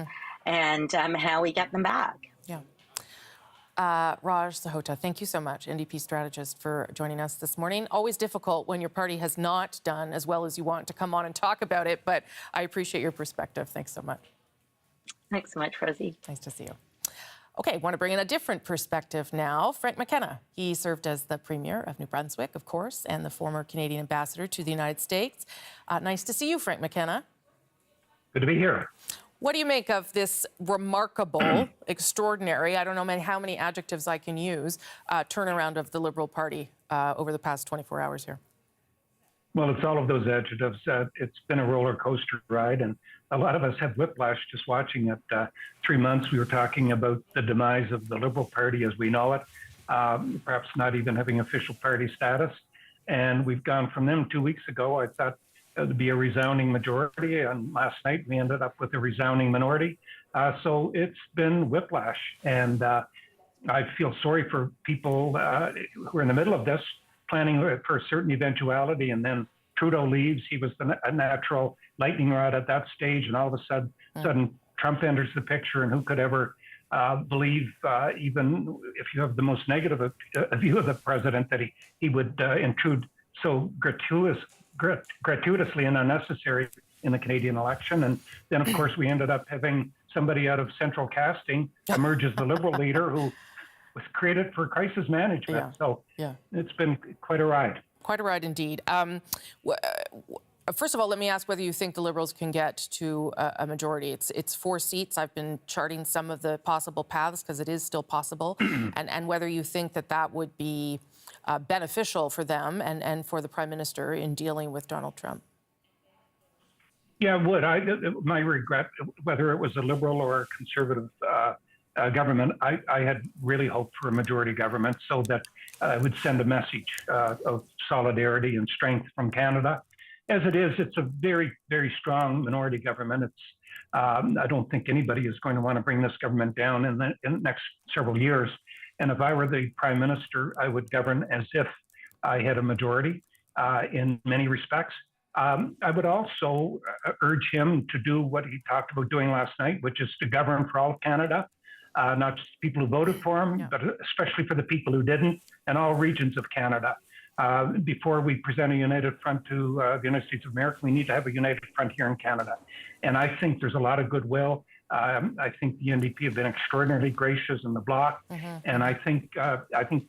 Speaker 21: and how we get them back.
Speaker 12: Yeah. Raj Sahota, thank you so much, NDP strategist, for joining us this morning. Always difficult when your party has not done as well as you want to come on and talk about it, but I appreciate your perspective. Thanks so much.
Speaker 21: Thanks so much, Rosie.
Speaker 12: Nice to see you. Okay, want to bring in a different perspective now. Frank McKenna. He served as the Premier of New Brunswick, of course, and the former Canadian ambassador to the United States. Nice to see you, Frank McKenna.
Speaker 2: Good to be here.
Speaker 12: What do you make of this remarkable, extraordinary, I don't know how many adjectives I can use, turnaround of the Liberal Party over the past 24 hours here?
Speaker 2: Well, it's all of those adjectives. It's been a roller coaster ride, and a lot of us have whiplash just watching it. 3 months, we were talking about the demise of the Liberal Party as we know it, perhaps not even having official party status. And we've gone from them 2 weeks ago. I thought it would be a resounding majority, and last night we ended up with a resounding minority. So it's been whiplash, and I feel sorry for people who are in the middle of this, planning for a certain eventuality and then Trudeau leaves, he was a natural lightning rod at that stage, and all of a sudden Trump enters the picture, and who could ever believe, even if you have the most negative view of the president, that he would intrude so gratuitously and unnecessary in the Canadian election. And then, of course, we ended up having somebody out of central casting emerge as the Liberal leader who was created for crisis management. So it's been quite a ride.
Speaker 12: Quite a ride indeed. First of all, let me ask whether you think the Liberals can get to a majority. It's 4 seats. I've been charting some of the possible paths because it is still possible, and whether you think that would be beneficial for them and for the Prime Minister in dealing with Donald Trump.
Speaker 2: Yeah, it would. My regret, whether it was a Liberal or a Conservative government, I had really hoped for a majority government so that it would send a message of solidarity and strength from Canada. As it is, it's a very, very strong minority government. It's I don't think anybody is going to want to bring this government down in the next several years. And if I were the Prime Minister, I would govern as if I had a majority in many respects. I would also urge him to do what he talked about doing last night, which is to govern for all of Canada, not just people who voted for him, but especially for the people who didn't, and all regions of Canada. Before we present a united front to the United States of America, we need to have a united front here in Canada. And I think there's a lot of goodwill. I think the NDP have been extraordinarily gracious in the Bloc. And I think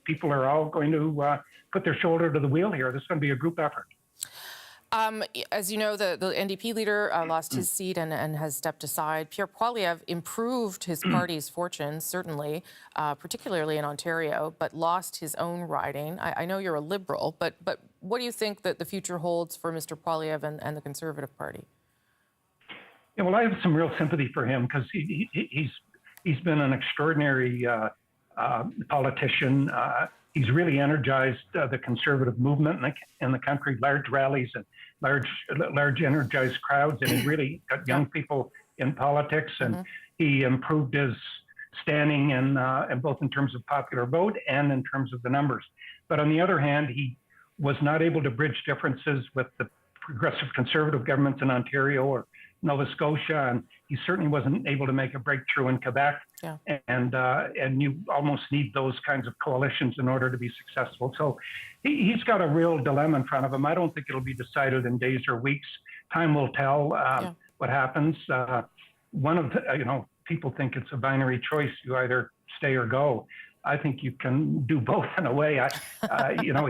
Speaker 2: people are all going to put their shoulder to the wheel here. This is going to be a group effort.
Speaker 12: As you know, the NDP leader lost his seat and has stepped aside. Pierre Poilievre improved his party's fortunes, certainly, particularly in Ontario, but lost his own riding. I know you're a Liberal, but what do you think that the future holds for Mr. Poilievre and the Conservative Party?
Speaker 2: Yeah, well, I have some real sympathy for him because he's been an extraordinary politician. He's really energized the Conservative movement in the country, large rallies and large energized crowds, and he really got young people in politics, and he improved his standing in both in terms of popular vote and in terms of the numbers. But on the other hand, he was not able to bridge differences with the progressive Conservative governments in Ontario or Nova Scotia, and he certainly wasn't able to make a breakthrough in Quebec. And you almost need those kinds of coalitions in order to be successful. So he's got a real dilemma in front of him. I don't think it'll be decided in days or weeks. Time will tell what happens. One of the, people think it's a binary choice. You either stay or go. I think you can do both in a way. In a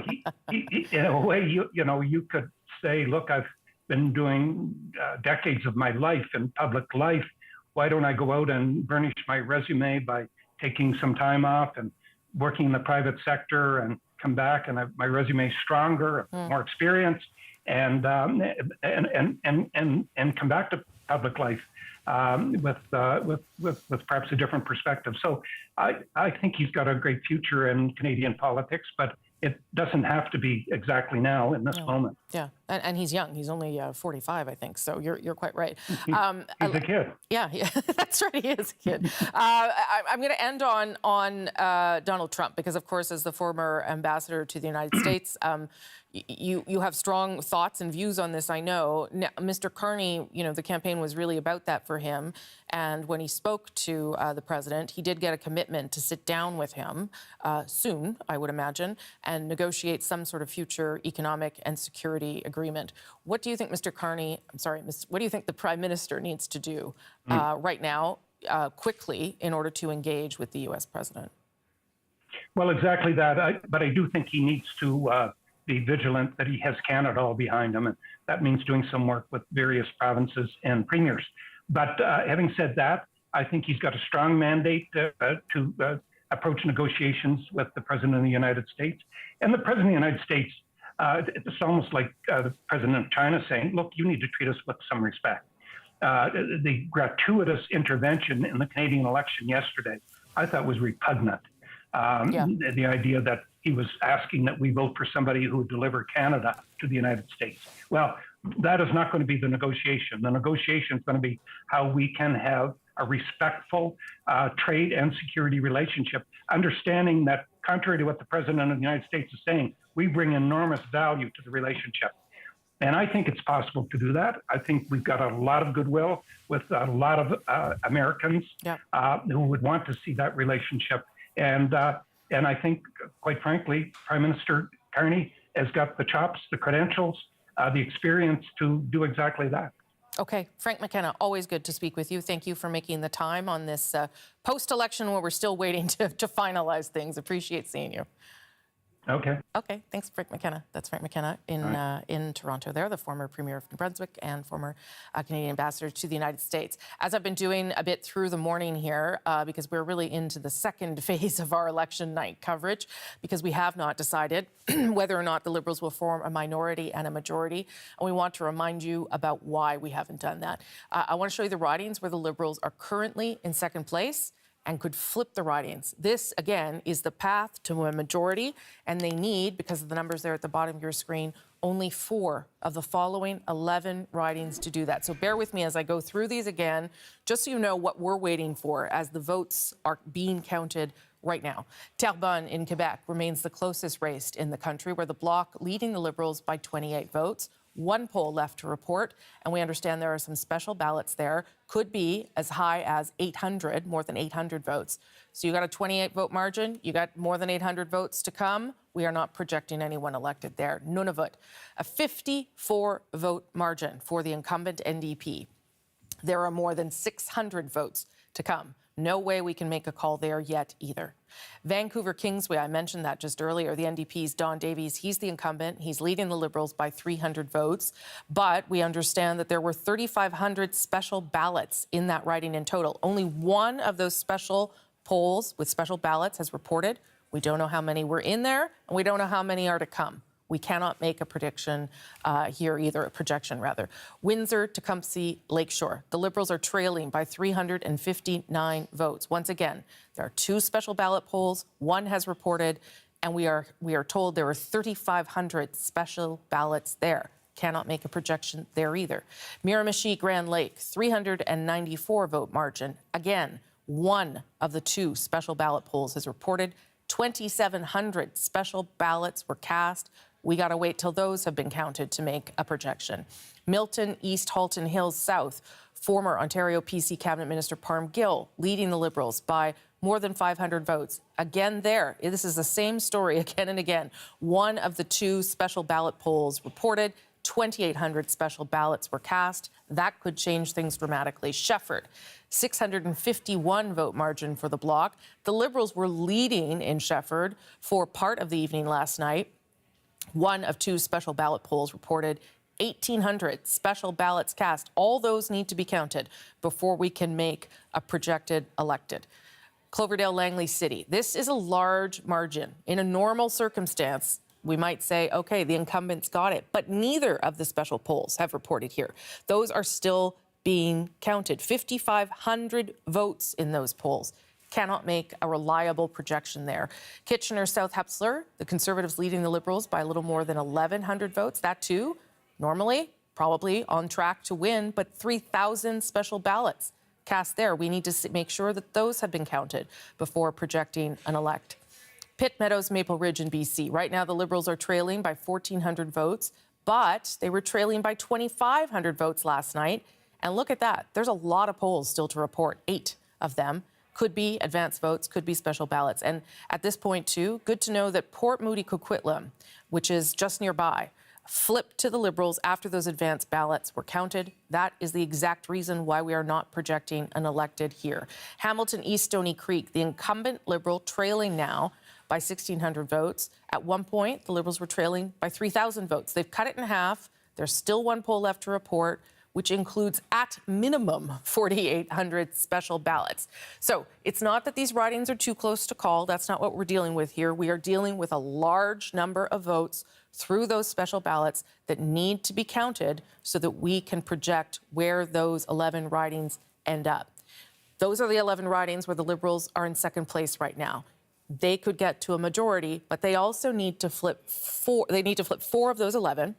Speaker 2: way, you could say, look, I've been doing decades of my life in public life. Why don't I go out and burnish my resume by taking some time off and working in the private sector and come back and my resume is stronger, more experience, and come back to public life with perhaps a different perspective. So I think he's got a great future in Canadian politics, but it doesn't have to be exactly now in this moment.
Speaker 12: Yeah, and he's young. He's only 45, I think. So you're quite right.
Speaker 2: He's a kid.
Speaker 12: Yeah, that's right. He is a kid. I'm going to end on Donald Trump because, of course, as the former ambassador to the United States, you have strong thoughts and views on this, I know. Now, Mr. Carney, the campaign was really about that for him. And when he spoke to the president, he did get a commitment to sit down with him soon, I would imagine, and negotiate some sort of future economic and security agreement. What do you think what do you think the Prime Minister needs to do right now, quickly, in order to engage with the U.S. president?
Speaker 2: Well, exactly that. But I do think he needs to be vigilant that he has Canada all behind him, and that means doing some work with various provinces and premiers. But having said that, I think he's got a strong mandate to approach negotiations with the President of the United States. And the President of the United States, it's almost like the President of China saying, look, you need to treat us with some respect. The gratuitous intervention in the Canadian election yesterday, I thought was repugnant. The idea that he was asking that we vote for somebody who would deliver Canada to the United States. Well, that is not going to be the negotiation. The negotiation is going to be how we can have a respectful trade and security relationship, understanding that contrary to what the President of the United States is saying, we bring enormous value to the relationship. And I think it's possible to do that. I think we've got a lot of goodwill with a lot of Americans who would want to see that relationship. And I think, quite frankly, Prime Minister Carney has got the chops, the credentials, the experience to do exactly that.
Speaker 12: Okay, Frank McKenna, always good to speak with you. Thank you for making the time on this post-election where we're still waiting to finalize things. Appreciate seeing you.
Speaker 2: Okay.
Speaker 12: Okay, thanks, Frank McKenna. That's Frank McKenna in Toronto there, the former Premier of New Brunswick and former Canadian Ambassador to the United States. As I've been doing a bit through the morning here, because we're really into the second phase of our election night coverage, because we have not decided whether or not the Liberals will form a minority and a majority. And we want to remind you about why we haven't done that. I want to show you the ridings where the Liberals are currently in second place and could flip the ridings. This, again, is the path to a majority, and they need, because of the numbers there at the bottom of your screen, only 4 of the following 11 ridings to do that. So bear with me as I go through these again, just so you know what we're waiting for as the votes are being counted right now. Terrebonne in Quebec remains the closest race in the country, where the Bloc leading the Liberals by 28 votes. 1 poll left to report, and we understand there are some special ballots there. Could be as high as 800, more than 800 votes. So you got a 28 vote margin, you got more than 800 votes to come. We are not projecting anyone elected there. Nunavut, a 54 vote margin for the incumbent NDP. There are more than 600 votes to come. No way we can make a call there yet either. Vancouver Kingsway, I mentioned that just earlier. The NDP's Don Davies, he's the incumbent. He's leading the Liberals by 300 votes. But we understand that there were 3,500 special ballots in that riding in total. Only one of those special polls with special ballots has reported. We don't know how many were in there, and we don't know how many are to come. We cannot make a prediction here either, a projection rather. Windsor, Tecumseh, Lakeshore. The Liberals are trailing by 359 votes. Once again, there are 2 special ballot polls. 1 has reported, and we are told there are 3,500 special ballots there. Cannot make a projection there either. Miramichi, Grand Lake, 394 vote margin. Again, 1 of the 2 special ballot polls has reported. 2,700 special ballots were cast. We got to wait till those have been counted to make a projection. Milton, East Halton Hills South, former Ontario PC Cabinet Minister Parm Gill leading the Liberals by more than 500 votes. Again there, this is the same story again and again. 1 of the 2 special ballot polls reported. 2,800 special ballots were cast. That could change things dramatically. Shefford, 651 vote margin for the Bloc. The Liberals were leading in Shefford for part of the evening last night. 1 of 2 special ballot polls reported. 1,800 special ballots cast. All those need to be counted before we can make a projected elected. Cloverdale, Langley City. This is a large margin. In a normal circumstance, we might say, okay, the incumbents got it, but neither of the special polls have reported here. Those are still being counted. 5,500 votes in those polls. Cannot make a reliable projection there. Kitchener, South Hepsler, the Conservatives leading the Liberals by a little more than 1,100 votes. That too, normally, probably on track to win, but 3,000 special ballots cast there. We need to make sure that those have been counted before projecting an elect. Pitt Meadows, Maple Ridge in BC. Right now, the Liberals are trailing by 1,400 votes, but they were trailing by 2,500 votes last night. And look at that. There's a lot of polls still to report, 8 of them. Could be advance votes, could be special ballots. And at this point, too, good to know that Port Moody Coquitlam, which is just nearby, flipped to the Liberals after those advance ballots were counted. That is the exact reason why we are not projecting an elected here. Hamilton East Stony Creek, the incumbent Liberal trailing now by 1,600 votes. At one point, the Liberals were trailing by 3,000 votes. They've cut it in half. There's still 1 poll left to report, which includes, at minimum, 4,800 special ballots. So it's not that these ridings are too close to call. That's not what we're dealing with here. We are dealing with a large number of votes through those special ballots that need to be counted so that we can project where those 11 ridings end up. Those are the 11 ridings where the Liberals are in second place right now. They could get to a majority, but they also need to flip 4. They need to flip 4 of those 11.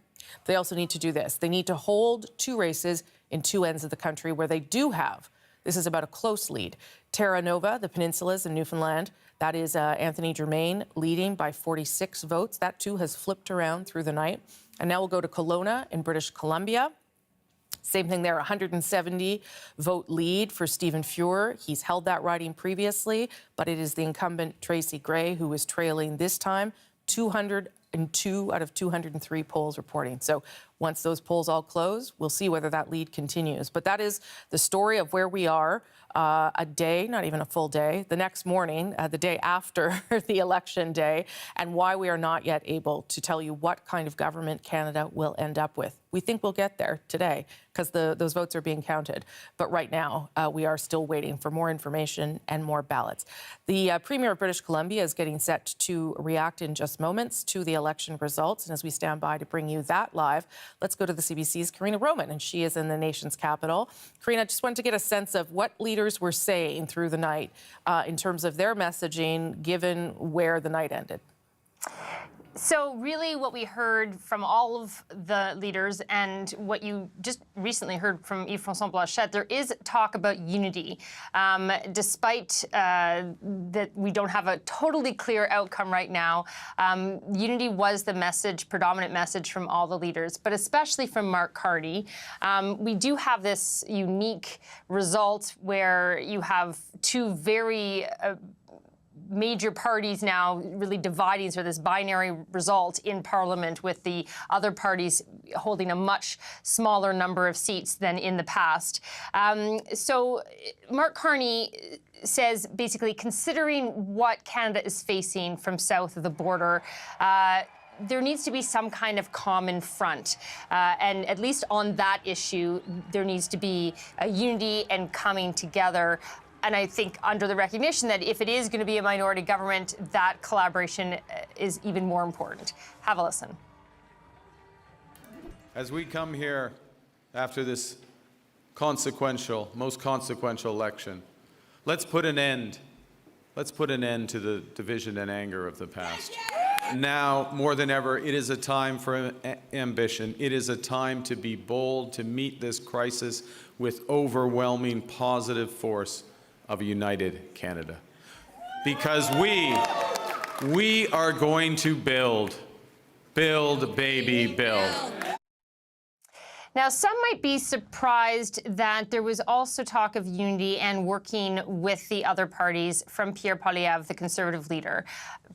Speaker 12: They also need to do this. They need to hold 2 races in 2 ends of the country where they do have, this is about a close lead. Terra Nova, the peninsulas in Newfoundland, that is Anthony Germain leading by 46 votes. That too has flipped around through the night. And now we'll go to Kelowna in British Columbia. Same thing there, 170 vote lead for Stephen Fuhr. He's held that riding previously, but it is the incumbent Tracy Gray who is trailing this time, 202 out of 203 polls reporting. So once those polls all close, we'll see whether that lead continues. But that is the story of where we are a day, not even a full day, the next morning, the day after the election day, and why we are not yet able to tell you what kind of government Canada will end up with. We think we'll get there today because those votes are being counted. But right now, we are still waiting for more information and more ballots. The Premier of British Columbia is getting set to react in just moments to the election results. And as we stand by to bring you that live, let's go to the CBC's Karina Roman, and she is in the nation's capital. Karina, just wanted to get a sense of what leaders were saying through the night in terms of their messaging, given where the night ended.
Speaker 13: So really what we heard from all of the leaders and what you just recently heard from Yves-François Blanchet, there is talk about unity. Despite that we don't have a totally clear outcome right now, unity was the message, predominant message from all the leaders, but especially from Mark Carney. We do have this unique result where you have two very major parties now really dividing, so this binary result in Parliament, with the other parties holding a much smaller number of seats than in the past. So Mark Carney says, basically, considering what Canada is facing from south of the border, there needs to be some kind of common front. And at least on that issue, there needs to be a unity and coming together. And I think under the recognition that if it is going to be a minority government, that collaboration is even more important. Have a listen.
Speaker 3: As we come here after this most consequential election, let's put an end to the division and anger of the past. Now, more than ever, it is a time for ambition. It is a time to be bold, to meet this crisis with overwhelming positive force of a united Canada. Because we are going to build, baby, build.
Speaker 13: Now, some might be surprised that there was also talk of unity and working with the other parties from Pierre Poilievre, the Conservative leader.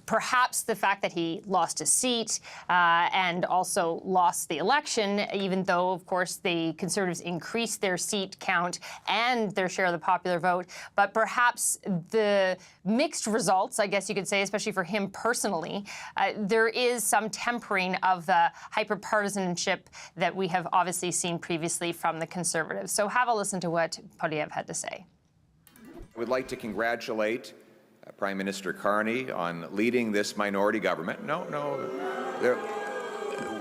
Speaker 13: Perhaps the fact that he lost a seat and also lost the election, even though, of course, the Conservatives increased their seat count and their share of the popular vote. But perhaps the mixed results, I guess you could say, especially for him personally, there is some tempering of the hyper-partisanship that we have obviously seen previously from the Conservatives. So have a listen to what Poilievre had to say.
Speaker 22: I would like to congratulate Prime Minister Carney on leading this minority government.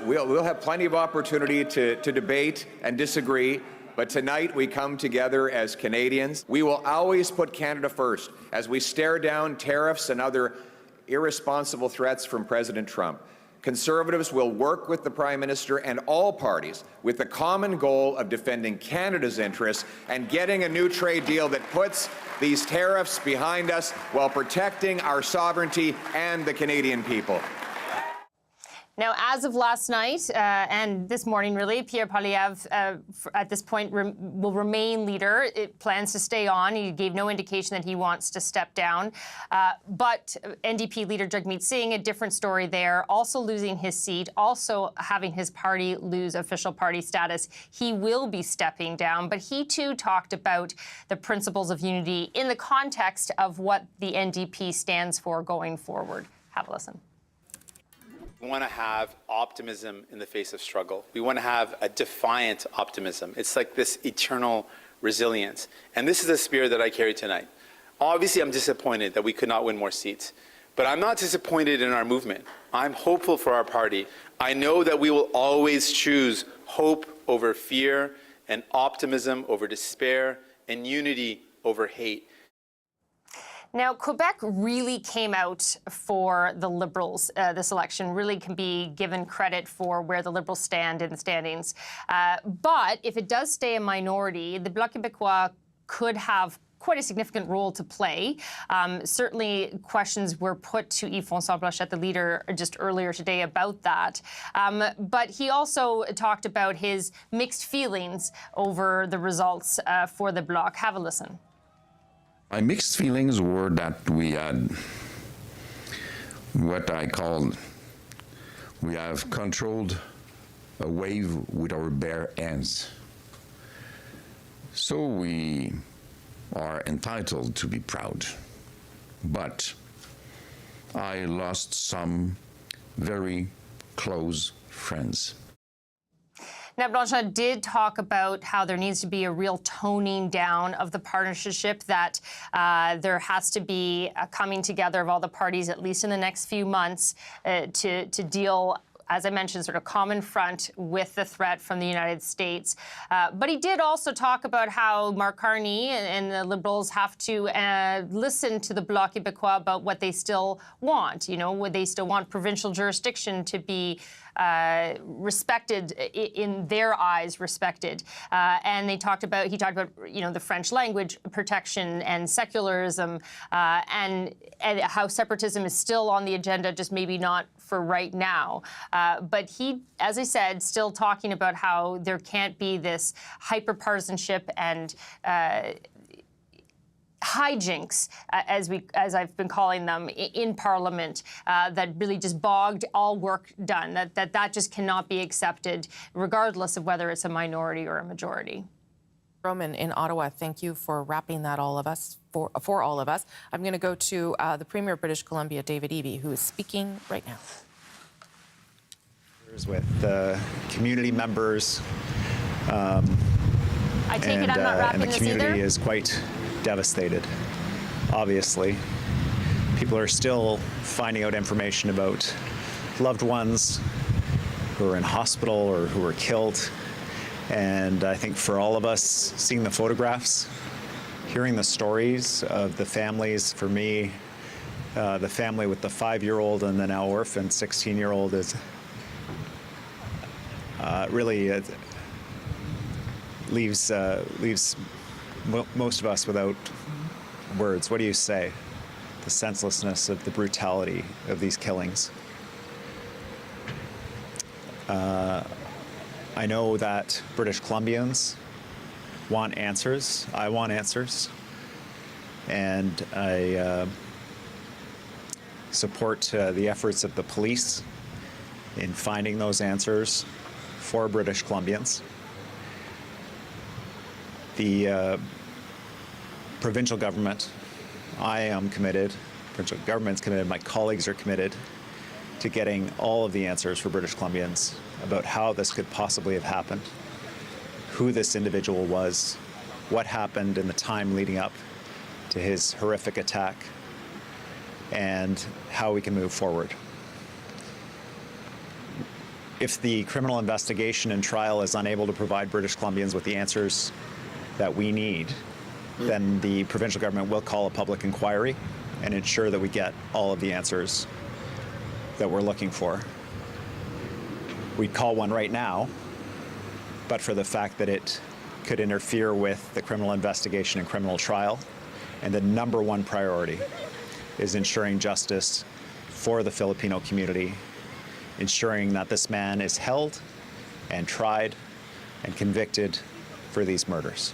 Speaker 22: We'll have plenty of opportunity to debate and disagree, but tonight we come together as Canadians. We will always put Canada first as we stare down tariffs and other irresponsible threats from President Trump. Conservatives will work with the Prime Minister and all parties with the common goal of defending Canada's interests and getting a new trade deal that puts these tariffs behind us while protecting our sovereignty and the Canadian people.
Speaker 13: Now, as of last night and this morning, really, Pierre Poilievre, at this point, will remain leader. It plans to stay on. He gave no indication that he wants to step down. But NDP leader Jagmeet Singh, a different story there, also losing his seat, also having his party lose official party status. He will be stepping down, but he too talked about the principles of unity in the context of what the NDP stands for going forward. Have a listen.
Speaker 4: We want to have optimism in the face of struggle. We want to have a defiant optimism. It's like this eternal resilience. And this is the spirit that I carry tonight. Obviously, I'm disappointed that we could not win more seats. But I'm not disappointed in our movement. I'm hopeful for our party. I know that we will always choose hope over fear and optimism over despair and unity over hate.
Speaker 13: Now, Quebec really came out for the Liberals this election, really can be given credit for where the Liberals stand in the standings. But if it does stay a minority, the Bloc Québécois could have quite a significant role to play. Certainly, questions were put to Yves-François Blanchet, the leader, just earlier today about that. But he also talked about his mixed feelings over the results for the Bloc. Have a listen.
Speaker 16: My mixed feelings were that we had what I call, we have controlled a wave with our bare hands. So we are entitled to be proud. But I lost some very close friends.
Speaker 13: Now, Blanchet did talk about how there needs to be a real toning down of the partnership, that there has to be a coming together of all the parties, at least in the next few months, to deal, as I mentioned, sort of common front with the threat from the United States. But he did also talk about how Mark Carney and the Liberals have to listen to the Bloc Québécois about what they still want. You know, would they still want provincial jurisdiction to be respected, in their eyes, respected. And he talked about, you know, the French language protection and secularism, and how separatism is still on the agenda, just maybe not for right now. But he, as I said, still talking about how there can't be this hyper-partisanship and hijinks, as I've been calling them, in Parliament, that really just bogged all work done. That just cannot be accepted, regardless of whether it's a minority or a majority.
Speaker 12: Roman in Ottawa, thank you for wrapping that for all of us. I'm going to go to the Premier of British Columbia, David Eby, who is speaking right now.
Speaker 1: With the community members,
Speaker 13: I take it I'm not wrapping
Speaker 1: and the
Speaker 13: this
Speaker 1: community
Speaker 13: either?
Speaker 1: is quite devastated. Obviously, people are still finding out information about loved ones who are in hospital or who were killed. And I think for all of us, seeing the photographs, hearing the stories of the families, for me, the family with the 5-year-old and the now orphan 16-year-old is really leaves most of us without words. What do you say? The senselessness of the brutality of these killings. I know that British Columbians want answers. I want answers. And I support the efforts of the police in finding those answers for British Columbians. The provincial government, I am committed, provincial government's committed, my colleagues are committed to getting all of the answers for British Columbians about how this could possibly have happened, who this individual was, what happened in the time leading up to his horrific attack, and how we can move forward. If the criminal investigation and trial is unable to provide British Columbians with the answers that we need, then the provincial government will call a public inquiry and ensure that we get all of the answers that we're looking for. We'd call one right now, but for the fact that it could interfere with the criminal investigation and criminal trial, and the number one priority is ensuring justice for the Filipino community, ensuring that this man is held and tried and convicted for these murders.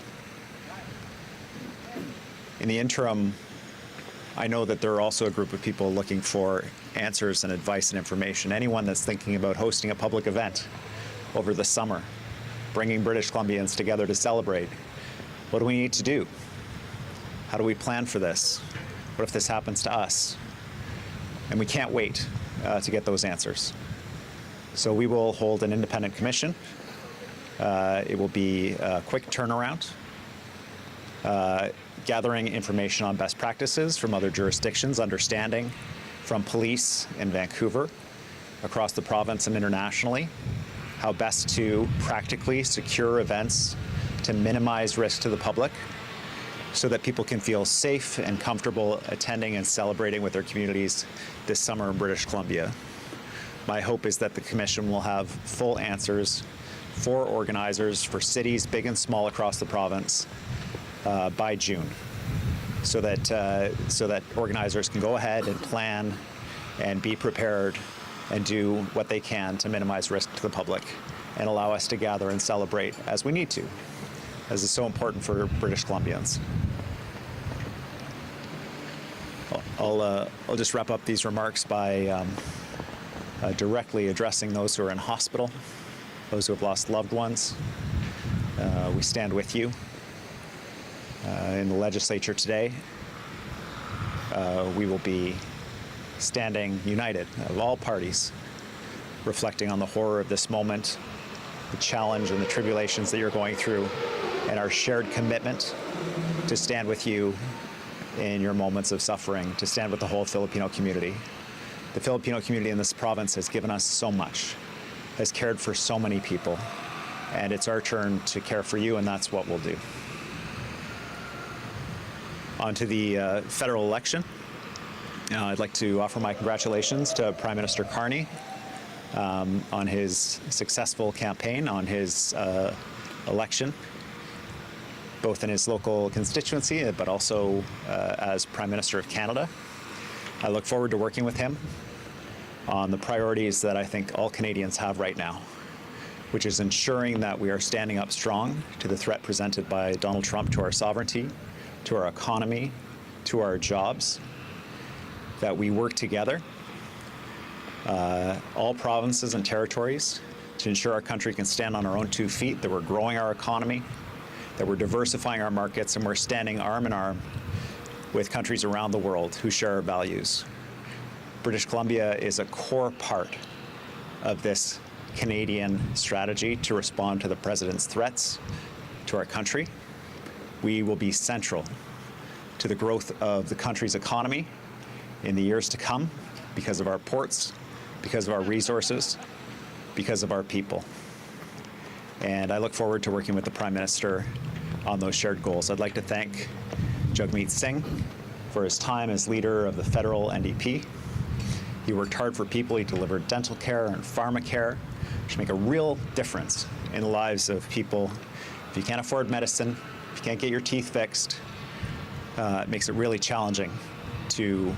Speaker 1: In the interim, I know that there are also a group of people looking for answers and advice and information. Anyone that's thinking about hosting a public event over the summer, bringing British Columbians together to celebrate, what do we need to do? How do we plan for this? What if this happens to us? And we can't wait to get those answers. So we will hold an independent commission. It will be a quick turnaround, gathering information on best practices from other jurisdictions, understanding from police in Vancouver, across the province and internationally, how best to practically secure events to minimize risk to the public so that people can feel safe and comfortable attending and celebrating with their communities this summer in British Columbia. My hope is that the Commission will have full answers for organizers, for cities big and small across the province by June. so that organizers can go ahead and plan and be prepared and do what they can to minimize risk to the public and allow us to gather and celebrate as we need to, as is so important for British Columbians. I'll just wrap up these remarks by directly addressing those who are in hospital, those who have lost loved ones. We stand with you. In the legislature today, we will be standing united of all parties, reflecting on the horror of this moment, the challenge and the tribulations that you're going through, and our shared commitment to stand with you in your moments of suffering, to stand with the whole Filipino community. The Filipino community in this province has given us so much, has cared for so many people, and it's our turn to care for you, and that's what we'll do. On to the federal election. I'd like to offer my congratulations to Prime Minister Carney on his successful campaign, on his election, both in his local constituency, but also as Prime Minister of Canada. I look forward to working with him on the priorities that I think all Canadians have right now, which is ensuring that we are standing up strong to the threat presented by Donald Trump to our sovereignty, to our economy, to our jobs, that we work together, all provinces and territories, to ensure our country can stand on our own 2 feet, that we're growing our economy, that we're diversifying our markets, and we're standing arm in arm with countries around the world who share our values. British Columbia is a core part of this Canadian strategy to respond to the President's threats to our country. We will be central to the growth of the country's economy in the years to come because of our ports, because of our resources, because of our people. And I look forward to working with the Prime Minister on those shared goals. I'd like to thank Jagmeet Singh for his time as leader of the federal NDP. He worked hard for people. He delivered dental care and pharma care, which make a real difference in the lives of people. If you can't afford medicine, if you can't get your teeth fixed, it makes it really challenging to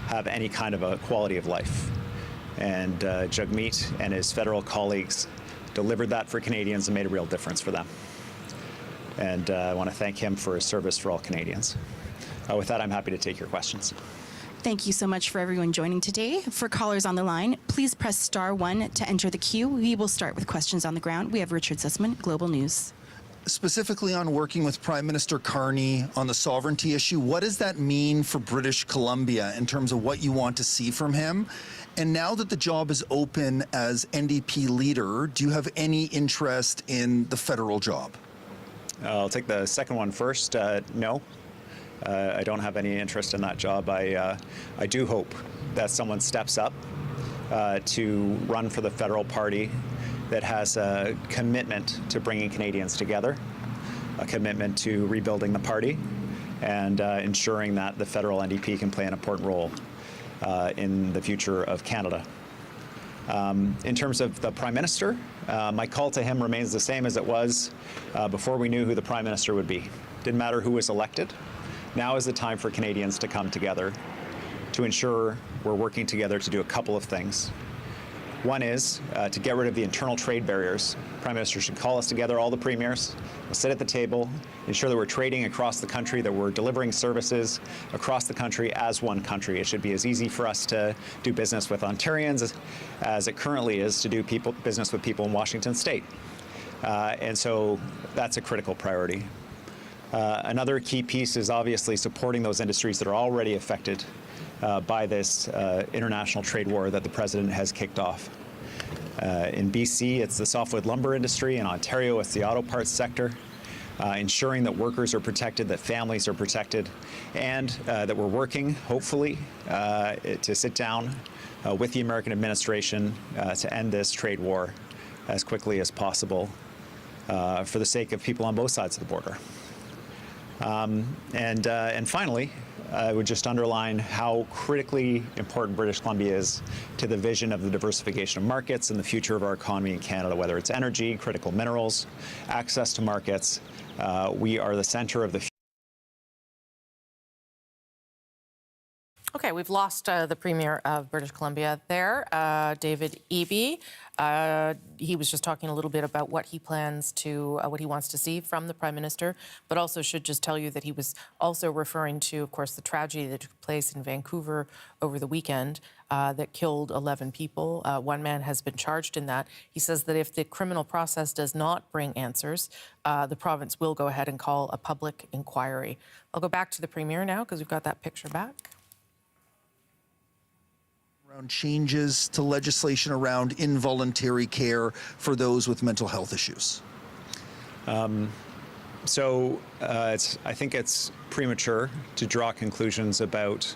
Speaker 1: have any kind of a quality of life. And Jagmeet and his federal colleagues delivered that for Canadians and made a real difference for them. And I want to thank him for his service for all Canadians. With that, I'm happy to take your questions.
Speaker 5: Thank you so much for everyone joining today. For callers on the line, please press *1 to enter the queue. We will start with questions on the ground. We have Richard Sussman, Global News.
Speaker 7: Specifically on working with Prime Minister Carney on the sovereignty issue, what does that mean for British Columbia in terms of what you want to see from him? And now that the job is open as NDP leader, do you have any interest in the federal job?
Speaker 1: I'll take the second one first. No, I don't have any interest in that job. I do hope that someone steps up to run for the federal party that has a commitment to bringing Canadians together, a commitment to rebuilding the party, and ensuring that the federal NDP can play an important role in the future of Canada. In terms of the Prime Minister, my call to him remains the same as it was before we knew who the Prime Minister would be. Didn't matter who was elected. Now is the time for Canadians to come together to ensure we're working together to do a couple of things. One is to get rid of the internal trade barriers. Prime Minister should call us together, all the premiers. We'll sit at the table, ensure that we're trading across the country, that we're delivering services across the country as one country. It should be as easy for us to do business with Ontarians as it currently is to do business with people in Washington State. And so that's a critical priority. Another key piece is obviously supporting those industries that are already affected by this international trade war that the President has kicked off. In BC, it's the softwood lumber industry. In Ontario, it's the auto parts sector. Ensuring that workers are protected, that families are protected, and that we're working, hopefully, to sit down with the American administration to end this trade war as quickly as possible for the sake of people on both sides of the border. And finally, I would just underline how critically important British Columbia is to the vision of the diversification of markets and the future of our economy in Canada, whether it's energy, critical minerals, access to markets. We are the center of the
Speaker 12: Okay, we've lost the Premier of British Columbia there, David Eby. He was just talking a little bit about what he plans to, what he wants to see from the Prime Minister, but also should just tell you that he was also referring to, of course, the tragedy that took place in Vancouver over the weekend that killed 11 people. One man has been charged in that. He says that if the criminal process does not bring answers, the province will go ahead and call a public inquiry. I'll go back to the Premier now because we've got that picture back.
Speaker 7: Around changes to legislation around involuntary care for those with mental health issues?
Speaker 1: I think it's premature to draw conclusions about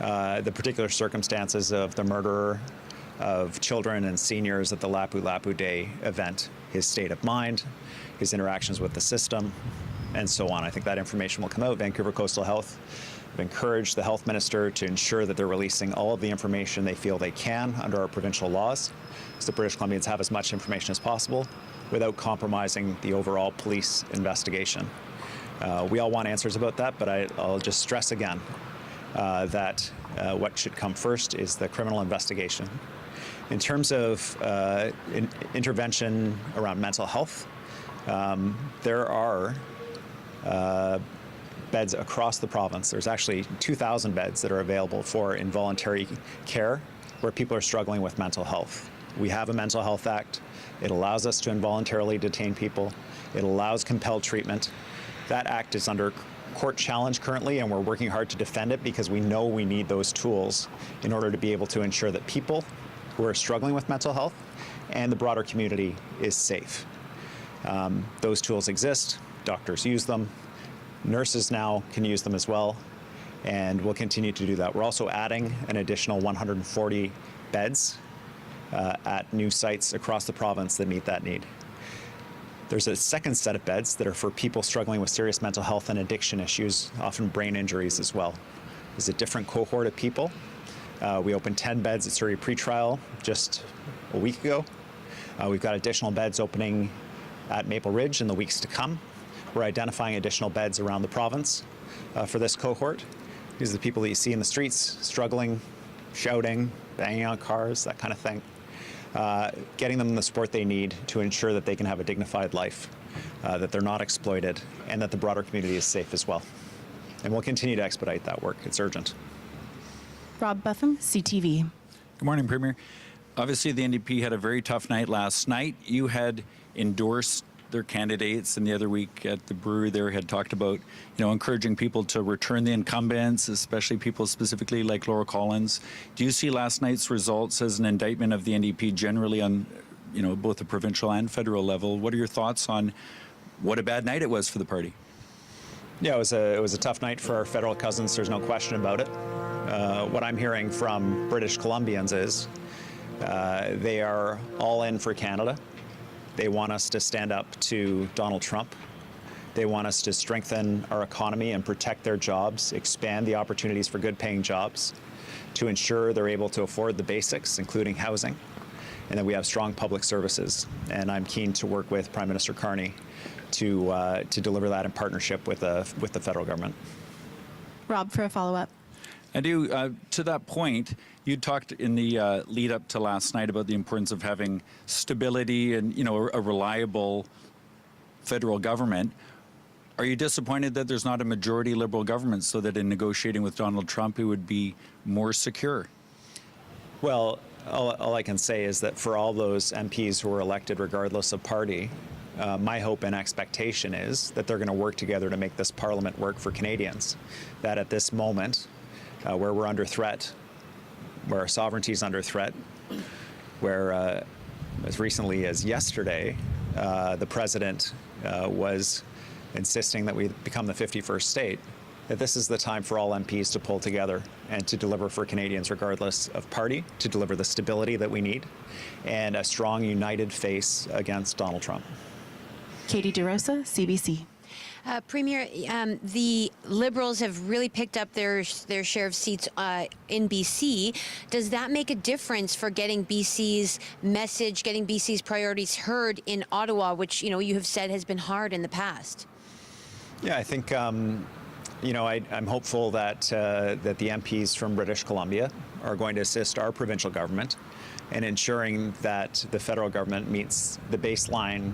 Speaker 1: the particular circumstances of the murder of children and seniors at the Lapu Lapu Day event, his state of mind, his interactions with the system, and so on. I think that information will come out. Vancouver Coastal Health have encouraged the health minister to ensure that they're releasing all of the information they feel they can under our provincial laws, so British Columbians have as much information as possible without compromising the overall police investigation. We all want answers about that, but I'll just stress again that what should come first is the criminal investigation. In terms of intervention around mental health, there are beds across the province. There's actually 2,000 beds that are available for involuntary care where people are struggling with mental health. We have a Mental Health Act. It allows us to involuntarily detain people. It allows compelled treatment. That act is under court challenge currently, and we're working hard to defend it because we know we need those tools in order to be able to ensure that people who are struggling with mental health and the broader community is safe. Those tools exist. Doctors use them. Nurses now can use them as well, and we'll continue to do that. We're also adding an additional 140 beds at new sites across the province that meet that need. There's a second set of beds that are for people struggling with serious mental health and addiction issues, often brain injuries as well. There's a different cohort of people. We opened 10 beds at Surrey pretrial just a week ago. We've got additional beds opening at Maple Ridge in the weeks to come. We're identifying additional beds around the province for this cohort. These are the people that you see in the streets, struggling, shouting, banging on cars, that kind of thing. Getting them the support they need to ensure that they can have a dignified life, that they're not exploited, and that the broader community is safe as well. And we'll continue to expedite that work. It's urgent.
Speaker 5: Rob Buffum, CTV.
Speaker 8: Good morning, Premier. Obviously, the NDP had a very tough night last night. You had endorsed their candidates, and the other week at the brewery there had talked about, encouraging people to return the incumbents, especially people specifically like Laura Collins. Do you see last night's results as an indictment of the NDP generally on, both the provincial and federal level? What are your thoughts on what a bad night it was for the party?
Speaker 1: Yeah, it was a tough night for our federal cousins. There's no question about it. What I'm hearing from British Columbians is they are all in for Canada. They want us to stand up to Donald Trump. They want us to strengthen our economy and protect their jobs, expand the opportunities for good-paying jobs, to ensure they're able to afford the basics, including housing, and that we have strong public services. And I'm keen to work with Prime Minister Carney to deliver that in partnership with the federal government. Rob, for a follow-up.
Speaker 8: I do. To that point, you talked in the lead up to last night about the importance of having stability and, a reliable federal government. Are you disappointed that there's not a majority Liberal government so that in negotiating with Donald Trump, it would be more secure?
Speaker 1: Well, all I can say is that for all those MPs who were elected regardless of party, my hope and expectation is that they're going to work together to make this Parliament work for Canadians. That at this moment, where we're under threat, where our sovereignty is under threat, where as recently as yesterday, the president was insisting that we become the 51st state, that this is the time for all MPs to pull together and to deliver for Canadians regardless of party, to deliver the stability that we need, and a strong, united face against Donald Trump.
Speaker 5: Katie DeRosa, CBC.
Speaker 11: Premier, the Liberals have really picked up their share of seats in BC. Does that make a difference for getting BC's message, getting BC's priorities heard in Ottawa, which you have said has been hard in the past?
Speaker 1: Yeah, I think I'm hopeful that that the MPs from British Columbia are going to assist our provincial government in ensuring that the federal government meets the baseline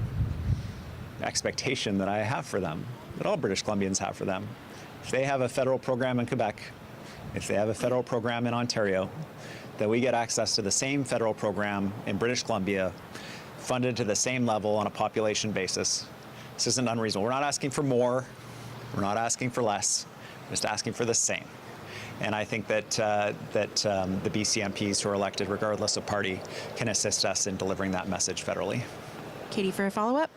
Speaker 1: expectation that I have for them, that all British Columbians have for them. If they have a federal program in Quebec, if they have a federal program in Ontario, that we get access to the same federal program in British Columbia, funded to the same level on a population basis. This isn't unreasonable. We're not asking for more. We're not asking for less. We're just asking for the same. And I think that the BC MPs who are elected, regardless of party, can assist us in delivering that message federally.
Speaker 5: Katie, for a follow-up.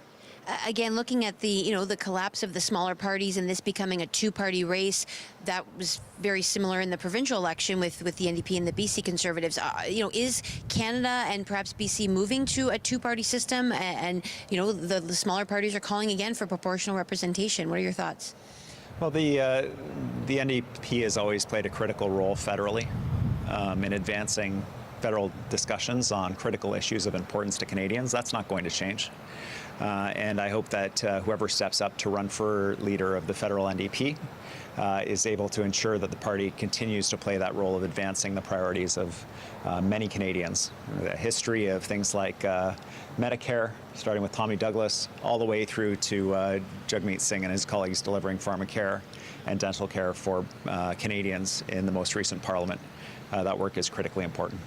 Speaker 11: Again, looking at the the collapse of the smaller parties and this becoming a two-party race, that was very similar in the provincial election with the NDP and the BC Conservatives. Is Canada and perhaps BC moving to a two-party system? And the smaller parties are calling again for proportional representation. What are your thoughts?
Speaker 1: Well, the NDP has always played a critical role federally in advancing federal discussions on critical issues of importance to Canadians. That's not going to change. And I hope that whoever steps up to run for leader of the federal NDP is able to ensure that the party continues to play that role of advancing the priorities of many Canadians. The history of things like Medicare, starting with Tommy Douglas, all the way through to Jagmeet Singh and his colleagues delivering pharmacare and dental care for Canadians in the most recent parliament. That work is critically important.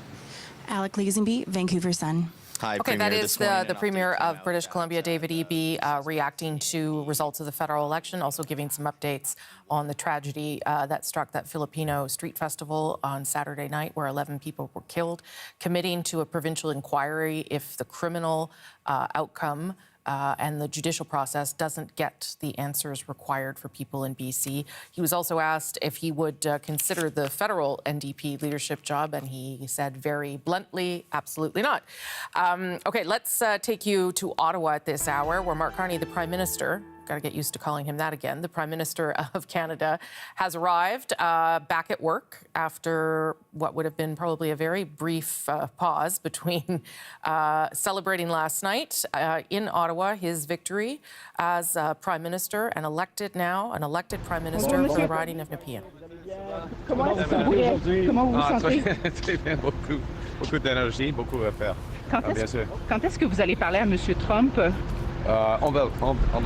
Speaker 5: Alec Lazenby, Vancouver Sun.
Speaker 1: Hi,
Speaker 12: Okay, that is the Premier of British Columbia, David Eby, reacting to results of the federal election, also giving some updates on the tragedy that struck that Filipino street festival on Saturday night where 11 people were killed, committing to a provincial inquiry if the criminal outcome and the judicial process doesn't get the answers required for people in BC. He was also asked if he would consider the federal NDP leadership job, and he said very bluntly, absolutely not. Okay, let's take you to Ottawa at this hour, where Mark Carney, the Prime Minister, got to get used to calling him that again, the Prime Minister of Canada, has arrived back at work after what would have been probably a very brief pause between celebrating last night in Ottawa his victory as Prime Minister and an elected Prime Minister for the riding of Nepean.
Speaker 14: Comment vous vous sentez? Très bien, beaucoup d'énergie, beaucoup à faire. Quand est-ce que vous allez parler à M. Trump? On va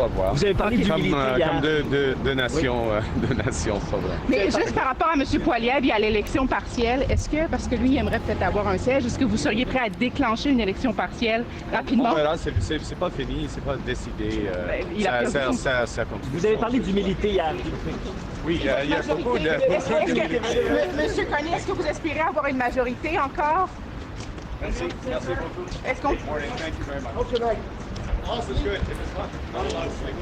Speaker 14: voir. Vous avez parlé d'humilité hier. Comme deux nations souveraines. Mais juste par rapport à M. Poilievre et à l'élection partielle, est-ce que, parce que lui, il aimerait peut-être avoir un siège, est-ce que vous seriez prêt à déclencher une élection partielle rapidement? On verra, c'est pas fini, c'est pas décidé. Ça continue. Vous avez parlé d'humilité hier. Oui, il y a beaucoup d'humilité. Monsieur Carney, est-ce que vous espérez avoir une majorité encore? Merci beaucoup. Est-ce qu'on... Good morning, thank you very much. Okay, oh, this is good. If it's not a lot of sleep.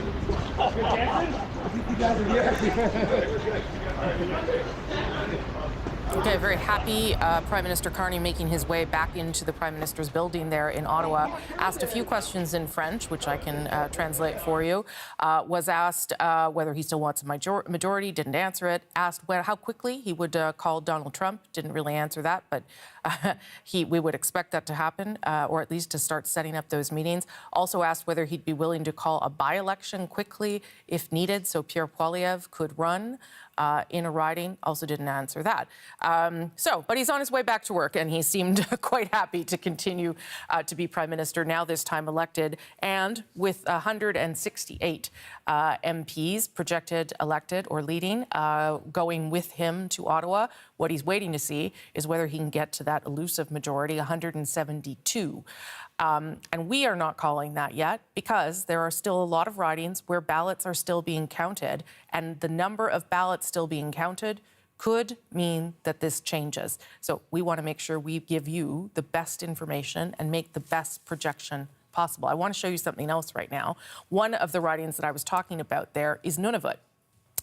Speaker 12: Okay, very happy Prime Minister Carney making his way back into the Prime Minister's building there in Ottawa. Asked a few questions in French, which I can translate for you. Was asked whether he still wants a majority, didn't answer it. Asked how quickly he would call Donald Trump, didn't really answer that, but we would expect that to happen, or at least to start setting up those meetings. Also asked whether he'd be willing to call a by-election quickly if needed, so Pierre Poilievre could run in a riding. Also didn't answer that. But he's on his way back to work, and he seemed quite happy to continue to be Prime Minister, now this time elected, and with 168 MPs projected elected or leading, going with him to Ottawa. What he's waiting to see is whether he can get to that elusive majority, 172. And we are not calling that yet because there are still a lot of ridings where ballots are still being counted, and the number of ballots still being counted could mean that this changes. So we want to make sure we give you the best information and make the best projection possible. I want to show you something else right now. One of the ridings that I was talking about there is Nunavut.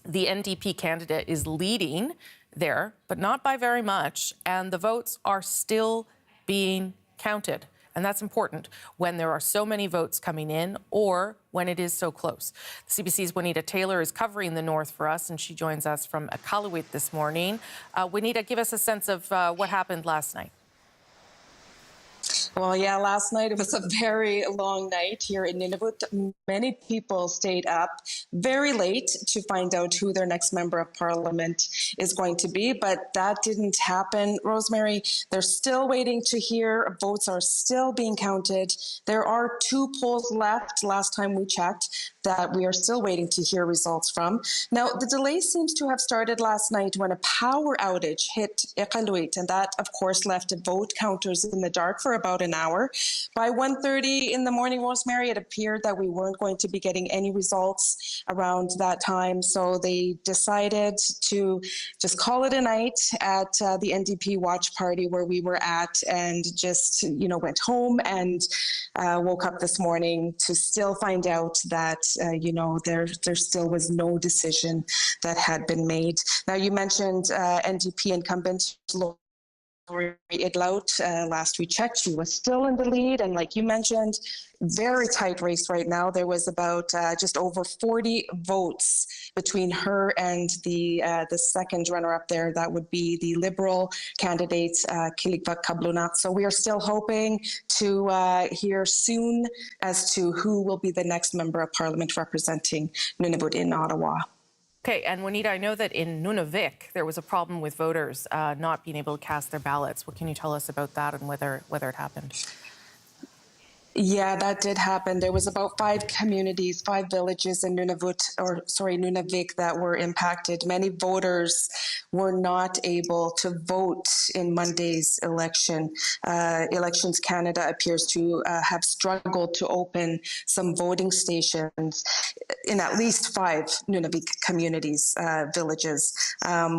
Speaker 12: The NDP candidate is leading there, but not by very much, and the votes are still being counted. And that's important when there are so many votes coming in or when it is so close. The CBC's Juanita Taylor is covering the North for us, and she joins us from Iqaluit this morning. Juanita, give us a sense of what happened last night.
Speaker 9: Well, yeah, last night it was a very long night here in Nunavut. Many people stayed up very late to find out who their next member of parliament is going to be, but that didn't happen. Rosemary, they're still waiting to hear. Votes are still being counted. There are 2 polls left, last time we checked, that we are still waiting to hear results from. Now, the delay seems to have started last night when a power outage hit Iqaluit, and that, of course, left vote counters in the dark for about an hour. By 1:30 in the morning, Rosemary, it appeared that we weren't going to be getting any results around that time, so they decided to just call it a night at the NDP watch party where we were at, and just, went home and woke up this morning to still find out that, there still was no decision that had been made. Now, you mentioned NDP incumbent Lori Idlout. Last we checked, she was still in the lead, and like you mentioned, very tight race right now. There was about just over 40 votes between her and the second runner-up there. That would be the Liberal candidate, Kilikva Kablunat. So we are still hoping to hear soon as to who will be the next member of Parliament representing Nunavut in Ottawa.
Speaker 12: Okay, and Juanita, I know that in Nunavik there was a problem with voters not being able to cast their ballots. What can you tell us about that and whether it happened?
Speaker 9: Yeah, that did happen. There was about 5 communities, 5 villages in Nunavik that were impacted. Many voters were not able to vote in Monday's election. Elections Canada appears to have struggled to open some voting stations in at least 5 Nunavik communities, villages.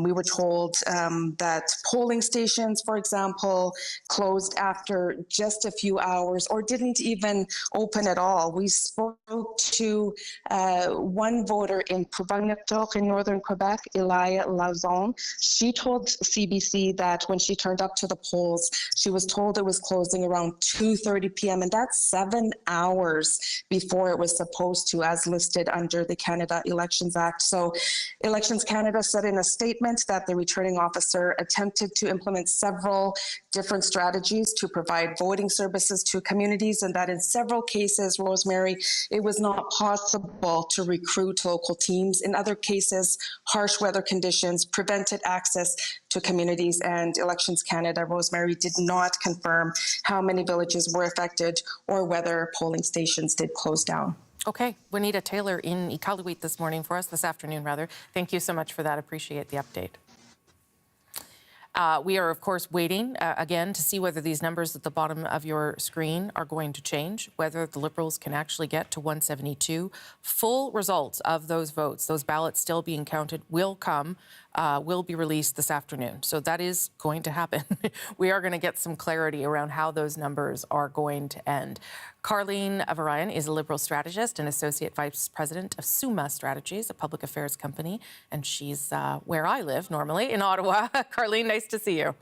Speaker 9: We were told that polling stations, for example, closed after just a few hours or didn't even open at all. We spoke to one voter in Provagnator in northern Quebec, Elia Lauzon. She told CBC that when she turned up to the polls, she was told it was closing around 2:30 p.m. and that's 7 hours before it was supposed to, as listed under the Canada Elections Act. So Elections Canada said in a statement that the returning officer attempted to implement several different strategies to provide voting services to communities, and that in several cases, Rosemary, it was not possible to recruit local teams. In other cases, harsh weather conditions prevented access to communities, and Elections Canada, Rosemary, did not confirm how many villages were affected or whether polling stations did close down.
Speaker 12: Okay, Juanita Taylor in Iqaluit this afternoon. Thank you so much for that. Appreciate the update. We are, of course, waiting again to see whether these numbers at the bottom of your screen are going to change, whether the Liberals can actually get to 172. Full results of those votes, those ballots still being counted, will be released this afternoon. So that is going to happen. We are going to get some clarity around how those numbers are going to end. Carleen Avarayan is a Liberal strategist and Associate Vice President of Summa Strategies, a public affairs company, and she's where I live normally, in Ottawa. Carleen, nice to see you.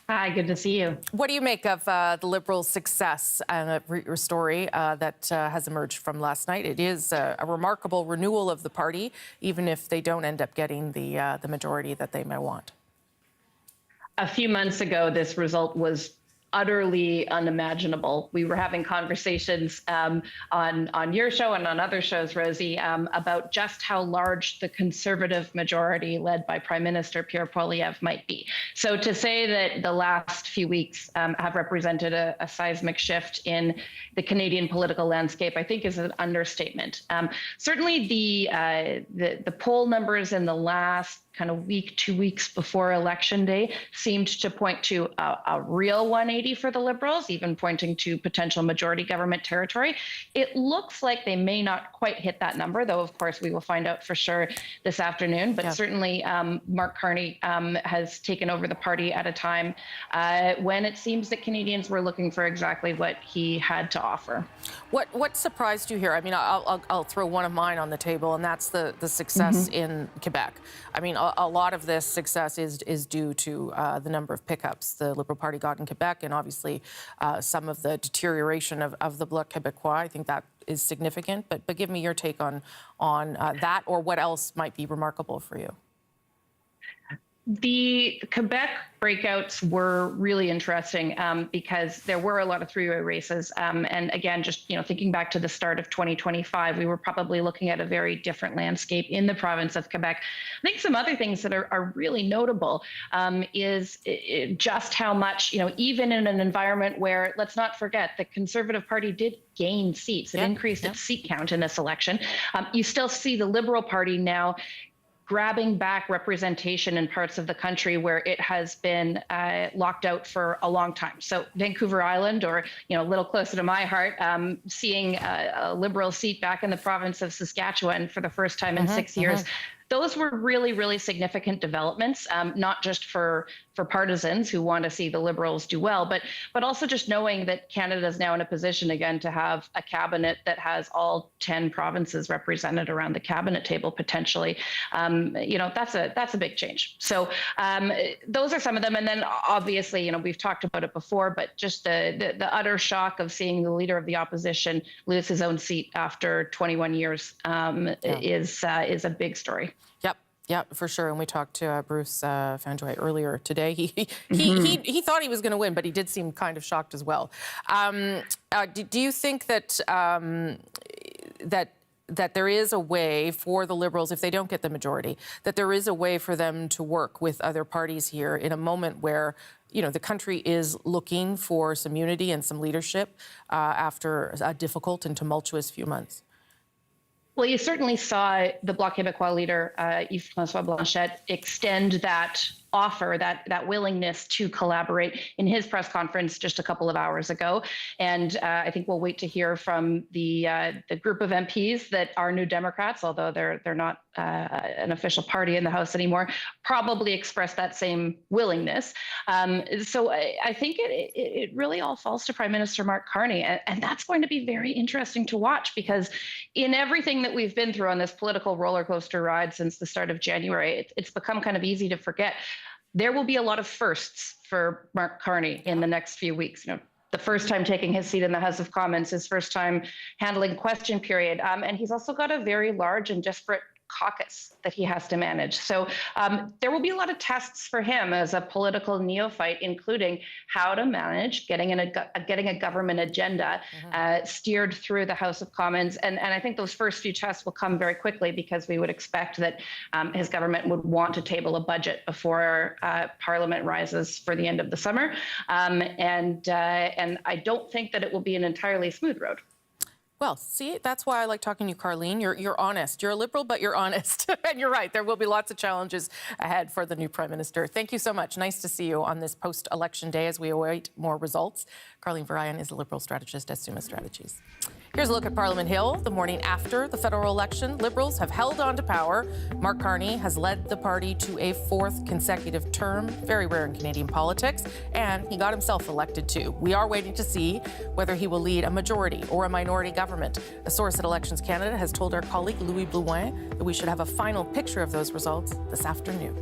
Speaker 15: Hi, good to see you.
Speaker 12: What do you make of the Liberals' success and your story that has emerged from last night? It is a remarkable renewal of the party, even if they don't end up getting the majority that they may want.
Speaker 15: A few months ago, this result was utterly unimaginable. We were having conversations on your show and on other shows, Rosie, about just how large the Conservative majority led by Prime Minister Pierre Poilievre might be. So to say that the last few weeks have represented a seismic shift in the Canadian political landscape, I think is an understatement. Certainly the poll numbers in the last kind of week, 2 weeks before Election Day seemed to point to a real 180 for the Liberals, even pointing to potential majority government territory. It looks like they may not quite hit that number, though, of course, we will find out for sure this afternoon. But certainly Mark Carney has taken over the party at a time when it seems that Canadians were looking for exactly what he had to offer.
Speaker 12: What surprised you here? I mean, I'll throw one of mine on the table, and that's the success in Quebec. I mean, a lot of this success is due to the number of pickups the Liberal Party got in Quebec, and obviously some of the deterioration of the Bloc Québécois. I think that is significant. But give me your take on that, or what else might be remarkable for you.
Speaker 15: The Quebec breakouts were really interesting because there were a lot of three-way races. And again, just thinking back to the start of 2025, we were probably looking at a very different landscape in the province of Quebec. I think some other things that are really notable is just how much, even in an environment where, let's not forget, the Conservative Party did gain seats. It increased its seat count in this election. You still see the Liberal Party now grabbing back representation in parts of the country where it has been locked out for a long time. So Vancouver Island, or a little closer to my heart, seeing a Liberal seat back in the province of Saskatchewan for the first time in 6 years. Those were really, really significant developments, not just for partisans who want to see the Liberals do well, but also just knowing that Canada is now in a position again to have a cabinet that has all 10 provinces represented around the cabinet table potentially. That's a big change. So those are some of them, and then obviously we've talked about it before, but just the utter shock of seeing the leader of the opposition lose his own seat after 21 years is a big story.
Speaker 12: Yeah, for sure. And we talked to Bruce Fanjoy earlier today. He thought he was going to win, but he did seem kind of shocked as well. Do you think that that there is a way for the Liberals, if they don't get the majority, that there is a way for them to work with other parties here in a moment where the country is looking for some unity and some leadership after a difficult and tumultuous few months?
Speaker 15: Well, you certainly saw the Bloc Québécois leader, Yves-François Blanchet, extend that offer, that willingness to collaborate in his press conference just a couple of hours ago. And I think we'll wait to hear from the group of MPs that are New Democrats, although they're not an official party in the House anymore, probably express that same willingness. So I think it really all falls to Prime Minister Mark Carney. And that's going to be very interesting to watch, because in everything that we've been through on this political roller coaster ride since the start of January, it's become kind of easy to forget. There will be a lot of firsts for Mark Carney in the next few weeks. The first time taking his seat in the House of Commons, his first time handling question period. And he's also got a very large and disparate caucus that he has to manage. So there will be a lot of tests for him as a political neophyte, including how to manage getting a government agenda steered through the House of Commons. And I think those first few tests will come very quickly, because we would expect that his government would want to table a budget before Parliament rises for the end of the summer. And I don't think that it will be an entirely smooth road.
Speaker 12: Well, see, that's why I like talking to you, Carleen. You're honest. You're a Liberal, but you're honest. And you're right. There will be lots of challenges ahead for the new Prime Minister. Thank you so much. Nice to see you on this post-election day as we await more results. Carleen Varayan is a Liberal strategist at Summa Strategies. Here's a look at Parliament Hill. The morning after the federal election, Liberals have held on to power. Mark Carney has led the party to a fourth consecutive term, very rare in Canadian politics, and he got himself elected too. We are waiting to see whether he will lead a majority or a minority government. A source at Elections Canada has told our colleague Louis Blouin that we should have a final picture of those results this afternoon.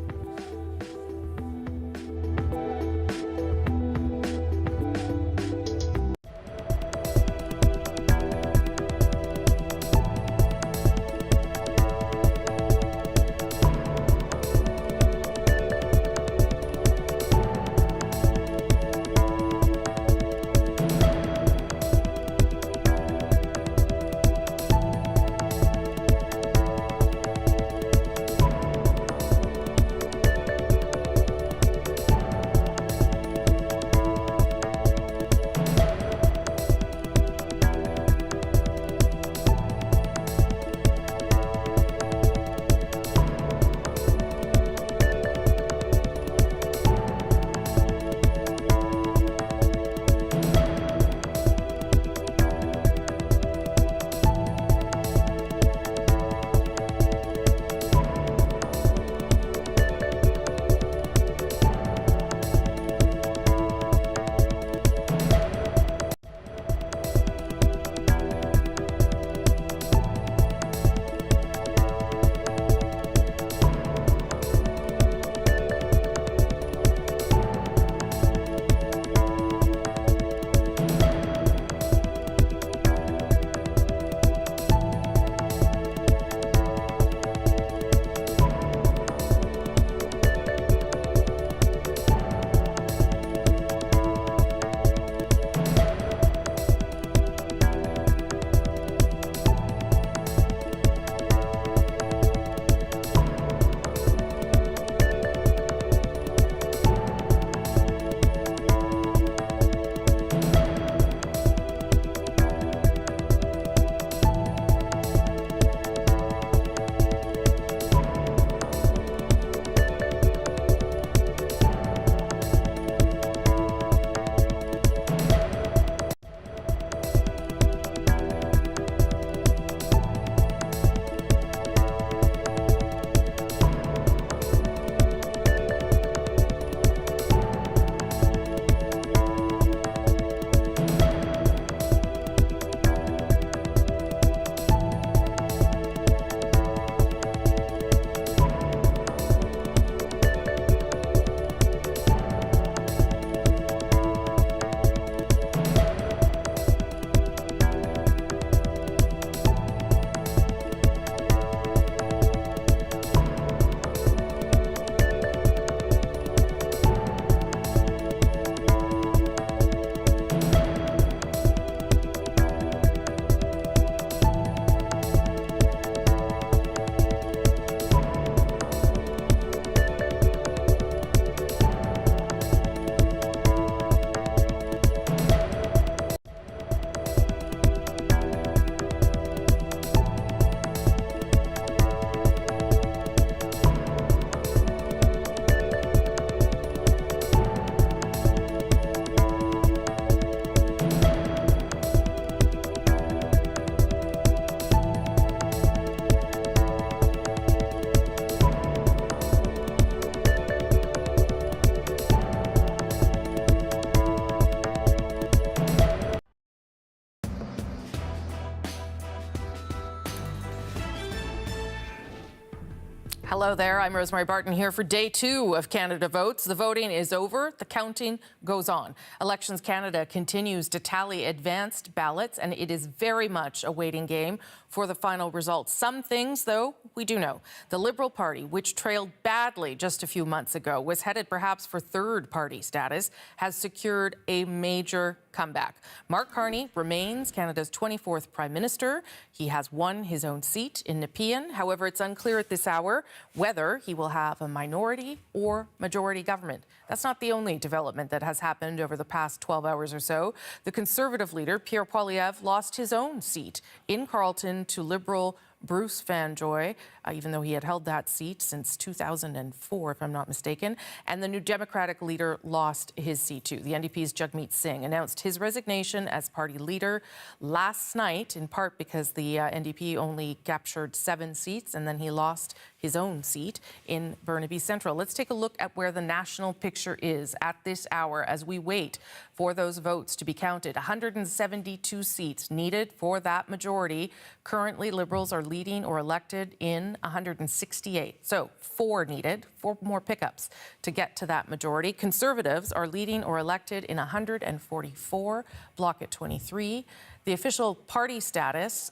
Speaker 12: Hello there. I'm Rosemary Barton here for day 2 of Canada Votes. The voting is over. The counting goes on. Elections Canada continues to tally advanced ballots, and it is very much a waiting game for the final results. Some things, though, we do know. The Liberal Party, which trailed badly just a few months ago, was headed perhaps for third-party status, has secured a major comeback. Mark Carney remains Canada's 24th Prime Minister. He has won his own seat in Nepean. However, it's unclear at this hour whether he will have a minority or majority government. That's not the only development that has happened over the past 12 hours or so. The Conservative leader, Pierre Poilievre, lost his own seat in Carleton to Liberal Bruce Fanjoy, even though he had held that seat since 2004, if I'm not mistaken. And the New Democratic leader lost his seat too. The NDP's Jagmeet Singh announced his resignation as party leader last night, in part because the NDP only captured 7 seats, and then he lost his own seat in Burnaby Central. Let's take a look at where the national picture is at this hour as we wait for those votes to be counted. 172 seats needed for that majority. Currently, Liberals are leading or elected in 168. So 4 needed, 4 more pickups to get to that majority. Conservatives are leading or elected in 144, Bloc at 23. The official party status,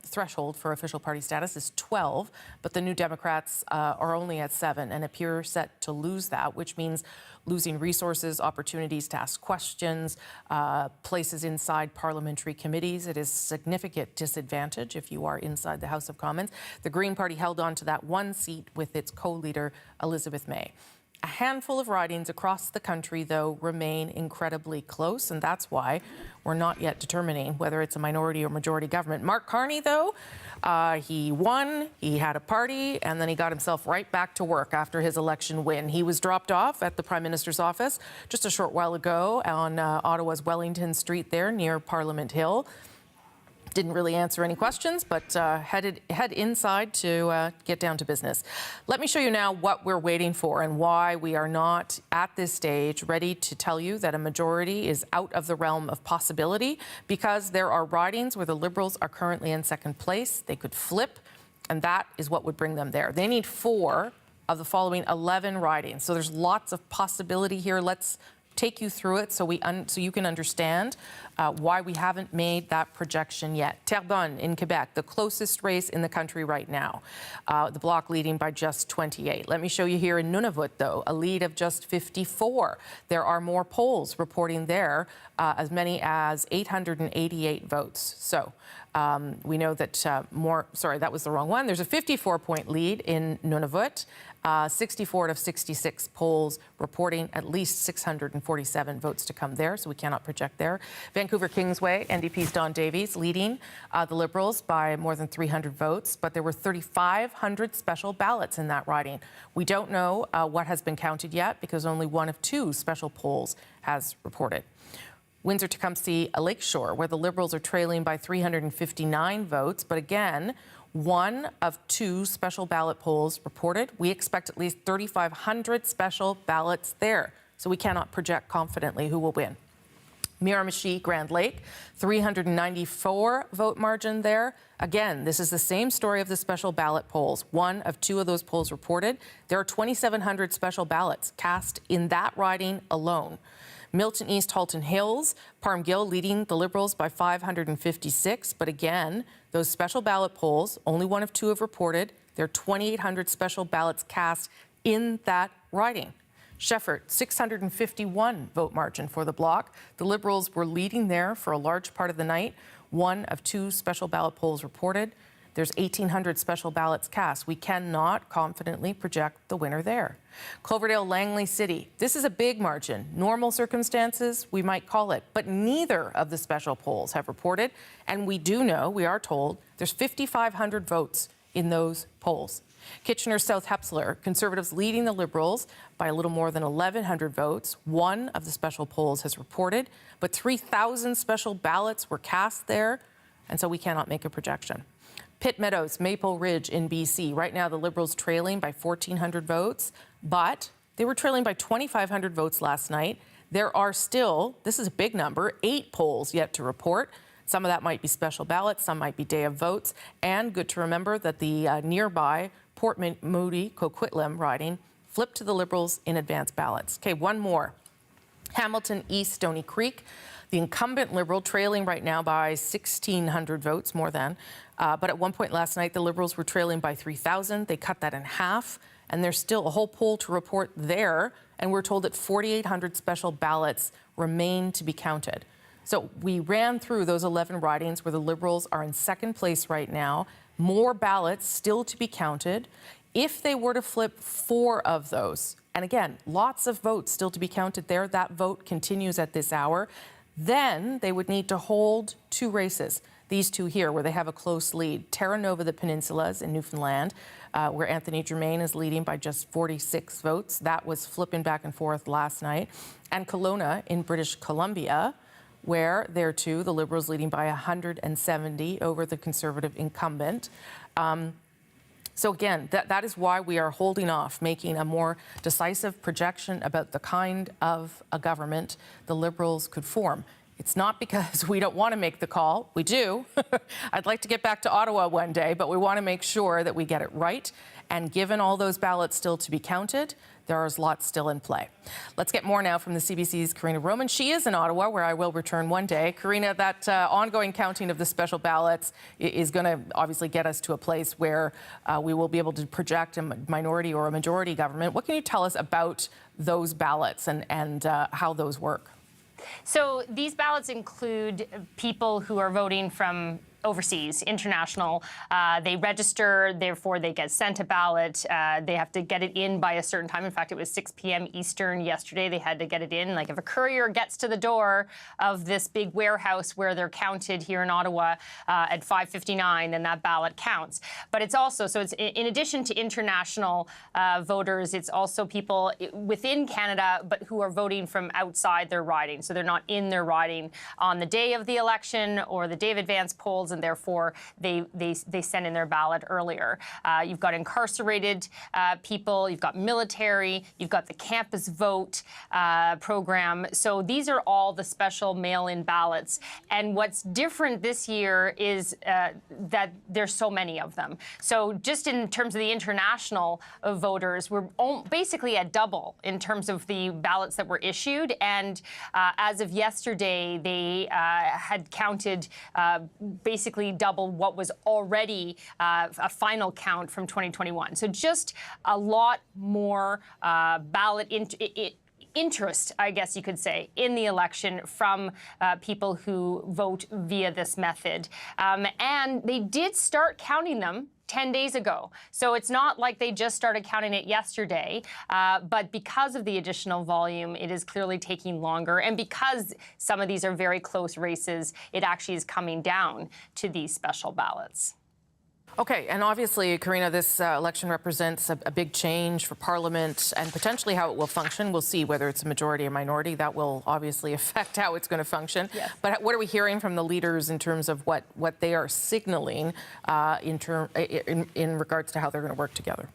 Speaker 12: threshold for official party status is 12, but the New Democrats are only at 7 and appear set to lose that, which means losing resources, opportunities to ask questions, places inside parliamentary committees. It is a significant disadvantage if you are inside the House of Commons. The Green Party held on to that 1 seat with its co-leader, Elizabeth May. A handful of ridings across the country, though, remain incredibly close, and that's why we're not yet determining whether it's a minority or majority government. Mark Carney, though, he won, he had a party, and then he got himself right back to work after his election win. He was dropped off at the Prime Minister's office just a short while ago on Ottawa's Wellington Street there near Parliament Hill. Didn't really answer any questions, but head inside to get down to business. Let me show you now what we're waiting for and why we are not at this stage ready to tell you that a majority is out of the realm of possibility, because there are ridings where the Liberals are currently in second place. They could flip, and that is what would bring them there. They need 4 of the following 11 ridings. So there's lots of possibility here. Let's take you through it so you can understand why we haven't made that projection yet. Terrebonne in Quebec, the closest race in the country right now. The Bloc leading by just 28. Let me show you here in Nunavut, though, a lead of just 54. There are more polls reporting there, as many as 888 votes. So we know that that was the wrong one. There's a 54-point lead in Nunavut. 64 out of 66 polls reporting at least 647 votes to come there, so we cannot project there. Vancouver Kingsway, NDP's Don Davies leading the Liberals by more than 300 votes, but there were 3,500 special ballots in that riding. We don't know what has been counted yet because only 1 of 2 special polls has reported. Windsor-Tecumseh Lakeshore, where the Liberals are trailing by 359 votes, but again, 1 of 2 special ballot polls reported. We expect at least 3,500 special ballots there, so we cannot project confidently who will win. Miramichi, Grand Lake, 394 vote margin there. Again, this is the same story of the special ballot polls. 1 of 2 of those polls reported. There are 2,700 special ballots cast in that riding alone. Milton East, Halton Hills, Parm Gill leading the Liberals by 556. But again, those special ballot polls, only 1 of 2 have reported. There are 2,800 special ballots cast in that riding. Shefford, 651 vote margin for the Bloc. The Liberals were leading there for a large part of the night. 1 of 2 special ballot polls reported. There's 1,800 special ballots cast. We cannot confidently project the winner there. Cloverdale, Langley City. This is a big margin. Normal circumstances, we might call it, but neither of the special polls have reported. And we do know, we are told, there's 5,500 votes in those polls. Kitchener South Hepsler, Conservatives leading the Liberals by a little more than 1,100 votes. 1 of the special polls has reported, but 3,000 special ballots were cast there, and so we cannot make a projection. Pitt Meadows, Maple Ridge in BC. Right now, the Liberals trailing by 1,400 votes, but they were trailing by 2,500 votes last night. There are still, this is a big number, 8 polls yet to report. Some of that might be special ballots, some might be day of votes. And good to remember that the nearby Port Moody, Coquitlam riding flipped to the Liberals in advance ballots. Okay, one more. Hamilton East, Stony Creek. The incumbent Liberal trailing right now by 1,600 votes, more than. But at one point last night, the Liberals were trailing by 3,000. They cut that in half, and there's still a whole poll to report there. And we're told that 4,800 special ballots remain to be counted. So we ran through those 11 ridings where the Liberals are in second place right now. More ballots still to be counted. If they were to flip 4 of those, and again, lots of votes still to be counted there, that vote continues at this hour, then they would need to hold 2 races. These 2 here, where they have a close lead. Terra Nova, the Peninsulas in Newfoundland, where Anthony Germain is leading by just 46 votes. That was flipping back and forth last night. And Kelowna in British Columbia, where there too, the Liberals leading by 170 over the Conservative incumbent. So again, that is why we are holding off making a more decisive projection about the kind of a government the Liberals could form. It's not because we don't want to make the call. We do. I'd like to get back to Ottawa one day, but we want to make sure that we get it right. And given all those ballots still to be counted, there is lots still in play. Let's get more now from the CBC's Karina Roman. She is in Ottawa, where I will return one day. Karina, that ongoing counting of the special ballots is going to obviously get us to a place where we will be able to project a minority or a majority government. What can you tell us about those ballots and how those work?
Speaker 13: So these ballots include people who are voting from overseas, international. They register, therefore they get sent a ballot. They have to get it in by a certain time. In fact, it was 6 p.m. Eastern yesterday. They had to get it in. Like if a courier gets to the door of this big warehouse where they're counted here in Ottawa at 5:59, then that ballot counts. But it's also, so it's in addition to international voters, it's also people within Canada, but who are voting from outside their riding. So they're not in their riding on the day of the election or the day of advance polls, and therefore they send in their ballot earlier. You've got incarcerated people, you've got military, you've got the campus vote program. So these are all the special mail-in ballots. And what's different this year is that there's so many of them. So just in terms of the international voters, we're basically at double in terms of the ballots that were issued. And as of yesterday, they had counted basically double what was already a final count from 2021. So just a lot more ballot interest, I guess you could say, in the election from people who vote via this method. And they did start counting them 10 days ago. So it's not like they just started counting it yesterday, but because of the additional volume, it is clearly taking longer. And because some of these are very close races, it actually is coming down to these special ballots.
Speaker 12: Okay, and obviously, Karina, this election represents a big change for Parliament and potentially how it will function. We'll see whether it's a majority or minority. That will obviously affect how it's going to function. Yes. But what are we hearing from the leaders in terms of what they are signaling in regards to how they're going to work together?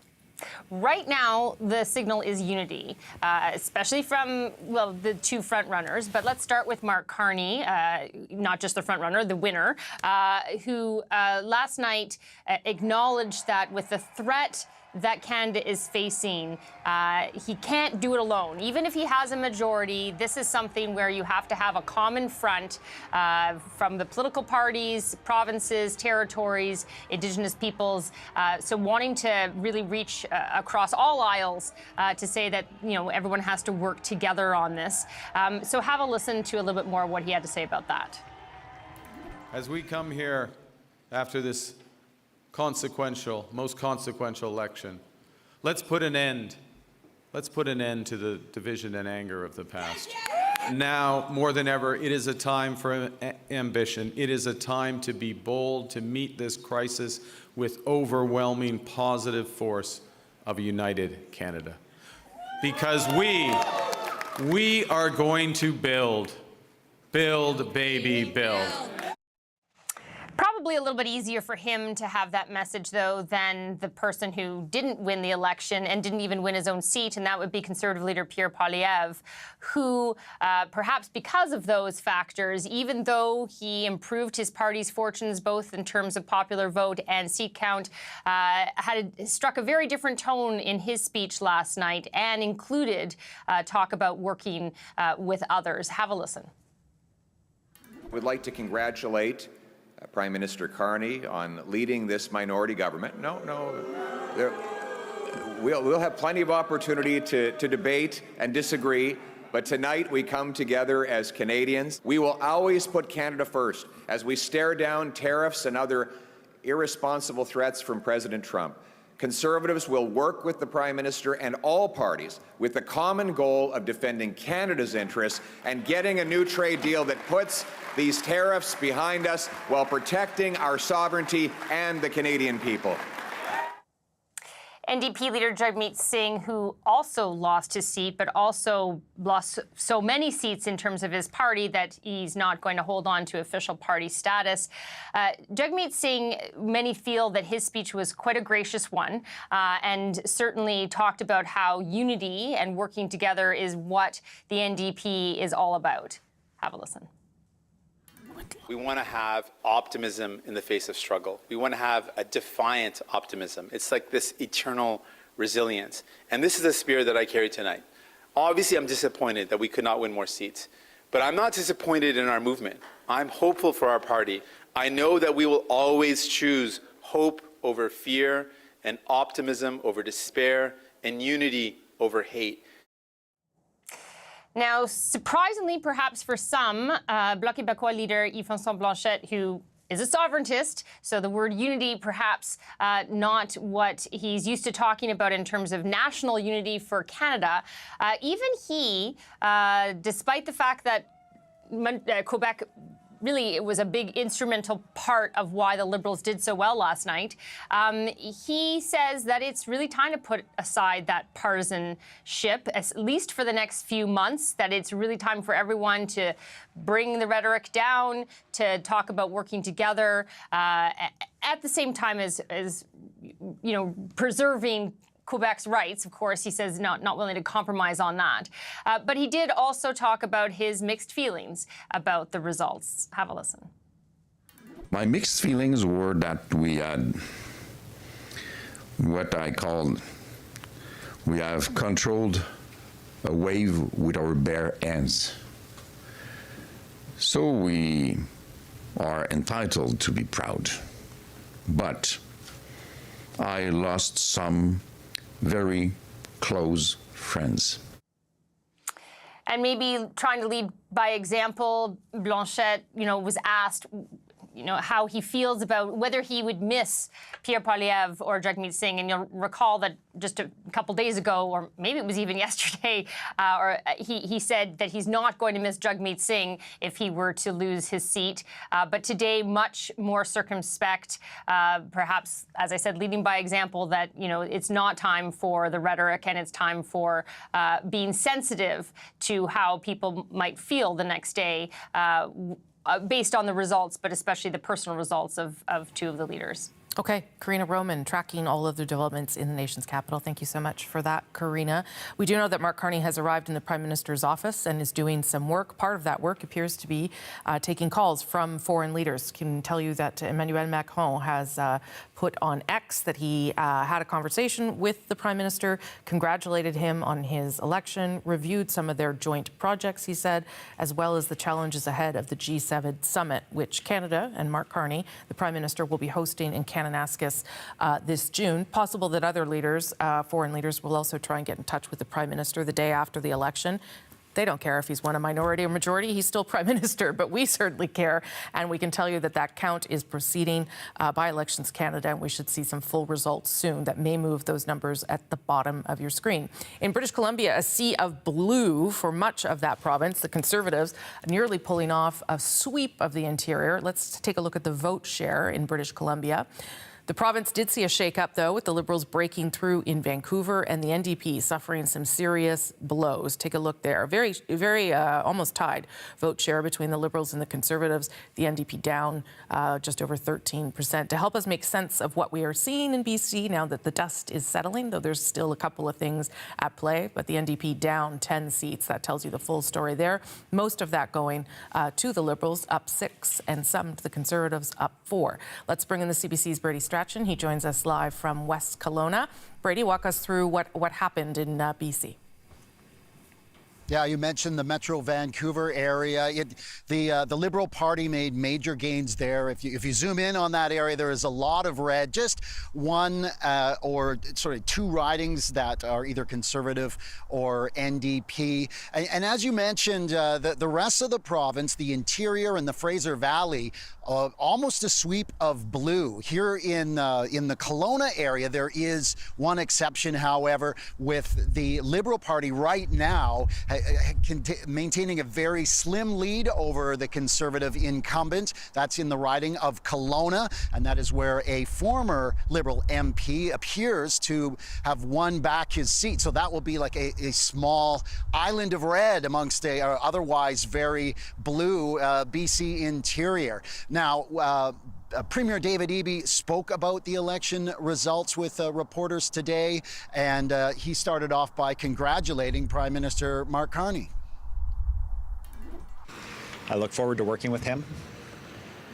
Speaker 13: Right now, the signal is unity, especially from, well, the 2 front runners. But let's start with Mark Carney, not just the front runner, the winner, who last night acknowledged that with the threat that Canada is facing, he can't do it alone. Even if he has a majority, this is something where you have to have a common front from the political parties, provinces, territories, Indigenous peoples. So wanting to really reach across all aisles to say that, you know, everyone has to work together on this. So have a listen to a little bit more of what he had to say about that.
Speaker 3: As we come here after this most consequential election, let's put an end to the division and anger of the past. Now, more than ever, it is a time for ambition. It is a time to be bold, to meet this crisis with overwhelming positive force of a united Canada. Because we are going to build, baby, build.
Speaker 13: Probably probably a little bit easier for him to have that message, though, than the person who didn't win the election and didn't even win his own seat, and that would be Conservative leader Pierre Poilievre, who, perhaps because of those factors, even though he improved his party's fortunes both in terms of popular vote and seat count, struck a very different tone in his speech last night and included talk about working with others. Have a listen.
Speaker 22: We'd like to congratulate Prime Minister Carney on leading this minority government. We'll have plenty of opportunity to debate and disagree, but tonight we come together as Canadians. We will always put Canada first as we stare down tariffs and other irresponsible threats from President Trump. Conservatives will work with the Prime Minister and all parties with the common goal of defending Canada's interests and getting a new trade deal that puts these tariffs behind us while protecting our sovereignty and the Canadian people.
Speaker 13: NDP leader Jagmeet Singh, who also lost his seat, but also lost so many seats in terms of his party that he's not going to hold on to official party status. Jagmeet Singh, many feel that his speech was quite a gracious one, and certainly talked about how unity and working together is what the NDP is all about. Have a listen.
Speaker 4: We want to have optimism in the face of struggle. We want to have a defiant optimism. It's like this eternal resilience. And this is the spirit that I carry tonight. Obviously, I'm disappointed that we could not win more seats. But I'm not disappointed in our movement. I'm hopeful for our party. I know that we will always choose hope over fear and optimism over despair and unity over hate.
Speaker 13: Now, surprisingly, perhaps for some, Bloc Québécois leader Yves-François Blanchet, who is a sovereigntist, so the word unity perhaps not what he's used to talking about in terms of national unity for Canada, even he, despite the fact that Quebec really, it was a big instrumental part of why the Liberals did so well last night. He says that it's really time to put aside that partisanship, at least for the next few months, that it's really time for everyone to bring the rhetoric down, to talk about working together, at the same time as preserving Quebec's rights. Of course, he says not willing to compromise on that. But he did also talk about his mixed feelings about the results. Have a listen.
Speaker 16: My mixed feelings were that we had what I call, we have controlled a wave with our bare hands. So we are entitled to be proud. But I lost some very close friends.
Speaker 13: And maybe trying to lead by example, Blanchet, was asked, how he feels about whether he would miss Pierre Poilievre or Jagmeet Singh. And you'll recall that just a couple days ago, or maybe it was even yesterday, he said that he's not going to miss Jagmeet Singh if he were to lose his seat. But today, much more circumspect, perhaps, as I said, leading by example that, it's not time for the rhetoric and it's time for being sensitive to how people might feel the next day, based on the results, but especially the personal results of two of the leaders.
Speaker 12: Okay, Karina Roman, tracking all of the developments in the nation's capital. Thank you so much for that, Karina. We do know that Mark Carney has arrived in the Prime Minister's office and is doing some work. Part of that work appears to be taking calls from foreign leaders. Can tell you that Emmanuel Macron has put on X that he had a conversation with the Prime Minister, congratulated him on his election, reviewed some of their joint projects, he said, as well as the challenges ahead of the G7 summit, which Canada and Mark Carney, the Prime Minister, will be hosting in Kananaskis this June. Possible that other leaders, foreign leaders, will also try and get in touch with the Prime Minister the day after the election. They don't care if he's won a minority or majority. He's still Prime Minister, but we certainly care. And we can tell you that that count is proceeding by Elections Canada, and we should see some full results soon that may move those numbers at the bottom of your screen. In British Columbia, a sea of blue for much of that province. The Conservatives nearly pulling off a sweep of the interior. Let's take a look at the vote share in British Columbia. The province did see a shake-up, though, with the Liberals breaking through in Vancouver and the NDP suffering some serious blows. Take a look there. Very almost tied vote share between the Liberals and the Conservatives. The NDP down just over 13%. To help us make sense of what we are seeing in BC now that the dust is settling, though there's still a couple of things at play, but the NDP down 10 seats. That tells you the full story there. Most of that going to the Liberals, up 6, and some to the Conservatives, up 4. Let's bring in the CBC's Brady Strachan. He joins us live from West Kelowna. Brady, walk us through what happened in BC.
Speaker 6: Yeah, you mentioned the Metro Vancouver area. The Liberal Party made major gains there. If you zoom in on that area, there is a lot of red. Just one or sort of 2 ridings that are either Conservative or NDP. And as you mentioned, the rest of the province, the interior and the Fraser Valley, almost a sweep of blue. Here in the Kelowna area, there is one exception, however, with the Liberal Party right now maintaining a very slim lead over the Conservative incumbent. That's in the riding of Kelowna, and that is where a former Liberal MP appears to have won back his seat. So that will be like a small island of red amongst a otherwise very blue BC interior. Now, Premier David Eby spoke about the election results with reporters today, and he started off by congratulating Prime Minister Mark Carney.
Speaker 1: I look forward to working with him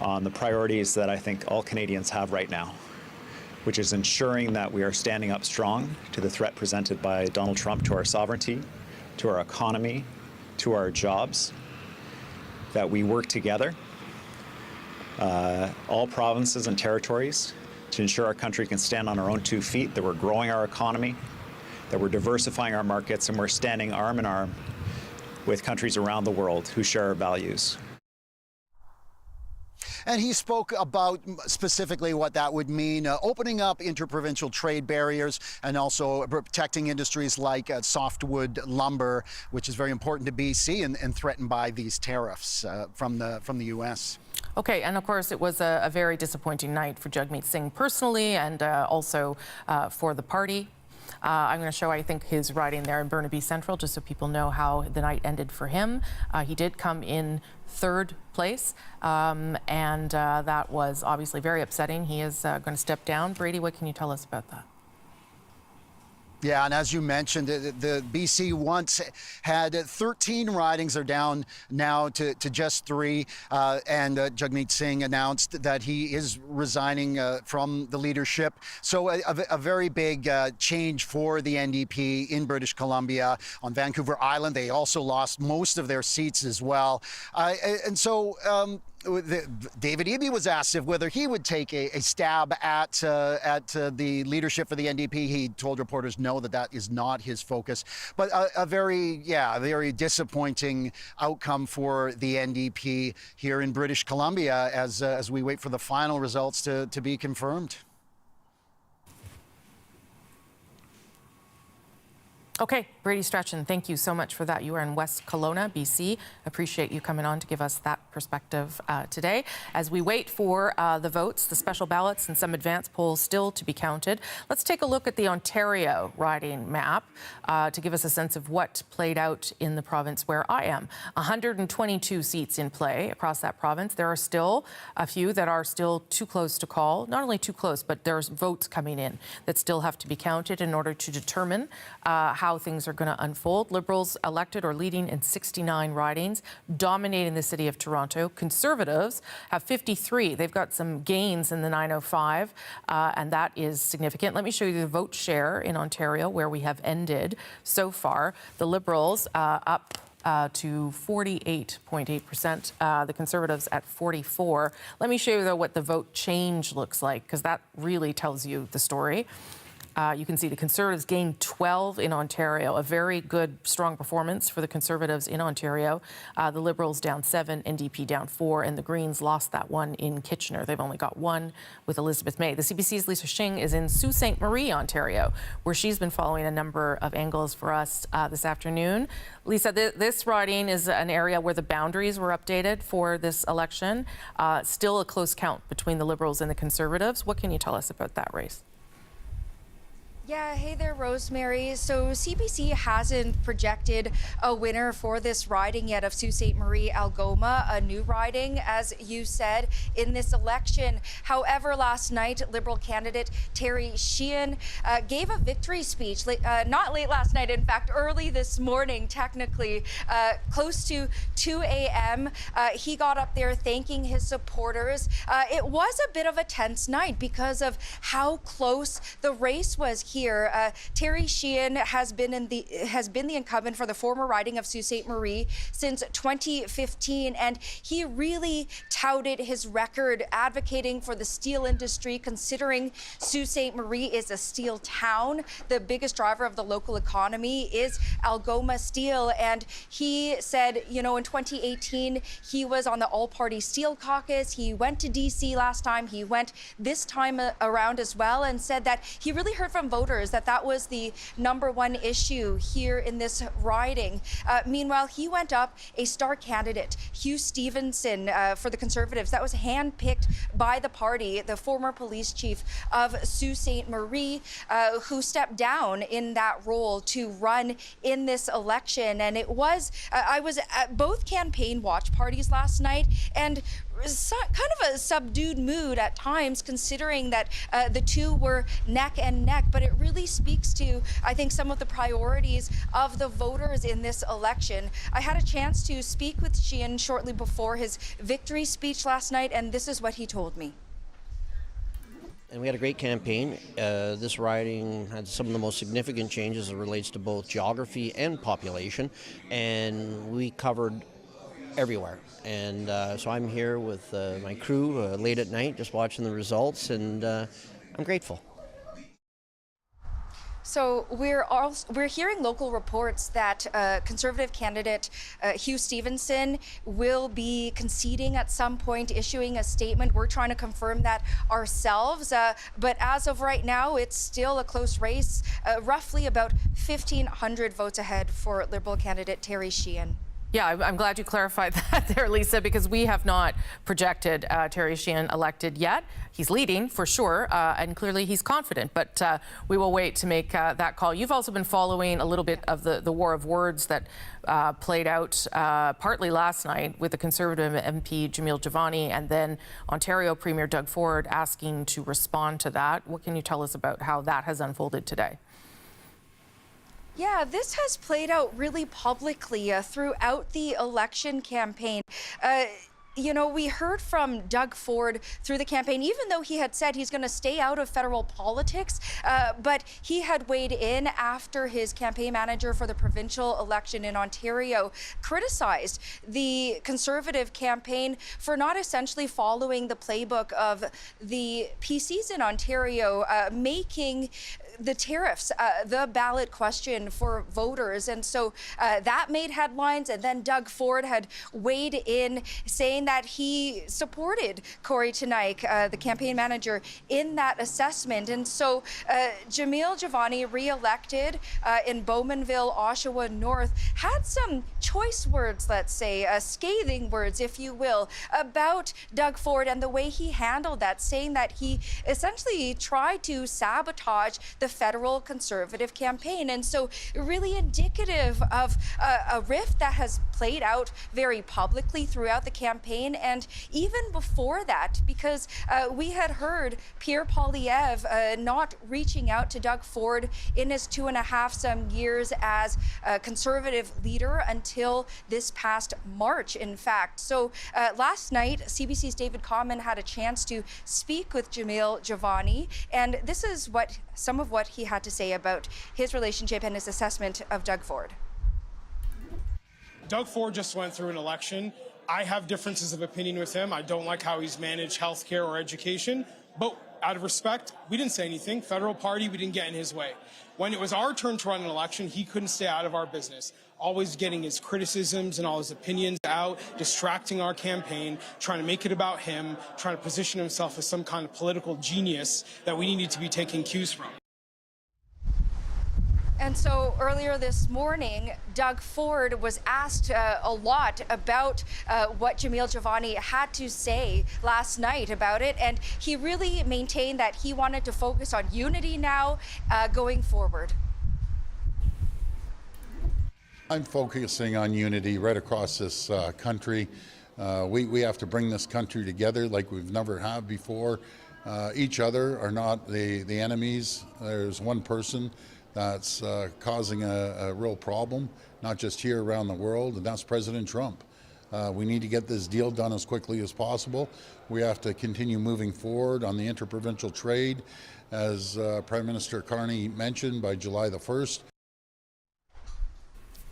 Speaker 1: on the priorities that I think all Canadians have right now, which is ensuring that we are standing up strong to the threat presented by Donald Trump to our sovereignty, to our economy, to our jobs, that we work together, all provinces and territories, to ensure our country can stand on our own 2 feet, that we're growing our economy, that we're diversifying our markets, and we're standing arm in arm with countries around the world who share our values.
Speaker 6: And he spoke about specifically what that would mean, opening up interprovincial trade barriers and also protecting industries like softwood lumber, which is very important to BC and threatened by these tariffs from the U.S.
Speaker 12: Okay, and of course it was a very disappointing night for Jagmeet Singh personally and also for the party. I'm going to show, I think, his riding there in Burnaby Central, just so people know how the night ended for him. He did come in 3rd place, and that was obviously very upsetting. He is going to step down. Brady, what can you tell us about that?
Speaker 6: Yeah, and as you mentioned, the BC once had 13 ridings. They're down now to just 3. And Jagmeet Singh announced that he is resigning from the leadership. So a very big change for the NDP in British Columbia. On Vancouver Island, they also lost most of their seats as well. And so David Eby was asked whether he would take a stab at the leadership for the NDP. He told reporters no, that is not his focus. But a very disappointing outcome for the NDP here in British Columbia as we wait for the final results to be confirmed.
Speaker 12: Okay, Brady Strachan, thank you so much for that. You are in West Kelowna, BC. Appreciate you coming on to give us that perspective today. As we wait for the votes, the special ballots, and some advance polls still to be counted, let's take a look at the Ontario riding map to give us a sense of what played out in the province where I am. 122 seats in play across that province. There are still a few that are still too close to call. Not only too close, but there's votes coming in that still have to be counted in order to determine how things are going to unfold. Liberals elected or leading in 69 ridings, dominating the city of Toronto. Conservatives have 53. They've got some gains in the 905, and that is significant. Let me show you the vote share in Ontario, where we have ended so far. The Liberals up to 48.8%, the Conservatives at 44%. Let me show you, though, what the vote change looks like, because that really tells you the story. You can see the Conservatives gained 12 in Ontario, a very good, strong performance for the Conservatives in Ontario. The Liberals down 7, NDP down 4, and the Greens lost that one in Kitchener. They've only got 1 with Elizabeth May. The CBC's Lisa Shing is in Sault Ste. Marie, Ontario, where she's been following a number of angles for us this afternoon. Lisa, this riding is an area where the boundaries were updated for this election. Still a close count between the Liberals and the Conservatives. What can you tell us about that race?
Speaker 17: Yeah, hey there, Rosemary. So CBC hasn't projected a winner for this riding yet of Sault Ste. Marie Algoma, a new riding, as you said, in this election. However, last night, Liberal candidate Terry Sheehan gave a victory speech, not late last night, in fact, early this morning, technically, close to 2 a.m. He got up there thanking his supporters. It was a bit of a tense night because of how close the race was here. Terry Sheehan has been the incumbent for the former riding of Sault Ste. Marie since 2015, and he really touted his record advocating for the steel industry, considering Sault Ste. Marie is a steel town. The biggest driver of the local economy is Algoma Steel, and he said, you know, in 2018 he was on the all-party steel caucus. He went to DC last time. He went this time around as well, and said that he really heard from voters that was the #1 issue here in this riding. Meanwhile, he went up a star candidate, Hugh Stevenson, for the Conservatives. That was handpicked by the party, the former police chief of Sault Ste. Marie, who stepped down in that role to run in this election. And it was, I was at both campaign watch parties last night, and kind of a subdued mood at times, considering that the two were neck and neck. But it really speaks to, I think, some of the priorities of the voters in this election. I had a chance to speak with Sheehan shortly before his victory speech last night, and this is what he told me.
Speaker 18: And we had a great campaign. This riding had some of the most significant changes as it relates to both geography and population, and we covered everywhere. And so I'm here with my crew late at night just watching the results, and I'm grateful.
Speaker 17: So we're hearing local reports that Conservative candidate Hugh Stevenson will be conceding at some point, issuing a statement. We're trying to confirm that ourselves, but as of right now, it's still a close race, roughly about 1,500 votes ahead for Liberal candidate Terry Sheehan.
Speaker 12: Yeah, I'm glad you clarified that there, Lisa, because we have not projected Terry Sheehan elected yet. He's leading for sure, and clearly he's confident, but we will wait to make that call. You've also been following a little bit of the war of words that played out partly last night with the Conservative MP Jamil Javani, and then Ontario Premier Doug Ford asking to respond to that. What can you tell us about how that has unfolded today?
Speaker 17: Yeah, this has played out really publicly throughout the election campaign. You know, we heard from Doug Ford through the campaign, even though he had said he's going to stay out of federal politics, but he had weighed in after his campaign manager for the provincial election in Ontario criticized the Conservative campaign for not essentially following the playbook of the PCs in Ontario, making the tariffs the ballot question for voters. And so that made headlines. And then Doug Ford had weighed in, saying that he supported Corey Teneycke, the campaign manager, in that assessment. And so Jamil Javani, re-elected in Bowmanville, Oshawa North, had some choice words, let's say, scathing words, if you will, about Doug Ford and the way he handled that, saying that he essentially tried to sabotage the federal Conservative campaign. And so really indicative of a rift that has played out very publicly throughout the campaign, and even before that, because we had heard Pierre Poilievre not reaching out to Doug Ford in his 2.5 years as a Conservative leader until this past March, in fact. So last night, CBC's David Common had a chance to speak with Jamil Javani, and this is some of what he had to say about his relationship and his assessment of Doug Ford.
Speaker 23: Doug Ford just went through an election. I have differences of opinion with him. I don't like how he's managed healthcare or education, but out of respect, we didn't say anything. Federal party, we didn't get in his way. When it was our turn to run an election, he couldn't stay out of our business, always getting his criticisms and all his opinions out, distracting our campaign, trying to make it about him, trying to position himself as some kind of political genius that we needed to be taking cues from.
Speaker 17: And so earlier this morning, Doug Ford was asked a lot about what Jamil Jivani had to say last night about it. And he really maintained that he wanted to focus on unity now going forward.
Speaker 10: I'm focusing on unity right across this country. We have to bring this country together like we've never have before. Each other are not the enemies. There's one person that's causing a real problem, not just here around the world, and that's President Trump. We need to get this deal done as quickly as possible. We have to continue moving forward on the interprovincial trade, as Prime Minister Carney mentioned, by July the 1st.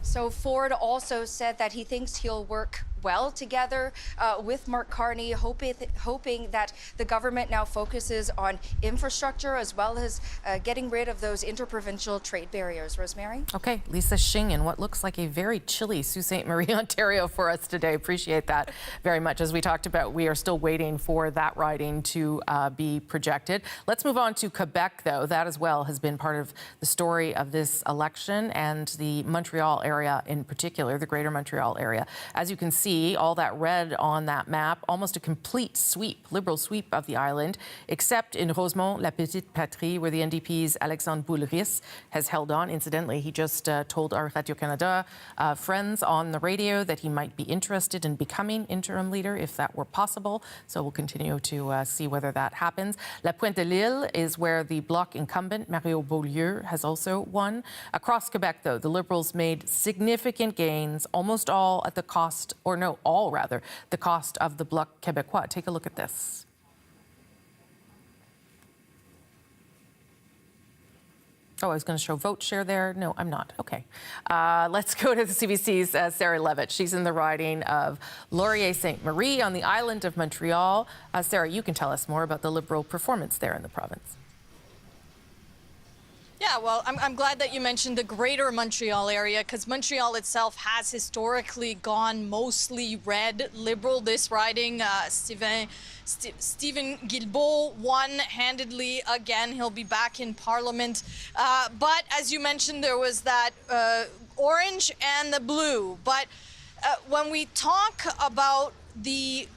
Speaker 17: So Ford also said that he thinks he'll work well together with Mark Carney, hoping that the government now focuses on infrastructure as well as getting rid of those interprovincial trade barriers. Rosemary?
Speaker 12: Okay, Lisa Shing in what looks like a very chilly Sault Ste. Marie, Ontario for us today. Appreciate that very much. As we talked about, we are still waiting for that riding to be projected. Let's move on to Quebec, though. That as well has been part of the story of this election and the Montreal area in particular, the greater Montreal area. As you can see, all that red on that map, almost a complete sweep, Liberal sweep of the island, except in Rosemont, La Petite Patrie, where the NDP's Alexandre Boulris has held on. Incidentally, he just told our Radio-Canada friends on the radio that he might be interested in becoming interim leader if that were possible. So we'll continue to see whether that happens. La Pointe-de-l'Île is where the Bloc incumbent, Mario Beaulieu, has also won. Across Quebec, though, the Liberals made significant gains, almost all at the cost, or no, all rather, the cost of the Bloc Québécois. Take a look at this. Oh, I was going to show vote share there. No, I'm not. Okay. Let's go to the CBC's Sarah Levitt. She's in the riding of Laurier-Sainte-Marie on the island of Montreal. Sarah, you can tell us more about the Liberal performance there in the province.
Speaker 19: Yeah, well, I'm glad that you mentioned the greater Montreal area, because Montreal itself has historically gone mostly red Liberal. This riding, Stephen Guilbeault won handedly again. He'll be back in Parliament. But as you mentioned, there was that orange and the blue. But when we talk about the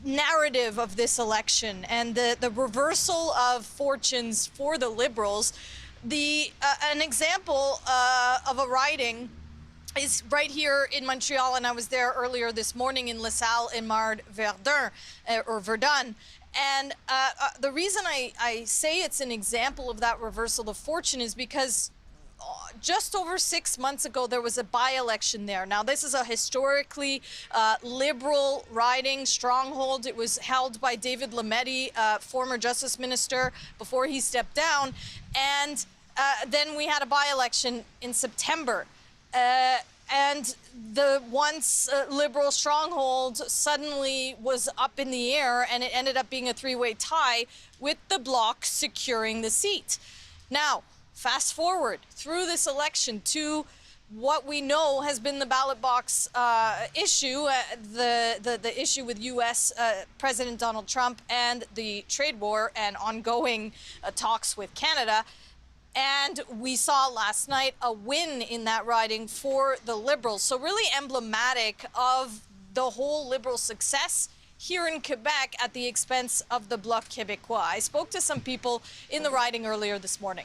Speaker 19: narrative of this election and the reversal of fortunes for the Liberals, an example of a riding is right here in Montreal, and I was there earlier this morning in LaSalle in Verdun. And the reason I say it's an example of that reversal of fortune is because just over 6 months ago, there was a by-election there. Now, this is a historically Liberal riding stronghold. It was held by David Lametti, former Justice Minister, before he stepped down. And then we had a by-election in September. And the once Liberal stronghold suddenly was up in the air, and it ended up being a three-way tie with the Bloc securing the seat. Now, fast forward through this election to what we know has been the ballot box issue, the issue with U.S. President Donald Trump and the trade war and ongoing talks with Canada. And we saw last night a win in that riding for the Liberals. So really emblematic of the whole Liberal success here in Quebec at the expense of the Bloc Québécois. I spoke to some people in the riding earlier this morning.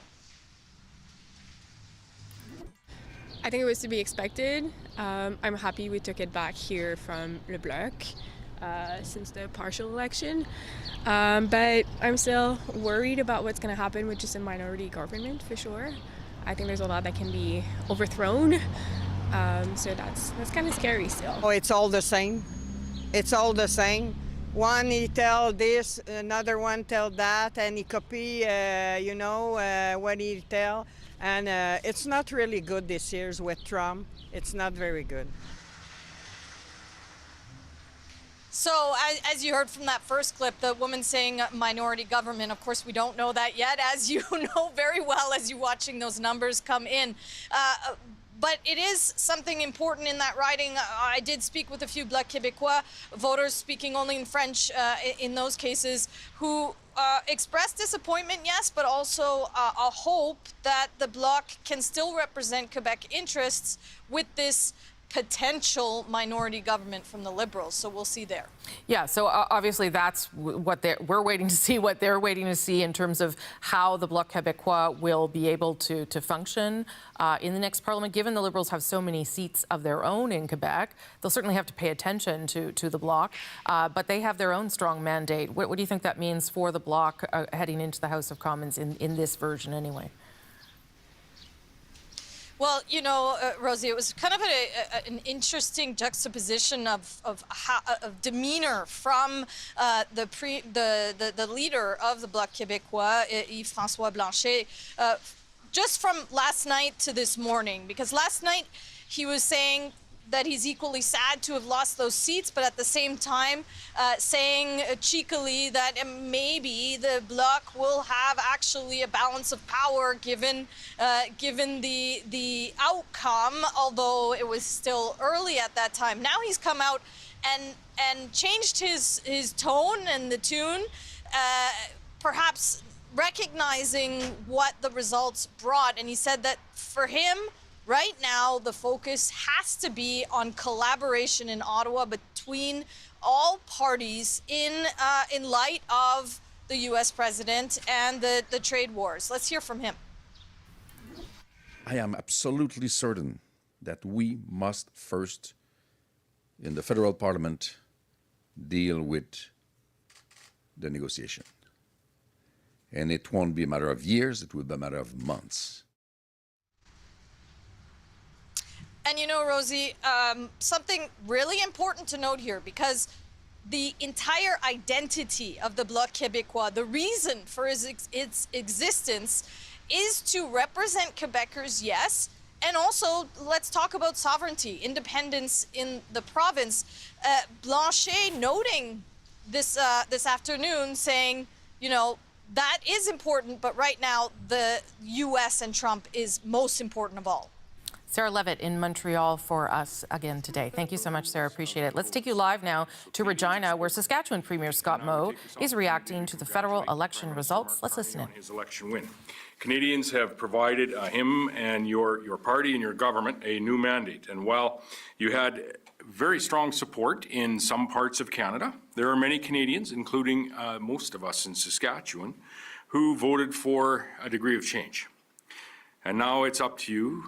Speaker 20: I think it was to be expected. I'm happy we took it back here from Le Bloc since the partial election. But I'm still worried about what's going to happen with just a minority government, for sure. I think there's a lot that can be overthrown. So that's kind of scary still.
Speaker 24: Oh, it's all the same. It's all the same. One, he tell this, another one tell that, and he copy, what he tell. And it's not really good this year with Trump. It's not very good.
Speaker 19: So as you heard from that first clip, the woman saying minority government, of course, we don't know that yet, as you know very well as you're watching those numbers come in. But it is something important in that riding. I did speak with a few Bloc Québécois voters speaking only in French in those cases who expressed disappointment, yes, but also a hope that the Bloc can still represent Quebec interests with this potential minority government from the Liberals. So we'll see there.
Speaker 12: Yeah, so obviously that's what we're waiting to see, what they're waiting to see in terms of how the Bloc Québécois will be able to function in the next parliament. Given the Liberals have so many seats of their own in Quebec, they'll certainly have to pay attention to the Bloc, but they have their own strong mandate. What do you think that means for the Bloc heading into the House of Commons in this version anyway?
Speaker 19: Well, you know, Rosie, it was kind of an interesting juxtaposition of demeanor from the leader of the Bloc Québécois, Yves-François Blanchet, just from last night to this morning. Because last night he was saying that he's equally sad to have lost those seats, but at the same time saying cheekily that maybe the Bloc will have actually a balance of power given the outcome, although it was still early at that time. Now he's come out and changed his tone and the tune, perhaps recognizing what the results brought. And he said that for him, right now, the focus has to be on collaboration in Ottawa between all parties in light of the U.S. president and the trade wars. Let's hear from him.
Speaker 16: I am absolutely certain that we must first, in the federal parliament, deal with the negotiation. And it won't be a matter of years, it will be a matter of months.
Speaker 19: And you know, Rosie, something really important to note here, because the entire identity of the Bloc Québécois, the reason for its existence, is to represent Quebecers, yes, and also let's talk about sovereignty, independence in the province. Blanchet noting this afternoon, saying, you know, that is important, but right now the U.S. and Trump is most important of all.
Speaker 12: Sarah Levitt in Montreal for us again today. Thank you so much, Sarah. Appreciate it. Let's take you live now to Regina, where Saskatchewan Premier Scott Moe is reacting to the federal election results. Let's listen in.
Speaker 2: His election win. Canadians have provided him and your party and your government a new mandate. And while you had very strong support in some parts of Canada, there are many Canadians, including most of us in Saskatchewan, who voted for a degree of change. And now it's up to you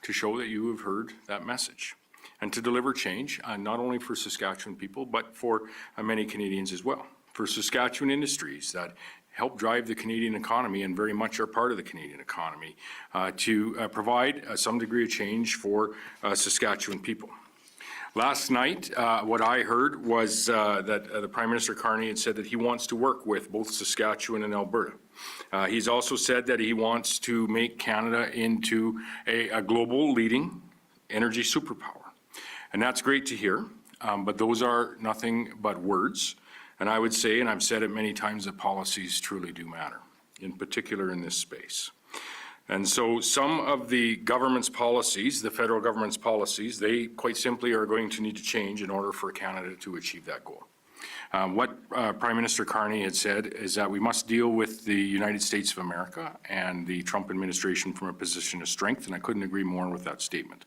Speaker 2: to show that you have heard that message and to deliver change, not only for Saskatchewan people, but for many Canadians as well. For Saskatchewan industries that help drive the Canadian economy and very much are part of the Canadian economy, to provide some degree of change for Saskatchewan people. Last night, what I heard was that the Prime Minister Carney had said that he wants to work with both Saskatchewan and Alberta. He's also said that he wants to make Canada into a global leading energy superpower. And that's great to hear, but those are nothing but words. And I would say, and I've said it many times, that policies truly do matter, in particular in this space. And so some of the government's policies, the federal government's policies, they quite simply are going to need to change in order for Canada to achieve that goal. What Prime Minister Carney had said is that we must deal with the United States of America and the Trump administration from a position of strength, and I couldn't agree more with that statement.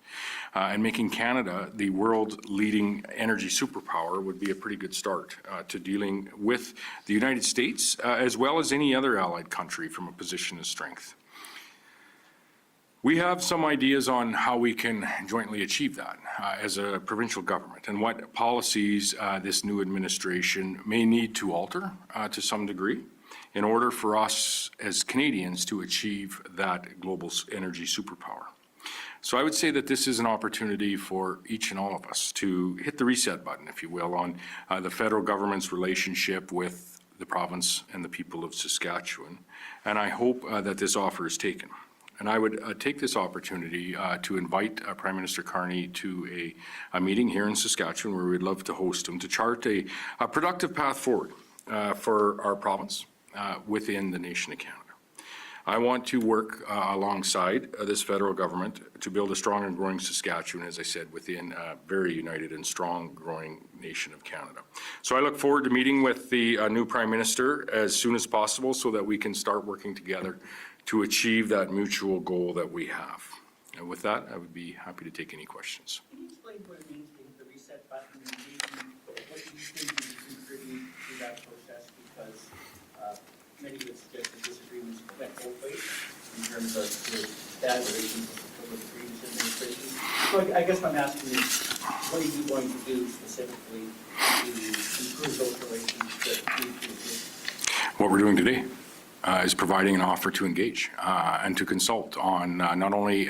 Speaker 2: And making Canada the world-leading energy superpower would be a pretty good start to dealing with the United States, as well as any other allied country from a position of strength. We have some ideas on how we can jointly achieve that as a provincial government and what policies this new administration may need to alter to some degree in order for us as Canadians to achieve that global energy superpower. So I would say that this is an opportunity for each and all of us to hit the reset button, if you will, on the federal government's relationship with the province and the people of Saskatchewan. And I hope that this offer is taken. And I would take this opportunity to invite Prime Minister Carney to a meeting here in Saskatchewan where we'd love to host him to chart a productive path forward for our province within the nation of Canada. I want to work alongside this federal government to build a strong and growing Saskatchewan, as I said, within a very united and strong growing nation of Canada. So I look forward to meeting with the new Prime Minister as soon as possible so that we can start working together to achieve that mutual goal that we have. And with that, I would be happy to take any questions.
Speaker 7: Can you explain what it means to hit the reset button and what you think you can contribute to that process? Because many would suggest that disagreements went both ways in terms of the bad relations with the previous administration. So I guess what I'm asking is, what are you going to do specifically to improve those relations that need to exist?
Speaker 2: What we're doing today is providing an offer to engage and to consult on not only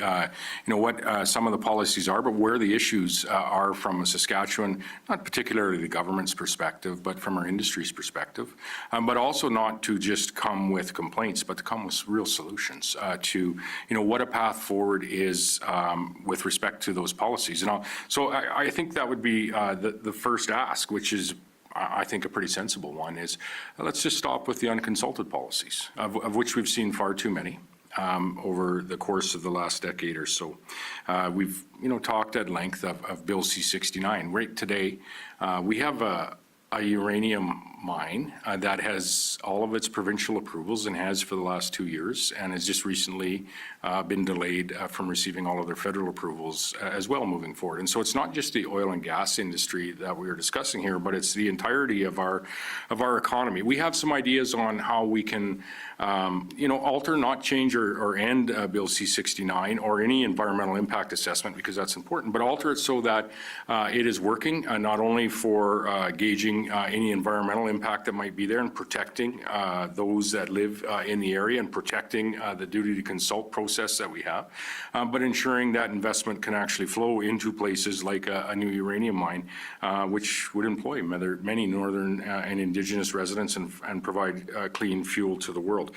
Speaker 2: what some of the policies are, but where the issues are from a Saskatchewan, not particularly the government's perspective, but from our industry's perspective, but also not to just come with complaints, but to come with real solutions to what a path forward is with respect to those policies. And so I think that would be the first ask, which is I think a pretty sensible one, is let's just stop with the unconsulted policies, of which we've seen far too many over the course of the last decade or so. We've talked at length of Bill C-69. Right today, we have a uranium mine that has all of its provincial approvals and has for the last 2 years, and has just recently been delayed from receiving all of their federal approvals as well moving forward. And so it's not just the oil and gas industry that we are discussing here, but it's the entirety of our economy. We have some ideas on how we can alter, not change or end Bill C-69 or any environmental impact assessment, because that's important, but alter it so that it is working not only for gauging any environmental impact that might be there and protecting those that live in the area and protecting the duty to consult process that we have, but ensuring that investment can actually flow into places like a new uranium mine, which would employ many northern and Indigenous residents and provide clean fuel to the world.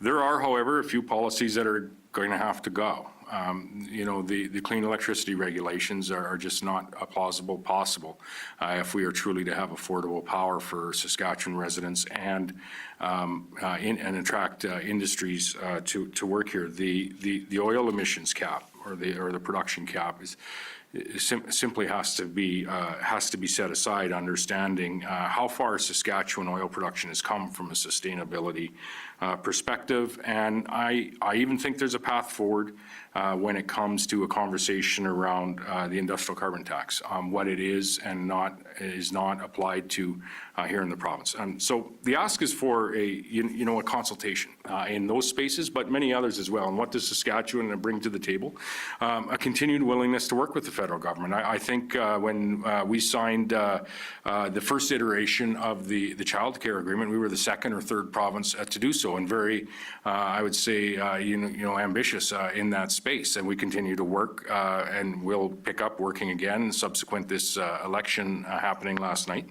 Speaker 2: There are, however, a few policies that are going to have to go. The clean electricity regulations are just not possible if we are truly to have affordable power for Saskatchewan residents and attract industries to work here. The oil emissions cap or the production cap simply has to be set aside, understanding how far Saskatchewan oil production has come from a sustainability perspective. And I even think there's a path forward when it comes to a conversation around the industrial carbon tax, what it is and is not applied to here in the province. And so the ask is for a consultation in those spaces, but many others as well. And what does Saskatchewan bring to the table? A continued willingness to work with the federal government. I think when we signed the first iteration of the child care agreement, we were the second or third province to do so, and very, I would say, ambitious in that space. And we continue to work, and we'll pick up working again subsequent this election happening last night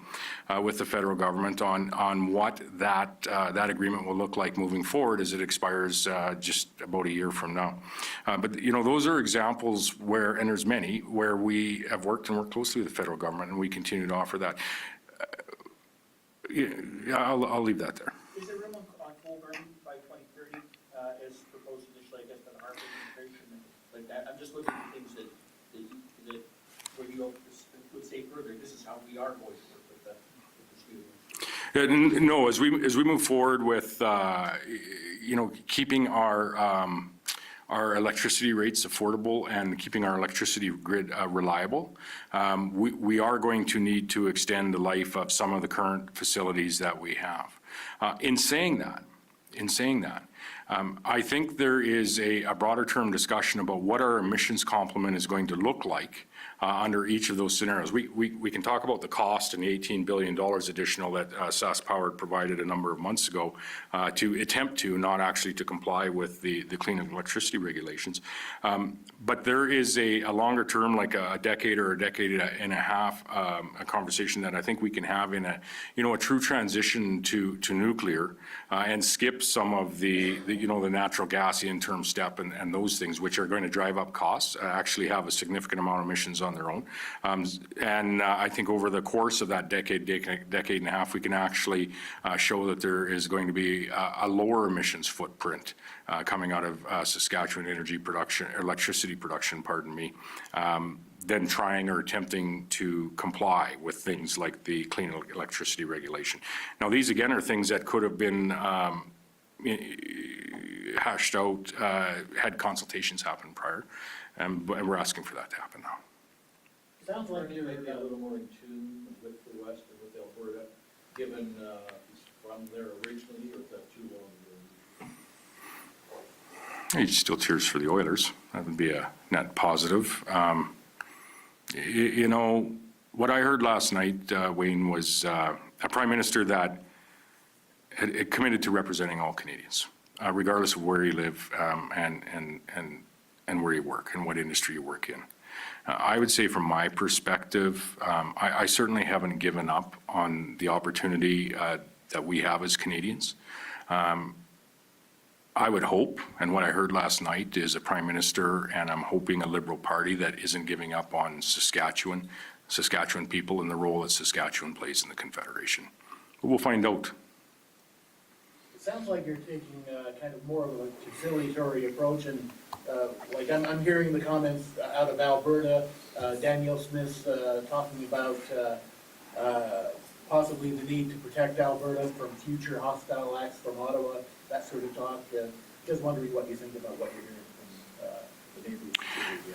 Speaker 2: with the federal government on what that agreement will look like moving forward as it expires just about a year from now. But those are examples where, and there's many, where we have worked closely with the federal government, and we continue to offer that. I'll leave that there.
Speaker 7: Is there room on coal burning by 2030 as proposed initially, I guess, by the Harper administration? Like that, I'm just looking at things that where you would say further, this is how we are going to work with the students.
Speaker 2: No, as we move forward with keeping our electricity rates affordable and keeping our electricity grid reliable, we are going to need to extend the life of some of the current facilities that we have. In saying that, I think there is a broader term discussion about what our emissions complement is going to look like under each of those scenarios. We can talk about the cost and the $18 billion additional that SaskPower provided a number of months ago to attempt to, not actually to comply with the clean electricity regulations. But there is a longer term, like a decade or a decade and a half, a conversation that I think we can have in a true transition to nuclear and skip some of the the natural gas interim step and those things, which are going to drive up costs, actually have a significant amount of emissions on their own. And I think over the course of that decade and a half, we can actually show that there is going to be a lower emissions footprint coming out of Saskatchewan electricity production, than trying or attempting to comply with things like the clean electricity regulation. Now, these again are things that could have been hashed out had consultations happened prior, and we're asking for that to happen now.
Speaker 7: Sounds like you may be a little more in tune with the West and with Alberta, given from there originally, or is that too long ago?
Speaker 2: You still cheers for the Oilers. That would be a net positive. What I heard last night, Wayne, was a Prime Minister that had committed to representing all Canadians, regardless of where you live and where you work and what industry you work in. I would say from my perspective, I certainly haven't given up on the opportunity that we have as Canadians. I would hope, and what I heard last night is a Prime Minister, and I'm hoping a Liberal Party that isn't giving up on Saskatchewan people and the role that Saskatchewan plays in the Confederation. But we'll find out.
Speaker 7: It sounds like you're taking kind of more of a conciliatory approach, and like I'm hearing the comments out of Alberta, Danielle Smith talking about possibly the need to protect Alberta from future hostile acts from Ottawa, that sort of talk. Just wondering what you think about what you're hearing from the neighbors.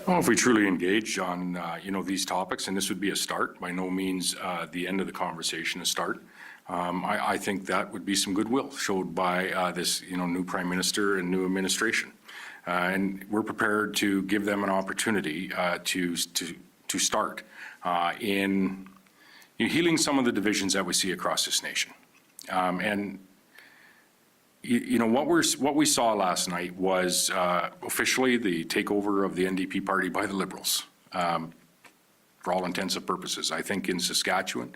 Speaker 2: Well, if we truly engage on these topics, and this would be a start, by no means the end of the conversation, a start. I think that would be some goodwill showed by this new Prime Minister and new administration, and we're prepared to give them an opportunity to start in healing some of the divisions that we see across this nation. And what we saw last night was officially the takeover of the NDP party by the Liberals, for all intents and purposes. I think in Saskatchewan,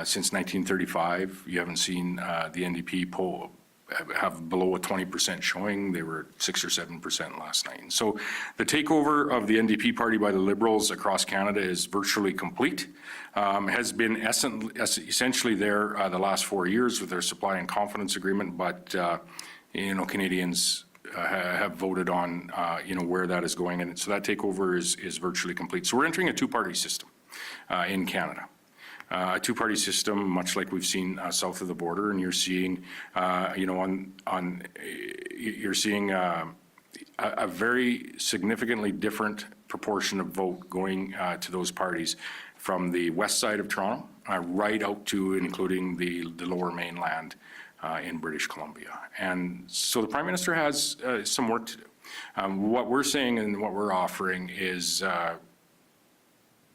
Speaker 2: since 1935, you haven't seen the NDP poll have below a 20% showing. They were 6 or 7% last night. And so the takeover of the NDP party by the Liberals across Canada is virtually complete. Has been essentially there the last 4 years with their supply and confidence agreement, but Canadians have voted on where that is going, and so that takeover is virtually complete. So we're entering a two-party system in Canada. A two-party system, much like we've seen south of the border, and you're seeing, you're seeing a very significantly different proportion of vote going to those parties from the west side of Toronto right out to and including the lower mainland in British Columbia. And so the Prime Minister has some work to do. What we're saying and what we're offering is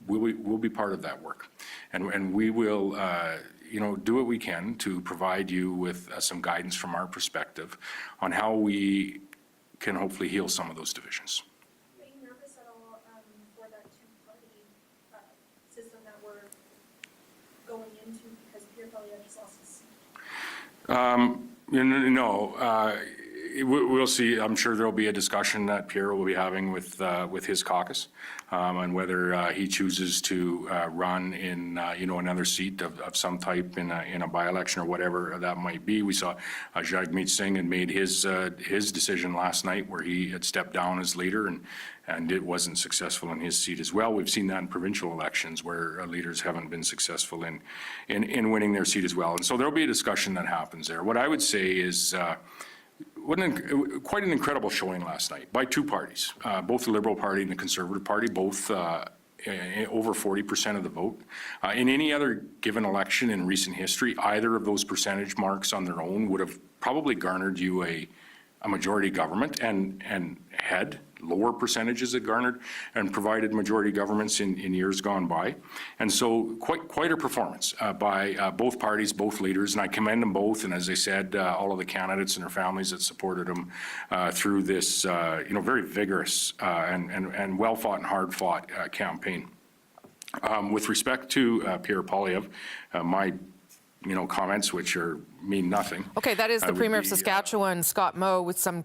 Speaker 2: we'll be part of that work, and we will do what we can to provide you with some guidance from our perspective on how we can hopefully heal some of those divisions.
Speaker 5: Are you nervous at all for that two-party system that we're going into, because Pierre Poilievre just lost his seat?
Speaker 2: No. We'll see. I'm sure there'll be a discussion that Pierre will be having with his caucus on whether he chooses to run in another seat of some type in a by-election or whatever that might be. We saw Jagmeet Singh had made his decision last night where he had stepped down as leader, and it wasn't successful in his seat as well. We've seen that in provincial elections where leaders haven't been successful in winning their seat as well. And so there'll be a discussion that happens there. What I would say is quite an incredible showing last night by two parties, both the Liberal Party and the Conservative Party, both over 40% of the vote. In any other given election in recent history, either of those percentage marks on their own would have probably garnered you a majority government, and had lower percentages it garnered and provided majority governments in years gone by. And so quite a performance by both parties, both leaders, and I commend them both. And as I said, all of the candidates and their families that supported them through this very vigorous and well-fought and hard-fought campaign. With respect to Pierre Poilievre, my comments which mean nothing.
Speaker 12: Okay, that is the
Speaker 2: would
Speaker 12: Premier of
Speaker 2: be,
Speaker 12: Saskatchewan, Scott Moe, with some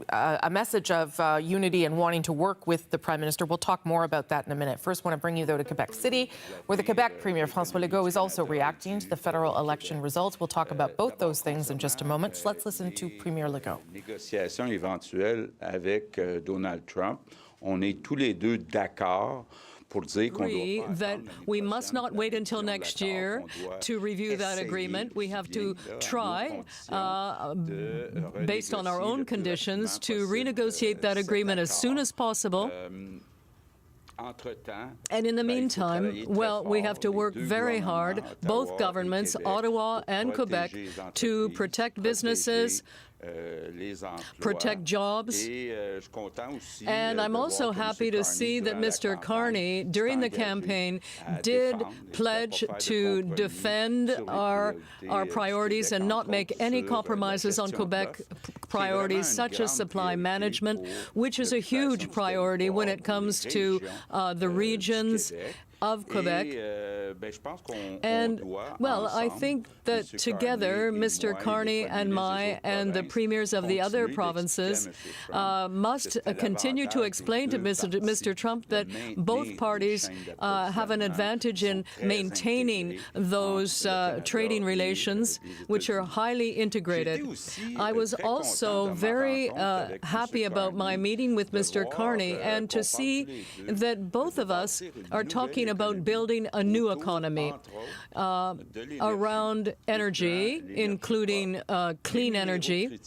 Speaker 12: a message of unity and wanting to work with the Prime Minister. We'll talk more about that in a minute. First, I want to bring you, though, to Quebec City, where the Quebec Premier, François Legault, is also reacting to the federal election results. We'll talk about both those things in just a moment. So let's listen to Premier Legault.
Speaker 8: Négociation éventuelle avec Donald Trump. On est tous les deux d'accord.
Speaker 11: Agree that we must not wait until next year to review that agreement. We have to try, based on our own conditions, to renegotiate that agreement as soon as possible. And in the meantime, well, we have to work very hard, both governments, Ottawa and Quebec, to protect businesses, protect jobs. And I'm also happy to see that Mr. Carney, during the campaign, did pledge to defend our priorities and not make any compromises on Quebec priorities, such as supply management, which is a huge priority when it comes to the regions of Quebec. And, well, I think that together, Mr. Carney and the premiers of the other provinces must continue to explain to Mr. Trump that both parties have an advantage in maintaining those trading relations, which are highly integrated. I was also very happy about my meeting with Mr. Carney and to see that both of us are talking about building a new economy around energy, including clean energy,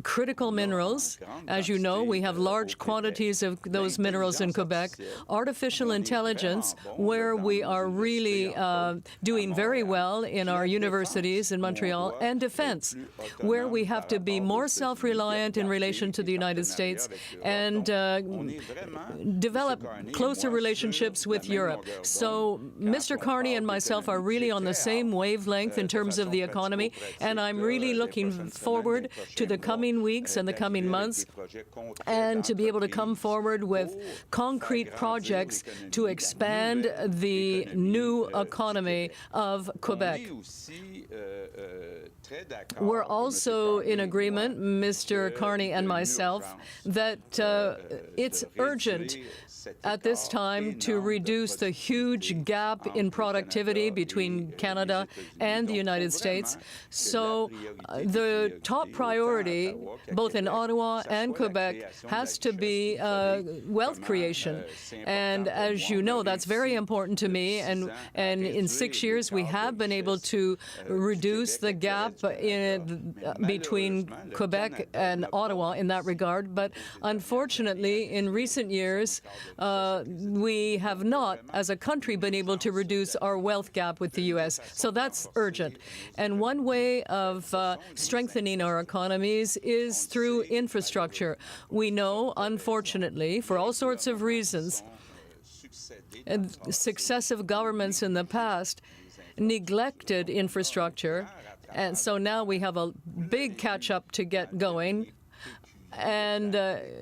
Speaker 11: critical minerals. As you know, we have large quantities of those minerals in Quebec, artificial intelligence, where we are really doing very well in our universities in Montreal, and defense, where we have to be more self-reliant in relation to the United States and develop closer relationships with Europe. So Mr. Carney and myself are really on the same wavelength in terms of the economy, and I'm really looking forward to the coming weeks and the coming months and to be able to come forward with concrete projects to expand the new economy of Quebec. We're also in agreement, Mr. Carney and myself, that it's urgent at this time to reduce the huge gap in productivity between Canada and the United States. So the top priority, both in Ottawa and Quebec, has to be wealth creation. And as you know, that's very important to me. And in 6 years, we have been able to reduce the gap between Quebec and Ottawa in that regard. But unfortunately, in recent years, we have not, as a country, been able to reduce our wealth gap with the U.S. So that's urgent. And one way of strengthening our economies is through infrastructure. We know, unfortunately, for all sorts of reasons, successive governments in the past neglected infrastructure. And so now we have a big catch-up to get going. And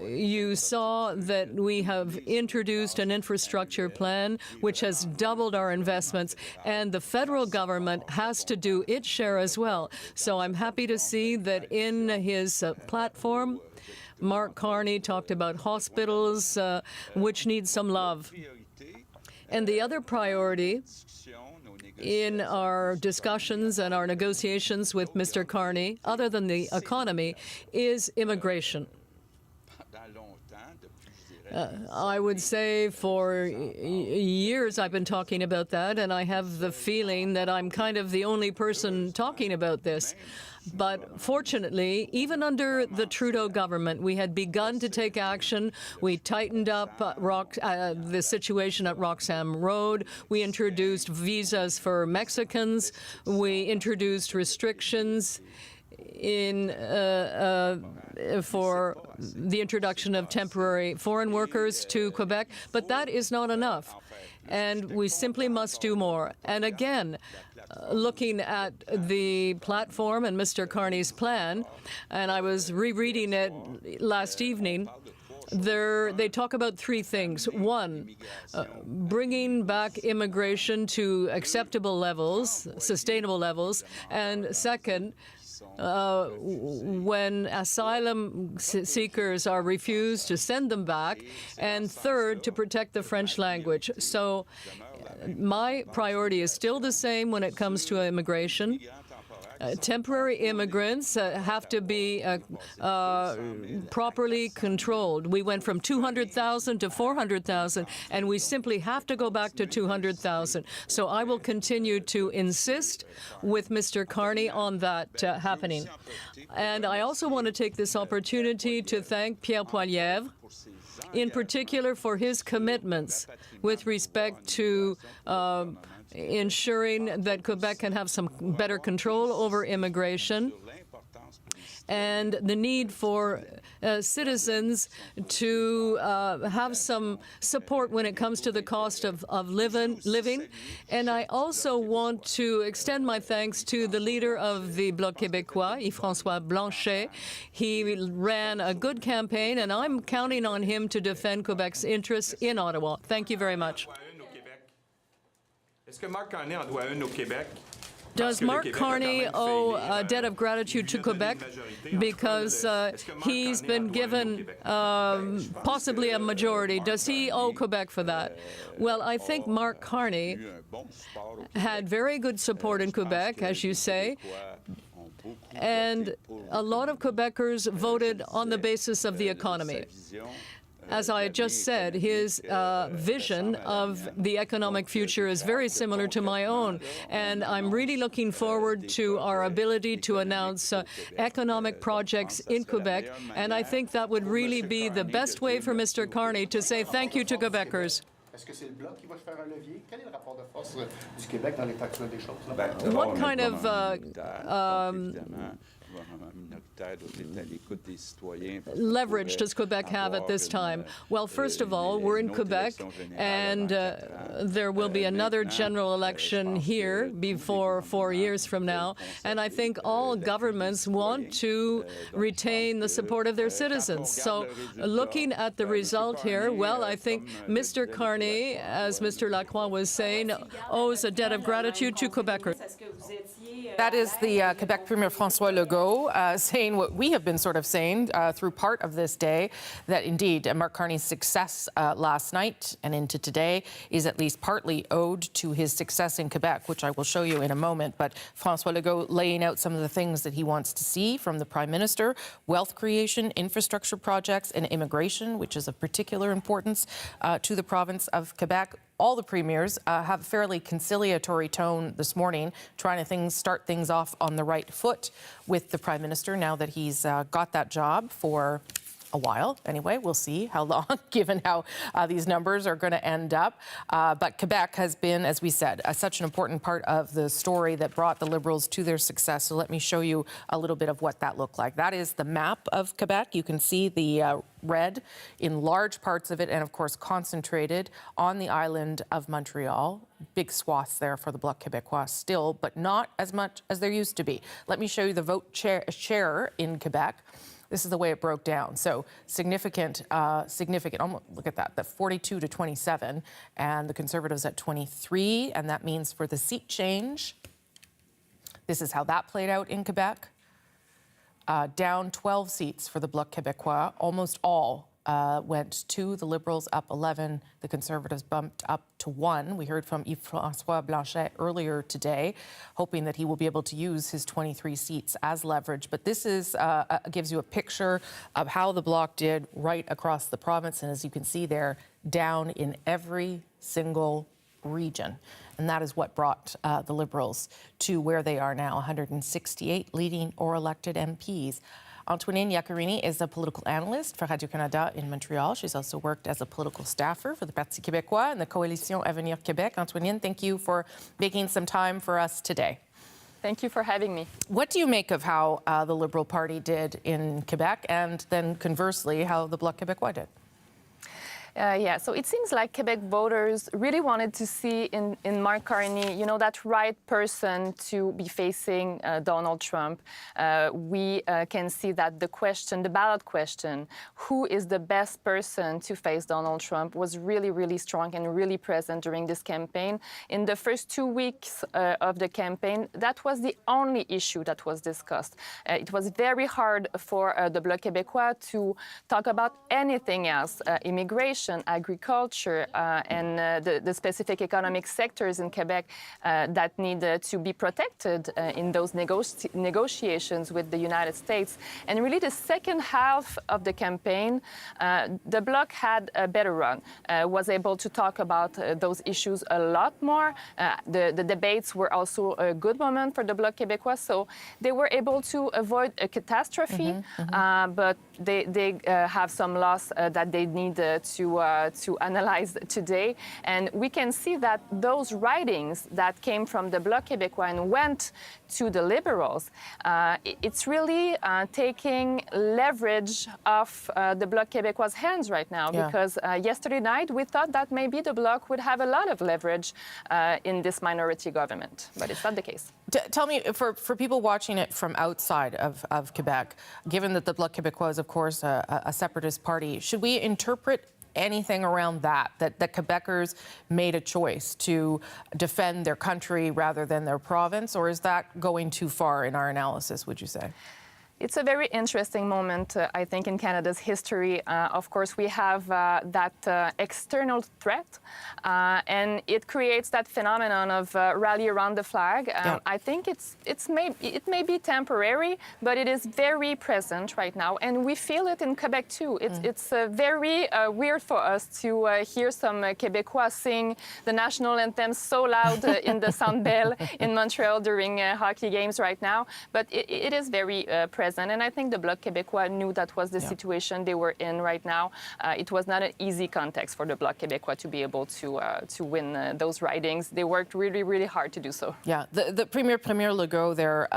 Speaker 11: you saw that we have introduced an infrastructure plan which has doubled our investments, and the federal government has to do its share as well. So I'm happy to see that in his platform, Mark Carney talked about hospitals, which need some love. And the other priority in our discussions and our negotiations with Mr. Carney, other than the economy, is immigration. I would say for years I've been talking about that, and I have the feeling that I'm kind of the only person talking about this. But fortunately, even under the Trudeau government, we had begun to take action. We tightened up the situation at Roxham Road. We introduced visas for Mexicans. We introduced restrictions for the introduction of temporary foreign workers to Quebec. But that is not enough, and we simply must do more. And again, looking at the platform and Mr. Carney's plan, and I was rereading it last evening, They talk about three things. One, bringing back immigration to acceptable levels, sustainable levels. And second, when asylum seekers are refused, to send them back. And third, to protect the French language. So my priority is still the same when it comes to immigration. Temporary immigrants have to be properly controlled. We went from 200,000 to 400,000, and we simply have to go back to 200,000. So I will continue to insist with Mr. Carney on that happening. And I also want to take this opportunity to thank Pierre Poilievre, in particular for his commitments with respect to ensuring that Quebec can have some better control over immigration, and the need for citizens to have some support when it comes to the cost of living. And I also want to extend my thanks to the leader of the Bloc Québécois, Yves-François Blanchet. He ran a good campaign, and I'm counting on him to defend Quebec's interests in Ottawa. Thank you very much. Does Mark Carney owe a debt of gratitude to Quebec because he's been given possibly a majority? Does he owe Quebec for that? Well, I think Mark Carney had very good support in Quebec, as you say, and a lot of Quebecers voted on the basis of the economy. As I just said, his vision of the economic future is very similar to my own, and I'm really looking forward to our ability to announce economic projects in Quebec, and I think that would really be the best way for Mr. Carney to say thank you to Quebecers. What kind of leverage does Quebec have at this time? Well, first of all, we're in Quebec, and there will be another general election here before 4 years from now, and I think all governments want to retain the support of their citizens. So looking at the result here, well, I think Mr. Carney, as Mr. Lacroix was saying, owes a debt of gratitude to Quebecers.
Speaker 12: That is the Quebec Premier François Legault saying what we have been sort of saying through part of this day, that indeed Mark Carney's success last night and into today is at least partly owed to his success in Quebec, which I will show you in a moment. But François Legault laying out some of the things that he wants to see from the Prime Minister: wealth creation, infrastructure projects, and immigration, which is of particular importance to the province of Quebec. All the premiers have a fairly conciliatory tone this morning, trying to start things off on the right foot with the Prime Minister now that he's got that job for a while. Anyway, we'll see how long, given how these numbers are going to end up. But Quebec has been, as we said, such an important part of the story that brought the Liberals to their success. So let me show you a little bit of what that looked like. That is the map of Quebec. You can see the red in large parts of it, and of course concentrated on the island of Montreal. Big swaths there for the Bloc Québécois still, but not as much as there used to be. Let me show you the vote share in Quebec. This is the way it broke down. So significant, almost, look at that, 42 to 27, and the Conservatives at 23, and that means for the seat change, this is how that played out in Quebec. Down 12 seats for the Bloc Québécois, almost all went to the Liberals, up 11. The Conservatives bumped up to 1. We heard from Yves-François Blanchet earlier today, hoping that he will be able to use his 23 seats as leverage. But this is gives you a picture of how the Bloc did right across the province. And as you can see there, down in every single region. And that is what brought the Liberals to where they are now, 168 leading or elected MPs. Antoinine Iaccarini is a political analyst for Radio-Canada in Montreal. She's also worked as a political staffer for the Parti québécois and the Coalition Avenir Québec. Antoinine, thank you for making some time for us today.
Speaker 9: Thank you for having me.
Speaker 12: What do you make of how the Liberal Party did in Quebec, and then conversely, how the Bloc Québécois did?
Speaker 9: Yeah, so it seems like Quebec voters really wanted to see in Mark Carney, you know, that right person to be facing Donald Trump. We can see that the ballot question, who is the best person to face Donald Trump, was really, really strong and really present during this campaign. In the first 2 weeks of the campaign, that was the only issue that was discussed. It was very hard for the Bloc Québécois to talk about anything else, immigration, agriculture, and the specific economic sectors in Quebec that need to be protected in those negotiations with the United States. And really the second half of the campaign, the Bloc had a better run, was able to talk about those issues a lot more. The debates were also a good moment for the Bloc Québécois, so they were able to avoid a catastrophe, but they have some loss that they need to analyze today. And we can see that those writings that came from the Bloc Québécois and went to the Liberals, it's really taking leverage off the Bloc Québécois' hands right now, because yesterday night we thought that maybe the Bloc would have a lot of leverage in this minority government, but it's not the case.
Speaker 12: Tell me, for people watching it from outside of Quebec, given that the Bloc Québécois is, of course, a separatist party, should we interpret anything around that Quebecers made a choice to defend their country rather than their province, or is that going too far in our analysis, would you say?
Speaker 9: It's a very interesting moment, I think, in Canada's history. Of course, we have that external threat, and it creates that phenomenon of rally around the flag. I think it may be temporary, but it is very present right now, and we feel it in Quebec too. It's very weird for us to hear some Québécois sing the national anthem so loud in the Centre Bell in Montreal during hockey games right now, but it is very present. And I think the Bloc Québécois knew that was the situation they were in right now. It was not an easy context for the Bloc Québécois to be able to win those ridings. They worked really, really hard to do so. Yeah,
Speaker 12: the Premier Legault there,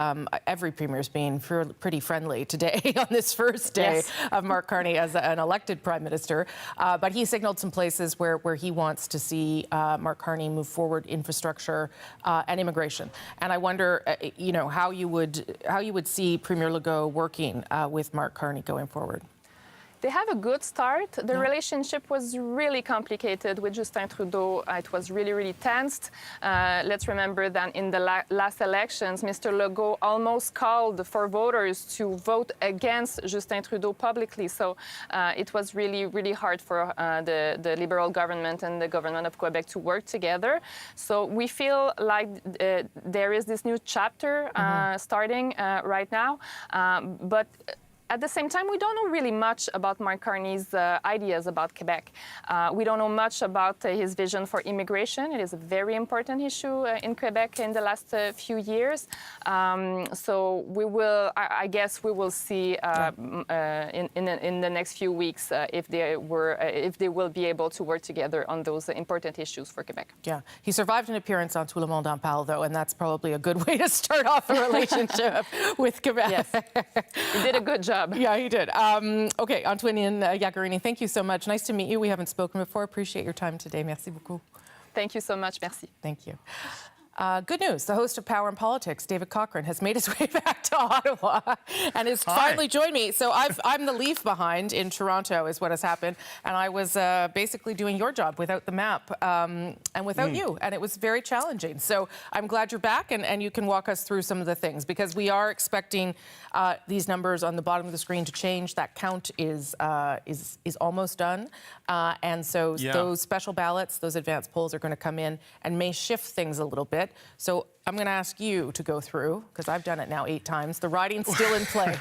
Speaker 12: every Premier's being pretty friendly today on this first day of Mark Carney as an elected Prime Minister. But he signaled some places where he wants to see Mark Carney move forward infrastructure and immigration. And I wonder, you know, how you would see Premier Legault working with Mark Carney going forward.
Speaker 9: They have a good start. The relationship was really complicated with Justin Trudeau. It was really, really tensed. Let's remember that in the last elections, Mr. Legault almost called for voters to vote against Justin Trudeau publicly. So it was really, really hard for the Liberal government and the government of Quebec to work together. So we feel like there is this new chapter starting right now. But at the same time, we don't know really much about Mark Carney's ideas about Quebec. We don't know much about his vision for immigration. It is a very important issue in Quebec in the last few years. So we will, I guess, we will see in the next few weeks if they will be able to work together on those important issues for Quebec.
Speaker 12: Yeah, he survived an appearance on Tout le monde en parle, though, and that's probably a good way to start off a relationship with Quebec.
Speaker 9: Yes, he did a good job.
Speaker 12: Yeah, he did. Okay, Antoine Iaccarini, thank you so much. Nice to meet you. We haven't spoken before. Appreciate your time today. Merci beaucoup.
Speaker 9: Thank you so much. Merci.
Speaker 12: Thank you. Good news. The host of Power and Politics, David Cochrane, has made his way back to Ottawa and has finally joined me. So I'm the leaf behind in Toronto is what has happened. And I was basically doing your job without the map and without you. And it was very challenging. So I'm glad you're back and you can walk us through some of the things, because we are expecting these numbers on the bottom of the screen to change. That count is almost done. And so those special ballots, those advanced polls are going to come in and may shift things a little bit. So I'm going to ask you to go through, because I've done it now 8 times. The writing's still in play.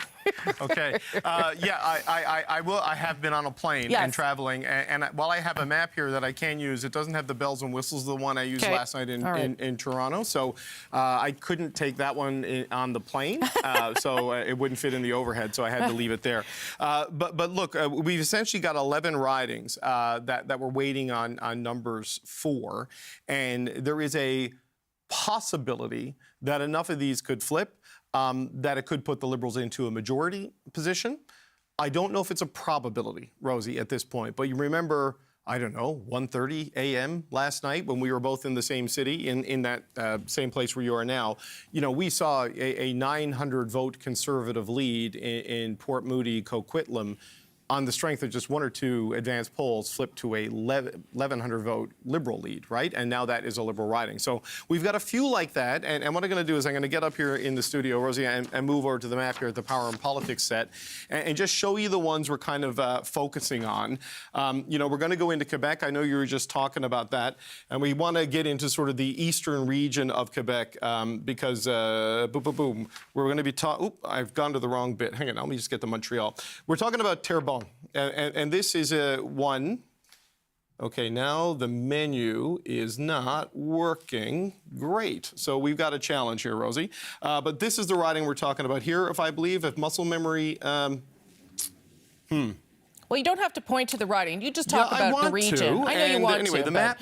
Speaker 3: Okay. I will. I have been on a plane and traveling. And while I have a map here that I can use, it doesn't have the bells and whistles, the one I used last night in Toronto. So I couldn't take that one on the plane. So it wouldn't fit in the overhead. So I had to leave it there. But look, we've essentially got 11 ridings that we're waiting on numbers for. And there is a possibility that enough of these could flip, that it could put the Liberals into a majority position. I don't know if it's a probability, Rosie, at this point. But you remember I don't know, 1:30 a.m. last night when we were both in the same city, in that same place where you are now. You know, we saw a 900-vote Conservative lead in Port Moody, Coquitlam, on the strength of just one or two advanced polls, flipped to a 1,100-vote Liberal lead, right? And now that is a Liberal riding. So we've got a few like that. And what I'm going to do is I'm going to get up here in the studio, Rosie, and move over to the map here at the Power and Politics set and just show you the ones we're kind of focusing on. You know, we're going to go into Quebec. I know you were just talking about that. And we want to get into sort of the eastern region of Quebec because, boom, boom, boom, we're going to be talking. Oop, I've gone to the wrong bit. Hang on, let me just get to Montreal. We're talking about Terrebonne. And this is one. Okay, now the menu is not working great. So we've got a challenge here, Rosie. But this is the riding we're talking about here, if I believe, if muscle memory.
Speaker 12: Well, you don't have to point to the riding. You just talk about the region. I know you want
Speaker 3: anyway,
Speaker 12: to.
Speaker 3: the map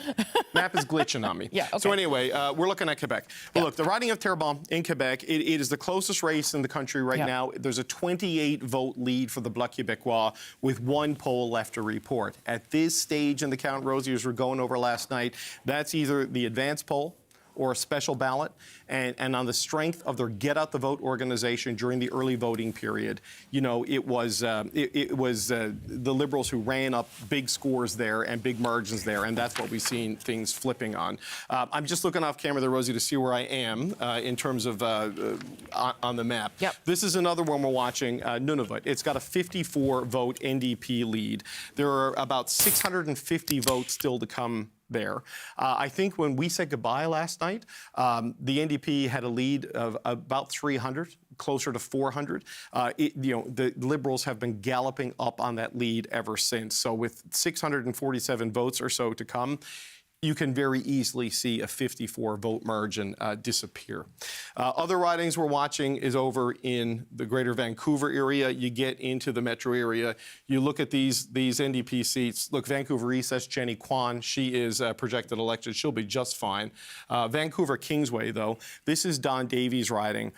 Speaker 3: is glitching on me.
Speaker 12: Yeah, okay.
Speaker 3: So anyway, we're looking at Quebec. Well, look, the riding of Terrebonne in Quebec, it is the closest race in the country right now. There's a 28-vote lead for the Bloc Québécois with one poll left to report. At this stage in the count, Rosie, as we're going over last night, that's either the advance poll or a special ballot, and on the strength of their Get Out the Vote organization during the early voting period, you know, it was the Liberals who ran up big scores there and big margins there, and that's what we've seen things flipping on. I'm just looking off camera there, Rosie, to see where I am in terms of on the map.
Speaker 12: Yep.
Speaker 3: This is another one we're watching, Nunavut. It's got a 54-vote NDP lead. There are about 650 votes still to come there. I think when we said goodbye last night, the NDP had a lead of about 300, closer to 400. You know, the Liberals have been galloping up on that lead ever since. So with 647 votes or so to come, you can very easily see a 54-vote margin disappear. Other ridings we're watching is over in the greater Vancouver area. You get into the metro area. You look at these NDP seats. Look, Vancouver East, that's Jenny Kwan. She is projected elected. She'll be just fine. Vancouver Kingsway, though, this is Don Davies' riding.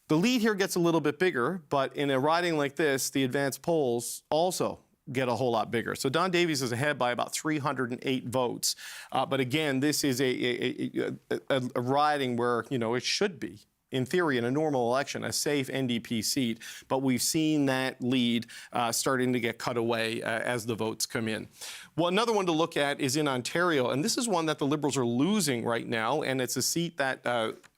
Speaker 3: The lead here gets a little bit bigger, but in a riding like this, the advanced polls also get a whole lot bigger. So Don Davies is ahead by about 308 votes. But again, this is a riding where, you know, it should be, in theory, in a normal election, a safe NDP seat. But we've seen that lead starting to get cut away as the votes come in. Well, another one to look at is in Ontario. And this is one that the Liberals are losing right now. And it's a seat that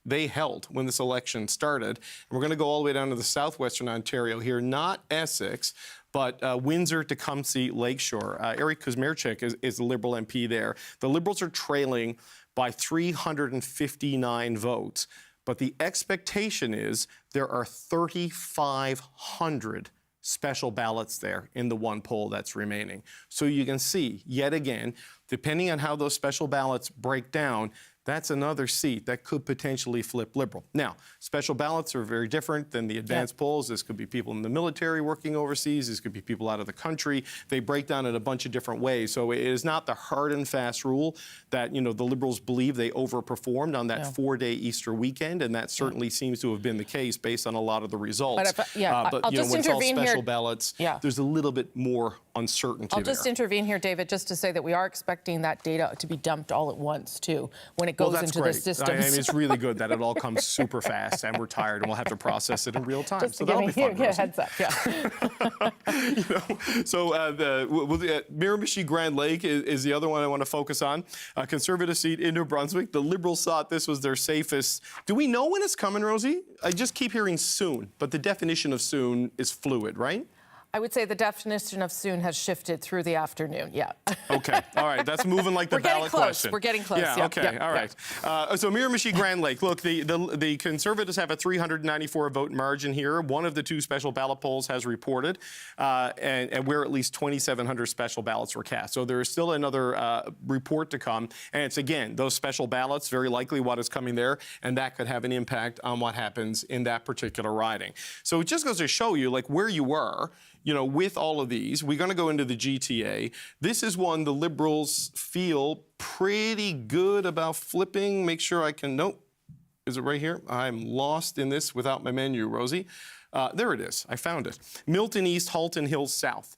Speaker 3: they held when this election started. And we're going to go all the way down to the southwestern Ontario here, not Essex, but Windsor, Tecumseh, Lakeshore. Eric Kuzmierczak is the Liberal MP there. The Liberals are trailing by 359 votes. But the expectation is there are 3,500 special ballots there in the one poll that's remaining. So you can see, yet again, depending on how those special ballots break down, that's another seat that could potentially flip Liberal. Now, special ballots are very different than the advanced polls. This could be people in the military working overseas. This could be people out of the country. They break down in a bunch of different ways. So it is not the hard and fast rule that, you know, the Liberals believe they overperformed on that 4-day Easter weekend, and that certainly seems to have been the case based on a lot of the results.
Speaker 12: But, you know,
Speaker 3: when it's all special ballots, there's a little bit more uncertainty
Speaker 12: I'll just intervene here, David, just to say that we are expecting that data to be dumped all at once, too, when it goes into the systems.
Speaker 3: I mean, it's really good that it all comes super fast, and we're tired, and we'll have to process it in real time.
Speaker 12: Just
Speaker 3: so that'll be fun.
Speaker 12: Get a heads up,
Speaker 3: You know, so the Miramichi Grand Lake is the other one I want to focus on. A Conservative seat in New Brunswick. The Liberals thought this was their safest. Do we know when it's coming, Rosie? I just keep hearing soon, but the definition of soon is fluid, right?
Speaker 12: I would say the definition of soon has shifted through the afternoon,
Speaker 3: Okay, all right, that's moving like the ballot question.
Speaker 12: We're getting close.
Speaker 3: Yeah, okay, all right. So Miramichi Grand Lake, look, the Conservatives have a 394-vote margin here. One of the two special ballot polls has reported, and where at least 2,700 special ballots were cast. So there is still another report to come, and it's, again, those special ballots, very likely what is coming there, and that could have an impact on what happens in that particular riding. So it just goes to show you, like, where you were, you know, with all of these. We're going to go into the GTA. This is one the Liberals feel pretty good about flipping. Make sure I can, nope. Is it right here? I'm lost in this without my menu, Rosie. There it is. I found it. Milton East, Halton Hills South.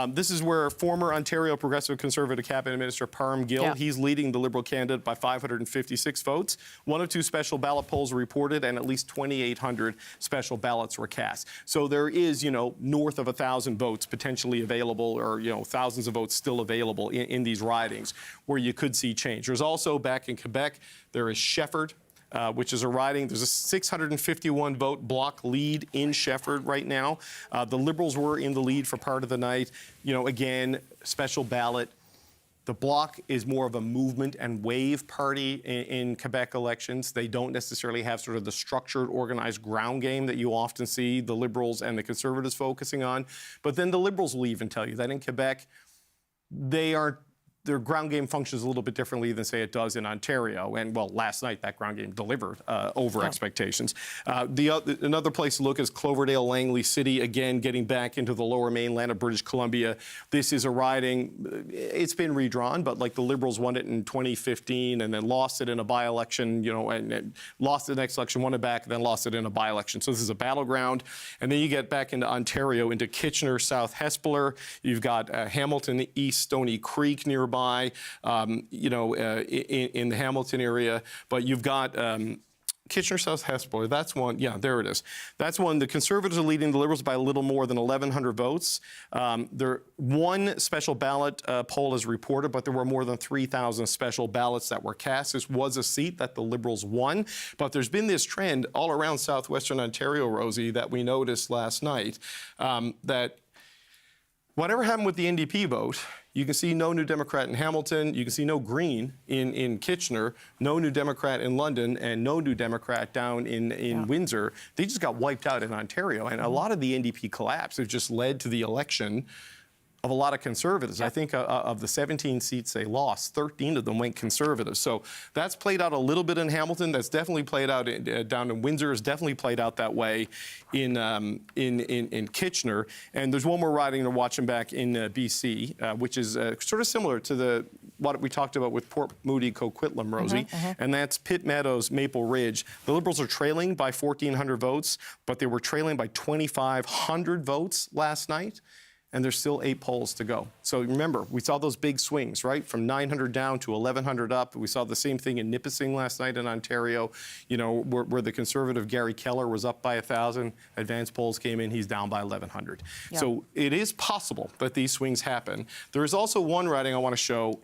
Speaker 3: This is where former Ontario Progressive Conservative Cabinet Minister Parm Gill, he's leading the Liberal candidate by 556 votes. 1 of 2 special ballot polls were reported, and at least 2,800 special ballots were cast. So there is, north of 1,000 votes potentially available, or, thousands of votes still available in these ridings where you could see change. There's also, back in Quebec, there is Shefford, which is a riding. There's a 651 vote block lead in Shefford right now. The Liberals were in the lead for part of the night. Again, special ballot. The Bloc is more of a movement and wave party in Quebec elections. They don't necessarily have sort of the structured, organized ground game that you often see the Liberals and the Conservatives focusing on. But then the Liberals will even tell you that in Quebec, their ground game functions a little bit differently than, say, it does in Ontario. And, well, last night that ground game delivered over expectations. Another place to look is Cloverdale, Langley City, again, getting back into the lower mainland of British Columbia. This is a riding, it's been redrawn, but like the Liberals won it in 2015 and then lost it in a by-election, and lost the next election, won it back, then lost it in a by-election. So this is a battleground. And then you get back into Ontario, into Kitchener, South Hespeler. You've got Hamilton, East Stony Creek nearby. In the Hamilton area, but you've got Kitchener, South Hespeler. That's one. Yeah, there it is. That's one. The Conservatives are leading the Liberals by a little more than 1,100 votes. One special ballot poll is reported, but there were more than 3,000 special ballots that were cast. This was a seat that the Liberals won, but there's been this trend all around southwestern Ontario, Rosie, that we noticed last night, that whatever happened with the NDP vote, you can see no New Democrat in Hamilton. You can see no Green in Kitchener, no New Democrat in London, and no New Democrat down in Windsor. They just got wiped out in Ontario. And a lot of the NDP collapse has just led to the election of a lot of Conservatives. I think of the 17 seats they lost, 13 of them went Conservative. So that's played out a little bit in Hamilton. That's definitely played out down in Windsor. It's definitely played out that way in Kitchener. And there's one more riding to watching back in BC, which is sort of similar to what we talked about with Port Moody, Coquitlam, Rosie, and that's Pitt Meadows, Maple Ridge. The Liberals are trailing by 1,400 votes, but they were trailing by 2,500 votes last night. And there's still 8 polls to go. So remember, we saw those big swings, right? From 900 down to 1,100 up. We saw the same thing in Nipissing last night in Ontario, where the Conservative Gary Keller was up by 1,000. Advanced polls came in, he's down by 1,100. Yep. So it is possible that these swings happen. There is also one riding I want to show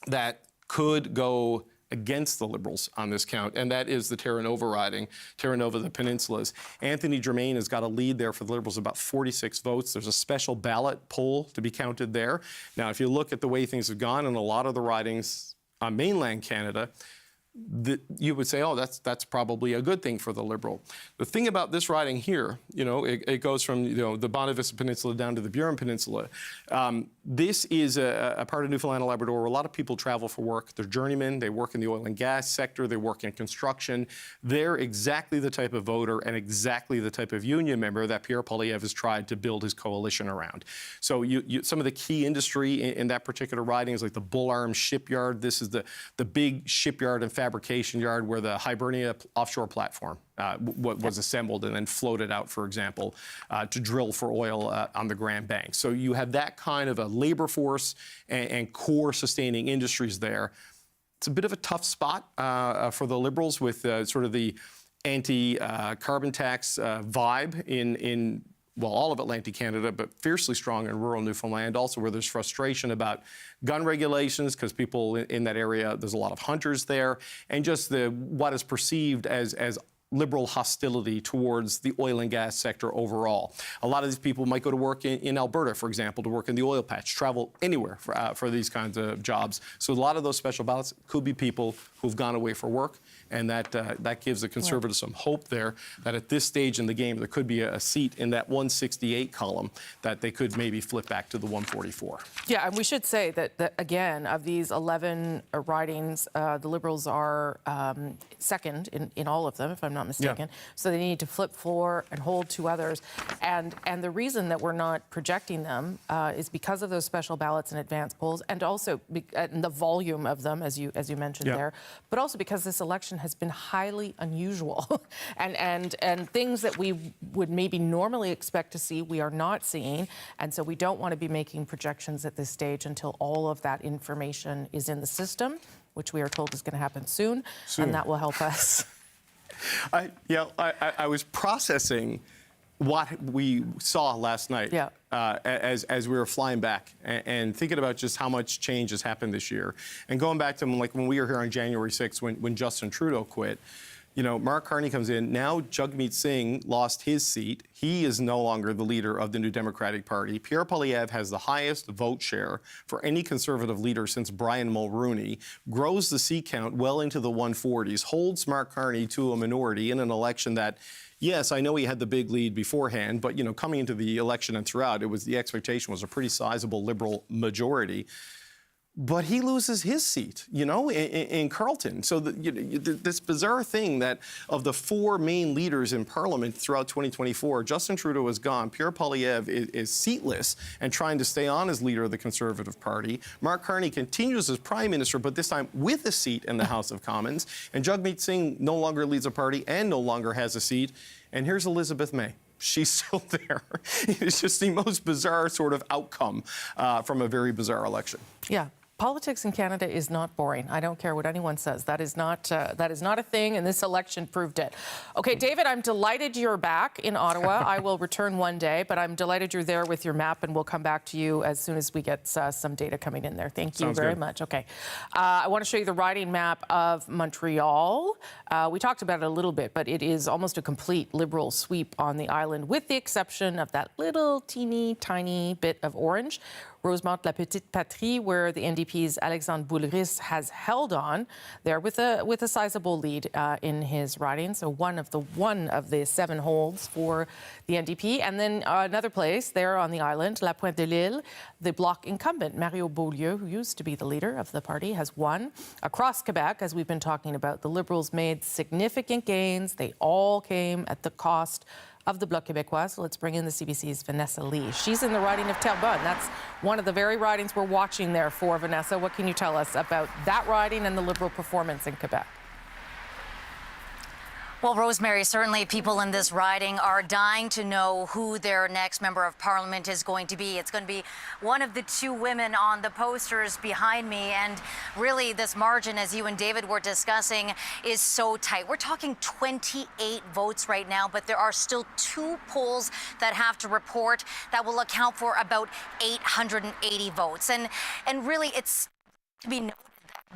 Speaker 3: that could go against the Liberals on this count, and that is the Terra Nova riding, Terra Nova, the Peninsulas. Anthony Germain has got a lead there for the Liberals, about 46 votes. There's a special ballot poll to be counted there. Now, if you look at the way things have gone in a lot of the ridings on mainland Canada, you would say, oh, that's probably a good thing for the Liberal. The thing about this riding here, it goes from the Bonavista Peninsula down to the Burin Peninsula. This is a part of Newfoundland and Labrador where a lot of people travel for work. They're journeymen. They work in the oil and gas sector. They work in construction. They're exactly the type of voter and exactly the type of union member that Pierre Poilievre has tried to build his coalition around. So some of the key industry in that particular riding is like the Bull Arms shipyard. This is the big shipyard and fabrication yard where the Hibernia offshore platform was assembled and then floated out, for example, to drill for oil on the Grand Banks. So you have that kind of a labor force and core sustaining industries there. It's a bit of a tough spot for the Liberals with sort of the anti-carbon tax vibe in all of Atlantic Canada, but fiercely strong in rural Newfoundland, also where there's frustration about gun regulations because people in that area, there's a lot of hunters there, and just what is perceived as Liberal hostility towards the oil and gas sector overall. A lot of these people might go to work in Alberta, for example, to work in the oil patch, travel anywhere for these kinds of jobs. So a lot of those special ballots could be people who've gone away for work, and that gives the Conservatives some hope there that at this stage in the game there could be a seat in that 168 column that they could maybe flip back to the 144.
Speaker 12: Yeah, and we should say that again, of these 11 ridings, the Liberals are second in all of them, if I'm not mistaken. Yeah. So they need to flip 4 and hold 2 others. And the reason that we're not projecting them is because of those special ballots and advance polls, and also the volume of them, as you mentioned there. but also because this election has been highly unusual. and things that we would maybe normally expect to see, we are not seeing. And so we don't want to be making projections at this stage until all of that information is in the system, which we are told is going to happen soon. And that will help us.
Speaker 3: I was processing what we saw last night as we were flying back and thinking about just how much change has happened this year. And going back to like when we were here on January 6th when Justin Trudeau quit, you know, Mark Carney comes in. Now Jagmeet Singh lost his seat. He is no longer the leader of the New Democratic Party. Pierre Poilievre has the highest vote share for any Conservative leader since Brian Mulroney, grows the seat count well into the 140s, holds Mark Carney to a minority in an election that, yes, I know he had the big lead beforehand, but, you know, coming into the election and throughout, the expectation was a pretty sizable Liberal majority. But he loses his seat, you know, in Carleton. So this bizarre thing that of the four main leaders in Parliament throughout 2024, Justin Trudeau is gone. Pierre Poilievre is seatless and trying to stay on as leader of the Conservative Party. Mark Carney continues as Prime Minister, but this time with a seat in the House of Commons. And Jagmeet Singh no longer leads a party and no longer has a seat. And here's Elizabeth May. She's still there. It's just the most bizarre sort of outcome from a very bizarre election.
Speaker 12: Yeah. Politics in Canada is not boring. I don't care what anyone says. That is not a thing, and this election proved it. Okay, David, I'm delighted you're back in Ottawa. I will return one day, but I'm delighted you're there with your map, and we'll come back to you as soon as we get some data coming in there. Thank you very much. Okay. I want to show you the riding map of Montreal. We talked about it a little bit, but it is almost a complete Liberal sweep on the island, with the exception of that little teeny tiny bit of orange. Rosemont, La Petite Patrie, where the NDP's Alexandre Boulris has held on there with a sizable lead in his riding. So one of the 7 holds for the NDP. And then another place there on the island, La Pointe de l'Île, the Bloc incumbent, Mario Beaulieu, who used to be the leader of the party, has won. Across Quebec, as we've been talking about, the Liberals made significant gains. They all came at the cost of the Bloc Québécois. So let's bring in the CBC's Vanessa Lee. She's in the riding of Terrebonne. That's one of the very ridings we're watching there for. Vanessa, what can you tell us about that riding and the Liberal performance in Quebec?
Speaker 14: Well, Rosemary, certainly people in this riding are dying to know who their next member of parliament is going to be. It's going to be one of the 2 women on the posters behind me. And really, this margin, as you and David were discussing, is so tight. We're talking 28 votes right now, but there are still 2 polls that have to report that will account for about 880 votes. And really, it's to be noted.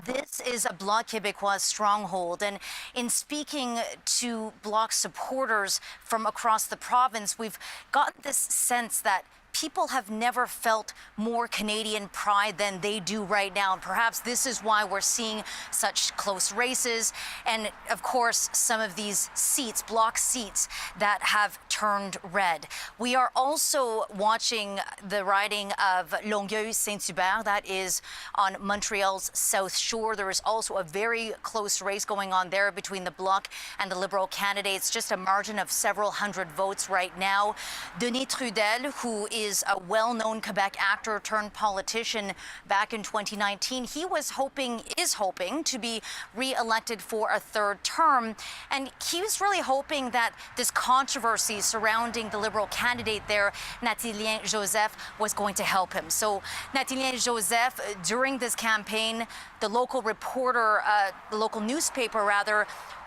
Speaker 14: This is a Bloc Québécois stronghold, and in speaking to Bloc supporters from across the province, we've gotten this sense that people have never felt more Canadian pride than they do right now. And perhaps this is why we're seeing such close races. And of course, some of these seats, Bloc seats, that have turned red. We are also watching the riding of Longueuil-Saint-Hubert. That is on Montreal's South Shore. There is also a very close race going on there between the Bloc and the Liberal candidates. Just a margin of several hundred votes right now. Denis Trudel, who is a well-known Quebec actor turned politician back in 2019. He is hoping to be re-elected for a 3rd term. And he was really hoping that this controversy surrounding the Liberal candidate there, Nathalien Joseph, was going to help him. So Nathalien Joseph, during this campaign, the local newspaper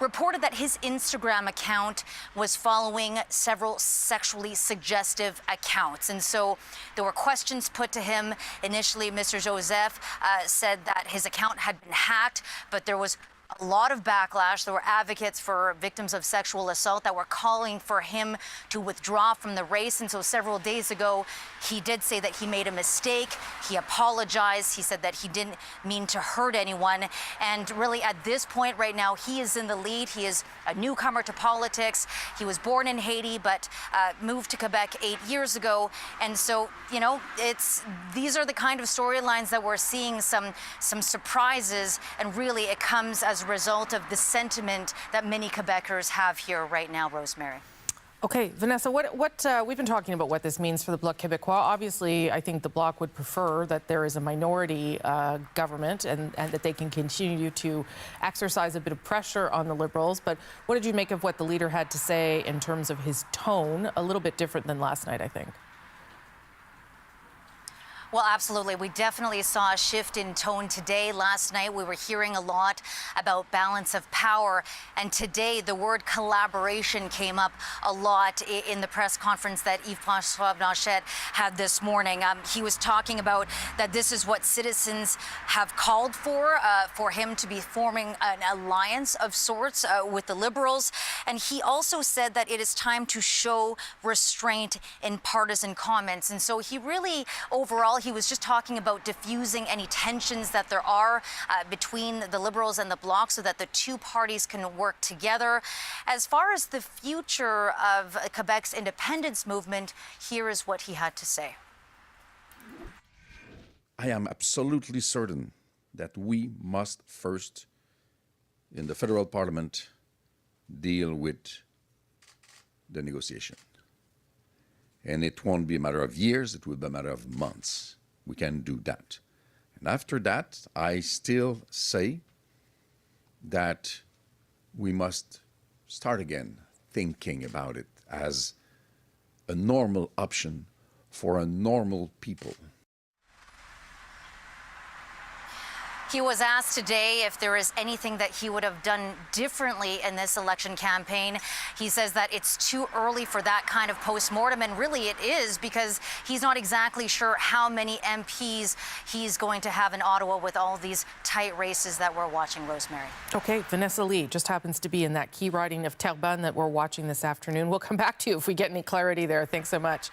Speaker 14: reported that his Instagram account was following several sexually suggestive accounts. And so there were questions put to him. Initially, Mr. Joseph said that his account had been hacked, but there was a lot of backlash. There were advocates for victims of sexual assault that were calling for him to withdraw from the race. And so several days ago, he did say that he made a mistake. He apologized. He said that he didn't mean to hurt anyone. And really, at this point right now, he is in the lead. He is a newcomer to politics. He was born in Haiti, but moved to Quebec 8 years ago. And so, you know, these are the kind of storylines that we're seeing, some surprises. And really, it comes as a result of the sentiment that many Quebecers have here right now, Rosemary.
Speaker 12: Okay, Vanessa, what we've been talking about what this means for the Bloc Québécois. Obviously, I think the Bloc would prefer that there is a minority government and that they can continue to exercise a bit of pressure on the Liberals. But what did you make of what the leader had to say in terms of his tone? A little bit different than last night, I think.
Speaker 14: Well, absolutely. We definitely saw a shift in tone today. Last night, we were hearing a lot about balance of power. And today, the word collaboration came up a lot in the press conference that Yves-François Blanchet had this morning. He was talking about that this is what citizens have called for him to be forming an alliance of sorts with the Liberals. And he also said that it is time to show restraint in partisan comments. And so he really, overall, he was just talking about diffusing any tensions that there are between the Liberals and the Bloc so that the two parties can work together. As far as the future of Quebec's independence movement, here is what he had to say.
Speaker 16: I am absolutely certain that we must first, in the federal parliament, deal with the negotiation. And it won't be a matter of years, it will be a matter of months. We can do that. And after that, I still say that we must start again thinking about it as a normal option for a normal people.
Speaker 14: He was asked today if there is anything that he would have done differently in this election campaign. He says that it's too early for that kind of postmortem, and really it is, because he's not exactly sure how many MPs he's going to have in Ottawa with all these tight races that we're watching, Rosemary.
Speaker 12: Okay, Vanessa Lee just happens to be in that key riding of Terrebonne that we're watching this afternoon. We'll come back to you if we get any clarity there. Thanks so much,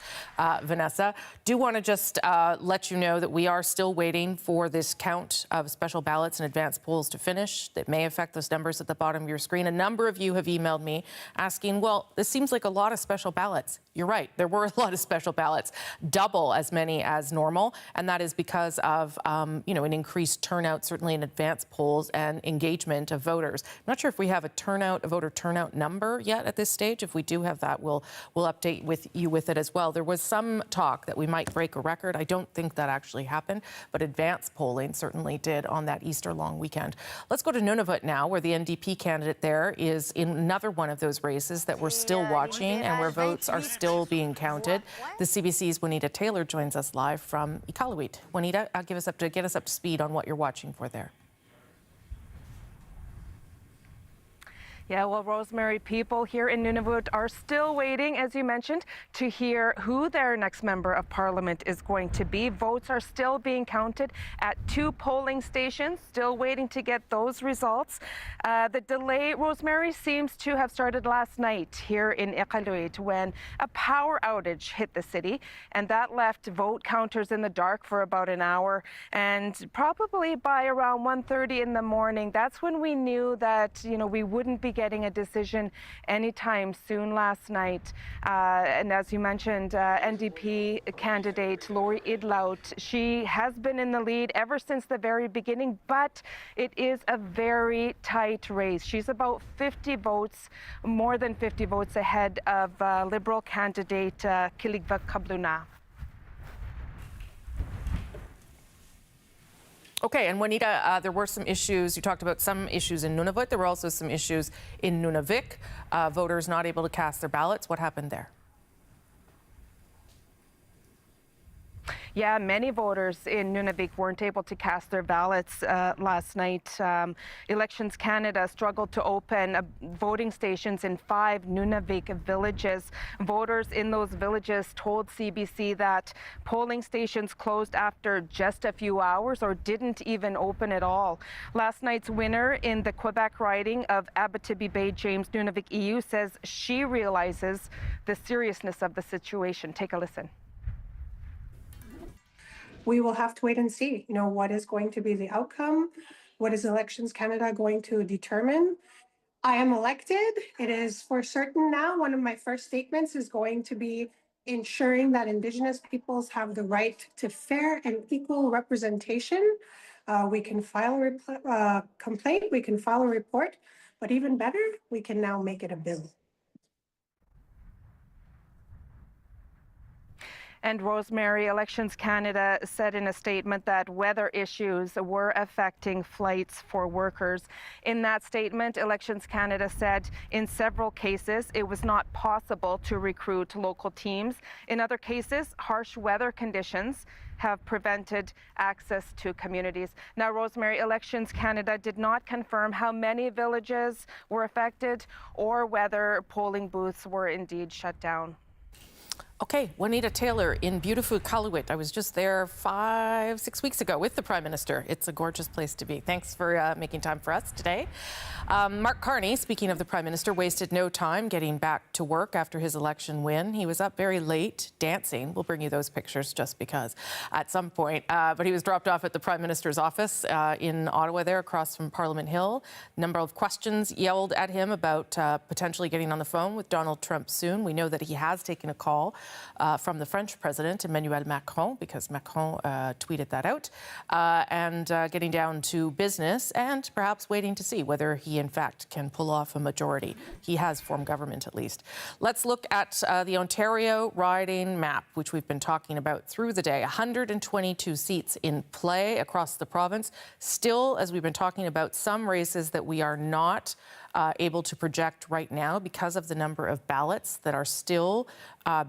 Speaker 12: Vanessa. Do want to just let you know that we are still waiting for this count of special ballots and advanced polls to finish. That may affect those numbers at the bottom of your screen. A number of you have emailed me asking, well, this seems like a lot of special ballots. You're right, there were a lot of special ballots, double as many as normal, and that is because of an increased turnout, certainly in advanced polls, and engagement of voters. I'm not sure if we have a voter turnout number yet at this stage. If we do have that, we'll update you with it as well. There was some talk that we might break a record. I don't think that actually happened, but advanced polling certainly did on that Easter long weekend. Let's go to Nunavut now, where the NDP candidate there is in another one of those races that we're still watching and where votes are still being counted. The CBC's Juanita Taylor joins us live from Iqaluit. Juanita, get us up to speed on what you're watching for there.
Speaker 4: Yeah, well, Rosemary, people here in Nunavut are still waiting, as you mentioned, to hear who their next member of parliament is going to be. Votes are still being counted at 2 polling stations, still waiting to get those results. The delay, Rosemary, seems to have started last night here in Iqaluit when a power outage hit the city, and that left vote counters in the dark for about an hour. And probably by around 1:30 in the morning, that's when we knew that, we wouldn't be getting a decision anytime soon last night. And as you mentioned, NDP candidate Lori Idlaut, she has been in the lead ever since the very beginning, but it is a very tight race. She's about 50 votes, more than 50 votes ahead of Liberal candidate Kiligva Kabluna.
Speaker 12: Okay, and Juanita, there were some issues. You talked about some issues in Nunavut. There were also some issues in Nunavik. Voters not able to cast their ballots. What happened there?
Speaker 4: Yeah, many voters in Nunavik weren't able to cast their ballots last night. Elections Canada struggled to open voting stations in 5 Nunavik villages. Voters in those villages told CBC that polling stations closed after just a few hours or didn't even open at all. Last night's winner in the Quebec riding of Abitibi Bay James Nunavik EU says she realizes the seriousness of the situation. Take a listen.
Speaker 15: We will have to wait and see, what is going to be the outcome? What is Elections Canada going to determine? I am elected. It is for certain now. One of my first statements is going to be ensuring that Indigenous peoples have the right to fair and equal representation. We can file a complaint, we can file a report, but even better, we can now make it a bill.
Speaker 4: And Rosemary, Elections Canada said in a statement that weather issues were affecting flights for workers. In that statement, Elections Canada said in several cases it was not possible to recruit local teams. In other cases, harsh weather conditions have prevented access to communities. Now, Rosemary, Elections Canada did not confirm how many villages were affected or whether polling booths were indeed shut down.
Speaker 12: Okay, Juanita Taylor in beautiful Iqaluit. I was just there 5-6 weeks ago with the Prime Minister. It's a gorgeous place to be. Thanks for making time for us today. Mark Carney, speaking of the Prime Minister, wasted no time getting back to work after his election win. He was up very late dancing. We'll bring you those pictures just because at some point. But he was dropped off at the Prime Minister's office in Ottawa there across from Parliament Hill. A number of questions yelled at him about potentially getting on the phone with Donald Trump soon. We know that he has taken a call from the French President, Emmanuel Macron, because Macron tweeted that out, and getting down to business and perhaps waiting to see whether he, in fact, can pull off a majority. He has formed government, at least. Let's look at the Ontario riding map, which we've been talking about through the day. 122 seats in play across the province. Still, as we've been talking about, some races that we are not able to project right now because of the number of ballots that are still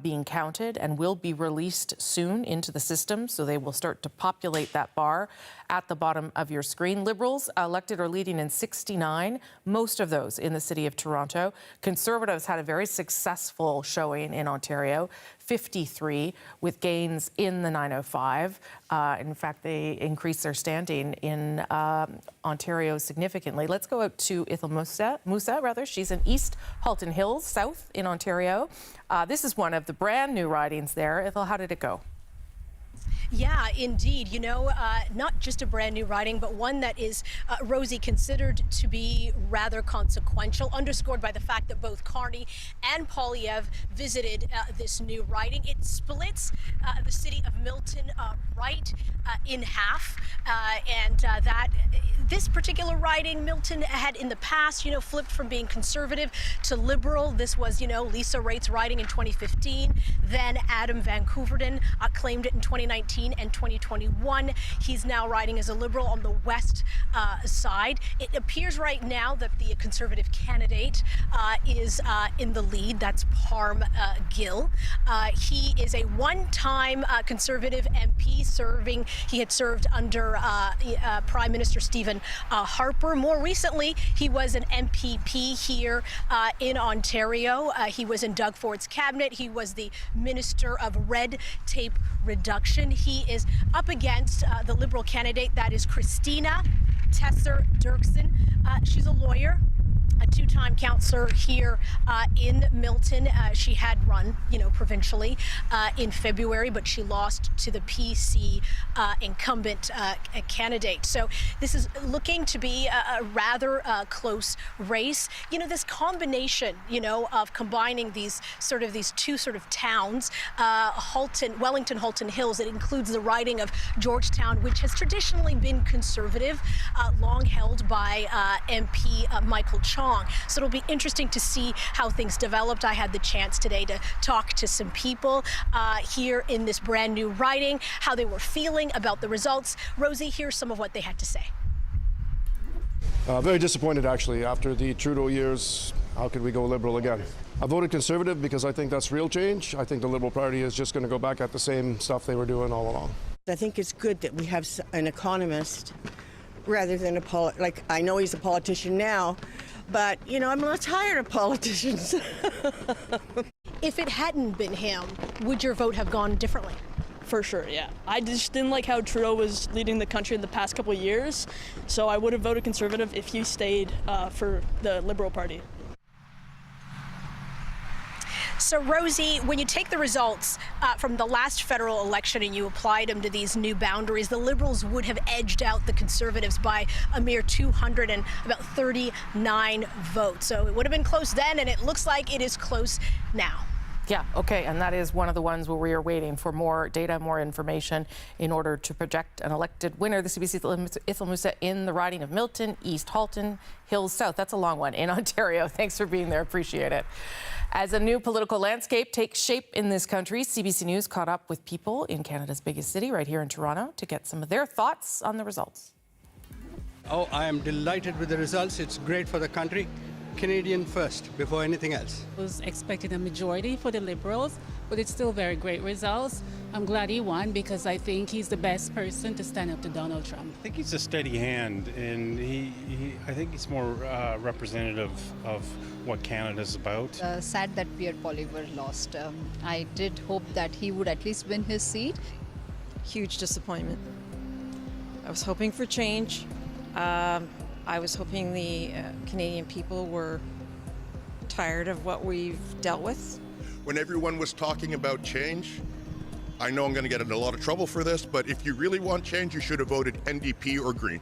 Speaker 12: being counted and will be released soon into the system. So they will start to populate that bar at the bottom of your screen. Liberals elected are leading in 69, most of those in the city of Toronto. Conservatives had a very successful showing in Ontario, 53, with gains in the 905. In fact, they increased their standing in Ontario significantly. Let's go out to Ithel Musa. She's in East Halton Hills, south in Ontario. This is one of the brand new ridings there. Ithel, how did it go?
Speaker 1: Yeah, indeed. You know, not just a brand new riding, but one that is, Rosie, considered to be rather consequential, underscored by the fact that both Carney and Poilievre visited this new riding. It splits the city of Milton right in half, and this particular riding, Milton had in the past, you know, flipped from being conservative to liberal. This was, you know, Lisa Rait's riding in 2015. Then Adam Van Koeverden claimed it in 2019 and 2021. He's now riding as a liberal on the west side. It appears right now that the conservative candidate is in the lead. That's Parm Gill. He is a one-time conservative MP serving. He had served under Prime Minister Stephen Harper. More recently, he was an MPP here in Ontario. He was in Doug Ford's cabinet. He was the Minister of Red Tape Reduction. He is up against the Liberal candidate, that is Christina Tesser-Dirksen. She's a lawyer, a two-time councillor here in Milton. She had run, you know, provincially in February, but she lost to the PC incumbent candidate. So this is looking to be a rather close race. You know, this combination, you know, of combining these two towns, Wellington, Halton Hills. It includes the riding of Georgetown, which has traditionally been conservative, long held by MP Michael Chong. So it'll be interesting to see how things developed. I had the chance today to talk to some people here in this brand new riding, how they were feeling about the results. Rosie, here's some of what they had to say.
Speaker 13: Very disappointed, actually, after the Trudeau years. How could we go Liberal again? I voted Conservative because I think that's real change. I think the Liberal Party is just going to go back at the same stuff they were doing all along.
Speaker 21: I think it's good that we have an economist rather than I know he's a politician now, but, you know, I'm not tired of politicians.
Speaker 1: If it hadn't been him, would your vote have gone differently?
Speaker 22: For sure, yeah. I just didn't like how Trudeau was leading the country in the past couple of years, so I would have voted Conservative if he stayed for the Liberal Party.
Speaker 1: So, Rosie, when you take the results from the last federal election and you applied them to these new boundaries, the Liberals would have edged out the Conservatives by a mere 239 votes. So it would have been close then, and it looks like it is close now.
Speaker 12: Yeah, okay, and that is one of the ones where we are waiting for more data, more information in order to project an elected winner. The CBC Ithamusa in the riding of Milton, East Halton, Hills South. That's a long one in Ontario. Thanks for being there. Appreciate it. As a new political landscape takes shape in this country, CBC News caught up with people in Canada's biggest city, right here in Toronto, to get some of their thoughts on the results.
Speaker 6: Oh, I am delighted with the results. It's great for the country. Canadian first, before anything else.
Speaker 10: I was expecting a majority for the Liberals, but it's still very great results. I'm glad he won because I think he's the best person to stand up to Donald Trump.
Speaker 18: I think he's a steady hand, and I think he's more representative of what Canada's about.
Speaker 23: Sad that Pierre Poilievre lost. I did hope that he would at least win his seat.
Speaker 25: Huge disappointment. I was hoping for change. I was hoping the Canadian people were tired of what we've dealt with.
Speaker 26: When everyone was talking about change, I know I'm going to get in a lot of trouble for this, but if you really want change, you should have voted NDP or Green.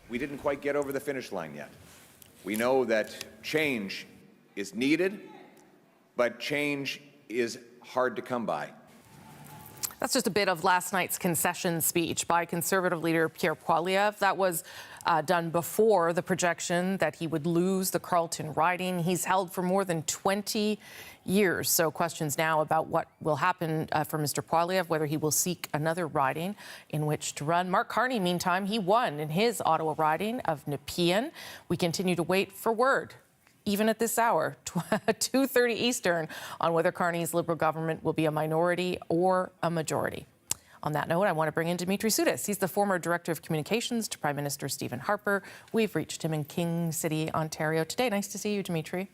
Speaker 27: We didn't quite get over the finish line yet. We know that change is needed, but change is hard to come by.
Speaker 12: That's just a bit of last night's concession speech by Conservative leader Pierre Poilievre. That was done before the projection that he would lose the Carleton riding. He's held for more than 20 years. So questions now about what will happen for Mr. Poilievre, whether he will seek another riding in which to run. Mark Carney, meantime, he won in his Ottawa riding of Nepean. We continue to wait for word, even at this hour, 2:30 Eastern, on whether Carney's Liberal government will be a minority or a majority. On that note, I want to bring in Dimitri Soudis. He's the former Director of Communications to Prime Minister Stephen Harper. We've reached him in King City, Ontario today. Nice to see you, Dimitri.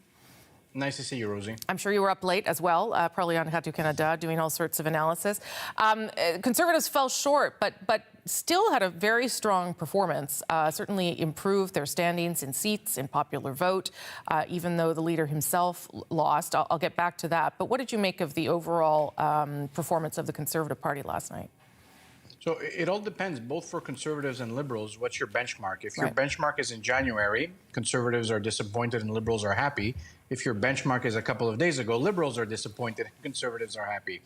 Speaker 28: Nice to see you, Rosie.
Speaker 12: I'm sure you were up late as well, probably on Radio-Canada, doing all sorts of analysis. Conservatives fell short, but still had a very strong performance, certainly improved their standings in seats, in popular vote, even though the leader himself lost. I'll get back to that. But what did you make of the overall performance of the Conservative Party last night?
Speaker 28: So it all depends, both for Conservatives and Liberals. What's your benchmark? If your benchmark is in January, Conservatives are disappointed and Liberals are happy. If your benchmark is a couple of days ago, Liberals are disappointed and Conservatives are happy.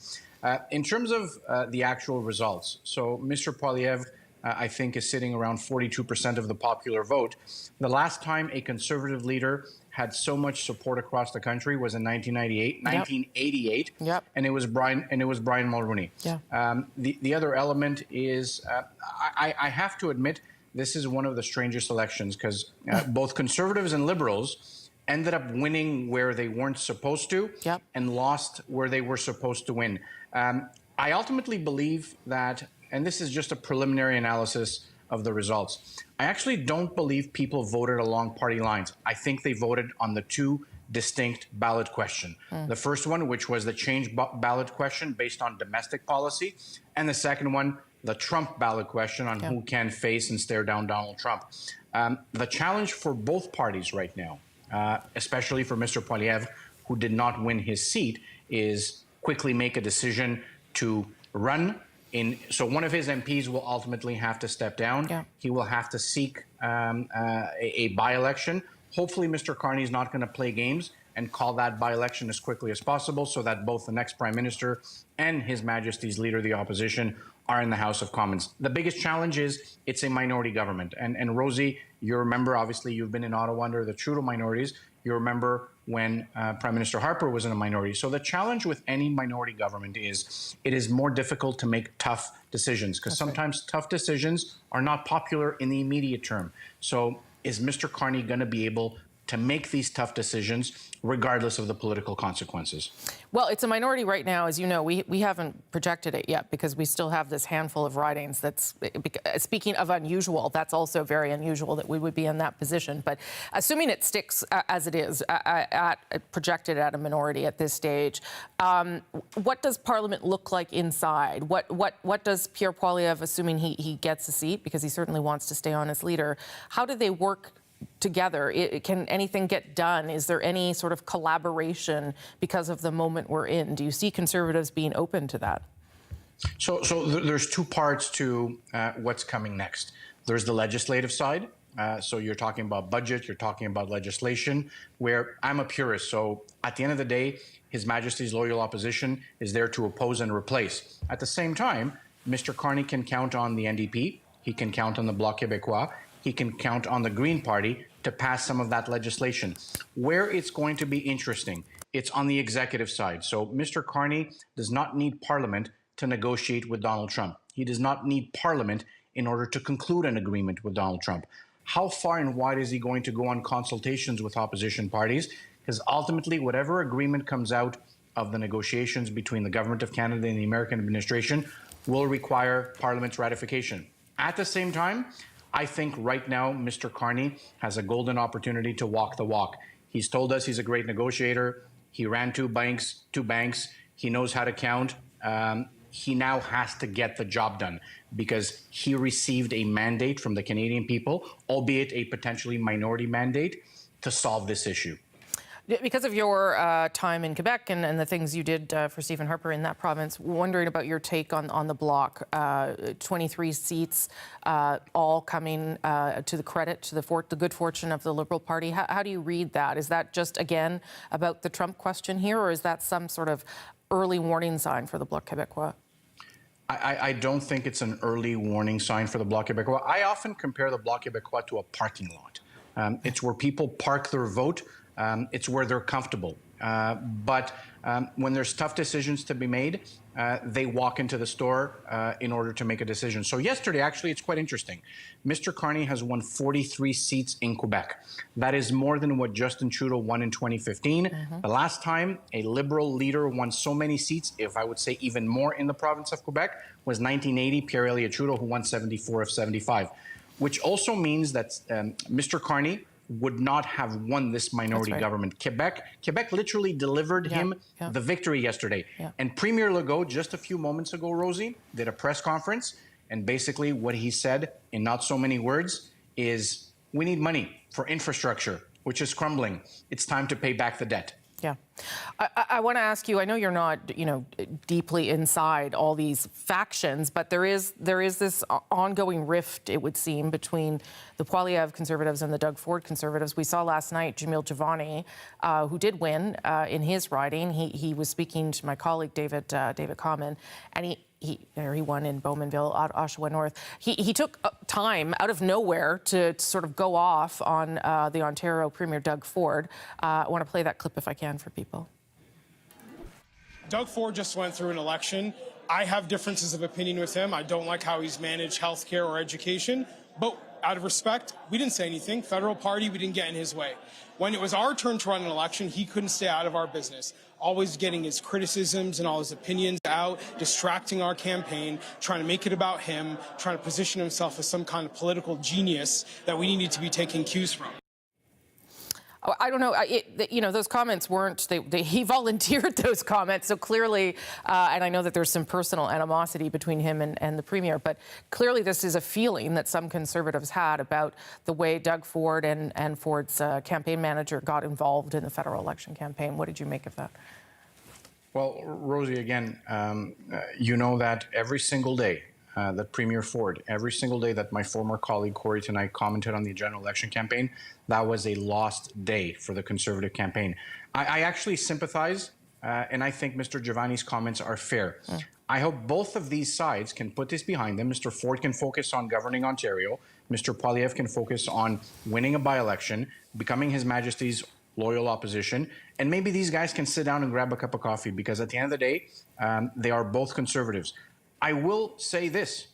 Speaker 28: In terms of the actual results, so Mr. Poilievre, I think, is sitting around 42% of the popular vote. The last time a Conservative leader had so much support across the country was in 1988, and it was Brian Mulroney. The other element is I have to admit this is one of the strangest elections because both Conservatives and Liberals ended up winning where they weren't supposed to and lost where they were supposed to win. I ultimately believe that, and this is just a preliminary analysis of the results. I actually don't believe people voted along party lines. I think they voted on the two distinct ballot question. The first one, which was the change ballot question based on domestic policy, and the second one, the Trump ballot question on who can face and stare down Donald Trump. The challenge for both parties right now, especially for Mr. Poilievre, who did not win his seat, is quickly make a decision to run in. So one of his MPs will ultimately have to step down. He will have to seek a by-election. Hopefully, Mr. Carney is not going to play games and call that by-election as quickly as possible so that both the next Prime Minister and His Majesty's Leader of the Opposition are in the House of Commons. The biggest challenge is it's a minority government. And Rosie, you remember, obviously, you've been in Ottawa under the Trudeau minorities. You remember when Prime Minister Harper was in a minority. So the challenge with any minority government is it is more difficult to make tough decisions because sometimes tough decisions are not popular in the immediate term. So is Mr. Carney going to be able to make these tough decisions regardless of the political consequences?
Speaker 12: Well, it's a minority right now. As you know, we haven't projected it yet because we still have this handful of ridings. That's, speaking of unusual, that's also very unusual that we would be in that position. But assuming it sticks as it is, projected at a minority at this stage, what does Parliament look like inside? What does Pierre Poilievre, assuming he gets a seat, because he certainly wants to stay on as leader, how do they work together? Can anything get done? Is there any sort of collaboration because of the moment we're in? Do you see Conservatives being open to that?
Speaker 28: So there's two parts to what's coming next. There's the legislative side. So you're talking about budget, you're talking about legislation, where I'm a purist. So at the end of the day, His Majesty's loyal opposition is there to oppose and replace. At the same time, Mr. Carney can count on the NDP, he can count on the Bloc Québécois, he can count on the Green Party to pass some of that legislation. Where it's going to be interesting, it's on the executive side. So Mr. Carney does not need Parliament to negotiate with Donald Trump. He does not need Parliament in order to conclude an agreement with Donald Trump. How far and wide is he going to go on consultations with opposition parties? Because ultimately, whatever agreement comes out of the negotiations between the Government of Canada and the American administration will require Parliament's ratification. At the same time, I think right now, Mr. Carney has a golden opportunity to walk the walk. He's told us he's a great negotiator. He ran two banks. He knows how to count. He now has to get the job done because he received a mandate from the Canadian people, albeit a potentially minority mandate, to solve this issue.
Speaker 12: Because of your time in Quebec and the things you did for Stephen Harper in that province, wondering about your take on the bloc. 23 seats, all coming to the credit, to the good fortune of the Liberal Party. How do you read that? Is that just, again, about the Trump question here, or is that some sort of early warning sign for the Bloc Québécois?
Speaker 28: I don't think it's an early warning sign for the Bloc Québécois. I often compare the Bloc Québécois to a parking lot. It's where people park their vote. It's where they're comfortable. But when there's tough decisions to be made, they walk into the store in order to make a decision. So yesterday, actually, it's quite interesting. Mr. Carney has won 43 seats in Quebec. That is more than what Justin Trudeau won in 2015. The last time a Liberal leader won so many seats, if I would say even more in the province of Quebec, was 1980, Pierre Elliott Trudeau, who won 74 of 75, which also means that Mr. Carney would not have won this minority government. Quebec literally delivered him the victory yesterday. And Premier Legault, just a few moments ago, Rosie, did a press conference. And basically what he said in not so many words is, we need money for infrastructure, which is crumbling. It's time to pay back the debt.
Speaker 12: Yeah. I want to ask you, I know you're not, deeply inside all these factions, but there is this ongoing rift, it would seem, between the Poilievre Conservatives and the Doug Ford Conservatives. We saw last night Jamil Jivani, who did win in his riding. He was speaking to my colleague, David Common, and he won in Bowmanville, Oshawa North. He took time out of nowhere to sort of go off on the Ontario Premier Doug Ford. I want to play that clip if I can for people.
Speaker 2: Doug Ford just went through an election. I have differences of opinion with him. I don't like how he's managed healthcare or education. But out of respect, we didn't say anything. Federal party, we didn't get in his way. When it was our turn to run an election, he couldn't stay out of our business, always getting his criticisms and all his opinions out, distracting our campaign, trying to make it about him, trying to position himself as some kind of political genius that we needed to be taking cues from.
Speaker 12: I don't know. Those comments weren't. He volunteered those comments, so clearly, and I know that there's some personal animosity between him and the premier, but clearly this is a feeling that some Conservatives had about the way Doug Ford and Ford's campaign manager got involved in the federal election campaign. What did you make of that?
Speaker 28: Well, Rosie, again, you know that every single day that Premier Ford, every single day that my former colleague Corey tonight commented on the general election campaign, that was a lost day for the Conservative campaign. I actually sympathize, and I think Mr. Giovanni's comments are fair. I hope both of these sides can put this behind them. Mr. Ford can focus on governing Ontario. Mr. Poilievre can focus on winning a by-election, becoming His Majesty's loyal opposition, and maybe these guys can sit down and grab a cup of coffee, because at the end of the day, they are both Conservatives. I will say this.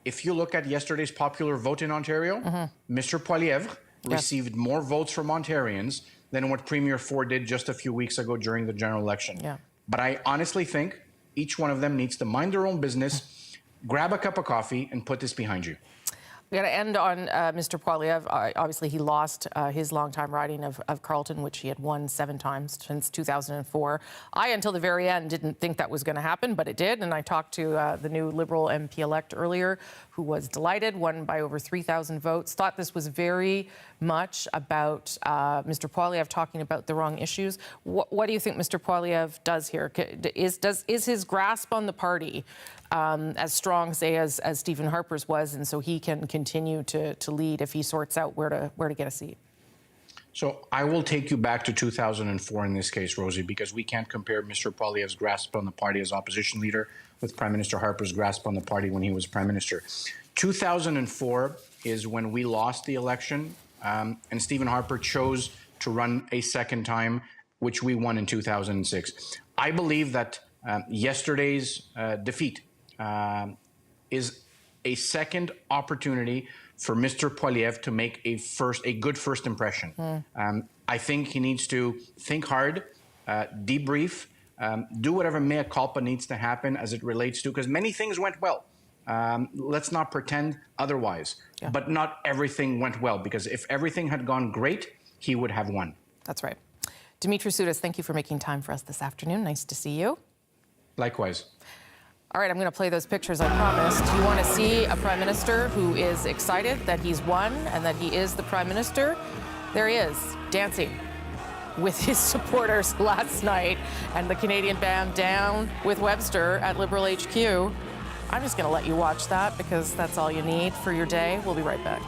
Speaker 28: If you look at yesterday's popular vote in Ontario, Mr. Poilievre received more votes from Ontarians than what Premier Ford did just a few weeks ago during the general election. But I honestly think each one of them needs to mind their own business, grab a cup of coffee, and put this behind you.
Speaker 12: We got to end on Mr. Poilievre. Obviously, he lost his longtime riding of Carleton, which he had won 7 times since 2004. I, until the very end, didn't think that was going to happen, but it did. And I talked to the new Liberal MP-elect earlier, who was delighted, won by over 3,000 votes, thought this was very much about Mr. Poilievre talking about the wrong issues. What do you think Mr. Poilievre does here? Is his grasp on the party as strong, say, as Stephen Harper's was, and so he can continue to lead if he sorts out where to get a seat?
Speaker 28: So I will take you back to 2004 in this case, Rosie, because we can't compare Mr. Poilievre's grasp on the party as opposition leader with Prime Minister Harper's grasp on the party when he was Prime Minister. 2004 is when we lost the election, and Stephen Harper chose to run a second time, which we won in 2006. I believe that yesterday's defeat is a second opportunity for Mr. Poilievre to make a good first impression. I think he needs to think hard, debrief, do whatever mea culpa needs to happen as it relates to, because many things went well. Let's not pretend otherwise. But not everything went well, because if everything had gone great, he would have won.
Speaker 12: That's right. Dimitri Soudis, thank you for making time for us this afternoon. Nice to see you.
Speaker 28: Likewise.
Speaker 12: All right, I'm going to play those pictures I promised. You want to see a Prime Minister who is excited that he's won and that he is the Prime Minister? There he is, dancing with his supporters last night, and the Canadian band down with Webster at Liberal HQ. I'm just going to let you watch that because that's all you need for your day. We'll be right back.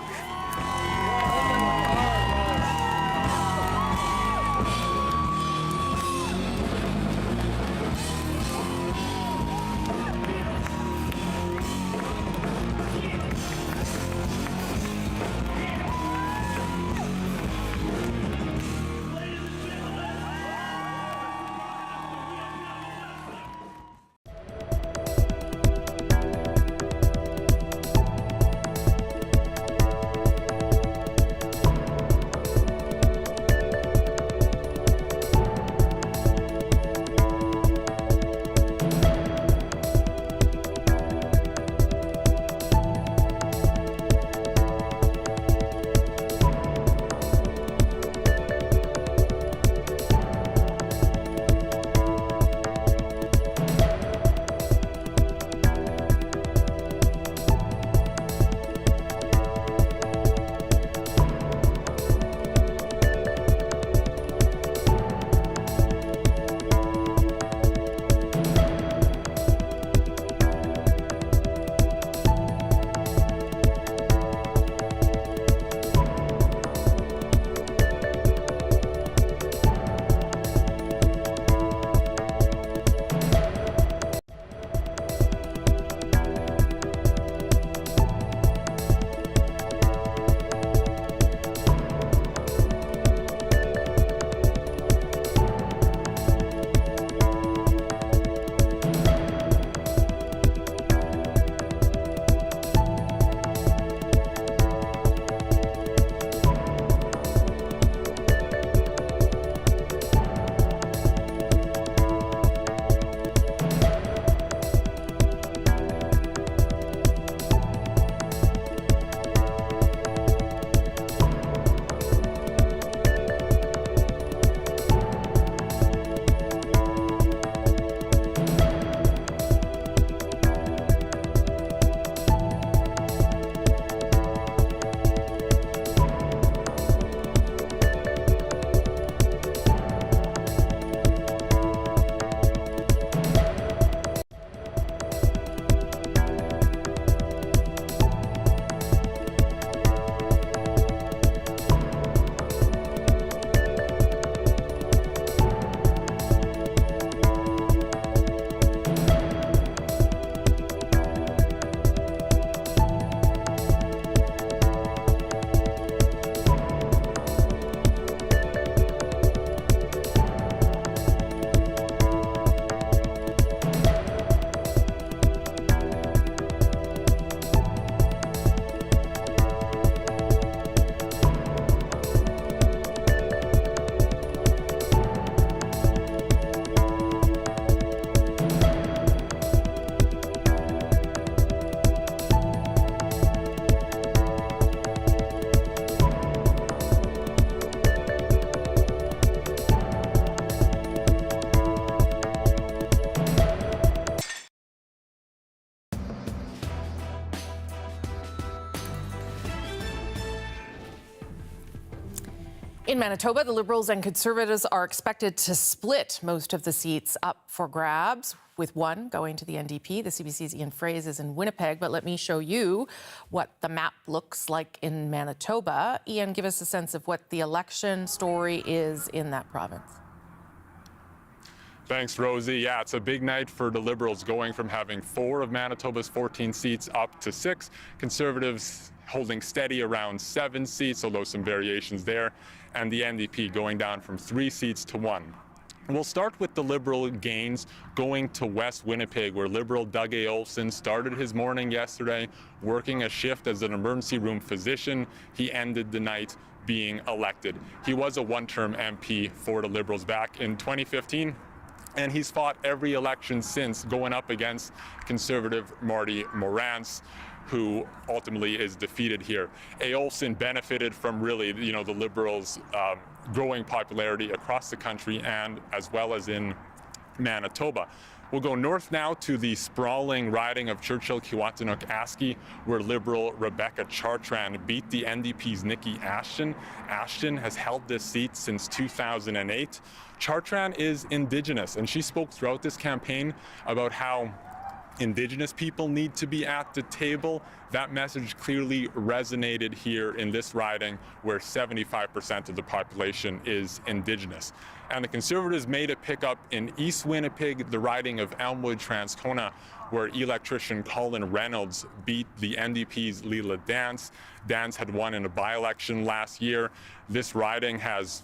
Speaker 12: In Manitoba, the Liberals and Conservatives are expected to split most of the seats up for grabs, with one going to the NDP. The CBC's Ian Fraze is in Winnipeg, but let me show you what the map looks like in Manitoba. Ian, give us a sense of what the election story is in that province.
Speaker 5: Thanks, Rosie. Yeah, it's a big night for the Liberals, going from having 4 of Manitoba's 14 seats up to 6. Conservatives holding steady around 7 seats, although some variations there, and the NDP going down from 3 seats to 1. We'll start with the Liberal gains going to West Winnipeg, where Liberal Doug A. Olson started his morning yesterday working a shift as an emergency room physician. He ended the night being elected. He was a one-term MP for the Liberals back in 2015. And he's fought every election since, going up against Conservative Marty Morantz, who ultimately is defeated here. A. Olson benefited from really, the Liberals' growing popularity across the country and as well as in Manitoba. We'll go north now to the sprawling riding of Churchill-Kiiwetinoong-Aski, where Liberal Rebecca Chartrand beat the NDP's Nikki Ashton. Ashton has held this seat since 2008. Chartrand is Indigenous, and she spoke throughout this campaign about how Indigenous people need to be at the table. That message clearly resonated here in this riding, where 75% of the population is Indigenous. And the Conservatives made a pickup in East Winnipeg, the riding of Elmwood-Transcona, where electrician Colin Reynolds beat the NDP's Leela Dance. Dance had won in a by-election last year. This riding has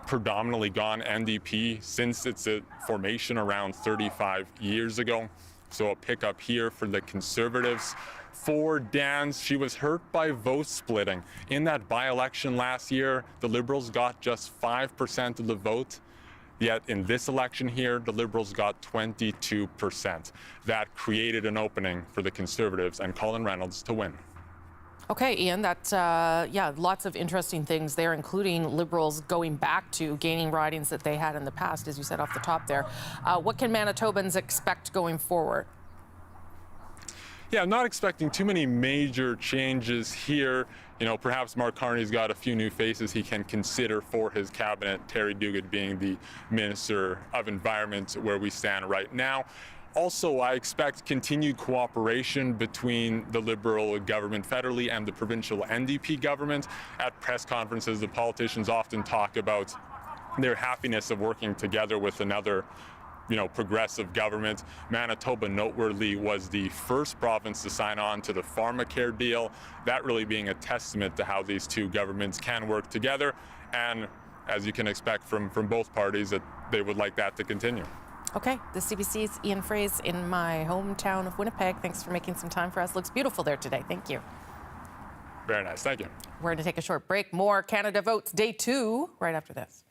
Speaker 5: predominantly gone NDP since its formation around 35 years ago. So a pickup here for the Conservatives. For Dance, she was hurt by vote splitting. In that by-election last year, the Liberals got just 5% of the vote. Yet in this election here, the Liberals got 22%. That created an opening for the Conservatives and Colin Reynolds to win.
Speaker 12: Okay, Ian, that's, lots of interesting things there, including Liberals going back to gaining ridings that they had in the past, as you said off the top there. What can Manitobans expect going forward?
Speaker 5: Yeah, I'm not expecting too many major changes here. Perhaps Mark Carney's got a few new faces he can consider for his cabinet, Terry Duguid being the Minister of Environment where we stand right now. Also, I expect continued cooperation between the Liberal government federally and the provincial NDP government. At press conferences, the politicians often talk about their happiness of working together with another progressive government. Manitoba, noteworthy, was the first province to sign on to the pharmacare deal, that really being a testament to how these two governments can work together. And as you can expect from both parties, that they would like that to continue.
Speaker 12: Okay, the CBC's Ian Fraze in my hometown of Winnipeg. Thanks for making some time for us. Looks beautiful there today. Thank you.
Speaker 5: Very nice. Thank you.
Speaker 12: We're going to take a short break. More Canada Votes Day 2 right after this.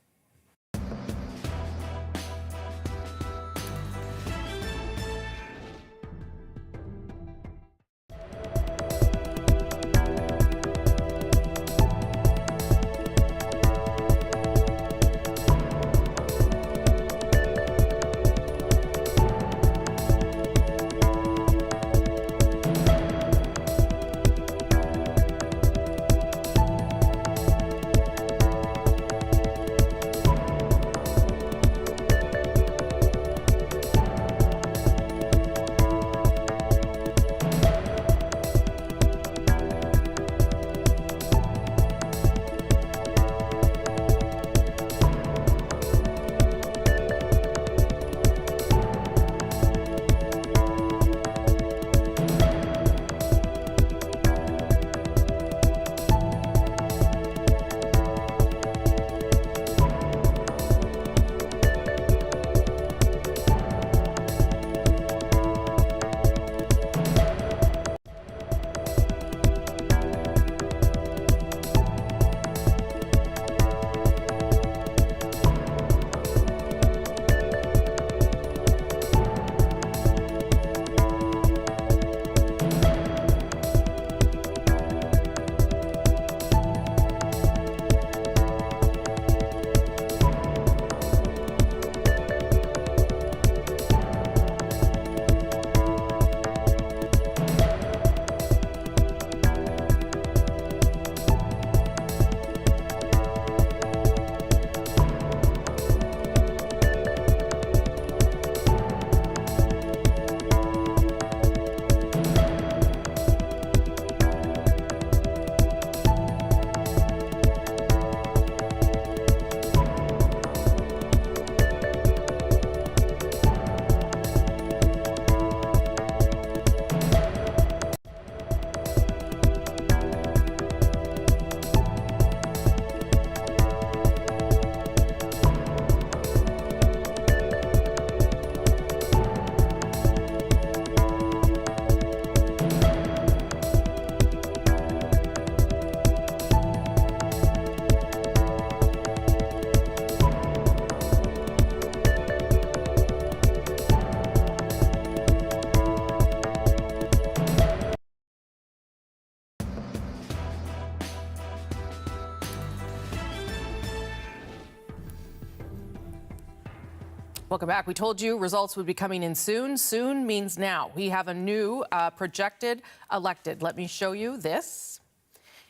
Speaker 12: Welcome back. We told you results would be coming in soon. Soon means now. We have a new projected elected. Let me show you this.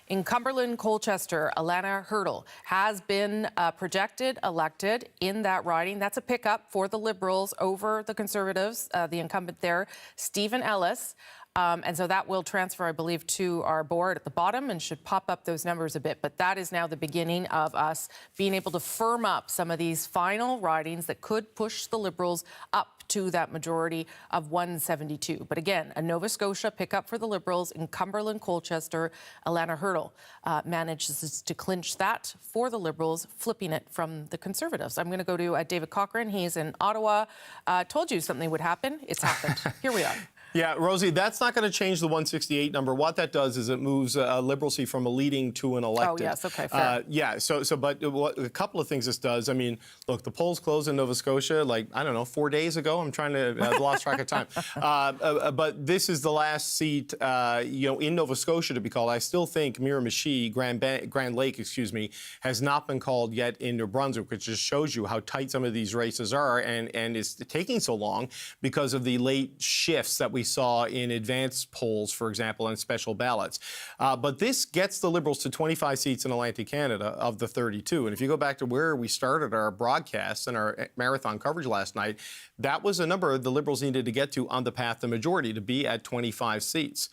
Speaker 12: In Cumberland, Colchester, Alana Hurdle has been projected elected in that riding. That's a pickup for the Liberals over the Conservatives, the incumbent there, Stephen Ellis. And so that will transfer, I believe, to our board at the bottom and should pop up those numbers a bit. But that is now the beginning of us being able to firm up some of these final ridings that could push the Liberals up to that majority of 172. But again, a Nova Scotia pickup for the Liberals in Cumberland, Colchester. Alana Hurdle manages to clinch that for the Liberals, flipping it from the Conservatives. I'm going to go to David Cochrane. He's in Ottawa. Told you something would happen. It's happened. Here we are.
Speaker 3: Yeah, Rosie, that's not going to change the 168 number. What that does is it moves a Liberal seat from a leading to an elected.
Speaker 12: Oh, yes, okay, fair.
Speaker 3: Yeah, but a couple of things this does. I mean, look, the polls closed in Nova Scotia, like, I don't know, 4 days ago. I'm trying to, I've lost track of time. But this is the last seat, in Nova Scotia to be called. I still think Miramichi, Grand Lake, has not been called yet in New Brunswick, which just shows you how tight some of these races are and is taking so long because of the late shifts that we saw in advanced polls, for example, and special ballots. But this gets the Liberals to 25 seats in Atlantic Canada of the 32. And if you go back to where we started our broadcast and our marathon coverage last night, that was a number the Liberals needed to get to on the path to majority, to be at 25 seats.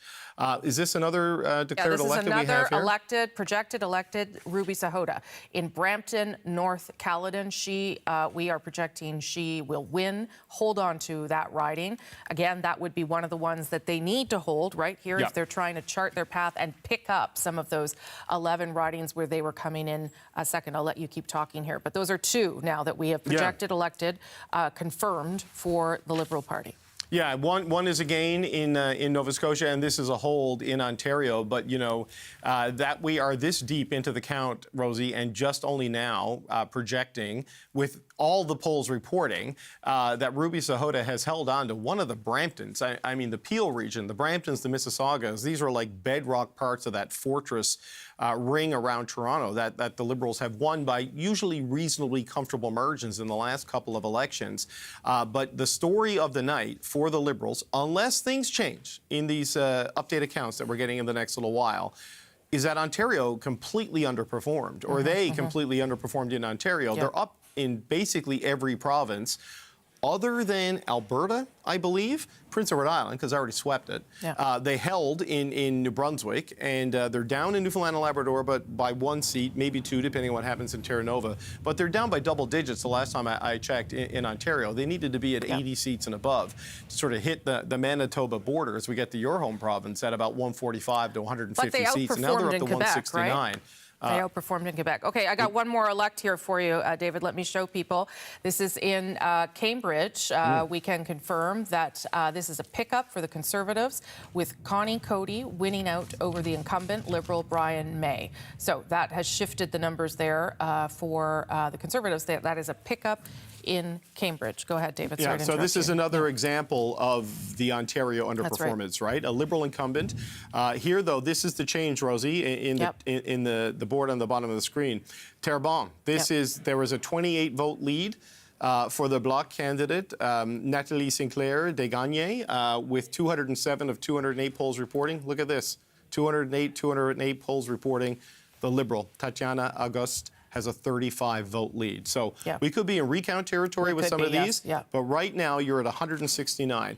Speaker 3: Is this another declared elected we have here?
Speaker 12: This is another projected elected, Ruby Sahota. In Brampton, North Caledon, we are projecting she will win, hold on to that riding. Again, that would be one of the ones that they need to hold right here if they're trying to chart their path and pick up some of those 11 ridings where they were coming in second. I'll let you keep talking here. But those are two now that we have projected elected, confirmed for the Liberal Party.
Speaker 3: Yeah, one is a gain in Nova Scotia, and this is a hold in Ontario. But, that we are this deep into the count, Rosie, and just only now projecting, with all the polls reporting, that Ruby Sahota has held on to one of the Bramptons. I mean, the Peel region, the Bramptons, the Mississaugas, these are like bedrock parts of that fortress ring around Toronto that the Liberals have won by usually reasonably comfortable margins in the last couple of elections. But the story of the night for the Liberals, unless things change in these updated counts that we're getting in the next little while, is that Ontario completely underperformed, or they completely underperformed in Ontario. They're up in basically every province, other than Alberta, I believe, Prince Edward Island, because I already swept it. They held in New Brunswick, and they're down in Newfoundland and Labrador, but by one seat, maybe two, depending on what happens in Terra Nova. But they're down by double digits the last time I checked in Ontario. They needed to be at 80 seats and above to sort of hit the Manitoba border as we get to your home province at about 145 to 150 seats. And now they're up to 169.
Speaker 12: Right? They outperformed in Quebec. Okay, I got one more elect here for you, David. Let me show people. This is in Cambridge. We can confirm that this is a pickup for the Conservatives, with Connie Cody winning out over the incumbent Liberal Brian May. So that has shifted the numbers there for the Conservatives. That is a pickup in Cambridge. Go ahead, David.
Speaker 3: Yeah, so this is another example of the Ontario underperformance, right? A Liberal incumbent. Here, though, this is the change, Rosie, in the board on the bottom of the screen. Terrebonne. There was a 28-vote lead for the Bloc candidate, Nathalie Sinclair Desgagne, with 207 of 208 polls reporting. Look at this. 208 polls reporting. The Liberal, Tatiana Auguste, has a 35-vote lead. So we could be in recount territory with some of these, but right now you're at 169.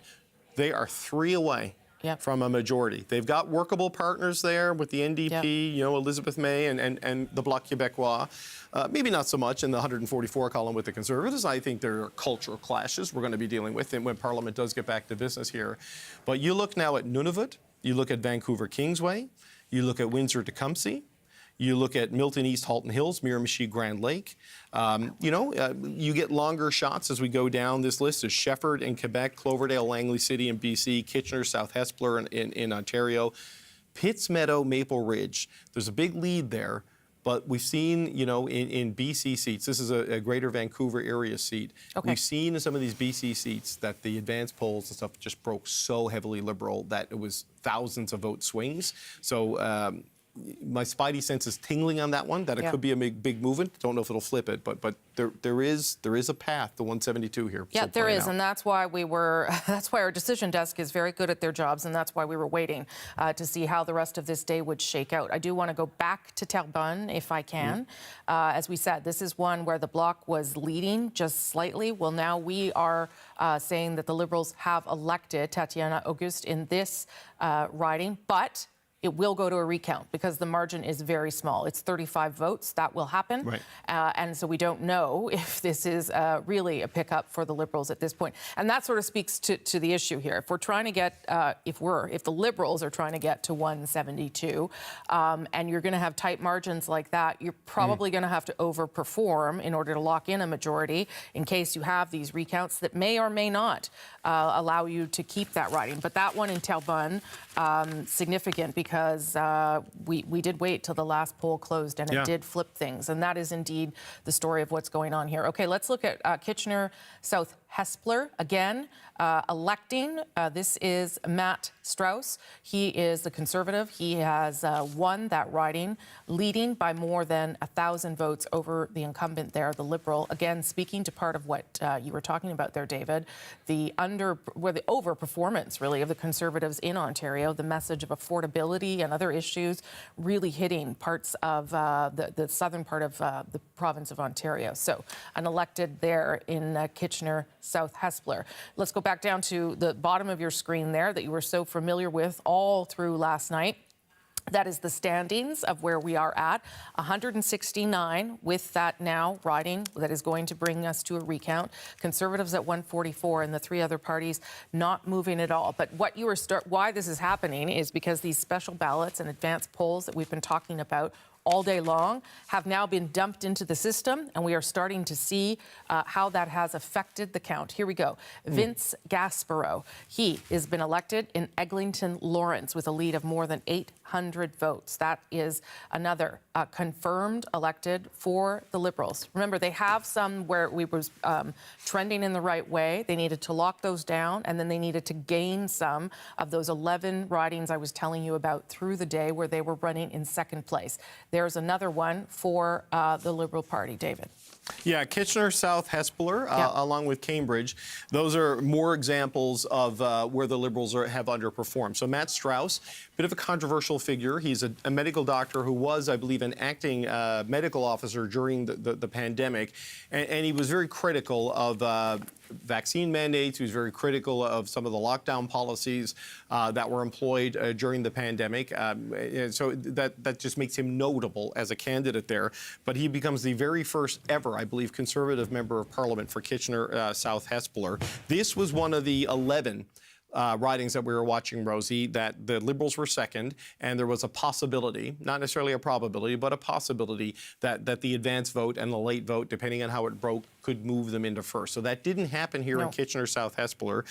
Speaker 3: They are 3 away from a majority. They've got workable partners there with the NDP, Elizabeth May and the Bloc Québécois. Maybe not so much in the 144 column with the Conservatives. I think there are cultural clashes we're going to be dealing with when Parliament does get back to business here. But you look now at Nunavut, you look at Vancouver Kingsway, you look at Windsor-Tecumseh, you look at Milton East, Halton Hills, Miramichi, Grand Lake. You get longer shots as we go down this list. There's Shefford in Quebec, Cloverdale, Langley City in BC, Kitchener, South Hespeler in Ontario, Pitts Meadow, Maple Ridge. There's a big lead there, but we've seen, in BC seats, this is a greater Vancouver area seat. We've seen in some of these BC seats that the advanced polls and stuff just broke so heavily Liberal that it was thousands of vote swings. So, my spidey sense is tingling on that one, that it could be a big movement. Don't know if it'll flip it, but there is a path to 172 here.
Speaker 12: Yeah, there is, and that's why that's why our decision desk is very good at their jobs, and that's why we were waiting to see how the rest of this day would shake out. I do want to go back to Terrebonne, if I can. As we said, this is one where the Bloc was leading just slightly. Well, now we are saying that the Liberals have elected Tatiana Auguste in this riding, but it will go to a recount because the margin is very small. It's 35 votes. That will happen. Right. And so we don't know if this is really a pickup for the Liberals at this point. And that sort of speaks to the issue here. If we're trying to get, if the Liberals are trying to get to 172, and you're going to have tight margins like that, you're probably going to have to overperform in order to lock in a majority in case you have these recounts that may or may not allow you to keep that riding. But that one in Terrebonne, significant because we did wait till the last poll closed and it did flip things. And that is indeed the story of what's going on here. Okay, let's look at Kitchener South Hespeler again. Electing, this is Matt Strauss. He is the Conservative. He has won that riding, leading by more than 1,000 votes over the incumbent there, the Liberal. Again, speaking to part of what you were talking about there, David, the overperformance, really, of the Conservatives in Ontario, the message of affordability and other issues really hitting parts of the southern part of the province of Ontario. So, unelected there in Kitchener South Hespeler. Let's go back down to the bottom of your screen there that you were so familiar with all through last night. That is the standings of where we are at. 169 with that now riding that is going to bring us to a recount. Conservatives at 144 and the three other parties not moving at all. But what you were why this is happening is because these special ballots and advanced polls that we've been talking about all day long have now been dumped into the system, and we are starting to see how that has affected the count. Here we go. Vince Gasparo, he has been elected in Eglinton Lawrence with a lead of more than 800 votes. That is another confirmed elected for the Liberals. Remember, they have some where we was trending in the right way. They needed to lock those down, and then they needed to gain some of those 11 ridings I was telling you about through the day where they were running in second place. There's another one for the Liberal Party. David.
Speaker 3: Yeah, Kitchener South Hespeler, along with Cambridge. Those are more examples of where the Liberals have underperformed. So Matt Strauss, bit of a controversial figure. He's a medical doctor who was, I believe, an acting medical officer during the pandemic. And he was very critical of vaccine mandates. He was very critical of some of the lockdown policies that were employed during the pandemic. So that just makes him notable as a candidate there. But he becomes the very first ever, I believe, Conservative member of Parliament for Kitchener South Hespeler. This was one of the 11 ridings that we were watching, Rosie, that the Liberals were second, and there was a possibility, not necessarily a probability, but a possibility that the advance vote and the late vote, depending on how it broke, could move them into first. So that didn't happen here in Kitchener South Hespeler.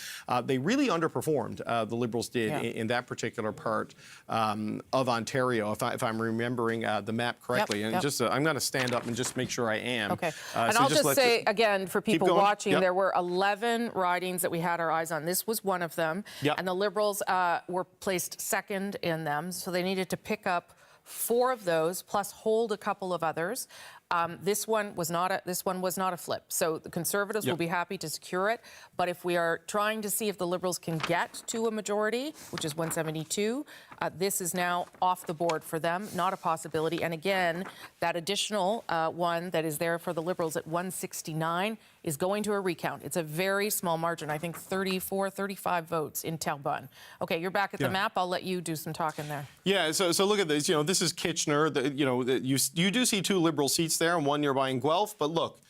Speaker 3: They really underperformed, the Liberals did, in that particular part of Ontario, if I'm remembering the map correctly. And just I'm going to stand up and just make sure I am.
Speaker 12: Okay. And so I'll just say, again, for people watching, there were 11 ridings that we had our eyes on. This was one of them. And the Liberals were placed second in them, so they needed to pick up 4 of those, plus hold a couple of others. This one was not a flip. So the Conservatives will be happy to secure it. But if we are trying to see if the Liberals can get to a majority, which is 172, this is now off the board for them, not a possibility. And again, that additional one that is there for the Liberals at 169 is going to a recount. It's a very small margin, I think 34, 35 votes in Terrebonne. Okay, you're back at the map. I'll let you do some talking there.
Speaker 3: Yeah, so look at this. You know, this is Kitchener. You do see 2 Liberal seats there and one nearby in Guelph, but look,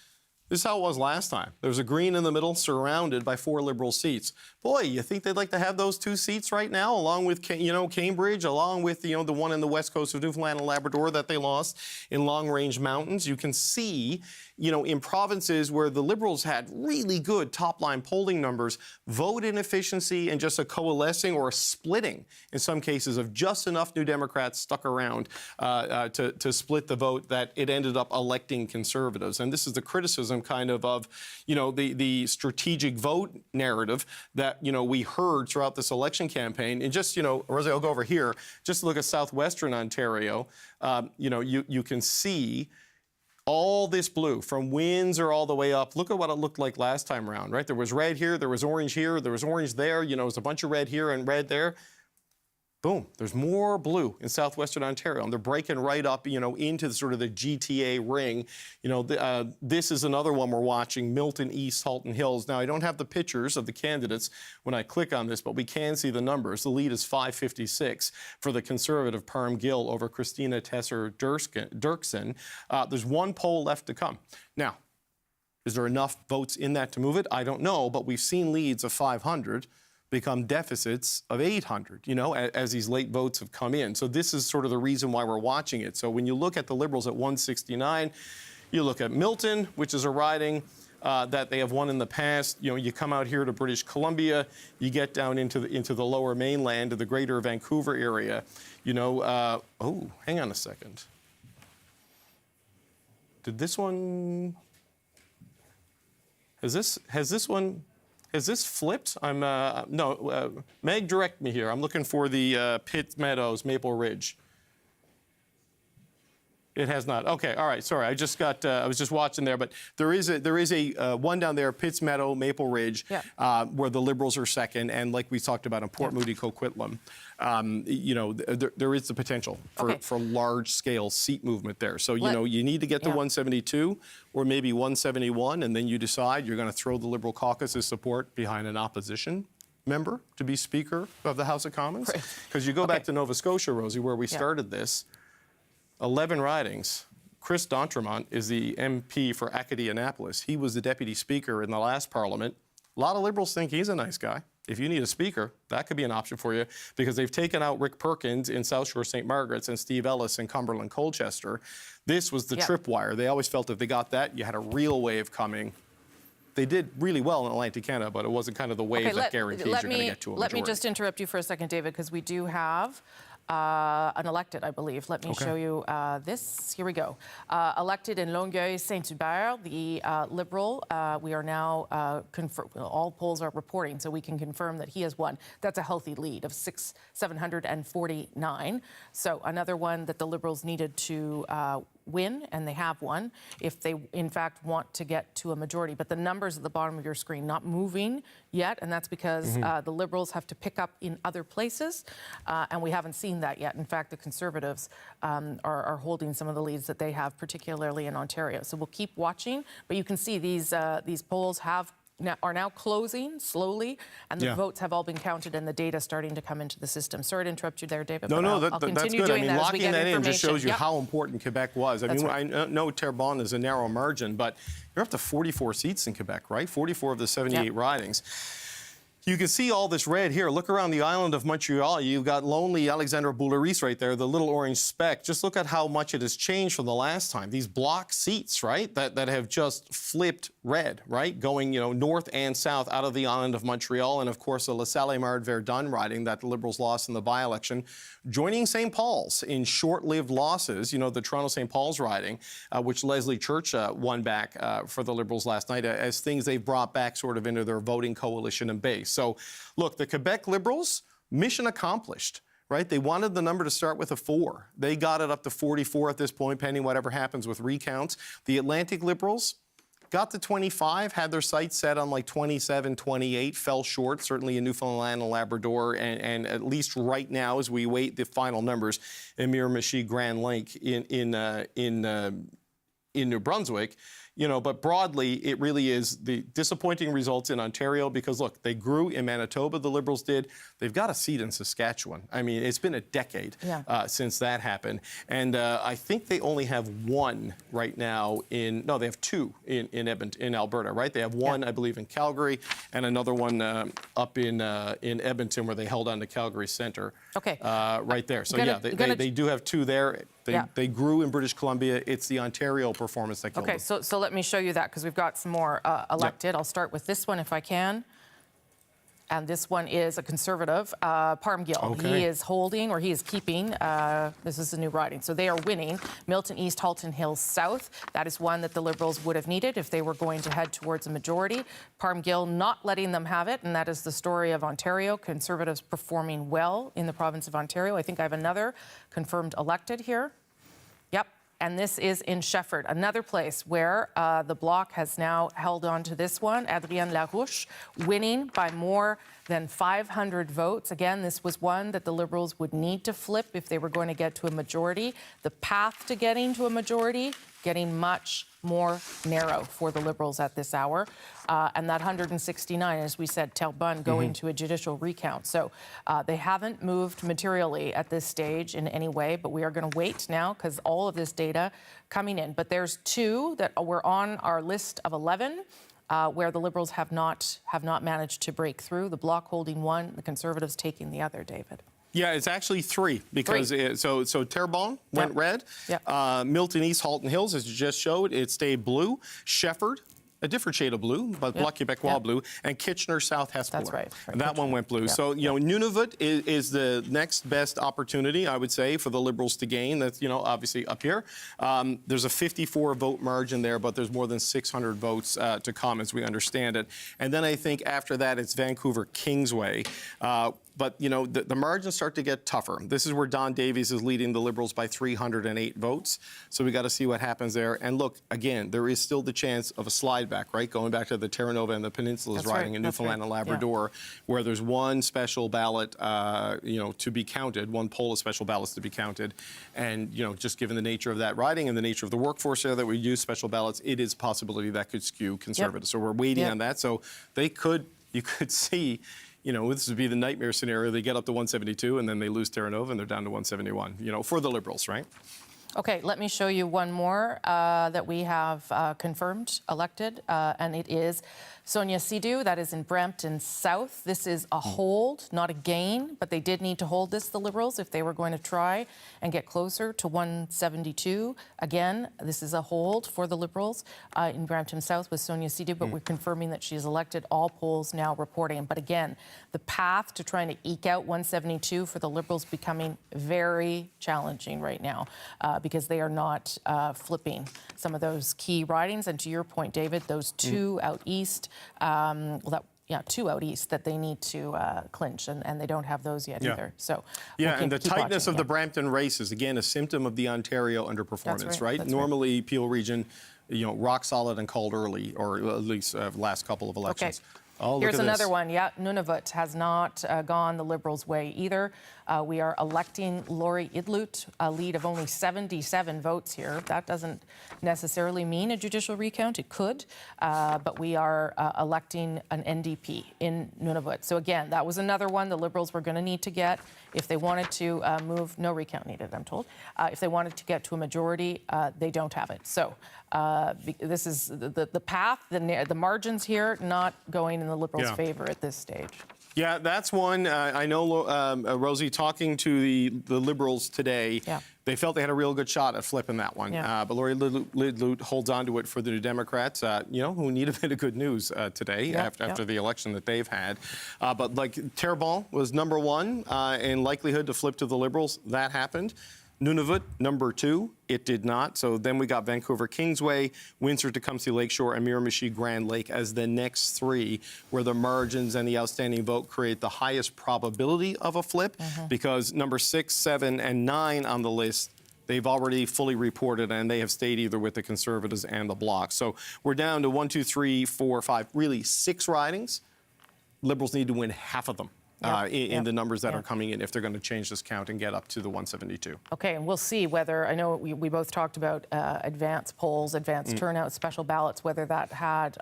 Speaker 3: this is how it was last time. There was a green in the middle surrounded by 4 Liberal seats. Boy, you think they'd like to have those 2 seats right now, along with, Cambridge, along with, the one in the west coast of Newfoundland and Labrador that they lost in long-range mountains. You can see, in provinces where the Liberals had really good top-line polling numbers, vote inefficiency and just a coalescing or a splitting, in some cases, of just enough New Democrats stuck around to split the vote that it ended up electing Conservatives. And this is the criticism kind of the strategic vote narrative that, we heard throughout this election campaign. And just, Rosie, I'll go over here. Just look at southwestern Ontario. You can see all this blue from Windsor all the way up. Look at what it looked like last time around, right? There was red here, there was orange here, there was orange there. There was a bunch of red here and red there. Boom, there's more blue in southwestern Ontario, and they're breaking right up, into sort of the GTA ring. This is another one we're watching, Milton East, Halton Hills. Now, I don't have the pictures of the candidates when I click on this, but we can see the numbers. The lead is 556 for the Conservative Parm Gill over Christina Tesser-Dirksen. There's one poll left to come. Now, is there enough votes in that to move it? I don't know, but we've seen leads of 500 become deficits of 800, as these late votes have come in. So this is sort of the reason why we're watching it. So when you look at the Liberals at 169, you look at Milton, which is a riding that they have won in the past. You come out here to British Columbia, you get down into the lower mainland, to the greater Vancouver area. Oh, hang on a second. Did this one, has this flipped? No, Meg, direct me here. I'm looking for the Pitt Meadows, Maple Ridge. It has not. Okay, all right. Sorry, I was just watching there, but there is a one down there, Pitts Meadow, Maple Ridge, where the Liberals are second, and like we talked about in Port Moody, Coquitlam, there is the potential for large-scale seat movement there. So you need to get to 172 or maybe 171, and then you decide you're going to throw the Liberal caucus's support behind an opposition member to be Speaker of the House of Commons. Because you go back to Nova Scotia, Rosie, where we started this. 11 ridings. Chris D'Entremont is the MP for Acadie-Annapolis. He was the Deputy Speaker in the last Parliament. A lot of Liberals think he's a nice guy. If you need a Speaker, that could be an option for you, because they've taken out Rick Perkins in South Shore St. Margaret's and Steve Ellis in Cumberland Colchester. This was the tripwire. They always felt if they got that, you had a real wave coming. They did really well in Atlantic Canada, but it wasn't kind of the wave that guarantees you're going to get to a majority.
Speaker 12: Let me just interrupt you for a second, David, because we do have an elected, I believe. Let me show you this. Here we go. Elected in Longueuil-Saint-Hubert, the Liberal. We are now all polls are reporting, so we can confirm that he has won. That's a healthy lead of 749. So another one that the Liberals needed to win, and they have won, if they in fact want to get to a majority. But the numbers at the bottom of your screen not moving yet, and that's because the Liberals have to pick up in other places, and we haven't seen that yet. In fact, the Conservatives are holding some of the leads that they have, particularly in Ontario. So we'll keep watching, but you can see these polls are now closing slowly, and the votes have all been counted and the data starting to come into the system. Sorry to interrupt you there, David.
Speaker 3: No,
Speaker 12: I'll
Speaker 3: that's good.
Speaker 12: doing that
Speaker 3: locking that in just shows you
Speaker 12: Yep.
Speaker 3: how important Quebec was. I know Terrebonne is a narrow margin, but you're up to 44 seats in Quebec, right? 44 of the 78 ridings. You can see all this red here. Look around the island of Montreal. You've got lonely Alexandre Boulerice right there, the little orange speck. Just look at how much it has changed from the last time. These block seats, right, that have just flipped red, right, going, north and south out of the island of Montreal. And, of course, the La Salle-Mard-Verdun riding that the Liberals lost in the by-election, joining St. Paul's in short-lived losses. The Toronto St. Paul's riding, which Leslie Church won back for the Liberals last night, as things they've brought back sort of into their voting coalition and base. So, look, the Quebec Liberals, mission accomplished, right? They wanted the number to start with a 4. They got it up to 44 at this point, pending whatever happens with recounts. The Atlantic Liberals got to 25, had their sights set on like 27, 28, fell short, certainly in Newfoundland and Labrador, and at least right now, as we wait the final numbers, in Miramichi, Grand Lake in New Brunswick. But broadly, it really is the disappointing results in Ontario because, look, they grew in Manitoba, the Liberals did. They've got a seat in Saskatchewan. I mean, it's been a decade since that happened. And I think they only have one right now they have 2 in Edmonton, in Alberta, right? They have one, I believe, in Calgary and another one up in Edmonton where they held on to Calgary Centre. Right there. So, they do have 2 there. They grew in British Columbia. It's the Ontario performance that killed them.
Speaker 12: So let me show you that because we've got some more elected. I'll start with this one if I can. And this one is a Conservative, Parm Gill.
Speaker 3: Okay.
Speaker 12: He is holding, or he is keeping, this is a new riding. So they are winning Milton East, Halton Hills South. That is one that the Liberals would have needed if they were going to head towards a majority. Parm Gill not letting them have it, and that is the story of Ontario. Conservatives performing well in the province of Ontario. I think I have another confirmed elected here. Yep. And this is in Shefford, another place where the Bloc has now held on to this one. Adrienne Larouche winning by more than 500 votes. Again, this was one that the Liberals would need to flip if they were going to get to a majority. The path to getting to a majority getting much more narrow for the Liberals at this hour. And that 169, as we said, Terrebonne going to a judicial recount. So they haven't moved materially at this stage in any way, but we are going to wait now because all of this data coming in. But there's two that were on our list of 11 where the Liberals have not managed to break through. The Bloc holding one, the Conservatives taking the other, David.
Speaker 3: Yeah, it's actually three because so Terrebonne went red.
Speaker 12: Yep.
Speaker 3: Milton East, Halton Hills, as you just showed, it stayed blue. Shefford, a different shade of blue, but Bloc Québécois blue, and Kitchener South Hespeler.
Speaker 12: That's right.
Speaker 3: That one went blue. So, you know, Nunavut is the next best opportunity, I would say, for the Liberals to gain. That's, you know, obviously up here. There's a 54 vote margin there, but there's more than 600 votes to come, as we understand it. And then I think after that, it's Vancouver Kingsway. But, you know, the margins start to get tougher. This is where Don Davies is leading the Liberals by 308 votes. So we got to see what happens there. And look, again, there is still the chance of a slide back, right? Going back to the Terra Nova and the Peninsulas riding in Newfoundland and Labrador, where there's one special ballot, you know, to be counted, one poll of special ballots to be counted. And, you know, just given the nature of that riding and the nature of the workforce there that we use special ballots, it is a possibility that could skew Conservative. So we're waiting on that. So you could see, you know, this would be the nightmare scenario. They get up to 172 and then they lose Terra Nova and they're down to 171, you know, for the Liberals, right?
Speaker 12: Okay, let me show you one more that we have confirmed elected, and it is Sonia Sidhu. That is in Brampton South. This is a hold, not a gain, but they did need to hold this, the Liberals, if they were going to try and get closer to 172. Again, this is a hold for the Liberals in Brampton South with Sonia Sidhu, but we're confirming that she is elected. All polls now reporting. But again, the path to trying to eke out 172 for the Liberals becoming very challenging right now. Because they are not flipping some of those key ridings. And to your point, David, those two out east, two out east that they need to clinch, and they don't have those yet either. So
Speaker 3: and the tightness of the Brampton race is, again, a symptom of the Ontario underperformance, right? Normally, Peel Region, you know, rock solid and called early, or at least last couple of elections.
Speaker 12: Okay.
Speaker 3: Oh,
Speaker 12: here's another one. Yeah, Nunavut has not gone the Liberals' way either. We are electing Laurie Idlut, a lead of only 77 votes here. That doesn't necessarily mean a judicial recount. It could, but we are electing an NDP in Nunavut. So again, that was another one the Liberals were going to need to get if they wanted to move. No recount needed, I'm told. If they wanted to get to a majority, they don't have it. So this is the path, the margins here not going in the Liberals' favor at this stage.
Speaker 3: Yeah, that's one. I know, Rosie, talking to the Liberals today, they felt they had a real good shot at flipping that one. But Laurie Lidlut holds on to it for the New Democrats, you know, who need a bit of good news today after the election that they've had. But like Terrebonne was number one in likelihood to flip to the Liberals. That happened. Nunavut, number two, it did not. So then we got Vancouver Kingsway, Windsor-Tecumseh Lakeshore, and Miramichi Grand Lake as the next three, where the margins and the outstanding vote create the highest probability of a flip, because number 6, 7, and 9 on the list, they've already fully reported, and they have stayed either with the Conservatives and the Bloc. So we're down to 1, 2, 3, 4, 5, really 6 ridings. Liberals need to win half of them. In the numbers that are coming in if they're going to change this count and get up to the 172.
Speaker 12: Okay, and we'll see whether, I know we both talked about advanced polls, advanced turnout, special ballots, whether that had,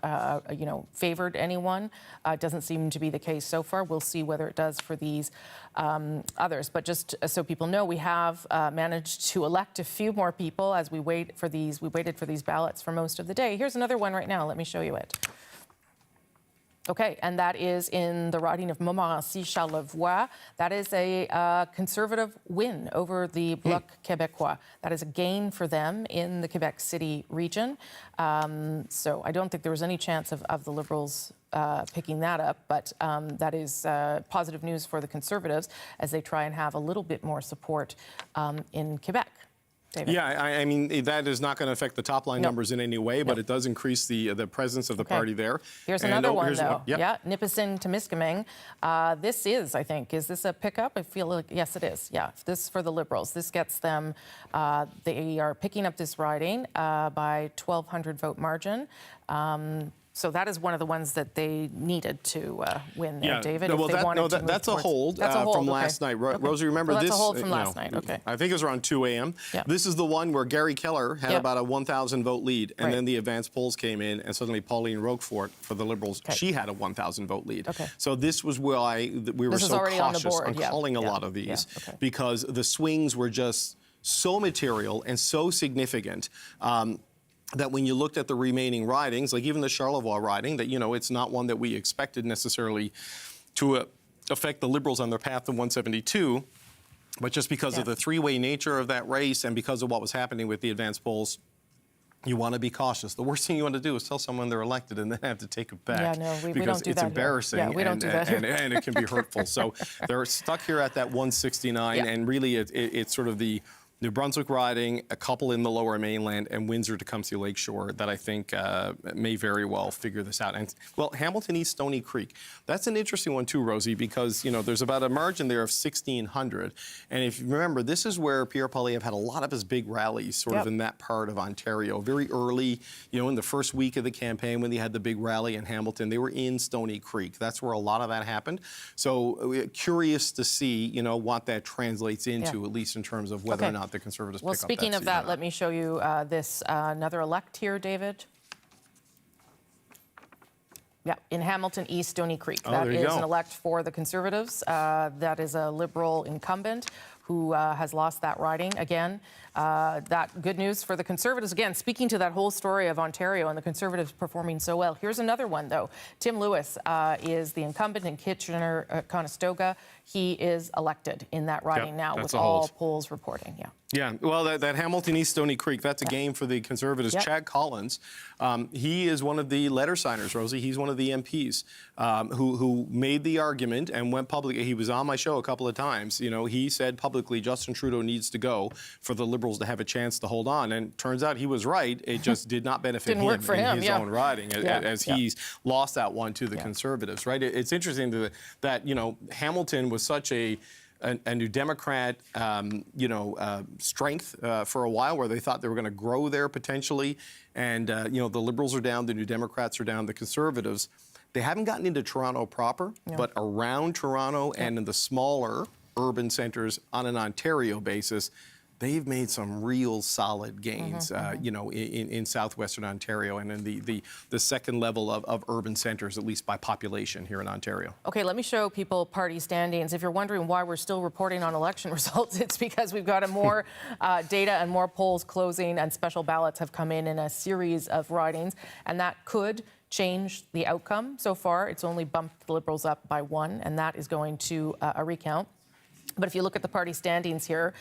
Speaker 12: you know, favored anyone. It doesn't seem to be the case so far. We'll see whether it does for these others. But just so people know, we have managed to elect a few more people as we wait for these. We waited for these ballots for most of the day. Here's another one right now. Let me show you it. Okay, and that is in the riding of Montmorency-Charlevoix. That is a Conservative win over the Bloc Québécois. That is a gain for them in the Quebec City region. So I don't think there was any chance of the Liberals picking that up, but that is positive news for the Conservatives as they try and have a little bit more support in Quebec. David.
Speaker 3: Yeah, I mean, that is not going to affect the top line numbers in any way, but it does increase the presence of the party there.
Speaker 12: Here's another one, though. Yeah, Nipissing-Temiskaming. This is, I think, is this a pickup? I feel like, yes, it is. Yeah, this for the Liberals. This gets them, they are picking up this riding by 1,200 vote margin. So that is one of the ones that they needed to win there, David.
Speaker 3: Well, that's a hold from last night. Rosie, remember
Speaker 12: that's
Speaker 3: this?
Speaker 12: That's a hold from last night, okay.
Speaker 3: I think it was around 2 a.m.
Speaker 12: Yeah.
Speaker 3: This is the one where Gary Keller had about a 1,000 vote lead, and then the advanced polls came in, and suddenly Pauline Roquefort for the Liberals, she had a 1,000 vote lead. So this was why we were so cautious on calling a lot of these, because the swings were just so material and so significant. That when you looked at the remaining ridings, like even the Charlevoix riding, that, it's not one that we expected necessarily to affect the Liberals on their path to 172, but just because of the three-way nature of that race and because of what was happening with the advanced polls, you want to be cautious. The worst thing you want to do is tell someone they're elected and then have to take it back.
Speaker 12: Yeah, no, we
Speaker 3: because
Speaker 12: don't do
Speaker 3: it's
Speaker 12: that
Speaker 3: embarrassing
Speaker 12: here. Yeah, we don't do that here.
Speaker 3: and it can be hurtful. So they're stuck here at that 169, and really it's sort of the New Brunswick riding, a couple in the Lower Mainland, and Windsor-Tecumseh Lakeshore that I think may very well figure this out. And, well, Hamilton East Stony Creek, that's an interesting one too, Rosie, because, there's about a margin there of 1,600. And if you remember, this is where Pierre Poilievre had a lot of his big rallies sort of in that part of Ontario. Very early, in the first week of the campaign when they had the big rally in Hamilton, they were in Stony Creek. That's where a lot of that happened. So curious to see, what that translates into, at least in terms of whether or not the Conservatives
Speaker 12: well,
Speaker 3: pick up
Speaker 12: speaking of that, let me show you this another elect here, David. Yeah, in Hamilton East Stony Creek. That is an elect for the Conservatives. That is a Liberal incumbent who has lost that riding again. That good news for the Conservatives. Again, speaking to that whole story of Ontario and the Conservatives performing so well. Here's another one, though. Tim Lewis is the incumbent in Kitchener-Conestoga. He is elected in that riding now with all polls reporting.
Speaker 3: Yeah, well, that Hamilton East Stony Creek, that's a game for the Conservatives. Chad Collins, he is one of the letter signers, Rosie. He's one of the MPs who made the argument and went public. He was on my show a couple of times. He said publicly Justin Trudeau needs to go for the Liberals to have a chance to hold on. And turns out he was right. It just did not benefit him in his own riding as he's lost that one to the Conservatives, right? It's interesting that Hamilton was such a New Democrat, strength for a while, where they thought they were going to grow there potentially. And, the Liberals are down, the New Democrats are down, the Conservatives. They haven't gotten into Toronto proper, but around Toronto and in the smaller urban centers on an Ontario basis, they've made some real solid gains, in southwestern Ontario and in the second level of urban centers, at least by population here in Ontario.
Speaker 12: Okay, let me show people party standings. If you're wondering why we're still reporting on election results, it's because we've got more data and more polls closing, and special ballots have come in a series of ridings, and that could change the outcome. So far, it's only bumped the Liberals up by 1, and that is going to a recount. But if you look at the party standings here,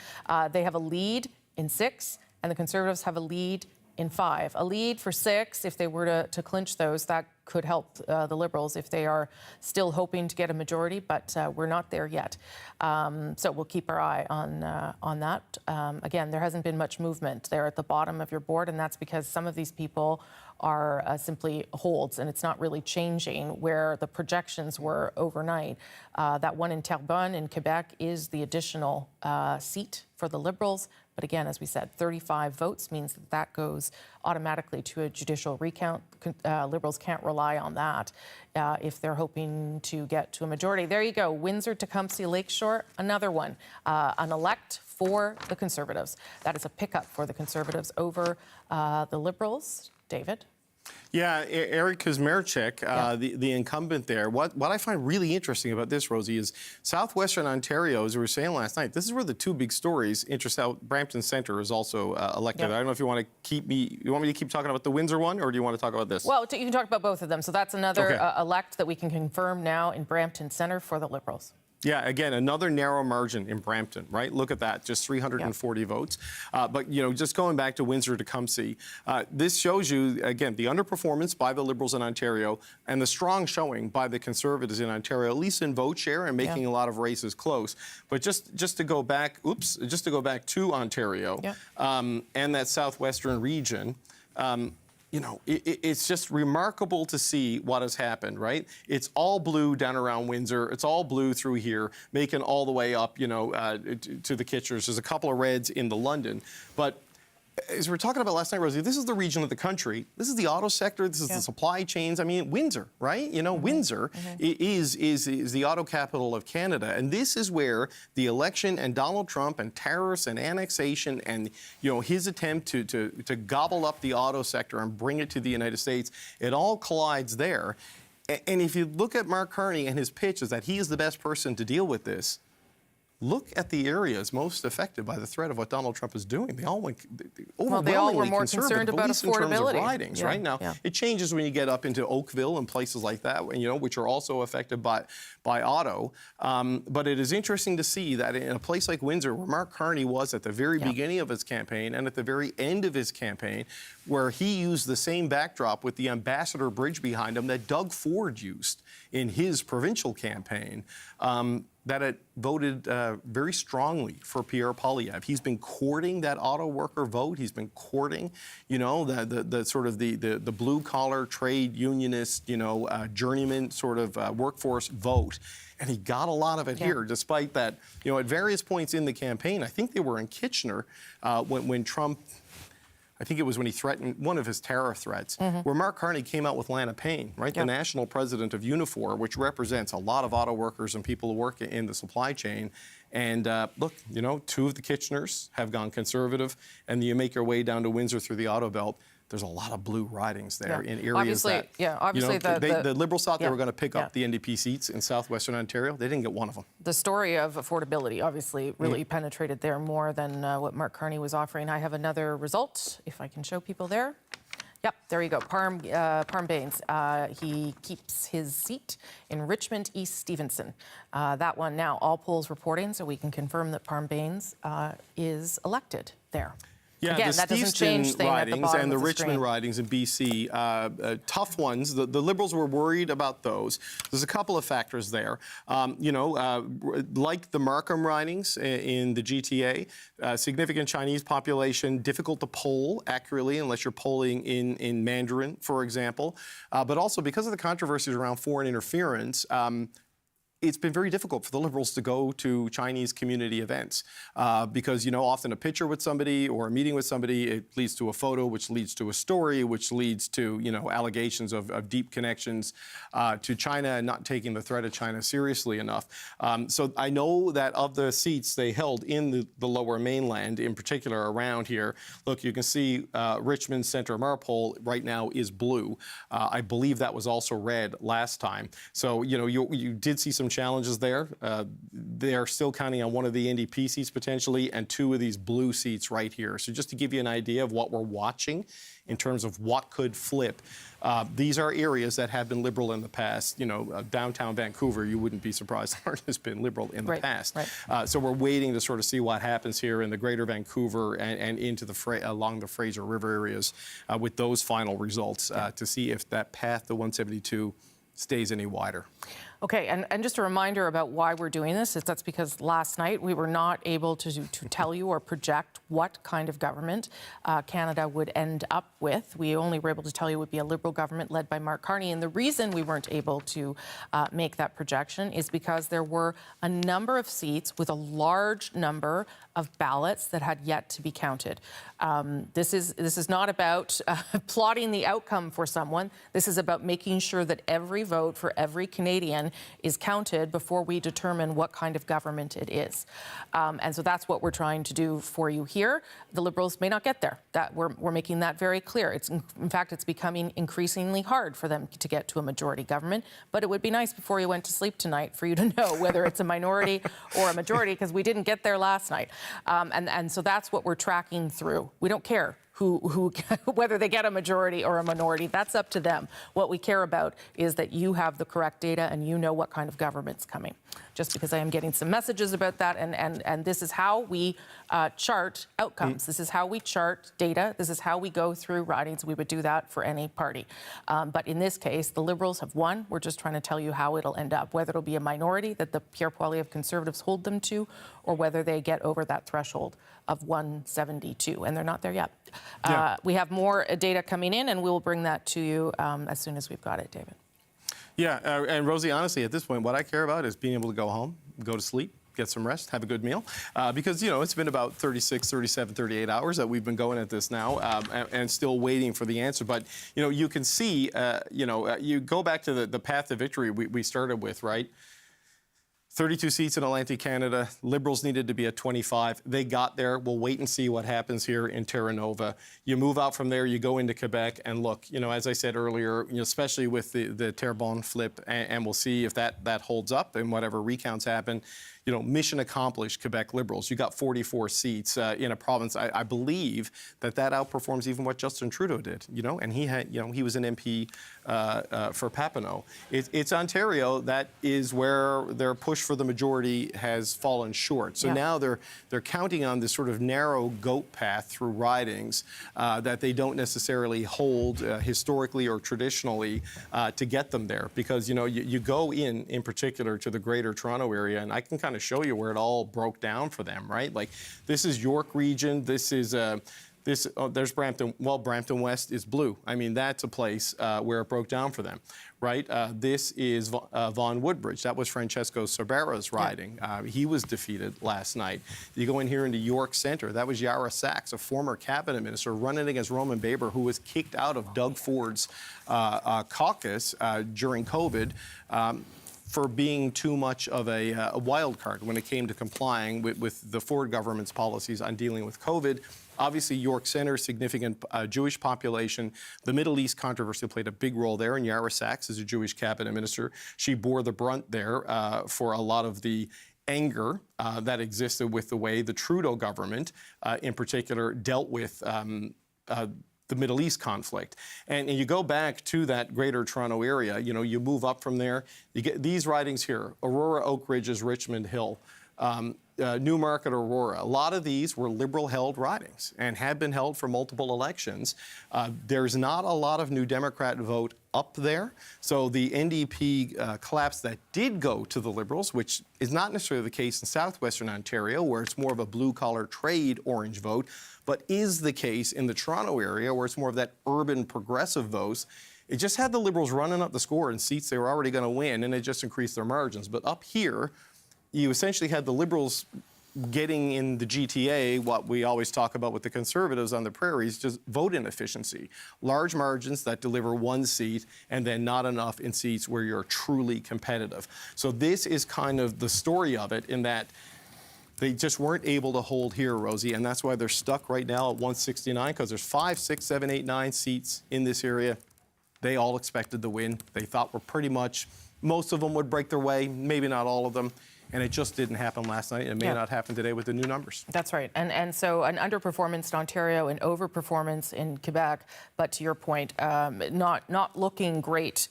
Speaker 12: they have a lead in 6, and the Conservatives have a lead in 5. A lead for 6, if they were to clinch those, that could help the Liberals if they are still hoping to get a majority, but we're not there yet. So we'll keep our eye on that. Again, there hasn't been much movement there at the bottom of your board, and that's because some of these people are simply holds, and it's not really changing where the projections were overnight. That one in Terrebonne in Quebec is the additional seat for the Liberals. But again, as we said, 35 votes means that goes automatically to a judicial recount. Liberals can't rely on that if they're hoping to get to a majority. There you go, Windsor-Tecumseh Lakeshore, another one, an elect for the Conservatives. That is a pickup for the Conservatives over the Liberals. David?
Speaker 3: Yeah, Eric Kuzmerchik, the incumbent there. What I find really interesting about this, Rosie, is southwestern Ontario, as we were saying last night, this is where the two big stories, Brampton Centre is also elected. I don't know if you want to you want me to keep talking about the Windsor one, or do you want to talk about this?
Speaker 12: Well, you can talk about both of them. So that's another elect that we can confirm now in Brampton Centre for the Liberals.
Speaker 3: Yeah, again, another narrow margin in Brampton, right? Look at that, just 340 votes. But, just going back to Windsor-Tecumseh, this shows you, again, the underperformance by the Liberals in Ontario and the strong showing by the Conservatives in Ontario, at least in vote share and making a lot of races close. But just to go back, to Ontario and that southwestern region, it's just remarkable to see what has happened, right? It's all blue down around Windsor. It's all blue through here, making all the way up, to the Kitchers. There's a couple of reds into London. But as we were talking about last night, Rosie, this is the region of the country. This is the auto sector. This is the supply chains. I mean, Windsor, right? Windsor is the auto capital of Canada. And this is where the election and Donald Trump and tariffs and annexation and, his attempt to gobble up the auto sector and bring it to the United States, it all collides there. And if you look at Mark Carney and his pitch is that he is the best person to deal with this, look at the areas most affected by the threat of what Donald Trump is doing. They all went overwhelmingly
Speaker 12: they all were more concerned about affordability.
Speaker 3: In terms of ridings, right? Now, it changes when you get up into Oakville and places like that, which are also affected by auto. But it is interesting to see that in a place like Windsor, where Mark Carney was at the very beginning of his campaign and at the very end of his campaign, where he used the same backdrop with the Ambassador Bridge behind him that Doug Ford used in his provincial campaign, that it voted very strongly for Pierre Poilievre. He's been courting that auto worker vote. He's been courting, the sort of the blue collar trade unionist, journeyman sort of workforce vote. And he got a lot of it here, despite that, at various points in the campaign, I think they were in Kitchener when Trump, I think it was when he threatened one of his tariff threats, where Mark Carney came out with Lana Payne, right, the national president of Unifor, which represents a lot of auto workers and people who work in the supply chain. And look, two of the Kitcheners have gone Conservative, and you make your way down to Windsor through the auto belt. There's a lot of blue ridings there in areas
Speaker 12: obviously
Speaker 3: the Liberals thought they were going to pick up the NDP seats in southwestern Ontario. They didn't get one of them.
Speaker 12: The story of affordability obviously really penetrated there more than what Mark Carney was offering. I have another result, if I can show people there. Yep, there you go. Parm Bains. He keeps his seat in Richmond East Stevenson. That one now, all polls reporting, so we can confirm that Parm Bains is elected there.
Speaker 3: Yeah,
Speaker 12: again,
Speaker 3: the
Speaker 12: that doesn't change
Speaker 3: Stevenson ridings and the Richmond
Speaker 12: screen.
Speaker 3: ridings in BC, tough ones. The Liberals were worried about those. There's a couple of factors there. Like the Markham ridings in the GTA, significant Chinese population, difficult to poll accurately unless you're polling in Mandarin, for example. But also because of the controversies around foreign interference, it's been very difficult for the Liberals to go to Chinese community events because, often a picture with somebody or a meeting with somebody, it leads to a photo, which leads to a story, which leads to, allegations of deep connections to China and not taking the threat of China seriously enough. So I know that of the seats they held in the lower mainland, in particular around here, look, you can see Richmond Centre Marpole right now is blue. I believe that was also red last time. So, you did see some challenges there. They are still counting on one of the NDP seats potentially and two of these blue seats right here. So just to give you an idea of what we're watching in terms of what could flip, these are areas that have been Liberal in the past. Downtown Vancouver, you wouldn't be surprised, has been Liberal in the past. Right. So we're waiting to sort of see what happens here in the Greater Vancouver and into along the Fraser River areas with those final results to see if that path to 172 stays any wider.
Speaker 12: Okay, and just a reminder about why we're doing this is that's because last night we were not able to tell you or project what kind of government Canada would end up with. We only were able to tell you it would be a Liberal government led by Mark Carney. And the reason we weren't able to make that projection is because there were a number of seats with a large number of ballots that had yet to be counted. This is not about plotting the outcome for someone. This is about making sure that every vote for every Canadian election is counted before we determine what kind of government it is. And so that's what we're trying to do for you here. The Liberals may not get there. That we're making that very clear. In fact, it's becoming increasingly hard for them to get to a majority government. But it would be nice before you went to sleep tonight for you to know whether it's a minority or a majority, because we didn't get there last night. And so that's what we're tracking through. We don't care who whether they get a majority or a minority. That's up to them. What we care about is that you have the correct data and you know what kind of government's coming. Just because I am getting some messages about that, and this is how we chart outcomes. This is how we chart data. This is how we go through ridings. We would do that for any party. But in this case, the Liberals have won. We're just trying to tell you how it'll end up, whether it'll be a minority that the Pierre Poilievre Conservatives hold them to, or whether they get over that threshold of 172, and they're not there yet.
Speaker 3: Yeah.
Speaker 12: We have more data coming in, and we will bring that to you as soon as we've got it, David.
Speaker 3: Yeah, and Rosie, honestly, at this point, what I care about is being able to go home, go to sleep, get some rest, have a good meal. Because, you know, it's been about 36, 37, 38 hours that we've been going at this now and still waiting for the answer. But, you know, you can see, you go back to the path to victory we started with, right? 32 seats in Atlantic Canada. Liberals needed to be at 25. They got there. We'll wait and see what happens here in Terra Nova. You move out from there, you go into Quebec, and look, you know, as I said earlier, you know, especially with the Terrebonne flip, and we'll see if that holds up and whatever recounts happen. You know, mission accomplished, Quebec Liberals. You got 44 seats in a province. I believe that outperforms even what Justin Trudeau did. You know, and he had, you know, he was an MP for Papineau. It's Ontario that is where their push for the majority has fallen short. So now they're counting on this sort of narrow goat path through ridings that they don't necessarily hold historically or traditionally to get them there. Because, you know, you go in particular to the Greater Toronto area, and I can kind of show you where it all broke down for them, right? Like, this is York Region. This is there's Brampton. Well, Brampton West is blue. I mean, that's a place where it broke down for them, right? This is Vaughan Woodbridge. That was Francesco Sorbara's riding. He was defeated last night. You go in here into York Centre. That was Yara Sachs, a former cabinet minister, running against Roman Baber, who was kicked out of Doug Ford's caucus during COVID. For being too much of a wild card when it came to complying with the Ford government's policies on dealing with COVID. Obviously, York Centre, significant Jewish population. The Middle East controversy played a big role there, and Yara Sachs is a Jewish cabinet minister. She bore the brunt there for a lot of the anger that existed with the way the Trudeau government, in particular, dealt with the Middle East conflict. And you go back to that Greater Toronto area, you know, you move up from there, you get these ridings here, Aurora, Oak Ridges, Richmond Hill, Newmarket, Aurora. A lot of these were Liberal-held ridings and have been held for multiple elections. There's not a lot of New Democrat vote up there. So the NDP collapse that did go to the Liberals, which is not necessarily the case in southwestern Ontario, where it's more of a blue-collar trade orange vote, but is the case in the Toronto area, where it's more of that urban progressive vote. It just had the Liberals running up the score in seats they were already going to win, and it just increased their margins. But up here, you essentially had the Liberals getting in the GTA, what we always talk about with the Conservatives on the prairies, just vote inefficiency. Large margins that deliver one seat and then not enough in seats where you're truly competitive. So this is kind of the story of it, in that they just weren't able to hold here, Rosie, and that's why they're stuck right now at 169, because there's 5, 6, 7, 8, 9 seats in this area. They all expected the win. They thought were pretty much, most of them would break their way, maybe not all of them. And it just didn't happen last night. It may not happen today with the new numbers.
Speaker 12: That's right. And so an underperformance in Ontario, an overperformance in Quebec. But to your point, not looking great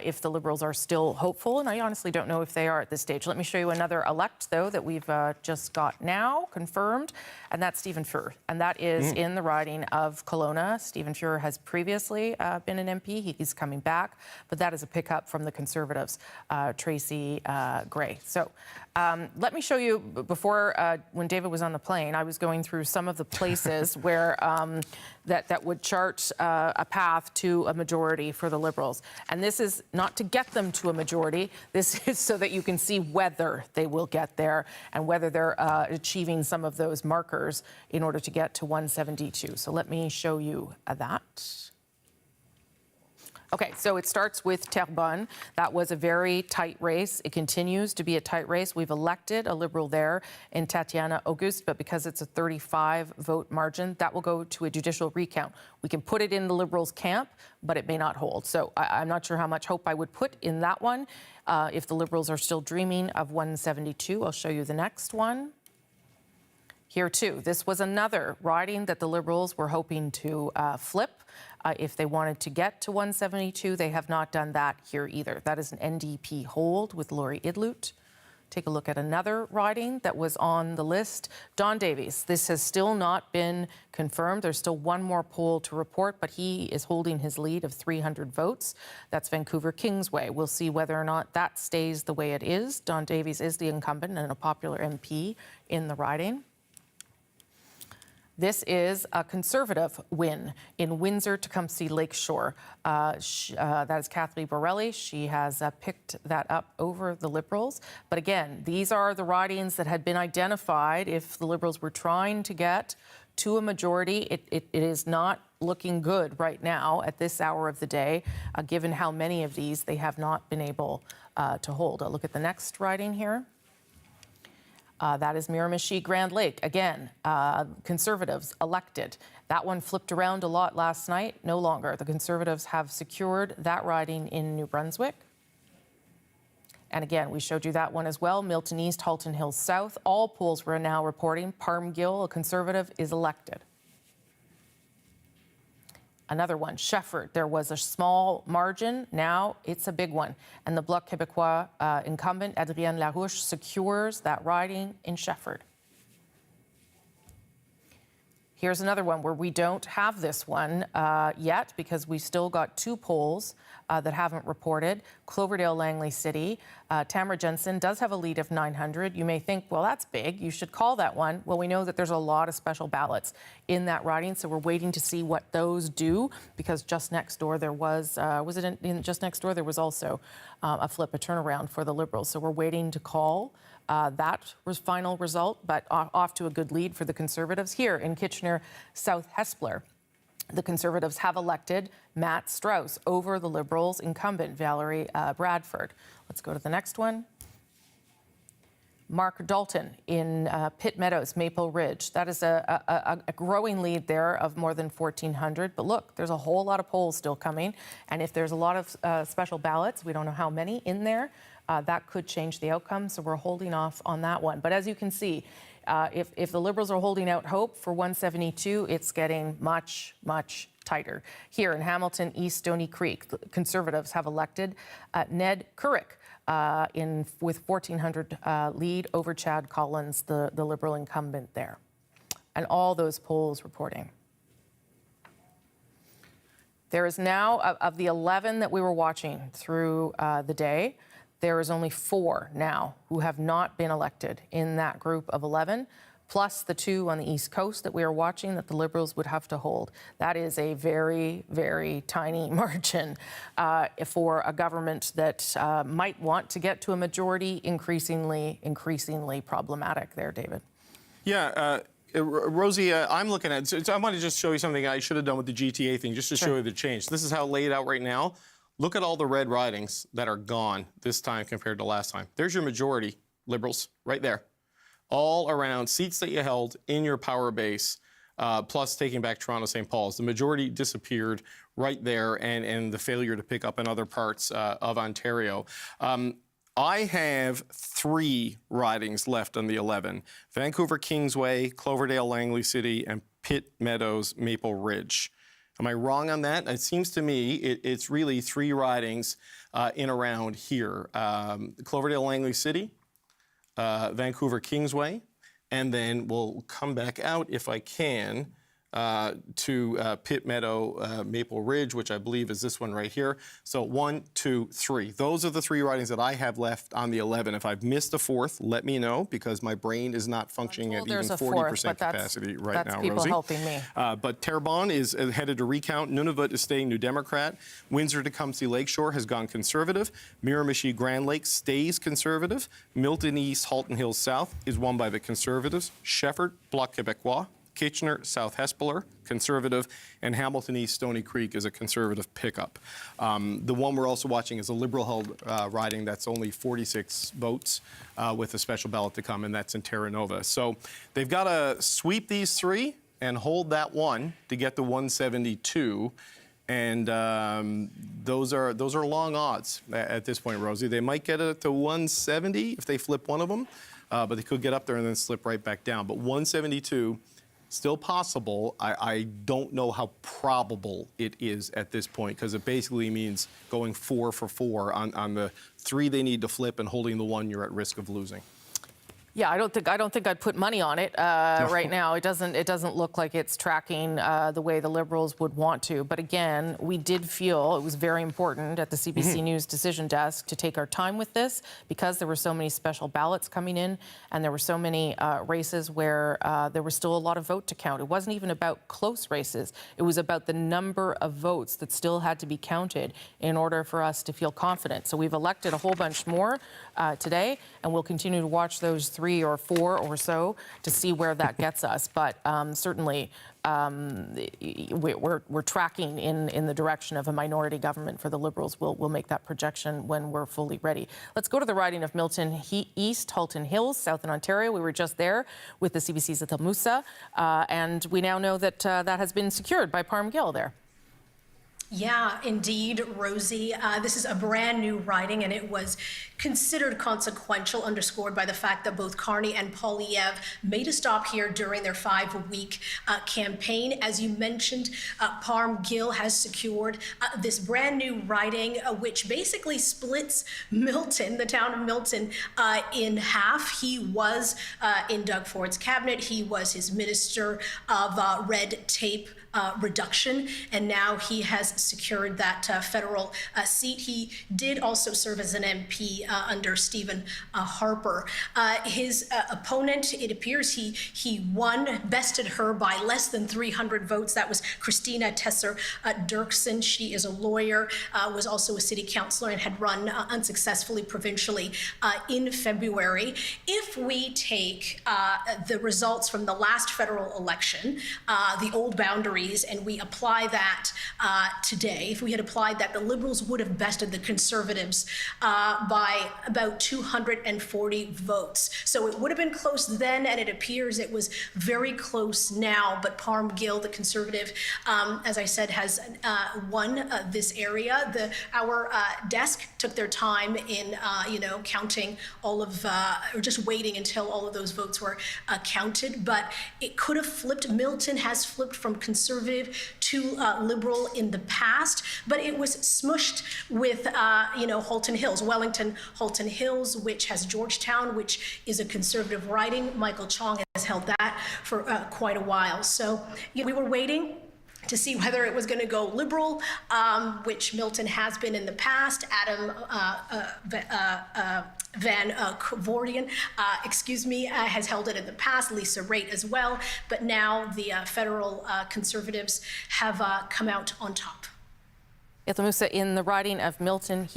Speaker 12: if the Liberals are still hopeful. And I honestly don't know if they are at this stage. Let me show you another elect, though, that we've just got now confirmed. And that's Stephen Furr. And that is in the riding of Kelowna. Stephen Furr has previously been an MP. He's coming back. But that is a pickup from the Conservatives, Tracy Gray. So let me show you, before, when David was on the plane, I was going through some of the places where that would chart a path to a majority for the Liberals. And this is not to get them to a majority. This is so that you can see whether they will get there and whether they're achieving some of those markers in order to get to 172. So let me show you that. Okay, so it starts with Terrebonne. That was a very tight race. It continues to be a tight race. We've elected a Liberal there in Tatiana Auguste, but because it's a 35-vote margin, that will go to a judicial recount. We can put it in the Liberals' camp, but it may not hold. So I'm not sure how much hope I would put in that one. If the Liberals are still dreaming of 172, I'll show you the next one. Here, too, this was another riding that the Liberals were hoping to flip. If they wanted to get to 172, they have not done that here either. That is an NDP hold with Laurie Idloot. Take a look at another riding that was on the list. Don Davies, this has still not been confirmed. There's still one more poll to report, but he is holding his lead of 300 votes. That's Vancouver Kingsway. We'll see whether or not that stays the way it is. Don Davies is the incumbent and a popular MP in the riding. This is a Conservative win in Windsor-Tecumseh Lakeshore. That is Kathleen Borrelli. She has picked that up over the Liberals. But again, these are the ridings that had been identified if the Liberals were trying to get to a majority. It is not looking good right now at this hour of the day, given how many of these they have not been able to hold. I'll look at the next riding here. That is Miramichi Grand Lake. Again, Conservatives elected. That one flipped around a lot last night. No longer. The Conservatives have secured that riding in New Brunswick. And again, we showed you that one as well. Milton East, Halton Hills South. All polls were now reporting Parmgill, a Conservative, is elected. Another one, Shefford. There was a small margin. Now it's a big one. And the Bloc Québécois incumbent, Adrienne Larouche, secures that riding in Shefford. Here's another one where we don't have this one yet because we still got two polls that haven't reported. Cloverdale, Langley City. Tamara Jensen does have a lead of 900. You may think, well, that's big. You should call that one. Well, we know that there's a lot of special ballots in that riding, so we're waiting to see what those do because just next door there was just next door there was also a turnaround for the Liberals. So we're waiting to call that was final result, but off to a good lead for the Conservatives. Here in Kitchener South Hespeler, the Conservatives have elected Matt Strauss over the Liberals' incumbent, Valerie Bradford. Let's go to the next one. Mark Dalton in Pitt Meadows, Maple Ridge. That is a growing lead there of more than 1,400. But look, there's a whole lot of polls still coming. And if there's a lot of special ballots, we don't know how many in there, that could change the outcome. So we're holding off on that one. But as you can see, if the Liberals are holding out hope for 172, it's getting much, much tighter. Here in Hamilton, East Stony Creek, the Conservatives have elected Ned Couric with 1,400 lead over Chad Collins, the Liberal incumbent there. And all those polls reporting. There is now, of the 11 that we were watching through the day, there is only 4 now who have not been elected in that group of 11, plus the 2 on the East Coast that we are watching that the Liberals would have to hold. That is a very, very tiny margin for a government that might want to get to a majority, increasingly problematic there, David.
Speaker 3: Yeah. Rosie, I'm looking at, so I want to just show you something I should have done with the GTA thing, just to show you the change. This is how it laid out right now. Look at all the red ridings that are gone this time compared to last time. There's your majority, Liberals, right there. All around seats that you held in your power base, plus taking back Toronto St. Paul's. The majority disappeared right there, and the failure to pick up in other parts of Ontario. I have 3 ridings left on the 11. Vancouver Kingsway, Cloverdale Langley City, and Pitt Meadows Maple Ridge. Am I wrong on that? It seems to me it's really 3 ridings in around here. Cloverdale Langley City, Vancouver Kingsway, and then we'll come back out if I can to Pitt Meadow Maple Ridge, which I believe is this one right here. So 1, 2, 3. Those are the 3 ridings that I have left on the 11. If I've missed a 4th, let me know because my brain is not functioning at even 40% capacity right now,
Speaker 12: people
Speaker 3: Rosie.
Speaker 12: Helping me.
Speaker 3: But Terrebonne is headed to recount. Nunavut is staying New Democrat. Windsor-Tecumseh Lakeshore has gone Conservative. Miramichi Grand Lake stays Conservative. Milton East, Halton Hills South is won by the Conservatives. Shefford, Bloc Québécois. Kitchener, South Hespeler, Conservative, and Hamilton East Stony Creek is a Conservative pickup. The one we're also watching is a Liberal-held riding that's only 46 votes with a special ballot to come, and that's in Terra Nova. So they've got to sweep these three and hold that one to get the 172. And those are long odds at this point, Rosie. They might get it to 170 if they flip one of them, but they could get up there and then slip right back down. But 172, still possible. I don't know how probable it is at this point, because it basically means going 4 for 4 on the 3 they need to flip and holding the 1 you're at risk of losing.
Speaker 12: Yeah, I don't think I'd put money on it right now. It doesn't look like it's tracking the way the Liberals would want to. But again, we did feel it was very important at the CBC News decision desk to take our time with this, because there were so many special ballots coming in, and there were so many races where there was still a lot of vote to count. It wasn't even about close races. It was about the number of votes that still had to be counted in order for us to feel confident. So we've elected a whole bunch more today, and we'll continue to watch those 3 or 4 or so to see where that gets us. But certainly we're tracking in the direction of a minority government for the Liberals. We'll make that projection when we're fully ready. Let's go to the riding of Milton East, Halton Hills, South in Ontario. We were just there with the CBC's Atal Moussa, and we now know that that has been secured by Parm Gill there.
Speaker 1: Yeah, indeed, Rosie. This is a brand new riding, and it was considered consequential, underscored by the fact that both Carney and Poilievre made a stop here during their 5-week campaign. As you mentioned, Parm Gill has secured this brand new riding, which basically splits Milton, the town of Milton, in half. He was in Doug Ford's cabinet. He was his minister of red tape reduction, and now he has secured that federal seat. He did also serve as an MP under Stephen Harper. His opponent, it appears he won, bested her by less than 300 votes. That was Christina Tesser-Dirksen. She is a lawyer, was also a city councillor, and had run unsuccessfully provincially in February. If we take the results from the last federal election, the old boundary, and we apply that today, if we had applied that, the Liberals would have bested the Conservatives by about 240 votes. So it would have been close then, and it appears it was very close now. But Parm Gill, the Conservative, as I said, has won this area. Our desk took their time in, counting all of, or just waiting until all of those votes were counted. But it could have flipped. Milton has flipped from Conservative to Liberal in the past, but it was smushed with, Halton Hills, Wellington Halton Hills, which has Georgetown, which is a Conservative riding. Michael Chong has held that for quite a while. So we were waiting to see whether it was going to go Liberal, which Milton has been in the past. Adam Van Covordian, has held it in the past. Lisa Raitt as well. But now the federal Conservatives have come out on top.
Speaker 12: Atal Moussa in the riding of Milton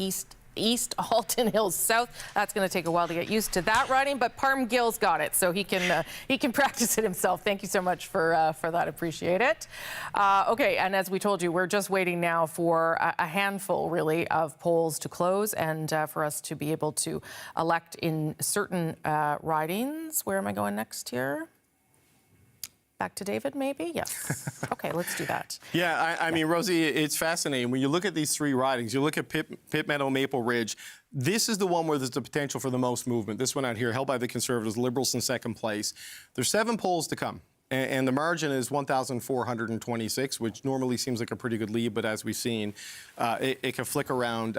Speaker 12: East, Halton Hills South. That's going to take a while to get used to that riding, but Parm Gill's got it, so he can practice it himself. Thank you so much for that. Appreciate it. Okay, and as we told you, we're just waiting now for a handful, really, of polls to close and for us to be able to elect in certain ridings. Where am I going next here? Back to David, maybe? Yes. Okay, let's do that.
Speaker 3: Yeah, I mean, Rosie, it's fascinating. When you look at these 3 ridings, you look at Pitt Meadow, Maple Ridge, this is the one where there's the potential for the most movement. This one out here, held by the Conservatives, Liberals in second place. There's 7 polls to come. And the margin is 1,426, which normally seems like a pretty good lead, but as we've seen, it can flick around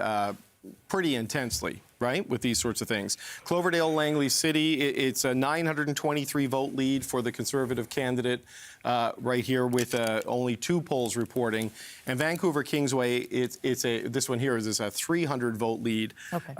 Speaker 3: pretty intensely, right, with these sorts of things. Cloverdale, Langley City, it's a 923 vote lead for the Conservative candidate right here, with only 2 polls reporting. And Vancouver Kingsway, this one here is a 300 vote lead. Okay.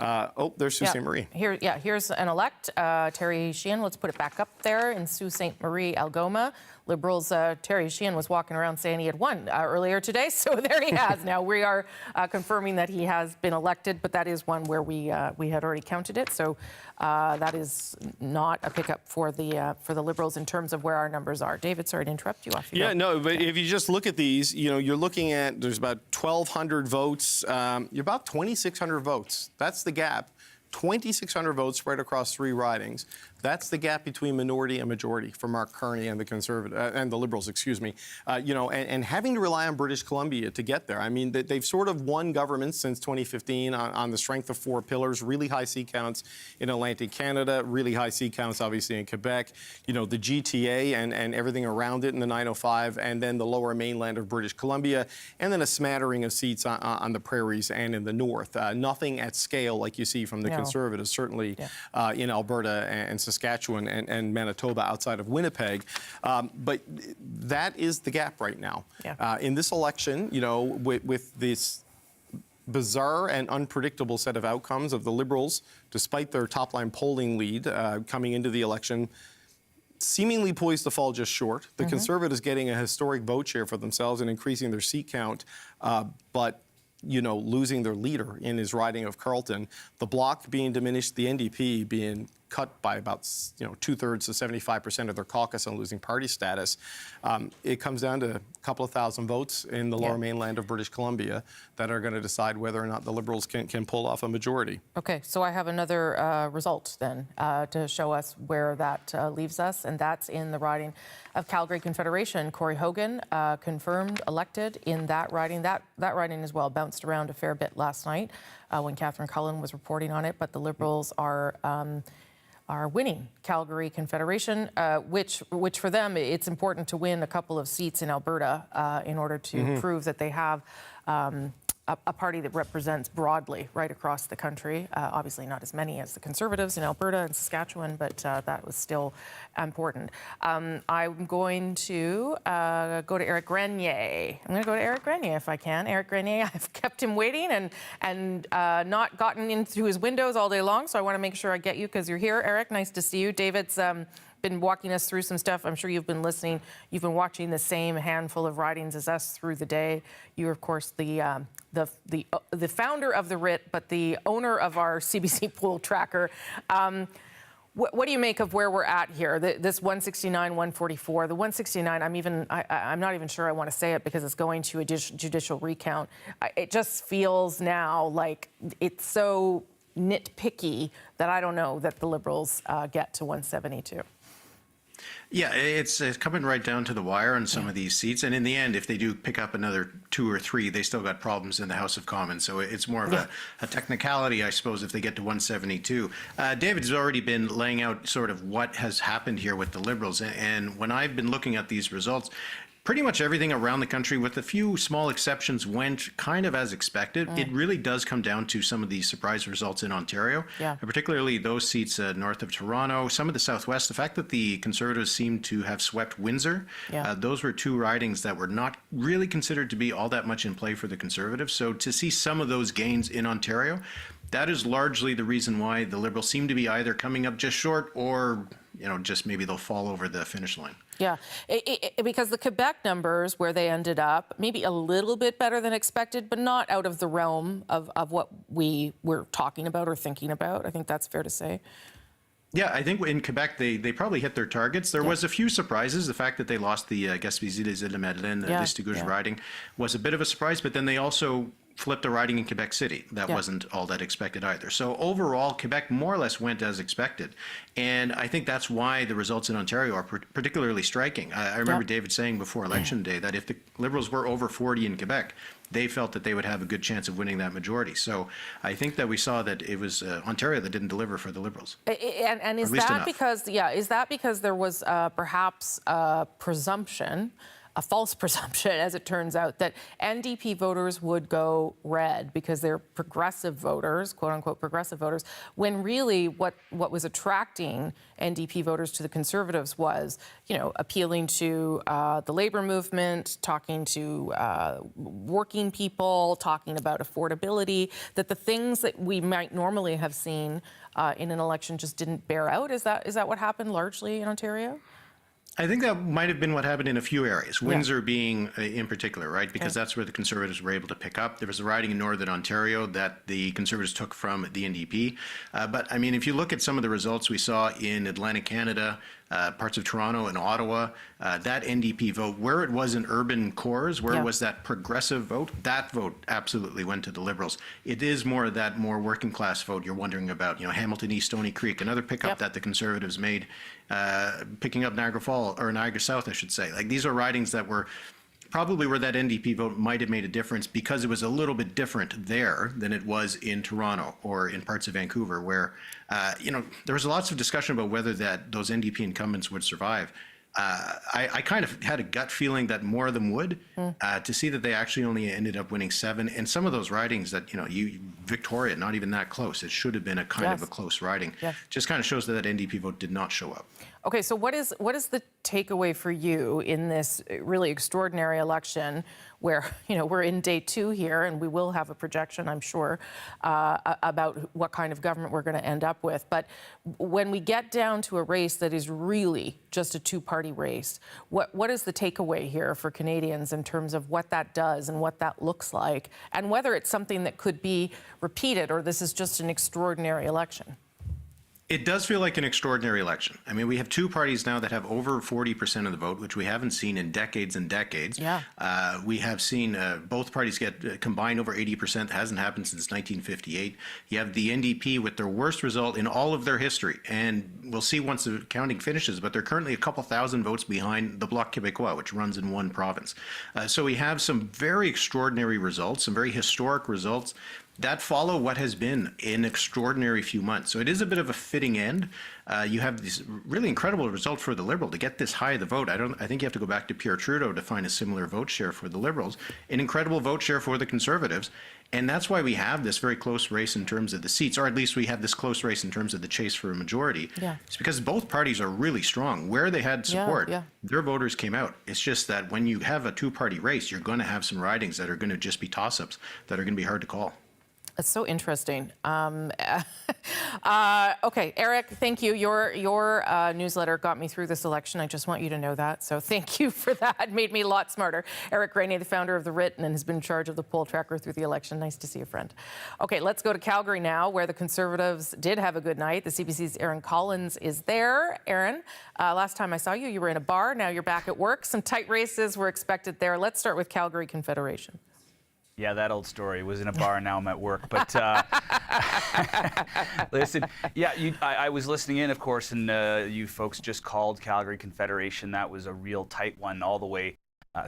Speaker 3: There's Sault Ste. Marie.
Speaker 12: Here's an elect, Terry Sheehan. Let's put it back up there in Sault Ste. Marie, Algoma. Liberals, Terry Sheehan was walking around saying he had won earlier today, so there he has. Now we are confirming that he has been elected, but that is one where we already counted it. So that is not a pickup for the Liberals in terms of where our numbers are. David, sorry to interrupt you. Off you go.
Speaker 3: No, but if you just look at these, you're looking at there's about 1,200 votes. You're about 2,600 votes. That's the gap. 2,600 votes spread across 3 ridings. That's the gap between minority and majority for Mark Carney and the Liberals, excuse me. And having to rely on British Columbia to get there. I mean, they've sort of won governments since 2015 on the strength of 4 pillars, really high seat counts in Atlantic Canada, really high seat counts, obviously, in Quebec, the GTA and everything around it in the 905, and then the lower mainland of British Columbia, and then a smattering of seats on the prairies and in the north. Nothing at scale like you see from the Conservatives, certainly in Alberta and Saskatchewan and Manitoba outside of Winnipeg. But that is the gap right now. In this election, with this bizarre and unpredictable set of outcomes of the Liberals, despite their top-line polling lead coming into the election, seemingly poised to fall just short. The Conservatives getting a historic vote share for themselves and increasing their seat count, but losing their leader in his riding of Carleton, the Bloc being diminished, the NDP being cut by about 2/3 to 75% of their caucus and losing party status. It comes down to a couple of thousand votes in the lower mainland of British Columbia that are going to decide whether or not the Liberals can pull off a majority.
Speaker 12: Okay, so I have another result then to show us where that leaves us, and that's in the riding of Calgary Confederation. Corey Hogan confirmed elected in that riding. That riding as well bounced around a fair bit last night when Catherine Cullen was reporting on it, but the Liberals are winning Calgary Confederation, which for them, it's important to win a couple of seats in Alberta in order to prove that they have a party that represents broadly right across the country. Obviously not as many as the Conservatives in Alberta and Saskatchewan, but that was still important. I'm going to go to Eric Grenier. I'm going to go to Eric Grenier if I can. Eric Grenier, I've kept him waiting and not gotten in through his windows all day long, so I want to make sure I get you because you're here. Eric, nice to see you. David's been walking us through some stuff. I'm sure you've been listening. You've been watching the same handful of ridings as us through the day. You're, of course, the founder of the RIT, but the owner of our CBC poll tracker. What do you make of where we're at here? This 169, 144. The 169, I'm not even sure I want to say it because it's going to a judicial recount. It just feels now like it's so nitpicky that I don't know that the Liberals get to 172.
Speaker 28: Yeah, it's coming right down to the wire on some of these seats. And in the end, if they do pick up another 2 or 3, they still got problems in the House of Commons. So it's more of a technicality, I suppose, if they get to 172. David has already been laying out sort of what has happened here with the Liberals. And when I've been looking at these results, pretty much everything around the country, with a few small exceptions, went kind of as expected. It really does come down to some of the surprise results in Ontario, and particularly those seats north of Toronto, some of the southwest. The fact that the Conservatives seem to have swept Windsor, those were 2 ridings that were not really considered to be all that much in play for the Conservatives. So to see some of those gains in Ontario, that is largely the reason why the Liberals seem to be either coming up just short or, just maybe they'll fall over the finish line.
Speaker 12: Yeah, because the Quebec numbers where they ended up, maybe a little bit better than expected, but not out of the realm of what we were talking about or thinking about. I think that's fair to say.
Speaker 28: Yeah, I think in Quebec, they probably hit their targets. There was a few surprises. The fact that they lost the Gaspésie des Îles-de-Madeleine, Listigouche riding was a bit of a surprise, but then they also flipped a riding in Quebec City. That wasn't all that expected either. So overall, Quebec more or less went as expected. And I think that's why the results in Ontario are particularly striking. I remember David saying before Election Day that if the Liberals were over 40 in Quebec, they felt that they would have a good chance of winning that majority. So I think that we saw that it was Ontario that didn't deliver for the Liberals.
Speaker 12: And is that because there was perhaps a presumption, a false presumption, as it turns out, that NDP voters would go red because they're progressive voters, quote unquote progressive voters, when really what was attracting NDP voters to the Conservatives was, appealing to the labor movement, talking to working people, talking about affordability, that the things that we might normally have seen in an election just didn't bear out. Is that what happened largely in Ontario?
Speaker 28: I think that might have been what happened in a few areas. Windsor being in particular, right? Because that's where the Conservatives were able to pick up. There was a riding in Northern Ontario that the Conservatives took from the NDP. But I mean, if you look at some of the results we saw in Atlantic Canada, parts of Toronto and Ottawa, that NDP vote, where it was in urban cores, where was that progressive vote, that vote absolutely went to the Liberals. It is more that more working class vote you're wondering about, you know, Hamilton East, Stony Creek, another pickup that the Conservatives made, picking up Niagara Falls, or Niagara South, I should say. Like, these are ridings that were probably where that NDP vote might have made a difference because it was a little bit different there than it was in Toronto or in parts of Vancouver, where, you know, there was lots of discussion about whether those NDP incumbents would survive. I kind of had a gut feeling that more of them would, to see that they actually only ended up winning 7. And some of those ridings that, you know, Victoria, not even that close. It should have been a kind of a close riding. Just kind of shows that that NDP vote did not show up.
Speaker 12: Okay, so what is the takeaway for you in this really extraordinary election where, you know, we're in day 2 here and we will have a projection, I'm sure, about what kind of government we're going to end up with. But when we get down to a race that is really just a 2-party race, what is the takeaway here for Canadians in terms of what that does and what that looks like, and whether it's something that could be repeated or this is just an extraordinary election?
Speaker 28: It does feel like an extraordinary election. I mean, we have 2 parties now that have over 40% of the vote, which we haven't seen in decades and decades. We have seen both parties get combined over 80%. That hasn't happened since 1958. You have the NDP with their worst result in all of their history. And we'll see once the counting finishes, but they're currently a couple thousand votes behind the Bloc Québécois, which runs in 1 province. So we have some very extraordinary results, some very historic results that follow what has been an extraordinary few months. So it is a bit of a fitting end. You have this really incredible result for the Liberal to get this high of the vote. I think you have to go back to Pierre Trudeau to find a similar vote share for the Liberals, an incredible vote share for the Conservatives. And that's why we have this very close race in terms of the seats, or at least we have this close race in terms of the chase for a majority. It's because both parties are really strong. Where they had support, their voters came out. It's just that when you have a 2-party race, you're going to have some ridings that are going to just be toss-ups that are going to be hard to call.
Speaker 12: It's so interesting. Okay, Eric, thank you. Your newsletter got me through this election. I just want you to know that. So thank you for that. It made me a lot smarter. Eric Rainey, the founder of The Writ, and has been in charge of the poll tracker through the election. Nice to see you, friend. Okay, let's go to Calgary now, where the Conservatives did have a good night. The CBC's Aaron Collins is there. Aaron, last time I saw you, you were in a bar. Now you're back at work. Some tight races were expected there. Let's start with Calgary Confederation.
Speaker 7: Yeah, that old story. Was in a bar, now I'm at work. But listen, yeah, I was listening in, of course, and you folks just called Calgary Confederation. That was a real tight one all the way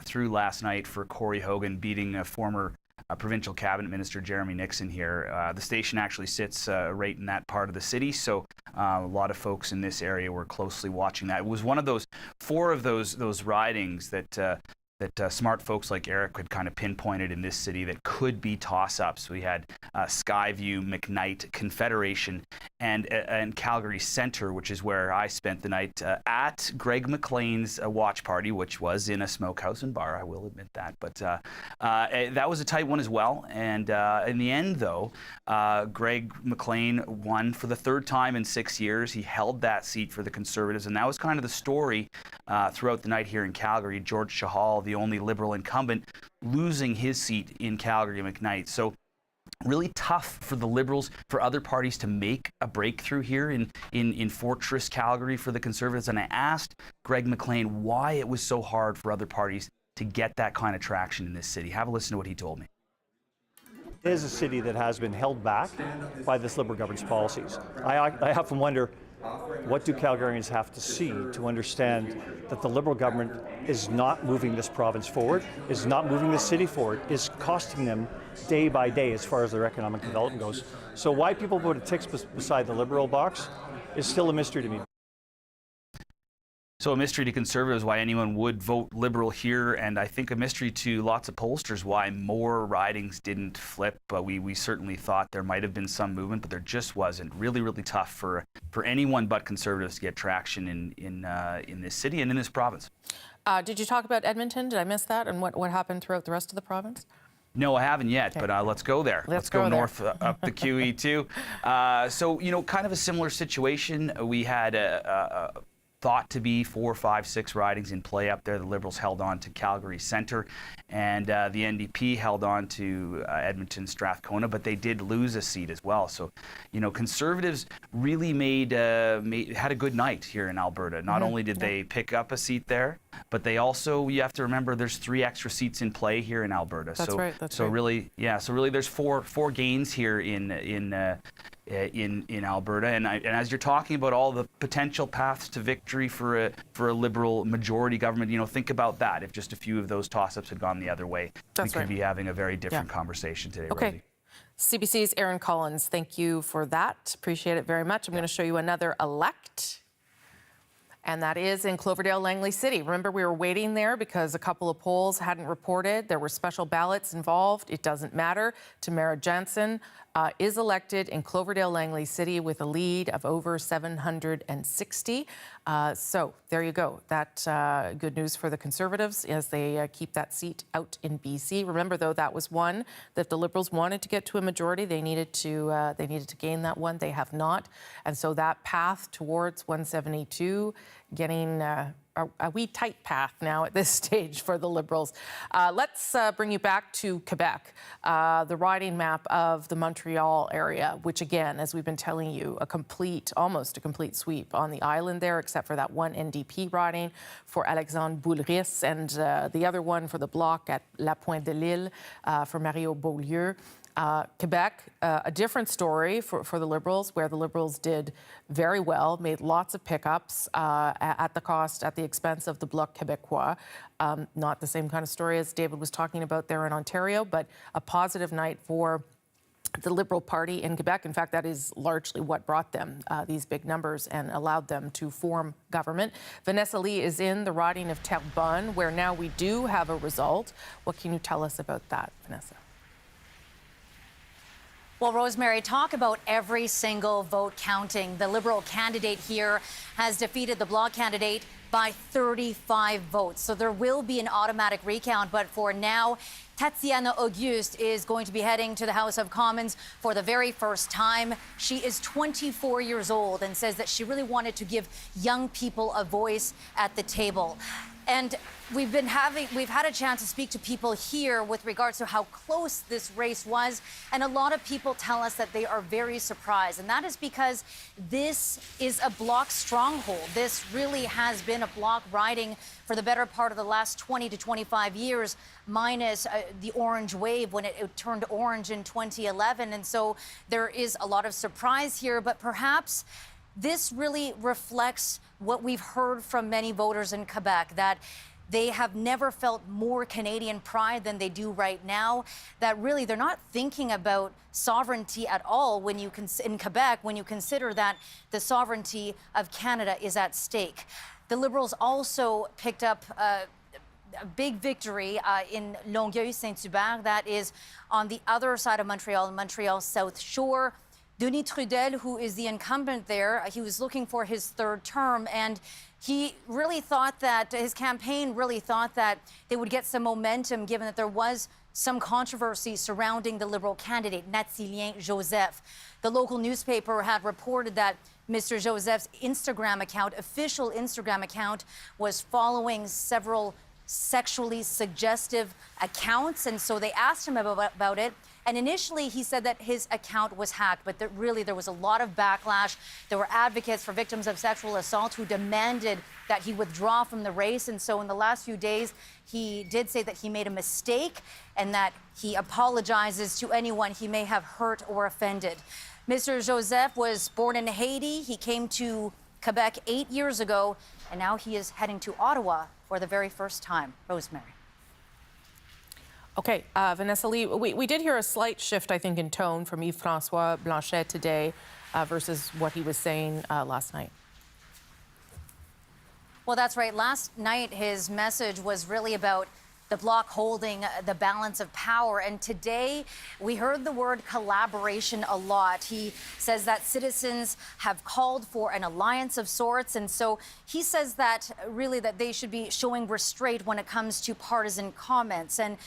Speaker 7: through last night for Corey Hogan beating a former provincial cabinet minister, Jeremy Nixon here. The station actually sits right in that part of the city, so a lot of folks in this area were closely watching that. It was one of those 4 of those ridings that smart folks like Eric had kind of pinpointed in this city that could be toss-ups. We had Skyview, McKnight, Confederation, and Calgary Centre, which is where I spent the night at Greg McLean's watch party, which was in a smokehouse and bar, I will admit that. But that was a tight one as well. And in the end, though, Greg McLean won for the 3rd time in 6 years. He held that seat for the Conservatives, and that was kind of the story throughout the night here in Calgary. George Chahal, the only Liberal incumbent, losing his seat in Calgary McKnight. So really tough for the Liberals, for other parties to make a breakthrough here in Fortress Calgary for the Conservatives. And I asked Greg McLean why it was so hard for other parties to get that kind of traction in this city. Have a listen to what he told me.
Speaker 8: It is a city that has been held back by this Liberal government's policies. I often wonder, what do Calgarians have to see to understand that the Liberal government is not moving this province forward, is not moving the city forward, is costing them day by day as far as their economic development goes. So why people voted ticks beside the Liberal box is still a mystery to me.
Speaker 7: So a mystery to Conservatives why anyone would vote Liberal here, and I think a mystery to lots of pollsters why more ridings didn't flip. We certainly thought there might have been some movement, but there just wasn't. Really, really tough for anyone but Conservatives to get traction in this city and in this province.
Speaker 12: Did you talk about Edmonton? Did I miss that? And what happened throughout the rest of the province?
Speaker 7: No, I haven't yet, but let's go there. Let's go north up the QE2. So, you know, kind of a similar situation. We had thought to be 4, 5, 6 ridings in play up there. The Liberals held on to Calgary Centre, and the NDP held on to Edmonton Strathcona, but they did lose a seat as well. So, you know, Conservatives really had a good night here in Alberta. Not only did they pick up a seat there, but they also, you have to remember, there's 3 extra seats in play here in Alberta.
Speaker 12: That's right.
Speaker 7: So really, there's four gains here in Alberta, and as you're talking about all the potential paths to victory for a Liberal majority government, you know, think about that. If just a few of those toss-ups had gone the other way, we could be having a very different conversation today.
Speaker 12: Okay.
Speaker 7: Rosie.
Speaker 12: CBC's Aaron Collins, thank you for that. Appreciate it very much. I'm going to show you another elect, and that is in Cloverdale, Langley City. Remember, we were waiting there because a couple of polls hadn't reported. There were special ballots involved. It doesn't matter. Tamara Jansen is elected in Cloverdale, Langley City with a lead of over 760. So there you go. That good news for the Conservatives as they keep that seat out in BC. Remember, though, that was one that the Liberals wanted to get to a majority. They needed to gain that one. They have not, and so that path towards 172, getting a wee tight path now at this stage for the Liberals. Let's bring you back to Quebec, the riding map of the Montreal area, which again, as we've been telling you, almost a complete sweep on the island there, except for that one NDP riding for Alexandre Boulris and the other one for the Bloc at La Pointe de l'Île for Mario Beaulieu. Quebec, a different story for the Liberals, where the Liberals did very well, made lots of pickups at the expense of the Bloc Québécois. Not the same kind of story as David was talking about there in Ontario, but a positive night for the Liberal Party in Quebec. In fact, that is largely what brought them these big numbers and allowed them to form government. Vanessa Lee is in the riding of Terrebonne, where now we do have a result. What can you tell us about that, Vanessa?
Speaker 9: Well, Rosemary, talk about every single vote counting. The Liberal candidate here has defeated the Bloc candidate by 35 votes. So there will be an automatic recount. But for now, Tatiana Auguste is going to be heading to the House of Commons for the very first time. She is 24 years old and says that she really wanted to give young people a voice at the table. And we've had a chance to speak to people here with regards to how close this race was. And a lot of people tell us that they are very surprised. And that is because this is a Bloc stronghold. This really has been a Bloc riding for the better part of the last 20 to 25 years, minus the orange wave when it turned orange in 2011. And so there is a lot of surprise here, but perhaps this really reflects what we've heard from many voters in Quebec, that they have never felt more Canadian pride than they do right now, that really they're not thinking about sovereignty at all in Quebec when you consider that the sovereignty of Canada is at stake. The Liberals also picked up a big victory in Longueuil-Saint-Hubert, that is on the other side of Montreal, Montreal's South Shore. Denis Trudel, who is the incumbent there, he was looking for his third term, and he really thought that, his campaign really thought that they would get some momentum given that there was some controversy surrounding the Liberal candidate, Nathilien Joseph. The local newspaper had reported that Mr. Joseph's Instagram account, official Instagram account, was following several sexually suggestive accounts, and so they asked him about it. And initially, he said that his account was hacked, but that really there was a lot of backlash. There were advocates for victims of sexual assault who demanded that he withdraw from the race. And so in the last few days, he did say that he made a mistake and that he apologizes to anyone he may have hurt or offended. Mr. Joseph was born in Haiti. He came to Quebec 8 years ago, and now he is heading to Ottawa for the very first time. Rosemary.
Speaker 12: Okay, Vanessa Lee, we did hear a slight shift, I think, in tone from Yves-François Blanchet today versus what he was saying last night.
Speaker 9: Well, that's right. Last night, his message was really about the Bloc holding the balance of power. And today, we heard the word collaboration a lot. He says that citizens have called for an alliance of sorts. And so he says that really that they should be showing restraint when it comes to partisan comments. And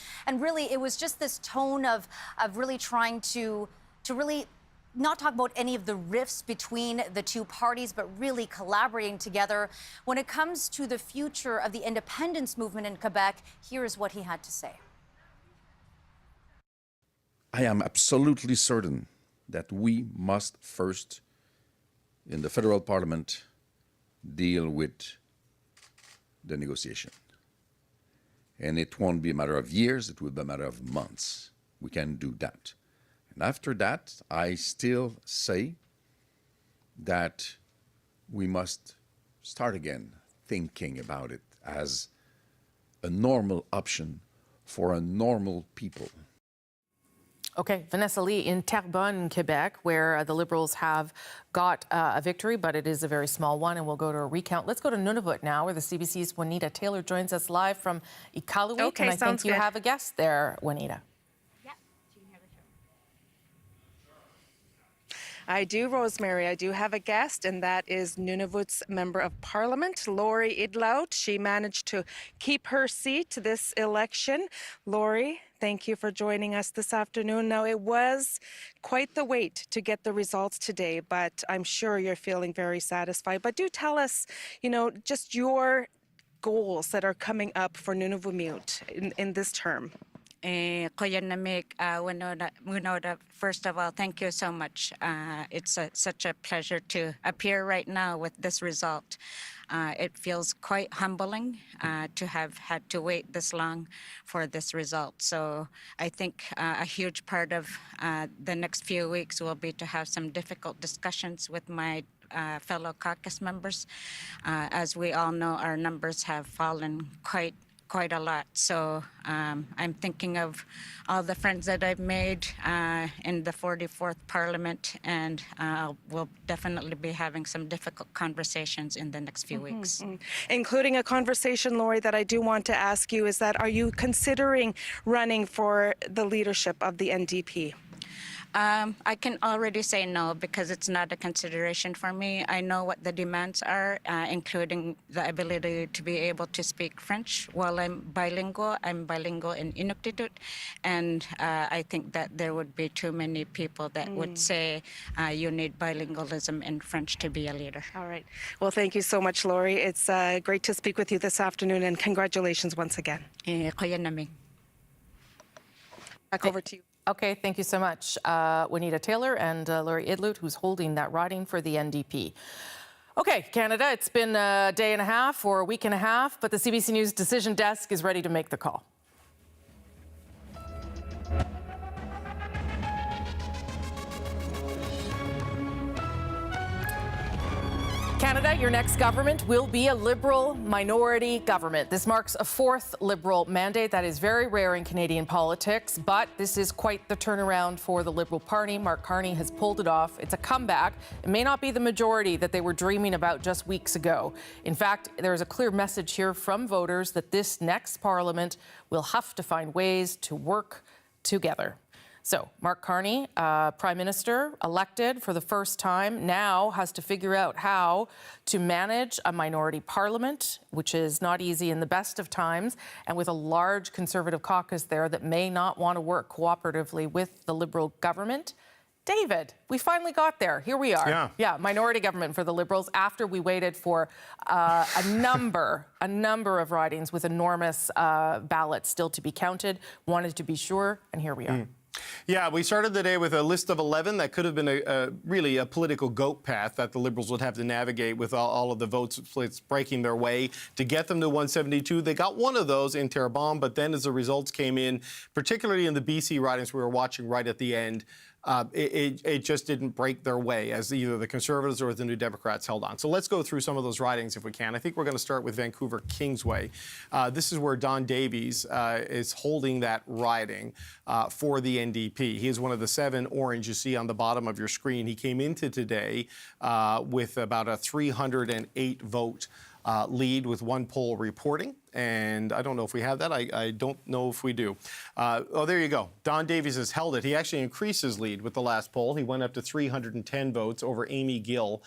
Speaker 9: really, it was just this tone of really trying to really not talk about any of the rifts between the two parties, but really collaborating together. When it comes to the future of the independence movement in Quebec, here is what he had to say.
Speaker 11: I am absolutely certain that we must first, in the federal parliament, deal with the negotiation. And it won't be a matter of years, it will be a matter of months. We can do that. And after that, I still say that we must start again thinking about it as a normal option for a normal people.
Speaker 12: Okay, Vanessa Lee in Terrebonne, Quebec, where the Liberals have got a victory, but it is a very small one, and we'll go to a recount. Let's go to Nunavut now, where the CBC's Juanita Taylor joins us live from Iqaluit.
Speaker 4: Okay,
Speaker 12: and I think you
Speaker 4: good.
Speaker 12: have a guest there, Juanita.
Speaker 4: I do, Rosemary. I do have a guest, and that is Nunavut's Member of Parliament, Lori Idlout. She managed to keep her seat this election. Lori, thank you for joining us this afternoon. Now, it was quite the wait to get the results today, but I'm sure you're feeling very satisfied. But do tell us, just your goals that are coming up for Nunavut in this term.
Speaker 14: First of all, thank you so much. It's such a pleasure to appear right now with this result. It feels quite humbling to have had to wait this long for this result. So I think a huge part of the next few weeks will be to have some difficult discussions with my fellow caucus members. As we all know, our numbers have fallen quite a lot. So I'm thinking of all the friends that I've made in the 44th Parliament, and we'll definitely be having some difficult conversations in the next few weeks.
Speaker 4: Including a conversation, Lori, that I do want to ask you is that, are you considering running for the leadership of the NDP?
Speaker 14: I can already say no because it's not a consideration for me. I know what the demands are, including the ability to be able to speak French. While I'm bilingual in Inuktitut, and I think that there would be too many people that would say you need bilingualism in French to be a leader.
Speaker 4: All right. Well, thank you so much, Lori. It's great to speak with you this afternoon, and congratulations once again. Back over to you.
Speaker 12: Okay, thank you so much, Juanita Taylor and Lori Idlout, who's holding that riding for the NDP. Okay, Canada, it's been a day and a half or a week and a half, but the CBC News decision desk is ready to make the call. Canada, your next government will be a Liberal minority government. This marks a fourth Liberal mandate. That is very rare in Canadian politics, but this is quite the turnaround for the Liberal Party. Mark Carney has pulled it off. It's a comeback. It may not be the majority that they were dreaming about just weeks ago. In fact, there is a clear message here from voters that this next Parliament will have to find ways to work together. So, Mark Carney, Prime Minister, elected for the first time, now has to figure out how to manage a minority parliament, which is not easy in the best of times, and with a large Conservative caucus there that may not want to work cooperatively with the Liberal government. David, we finally got there. Here we are. Yeah, minority government for the Liberals after we waited for a number of ridings with enormous ballots still to be counted. Wanted to be sure, and here we are.
Speaker 3: Yeah, we started the day with a list of 11 that could have been really a political goat path that the Liberals would have to navigate with all of the vote splits breaking their way to get them to 172. They got one of those in Terrebonne, but then as the results came in, particularly in the BC ridings we were watching right at the end, it just didn't break their way as either the Conservatives or the New Democrats held on. So let's go through some of those ridings if we can. I think we're going to start with Vancouver Kingsway. This is where Don Davies is holding that riding for the NDP. He is one of the 7 orange you see on the bottom of your screen. He came into today with about a 308 vote lead with one poll reporting. And I don't know if we have that. I don't know if we do. Oh, there you go. Don Davies has held it. He actually increased his lead with the last poll. He went up to 310 votes over Amy Gill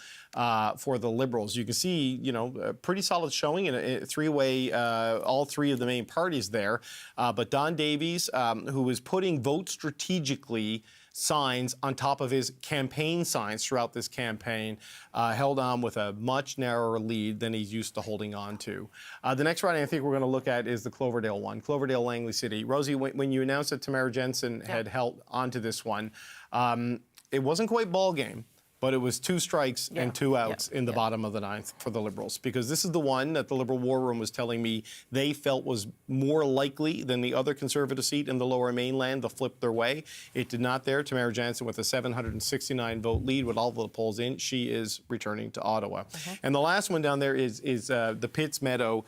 Speaker 3: for the Liberals. You can see, a pretty solid showing in a three-way, all three of the main parties there. But Don Davies, who is putting votes strategically signs on top of his campaign signs throughout this campaign, held on with a much narrower lead than he's used to holding on to. The next riding I think we're going to look at is the Cloverdale one, Cloverdale-Langley City. Rosie, when you announced that Tamara Jensen had held onto this one, it wasn't quite ball game. But it was 2 strikes and 2 outs in the bottom of the 9th for the Liberals, because this is the one that the Liberal War Room was telling me they felt was more likely than the other Conservative seat in the Lower Mainland to flip their way. It did not there. Tamara Jensen with a 769 vote lead with all of the polls in. She is returning to Ottawa. And the last one down there is the Pitts Meadow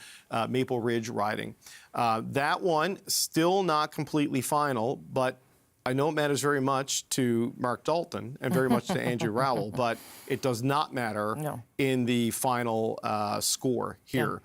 Speaker 3: Maple Ridge riding. That one still not completely final, but I know it matters very much to Mark Dalton and very much to Andrew Rowell, but it does not matter in the final score here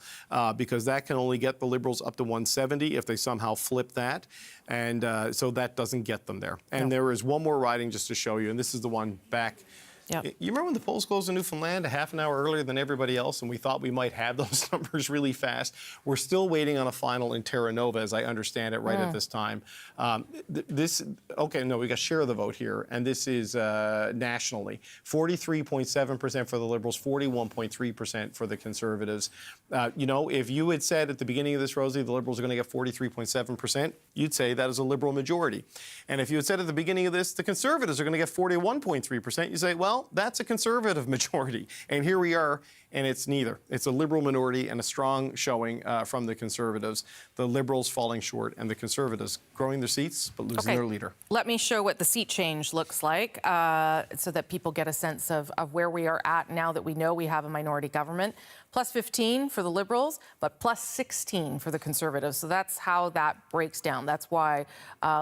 Speaker 3: because that can only get the Liberals up to 170 if they somehow flip that. And so that doesn't get them there. And there is one more riding just to show you, and this is the one back. You remember when the polls closed in Newfoundland a half an hour earlier than everybody else, and we thought we might have those numbers really fast? We're still waiting on a final in Terra Nova, as I understand it, right at this time. We got share of the vote here, and this is nationally. 43.7% for the Liberals, 41.3% for the Conservatives. If you had said at the beginning of this, Rosie, the Liberals are going to get 43.7%, you'd say that is a Liberal majority. And if you had said at the beginning of this, the Conservatives are going to get 41.3%, you say, well, that's a Conservative majority. And here we are, and it's neither. It's a Liberal minority and a strong showing from the Conservatives. The Liberals falling short and the Conservatives growing their seats but losing their leader.
Speaker 12: Let me show what the seat change looks like so that people get a sense of where we are at now that we know we have a minority government. Plus 15 for the Liberals, but plus 16 for the Conservatives. So that's how that breaks down. That's why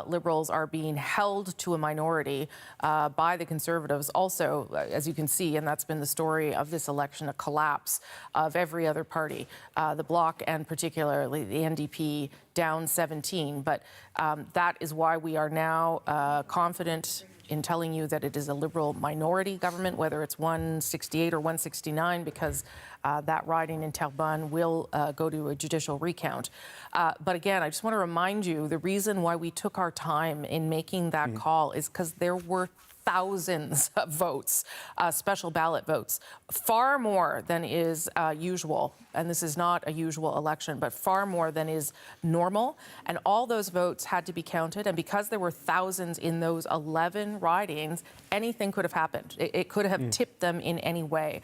Speaker 12: Liberals are being held to a minority by the Conservatives. Also, as you can see, and that's been the story of this election, a collapse of every other party. The Bloc and particularly the NDP down 17. But that is why we are now confident in telling you that it is a Liberal minority government, whether it's 168 or 169, because that riding in Terrebonne will go to a judicial recount. But again, I just want to remind you, the reason why we took our time in making that call is because there were thousands of votes, special ballot votes, far more than is usual. And this is not a usual election, but far more than is normal. And all those votes had to be counted. And because there were thousands in those 11 ridings, anything could have happened. It could have tipped them in any way.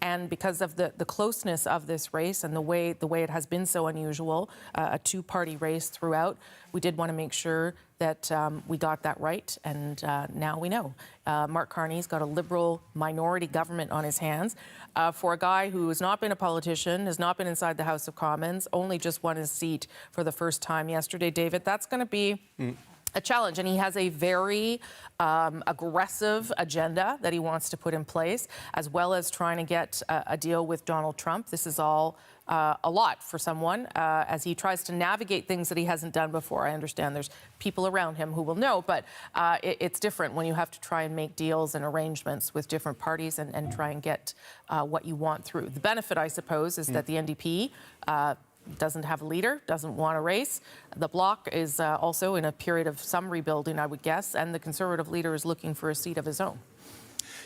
Speaker 12: And because of the closeness of this race and the way it has been so unusual, a 2-party race throughout, we did want to make sure that we got that right. And now we know. Mark Carney's got a Liberal minority government on his hands. For a guy who has not been a politician, has not been inside the House of Commons, only just won his seat for the first time yesterday, David, that's going to be a challenge, and he has a very aggressive agenda that he wants to put in place, as well as trying to get a deal with Donald Trump. This is all a lot for someone as he tries to navigate things that he hasn't done before. I understand there's people around him who will know, but it's different when you have to try and make deals and arrangements with different parties and try and get what you want through. The benefit, I suppose, is that the NDP doesn't have a leader, doesn't want a race. The Bloc is also in a period of some rebuilding, I would guess, and the Conservative leader is looking for a seat of his own.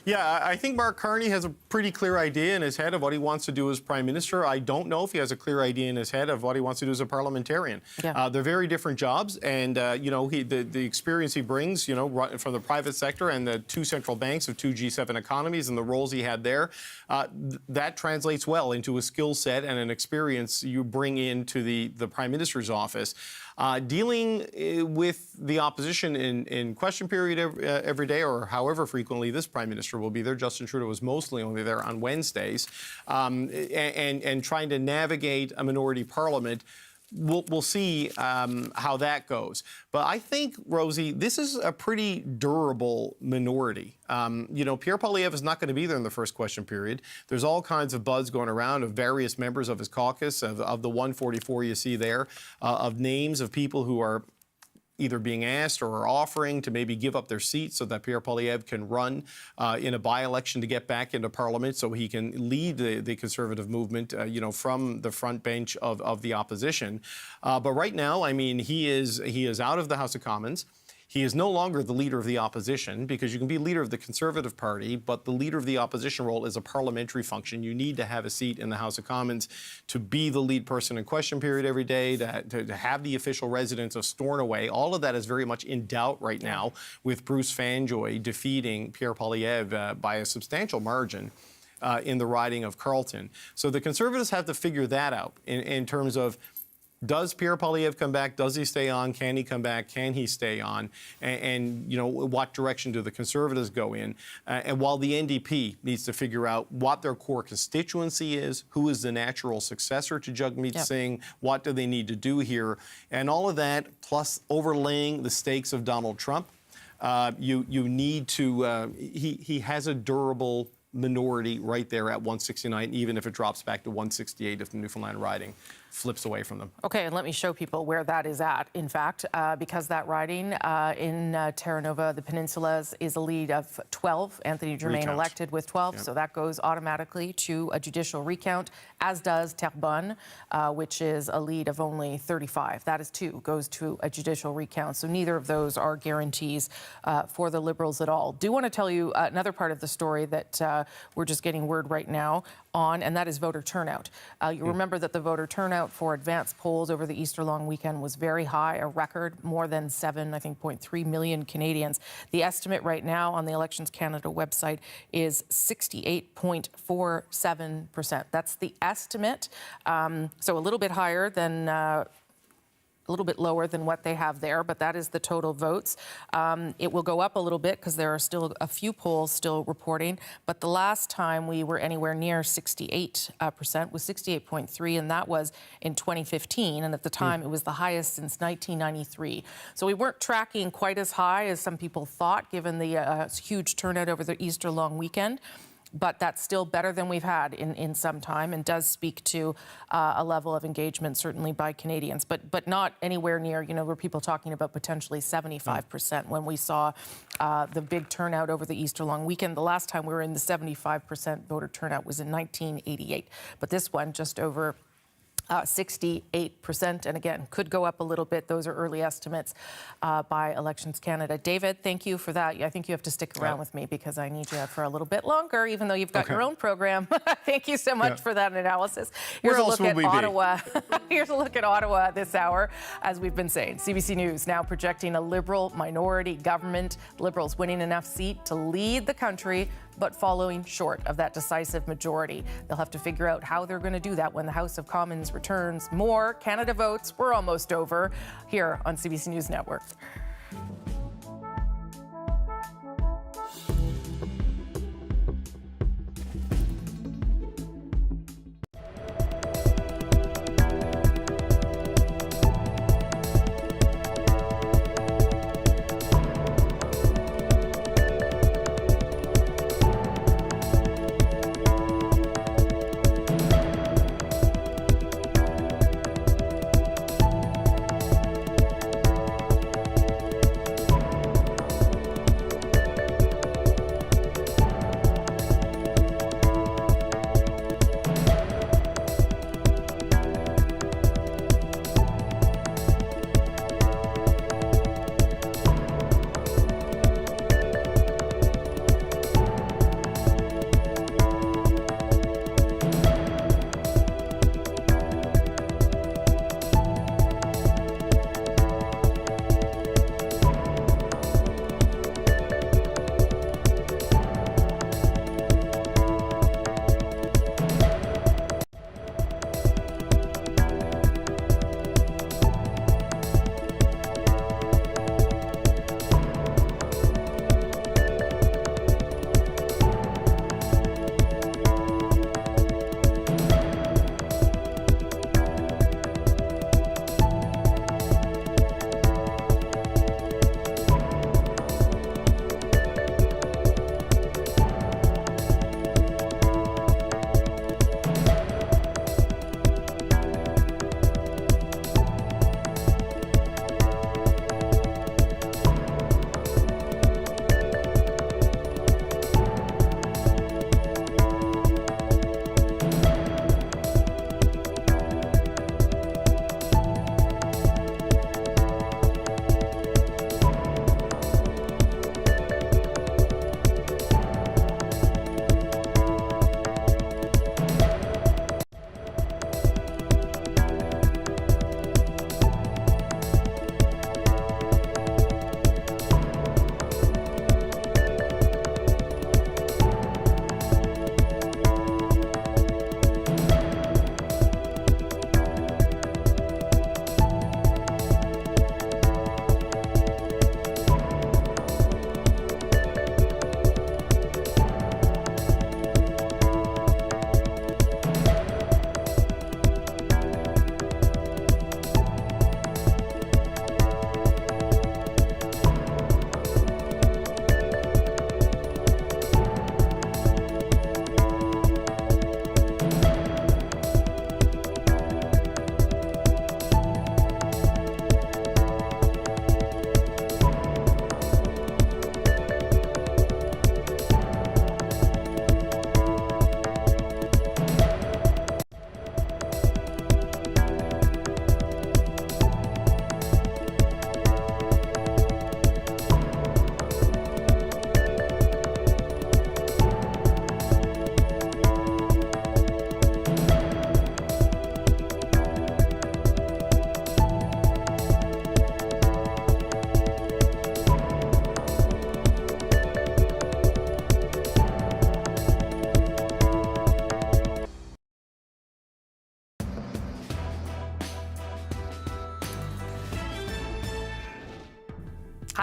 Speaker 3: Yeah, I think Mark Carney has a pretty clear idea in his head of what he wants to do as Prime Minister. I don't know if he has a clear idea in his head of what he wants to do as a parliamentarian. They're very different jobs, and the experience he brings, from the private sector and the 2 central banks of 2 G7 economies and the roles he had there, that translates well into a skill set and an experience you bring into the Prime Minister's office. Dealing with the opposition in question period every day, or however frequently this Prime Minister will be there. Justin Trudeau was mostly only there on Wednesdays, and trying to navigate a minority parliament. We'll see how that goes. But I think, Rosie, this is a pretty durable minority. Pierre Poilievre is not going to be there in the first question period. There's all kinds of buzz going around of various members of his caucus, of the 144 you see there, of names of people who are either being asked or are offering to maybe give up their seats so that Pierre Poilievre can run in a by-election to get back into Parliament so he can lead the Conservative movement, from the front bench of the opposition. But right now, I mean, he is out of the House of Commons. He is no longer the leader of the opposition, because you can be leader of the Conservative Party, but the leader of the opposition role is a parliamentary function. You need to have a seat in the House of Commons to be the lead person in question period every day, to have the official residence of Stornoway. All of that is very much in doubt right now, with Bruce Fanjoy defeating Pierre Poilievre by a substantial margin in the riding of Carleton. So the Conservatives have to figure that out in terms of, does Pierre Poilievre come back? Does he stay on? Can he come back? Can he stay on? And you know, what direction do the Conservatives go in? And while the NDP needs to figure out what their core constituency is, who is the natural successor to Jagmeet Singh, what do they need to do here? And all of that, plus overlaying the stakes of Donald Trump, you need to, he has a durable minority right there at 169, even if it drops back to 168 if the Newfoundland riding flips away from them.
Speaker 12: Okay, and let me show people where that is at, in fact, because that riding in Terra Nova, the Peninsulas, is a lead of 12. Anthony Germain elected with 12, so that goes automatically to a judicial recount, as does Terrebonne, which is a lead of only 35. That is goes to a judicial recount, so neither of those are guarantees for the Liberals at all. Do want to tell you another part of the story that we're just getting word right now on, and that is voter turnout. You remember that the voter turnout for advanced polls over the Easter long weekend was very high, a record, more than 7.3 million Canadians. The estimate right now on the Elections Canada website is 68.47%. That's the estimate, so a little bit higher than a little bit lower than what they have there, but that is the total votes. It will go up a little bit because there are still a few polls still reporting, but the last time we were anywhere near 68% was 68.3%, and that was in 2015, and at the time it was the highest since 1993. So we weren't tracking quite as high as some people thought, given the huge turnout over the Easter long weekend. But that's still better than we've had in some time, and does speak to a level of engagement, certainly by Canadians, but not anywhere near, you know, were people talking about potentially 75% when we saw the big turnout over the Easter long weekend. The last time we were in the 75% voter turnout was in 1988, but this one just over 68%, and again, could go up a little bit. Those are early estimates by Elections Canada. David, thank you for that. I think you have to stick around with me because I need you for a little bit longer, even though you've got your own program. Thank you so much for that analysis. Here's a look at Ottawa. Here's a look at Ottawa this hour. As we've been saying, CBC News now projecting a Liberal minority government, Liberals winning enough seat to lead the country, but falling short of that decisive majority. They'll have to figure out how they're going to do that when the House of Commons returns. More Canada votes. We're almost over here on CBC News Network.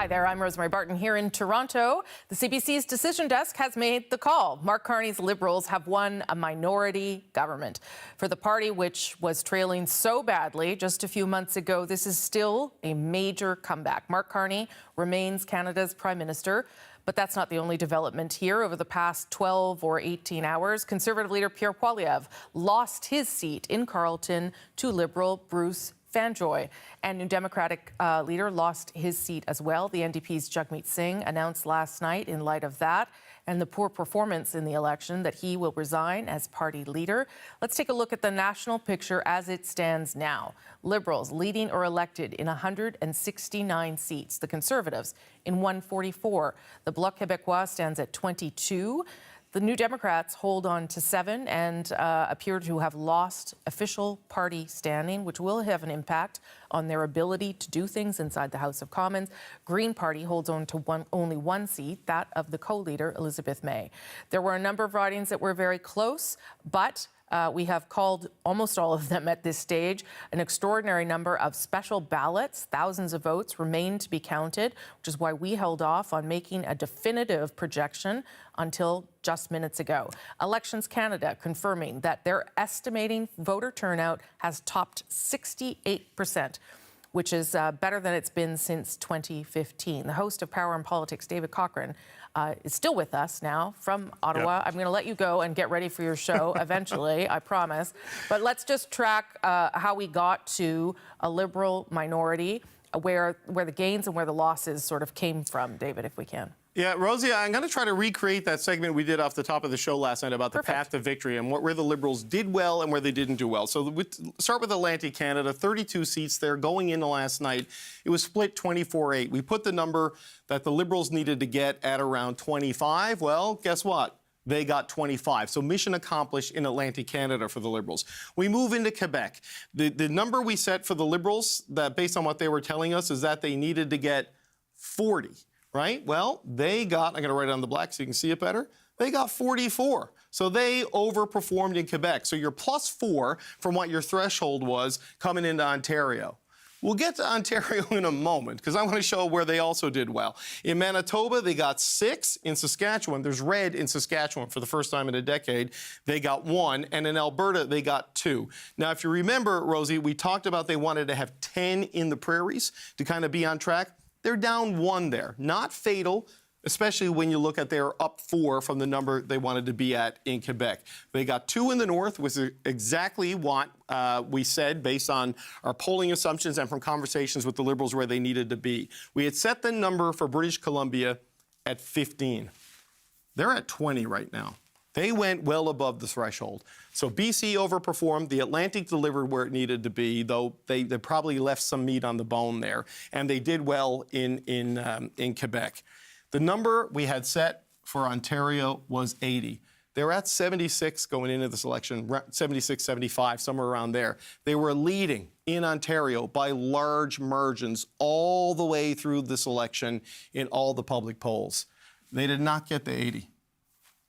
Speaker 12: Hi there, I'm Rosemary Barton here in Toronto. The CBC's decision desk has made the call. Mark Carney's Liberals have won a minority government. For the party, which was trailing so badly just a few months ago, this is still a major comeback. Mark Carney remains Canada's Prime Minister. But that's not the only development here. Over the past 12 or 18 hours, Conservative leader Pierre Poilievre lost his seat in Carleton to Liberal Bruce Fanjoy. And New Democratic leader lost his seat as well. The NDP's Jagmeet Singh announced last night in light of that and the poor performance in the election that he will resign as party leader. Let's take a look at the national picture as it stands now. Liberals leading or elected in 169 seats. The Conservatives in 144. The Bloc Québécois stands at 22. The New Democrats hold on to 7 and appear to have lost official party standing, which will have an impact on their ability to do things inside the House of Commons. Green Party holds on to only one seat, that of the co-leader, Elizabeth May. There were a number of ridings that were very close, but we have called almost all of them at this stage. An extraordinary number of special ballots, thousands of votes remain to be counted, which is why we held off on making a definitive projection until just minutes ago. Elections Canada confirming that they're estimating voter turnout has topped 68%, which is better than it's been since 2015. The host of Power and Politics, David Cochrane, is still with us now from Ottawa. Yep. I'm going to let you go and get ready for your show eventually, I promise. But let's just track how we got to a Liberal minority, where the gains and where the losses sort of came from, David, if we can.
Speaker 3: Yeah, Rosie, I'm going to try to recreate that segment we did off the top of the show last night about the path to victory and where the Liberals did well and where they didn't do well. So start with Atlantic Canada, 32 seats there going into last night. It was split 24-8. We put the number that the Liberals needed to get at around 25. Well, guess what? They got 25. So mission accomplished in Atlantic Canada for the Liberals. We move into Quebec. The number we set for the Liberals, that based on what they were telling us, is that they needed to get 40. Right? Well, they got, I'm going to write it on the black so you can see it better, they got 44. So they overperformed in Quebec. So you're +4 from what your threshold was coming into Ontario. We'll get to Ontario in a moment because I want to show where they also did well. In Manitoba, they got 6. In Saskatchewan, there's red in Saskatchewan for the first time in a decade. They got 1. And in Alberta, they got 2. Now, if you remember, Rosie, we talked about they wanted to have 10 in the prairies to kind of be on track. They're down 1 there. Not fatal, especially when you look at they're up 4 from the number they wanted to be at in Quebec. They got 2 in the north, which is exactly what we said based on our polling assumptions and from conversations with the Liberals where they needed to be. We had set the number for British Columbia at 15. They're at 20 right now. They went well above the threshold. So BC overperformed. The Atlantic delivered where it needed to be, though they probably left some meat on the bone there. And they did well in Quebec. The number we had set for Ontario was 80. They were at 76 going into this election, 76, 75, somewhere around there. They were leading in Ontario by large margins all the way through this election in all the public polls. They did not get to 80.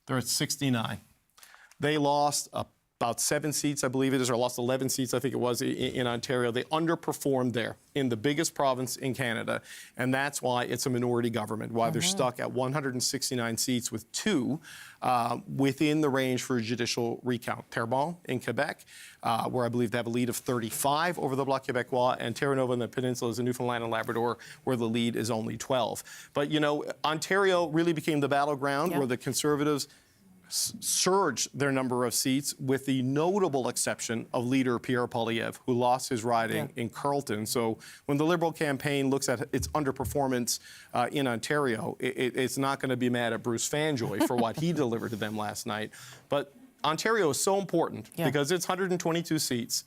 Speaker 3: They're at 69. They lost about 7 seats, I believe it is, or lost 11 seats, I think it was, in Ontario. They underperformed there in the biggest province in Canada, and that's why it's a minority government, why they're stuck at 169 seats with 2 within the range for a judicial recount. Terrebonne in Quebec, where I believe they have a lead of 35 over the Bloc Québécois, and Terra Nova in the Peninsula in Newfoundland and Labrador, where the lead is only 12. But, you know, Ontario really became the battleground where the Conservatives surged their number of seats, with the notable exception of leader Pierre Poilievre, who lost his riding in Carleton. So when the Liberal campaign looks at its underperformance in Ontario, it's not going to be mad at Bruce Fanjoy for what he delivered to them last night. But Ontario is so important because it's 122 seats.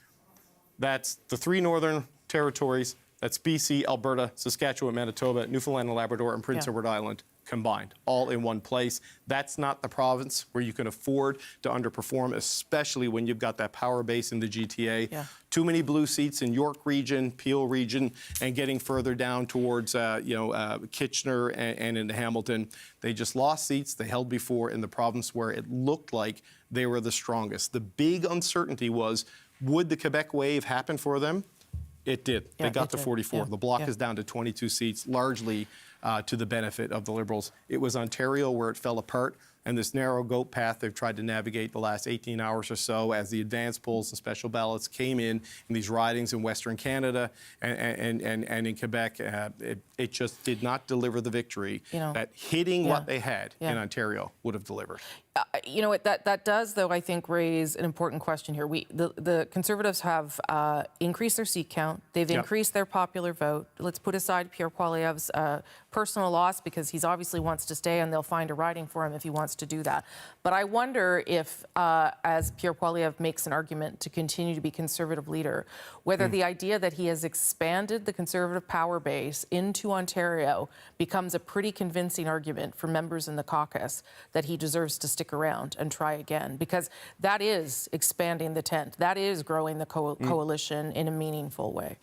Speaker 3: That's the 3 northern territories. That's BC, Alberta, Saskatchewan, Manitoba, Newfoundland and Labrador, and Prince Edward Island combined, all in one place. That's not the province where you can afford to underperform, especially when you've got that power base in the GTA. Too many blue seats in York region, Peel region, and getting further down towards Kitchener and into Hamilton. They just lost seats they held before in the province where it looked like they were the strongest. The big uncertainty was, would the Quebec wave happen for them? It did. They got to 44. The Bloc is down to 22 seats, largely to the benefit of the Liberals. It was Ontario where it fell apart. And this narrow goat path they've tried to navigate the last 18 hours or so as the advance polls and special ballots came in these ridings in Western Canada and in Quebec, it just did not deliver the victory that hitting what they had in Ontario would have delivered.
Speaker 12: You know what, that does, though, I think, raise an important question here. The Conservatives have increased their seat count. They've increased their popular vote. Let's put aside Pierre Poilievre's personal loss, because he obviously wants to stay, and they'll find a riding for him if he wants to do that. But I wonder if, as Pierre Poilievre makes an argument to continue to be Conservative leader, whether the idea that he has expanded the Conservative power base into Ontario becomes a pretty convincing argument for members in the caucus that he deserves to stick around and try again, because that is expanding the tent. That is growing the coalition in a meaningful way.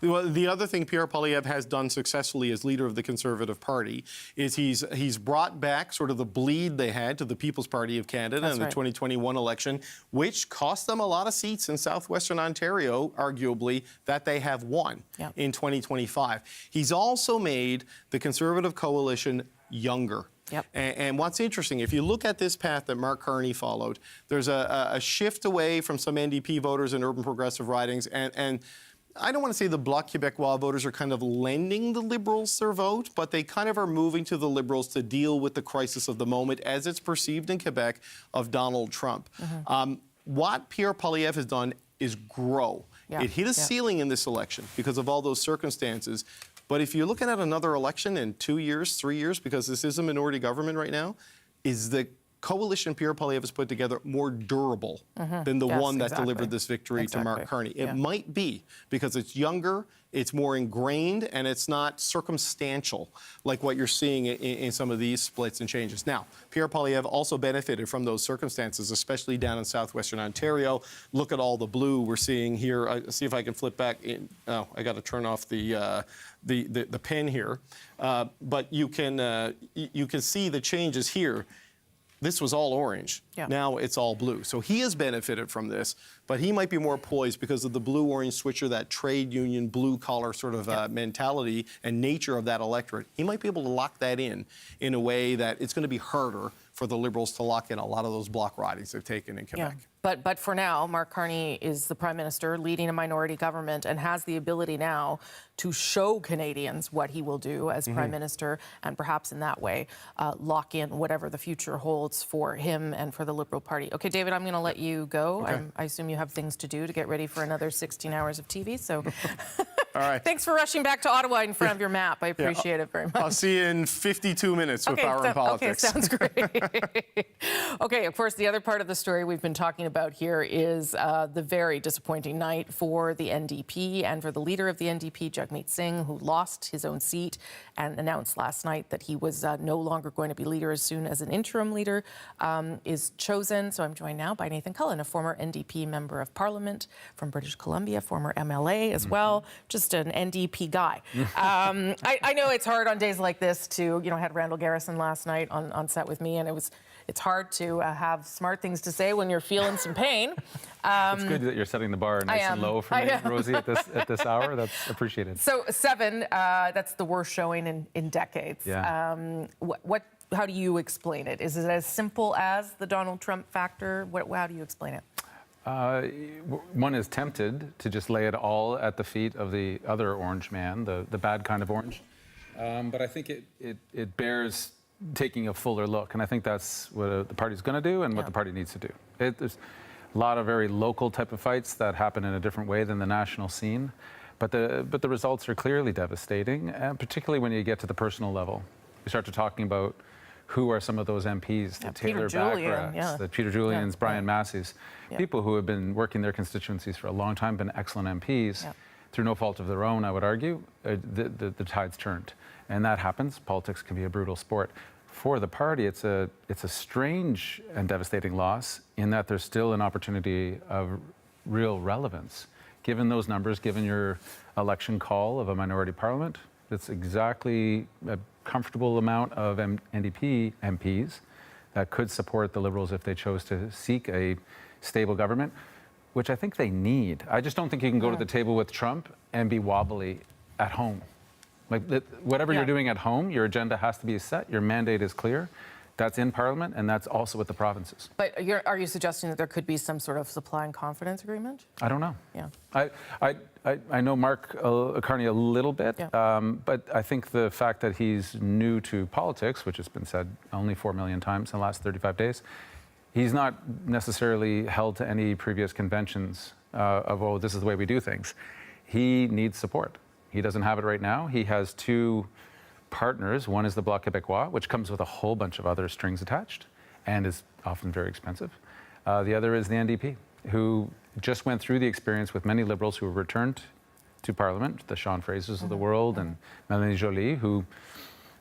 Speaker 3: Well, the other thing Pierre Poilievre has done successfully as leader of the Conservative Party is he's brought back sort of the bleed they had to the People's Party of Canada in the 2021 election, which cost them a lot of seats in southwestern Ontario, arguably, that they have won in 2025. He's also made the Conservative coalition younger. And what's interesting, if you look at this path that Mark Carney followed, there's a shift away from some NDP voters in urban progressive ridings, and I don't want to say the Bloc Québécois voters are kind of lending the Liberals their vote, but they kind of are moving to the Liberals to deal with the crisis of the moment, as it's perceived in Quebec, of Donald Trump. What Pierre Poilievre has done is grow. It hit a ceiling in this election because of all those circumstances. But if you're looking at another election in 2 years, 3 years, because this is a minority government right now, is the coalition Pierre Poilievre has put together more durable than the one that delivered this victory to Mark Carney? It might be, because it's younger, it's more ingrained, and it's not circumstantial like what you're seeing in some of these splits and changes. Now, Pierre Poilievre also benefited from those circumstances, especially down in southwestern Ontario. Look at all the blue we're seeing here. See if I can flip back in. Oh, I got to turn off the pen here. But you can see the changes here. This was all orange. Now it's all blue. So he has benefited from this, but he might be more poised because of the blue-orange switcher, that trade union, blue-collar sort of mentality and nature of that electorate. He might be able to lock that in a way that it's going to be harder for the Liberals to lock in a lot of those block ridings they've taken in Quebec.
Speaker 12: But for now, Mark Carney is the Prime Minister leading a minority government and has the ability now to show Canadians what he will do as Prime Minister, and perhaps in that way lock in whatever the future holds for him and for the Liberal Party. Okay, David, I'm going to let you go. I assume you have things to do to get ready for another 16 hours of TV, so...
Speaker 3: All right.
Speaker 12: Thanks for rushing back to Ottawa in front of your map. I appreciate it very much.
Speaker 3: I'll see you in 52 minutes with Power and Politics.
Speaker 12: Okay, sounds great. Okay, of course, the other part of the story we've been talking about here is the very disappointing night for the NDP and for the leader of the NDP, Jagmeet Singh, who lost his own seat and announced last night that he was no longer going to be leader as soon as an interim leader is chosen. So I'm joined now by Nathan Cullen, a former NDP member of Parliament from British Columbia, former MLA as well, just an NDP guy. I know it's hard on days like this to, I had Randall Garrison last night on set with me, and it's hard to have smart things to say when you're feeling some pain.
Speaker 13: It's good that you're setting the bar nice and low for me, Rosie, at this hour. That's appreciated.
Speaker 12: So 7, that's the worst showing in decades. How do you explain it? Is it as simple as the Donald Trump factor? How do you explain it?
Speaker 13: One is tempted to just lay it all at the feet of the other orange man, the bad kind of orange. But I think it bears taking a fuller look, and I think that's what the party's going to do and what the party needs to do. There's a lot of very local type of fights that happen in a different way than the national scene, but the results are clearly devastating, and particularly when you get to the personal level. We start to talking about who are some of those MPs, the Taylor Bacharachs, the Peter Julians, Brian Massey's, people who have been working their constituencies for a long time, been excellent MPs. Through no fault of their own, I would argue, the tide's turned. And that happens. Politics can be a brutal sport. For the party, it's a strange and devastating loss in that there's still an opportunity of real relevance. Given those numbers, given your election call of a minority parliament, it's exactly a comfortable amount of NDP MPs that could support the Liberals if they chose to seek a stable government, which I think they need. I just don't think you can go to the table with Trump and be wobbly at home. Like whatever you're doing at home, your agenda has to be set. Your mandate is clear. That's in Parliament, and that's also with the provinces.
Speaker 12: But are you suggesting that there could be some sort of supply and confidence agreement?
Speaker 13: I don't know.
Speaker 12: Yeah.
Speaker 13: I know Mark Carney a little bit, but I think the fact that he's new to politics, which has been said only 4 million times in the last 35 days, he's not necessarily held to any previous conventions of, oh, this is the way we do things. He needs support. He doesn't have it right now. He has two partners. One is the Bloc Québécois, which comes with a whole bunch of other strings attached and is often very expensive. The other is the NDP, who just went through the experience with many Liberals who were returned to Parliament, the Sean Frasers of the world and Mélanie Joly, who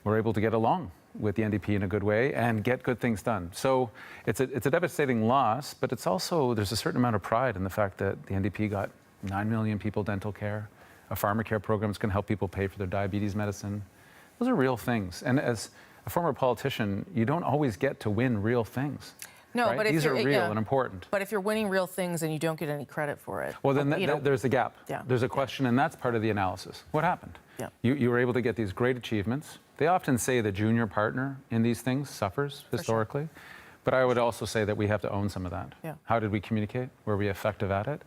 Speaker 13: were able to get along with the NDP in a good way and get good things done. So it's a devastating loss, but it's also, there's a certain amount of pride in the fact that the NDP got 9 million people dental care, a pharma care program that's going to help people pay for their diabetes medicine. Those are real things. And as a former politician, you don't always get to win real things.
Speaker 12: No,
Speaker 13: right?
Speaker 12: but
Speaker 13: These are real and important.
Speaker 12: But if you're winning real things and you don't get any credit for it,
Speaker 13: well, then there's a gap.
Speaker 12: Yeah.
Speaker 13: There's a question, and that's part of the analysis. What happened?
Speaker 12: Yeah.
Speaker 13: You were able to get these great achievements. They often say the junior partner in these things suffers historically. Sure. But I would also say that we have to own some of that.
Speaker 12: Yeah.
Speaker 13: How did we communicate? Were we effective at it?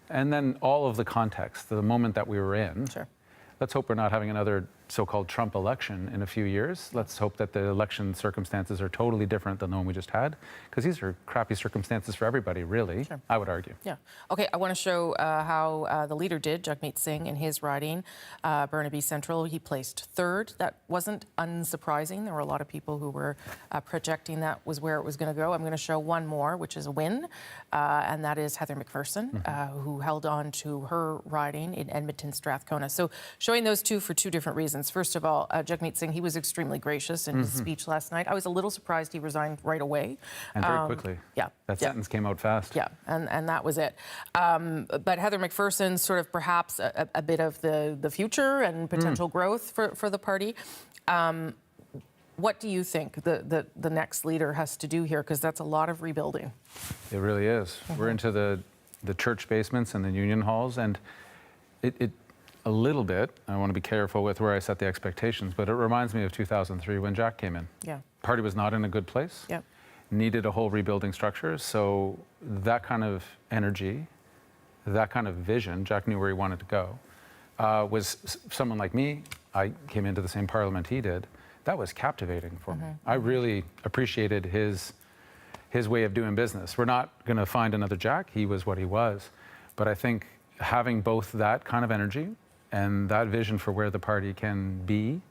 Speaker 13: And then all of the context, the moment that we were in.
Speaker 12: Sure.
Speaker 13: Let's hope we're not having another so-called Trump election in a few years. Let's hope that the election circumstances are totally different than the one we just had, because these are crappy circumstances for everybody, really, sure. I would argue.
Speaker 12: Yeah. Okay, I want to show how the leader did, Jagmeet Singh, in his riding, Burnaby Central. He placed third. That wasn't unsurprising. There were a lot of people who were projecting that was where it was going to go. I'm going to show one more, which is a win, and that is Heather McPherson, who held on to her riding in Edmonton Strathcona. So showing those two for two different reasons. First of all, Jagmeet Singh, he was extremely gracious in his speech last night. I was a little surprised he resigned right away.
Speaker 13: And very quickly.
Speaker 12: Yeah.
Speaker 13: That sentence came out fast.
Speaker 12: Yeah, and that was it. But Heather McPherson, sort of perhaps a bit of the future and potential growth for the party. What do you think the next leader has to do here? Because that's a lot of rebuilding.
Speaker 13: It really is. We're into the church basements and the union halls, and it a little bit, I want to be careful with where I set the expectations, but it reminds me of 2003 when Jack came in.
Speaker 12: Yeah.
Speaker 13: Party was not in a good place.
Speaker 12: Yep.
Speaker 13: Needed a whole rebuilding structure. So that kind of energy, that kind of vision, Jack knew where he wanted to go, was someone like me. I came into the same parliament he did. That was captivating for me. I really appreciated his way of doing business. We're not going to find another Jack. He was what he was. But I think having both that kind of energy and that vision for where the party can be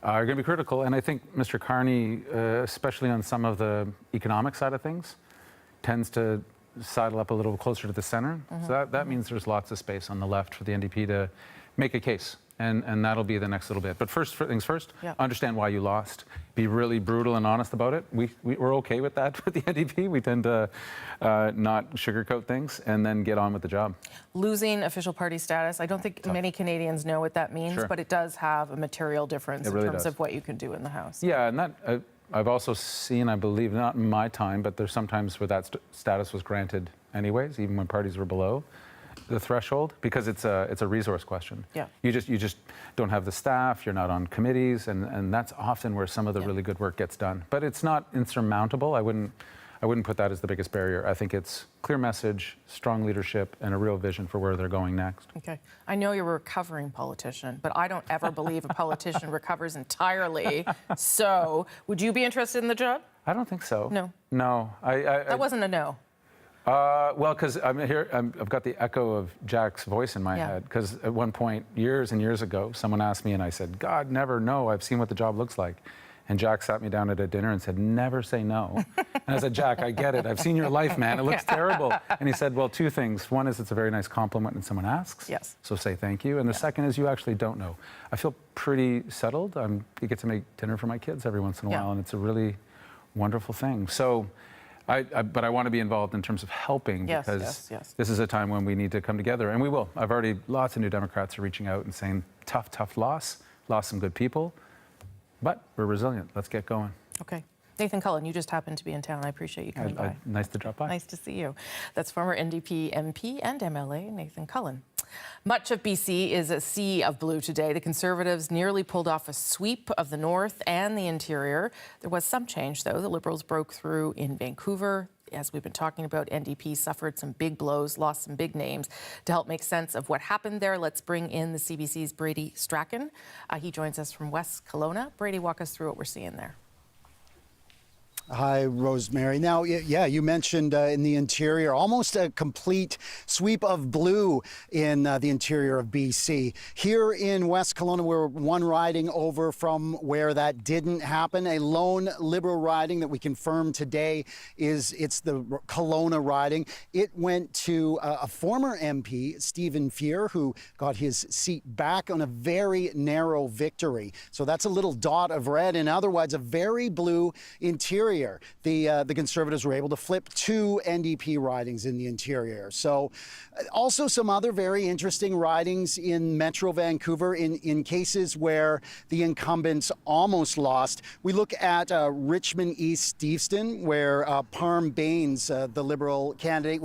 Speaker 13: are going to be critical. And I think Mr. Carney, especially on some of the economic side of things, tends to sidle up a little closer to the center. So that means there's lots of space on the left for the NDP to make a case. And that'll be the next little bit. But first things first, understand why you lost. Be really brutal and honest about it. We're okay with that with the NDP. We tend to not sugarcoat things and then get on with the job.
Speaker 12: Losing official party status, I don't think many Canadians know what that means, but it does have a material difference in terms of what you can do in the House.
Speaker 13: Yeah, and that I've also seen, I believe, not in my time, but there's sometimes where that status was granted anyways, even when parties were below the threshold, because it's a resource question.
Speaker 12: Yeah.
Speaker 13: You just don't have the staff, you're not on committees, and that's often where some of the really good work gets done. But it's not insurmountable. I wouldn't put that as the biggest barrier. I think it's clear message, strong leadership, and a real vision for where they're going next.
Speaker 12: Okay. I know you're a recovering politician, but I don't ever believe a politician recovers entirely. So, would you be interested in the job?
Speaker 13: I don't think so.
Speaker 12: No.
Speaker 13: No.
Speaker 12: That wasn't a no.
Speaker 13: Well, because I'm here, I've got the echo of Jack's voice in my head. Because at one point, years and years ago, someone asked me, and I said, "God, never no. I've seen what the job looks like." And Jack sat me down at a dinner and said, "Never say no." And I said, "Jack, I get it. I've seen your life, man. It looks terrible." And he said, "Well, two things. One is it's a very nice compliment when someone asks.
Speaker 12: Yes.
Speaker 13: So say thank you. And the second is you actually don't know." I feel pretty settled. I get to make dinner for my kids every once in a while, and it's a really wonderful thing. So. But I want to be involved in terms of helping because this is a time when we need to come together, and we will. I've already, lots of New Democrats are reaching out and saying, tough loss, lost some good people, but we're resilient. Let's get going.
Speaker 12: Okay. Nathan Cullen, you just happened to be in town. I appreciate you coming by.
Speaker 13: Nice to drop by.
Speaker 12: Nice to see you. That's former NDP MP and MLA Nathan Cullen. Much of BC is a sea of blue today. The Conservatives nearly pulled off a sweep of the north and the interior. There was some change, though. The Liberals broke through in Vancouver. As we've been talking about, NDP suffered some big blows, lost some big names. To help make sense of what happened there, let's bring in the CBC's Brady Strachan. He joins us from West Kelowna. Brady, walk us through what we're seeing there.
Speaker 15: Hi, Rosemary. Now, yeah, you mentioned in the interior, almost a complete sweep of blue in the interior of BC. Here in West Kelowna, we're one riding over from where that didn't happen. A lone Liberal riding that we confirmed today it's the Kelowna riding. It went to a former MP, Stephen Fear, who got his seat back on a very narrow victory. So that's a little dot of red, and otherwise a very blue interior. The Conservatives were able to flip 2 NDP ridings in the interior. So also some other very interesting ridings in Metro Vancouver in cases where the incumbents almost lost. We look at Richmond East Steveston, where Parm Baines, the Liberal candidate,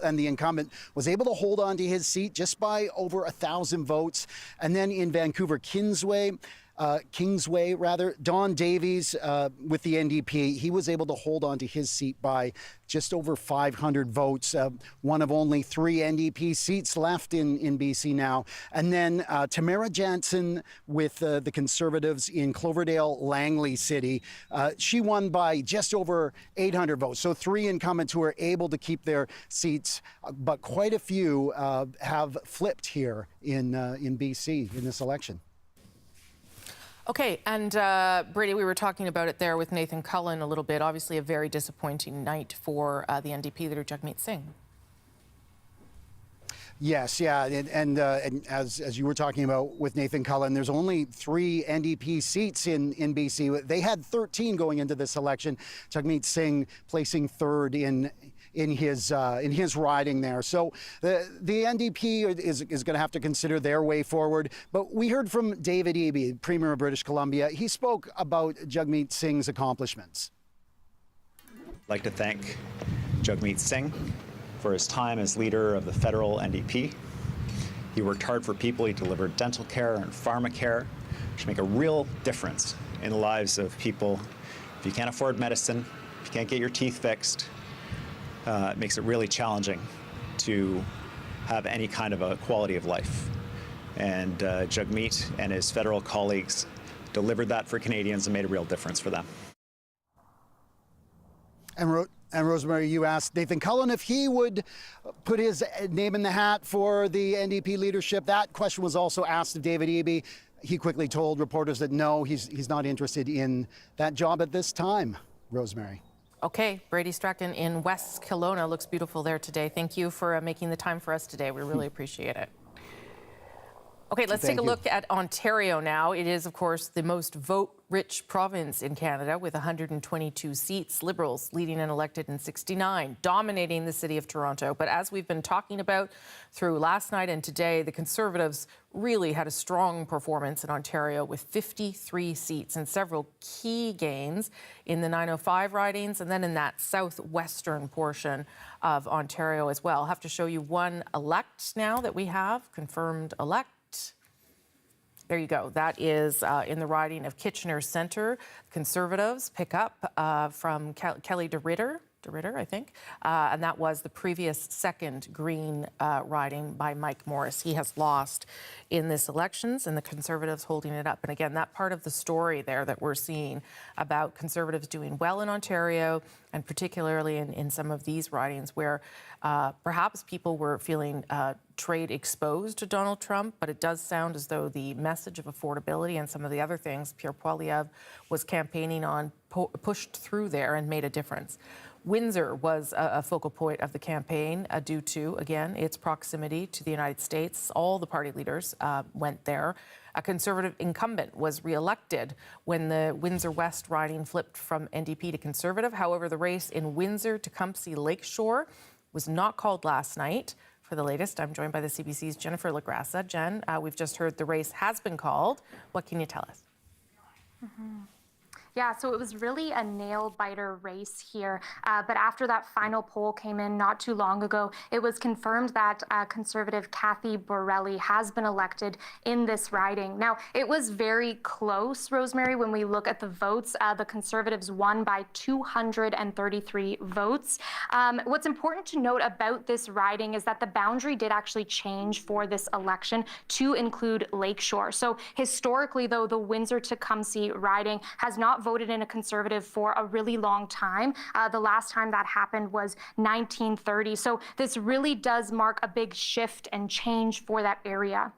Speaker 15: and the incumbent was able to hold on to his seat just by over 1,000 votes. And then in Vancouver Kingsway, Don Davies with the NDP, he was able to hold on to his seat by just over 500 votes, one of only 3 NDP seats left in BC now. And then Tamara Jansen with the Conservatives in Cloverdale, Langley City, she won by just over 800 votes. So 3 incumbents who were able to keep their seats, but quite a few have flipped here in BC in this election.
Speaker 12: Okay, and Brady, we were talking about it there with Nathan Cullen a little bit. Obviously, a very disappointing night for the NDP leader, Jagmeet Singh.
Speaker 15: Yes, yeah, and as you were talking about with Nathan Cullen, there's only 3 NDP seats in BC. They had 13 going into this election. Jagmeet Singh placing 3rd in his riding there. So the NDP is going to have to consider their way forward. But we heard from David Eby, Premier of British Columbia. He spoke about Jagmeet Singh's accomplishments.
Speaker 16: I'd like to thank Jagmeet Singh for his time as leader of the federal NDP. He worked hard for people. He delivered dental care and pharmacare, which make a real difference in the lives of people. If you can't afford medicine, if you can't get your teeth fixed, it makes it really challenging to have any kind of a quality of life. And Jagmeet and his federal colleagues delivered that for Canadians and made a real difference for them.
Speaker 15: And Rosemary, you asked Nathan Cullen if he would put his name in the hat for the NDP leadership. That question was also asked of David Eby. He quickly told reporters that no, he's not interested in that job at this time. Rosemary.
Speaker 12: Okay, Brady Strachan in West Kelowna. Looks beautiful there today. Thank you for making the time for us today. We really appreciate it. Okay, let's take a look at Ontario now. It is, of course, the most vote-rich province in Canada with 122 seats. Liberals leading and elected in 69, dominating the city of Toronto. But as we've been talking about through last night and today, the Conservatives really had a strong performance in Ontario with 53 seats and several key gains in the 905 ridings and then in that southwestern portion of Ontario as well. I'll have to show you one elect now that we have, confirmed elect. There you go. That is in the riding of Kitchener Centre. Conservatives pick up from Kelly DeRitter, I think. And that was the previous second Green riding by Mike Morris. He has lost in this elections and the Conservatives holding it up. And again, that part of the story there that we're seeing about Conservatives doing well in Ontario and particularly in some of these ridings where perhaps people were feeling trade exposed to Donald Trump, but it does sound as though the message of affordability and some of the other things Pierre Poilievre was campaigning on pushed through there and made a difference. Windsor was a focal point of the campaign due to, again, its proximity to the United States. All the party leaders went there. A Conservative incumbent was re-elected when the Windsor West riding flipped from NDP to Conservative. However, the race in Windsor, Tecumseh, Lakeshore was not called last night. For the latest, I'm joined by the CBC's Jennifer Lagrassa. Jen, we've just heard the race has been called. What can you tell us?
Speaker 6: Yeah, so it was really a nail-biter race here. But after that final poll came in not too long ago, it was confirmed that Conservative Kathy Borrelli has been elected in this riding. Now, it was very close, Rosemary, when we look at the votes. The Conservatives won by 233 votes. What's important to note about this riding is that the boundary did actually change for this election to include Lakeshore. So historically, though, the Windsor-Tecumseh riding has not voted in a Conservative for a really long time. The last time that happened was 1930. So this really does mark a big shift and change for that area.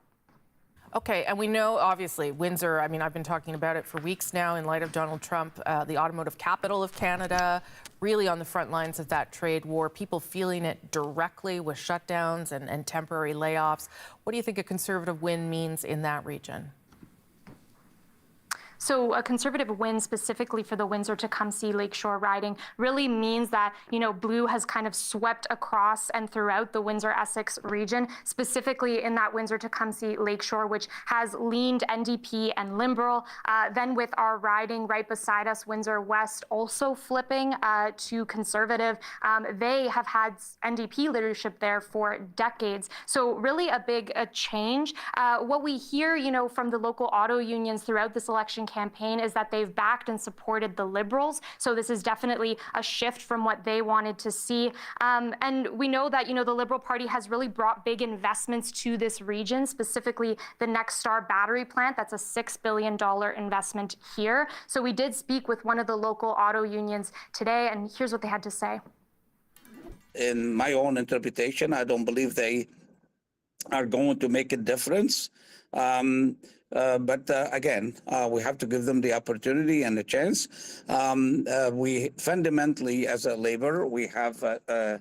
Speaker 12: Okay, and we know, obviously, Windsor, I mean, I've been talking about it for weeks now in light of Donald Trump, the automotive capital of Canada, really on the front lines of that trade war, people feeling it directly with shutdowns and temporary layoffs. What do you think a Conservative win means in that region?
Speaker 6: So a Conservative win specifically for the Windsor-Tecumseh Lakeshore riding really means that, you know, Blue has kind of swept across and throughout the Windsor-Essex region, specifically in that Windsor-Tecumseh Lakeshore, which has leaned NDP and Liberal. Then with our riding right beside us, Windsor West, also flipping to Conservative. They have had NDP leadership there for decades. So really a big change. What we hear, you know, from the local auto unions throughout this election campaign is that they've backed and supported the Liberals. So this is definitely a shift from what they wanted to see. And we know that, you know, the Liberal Party has really brought big investments to this region, specifically the Next Star battery plant. That's a $6 billion investment here. So we did speak with one of the local auto unions today, and here's what they had to say.
Speaker 10: In my own interpretation, I don't believe they are going to make a difference. But again, we have to give them the opportunity and the chance. We fundamentally, as a Labor, we have a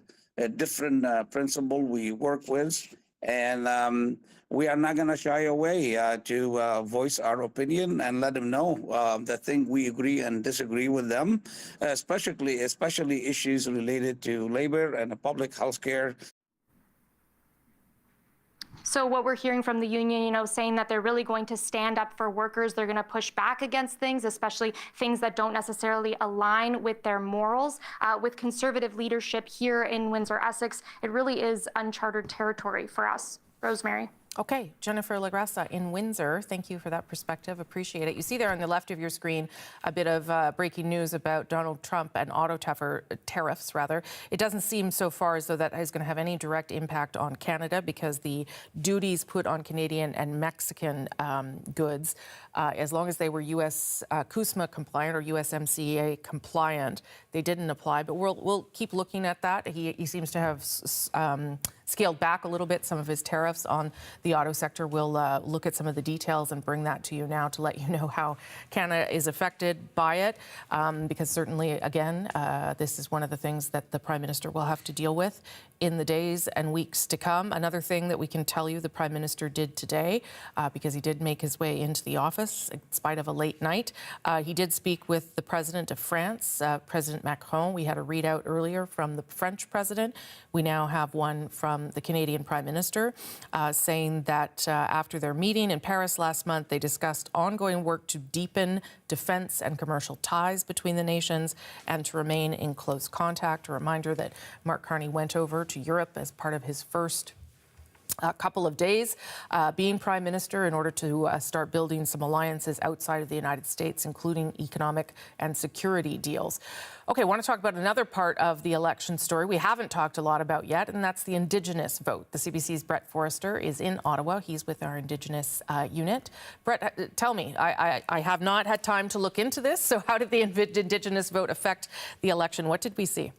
Speaker 10: different principle we work with, and we are not going to shy away to voice our opinion and let them know the thing we agree and disagree with them, especially issues related to labor and public health care.
Speaker 6: So what we're hearing from the union, you know, saying that they're really going to stand up for workers. They're going to push back against things, especially things that don't necessarily align with their morals. With Conservative leadership here in Windsor-Essex, it really is uncharted territory for us. Rosemary.
Speaker 12: Okay, Jennifer Lagressa in Windsor, thank you for that perspective. Appreciate it. You see there on the left of your screen a bit of breaking news about Donald Trump and auto tariffs, rather. It doesn't seem so far as though that is going to have any direct impact on Canada because the duties put on Canadian and Mexican goods, as long as they were U.S. CUSMA compliant or USMCA compliant, they didn't apply. But we'll keep looking at that. He seems to have scaled back a little bit some of his tariffs on the auto sector. We'll look at some of the details and bring that to you now to let you know how Canada is affected by it, because certainly, again, this is one of the things that the Prime Minister will have to deal with in the days and weeks to come. Another thing that we can tell you the Prime Minister did today, because he did make his way into the office in spite of a late night, he did speak with the President of France, President Macron. We had a readout earlier from the French President. We now have one from the Canadian Prime Minister saying that after their meeting in Paris last month, they discussed ongoing work to deepen defense and commercial ties between the nations and to remain in close contact. A reminder that Mark Carney went over to Europe as part of his first couple of days being Prime Minister in order to start building some alliances outside of the United States, including economic and security deals. Okay, I want to talk about another part of the election story we haven't talked a lot about yet, and that's the Indigenous vote. The CBC's Brett Forrester is in Ottawa. He's with our Indigenous unit. Brett, tell me, I have not had time to look into this, so how did the Indigenous vote affect the election? What did we see?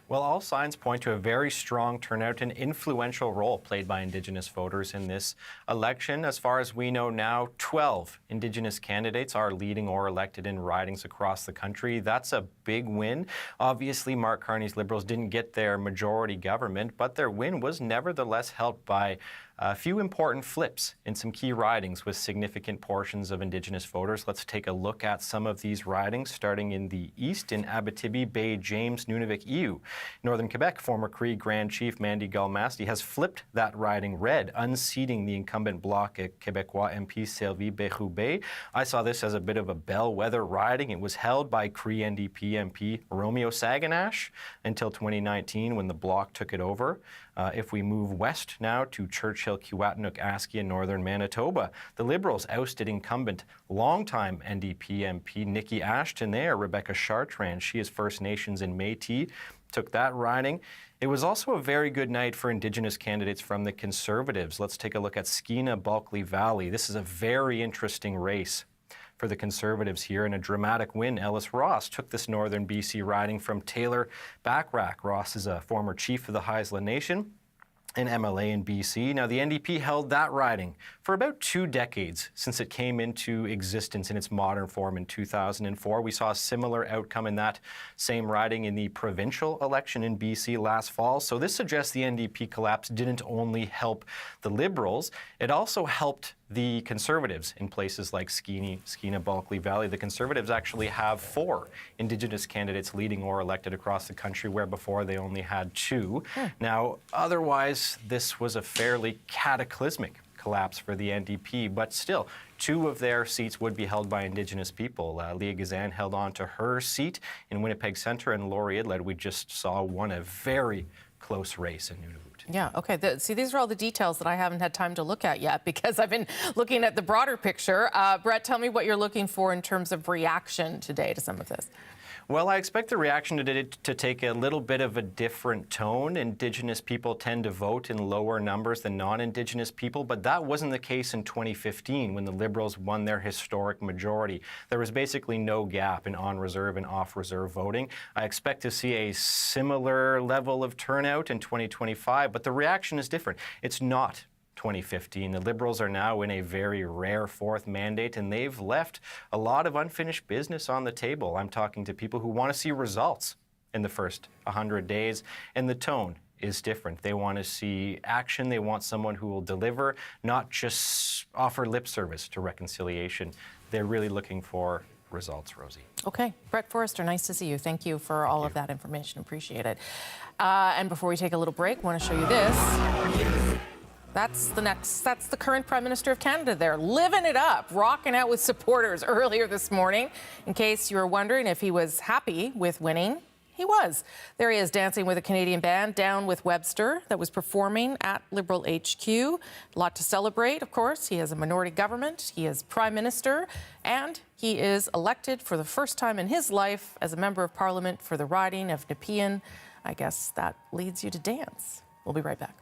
Speaker 17: Well, all signs point to a very strong turnout and influential role played by Indigenous voters in this election. As far as we know now, 12 Indigenous candidates are leading or elected in ridings across the country. That's a big win. Obviously, Mark Carney's Liberals didn't get their majority government, but their win was nevertheless helped by a few important flips in some key ridings with significant portions of Indigenous voters. Let's take a look at some of these ridings, starting in the east in Abitibi, Bay, James, Nunavik, Ewe. Northern Quebec, former Cree Grand Chief Mandy Galmasti has flipped that riding red, unseating the incumbent Bloc Québécois MP Sylvie Bérubé. I saw this as a bit of a bellwether riding. It was held by Cree NDP MP Romeo Saganash until 2019 when the Bloc took it over. If we move west now to Churchill, Kiiwetinoong, Aski, and northern Manitoba, the Liberals ousted incumbent longtime NDP MP Nikki Ashton there, Rebecca Chartrand. She is First Nations and Métis, took that riding. It was also a very good night for Indigenous candidates from the Conservatives. Let's take a look at Skeena-Bulkley Valley. This is a very interesting race for the Conservatives here. In a dramatic win, Ellis Ross took this northern BC riding from Taylor Backrack. Ross is a former chief of the Haisla Nation, an MLA in BC. Now, the NDP held that riding for about 2 decades since it came into existence in its modern form in 2004. We saw a similar outcome in that same riding in the provincial election in BC last fall. So this suggests the NDP collapse didn't only help the Liberals, it also helped the Conservatives in places like Skeena-Bulkley Valley. The Conservatives actually have 4 Indigenous candidates leading or elected across the country, where before they only had 2. Now, otherwise, this was a fairly cataclysmic collapse for the NDP, but still, 2 of their seats would be held by Indigenous people. Leah Gazan held on to her seat in Winnipeg Centre, and Laurie Idlett, we just saw, won a very close race in Nunavut.
Speaker 12: Yeah, okay. See, these are all the details that I haven't had time to look at yet because I've been looking at the broader picture. Brett, tell me what you're looking for in terms of reaction today to some of this.
Speaker 17: Well, I expect the reaction to take a little bit of a different tone. Indigenous people tend to vote in lower numbers than non-Indigenous people, but that wasn't the case in 2015 when the Liberals won their historic majority. There was basically no gap in on-reserve and off-reserve voting. I expect to see a similar level of turnout in 2025, but the reaction is different. It's not 2015. The Liberals are now in a very rare 4th mandate, and they've left a lot of unfinished business on the table. I'm talking to people who want to see results in the first 100 days, and the tone is different. They want to see action. They want someone who will deliver, not just offer lip service to reconciliation. They're really looking for results, Rosie.
Speaker 12: Okay. Brett Forrester, nice to see you. Thank you for all of that information. Appreciate it. And before we take a little break, I want to show you this. That's the current Prime Minister of Canada there, living it up, rocking out with supporters earlier this morning. In case you were wondering if he was happy with winning, he was. There he is dancing with a Canadian band, Down with Webster, that was performing at Liberal HQ. A lot to celebrate, of course. He has a minority government, he is Prime Minister, and he is elected for the first time in his life as a Member of Parliament for the riding of Nepean. I guess that leads you to dance. We'll be right back.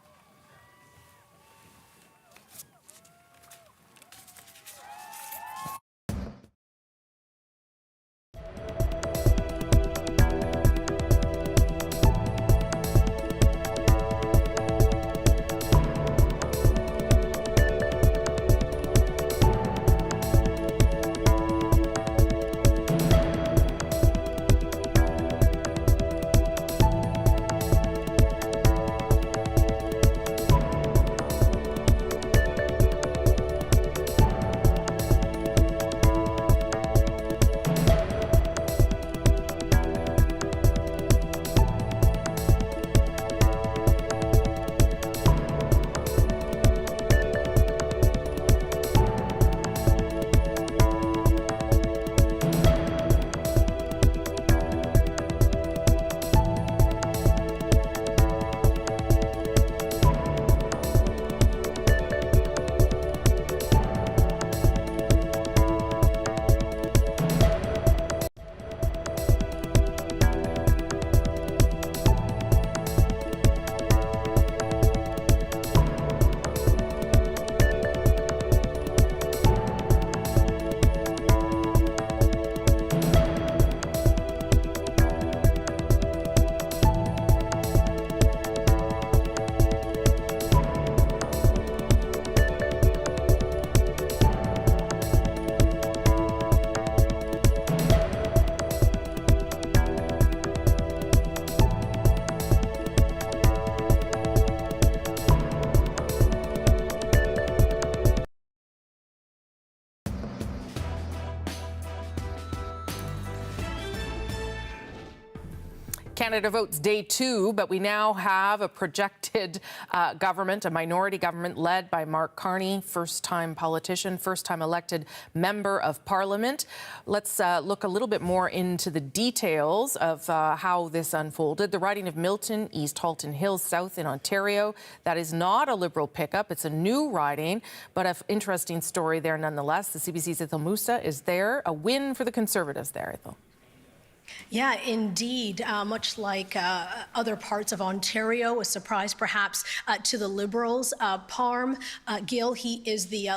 Speaker 12: Canada Votes Day 2, but we now have a projected government, a minority government led by Mark Carney, first-time politician, first-time elected member of Parliament. Let's look a little bit more into the details of how this unfolded. The riding of Milton, East Halton Hills South in Ontario, that is not a Liberal pickup. It's a new riding, but an interesting story there nonetheless. The CBC's Ethel Musa is there. A win for the Conservatives there, Ethel.
Speaker 1: Yeah, indeed. Much like other parts of Ontario, a surprise perhaps to the Liberals. Parm Gill, he is the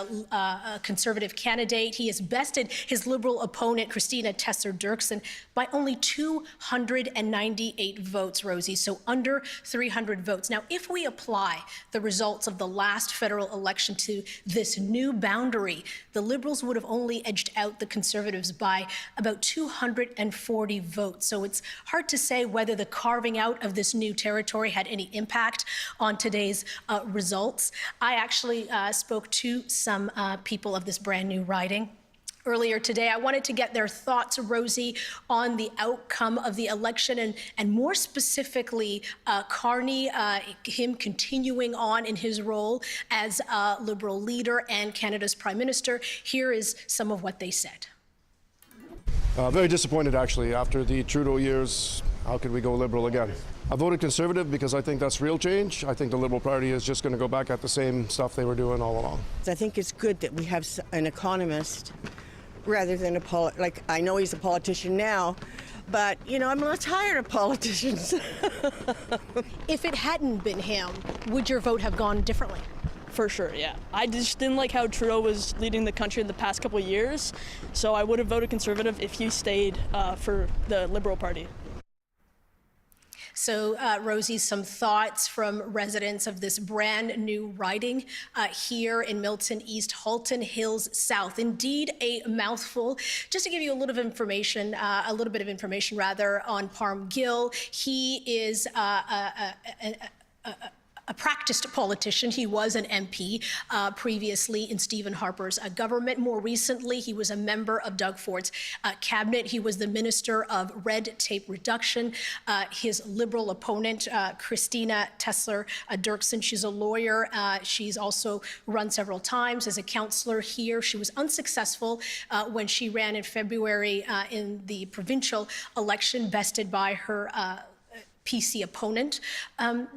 Speaker 1: Conservative candidate. He has bested his Liberal opponent, Christina Tesler-Dirksen, by only 298 votes, Rosie, so under 300 votes. Now, if we apply the results of the last federal election to this new boundary, the Liberals would have only edged out the Conservatives by about 240 votes. So it's hard to say whether the carving out of this new territory had any impact on today's results. I actually spoke to some people of this brand new riding earlier today. I wanted to get their thoughts, Rosie, on the outcome of the election and more specifically, Carney, him continuing on in his role as a Liberal leader and Canada's Prime Minister. Here is some of what they said.
Speaker 18: Very disappointed, actually. After the Trudeau years, how could we go Liberal again? I voted Conservative because I think that's real change. I think the Liberal Party is just going to go back at the same stuff they were doing all along.
Speaker 19: I think it's good that we have an economist rather than I know he's a politician now, but, you know, I'm a little tired of politicians.
Speaker 1: If it hadn't been him, would your vote have gone differently?
Speaker 20: For sure, yeah. I just didn't like how Trudeau was leading the country in the past couple of years, so I would have voted Conservative if he stayed for the Liberal Party.
Speaker 1: So, Rosie, some thoughts from residents of this brand new riding here in Milton East, Halton Hills South. Indeed, a mouthful. Just to give you a little bit of information, on Parm Gill. He is a practiced politician. He was an MP previously in Stephen Harper's government. More recently, he was a member of Doug Ford's cabinet. He was the Minister of Red Tape Reduction. His Liberal opponent, Christina Tesler-Dirksen, she's a lawyer. She's also run several times as a councillor here. She was unsuccessful when she ran in February in the provincial election, bested by her PC opponent.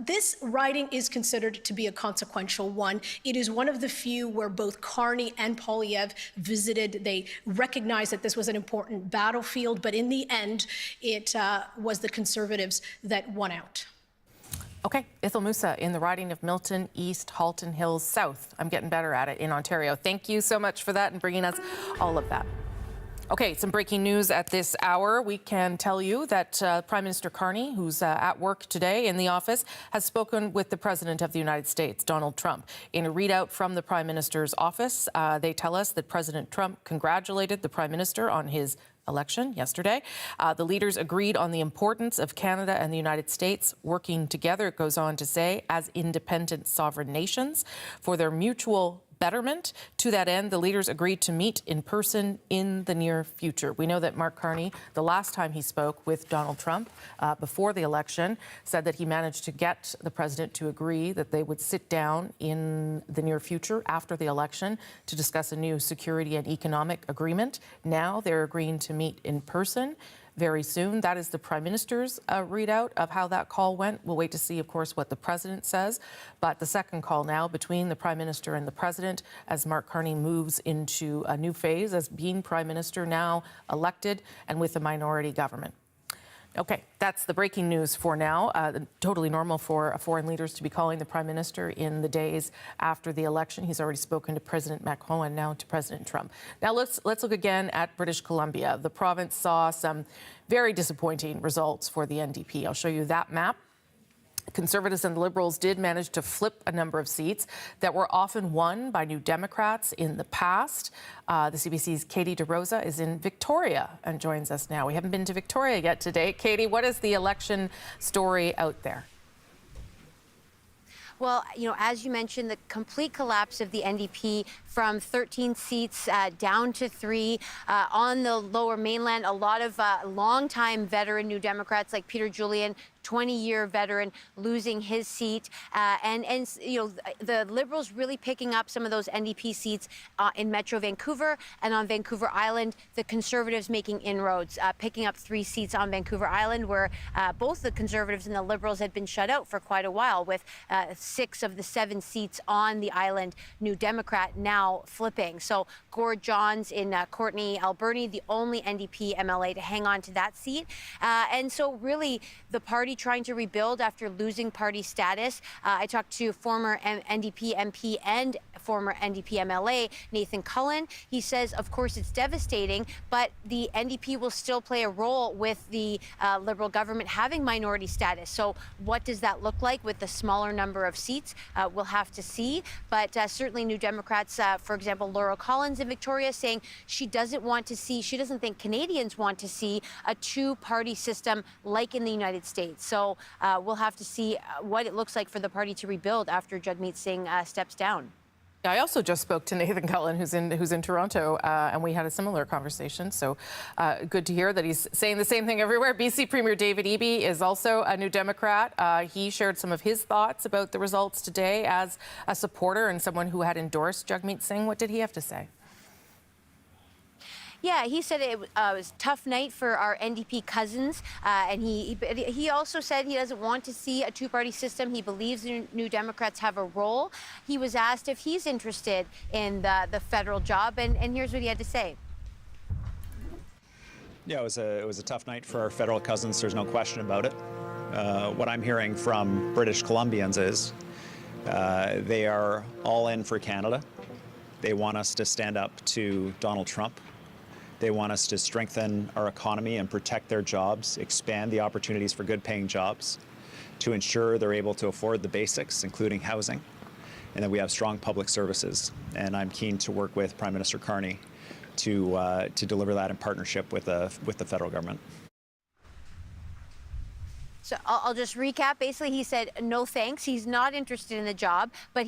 Speaker 1: This riding is considered to be a consequential one. It is one of the few where both Carney and Poilievre visited. They recognized that this was an important battlefield, but in the end, it was the Conservatives that won out.
Speaker 12: Okay, Ethel Musa in the riding of Milton East, Halton Hills South. I'm getting better at it in Ontario. Thank you so much for that and bringing us all of that. Okay, some breaking news at this hour. We can tell you that Prime Minister Carney, who's at work today in the office, has spoken with the President of the United States, Donald Trump. In a readout from the Prime Minister's office, they tell us that President Trump congratulated the Prime Minister on his election yesterday. The leaders agreed on the importance of Canada and the United States working together, it goes on to say, as independent sovereign nations for their mutual betterment. To that end, the leaders agreed to meet in person in the near future. We know that Mark Carney, the last time he spoke with Donald Trump before the election, said that he managed to get the president to agree that they would sit down in the near future after the election to discuss a new security and economic agreement. Now they're agreeing to meet in person very soon. That is the Prime Minister's readout of how that call went. We'll wait to see, of course, what the President says. But the second call now between the Prime Minister and the President as Mark Carney moves into a new phase as being Prime Minister, now elected and with a minority government. Okay, that's the breaking news for now. Totally normal for foreign leaders to be calling the Prime Minister in the days after the election. He's already spoken to President Macron and now to President Trump. Now let's look again at British Columbia. The province saw some very disappointing results for the NDP. I'll show you that map. Conservatives and the Liberals did manage to flip a number of seats that were often won by New Democrats in the past. The CBC's Katie DeRosa is in Victoria and joins us now. We haven't been to Victoria yet today. Katie, what is the election story out there?
Speaker 2: Well, you know, as you mentioned, the complete collapse of the NDP from 13 seats down to 3 on the Lower Mainland. A lot of longtime veteran New Democrats like Peter Julian, 20-year veteran, losing his seat, and you know, the Liberals really picking up some of those NDP seats in Metro Vancouver and on Vancouver Island. The Conservatives making inroads, picking up 3 seats on Vancouver Island, where both the Conservatives and the Liberals had been shut out for quite a while, with 6 of the 7 seats on the island, New Democrat now flipping. So Gord Johns in Courtenay, Alberni, the only NDP MLA to hang on to that seat, and so really the party trying to rebuild after losing party status. I talked to former NDP MP and former NDP MLA Nathan Cullen. He says, of course, it's devastating, but the NDP will still play a role with the Liberal government having minority status. So what does that look like with the smaller number of seats? We'll have to see. But certainly New Democrats, for example, Laurel Collins in Victoria, saying she doesn't think Canadians want to see a 2-party system like in the United States. So we'll have to see what it looks like for the party to rebuild after Jagmeet Singh steps down.
Speaker 12: I also just spoke to Nathan Cullen, who's in Toronto, and we had a similar conversation. So good to hear that he's saying the same thing everywhere. BC Premier David Eby is also a New Democrat. He shared some of his thoughts about the results today as a supporter and someone who had endorsed Jagmeet Singh. What did he have to say?
Speaker 2: Yeah, he said it was a tough night for our NDP cousins, and he also said he doesn't want to see a 2-party system. He believes New Democrats have a role. He was asked if he's interested in the federal job, and here's what he had to say.
Speaker 16: Yeah, it was a tough night for our federal cousins. There's no question about it. What I'm hearing from British Columbians is they are all in for Canada. They want us to stand up to Donald Trump. They want us to strengthen our economy and protect their jobs, expand the opportunities for good-paying jobs, to ensure they're able to afford the basics, including housing, and that we have strong public services. And I'm keen to work with Prime Minister Carney to deliver that in partnership with the federal government.
Speaker 2: So I'll just recap. Basically, he said no thanks. He's not interested in the job, but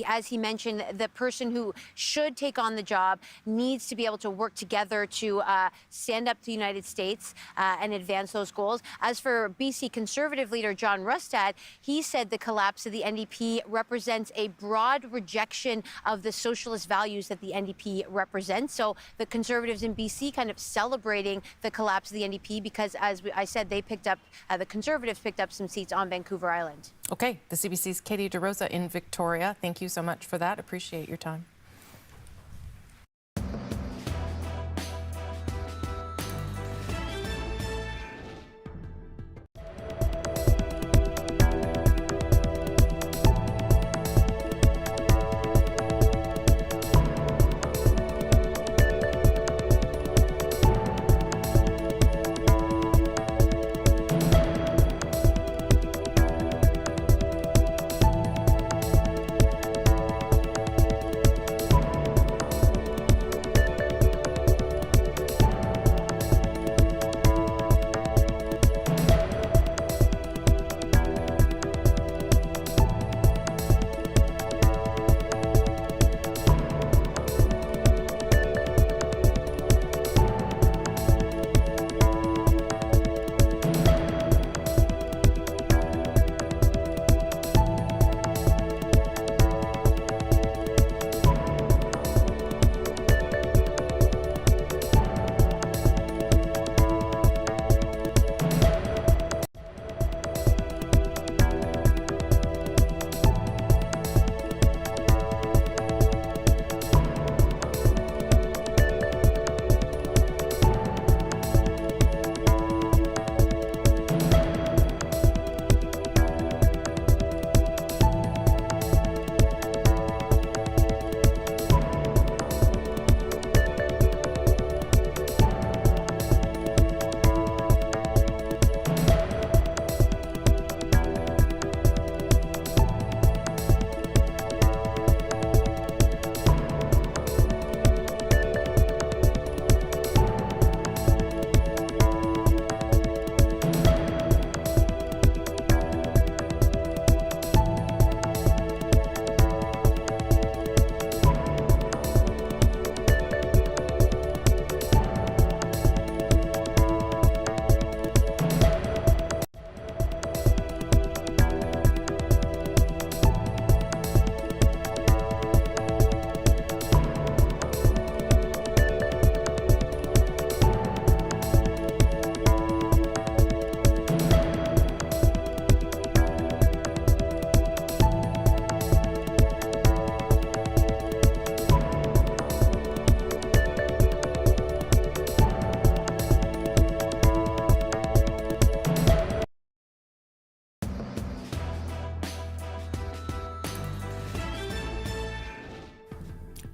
Speaker 2: as he mentioned, the person who should take on the job needs to be able to work together to stand up to the United States and advance those goals. As for BC Conservative leader John Rustad, he said the collapse of the NDP represents a broad rejection of the socialist values that the NDP represents. So the Conservatives in BC kind of celebrating the collapse of the NDP because, as I said, they picked up the Conservatives picked up some seats on Vancouver Island.
Speaker 12: Okay, the CBC's Katie DeRosa in Victoria. Thank you so much for that. Appreciate your time.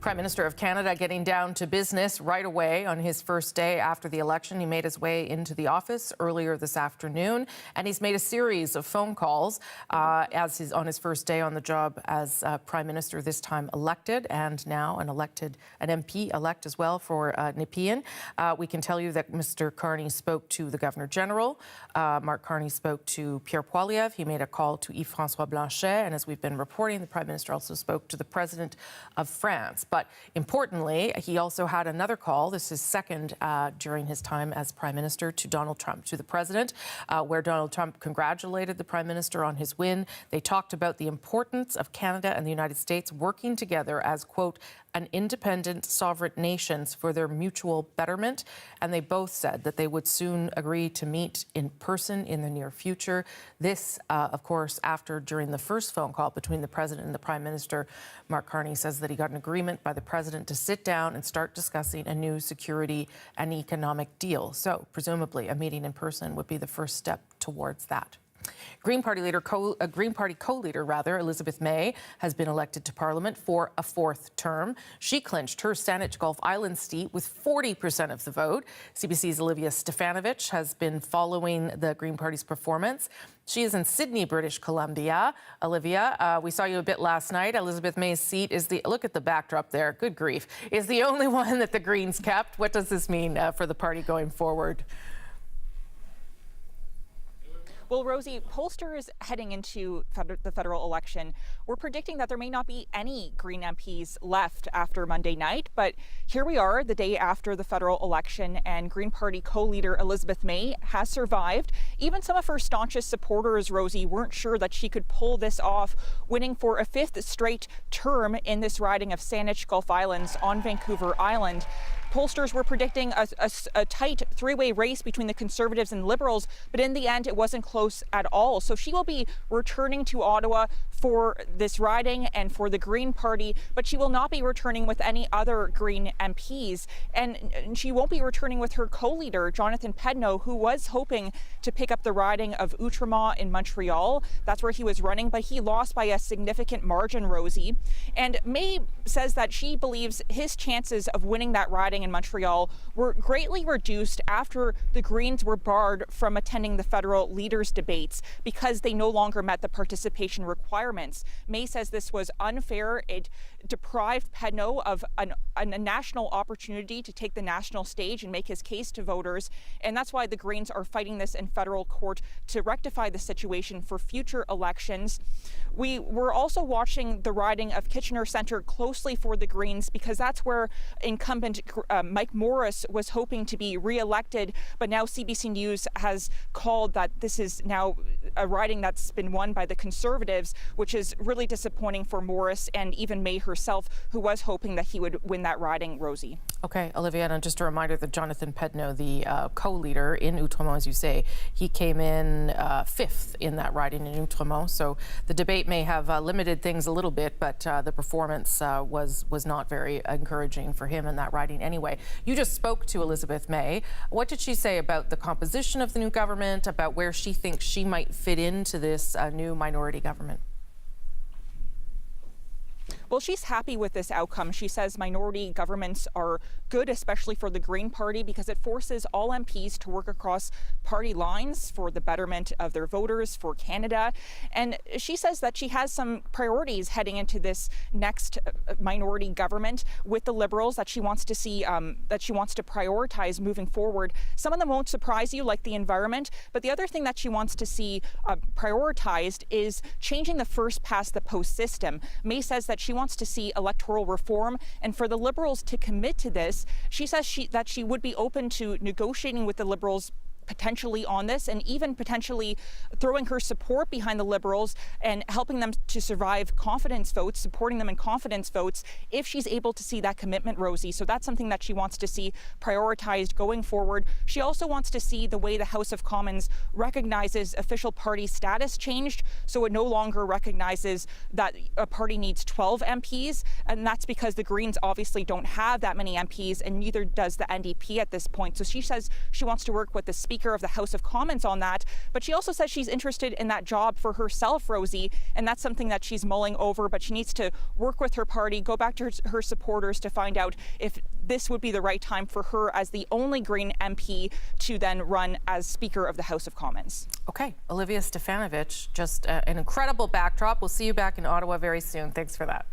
Speaker 12: Prime Minister of Canada getting down to business right away on his first day after the election. He made his way into the office earlier this afternoon, and he's made a series of phone calls on his first day on the job as Prime Minister, this time elected, and now an MP-elect as well for Nepean. We can tell you that Mr. Carney spoke to the Governor General. Mark Carney spoke to Pierre Poilievre. He made a call to Yves-François Blanchet, and as we've been reporting, the Prime Minister also spoke to the President of France. But importantly, he also had another call, this is second during his time as Prime Minister, to Donald Trump, to the President, where Donald Trump congratulated the Prime Minister on his win. They talked about the importance of Canada and the United States working together as, quote, an independent sovereign nations for their mutual betterment. And they both said that they would soon agree to meet in person in the near future. This, of course, during the first phone call between the President and the Prime Minister, Mark Carney says that he got an agreement by the President to sit down and start discussing a new security and economic deal. So presumably a meeting in person would be the first step towards that. Green Party co-leader Elizabeth May has been elected to Parliament for a fourth term. She clinched her Saanich Gulf Island seat with 40% of the vote. CBC's Olivia Stefanovich has been following the Green Party's performance. She is in Sydney, British Columbia. Olivia, we saw you a bit last night. Elizabeth May's seat is look at the backdrop there, good grief, is the only one that the Greens kept. What does this mean for the party going forward?
Speaker 5: Well, Rosie, pollsters heading into the federal election were predicting that there may not be any Green MPs left after Monday night. But here we are the day after the federal election, and Green Party co-leader Elizabeth May has survived. Even some of her staunchest supporters, Rosie, weren't sure that she could pull this off, winning for a fifth straight term in this riding of Saanich Gulf Islands on Vancouver Island. Pollsters were predicting a tight three-way race between the Conservatives and Liberals, but in the end, it wasn't close at all. So she will be returning to Ottawa for this riding and for the Green Party, but she will not be returning with any other Green MPs. And she won't be returning with her co-leader, Jonathan Pedneau, who was hoping to pick up the riding of Outremont in Montreal. That's where he was running, but he lost by a significant margin, Rosie. And May says that she believes his chances of winning that riding in Montreal were greatly reduced after the Greens were barred from attending the federal leaders' debates because they no longer met the participation requirements. May says this was unfair. It deprived Pedneau of a national opportunity to take the national stage and make his case to voters. And that's why the Greens are fighting this in federal court to rectify the situation for future elections. We were also watching the riding of Kitchener Centre closely for the Greens because that's where incumbent Mike Morris was hoping to be re-elected, but now CBC News has called that this is now a riding that's been won by the Conservatives, which is really disappointing for Morris and even May herself, who was hoping that he would win that riding, Rosie.
Speaker 12: Okay, Olivia, and just a reminder that Jonathan Pedneau, the co-leader in Outremont, as you say, he came in fifth in that riding in Outremont, so the debate may have limited things a little bit, but the performance was not very encouraging for him in that riding anyway. You just spoke to Elizabeth May. What did she say about the composition of the new government, about where she thinks she might fit into this new minority government?
Speaker 5: Well, she's happy with this outcome. She says minority governments are good, especially for the Green Party, because it forces all MPs to work across party lines for the betterment of their voters, for Canada. And she says that she has some priorities heading into this next minority government with the Liberals that she wants to see, that she wants to prioritize moving forward. Some of them won't surprise you, like the environment, but the other thing that she wants to see prioritized is changing the first past the post system. May says that she wants to see electoral reform, and for the Liberals to commit to this, she says that she would be open to negotiating with the Liberals potentially on this, and even potentially throwing her support behind the Liberals and helping them to survive confidence votes, supporting them in confidence votes, if she's able to see that commitment, Rosie. So that's something that she wants to see prioritized going forward. She also wants to see the way the House of Commons recognizes official party status changed, so it no longer recognizes that a party needs 12 MPs, and that's because the Greens obviously don't have that many MPs, and neither does the NDP at this point. So she says she wants to work with the Speaker Speaker of the House of Commons on that. But she also says she's interested in that job for herself, Rosie, and that's something that she's mulling over, but she needs to work with her party, go back to her supporters to find out if this would be the right time for her as the only Green MP to then run as Speaker of the House of Commons.
Speaker 12: Okay, Olivia Stefanovich, just an incredible backdrop. We'll see you back in Ottawa very soon. Thanks for that.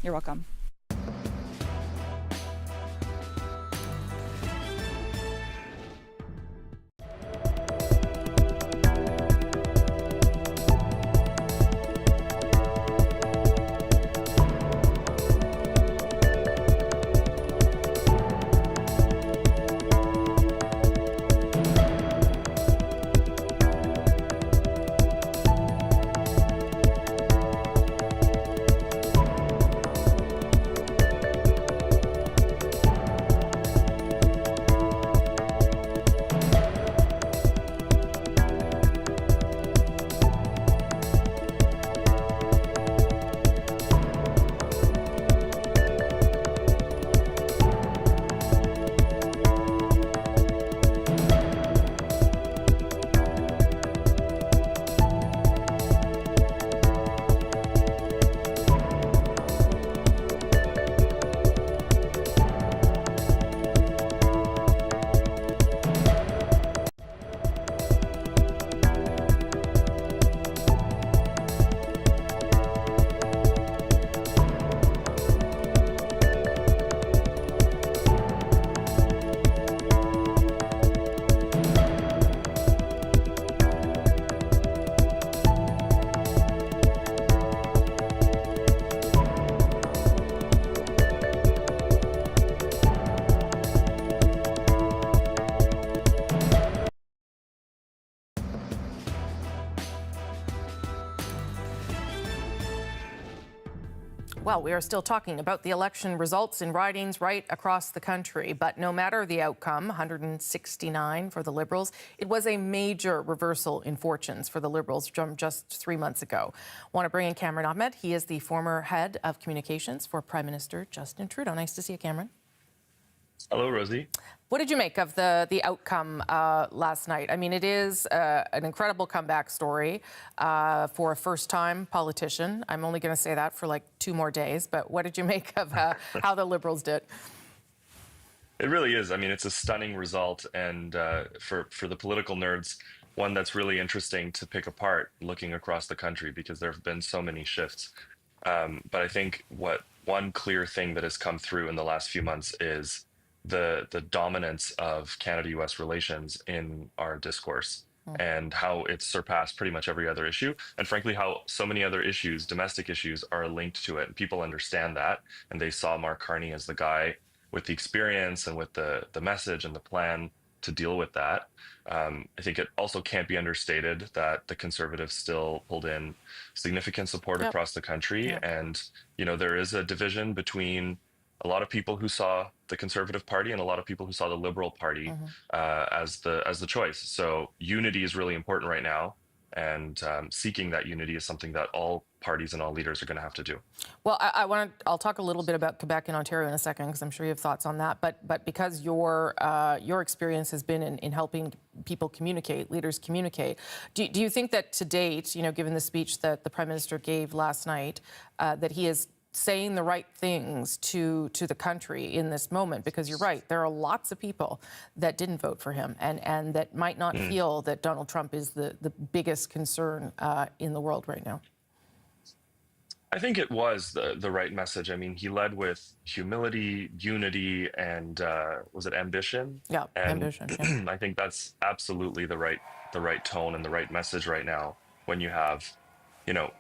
Speaker 5: You're welcome.
Speaker 12: Well, we are still talking about the election results in ridings right across the country. But no matter the outcome, 169 for the Liberals, it was a major reversal in fortunes for the Liberals from just 3 months ago. Want to bring in Cameron Ahmed. He is the former head of communications for Prime Minister Justin Trudeau. Nice to see you, Cameron.
Speaker 2: Hello, Rosie.
Speaker 12: What did you make of the outcome last night? I mean, it is an incredible comeback story for a first-time politician. I'm only going to say that for like 2 more days. But what did you make of how the Liberals did?
Speaker 2: It really is. I mean, it's a stunning result. And for the political nerds, one that's really interesting to pick apart looking across the country because there have been so many shifts. But I think one clear thing that has come through in the last few months is the dominance of Canada-U.S. relations in our discourse and how it's surpassed pretty much every other issue. And frankly, how so many other issues, domestic issues, are linked to it. And people understand that. And they saw Mark Carney as the guy with the experience and with the message and the plan to deal with that. I think it also can't be understated that the Conservatives still pulled in significant support across the country. And, you know, there is a division between a lot of people who saw the Conservative Party and a lot of people who saw the Liberal Party as the choice. So unity is really important right now, and seeking that unity is something that all parties and all leaders are going to have to do.
Speaker 12: Well, I'll talk a little bit about Quebec and Ontario in a second because I'm sure you have thoughts on that. But because your experience has been in helping people communicate, leaders communicate, do you think that to date, you know, given the speech that the Prime Minister gave last night, that he is saying the right things to the country in this moment? Because you're right, there are lots of people that didn't vote for him and that might not feel that Donald Trump is the biggest concern in the world right now.
Speaker 2: I think it was the right message. I mean, he led with humility, unity, and was it ambition?
Speaker 12: Yeah,
Speaker 2: and
Speaker 12: ambition. Yeah.
Speaker 2: I think that's absolutely the right tone and the right message right now when you have, you know,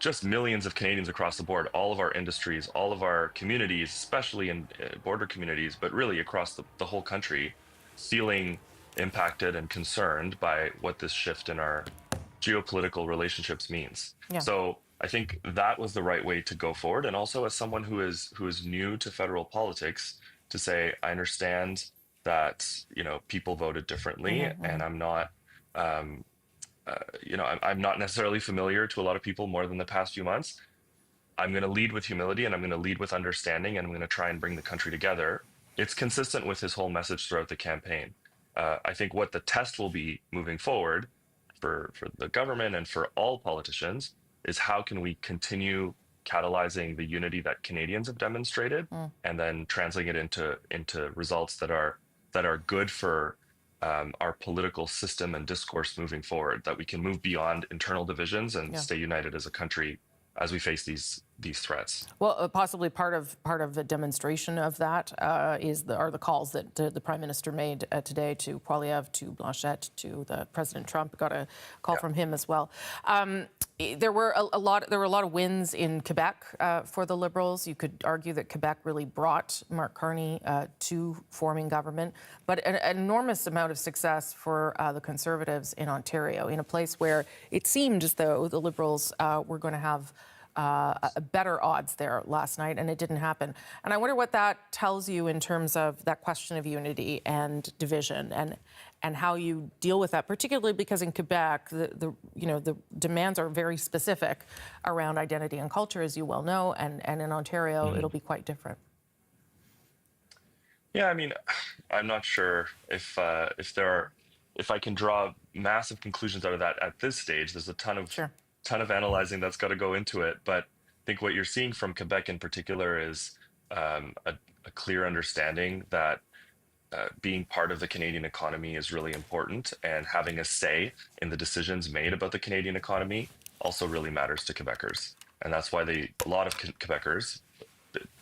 Speaker 2: just millions of Canadians across the board, all of our industries, all of our communities, especially in border communities, but really across the whole country, feeling impacted and concerned by what this shift in our geopolitical relationships means. Yeah. So I think that was the right way to go forward. And also as someone who is new to federal politics, to say, I understand that, you know, people voted differently, and I'm not, you know, I'm not necessarily familiar to a lot of people more than the past few months. I'm going to lead with humility and I'm going to lead with understanding, and I'm going to try and bring the country together it's consistent with his whole message throughout the campaign. I think what the test will be moving forward for the government and for all politicians is how can we continue catalyzing the unity that Canadians have demonstrated and then translating it into results that are good for our political system and discourse moving forward, that we can move beyond internal divisions and stay united as a country as we face these threats.
Speaker 12: Well, possibly part of the demonstration of that are the calls that the Prime Minister made today to Poilievre, to Blanchette, to the President Trump. Got a call from him as well. There were a lot of wins in Quebec for the Liberals. You could argue that Quebec really brought Mark Carney to forming government, but an enormous amount of success for the Conservatives in Ontario, in a place where it seemed as though the Liberals were going to have better odds there last night, and it didn't happen. And I wonder what that tells you in terms of that question of unity and division, and how you deal with that, particularly because in Quebec, the demands are very specific around identity and culture, as you well know, and in Ontario, it'll be quite different.
Speaker 2: Yeah, I mean, I'm not sure if I can draw massive conclusions out of that at this stage. There's a ton of analyzing that's got to go into it, but I think what you're seeing from Quebec in particular is a clear understanding that being part of the Canadian economy is really important, and having a say in the decisions made about the Canadian economy also really matters to Quebecers. And that's why a lot of Quebecers,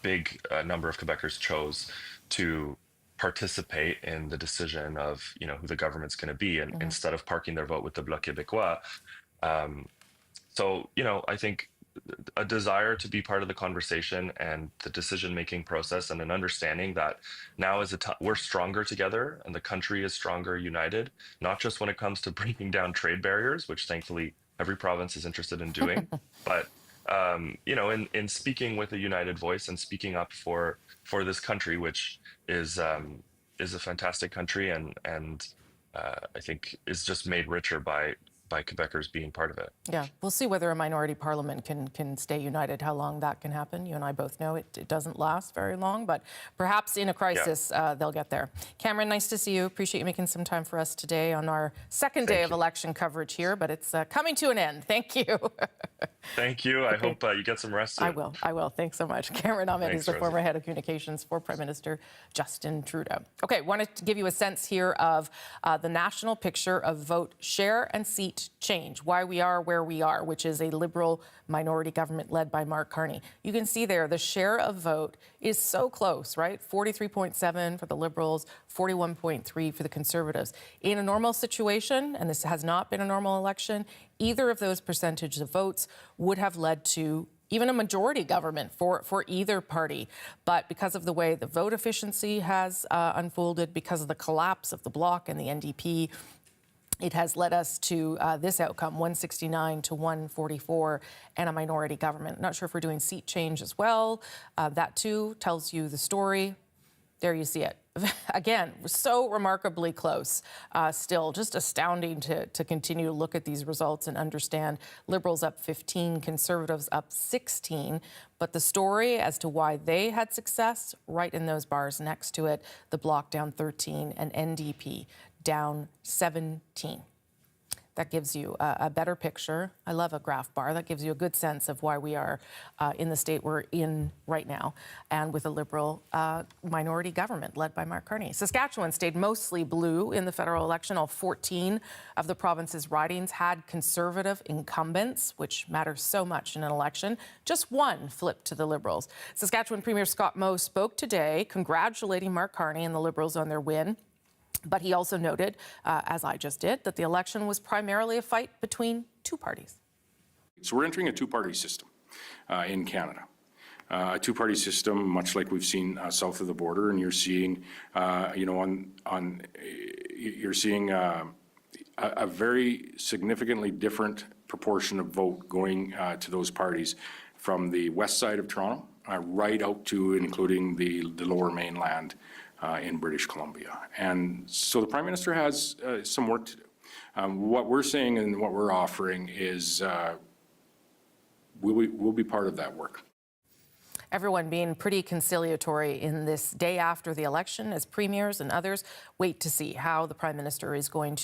Speaker 2: big number of Quebecers, chose to participate in the decision of who the government's going to be, and instead of parking their vote with the Bloc Québécois. So, I think a desire to be part of the conversation and the decision-making process, and an understanding that now is we're stronger together and the country is stronger united, not just when it comes to breaking down trade barriers, which thankfully every province is interested in doing, but, in speaking with a united voice and speaking up for this country, which is a fantastic country and I think is just made richer by Quebecers being part of it.
Speaker 12: Yeah, we'll see whether a minority parliament can stay united, how long that can happen. You and I both know it doesn't last very long, but perhaps in a crisis, they'll get there. Cameron, nice to see you. Appreciate you making some time for us today on our second day of election coverage here, but it's coming to an end. Thank you.
Speaker 2: Thank you. I hope you get some rest soon.
Speaker 12: I will. Thanks so much. Cameron Ahmed is the former head of communications for Prime Minister Justin Trudeau. Okay, wanted to give you a sense here of the national picture of vote share and seat change, why we are where we are, which is a Liberal minority government led by Mark Carney. You can see there the share of vote is so close, right? 43.7 for the Liberals, 41.3 for the Conservatives. In a normal situation, and this has not been a normal election, either of those percentages of votes would have led to even a majority government for either party. But because of the way the vote efficiency has unfolded, because of the collapse of the Bloc and the NDP, it has led us to this outcome, 169 to 144, and a minority government. Not sure if we're doing seat change as well. That too tells you the story. There you see it. Again, so remarkably close. Still just astounding to continue to look at these results and understand Liberals up 15, Conservatives up 16. But the story as to why they had success, right in those bars next to it, the Bloc down 13 and NDP down 17. That gives you a better picture. I love a graph bar. That gives you a good sense of why we are in the state we're in right now, and with a Liberal minority government led by Mark Carney. Saskatchewan stayed mostly blue in the federal election. All 14 of the province's ridings had Conservative incumbents, which matters so much in an election. Just one flipped to the Liberals. Saskatchewan Premier Scott Moe spoke today, congratulating Mark Carney and the Liberals on their win. But he also noted, as I just did, that the election was primarily a fight between two parties.
Speaker 21: So we're entering a two-party system in Canada. A two-party system, much like we've seen south of the border, and you're seeing, you're seeing a very significantly different proportion of vote going to those parties from the west side of Toronto right out to including the lower mainland in British Columbia. And so the Prime Minister has some work to do. What we're saying and what we're offering is we'll be part of that work.
Speaker 12: everyone being pretty conciliatory in this day after the election as premiers and others wait to see how the Prime Minister is going to